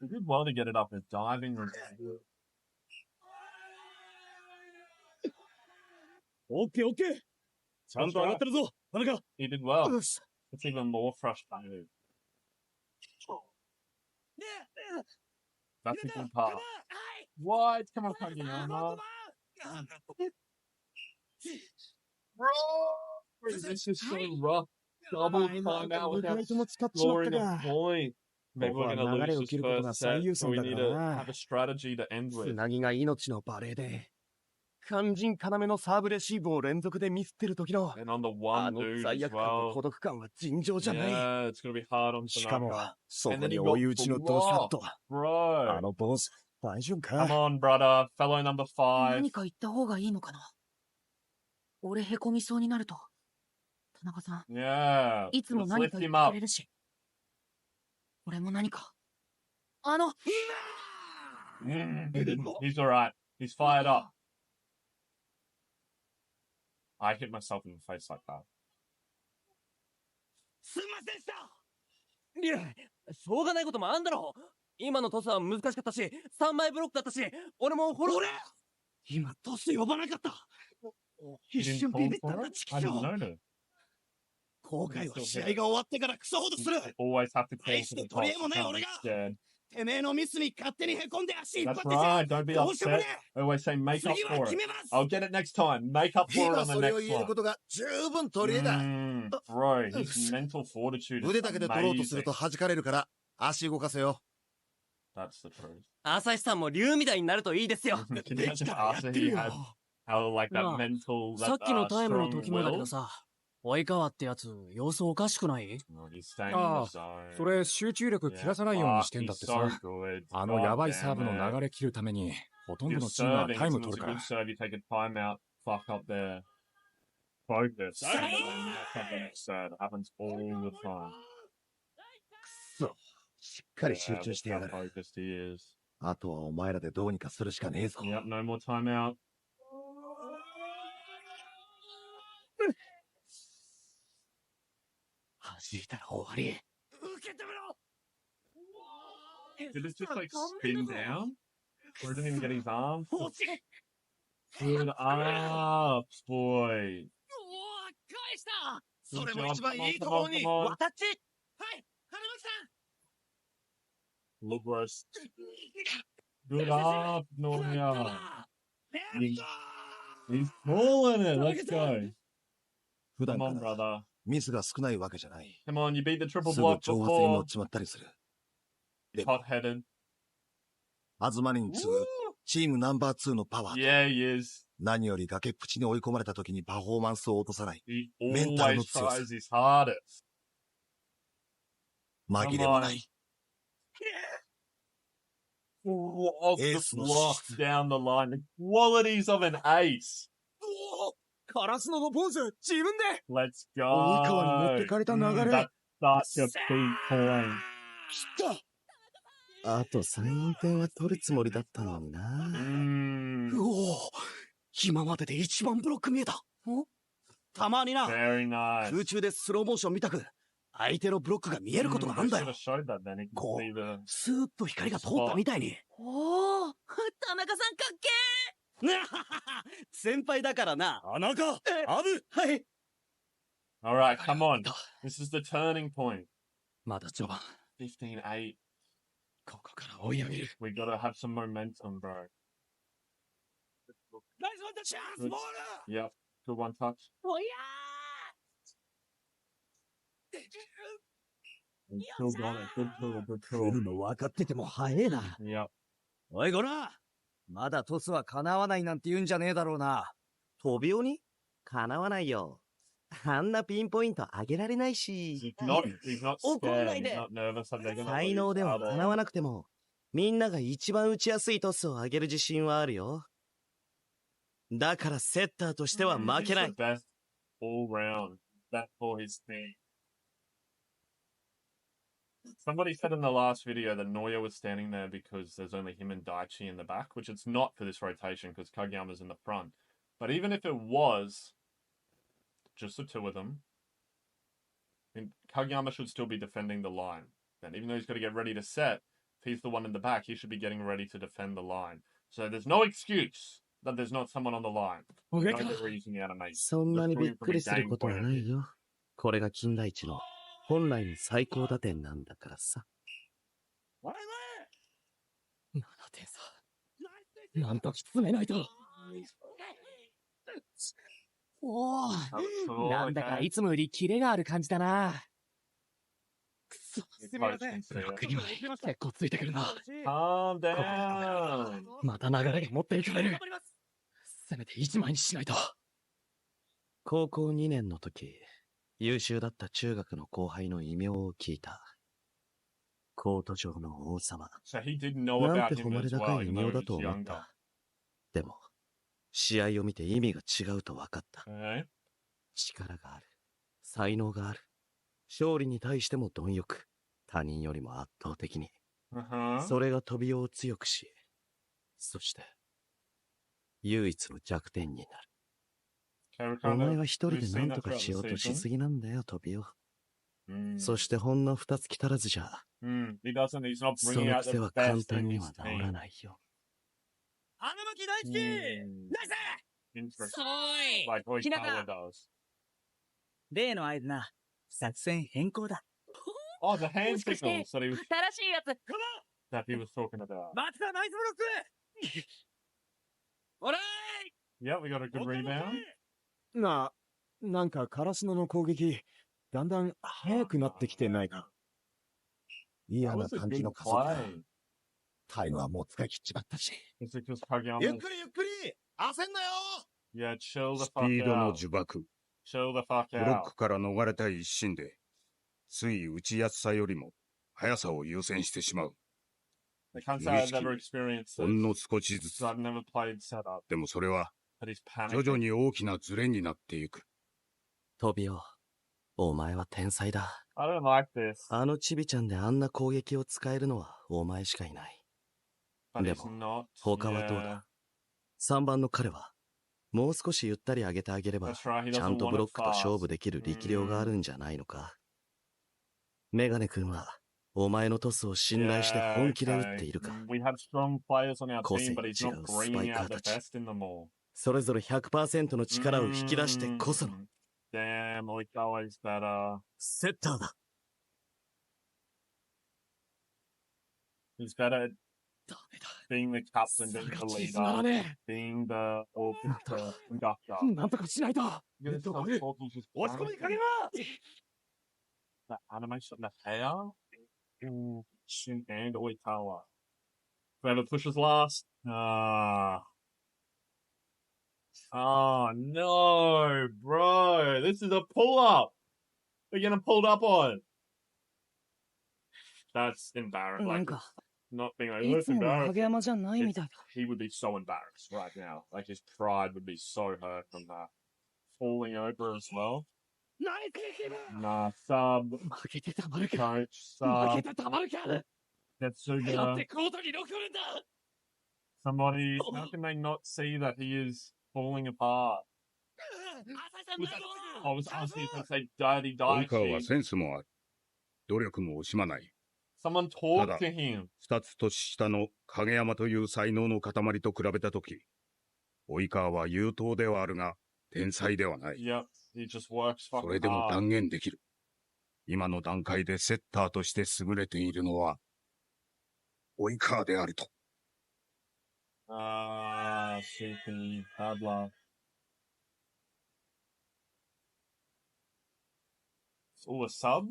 he did well to get it up as diving. Okay. ちゃんと上がってるぞ、田中。 He did well. It's even more frustrating. That's a good part. What? Come on, Kageyama. Bro! This is so rough. Double timeout without scoring a point. Maybe we're going to lose this first set, so we need to have a strategy to end with. つなぎが命のバレーで、肝心要のサーブレシーブを連続でミスってる時の、And on the one dude 罪 as 悪感と well. 孤独感は尋常じゃない。 Yeah, it's going to be hard on しかも、 Tanaka. そこに追い打ちのドシャット。 Bro. あの坊主、大丈夫か Come on, brother. Fellow number 5. 何か言った方がいいのかな。俺へこみそうになると、田中さん、 Yeah. いつも Let's 何 lift か言 him ってく up. れるし。俺も何か。He's alright. He's fired up. I hit myself in the face like that. すんませんでした。いや、しょうがないこともあんだろ。今のトスは難しかったし、3枚ブロックだったし、俺もフォロー。俺今トス呼ばなかった。一瞬ビビったんだ、チキショー。後悔は試合が終わってからクソほどする。Always have to call 大し for て the 取り top. 柄もね、俺が。 Scared. てめえのミスに勝手にへこんで足引っ張って That's right. Don't be どうしても upset. ね。 I always say make up 次 for は決 it. めます。 I'll get it next time. Make up for it on the それを next 言えるこ one. とが十分取り柄だ。 Bro, his mental fortitude is 腕だけで取ろうとする amazing. と弾かれるから足動かせよ。 That's the truth. 朝日さんも竜みたいになるといいですよ。 Can you imagine after he had how like that なあ mental, さ that っきのタイムの strong 時もだけ will? どさ、及川ってやつ、様子おかしくない？ Oh, he's staying in ああ the zone. それ集中力切らさないようにしてんだってさ。 He's so good. あのヤバいサーブ God の damn it. 流れ切るために、ほとんど You're のチームは serving. タイ As ム soon 取 as る a か good ら。 serve, you take a timeout. Fuck up there. Focus. And then mess up the next serve. It happens all the time. そう。しっかり集 Yeah, 中 look してや how がる。 focused he is. あとはお前らでどうにかするしかねえぞ。 Yep, no more timeout. 弾いたら終わり。 Did it just like spin down? Or didn't even get his arms? Good ups, boy. 返した。 Good それも job. 一番 Come い on, いと come ころ on, に。 come on. 私。はい、花巻さん。 Look worse. Good up, Noria. He's calling it. Let's go. 普段 Come か on, ら brother. ミスが少ないわけじゃない。 Come on, you beat the triple すぐ block 挑発に乗 before. っちまったりする。 Hot-headed. アズマニに次ぐチームナンバー2のパワーと Yeah, he is. 何より崖っぷちに追い込まれた時にパフォーマンスを落とさない He メンタルの always 強さ。 tries his hardest. 紛れもない。 Off the Ace の block 質。 down the line. The qualities of an ace. カラスノのポーズ、自分で Let's 及川に持って go. かれた流れ。 That's such a big point. あと3、4点は取るつもりだったのにな。うおー、今までで一番ブロック見えた。たまにな、 Very nice. 空中でスローモーション見たく、相手のブロックが見えることがあんだ Should よ have。showed that then. You can こ see the う、スーッと光が通ったみたいに。おお、先輩だからな。穴かアブ。はい。 Alright, come on. This is the turning point. まだ序盤。15-8. ここから追い上げる。We gotta have some momentum, bro. ナイスワンタッチチャンスボール。 Yep, good one touch. おや Still got it. Good pull, good 来 pull. るの分かってても早えな。 Yep. おい、ごらまだトスは叶わないなんて言うんじゃねえだろうな。飛び鬼叶わないよ。あんなピンポイント上げられないし。He's not 怒んな scared. い He's で。 not nervous that they're gonna 才 lose. 能では at all. 叶わなくても、みんなが一番打ちやすいトスを上げる自信はあるよ。だからセッターとしては負けな He's い the。best all round. That's for his thing. Somebody said in the last video that Noya was standing there because there's only him and Daichi in the back, which it's not for this rotation because Kageyama's in the front. But even if it was just the two of them, then Kageyama should still be defending the line. And even though he's got to get ready to set, if he's the one in the back, he should be getting ready to defend the line. So there's no excuse that there's not someone on the line. No other reason you animate. そんなにびっくりすることはないよ。これが金田一の本来の最高打点なんだからさ。前7点差。なんとき詰めないと。おお、なんだかいつもよりキレがある感じだな。くそ、すみません。ブロックには結構ついてくるな。Calm down. また流れが持っていかれる。せめて1枚にしないと。高校2年の時、優秀だった中学の後輩の異名を聞いた。コート上の王様。So he didn't know なん about て him 誉れ as 高 well, い異 even 名 though だ he と was 思っ younger. た。でも、試合を見て意味が違うと分かった。Okay. 力がある。才能がある。勝利に対しても貪欲。他人よりも圧倒的に。それが飛びを強くし、そして、唯一の弱点になる。お前は一人で何とかしようとしすぎなんだよ、飛びを。そしてほんの2月足らずじゃ、その癖は簡単には治らないよ。花巻大好きナイスLike 日向例の合図な、作戦変更だ。Oh, the hand signals that he was 新しいやつ that he was talking about. 松田ナイスブロックおらい Yeah, we got a good rebound. なんかカラスノの攻撃、だんだん速くなってきてないか。嫌 That な was a 感じ good の加速だ。 play. タイムはもう使い切っちまったし。 It's because Kageyama. ゆっくりゆっくり焦んなよ Yeah, chill the ス fuck ピードの out. 呪縛、 Chill the fuck ブロッ out. クから逃れたい一心で、つい打ちやすさよりも速さを優先してしまう。 I can't say I've never experienced ほ this. んの少しずつ。 So I've never played setup. でもそれは、 But he's 徐々 panicking. に大きなズレになっていく。飛びを、お前は天才だ。 I don't like this. あのチビちゃんであんな攻撃を使えるのはお前しかいない。 But で he's も、 not. 他はどうだ ?3 番の彼は、もう少しゆったり上げてあげれば、 That's right, he ちゃ doesn't んと want ブロッ it クと勝 fast. 負できる力量があるんじゃないのか。メガネ君は、お前のトスを信頼して本気で打っているか。 We have strong players on our 個性 team, の but 違 he's う not スパイ bringing カー out the たち。 best in them all. それぞれ 100% の力を引き出してこその、 Damn, Oikawa's better. セッターだ。 He's better at being the captain, being the leader, being the orchestra conductor. なんとかしないと。 You're so talking, just 押し込みかけろ that animation, the hair. Shin and Oikawa. Whoever pushes last. Oh no, bro. This is a pull-up. We're getting pulled up on. That's embarrassing. なん Like, か、 not being like, い that's つもの embarrassing. 影山じゃないみたいだ。 He would be so embarrassed right now. Like, his pride would be so hurt from that. Falling over as well. ナイスキー Nah, sub. 負けてたまるか。 Coach, 負 sub. けてたまるか。やっ Tetsuga. てコートに残るんだ。 Somebody, how can they not see that he is falling apart? I was asking if they say dirty 及川は Daichi. センスもある。努力も惜しまない。 Someone た talk だ to him. 2つ年下の影山という才能の塊と比べたとき、及川は優等ではあるが、天才ではない。Yep, he just works それ fucking でも hard. 断言できる。今の段階でセッターとして優れているのは、及川であると。CP, bad luck. Oh, a sub?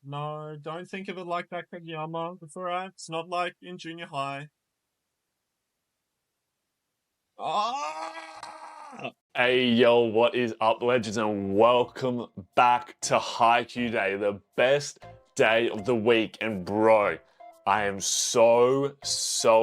No, don't think of it like that, Kageyama. It's alright. It's not like in junior high. Hey, yo, what is up, legends, and welcome back to Haikyuu Day, the best day of the week. And bro, I am so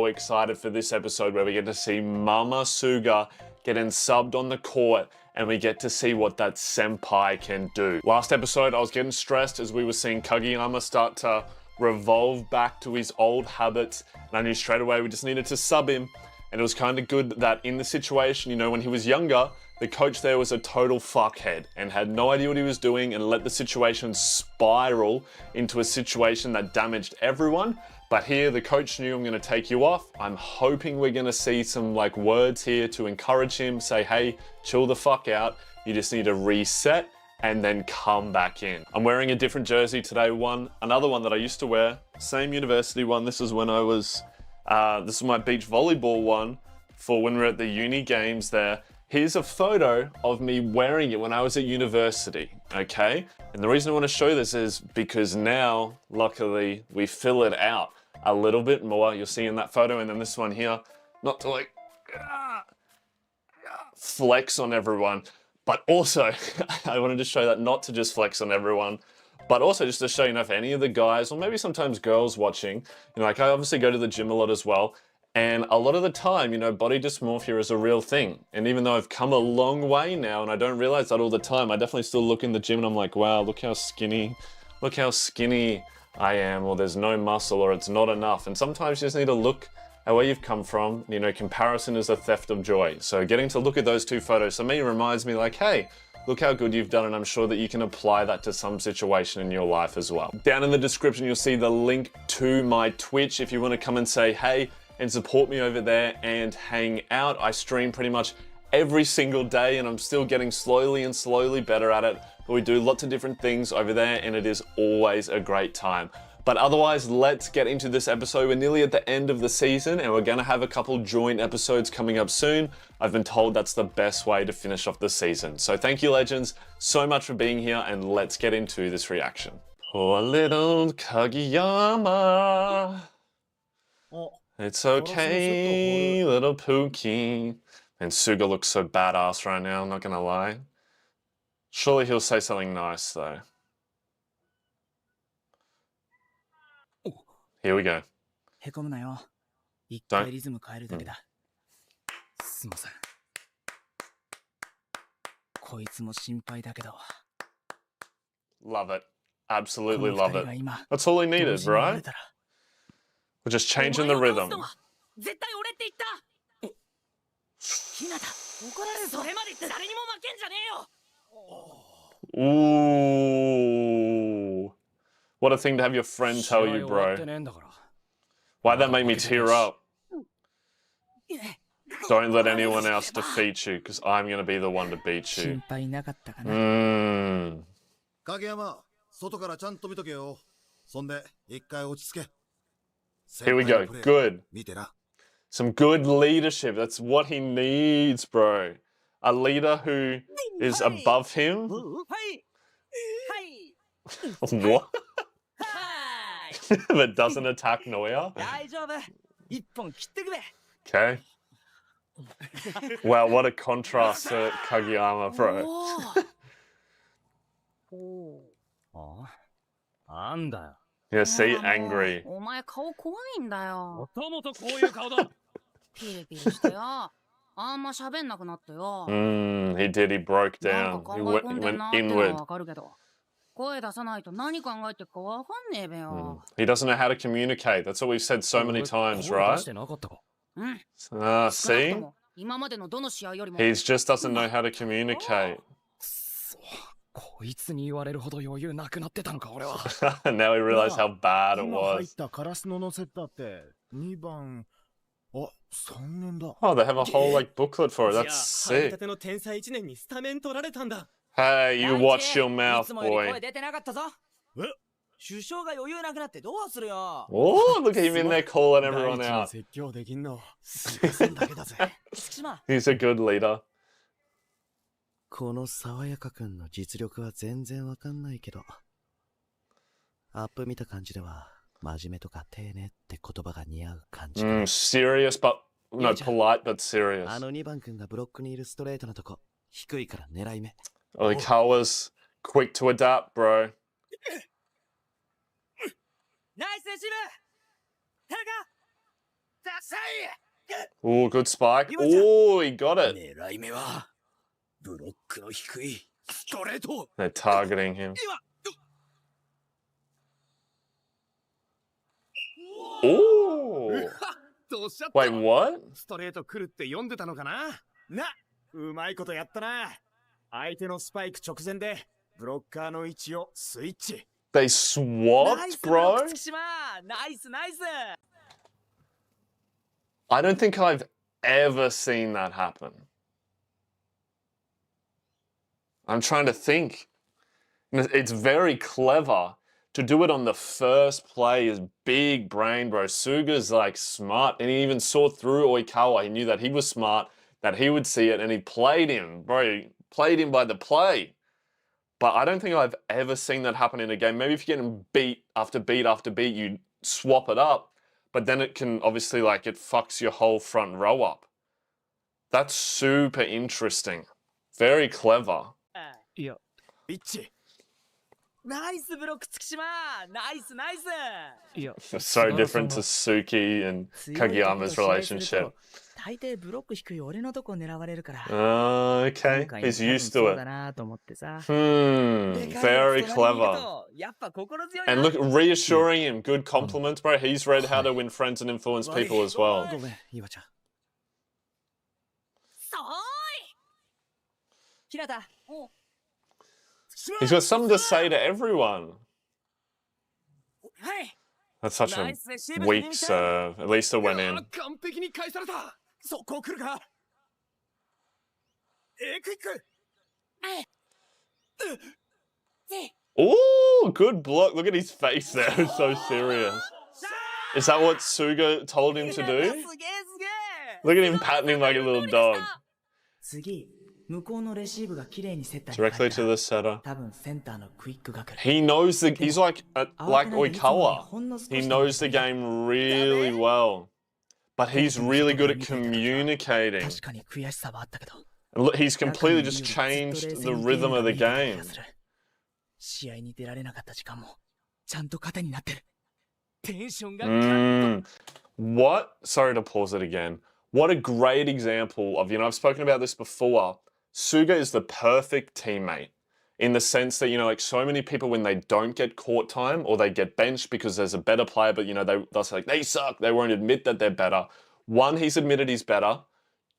excited for this episode where we get to see Mama Suga getting subbed on the court and we get to see what that senpai can do. Last episode, I was getting stressed as we were seeing Kageyama start to revolve back to his old habits, and I knew straight away we just needed to sub him. And it was kind of good that in the situation, you know, when he was younger, the coach there was a total fuckhead and had no idea what he was doing and let the situation spiral into a situation that damaged everyone. But here, the coach knew, I'm going to take you off. I'm hoping we're going to see some like words here to encourage him, say, hey, chill the fuck out. You just need to reset and then come back in. I'm wearing a different jersey today, another one that I used to wear, same university one. This is when I was, this is my beach volleyball one for when we were at the uni games there. Here's a photo of me wearing it when I was at university, okay? And the reason I want to show this is because now, luckily, we fill it out a little bit more. You'll see in that photo, and then this one here, not to like flex on everyone, but also I wanted to show that not to just flex on everyone, but also just to show, you know, if any of the guys, or maybe sometimes girls watching, you know, like I obviously go to the gym a lot as well, and a lot of the time, you know, body dysmorphia is a real thing. And even though I've come a long way now and I don't realize that all the time, I definitely still look in the gym and I'm like, wow, look how skinny I am, or there's no muscle, or it's not enough. And sometimes you just need to look at where you've come from. You know, comparison is a theft of joy. So getting to look at those two photos, to me, reminds me like, hey, look how good you've done, and I'm sure that you can apply that to some situation in your life as well. Down in the description, you'll see the link to my Twitch if you want to come and say, hey, and support me over there and hang out. I stream pretty much every single day and I'm still getting slowly better at it. But we do lots of different things over there and it is always a great time. But otherwise, let's get into this episode. We're nearly at the end of the season and we're gonna have a couple joint episodes coming up soon. I've been told that's the best way to finish off the season. So thank you, legends, so much for being here, and let's get into this reaction. Poor little Kageyama. It's okay, little Pookie. And Suga looks so badass right now, I'm not gonna lie. Surely he'll say something nice though. Here we go. へこむなよ。一回リズム変えるだけだ。すいません。こいつも心配だけど。Love it. Absolutely love it. That's all he needed, right? We're just changing the rhythm. Ooh. What a thing to have your friend tell you, bro. Why'd that make me tear up? Don't let anyone else defeat you, because I'm going to be the one to beat you. Kageyama, 外からちゃんと見とけよ。そんで、一回落ち着け。 Here we go. Good. Some good leadership. That's what he needs, bro. A leader who is above him. What? But doesn't attack Noya? Okay. Wow, what a contrast to Kageyama, bro. Yeah, see, angry. お前顔怖いんだよ。もともとこういう顔だ。ピリピリしてよ。あんま喋んなくなってよ。He did, he broke down. He went inward. わかるけど。声出さないと何考えてるかわかんねえべよ。He doesn't know how to communicate. That's what we've said so many times, right? See? 今までのどの試合よりも。He just doesn't know how to communicate. こいつに言われるほど余裕なくなってたのか俺は。Now we realize how bad it was. 入ったカラスの乗せたって2番 Oh, they have a whole like booklet for it. That's sick. たての天才1年にスタメン取られたんだ。 Hey, you watch your mouth, いつもより boy. 声出てなかったぞ。首相が余裕なくなってどうするよ。 Oh, look at him in there calling everyone out. 説教できんの。すいませんだけだぜ。He's a good leader. この爽やかくんの実力は全然わかんないけど、アップ見た感じでは真面目とか丁寧って言葉が似合う感じ。Serious but no polite but serious. あの2番くんがブロックにいるストレートなとこ、低いから狙い目。Oikawa's quick to adapt, bro. ナイスレシーブ。田中。ダサい。 Oh, good spike. Oh, he got it. 狙い目はブロックの低いストレート。 They're targeting him. Oh. Wait, what? ストレート来るって読んでたのかな。うまいことやったな。相手のスパイク直前でブロッカーの位置をスイッチ。 They swapped, bro? ナイスナイス。 I don't think I've ever seen that happen. I'm trying to think. It's very clever. To do it on the first play is big brain, bro. Suga's like smart, and he even saw through Oikawa. He knew that he was smart, that he would see it, and he played him, bro. He played him by the play. But I don't think I've ever seen that happen in a game. Maybe if you're getting beat after beat after beat, you swap it up, but then it can obviously like it fucks your whole front row up. That's super interesting. Very clever. いや、イッチ。ナイスブロック月島。ナイスナイス。いや、 So different to Suki and Kageyama's relationship. 大抵ブロック低い俺のとこ狙われるから。Okay, he's used to it. Very clever. And look, reassuring him, good compliments, bro. He's read how to win friends and influence people as well. He's got something to say to everyone. That's such a weak serve. At least it went in. Oh, good block. Look at his face there. It's so serious. Is that what Suga told him to do? Look at him patting him like a little dog. Directly to the setter. He knows the. He's like Oikawa. He knows the game really well, but he's really good at communicating. And look, he's completely just changed the rhythm of the game. What? Sorry to pause it again. What a great example of, I've spoken about this before. Suga is the perfect teammate in the sense that, like so many people when they don't get court time or they get benched because there's a better player, but they'll say like, they suck. They won't admit that they're better. One, he's admitted he's better.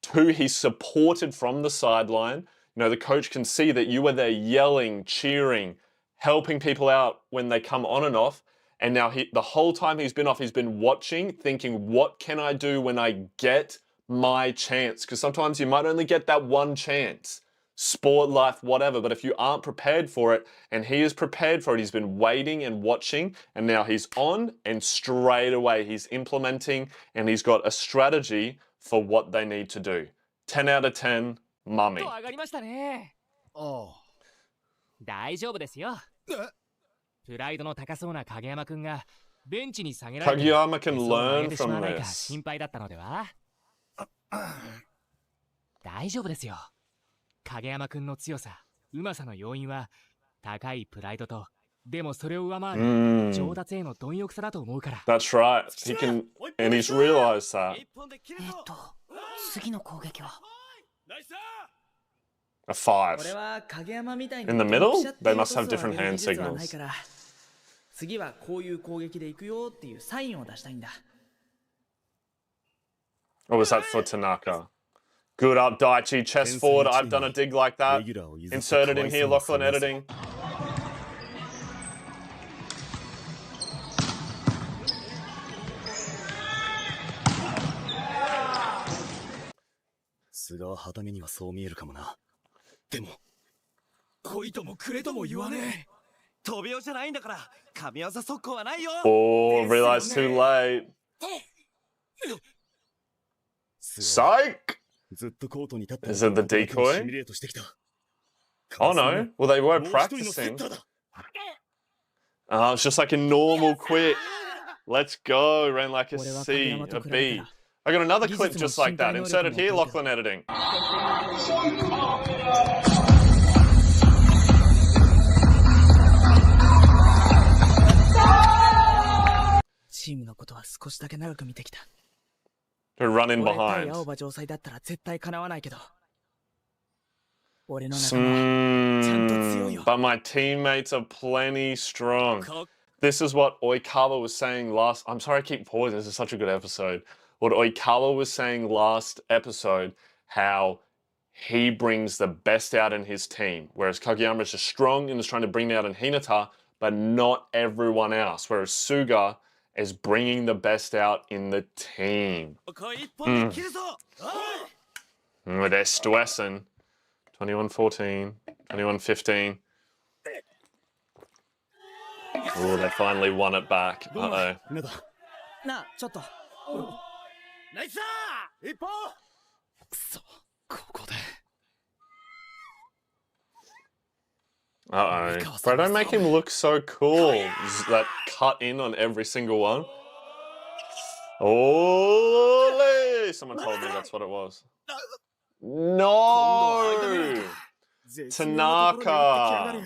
Two, he's supported from the sideline. The coach can see that you were there yelling, cheering, helping people out when they come on and off. And now the whole time he's been off, he's been watching, thinking, what can I do when I get my chance? Because sometimes you might only get that one chance. Sport, life, whatever. But if you aren't prepared for it, and he is prepared for it, he's been waiting and watching, and now he's on, and straight away he's implementing, and he's got a strategy for what they need to do. 10 out of 10, mummy. 大丈夫ですよ。プライドの高そうな影山くんがベンチに下げられて Kageyama can learn from this. 心配だったのでは？大丈夫ですよ。影山くんの強さ、うまさの要因は高いプライドと、でもそれを上回る上達への貪欲さだと思うから。That's right. He can, and he's realized that. 次の攻撃は A 5. In the middle? They must have different hand signals. 次はこういう攻撃で行くよっていうサインを出したいんだ。Or was that for Tanaka? Good up, Daichi. Chest forward. I've done a dig like that. Inserted in here. Lachlan editing. 菅は肌身にはそう見えるかもな。でも、来いともくれとも言わねえ。飛びよじゃないんだから、神業速攻はないよ。Oh, realized too late. Psych! ずっとコートに立って Is it the decoy? シミュレートしてきた。 Oh no. Well, they were practicing. It's just like a normal quick. Let's go. Ran like a C, a B. I got another clip just like that. Inserted here, Lachlan editing. チームのことは少しだけ長く見てきた。 To run in 俺対 behind. 青葉城西だったら絶対叶わないけど。俺の仲間はちゃんと強いよ。 But my teammates are plenty strong. This is what Oikawa was saying last... I'm sorry I keep pausing. This is such a good episode. What Oikawa was saying last episode, how he brings the best out in his team. Whereas Kageyama is just strong and is trying to bring out in Hinata, but not everyone else. Whereas Suga is bringing the best out in the team. They're stressing. 21-14, 21-15. Oh, they finally won it back. Uh-oh. なあ、ちょっと。ナイスだー！一本！くそ、ここで。Uh-oh. Bro, don't make him look so cool. That cut in on every single one. Oh, someone told me that's what it was. No! Tanaka!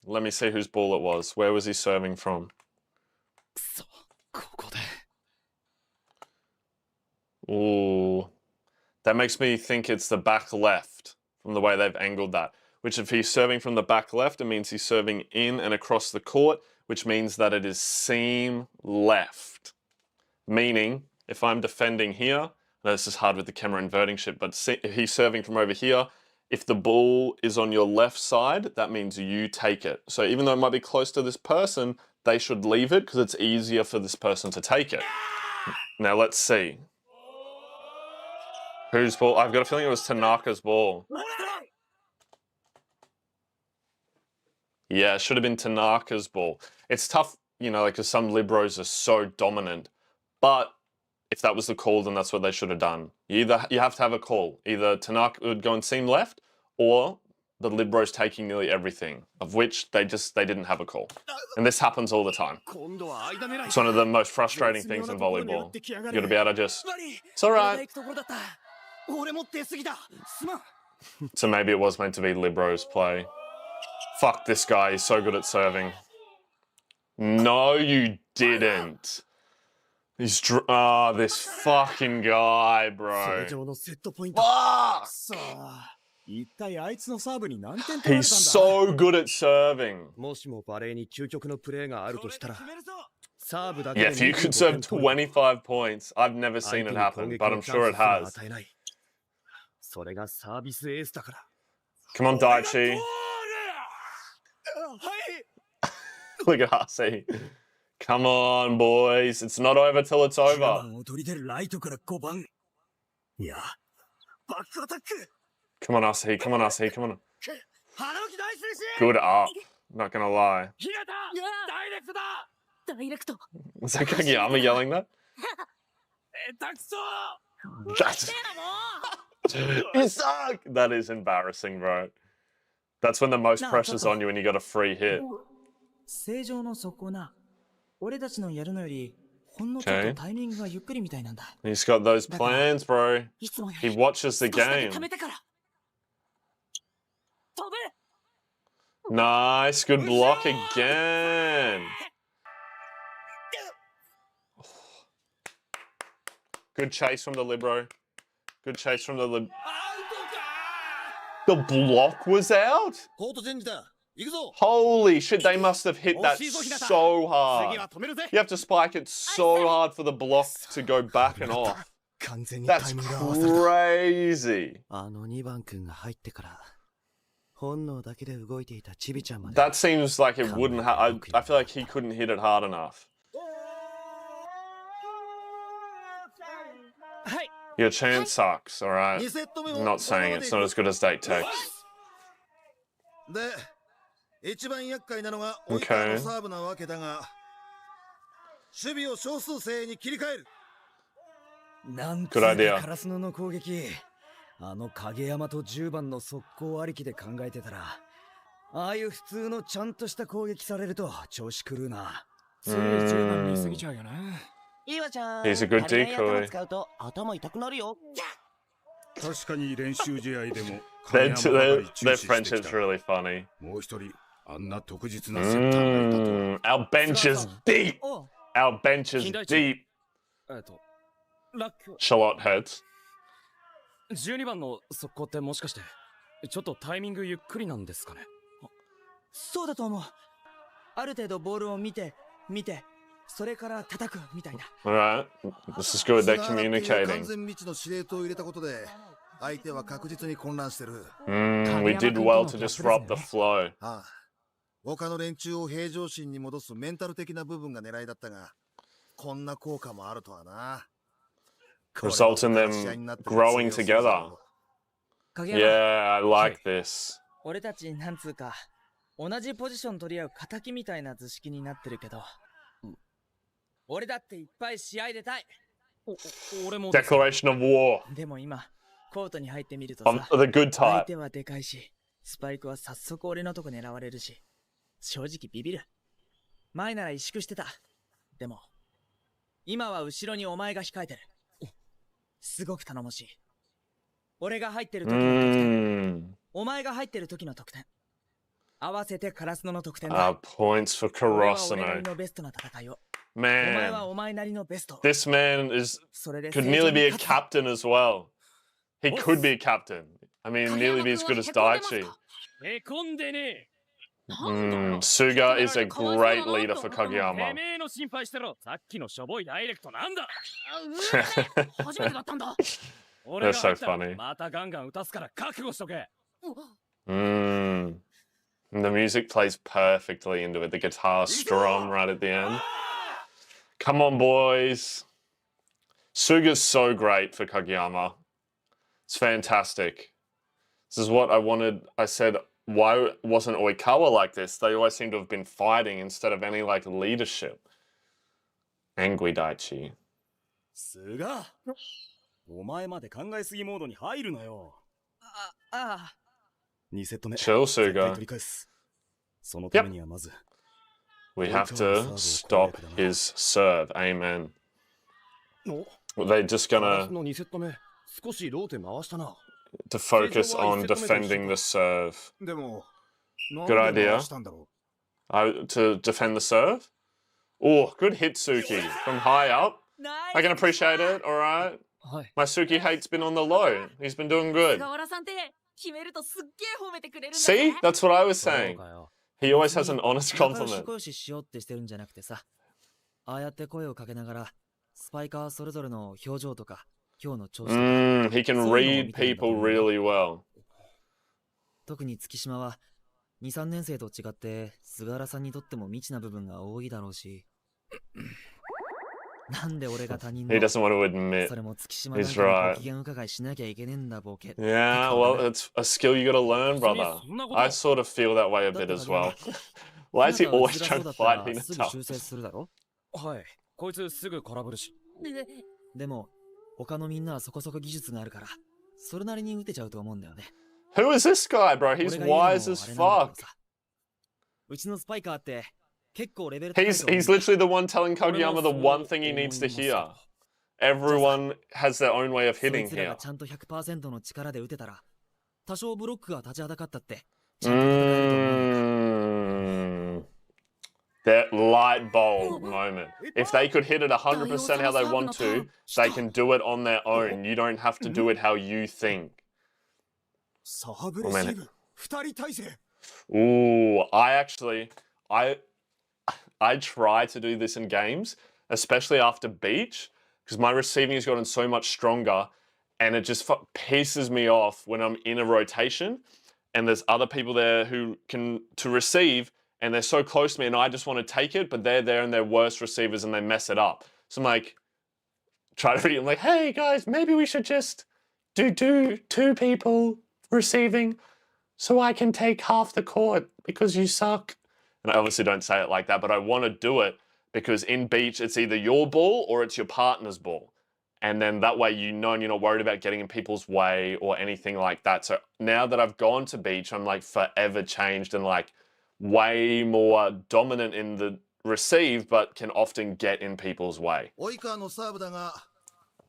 Let me see whose ball it was. Where was he serving from? Ooh. That makes me think it's the back left from the way they've angled that. Which if he's serving from the back left, it means he's serving in and across the court, which means that it is seam left. Meaning, if I'm defending here, this is hard with the camera inverting shit, but if he's serving from over here, if the ball is on your left side, that means you take it. So even though it might be close to this person, they should leave it because it's easier for this person to take it. Now let's see. Whose ball? I've got a feeling it was Tanaka's ball. Yeah, it should have been Tanaka's ball. It's tough, you know, like, because some Libros are so dominant. But if that was the call, then that's what they should have done. You have to have a call. Either Tanaka would go and seam left, or the Libros taking nearly everything, of which they didn't have a call. And this happens all the time. It's one of the most frustrating things in volleyball. You gotta be able to just, it's alright. So maybe it was meant to be Libro's play. Fuck this guy, he's so good at serving. No, you didn't. He's this fucking guy, bro. Fuck! He's so good at serving. Yeah, if you could serve 25 points, I've never seen it happen, but I'm sure it has. Come on, Daichi. Look at Hasi. Come on, boys. It's not over till it's over. Come on, Hasi. Come on, Hasi. Come on. Good up. Not gonna lie. Was that Kageyama yelling that? You suck! That is embarrassing, bro. That's when the most pressure's on you when you got a free hit. Okay. He's got those plans, bro. He watches the game. Nice, good block again. Good chase from the Libro. Good chase from the Lib. The block was out? Holy shit, they must have hit that so hard. You have to spike it so hard for the block to go back and off. That's crazy. That seems like it wouldn't have... I feel like he couldn't hit it hard enough. Your chant sucks, alright? 2セット目も I'm not saying it's not as good as date text. で、一番厄介なのが及川のサーブなわけだが、守備を少数精鋭に切り替える。なんつう Good か idea. カラスノの攻撃、あの影山と10番の速攻ありきで考えてたら、ああいう普通のちゃんとした攻撃されると調子狂うな。つい10番に過ぎちゃうよな。岩ちゃん、 He's a good 足りない頭 decoy. 使うと頭痛くなるよ。確かに練習試合でも Their, 影山ばかり注 their 視してき friendship's た。 really funny. もう一人、あんな特実なセッターがいたとは。 Our bench is deep. Our bench is deep. ラッキョ Charlotte heads. 12番の速攻ってもしかしてちょっとタイミングゆっくりなんですかね。そうだと思う。ある程度ボールを見て、それから叩くみたいな。Alright. This is good. They're 完 communicating. 全未知の司令塔を入れたことで、相手は確実に混乱してる。We did well to disrupt the flow. ああ、他の連中を平常心に戻すメンタル的な部分が狙いだったが、こんな効果もあるとはな。Result in them growing together. Yeah, I like this. 俺たちなんつうか、同じポジション取り合う敵みたいな図式になってるけど、俺だっていっぱい試合出たい。俺も Declaration of war. でも今、コートに入ってみると I'm さ、 the good 相 type. 手はでかいし、スパイクは早速俺のとこ狙われるし、正直ビビる。前なら萎縮してた。でも、今は後ろにお前が控えてる。すごく頼もしい。俺が入ってる時の得点、お前が入ってる時の得点、合わせてカラスノの得点だ。Points for 俺は俺なり Karosano. のベストな戦いを。お前は Man, お前なりのベスト。 this man is それで could 成 nearly 長 be に a 勝つ。 captain as well. He could be a captain. I mean, nearly be as good as Daichi. へこんでね Suga is a great leader for て Kageyama. めえの心配してろ。さっきのしょぼいダイレクトなんだ。初めてだったんだ。俺が That's 入 so ったら funny. またガンガン打たすから覚悟しとけ。 And the music plays perfectly into it. The guitar strum right at the end. Come on, boys. Suga's so great for Kageyama. It's fantastic. This is what I wanted. I said, why wasn't Oikawa like this? They always seem to have been fighting instead of any like leadership. Angry Daichi. すが、お前まで考えすぎモードに入るなよ。ああ、 2セット目、 Chill, 絶対 Suga. 取り返す。そのためにはまず、 We have to stop his serve. Amen. They're just カラ gonna スの2セット目、少しローテ回したな。 to focus on defending the serve. でも、 Good idea. したんだろ To defend the serve. Oh, good hit, Suki. From high up. I can appreciate it, alright. My Suki hate's been on the low. He's been doing good. 菅原さんって決めるとすっげえ褒めてくれるんだ See? ね。 That's what I was saying. He always has an honest 仲良し compliment. 仲良ししようってしてるんじゃなくてさ、ああやって声をかけながら、スパイカーそれぞれの表情とか、今日の調子とか、 He can そういうのを read 見てるんだと people 思うよ。 really well. 特に月島は、2、3年生と違って、菅原さんにとっても未知な部分が多いだろうし、なんで俺が他人 He の、 doesn't want to admit. それも月島なん He's かに right. ご機嫌伺いしなきゃいけねえんだ、ボケ。 Yeah, well, it's a skill you gotta learn, brother. I sort of feel that way a bit as well. Why is he always trying to fight すぐ Hinata? 修正するだろ？はい、こいつすぐ空振るし。でも、他のみんなはそこそこ技術があるから、それなりに打てちゃうと思うんだよね。 Who is this guy, bro? He's wise as fuck. うちのスパイカーって結構レベル He's literally the one telling Kageyama the one thing he needs to hear. Everyone has their own way of そい hitting つら here. がちゃんと 100% の力で打てたら、多少ブロックが立ちはだかったって、ちゃんと戦えると思うのか。 That light bulb moment. If they could hit it 100% how they want to, they can do it on their own. You don't have to do it how you think. サーブレシーブ、2人体制。 Ooh, I try to do this in games, especially after beach, because my receiving has gotten so much stronger, and it just pisses me off when I'm in a rotation, and there's other people there who can to receive, and they're so close to me, and I just want to take it, but they're there and they're worse receivers and they mess it up. So I'm like, try to read. I'm like, hey guys, maybe we should just do two people receiving so I can take half the court because you suck. And I obviously don't say it like that, but I want to do it because in beach, it's either your ball or it's your partner's ball. And then that way you know and you're not worried about getting in people's way or anything like that. So now that I've gone to beach, I'm like forever changed and like way more dominant in the receive, but can often get in people's way. 及川のサーブだが、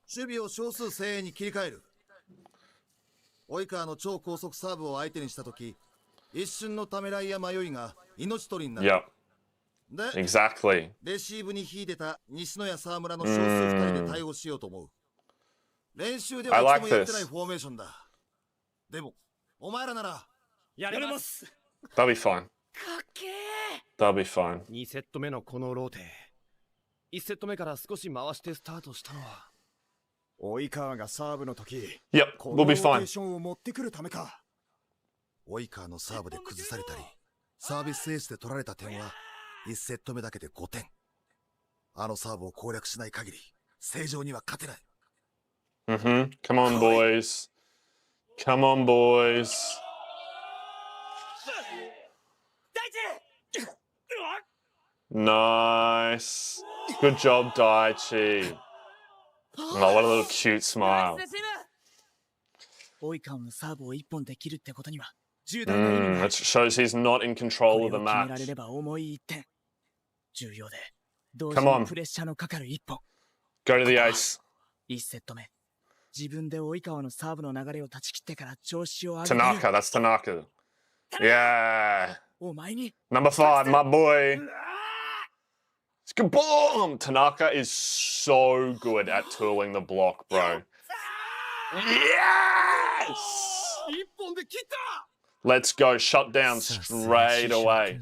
守備を少数精鋭に切り替える。及川の超高速サーブを相手にしたとき、一瞬のためらいや迷いが命取りになる。Yep. Exactly. レシーブに秀でた西野や沢村の少数2人で対応しようと思う。練習では一度もやってないフォーメーションだ。でも、お前らならやれます。 That'll be fine. かっけー。 That'll be fine. 2セット目のこのローテ。1セット目から少し回してスタートしたのは。及川がサーブの時、Yep, we'll be fine. ローテーションを持ってくるためか。及川のサーブで崩されたり、サービスエースで取られた点は1セット目だけで5点。あのサーブを攻略しない限り、正常には勝てない。Come on, boys. Come on, boys. Nice. Good job, Daichi. Oh, what a little cute smile. 及川のサーブを1本できるってことには That shows he's not in control of the 決めら match. れれば重い1点。重要で、同 Come 時 on. にプレッシャーのかかる1本。 Go to the ace. 1セット目。自分で及川のサーブの流れを断ち切ってから調子を上げる。 Tanaka, that's Tanaka. Yeah. お前に Number 5, my boy. Kaboom! Tanaka is so good at twirling the block, bro. Yes! Let's go. Shut down straight away.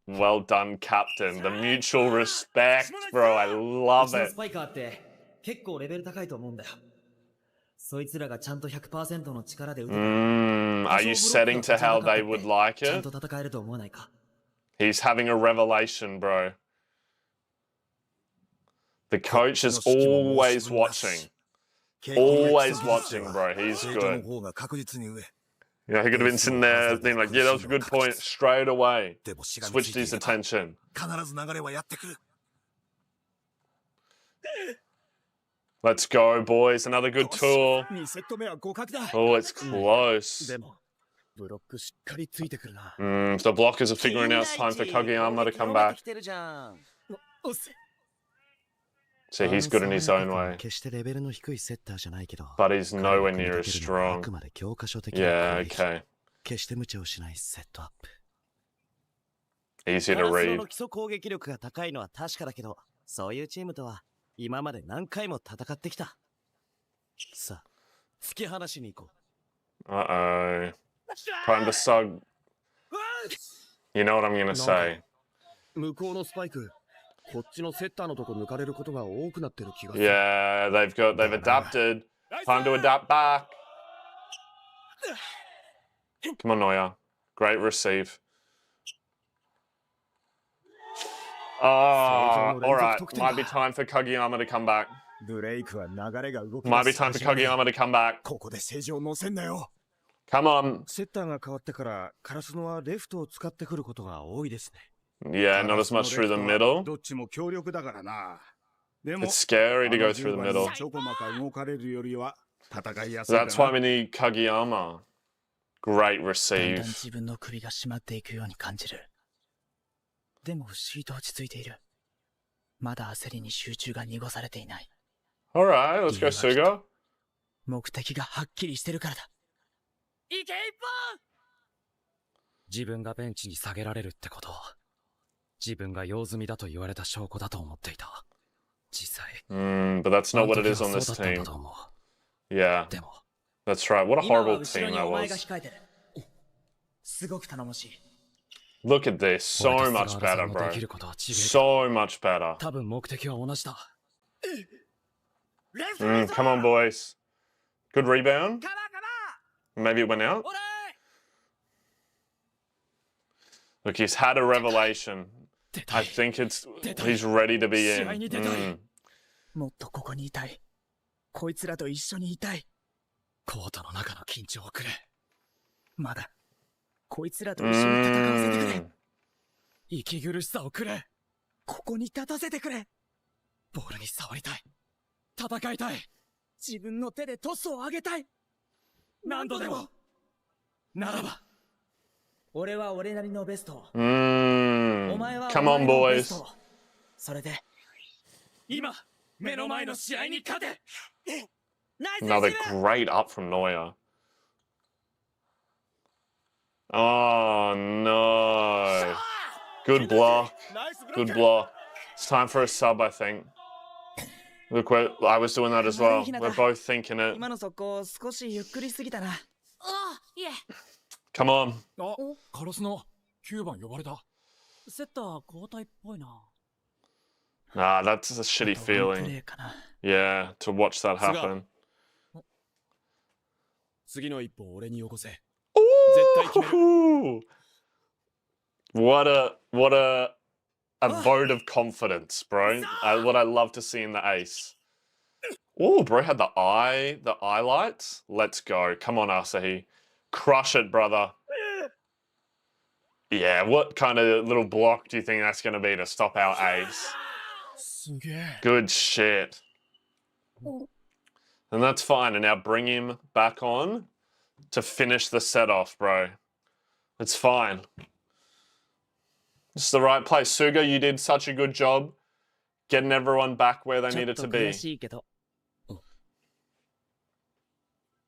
Well done, Captain. The mutual respect, bro. I love it. スパイカーって結構レベル高いと思うんだよ。そいつらがちゃんと 100% の力で打てた。Are you setting to how they would like ちゃん it? と戦えると思わないか。 He's having a revelation, bro. The coach is always watching. Always watching, bro. He's good. Yeah, he could have been sitting there being like, yeah, that was a good point. Straight away. Switched his attention. Let's go, boys. Another good tour. Oh, it's close. The blockers are figuring out it's time for Kageyama to come back. See, he's good in his own way. But he's nowhere near as strong. Yeah, okay. Easy to read. 基礎攻撃力が高いのは確かだけど、そういうチームとは今まで何回も戦ってきた。さあ、突き放しに行こう。Uh-oh. Time to sug. You know what I'm gonna say. 向こうのスパイク、こっちのセッターのとこ抜かれることが多くなってる気がする。Yeah, they've adapted. Time to adapt back. Come on, Neuer. Great receive. Oh, alright. Might be time for Kageyama to come back. ブレイクは流れが動く。Might be time for Kageyama to come back. ここで正常乗せんなよ。Come on. セッターが変わってからカラスノはレフトを使ってくることが多いですね。Yeah, not as much through the middle. どっちも強力だからな。でも It's scary to go through the middle. ちょこまか動かれるよりは戦いやすい。That's why we need Kageyama. Great だんだん receive. 自分の首が締まっていくように感じる。でも不思議と落ち着いている。まだ焦りに集中が濁されていない。Alright, let's go, Suga. 目的がはっきりしてるからだ。いけ一本！自分がベンチに下げられるってことは、自分が用済みだと言われた証拠だと思っていた。実際。But that's not what it is on this team. Yeah. That's right. What a horrible team that was. すごく頼もしい。 Look at this. So much better, bro. So much better. 多分目的は同じだ。Come on, boys. Good rebound. Maybe it went out. Look, he's had a revelation. I think he's ready to be in. もっとここにいたい。こいつらと一緒にいたい。コートの中の緊張をくれ。まだ、こいつらと一緒に戦わせてくれ。息苦しさをくれ。ここに立たせてくれ。ボールに触りたい。戦いたい。自分の手でトスを上げたい。何度でも。ならば。俺は俺なりのベスト。お Come 前は on, お前のベス boys. ト。それで、今、目の前の試合に勝て。Another great up from Neuer. Oh no. Good block. Good block. It's time for a sub, I think. Look, I was doing that as well. We're both thinking it. 今の速攻少しゆっくりすぎたな。ああ、いえ。Come on. あ、カラスの9番呼ばれた。セッター交代っぽいな。Nah, that's a shitty feeling. Yeah, to watch that happen. 次の一歩俺によこせ。 Ooh! What a vote of confidence, bro. What I love to see in the ace. Oh, bro had the eye lights. Let's go. Come on, Asahi. Crush it, brother. Yeah, what kind of little block do you think that's going to be to stop our ace? Good shit. And that's fine. And now bring him back on to finish the set off, bro. It's fine. It's the right place. Suga, you did such a good job getting everyone back where they needed to be.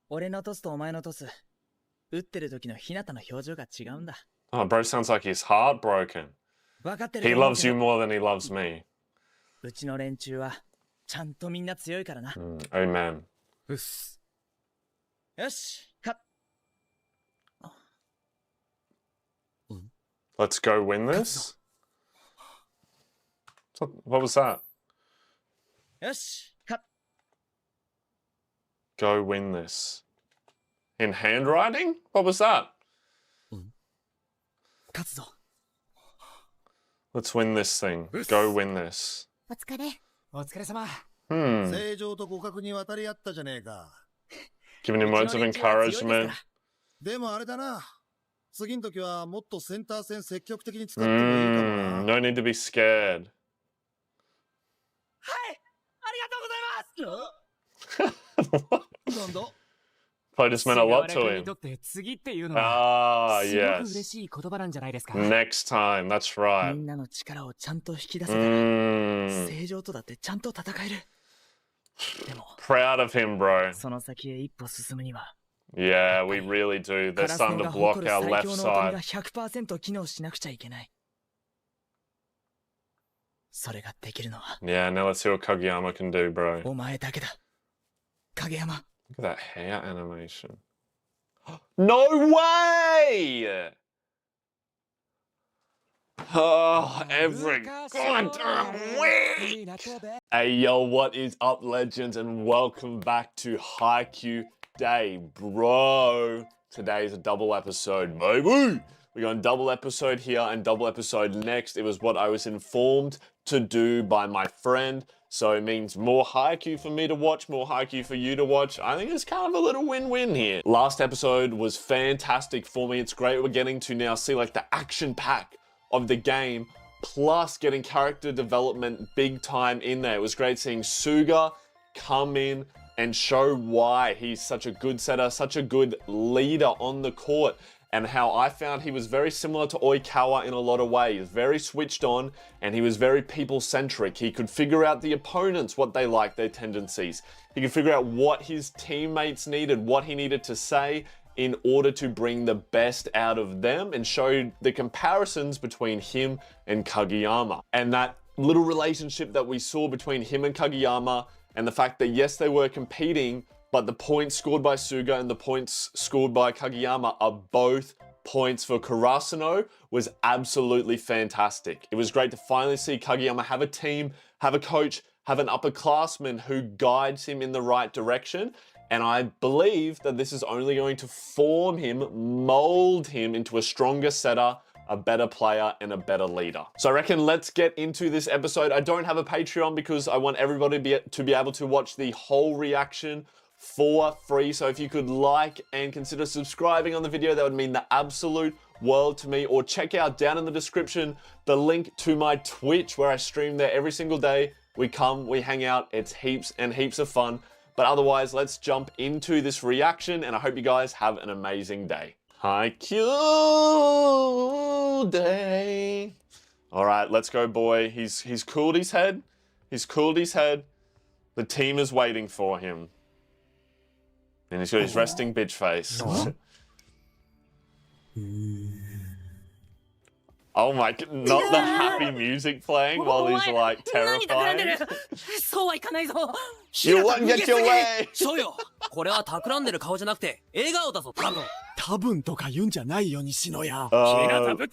俺のトスとお前のトス、打ってる時の日向の表情が違うんだ。Oh, bro sounds like he's heartbroken. He loves you more than he loves me. うちの連中はちゃんとみんな強いからな。Amen. うっす。よし、Let's go win this. What was that? よし、Go win this. In handwriting? What was that? 勝つぞ。Let's win this thing. Go win this. お疲れ。お疲れ様。正常と互角に渡り合ったじゃねえか。Giving him words of encouragement. でもあれだな。次の時はもっとセンター戦積極的に使ってもいいかもな。No need to be scared. はい、ありがとうございます。なんだ Probably just meant a lot to him. とって次っていうのは Ah, すごく yes. 嬉しい言葉なんじゃないですか。 Next time, that's right. みんなの力をちゃんと引き出せたら、正常とだってちゃんと戦える。でも、Proud of him, bro. その先へ一歩進むには、Yeah, we really do. They're カラス starting ノ to が block 誇る our 最 left 強の音 side. が 100% 機能しなくちゃいけない。それができるのは、 Yeah, now let's see what Kageyama can do, bro. お前だけだ。影山。 Look at that hair animation. No way! Oh, every goddamn week! Hey, yo, what is up, legends, and welcome back to Haikyuu Day, bro. Today's a double episode, baby! We got a double episode here and double episode next. It was what I was informed to do by my friend. So it means more Haikyuu for me to watch, more Haikyuu for you to watch. I think it's kind of a little win-win here. Last episode was fantastic for me. It's great we're getting to now see like the action pack of the game, plus getting character development big time in there. It was great seeing Suga come in and show why he's such a good setter, such a good leader on the court, and how I found he was very similar to Oikawa in a lot of ways. Very switched on, and he was very people-centric. He could figure out the opponents, what they like, their tendencies. He could figure out what his teammates needed, what he needed to say in order to bring the best out of them, and show the comparisons between him and Kageyama. And that little relationship that we saw between him and Kageyama, and the fact that yes, they were competing, but the points scored by Suga and the points scored by Kageyama are both points for Karasuno, was absolutely fantastic. It was great to finally see Kageyama have a team, have a coach, have an upperclassman who guides him in the right direction. And I believe that this is only going to form him, mold him into a stronger setter a better player, and a better leader. So I reckon let's get into this episode. I don't have a Patreon because I want everybody to be able to watch the whole reaction for free. So if you could like and consider subscribing on the video, that would mean the absolute world to me. Or check out down in the description the link to my Twitch where I stream there every single day. We come, we hang out, it's heaps and heaps of fun. But otherwise, let's jump into this reaction and I hope you guys have an amazing day. Haikyuu day. All right, let's go, boy. He's cooled his head. He's cooled his head. The team is waiting for him. And he's got his resting bitch face. Oh my god, not the happy music playing while he's like terrified. You won't get your way! そうよ。これは企んでる顔じゃなくて、笑顔だぞ、多分。多分とか言うんじゃないよ、西野や。This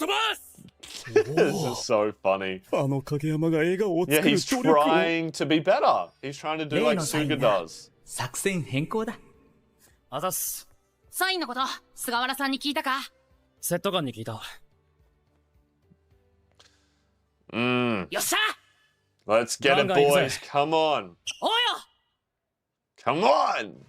is so funny. あの影山が笑顔を Yeah, 作る he's 努力を。 trying to be better. He's trying to do like Suga does. 作戦変更だ。あざっす。サインのこと、菅原さんに聞いたか？セットガンに聞いた。よっしゃ！ Let's get it, boys. Come on. おうよ！ Come on!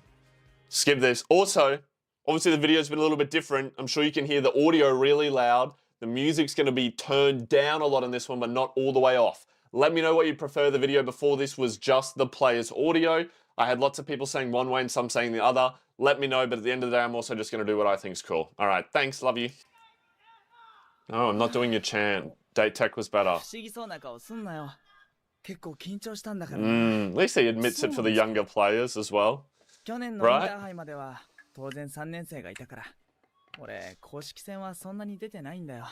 Skip this. Also, obviously the video's been a little bit different. I'm sure you can hear the audio really loud. The music's going to be turned down a lot on this one, but not all the way off. Let me know what you prefer. The video before this was just the player's audio. I had lots of people saying one way and some saying the other. Let me know, but at the end of the day, I'm also just going to do what I think is cool. All right, thanks. Love you. Oh, I'm not doing your chant. Date tech was better. 不思議そうな顔すんなよ。結構緊張したんだからな。At least he admits it for the younger players as well. 去年のインターハイまでは当然3年生がいたから。俺、公式戦はそんなに出てないんだよ。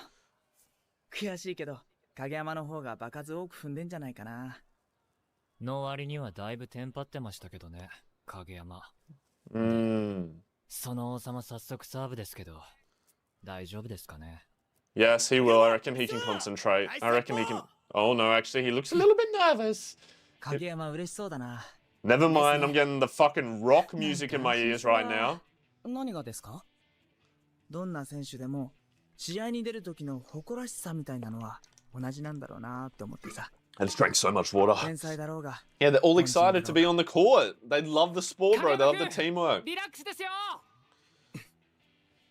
悔しいけど、影山の方が場数多く踏んでんじゃないかな。の割にはだいぶテンパってましたけどね、影山。その王様早速サーブですけど、大丈夫ですかね。Yes, he will. I reckon he can concentrate. I reckon he can... Oh no, actually, he looks a little bit nervous. 影山嬉しそうだな。Never mind, I'm getting the fucking rock music in my ears right now. 何がですか？どんな選手でも試合に出る時の誇らしさみたいなのは同じなんだろうなって思ってさ。I just drank so much water. 天才だろうが。Yeah, they're all excited to be on the court. They love the sport, bro. They love the teamwork.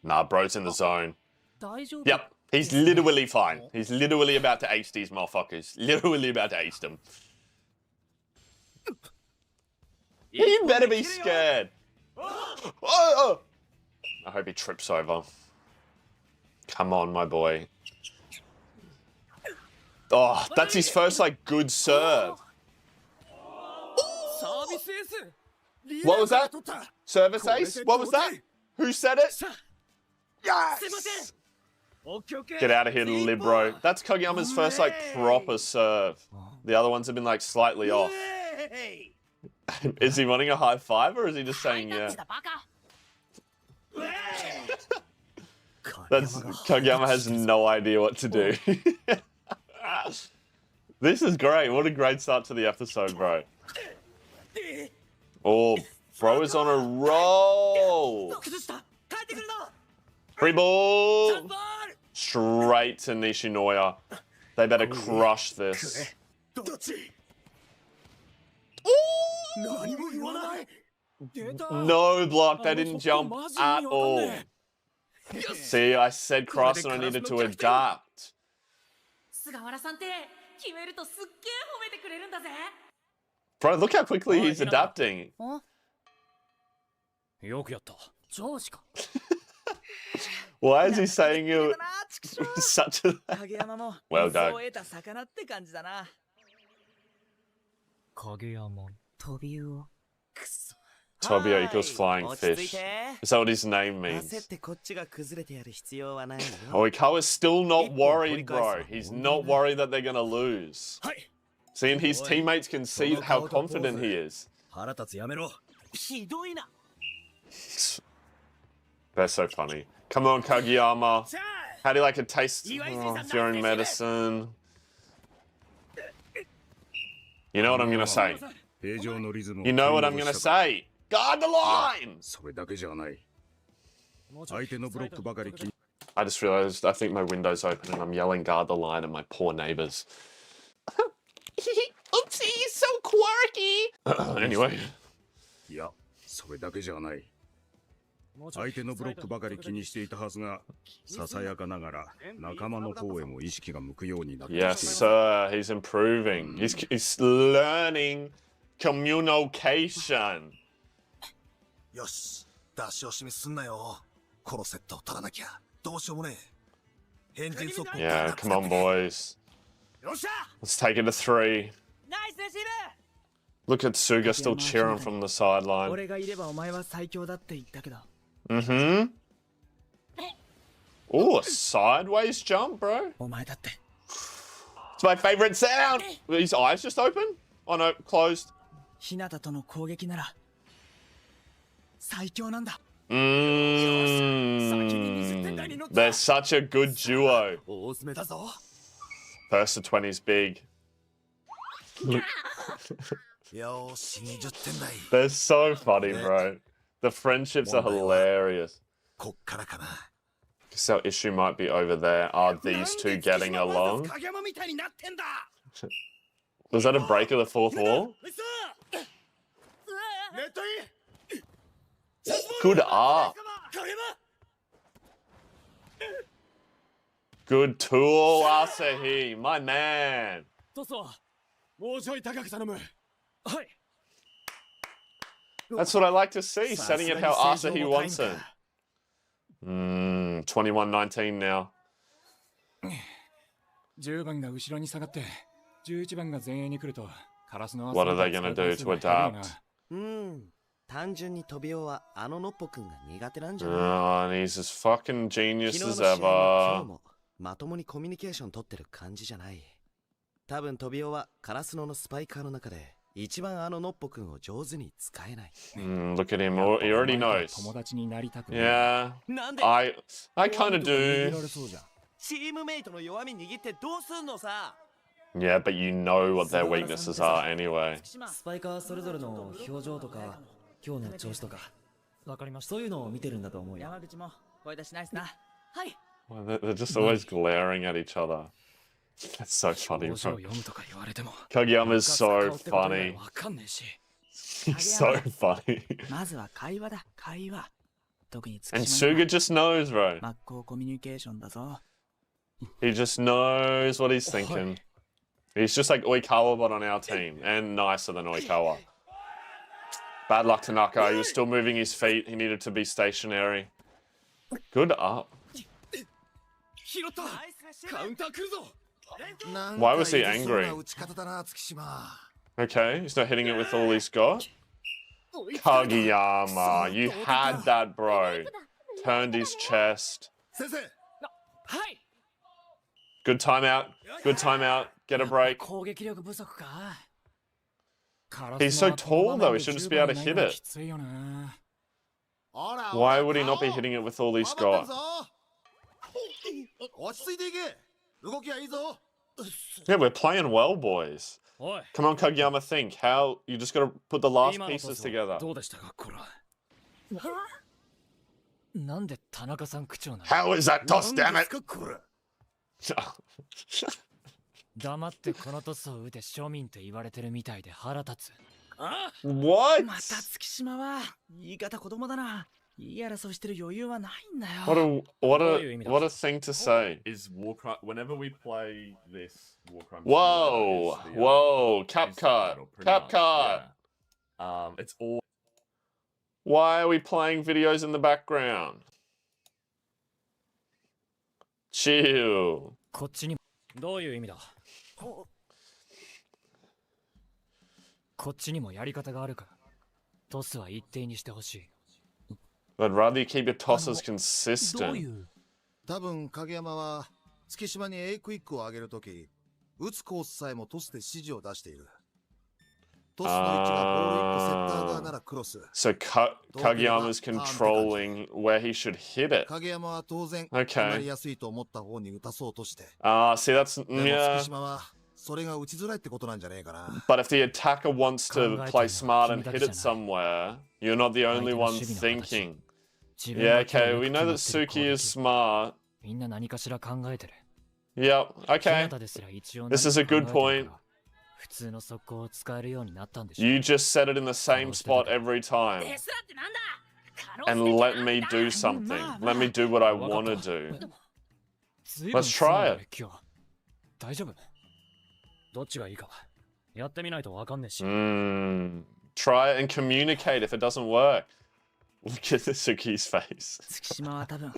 Nah, bro's in the zone. Yep, he's literally fine. He's literally about to ace these motherfuckers. Literally about to ace them. You better be scared. Oh! I hope he trips over. Come on, my boy. Oh, that's his first, like, good serve. What was that? Service ace? What was that? Who said it? Yes! Get out of here, Libro. That's Kageyama's first, like, proper serve. The other ones have been, like, slightly off. Is he wanting a high five or is he just saying yeah? That's Kageyama has no idea what to do. This is great. What a great start to the episode, bro. Oh, bro is on a roll. Free ball. Straight to Nishinoya. They better crush this. No block. They didn't jump at all. See, I said cross and I needed to adapt. Bro, look how quickly he's adapting. Why is he saying you such a... Well done. Tobio equals flying fish. Is that what his name means? Oikawa's still not worried, bro. He's not worried that they're gonna lose. See, and his teammates can see how confident he is. They're so funny. Come on, Kageyama. How do you like a taste of your own medicine? You know what I'm gonna say. You know what I'm gonna say. Guard the line! I just realized I think my window's open and I'm yelling guard the line at my poor neighbors. Oopsie, he's so quirky! Anyway. いや、それだけじゃない。相手のブロックばかり気にしていたはずが、ささやかながら仲間の方へも意識が向くようになっている。Yes, sir. He's improving. He's learning communication. よし、出し惜しみすんなよ。このセットを取らなきゃどうしようもねえ。変人速攻。Yeah, come on, boys. Let's take it to 3. Look at Suga still cheering from the sideline. 俺がいればお前は最強だって言ったけど。Mm-hmm. Oh, a sideways jump, bro. お前だって。It's my favorite sound. Were his eyes just open? Oh no, closed. 日向との攻撃なら最強なんだ。They're such a good duo. First to 20's big. They're so funny, bro. The friendships are hilarious. Guess our issue might be over there. Are these two getting along? Was that a break of the fourth wall? Good art. Good tool, Asahi, my man. That's what I like to see, setting it how Asahi wants it. 21-19 now. 10番が後ろに下がって11番が前衛に来るとカラスの What are they gonna do to adapt? 単純に飛び王はあののっぽくんが苦手なんじゃない？ Oh, and he's as fucking genius as 今日 ever. もまともにコミュニケーション取ってる感じじゃない。多分飛び王はカラスノのスパイカーの中で一番あののっぽくんを上手に使えない。Look at him, he already knows. Yeah, I kind of do. チームメイトの弱み握ってどうすんのさ。 Yeah, but you know what their weaknesses are anyway. スパイカーそれぞれの表情とか今日の調子とかわかりました。そういうのを見てるんだと思うよ。山口も声出しないっすな。はい。 Well, they're just always glaring at each other. That's so funny, bro. Kageyama's so funny. He's so funny. まずは会話だ、会話。特に And Suga just knows, bro. 真っ向コミュニケーションだぞ。 He just knows what he's thinking. He's just like Oikawa, but on our team, and nicer than Oikawa. Bad luck to Naka. He was still moving his feet. He needed to be stationary. Good up. Why was he angry? Okay, he's not hitting it with all he's got. Kageyama, you had that, bro. Turned his chest. Good timeout. Good timeout. Get a break. He's so tall, though. He should just be able to hit it. Why would he not be hitting it with all he's got? Yeah, we're playing well, boys. Come on, Kageyama, think. How? You just gotta put the last pieces together. How is that toss, damn it? 黙ってこのトスを打て庶民と言われてるみたいで腹立つ。What? また月島は言い方子供だな。言い争いしてる余裕はないんだよ。What a thing to say. Is Warcry whenever we play this Warcry? Whoa, CapCut. It's all. Why are we playing videos in the background? Chill. こっちにどういう意味だ。こっちにもやり方があるから。トスは一定にしてほしい。I'd rather you keep your tosses consistent. 多分影山は月島に A クイックを上げるとき、打つコースさえもトスで指示を出している。トスの位置がボール1個セッター側ならクロス。So Kageyama's controlling where he should hit it. 影山は当然決まりやすいと思った方に打たそうとして。See, that's でも yeah. 月島はそれが打ちづらいってことなんじゃねえかな。But if the attacker wants to play smart and hit it somewhere, you're not the only one thinking. Yeah, okay, we know that Suki is smart. みんな何かしら考えてる。 Yep, okay. This is a good point. 普通の速攻を使えるようになったんでしょ。 You just set it in the same spot every time. And let me do something. Let me do what I want to do. Let's try it. 大丈夫？どっちがいいかやってみないとわかんねえし。Try it and communicate if it doesn't work. Look at the Suki's face. 月島は多分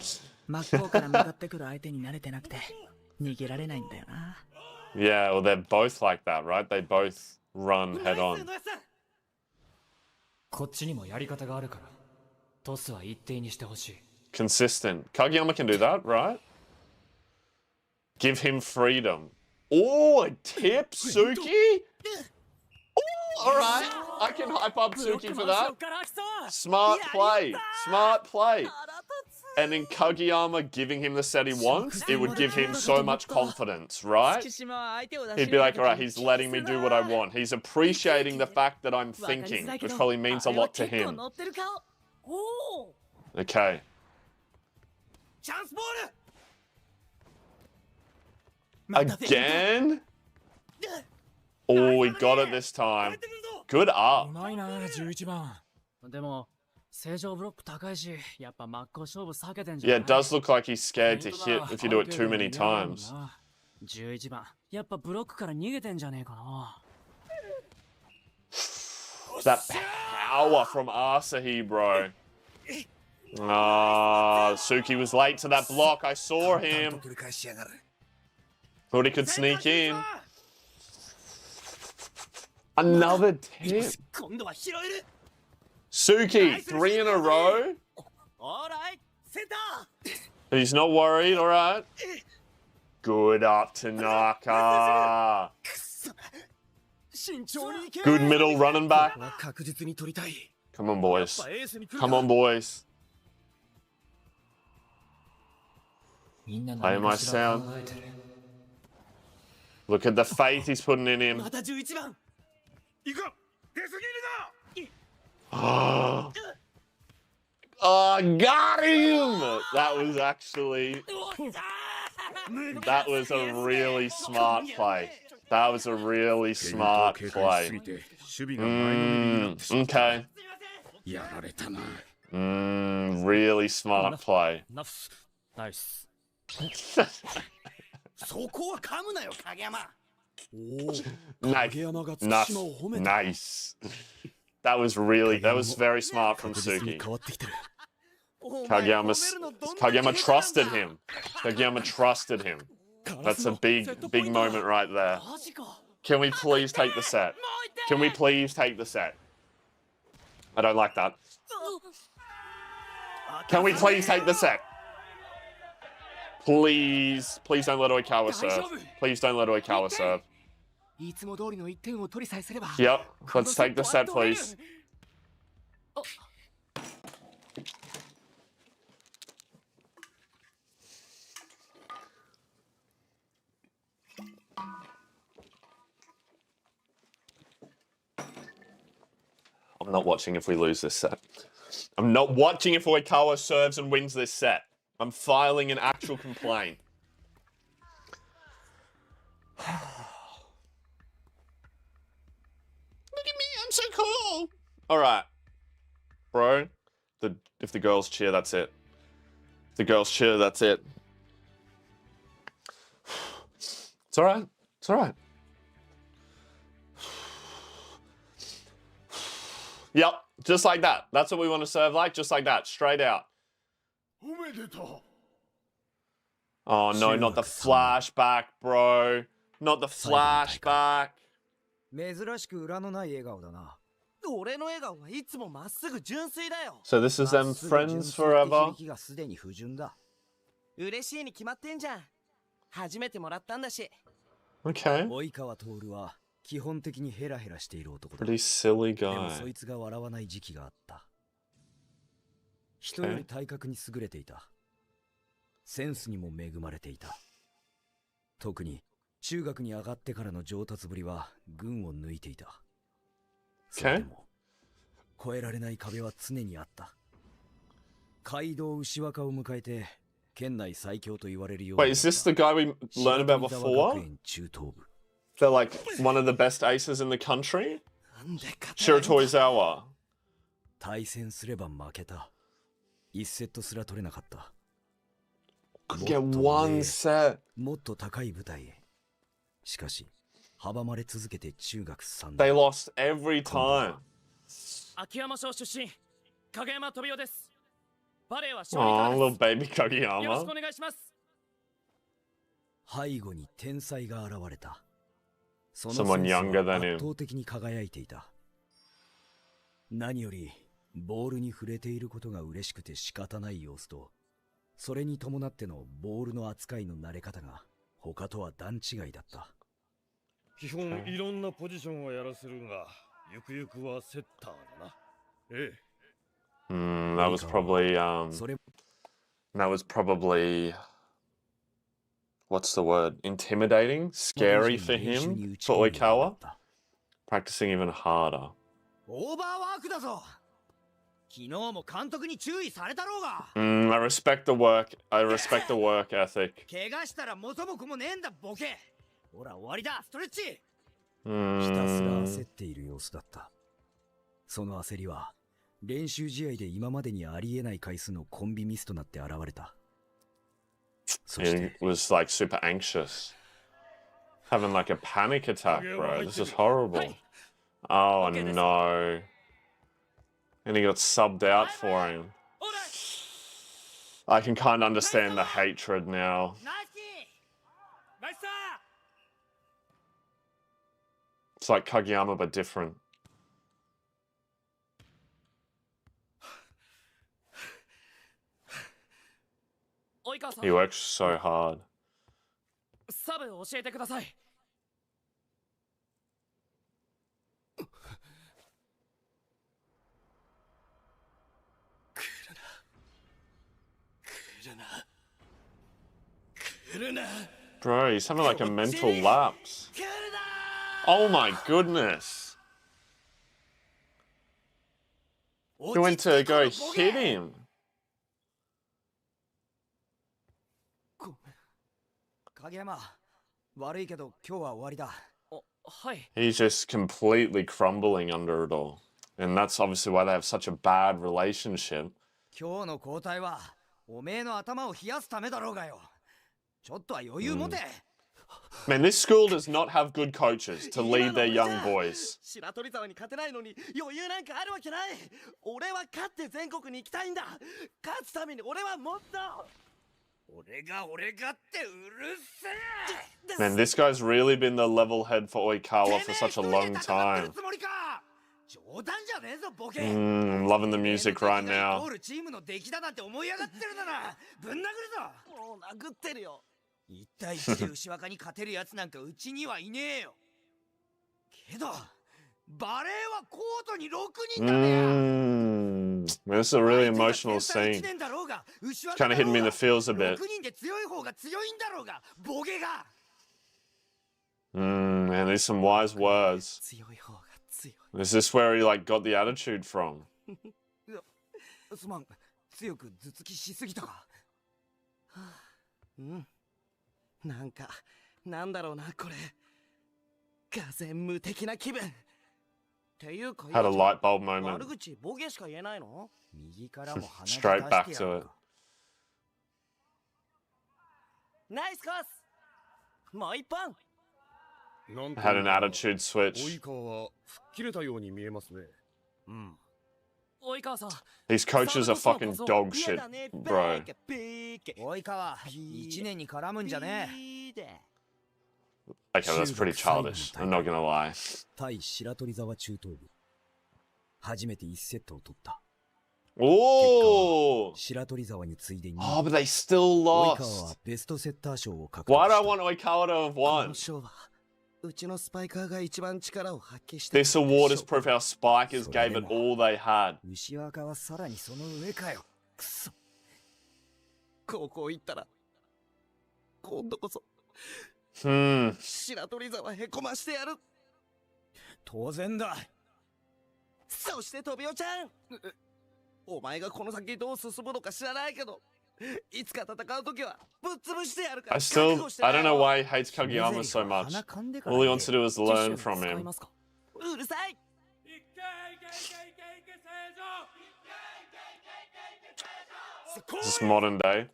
真っ向から向かってくる相手に慣れてなくて逃げられないんだよな。 Yeah, well, they're both like that, right? They both run head on. こっちにもやり方があるから、トスは一定にしてほしい。 Consistent. Kageyama can do that, right? Give him freedom. Oh, a tip, Suki? Oh, all right. I can hype up Suki for that. Smart play. Smart play. And in Kageyama giving him the set he wants, it would give him so much confidence, right? He'd be like, all right, he's letting me do what I want. He's appreciating the fact that I'm thinking, which probably means a lot to him. Okay. Again? Oh, we got it this time. Good up. でも正常ブロック高いし、やっぱ真っ向勝負避けてんじゃ Yeah, ん。 it does look like he's scared to hit if you do it too many times. 11番、やっぱブロックから逃げてんじゃねえかな。 That power from Asahi, bro. Ah, Suki was late to that block. I saw him. Thought he could sneak in. Another tip. Suki, 3 in a row. He's not worried, all right. Good up to Naka. Good middle running back. Come on, boys. Come on, boys. Play my sound. Look at the faith he's putting in him. Oh, got him! That was actually... That was a really smart play. That was a really smart play. Okay. Really smart play. Nice. Nice. That was very smart from Suki. Kageyama trusted him. Kageyama trusted him. That's a big moment right there. Can we please take the set? Can we please take the set? I don't like that. Can we please take the set? Please. Please don't let Oikawa serve. Please don't let Oikawa serve. Yep. Let's take the set, please. I'm not watching if we lose this set. I'm not watching if Oikawa serves and wins this set. I'm filing an actual complaint. Look at me, I'm so cool. All right, bro. If the girls cheer, that's it. If the girls cheer, that's it. It's all right. It's all right. Yep, just like that. That's what we want to serve like, just like that, straight out. Oh no, not the flashback, bro. Not the flashback. 珍しく裏のない笑顔だな。俺の笑顔はいつもまっすぐ純粋だよ。 So this is them friends forever? 響きがすでに不純だ。嬉しいに決まってんじゃん。初めてもらったんだし。Okay. 及川徹は基本的にヘラヘラしている男だ。 Pretty silly でも guy. そいつが笑わない時期があった。人より体格に優れていた。センスにも恵まれていた。特に中学に上がってからの上達ぶりは群を抜いていた。それでも越えられない壁は常にあった。街道牛若を迎えて県内最強と言われるよう Wait, is this the guy we learned about before? They're like one of the best aces in the country? Shiratorizawa. 対戦すれば負けた。1セットすら取れなかった。Could get one set. もっと高い舞台へ。しかし、阻まれ続けて中学3年。They lost every time. 秋山賞出身、影山飛雄です。バレーは勝利 Oh, little baby よろしく Kageyama. お願いします。背後に天才が現れた。その Someone センスは younger than 圧 him. 倒的に輝いていた。何より、ボールに触れていることが嬉しくて仕方ない様子と、それに伴ってのボールの扱いの慣れ方が他とは段違いだった。基本いろんなポジションをやらせるが、ゆくゆくはセッターだな。ええ。That was probably that was probably what's the word? Intimidating, scary for him, for Oikawa. Practicing even harder. オーバーワークだぞ。昨日も監督に注意されたろうが。I respect the work. I respect the work ethic. 怪我したら元も子もねえんだボケ。ほら終わりだストレッチ。ひたすら焦っている様子だった。その焦りは練習試合で今までにありえない回数のコンビミスとなって現れた。He was like super anxious. Having like a panic attack, bro. This is horrible. Oh no. And he got subbed out for him. I can kind of understand the hatred now. It's like Kageyama, but different. He works so hard. サブ教えてください。Bro, he's having like a mental lapse. Oh my goodness. He went to go hit him. 影山、悪いけど今日は終わりだ。はい。 He's just completely crumbling under it all. And that's obviously why they have such a bad relationship. 今日の交代はおめえの頭を冷やすためだろうがよ。ちょっとは余裕持て。Man, this school does not have good coaches to lead their young boys. 白鳥沢に勝てないのに余裕なんかあるわけない。俺は勝って全国に行きたいんだ。勝つために俺はもっと。俺がってうるせえ。 Man, this guy's really been the level head for Oikawa for such a long time. 冗談じゃねえぞボケ。I'm loving the music right now. ゴールチームの出来だなんて思い上がってるならぶん殴るぞ。もう殴ってるよ。1対1で牛若に勝てるやつなんかうちにはいねえよ。けどバレーはコートに6人だね。This is a really emotional scene. Kind of hitting me in the feels a bit. 6人で強い方が強いんだろうがボケが。Man, there's some wise words. Is this where he like got the attitude from? すまん、強く頭突きしすぎたか。なんか、なんだろうなこれ。がぜ無敵な気分。っていうか、 Had a light bulb moment. 悪口ボケしか言えないの？右からも鼻 Straight back to it. ナイスコース。もう一本。 Had an attitude switch. 及川は吹っ切れたように見えますね。及川さん。 These coaches are fucking dog shit, bro. 及川、1年に絡むんじゃねえ。 Okay, that's pretty childish. I'm not gonna lie. 対白鳥沢中等部。初めて1セットを取った。 Oh! 白鳥沢に次いで2。 Oh, but they still 及川 lost. はベストセッター賞を獲得 Why し do た。 I want Oikawa to have won? 賞はうちのスパイカーが一番力を発揮して。 This award is proof our spikers gave it all they had. 牛若はさらにその上かよ。くそ。高校行ったら今度こそ。白鳥沢へこましてやる。当然だ。そして飛びおちゃん。お前がこの先どう進むのか知らないけど、I don't know why he hates Kageyama so much. All he wants to do is learn from him. This modern day.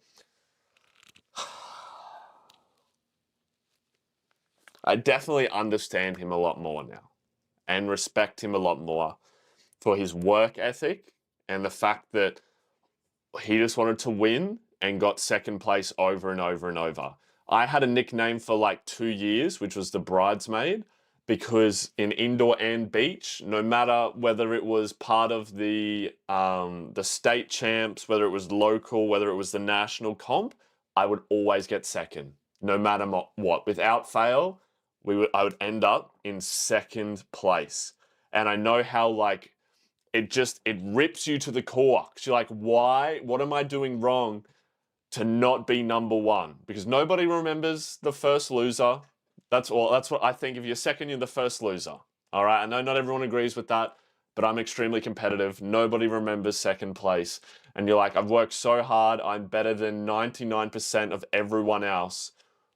I definitely understand him a lot more now and respect him a lot more for his work ethic and the fact that he just wanted to win and got second place over and over and over. I had a nickname for like 2 years, which was the bridesmaid, because in indoor and beach, no matter whether it was part of the state champs, whether it was local, whether it was the national comp, I would always get second, no matter what. Without fail, I would end up in second place. And I know how like it rips you to the core. 'Cause you're like, why? What am I doing wrong to not be number one? Because nobody remembers the first loser. That's all. That's what I think. If you're second, you're the first loser. All right. I know not everyone agrees with that, but I'm extremely competitive. Nobody remembers second place. And you're like, I've worked so hard. I'm better than 99% of everyone else.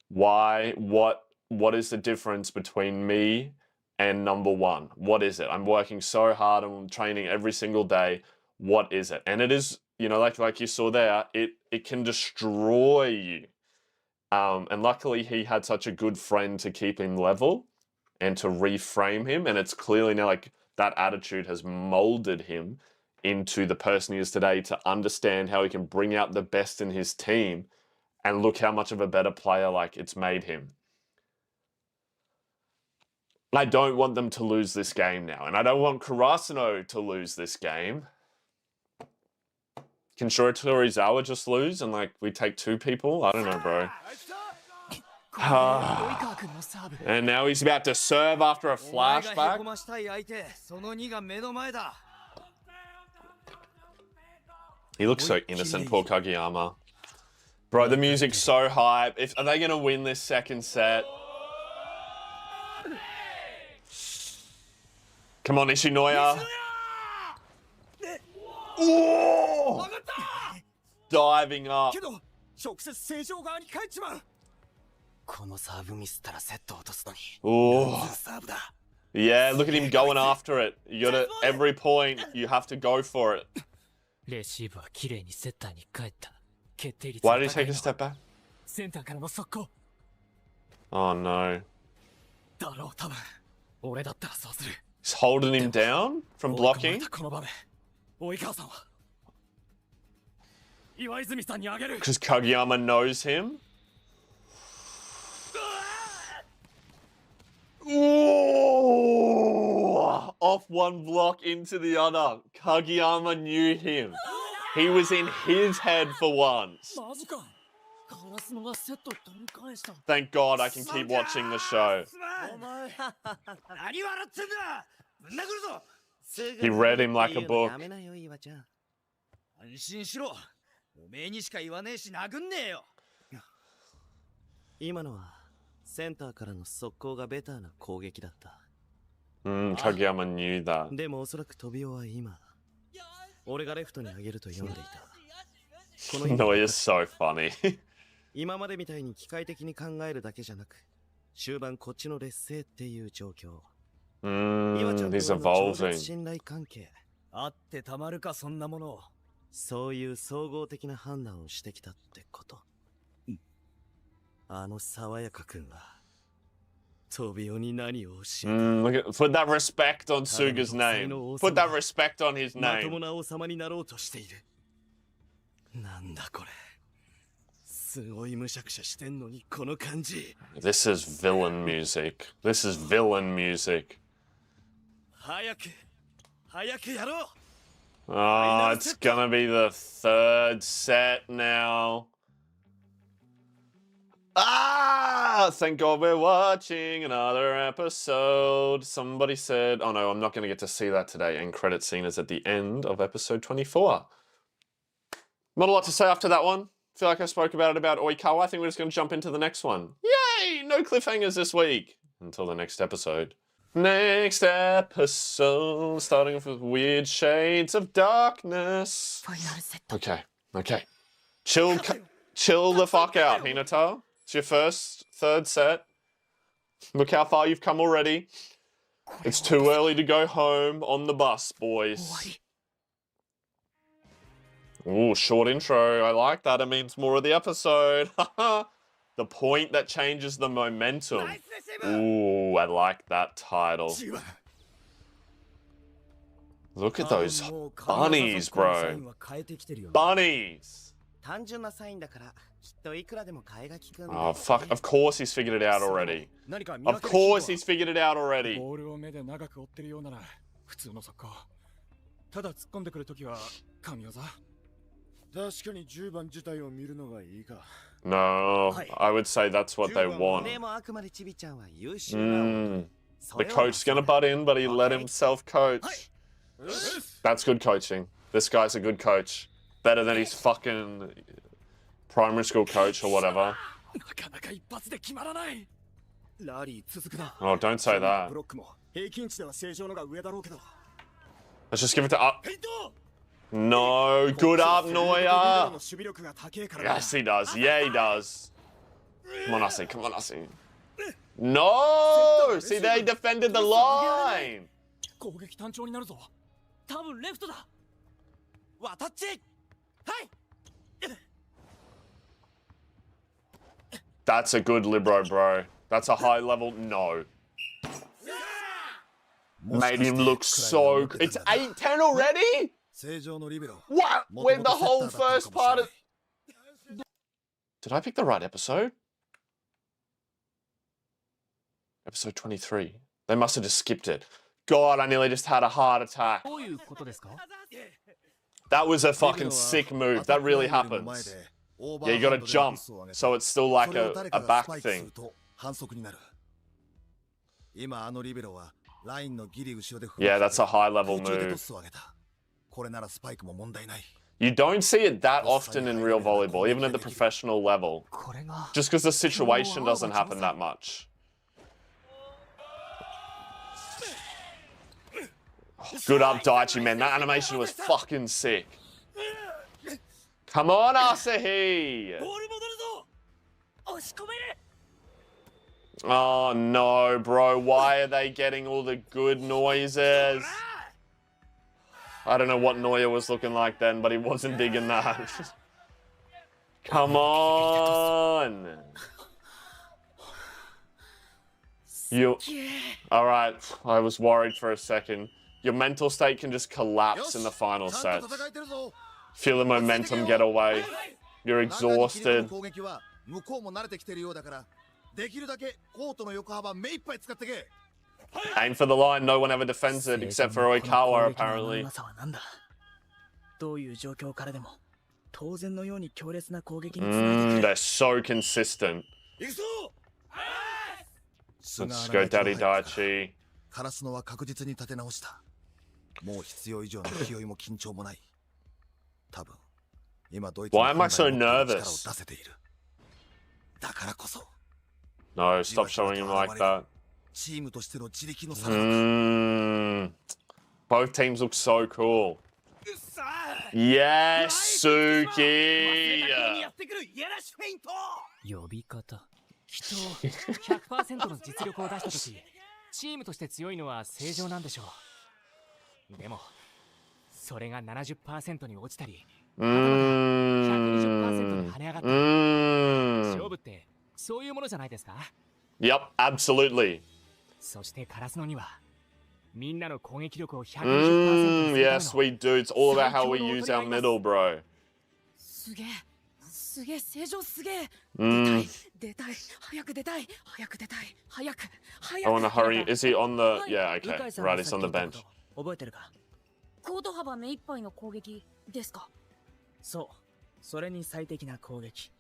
Why? What is the difference between me and number one? What is it? I'm working so hard. I'm training every single day. What is it? And it is, you know, like you saw there, it can destroy you. And luckily he had such a good friend to keep him level and to reframe him. And it's clearly now like that attitude has molded him into the person he is today, to understand how he can bring out the best in his team. And look how much of a better player like it's made him. I don't want them to lose this game now. And I don't want Karasuno to lose this game. Can Shiratorizawa just lose and like we take 2 people? I don't know, bro. And now he's about to serve after a flashback. He looks so innocent, poor Kageyama. Bro, the music's so hype. Are they going to win this second set? Come on, Ishinoya. Oh! Diving up. Oh. Yeah, look at him going after it. You got to, every point, you have to go for it. Why did he take a step back? Oh no. He's holding him down from blocking? Because Kageyama knows him? Ooh! Off one block into the other. Kageyama knew him. He was in his head for once. Thank God I can keep watching the show. He read him like a book. 今のはセンターからの速攻がベターな攻撃だった。Kageyama knew that. でもおそらく飛びは今、俺がレフトに上げると読んでいた。No, he is so funny. 今までみたいに機械的に考えるだけじゃなく、終盤こっちの劣勢っていう状況。He's evolving. 信頼関係。あってたまるかそんなものを。そういう総合的な判断をしてきたってこと。あの爽やかくんは。Put that respect on Suga's name. Put that respect on his name. This is villain music. This is villain music. Oh, it's gonna be the 3rd set now. Ah! Thank God we're watching another episode. Somebody said, oh no, I'm not going to get to see that today. End credit scene is at the end of episode 24. Not a lot to say after that one. I feel like I spoke about it about Oikawa. I think we're just going to jump into the next one. Yay! No cliffhangers this week. Until the next episode. Next episode. Starting off with Weird Shades of Darkness. Okay. Chill the fuck out, Hinata. It's your third set. Look how far you've come already. It's too early to go home on the bus, boys. Ooh, short intro. I like that. It means more of the episode. The point that changes the momentum. Ooh, I like that title. Look at those bunnies, bro. Bunnies! Oh, fuck. Of course he's figured it out already. Of course he's figured it out already. No, I would say that's what they want. The coach's gonna butt in, but he let himself coach. That's good coaching. This guy's a good coach. Better than his fucking primary school coach or whatever. Oh, don't say that. Let's just give it to up. No, good up, Neuer. Yes, he does. Yeah, he does. Come on, Asi. Come on, Asi. No! See, they defended the line. That's a good libero, bro. That's a high level. No. Made him look so... It's 8-10 already? What? When the whole first part of... Did I pick the right episode? Episode 23. They must have just skipped it. God, I nearly just had a heart attack. That was a fucking sick move. That really happens. Yeah, you gotta jump, so it's still like a back thing. Yeah, that's a high level move. You don't see it that often in real volleyball, even at the professional level. Just because the situation doesn't happen that much. Good up, Daichi, man. That animation was fucking sick. Come on, Asahi! Oh no, bro. Why are they getting all the good noises? I don't know what Neuer was looking like then, but he wasn't digging that. Come on! Alright, I was worried for a second. Your mental state can just collapse in the final set. Feel the momentum get away. You're exhausted. Aim for the line. No one ever defends it except for Oikawa, apparently. They're so consistent. Let's go, Daddy Daichi. Why am I so nervous? No, stop showing him like that. Both teams look so cool. Yes, Suki! 呼び方きっと 100% の実力を出したとき、チームとして強いのは正常なんでしょう。でも、それが 70% に落ちたり、120% に跳ね上がったり、勝負ってそういうものじゃないですか？ Yep, absolutely. そしてカラスノにはみんなの攻撃力を 120% Yes, we do. It's all about how we use our middle, bro. すげえ。すげえ、正常すげえ。出たい、早く出たい、早く出たい、早く、早く。I wanna hurry. Is he on the... Yeah, okay. Right, he's on the bench. 覚えてるか？コート幅目いっぱいの攻撃ですか？そう、それに最適な攻撃。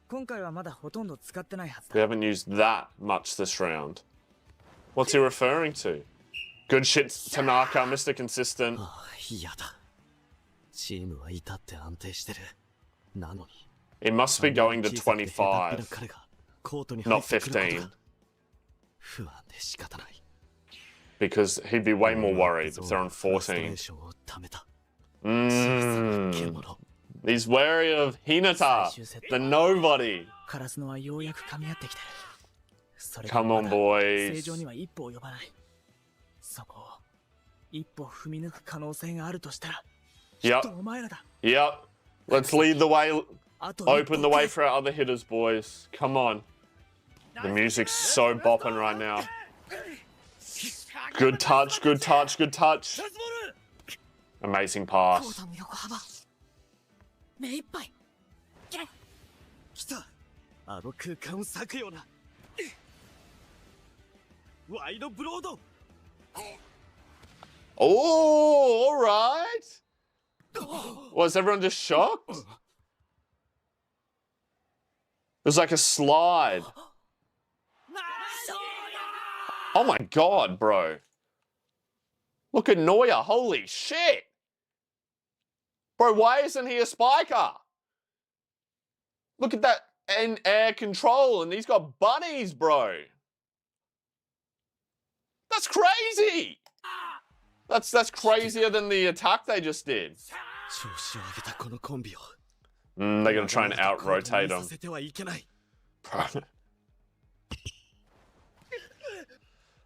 今回はまだほとんど使ってないはずだ。 We haven't used that much this round. What's he referring to? Good shit, Tanaka, Mr. Consistent. 嫌だ。チームは至って安定してる。なのに。 It must be going to 25, not 15. 不安で仕方ない。 Because he'd be way more worried if they're on 14. He's wary of Hinata, the nobody. カラスノはようやく噛み合ってきてる。それで Come も on, まだ boys. 正常には一歩及ばない。そこを一歩踏み抜く可能性があるとしたら、きっとお前らだ。 Yep. Let's lead the way. Open the way for our other hitters, boys. Come on. The music's so bopping right now. Good touch, good touch, good touch. Amazing pass. 目いっぱい。来た。あの空間を裂くような。ワイドブロード。 Oh, all right. Was everyone just shocked? It was like a slide. Oh my god, bro. Look at Noya. Holy shit. Bro, why isn't he a spiker? Look at that in air control, and he's got bunnies, bro. That's crazy. That's crazier than the attack they just did. They're gonna try and out-rotate him. Bro.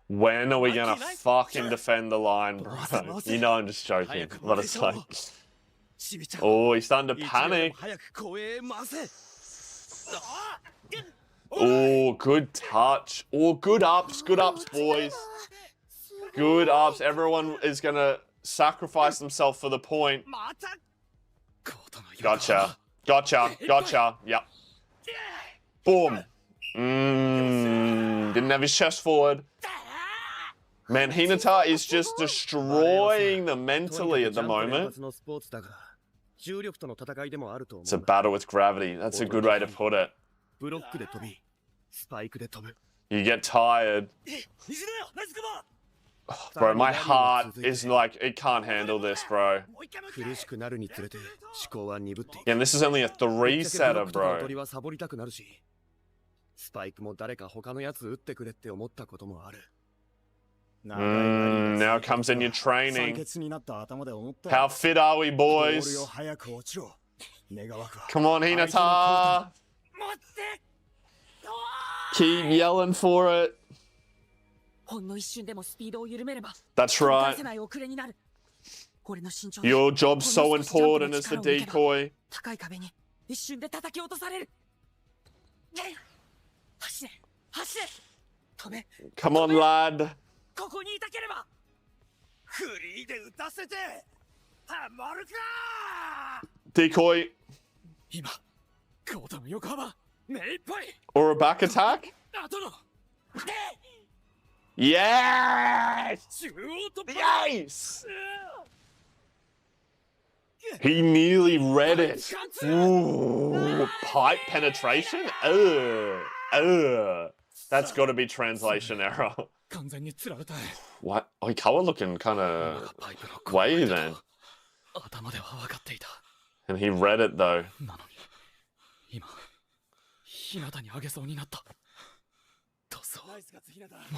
When are we gonna fucking defend the line, bro? You know I'm just joking, but it's like... Oh, he's starting to panic. Oh, good touch. Oh, good ups, boys. Good ups. Everyone is gonna sacrifice themselves for the point. Gotcha. Gotcha. Gotcha. Yep. Boom. Didn't have his chest forward. Man, Hinata is just destroying them mentally at the moment. It's a battle with gravity. That's a good way to put it. You get tired. Oh, bro, my heart is like, it can't handle this, bro. Yeah, and this is only a 3-setter, bro. Now comes in your training. How fit are we, boys? Come on, Hinata. Keep yelling for it. That's right. Your job's so important as the decoy. Come on, lad. Decoy. Or a back attack? Yes! Yes! He nearly read it. Ooh, pipe penetration? That's got to be translation error. What? Oikawa looking kind of way then. And he read it though.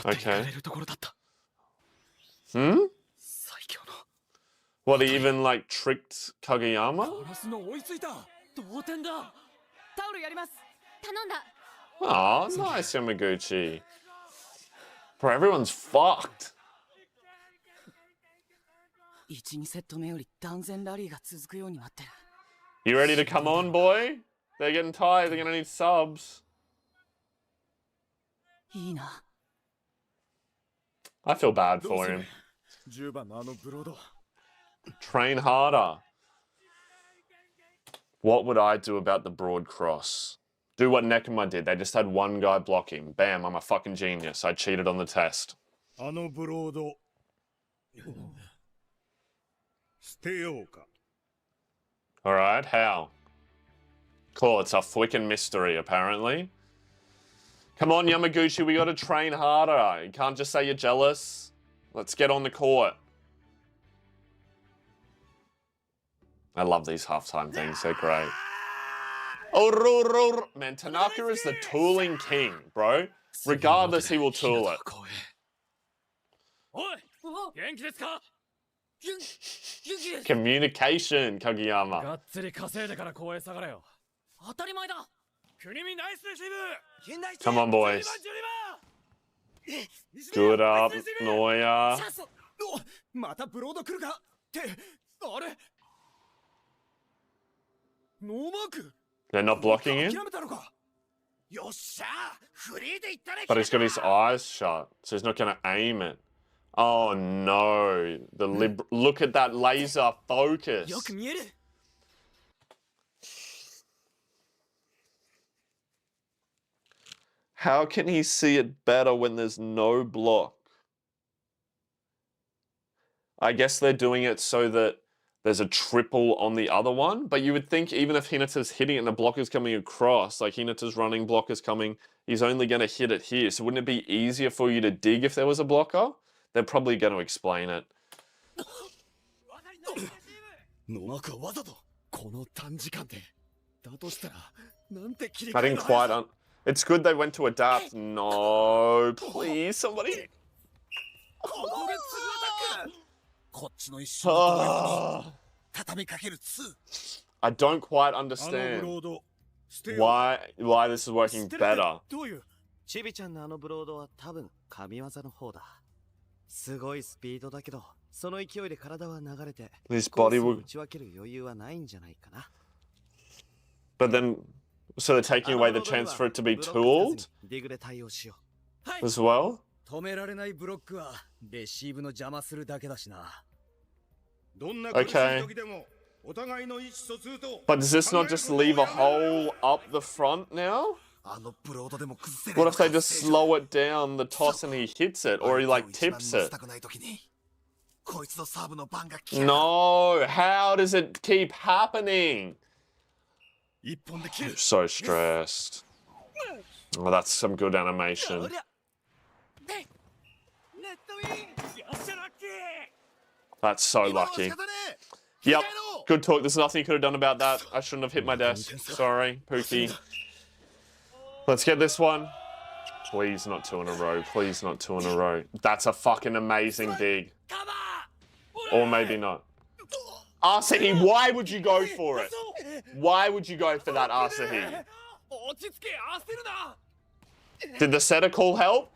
Okay. Hmm? What, he even like tricked Kageyama? Oh, nice, Yamaguchi. Bro, everyone's fucked. You ready to come on, boy? They're getting tired, they're gonna need subs. I feel bad for him. Train harder. What would I do about the broad cross? Do what Nekoma did. They just had one guy block him. Bam, I'm a fucking genius. I cheated on the test. Alright, how? Cool, it's a freaking mystery, apparently. Come on, Yamaguchi, we gotta train harder. You can't just say you're jealous. Let's get on the court. I love these halftime things, they're great. Man, Tanaka is the tooling king, bro. Regardless, he will tool it. Communication, Kageyama. がっつり稼いでから公園下がれよ。当たり前だ。国見ナイスレシーブ。 Come on, boys. Good up, Noya. またブロード来るかってあれノーマーク They're not blocking him? 諦めたのかよっしゃフリーで行ったね But he's got his eyes shut, so he's not going to aim it. Oh no. Look at that laser focus. よく見える How can he see it better when there's no block? I guess they're doing it so that there's a triple on the other one, but you would think even if Hinata's hitting it and the block is coming across, like Hinata's running block is coming, he's only going to hit it here. So wouldn't it be easier for you to dig if there was a blocker? They're probably going to explain it. I didn't quite... It's good they went to adapt. No, please, somebody... I don't quite understand why this is working better. チビちゃんのあのブロードは多分神業の方だ。すごいスピードだけど、その勢いで体は流れて、 His body will... 打ち分ける余裕はないんじゃないかな。 But then, so they're taking away the chance for it to be tooled ディグで対応しよう。 as well? 止められないブロックはレシーブの邪魔するだけだしな。 Okay. But does this not just leave a hole up the front now? What if they just slow it down the toss and he hits it, or he like tips it? No, how does it keep happening? I'm so stressed. Oh, that's some good animation. That's so lucky. Yep, good talk. There's nothing you could have done about that. I shouldn't have hit my desk. Sorry, Pookie. Let's get this one. Please not two in a row. Please not two in a row. That's a fucking amazing dig. Or maybe not. Asahi, why would you go for it? Why would you go for that, Asahi? Did the setter call help?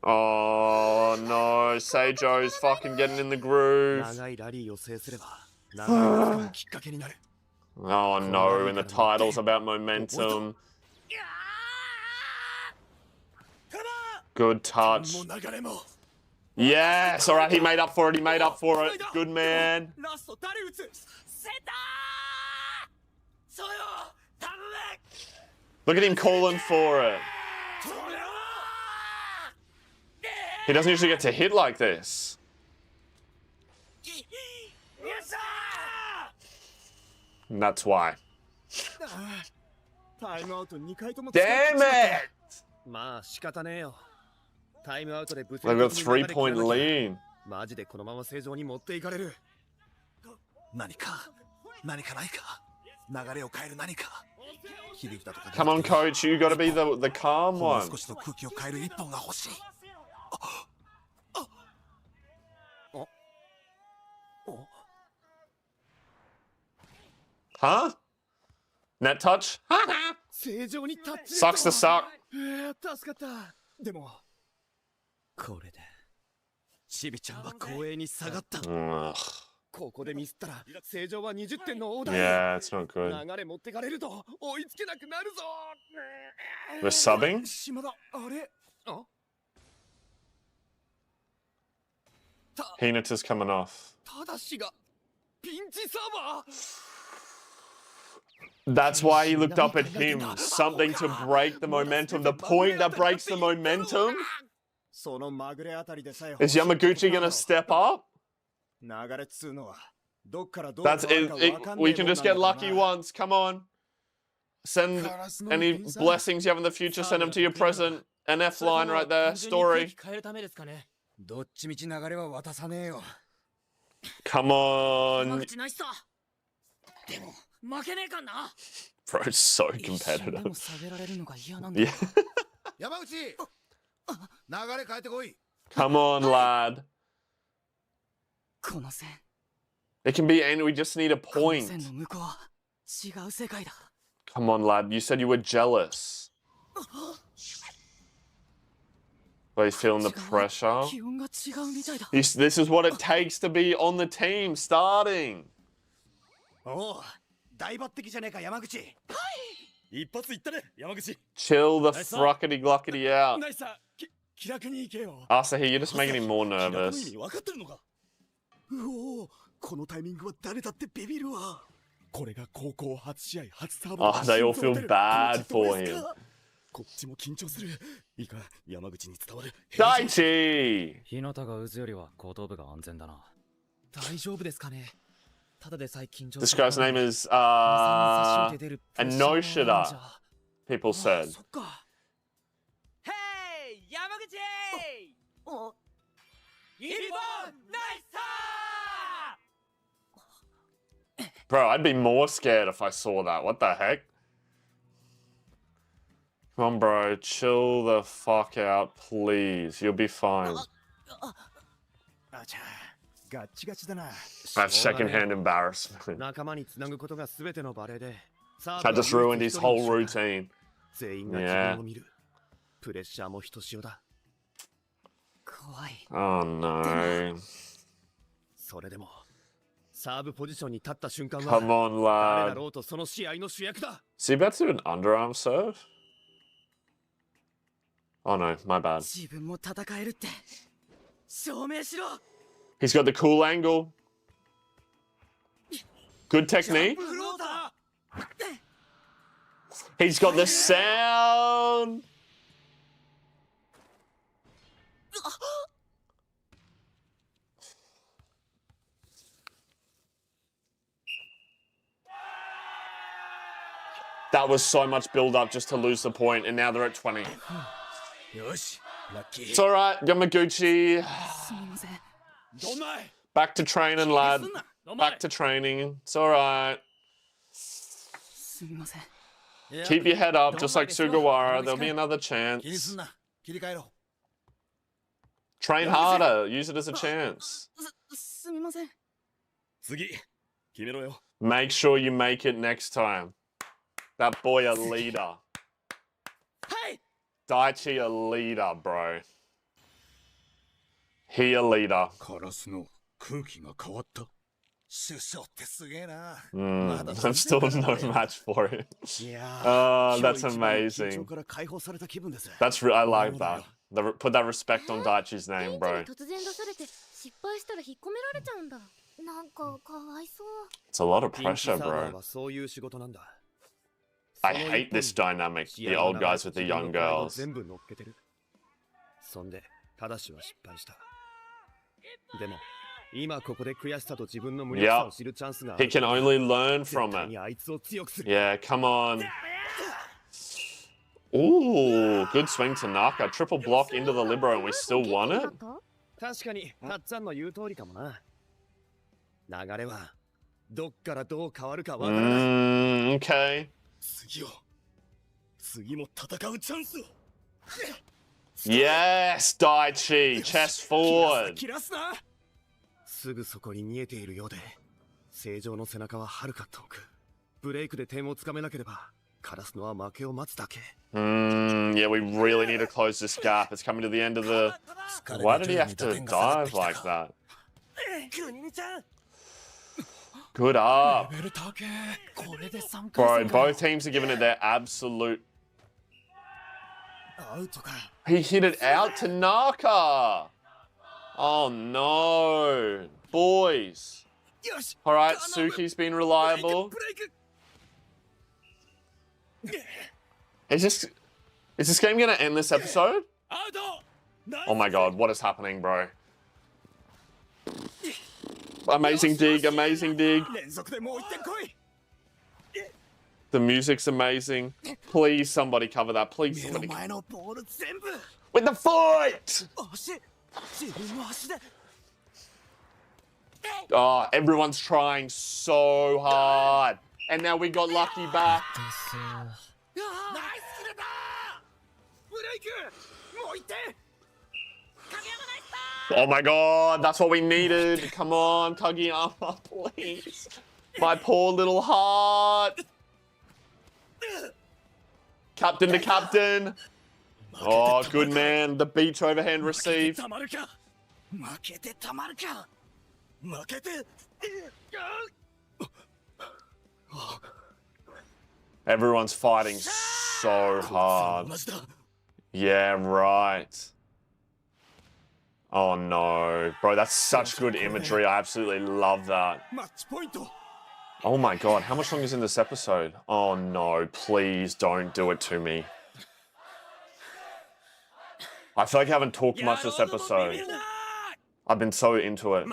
Oh no, Seijo's fucking getting in the groove. Oh no, and the title's about momentum. Good touch. Yes, alright, he made up for it, he made up for it. Good man. Look at him calling for it. He doesn't usually get to hit like this. And that's why. Damn it! They've got a 3-point lead. Come on, coach, you gotta be the calm one. Huh? Net touch? Sucks to suck. でもこれでチビちゃんは後衛に下がった。ここでミスったら正常は20点のオーダー。 Yeah, it's not good. 流れ持ってかれると追いつけなくなるぞ。 We're subbing? 島田、あれ？あ？ Hinata's coming off. ただしがピンチサーバー。 That's why he looked up at him. Something to break the momentum. The point that breaks the momentum? Is Yamaguchi going to step up? That's it. We can just get lucky once. Come on. Send any blessings you have in the future. Send them to your present. NF line right there. Story. Come on. Bro, it's so competitive. Yeah. Come on, lad. It can be any, we just need a point. Come on, lad. You said you were jealous. But he's feeling the pressure. This is what it takes to be on the team, starting. Chill the fruckety gluckety out. Asahi, you're just making him more nervous. Oh, they all feel bad for him. Daichi! 日向が渦よりは後頭部が安全だな。大丈夫ですかね。ただでさえ緊張 This guy's name is Anoshida, people said. Hey, Yamaguchi! Bro, I'd be more scared if I saw that. What the heck? Come on, bro. Chill the fuck out, please. You'll be fine. That's secondhand embarrassment. I just ruined his whole routine. Yeah. Oh no. Come on, lad. Is he about to do an underarm serve? Oh no, my bad. He's got the cool angle. Good technique. He's got the sound. That was so much build up just to lose the point, and now they're at 20. It's alright, Yamaguchi. Back to training, lad. Back to training. It's alright. Keep your head up, just like Sugawara. There'll be another chance. Train harder. Use it as a chance. Make sure you make it next time. That boy a leader. Daichi a leader, bro. He a leader. I'm still no match for it. That's amazing. I like that. Put that respect on Daichi's name, bro. It's a lot of pressure, bro. I hate this dynamic, the old guys with the young girls. Yep. He can only learn from it. Yeah, come on. Ooh, good swing to Naka. Triple block into the libero and we still won it? Okay. Yes, Daichi, chest forward. Yeah, we really need to close this gap. It's coming to the end of the... Why did he have to dive like that? Good up. Bro, both teams are giving it their absolute... He hit it out to Naka. Oh no. Boys. Alright, Suki's been reliable. Is this game gonna end this episode? Oh my god, what is happening, bro? Amazing dig, amazing dig. The music's amazing. Please somebody cover that. Please somebody. With the foot! Oh, everyone's trying so hard. And now we got Lucky back. Oh my god, that's what we needed. Come on, Kageyama, please. My poor little heart. Captain to captain. Oh, good man. The beach overhand receive. Everyone's fighting so hard. Yeah, right. Oh no. Bro, that's such good imagery. I absolutely love that. Oh my god, how much longer is in this episode? Oh no, please don't do it to me. I feel like I haven't talked much this episode. I've been so into it.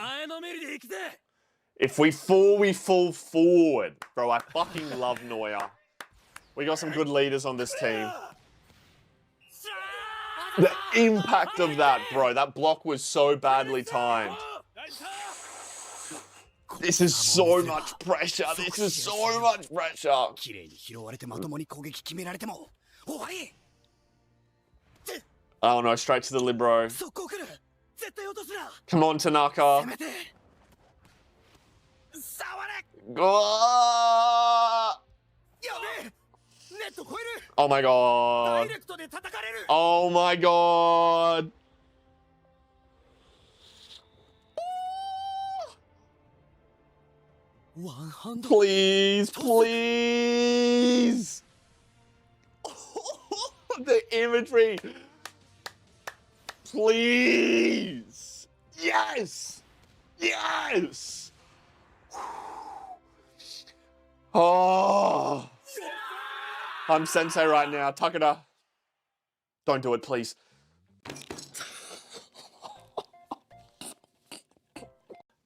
If we fall forward. Bro, I fucking love Noya. We got some good leaders on this team. The impact of that, bro. That block was so badly timed. This is so much pressure. This is so much pressure. Oh no, straight to the libero. Come on, Tanaka. Oh my god. Oh my god. Please, please. The imagery. Please. Yes. Yes. Oh. I'm sensei right now. Takeda. Don't do it, please.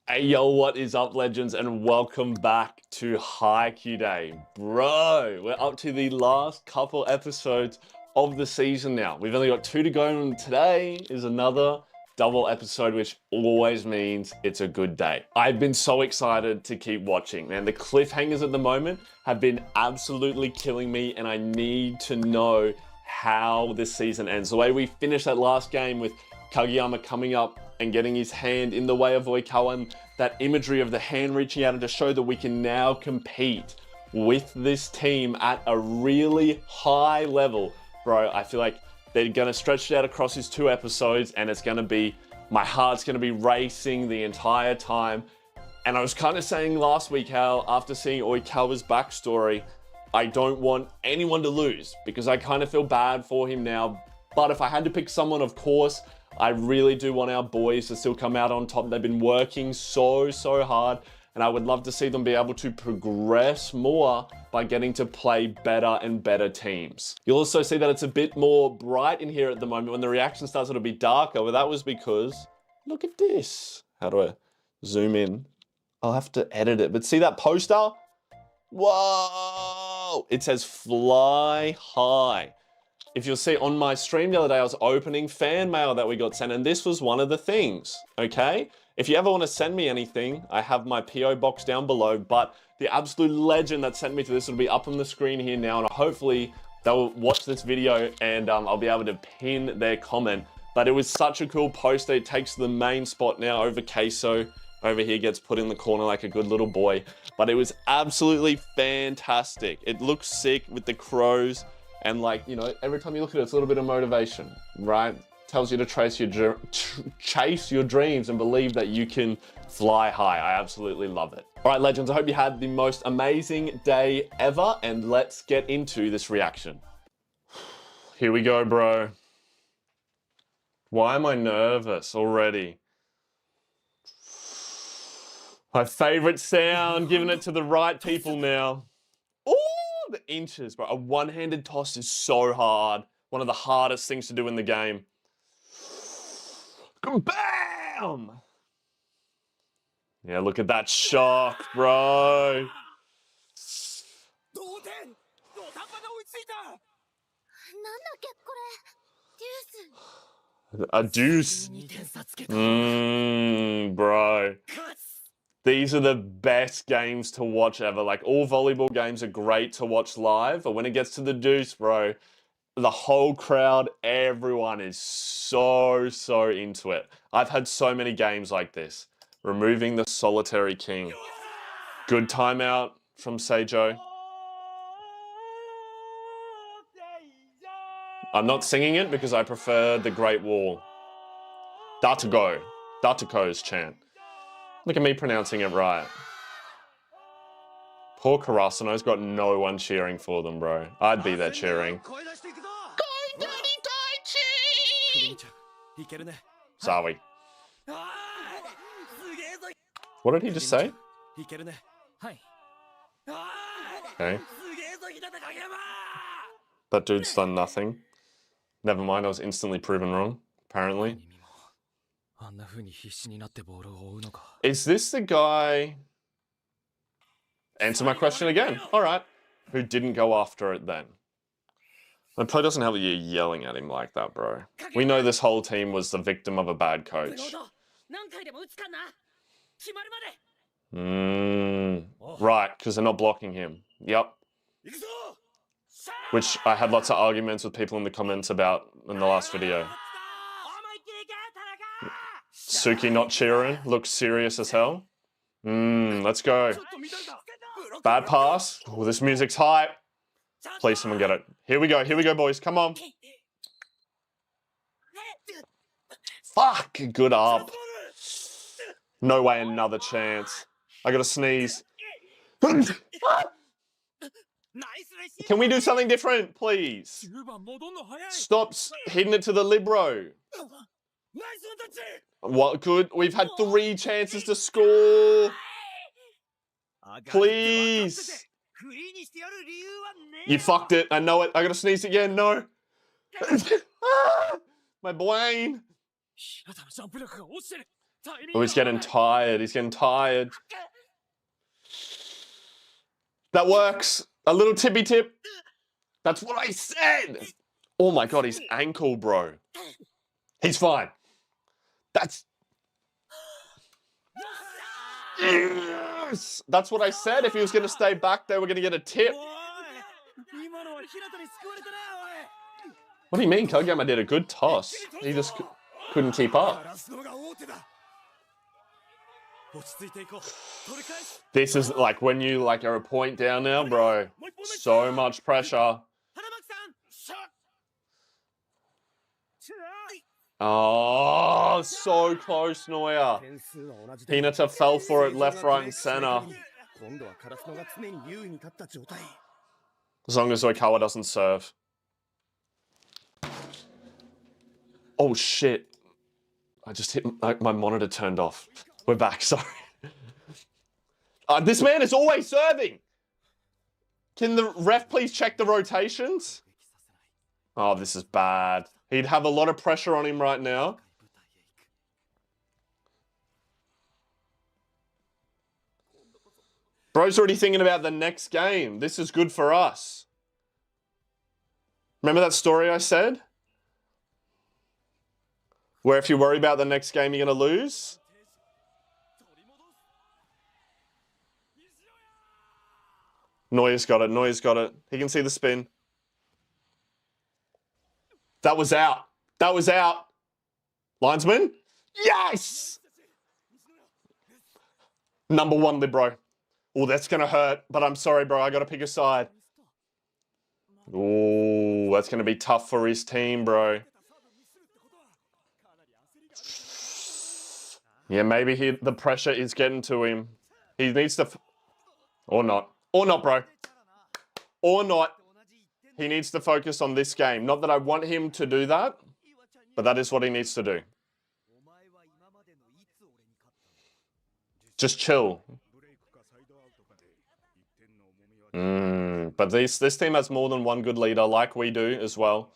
Hey, yo, what is up, legends, and welcome back to Haikyuu Day. Bro, we're up to the last couple episodes of the season now. We've only got 2 to go, and today is another double episode, which always means it's a good day. I've been so excited to keep watching, man. The cliffhangers at the moment have been absolutely killing me, and I need to know how this season ends. The way we finished that last game with Kageyama coming up and getting his hand in the way of Oikawa, and that imagery of the hand reaching out and to show that we can now compete with this team at a really high level. Bro, I feel like they're gonna stretch it out across these 2 episodes, and it's gonna be, my heart's gonna be racing the entire time. And I was kind of saying last week how after seeing Oikawa's backstory, I don't want anyone to lose because I kind of feel bad for him now. But if I had to pick someone, of course, I really do want our boys to still come out on top. They've been working so hard, and I would love to see them be able to progress more by getting to play better and better teams. You'll also see that it's a bit more bright in here at the moment. When the reaction starts, it'll be darker. Well, that was because, look at this. How do I zoom in? I'll have to edit it, but see that poster? Whoa! It says fly high. If you'll see on my stream the other day, I was opening fan mail that we got sent, and this was one of the things, okay? If you ever want to send me anything, I have my PO box down below, but the absolute legend that sent me to this will be up on the screen here now, and hopefully they'll watch this video and I'll be able to pin their comment. But it was such a cool poster. It takes the main spot now over Queso. Over here gets put in the corner like a good little boy. But it was absolutely fantastic. It looks sick with the crows. And like, you know, every time you look at it, it's a little bit of motivation, right? Tells you to chase your dreams and believe that you can fly high. I absolutely love it. All right, legends, I hope you had the most amazing day ever, and let's get into this reaction. Here we go, bro. Why am I nervous already? My favorite sound, giving it to the right people now. Ooh! The inches, bro. A one-handed toss is so hard. One of the hardest things to do in the game. Bam! Yeah, look at that shock, bro. A deuce. Bro. These are the best games to watch ever. Like, all volleyball games are great to watch live, but when it gets to the deuce, bro, the whole crowd, everyone is so into it. I've had so many games like this. Removing the solitary king. Good timeout from Seijo. I'm not singing it because I prefer the Great Wall. Datako's chant. Look at me pronouncing it right. Poor Karasuno's got no one cheering for them, bro. I'd be there cheering. Sawi. What did he just say? Okay. That dude's done nothing. Never mind, I was instantly proven wrong, apparently. Is this the guy... Answer my question again. Alright. Who didn't go after it then? It probably doesn't help that you're yelling at him like that, bro. We know this whole team was the victim of a bad coach. Right, because they're not blocking him. Yep. Which I had lots of arguments with people in the comments about in the last video. Suki not cheering, looks serious as hell. Let's go. Bad pass. Oh, this music's hype. Please someone get it. Here we go boys, come on. Fuck, good up. No way, another chance. I gotta sneeze. Can we do something different, please? Stop hitting it to the libero. What good? We've had 3 chances to score. Please. You fucked it. I know it. I gotta sneeze again. No. My brain. Oh, he's getting tired. He's getting tired. That works. A little tippy tip. That's what I said. Oh my god, his ankle, bro. He's fine. That's... Yes! That's what I said. If he was going to stay back there, we're going to get a tip. What do you mean? Kogama did a good toss. He just couldn't keep up. This is like when you like are a point down now, bro. So much pressure. Oh, so close, Noya. Hinata fell for it left, right, and center. As long as Oikawa doesn't serve. Oh, shit. I just hit my monitor turned off. We're back, sorry. This man is always serving. Can the ref please check the rotations? Oh, this is bad. He'd have a lot of pressure on him right now. Bro's already thinking about the next game. This is good for us. Remember that story I said? Where if you worry about the next game, you're going to lose? Noya's got it. Noya's got it. He can see the spin. That was out. That was out. Linesman? Yes! Number 1 libero. Oh, that's going to hurt. But I'm sorry, bro. I got to pick a side. Oh, that's going to be tough for his team, bro. Yeah, maybe the pressure is getting to him. He needs to... Or not. Or not, bro. Or not. He needs to focus on this game. Not that I want him to do that, but that is what he needs to do. Just chill. But this team has more than one good leader, like we do as well.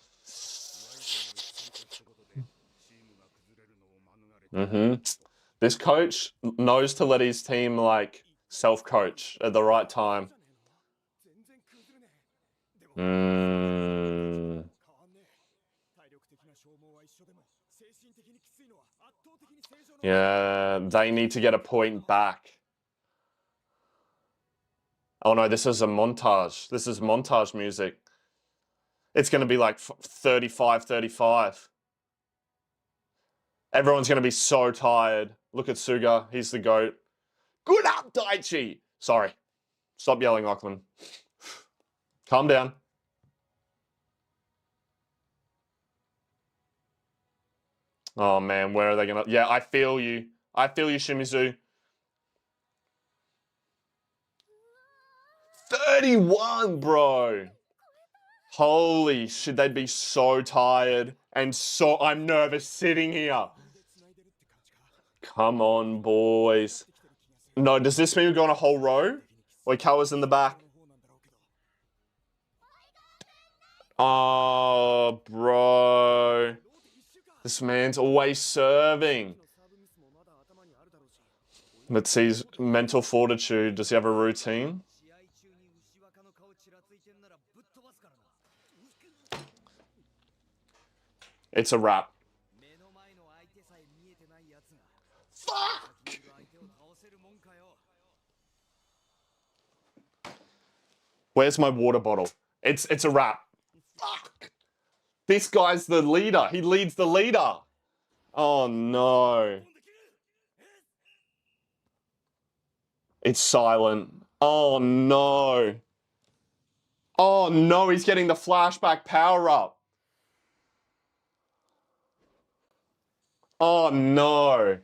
This coach knows to let his team, like, self-coach at the right time. Yeah, they need to get a point back. Oh no, this is a montage. This is montage music. It's going to be like 35-35. Everyone's going to be so tired. Look at Suga. He's the GOAT. Good up, Daichi. Sorry. Stop yelling, Lachlan. Calm down. Oh, man. Where are they going to... Yeah, I feel you. I feel you, Shimizu. 31, bro. Holy shit, they'd be so tired. And so... I'm nervous sitting here. Come on, boys. No, does this mean we're going a whole row? Oikawa's in the back. Oh, bro. This man's always serving. Let's see his mental fortitude. Does he have a routine? It's a wrap. Fuck! Where's my water bottle? It's a wrap. Fuck! This guy's the leader. He leads the leader. Oh no. It's silent. Oh no. Oh no, he's getting the flashback power up. Oh no.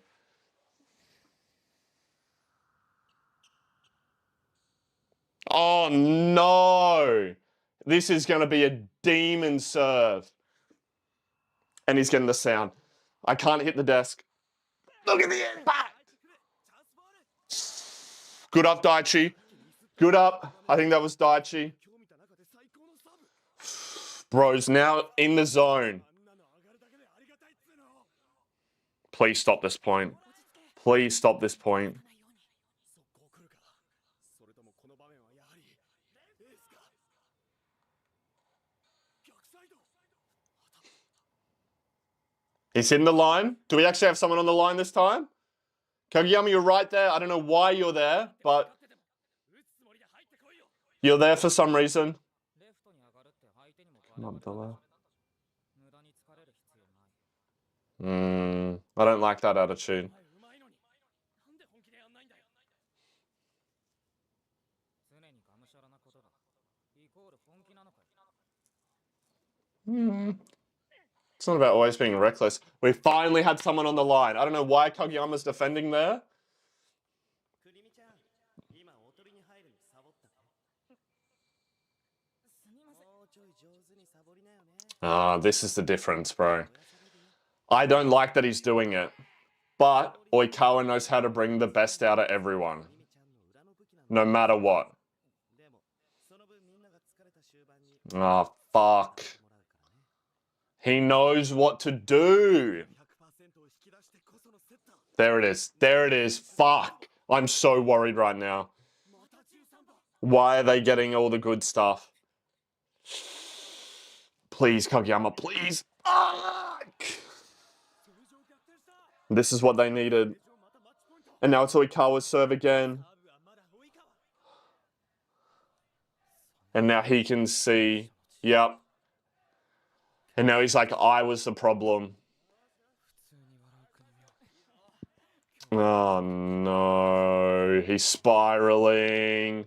Oh no. This is going to be a demon serve. And he's getting the sound. I can't hit the desk. Look at the impact. Good up, Daichi. Good up. I think that was Daichi. Bro's now in the zone. Please stop this point. Please stop this point. He's in the line. Do we actually have someone on the line this time? Kageyama, you're right there. I don't know why you're there, but you're there for some reason. I don't like that attitude. It's not about always being reckless. We finally had someone on the line. I don't know why Kageyama's defending there. Ah, this is the difference, bro. I don't like that he's doing it. But Oikawa knows how to bring the best out of everyone. No matter what. Oh, fuck. He knows what to do. There it is. There it is. Fuck. I'm so worried right now. Why are they getting all the good stuff? Please, Kageyama, please. Fuck. This is what they needed. And now it's Oikawa's serve again. And now he can see. Yep. And now he's like, I was the problem. Oh no. He's spiraling.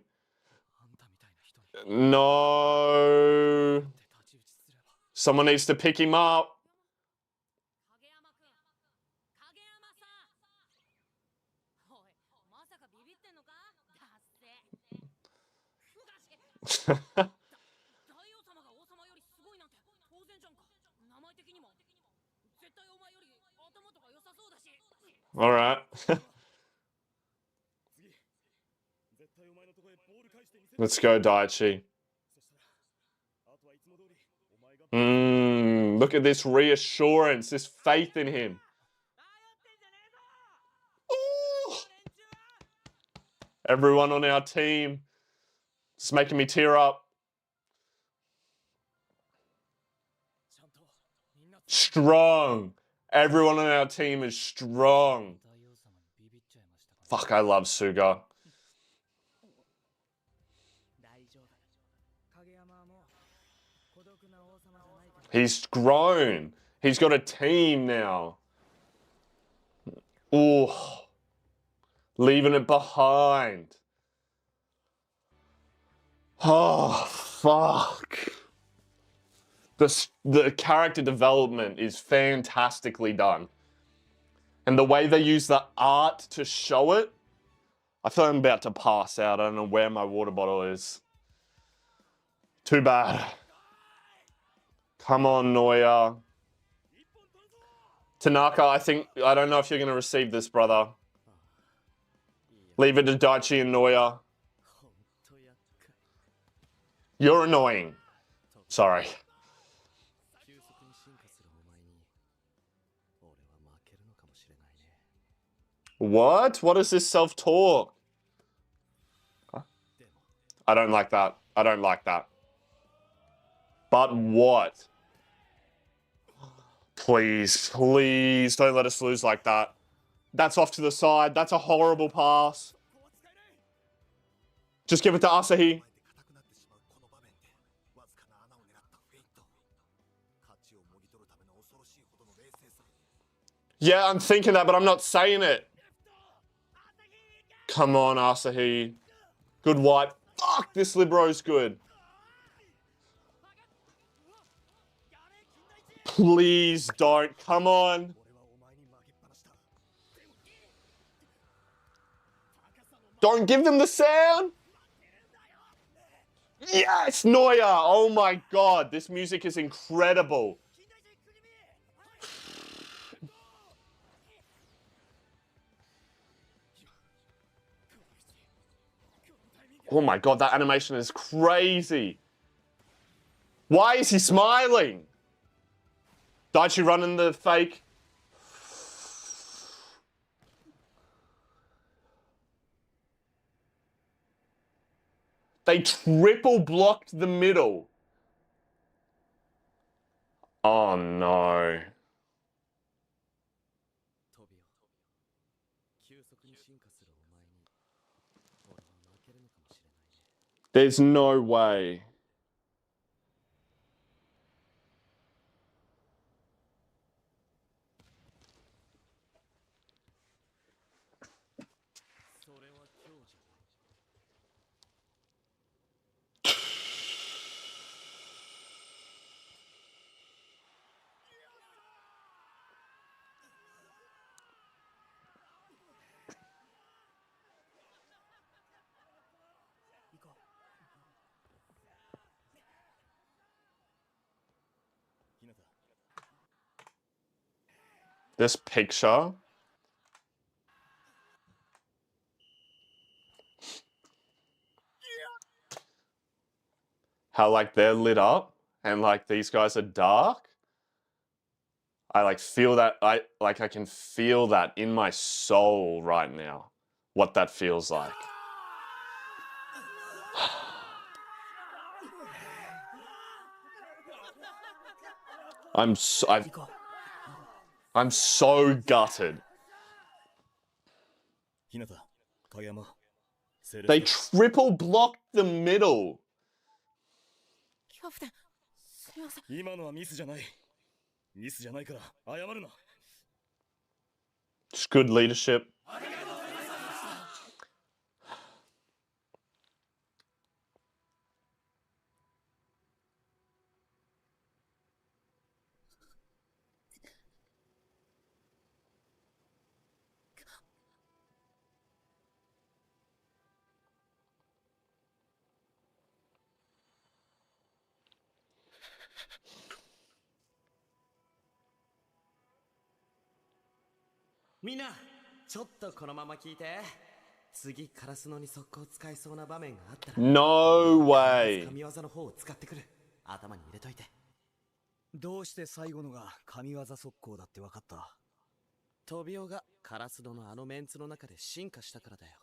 No. Someone needs to pick him up. All right. Let's go, Daichi. Look at this reassurance, this faith in him. Ooh. Everyone on our team. It's making me tear up. Strong. Everyone on our team is strong. Fuck, I love Suga. He's grown. He's got a team now. Oh, leaving it behind. Oh, fuck. The character development is fantastically done. And the way they use the art to show it, I feel I'm about to pass out. I don't know where my water bottle is. Too bad. Come on, Noya. Tanaka, I don't know if you're going to receive this, brother. Leave it to Daichi and Noya. You're annoying. Sorry. What? What is this self-talk? I don't like that. I don't like that. But what? Please, please don't let us lose like that. That's off to the side. That's a horrible pass. Just give it to Asahi. Yeah, I'm thinking that, but I'm not saying it. Come on, Asahi. Good wipe. Fuck, this libro's good. Please don't. Come on. Don't give them the sound. Yes, Noya. Oh my god, this music is incredible. Oh my god, that animation is crazy. Why is he smiling? Daichi running the fake. They triple blocked the middle. Oh no. There's no way. This picture. How like they're lit up and like these guys are dark. I like feel that, I can feel that in my soul right now. What that feels like. I'm so gutted. They triple blocked the middle. It's good leadership. Mina, ちょっとこのまま聞いて。次カラスのに速攻使えそうな場面があったら。No way. 神業の方を使ってくる。頭に入れといて。どうして最後のが神業速攻だって分かった？トビオがカラス殿のあのメンツの中で進化したからだよ。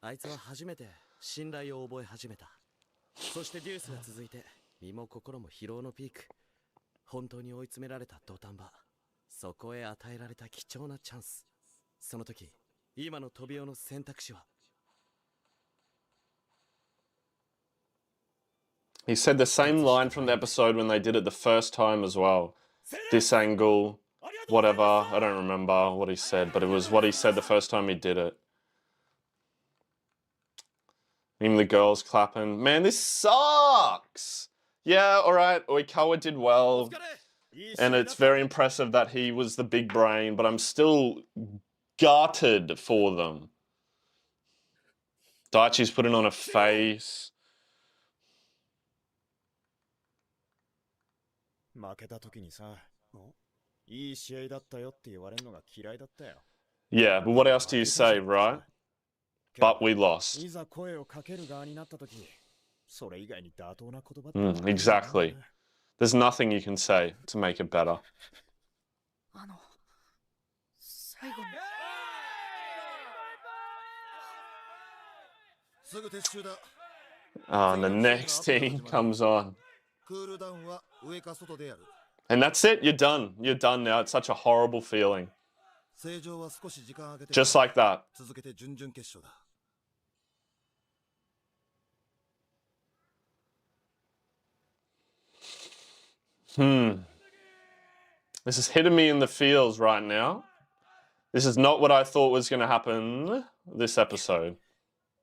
あいつは初めて信頼を覚え始めた。そしてデュースが続いて身も心も疲労のピーク。本当に追い詰められた土壇場。そこへ与えられた貴重なチャンス。その時、今のトビオの選択肢は He said the same line from the episode when they did it the first time as well. This angle, whatever. I don't remember what he said, but it was what he said the first time he did it. Even the girls clapping. Man, this sucks! Yeah, alright, Oikawa did well. And it's very impressive that he was the big brain, but I'm still gutted for them. Daichi's putting on a face. 負けた時にさ、いい試合だったよって言われるのが嫌いだったよ。 Yeah, but what else do you say, right? But we lost. いざ声をかける側になった時、それ以外に妥当な言葉って。Exactly. There's nothing you can say to make it better. 最後に。すぐ撤収だ。 And the next team comes on. クールダウンは上か外でやる。 And that's it, you're done. You're done now. It's such a horrible feeling. 正常は少し時間を空けて Just like that. 続けて準々決勝だ。 This is hitting me in the feels right now. This is not what I thought was going to happen this episode.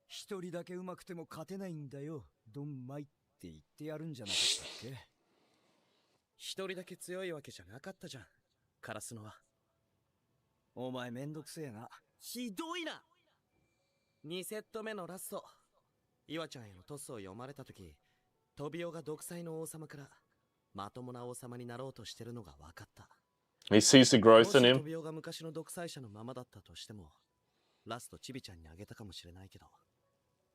一人だけうまくても勝てないんだよ。ドンマイって言ってやるんじゃなかったっけ？一人だけ強いわけじゃなかったじゃん。カラスのは。お前めんどくせえな。ひどいな。2セット目のラスト。岩ちゃんへのトスを読まれたとき、トビオが独裁の王様からまともな王様になろうとしてるのが分かった。He sees the growth in もし him. トビオが昔の独裁者のままだったとしても、ラストチビちゃんにあげたかもしれないけど、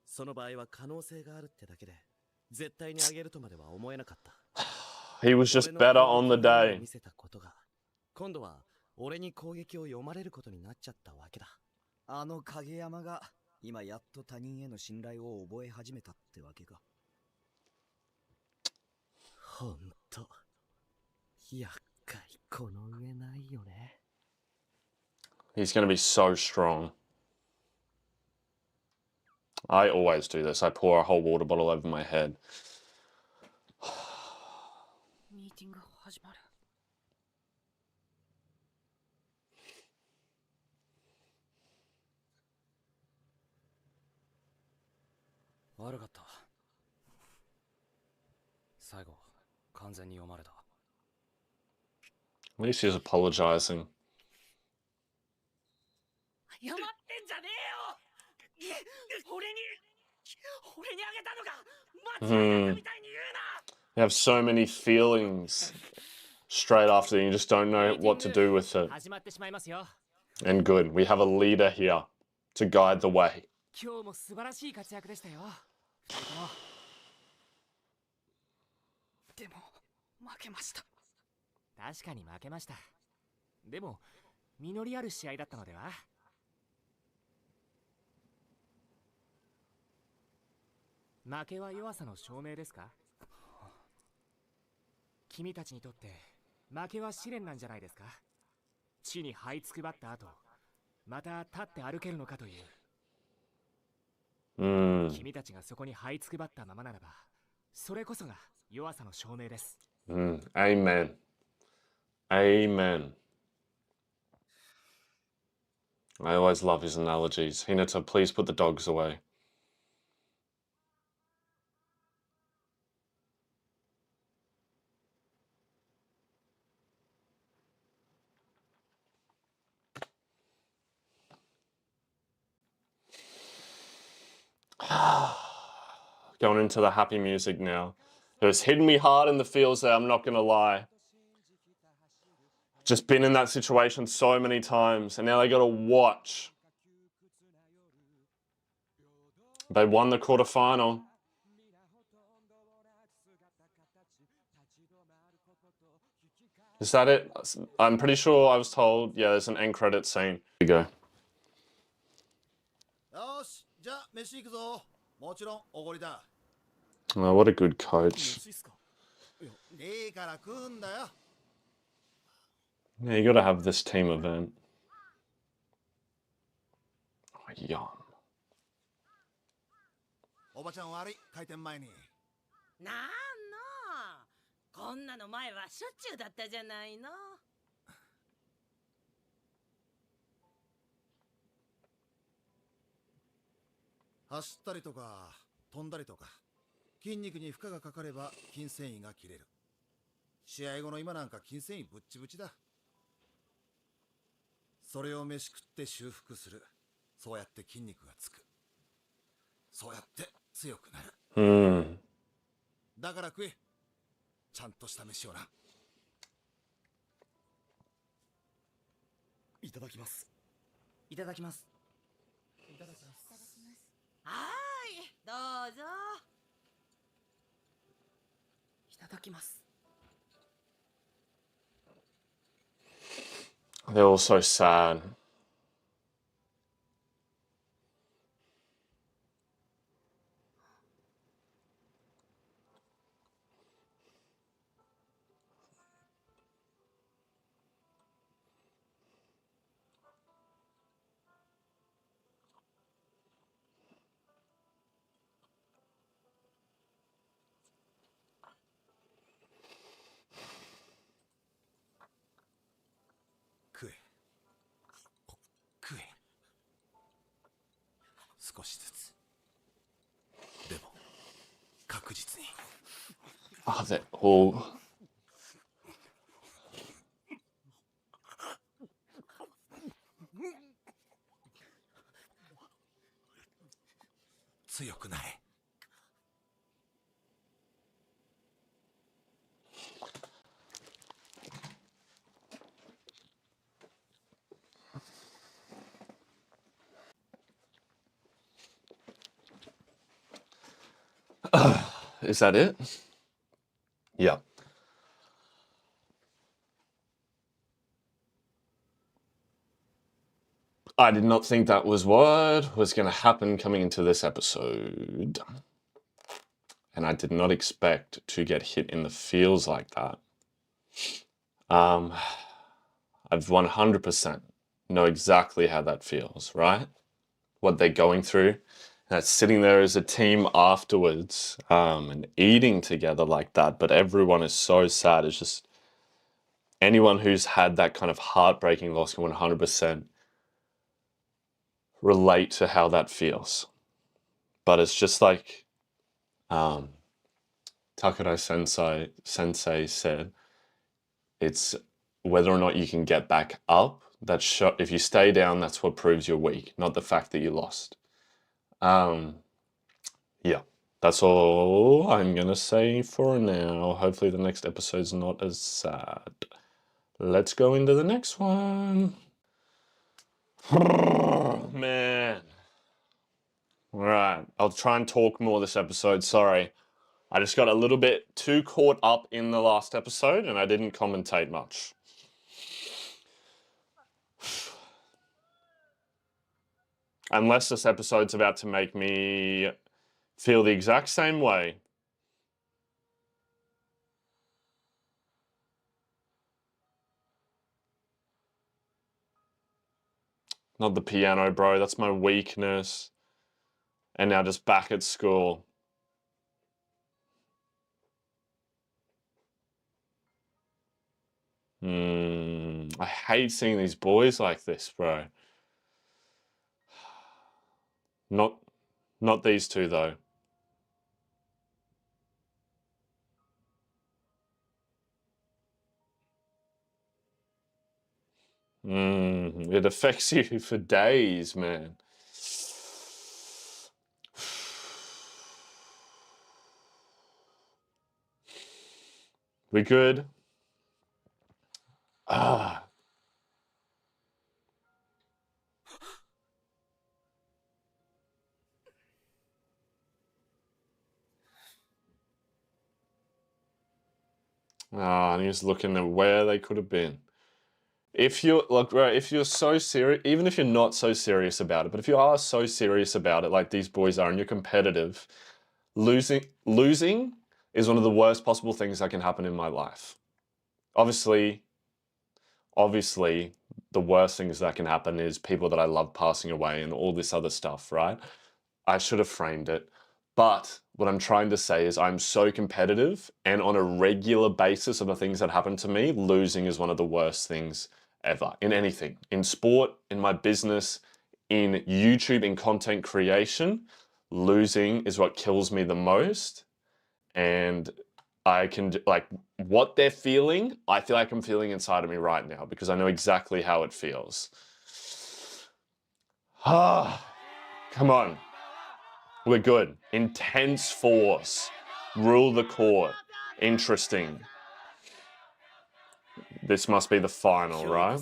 その場合は可能性があるってだけで、絶対にあげるとまでは思えなかった。He was just better on the day. 見せたことが、今度は俺に攻撃を読まれることになっちゃったわけだ。あの影山が今やっと他人への信頼を覚え始めたってわけか。ほんと、厄介この上ないよね。He's going to be so strong. I always do this. I pour a whole water bottle over my head. ミーティング始まる。悪かった。最後、完全に読まれた。At least he's apologizing. 謝ってんじゃねえよ。俺にあげたのが間違いだったみたいに言うな。You have so many feelings straight after you just don't know what to do with it. 始まってしまいますよ。 And good, we have a leader here to guide the way. 今日も素晴らしい活躍でしたよ。でも負けました。確かに負けました。でも実りある試合だったのでは？負けは弱さの証明ですか？君たちにとって負けは試練なんじゃないですか？地に這いつくばった後、また立って歩けるのかという。君たちがそこに這いつくばったままならば、それこそが弱さの証明です。Amen. Amen. I always love his analogies. Hinata, please put the dogs away. Going into the happy music now. It was hitting me hard in the feels there, I'm not going to lie. Just been in that situation so many times, and now they got to watch. They won the quarterfinal. Is that it? I'm pretty sure I was told, yeah, there's an end credit scene. Here we go. よし、じゃあ飯行くぞ。もちろんおごりだ。 Oh, what a good coach. いいから食うんだよ。 Yeah, you got to have this team event. Oh, yum. おばちゃん悪い、開店前に。なんのこんなの前はしょっちゅうだったじゃないの。走ったりとか飛んだりとか筋肉に負荷がかかれば筋繊維が切れる。試合後の今なんか筋繊維ぶっちぶちだ。それを飯食って修復する。そうやって筋肉がつく。そうやって強くなる。だから食え。ちゃんとした飯をな。いただきます。いただきます。いただきます。はーい、どうぞ。いただきます。 They're all so sad.食え。少しずつ。でも確実に。Oh, they're all. 強くなれ。Is that it? Yeah. I did not think that was what was going to happen coming into this episode. And I did not expect to get hit in the feels like that. I've 100% know exactly how that feels, right? What they're going through. And sitting there as a team afterwards and eating together like that, but everyone is so sad. It's just anyone who's had that kind of heartbreaking loss can 100% relate to how that feels. But it's just like Takara sensei said, it's whether or not you can get back up. If you stay down, that's what proves you're weak, not the fact that you lost. Yeah, that's all I'm gonna say for now. Hopefully the next episode's not as sad. Let's go into the next one. Man. Alright, I'll try and talk more this episode, sorry. I just got a little bit too caught up in the last episode and I didn't commentate much. Unless this episode's about to make me feel the exact same way. Not the piano, bro. That's my weakness. And now just back at school. I hate seeing these boys like this, bro. Not these two, though. It affects you for days, man. We good? And he's looking at where they could have been. If you're so serious, even if you're not so serious about it, but if you are so serious about it, like these boys are, and you're competitive, losing is one of the worst possible things that can happen in my life. Obviously, the worst things that can happen is people that I love passing away and all this other stuff, right? I should have framed it. But what I'm trying to say is I'm so competitive, and on a regular basis of the things that happen to me, losing is one of the worst things ever in anything. In sport, in my business, in YouTube, in content creation, losing is what kills me the most. And I can, like, what they're feeling, I feel like I'm feeling inside of me right now because I know exactly how it feels. Ah, come on. We're good. Intense force. Rule the court. Interesting. This must be the final, right?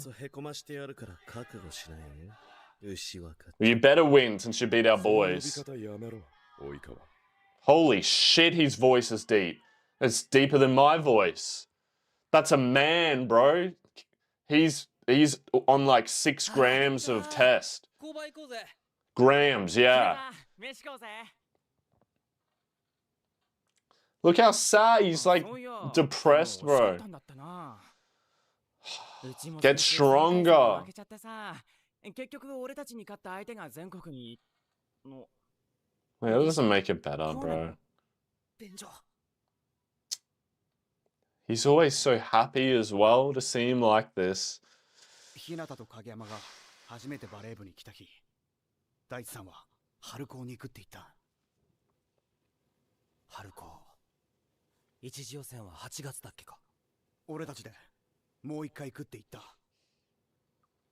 You better win since you beat our boys. Holy shit, his voice is deep. It's deeper than my voice. That's a man, bro. He's on like 6 grams of test. Grams, yeah. Look how sad, he's like depressed, bro. Get stronger. Wait, that doesn't make it better, bro. He's always so happy as well to see him like this. 日向と影山が初めてバレー部に来た日、大地さんは春高に行くって言った。春高。一次予選は8月だっけか。俺たちでもう一回行くって言った。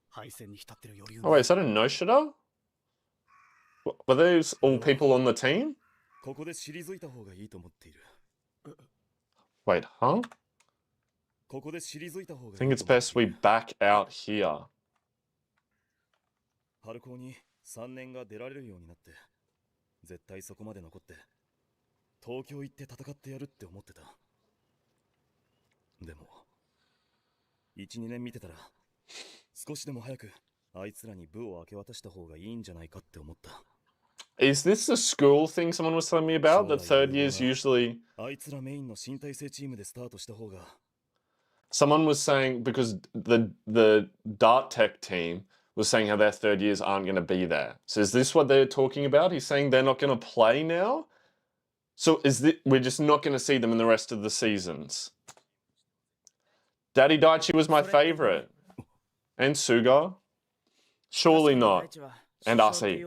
敗戦に浸ってる余裕。Oh wait, is that a no-shitter? Were those all people on the team? ここで退いた方がいいと思っている。Wait, huh? I think it's best we back out here. 春高に3年が出られるようになって、絶対そこまで残って、東京行って戦ってやるって思ってた。でも、1、2年見てたら、少しでも早くあいつらに部を明け渡した方がいいんじゃないかって思った。Is this the school thing someone was telling me about? That third years usually... あいつらメインの新体制チームでスタートした方が。Someone was saying, because the Dart Tech team was saying how their third years aren't going to be there. So is this what they're talking about? He's saying they're not going to play now? So we're just not going to see them in the rest of the seasons. Daddy Daichi was my favorite. And Suga? Surely not. And Asi.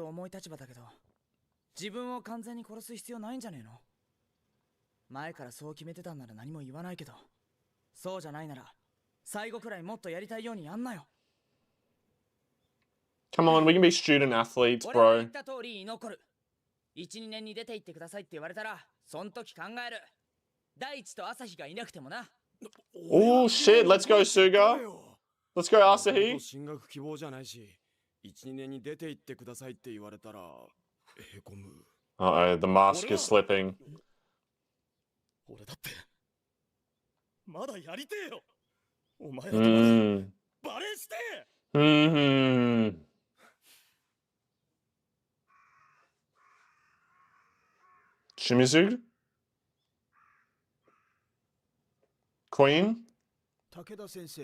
自分を完全に殺す必要ないんじゃねえの？前からそう決めてたんなら何も言わないけど、そうじゃないなら最後くらいもっとやりたいようにやんなよ。Come on, we can be student athletes, 俺は bro. 言った通り居残る。1、2年に出て行ってくださいって言われたら、そん時考える。大地と朝日がいなくてもな。Oh shit, let's go Suga. Let's go Asahi. 進学希望じゃないし、1、2年に出て行ってくださいって言われたらへこむ。Uh-oh, the mask is slipping. 俺だってまだやりてえよ。お前らとバレーしてえ。Shimizu? Queen? 武田先生。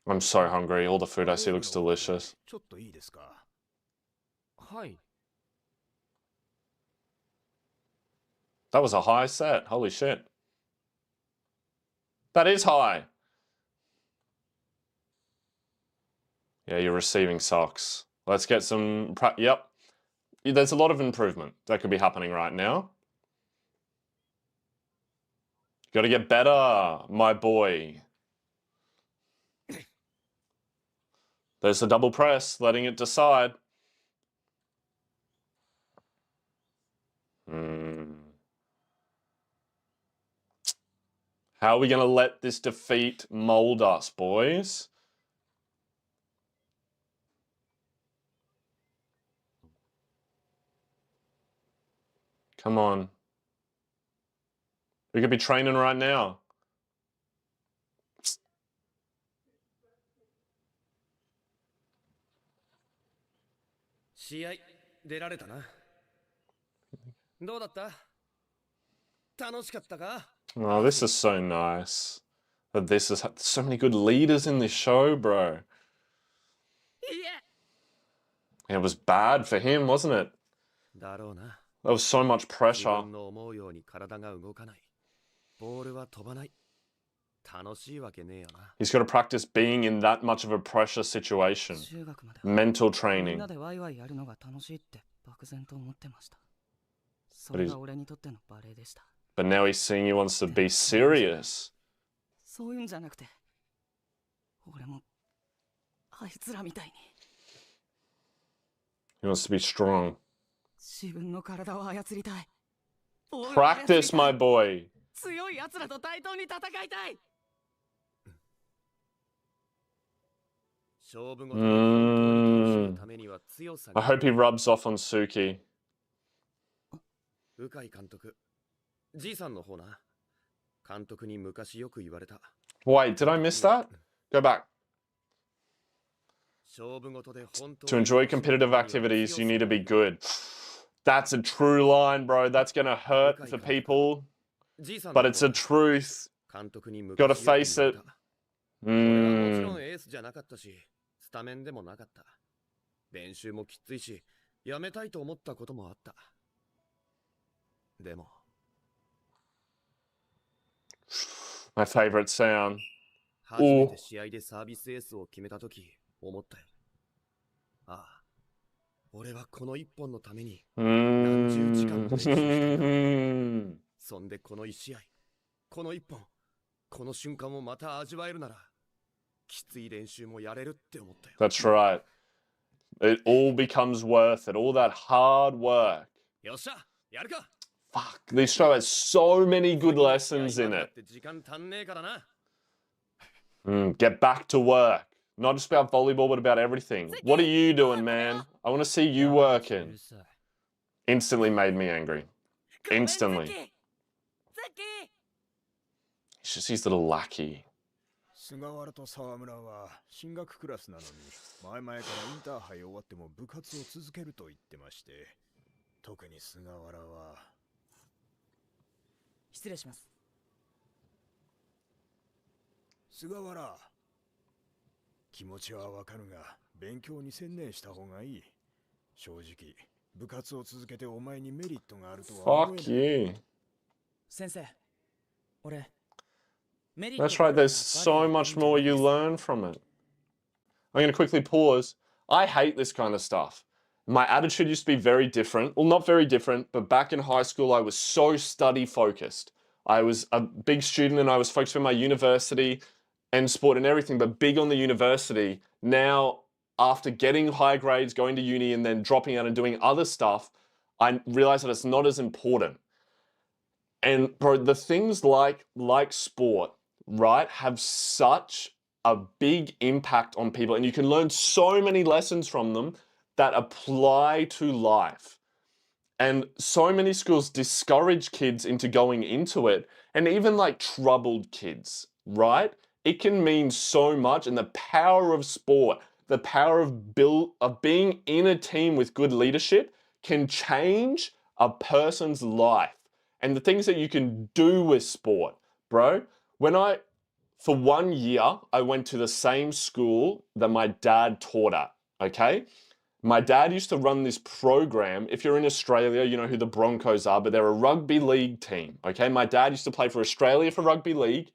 I'm so hungry. All the food I see looks delicious. ちょっといいですか。はい。 That was a high set. Holy shit. That is high. Yeah, you're receiving socks. Let's get some... Yep. There's a lot of improvement that could be happening right now. Gotta get better, my boy. There's the double press, letting it decide. How are we going to let this defeat mold us, boys? Come on. We could be training right now. 試合出られたな。どうだった？楽しかったか？ Oh, this is so nice. That this is so many good leaders in this show, bro. It was bad for him, wasn't it? だろうな。There was so much 自 pressure. 分の思うように体が動かない。ボールは飛ばない。楽しいわけねえよな。 He's got to practice being in that much of a pressure situation. Mental みん training. なでワイワイやるのが楽しいって漠然と思ってました。そ But れ he's, が俺にとってのバレエでした。 but now he's seeing he wants to be serious. そういうんじゃなくて、俺もあいつらみたいに He wants to be strong. 自分の体を操りたい。 Practice, my boy. 強い奴らと対等に戦いたい。 I hope he rubs off on Suki. 鵜飼監督、じいさんの方な。監督に昔よく言われた。 Wait, did I miss that? Go back. To enjoy competitive activities, you need to be good. That's a true line, bro. That's gonna hurt for people. But it's the truth. Gotta face it. もちろんエースじゃなかったし、スタメンでもなかった。練習もきついし、やめたいと思ったこともあった。でも My favorite sound. 初めて試合でサービスエースを決めたとき、思ったよ。ああ、俺はこの一本のために何十時間も練習したんだ。そんでこの一試合、この一本、この瞬間をまた味わえるなら、きつい練習もやれるって思ったよ。 That's right. It all becomes worth it. All that hard work. よっしゃ、やるか。 Fuck, this show has so many good lessons in it. 時間足んねえからな。 Get back to work. Not just about volleyball, but about everything. What are you doing, man? I want to see you working. Instantly made me angry. Instantly. He's a little lackey. 菅原と沢村は進学クラスなのに、前々からインターハイ終わっても部活を続けると言ってまして、特に菅原は。失礼します。菅原、気持ちはわかるが、勉強に専念した方がいい。正直、部活を続けてお前にメリットがあるとは思えない。Fuck you. 先生、俺。 That's right, there's so much more you learn from it. I'm going to quickly pause. I hate this kind of stuff. My attitude used to be very different. Well, not very different, but back in high school, I was so study focused. I was a big student and I was focused on my university and sport and everything, but big on the university. Now, after getting high grades, going to uni and then dropping out and doing other stuff, I realized that it's not as important. And bro, the things like sport, right, have such a big impact on people, and you can learn so many lessons from them that apply to life. And so many schools discourage kids into going into it, and even like troubled kids, right? It can mean so much, and the power of sport, the power of being in a team with good leadership can change a person's life. And the things that you can do with sport, bro. For 1 year, I went to the same school that my dad taught at, okay? My dad used to run this program. If you're in Australia, you know who the Broncos are, but they're a rugby league team, okay? My dad used to play for Australia for rugby league,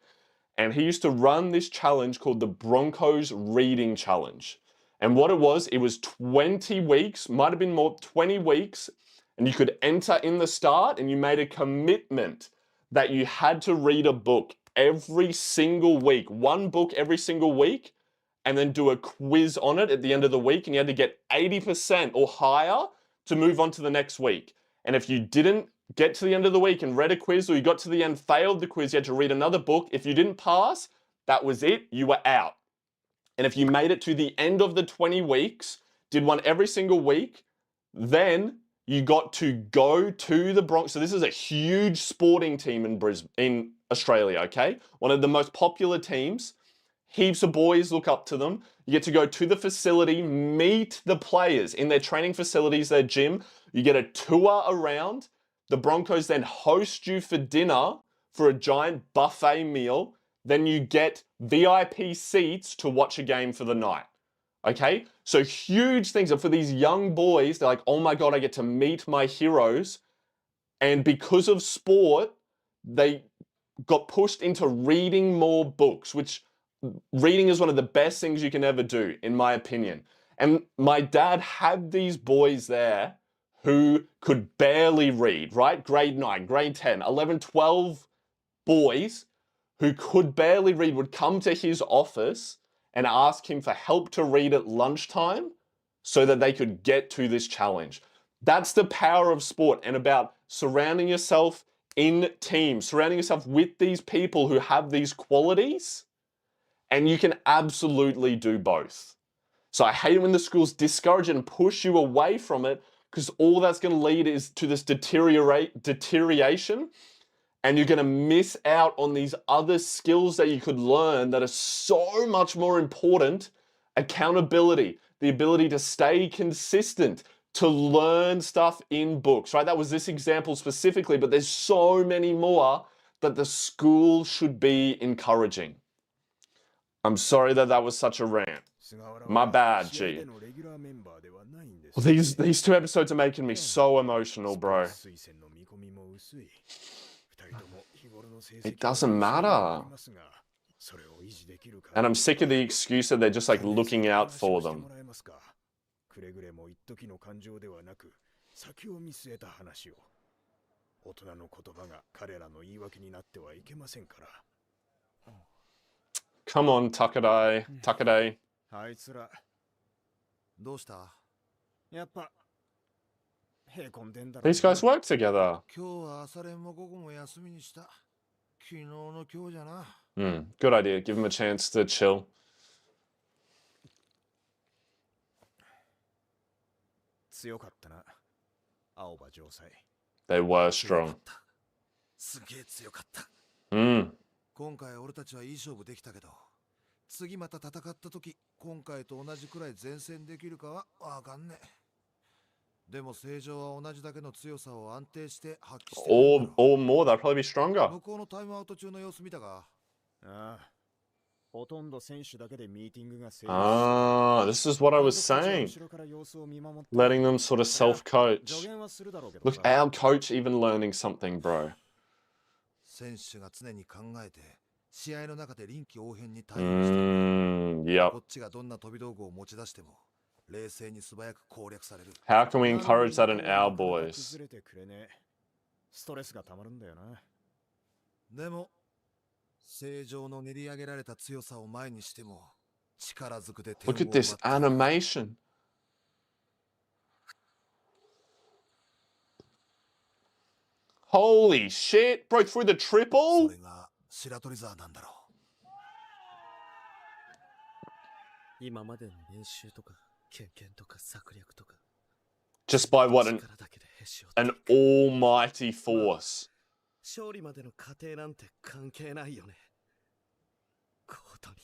and he used to run this challenge called the Broncos Reading Challenge. And what it was 20 weeks, might have been more, 20 weeks, and you could enter in the start and you made a commitment that you had to read a book every single week, one book every single week, and then do a quiz on it at the end of the week, and you had to get 80% or higher to move on to the next week. And if you didn't get to the end of the week and read a quiz, or you got to the end, failed the quiz, you had to read another book. If you didn't pass, that was it, you were out. And if you made it to the end of the 20 weeks, did one every single week, then you got to go to the Broncos. So this is a huge sporting team in Australia, okay? One of the most popular teams. Heaps of boys look up to them. You get to go to the facility, meet the players in their training facilities, their gym. You get a tour around. The Broncos then host you for dinner for a giant buffet meal. Then you get VIP seats to watch a game for the night. Okay? So huge things. And for these young boys, they're like, oh my God, I get to meet my heroes. And because of sport, they got pushed into reading more books, which reading is one of the best things you can ever do, in my opinion. And my dad had these boys there who could barely read, right? Grade 9, grade 10, 11, 12 boys who could barely read would come to his office and ask him for help to read at lunchtime so that they could get to this challenge. That's the power of sport, and about surrounding yourself in teams, surrounding yourself with these people who have these qualities, and you can absolutely do both. So I hate it when the schools discourage it and push you away from it, because all that's going to lead is to this deterioration, and you're going to miss out on these other skills that you could learn that are so much more important. Accountability, the ability to stay consistent, to learn stuff in books, right? That was this example specifically, but there's so many more that the school should be encouraging. I'm sorry that that was such a rant. My bad, G. Well, these 2 episodes are making me so emotional, bro. It doesn't matter. And I'm sick of the excuse that they're just like looking out for them. くれぐれも一時の感情ではなく、先を見据えた話を。大人の言葉が彼らの言い訳になってはいけませんから。Come on, Takadai. Takadai. あいつら、どうした？やっぱ、へこんでんだろ。These guys work together. 今日は朝練も午後も休みにした。昨日の今日じゃな。Good idea. Give them a chance to chill. 強かったな、青葉城西。They were strong. すげえ強かった。今回俺たちはいい勝負できたけど、次また戦った時、今回と同じくらい前線できるかはわかんねえ。でも正常は同じだけの強さを安定して発揮してる。Or more, they'll probably be stronger. 向こうのタイムアウト中の様子見たか？ああ。ほとんど選手だけでミーティングが成立。This is what I was saying. Letting them sort of self-coach. Look, our coach even learning something, bro. 選手が常に考えて、試合の中で臨機応変に対応してる。こっちがどんな飛び道具を持ち出しても、冷静に素早く攻略される。How can we encourage that in our boys? ストレスがたまるんだよな。でも、正常の練り上げられた強さを前にしても力ずくで点を奪って。 Look at this animation. Holy shit, broke through the triple? それが白鳥沢なんだろう。今までの練習とか経験とか策略とか。 Just by what an almighty force. 勝利までの過程なんて関係ないよね。コートに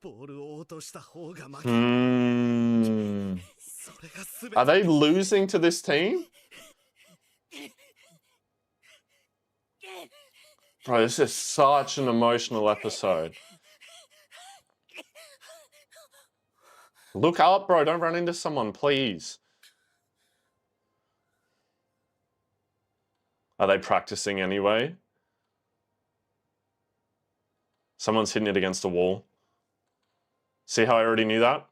ボールを落とした方が負け。Are they losing to this team? Bro, this is such an emotional episode. Look up, bro. Don't run into someone, please. Are they practicing anyway? Someone's hitting it against a wall. See how I already knew that?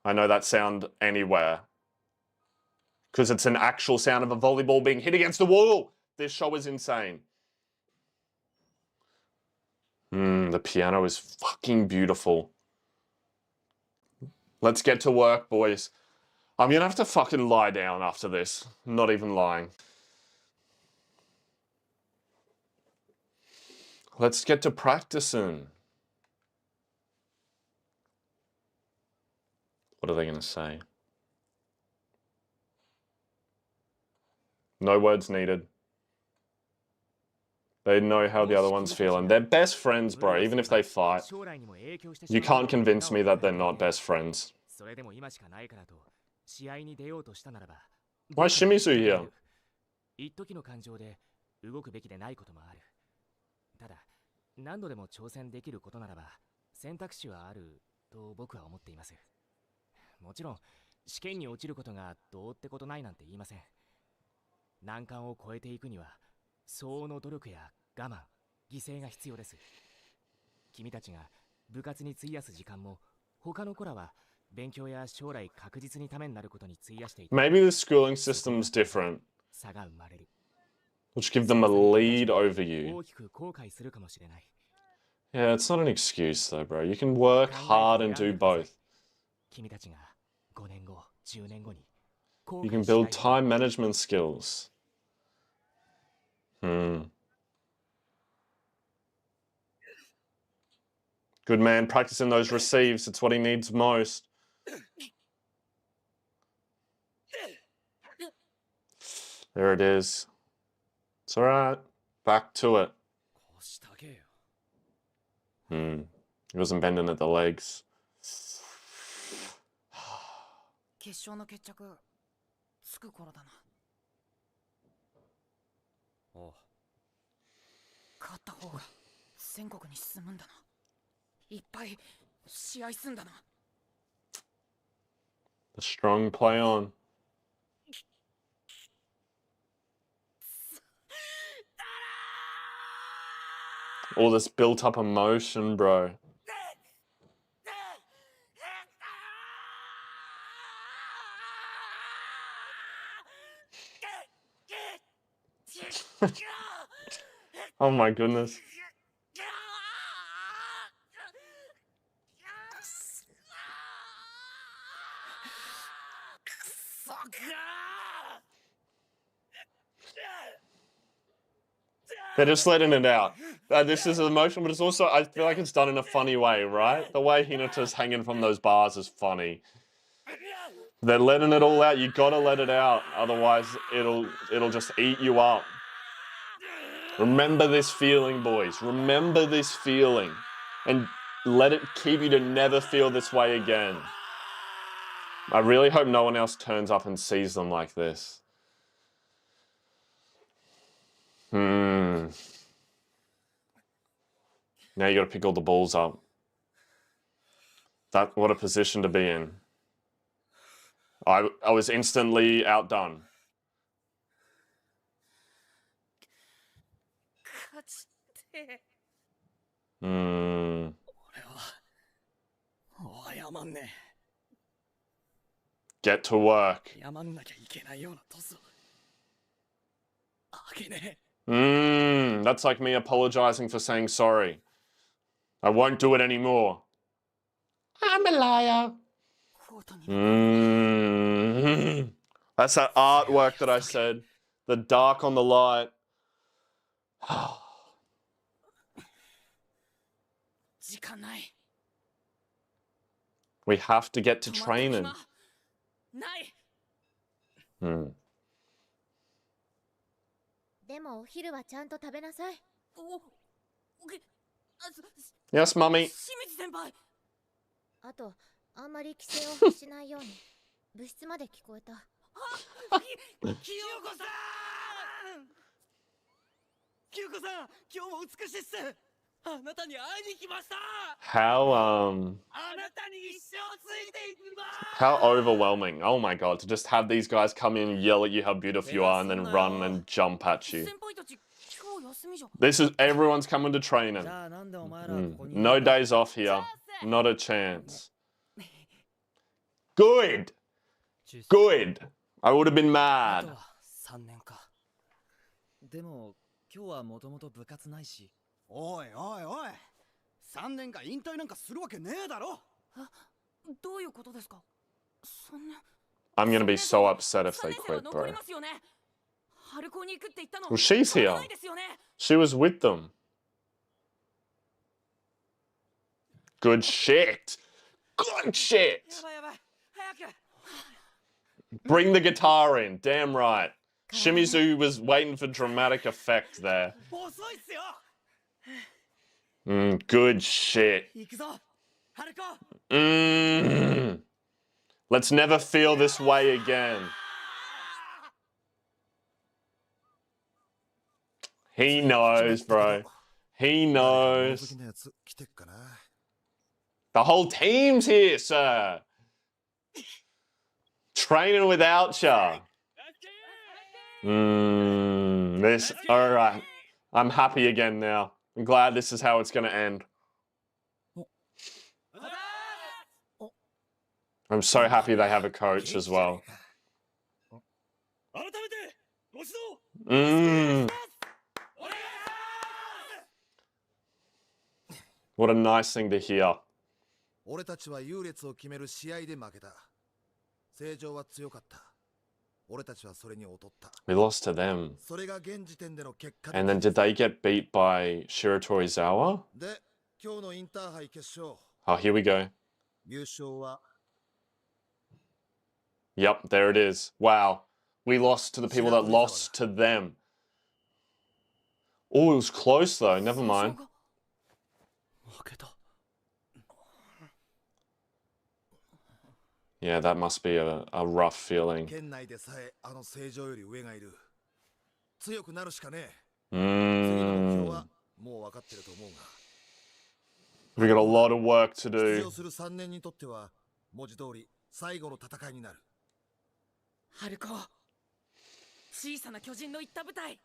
I know that sound anywhere. Because it's an actual sound of a volleyball being hit against a wall. This show is insane. The piano is fucking beautiful. Let's get to work, boys. I'm gonna have to fucking lie down after this. Not even lying. Let's get to practicing. What are they gonna say? No words needed. They know how the other ones feel, and they're best friends, bro, even if they fight. You can't convince me that they're not best friends. Why is Shimizu here? 一時の感情で動くべきでないこともある。ただ、何度でも挑戦できることならば選択肢はあると僕は思っています。もちろん試験に落ちることがどうってことないなんて言いません。難関を超えていくには相応の努力や我慢、犠牲が必要です。君たちが部活に費やす時間も他の子らは勉強や将来確実にためになることに費やしていて、 Maybe the schooling system's different, 差が生まれる。 which give them a lead over you. 大きく後悔するかもしれない。 Yeah, it's not an excuse though, bro. You can work hard and do both. 君たちが5年後、10年後に You can build time management skills. Good man, practicing those receives. It's what he needs most. There it is. It's alright. Back to it. He wasn't bending at the legs. 決勝の決着つく頃だな。おう。勝った方が全国に進むんだな。いっぱい試合すんだな。 The strong play on. All this built up emotion, bro. Oh my goodness. They're just letting it out. This is emotional, but it's also, I feel like it's done in a funny way, right? The way Hinata's hanging from those bars is funny. They're letting it all out. You gotta let it out. Otherwise, it'll just eat you up. Remember this feeling, boys. Remember this feeling. And let it keep you to never feel this way again. I really hope no one else turns up and sees them like this. Now you gotta pick all the balls up. What a position to be in. I was instantly outdone. Get to work. That's like me apologizing for saying sorry. I won't do it anymore. I'm a liar. That's that artwork that I said. The dark on the light. We have to get to training. でもお昼はちゃんと食べなさい。Yes, Mummy. 清水先輩。あと、あんまり規制をしないように。部室まで聞こえた。清子さん！清子さん、今日も美しいっす。あなたに会いに来ました。 How あなたに一生ついていきます。 how overwhelming. Oh my god, to just have these guys come in and yell at you how beautiful you are and then run and jump at you. This is everyone's coming to training. No days off here. Not a chance. Good. Good. I would have been mad. 3年か。でも今日はもともと部活ないし。おいおいおい。3年間引退なんかするわけねえだろ。どういうことですか。そんな。I'm gonna be so upset if they quit, bro. Well, she's here. She was with them. Good shit. Good shit. Bring the guitar in. Damn right. Shimizu was waiting for dramatic effect there. Good shit. Let's never feel this way again. He knows, bro. He knows. The whole team's here, sir. Training without ya. Alright. I'm happy again now. I'm glad this is how it's gonna end. I'm so happy they have a coach as well. What a nice thing to hear. 俺たちは優劣を決める試合で負けた。正常は強かった。俺たちはそれに劣った。We lost to them. それが現時点での結果。And then did they get beat by Shiratorizawa? で、今日のインターハイ決勝。Oh, here we go. 優勝は。Yep, there it is. Wow. We lost to the people that lost to them. Oh, it was close though. Never mind. Yeah, that must be a rough feeling. 県内でさえあの正常より上がいる。強くなるしかねえ。 もう分かってると思うが。 We got a lot of work to 出 do. 場する3年にとっては文字通り最後の戦いになる。春子、小さな巨人の行った舞台。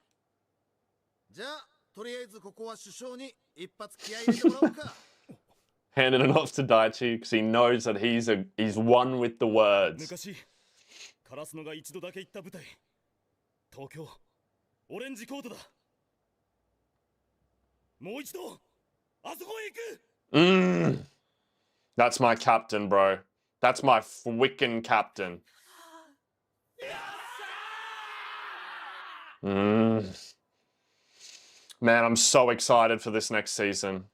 じゃあ、とりあえずここは首相に一発気合い入れてもらおうか。 Handing it off to Daichi because he knows that he's one with the words. 昔、カラスノが一度だけ行った舞台。東京、オレンジコートだ。もう一度、あそこへ行く。That's my captain, bro. That's my freaking captain. Man, I'm so excited for this next season.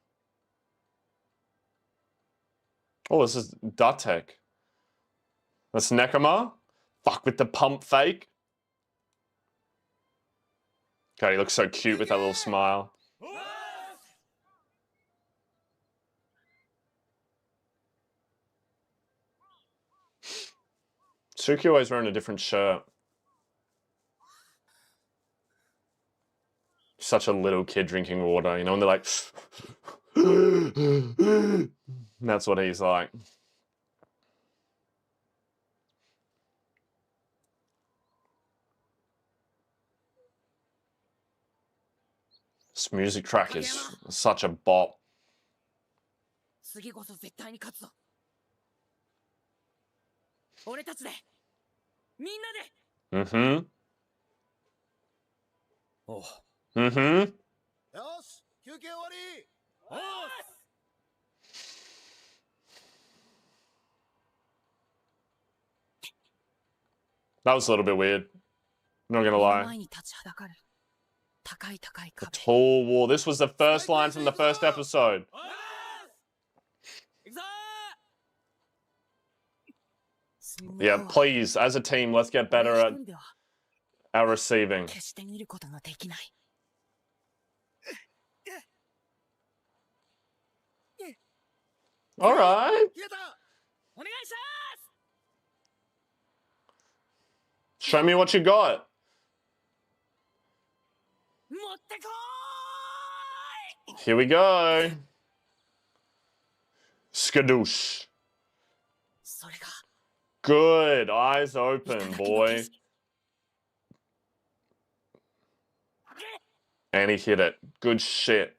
Oh, this is Datek. That's Nekama. Fuck with the pump fake. God, he looks so cute with that little smile. Suki always wearing a different shirt. Such a little kid drinking water, you know, and they're like... That's what he's like. This music track is such a bop. 次こそ絶対に勝つぞ。俺たちで、みんなで。よし、休憩終わり。That was a little bit weird. Not gonna lie. 前に立ちはだかる。高い高い The 壁。 tall wall. This was the first line from the first episode. Yeah, please, as a team, let's get better at our receiving. 決して見ることのできない。 All right. お願いします。 Show me what you got. 持ってこーい。 Here we go. Skadoosh. それが。 Good. Eyes open, boy. And he hit it. Good shit.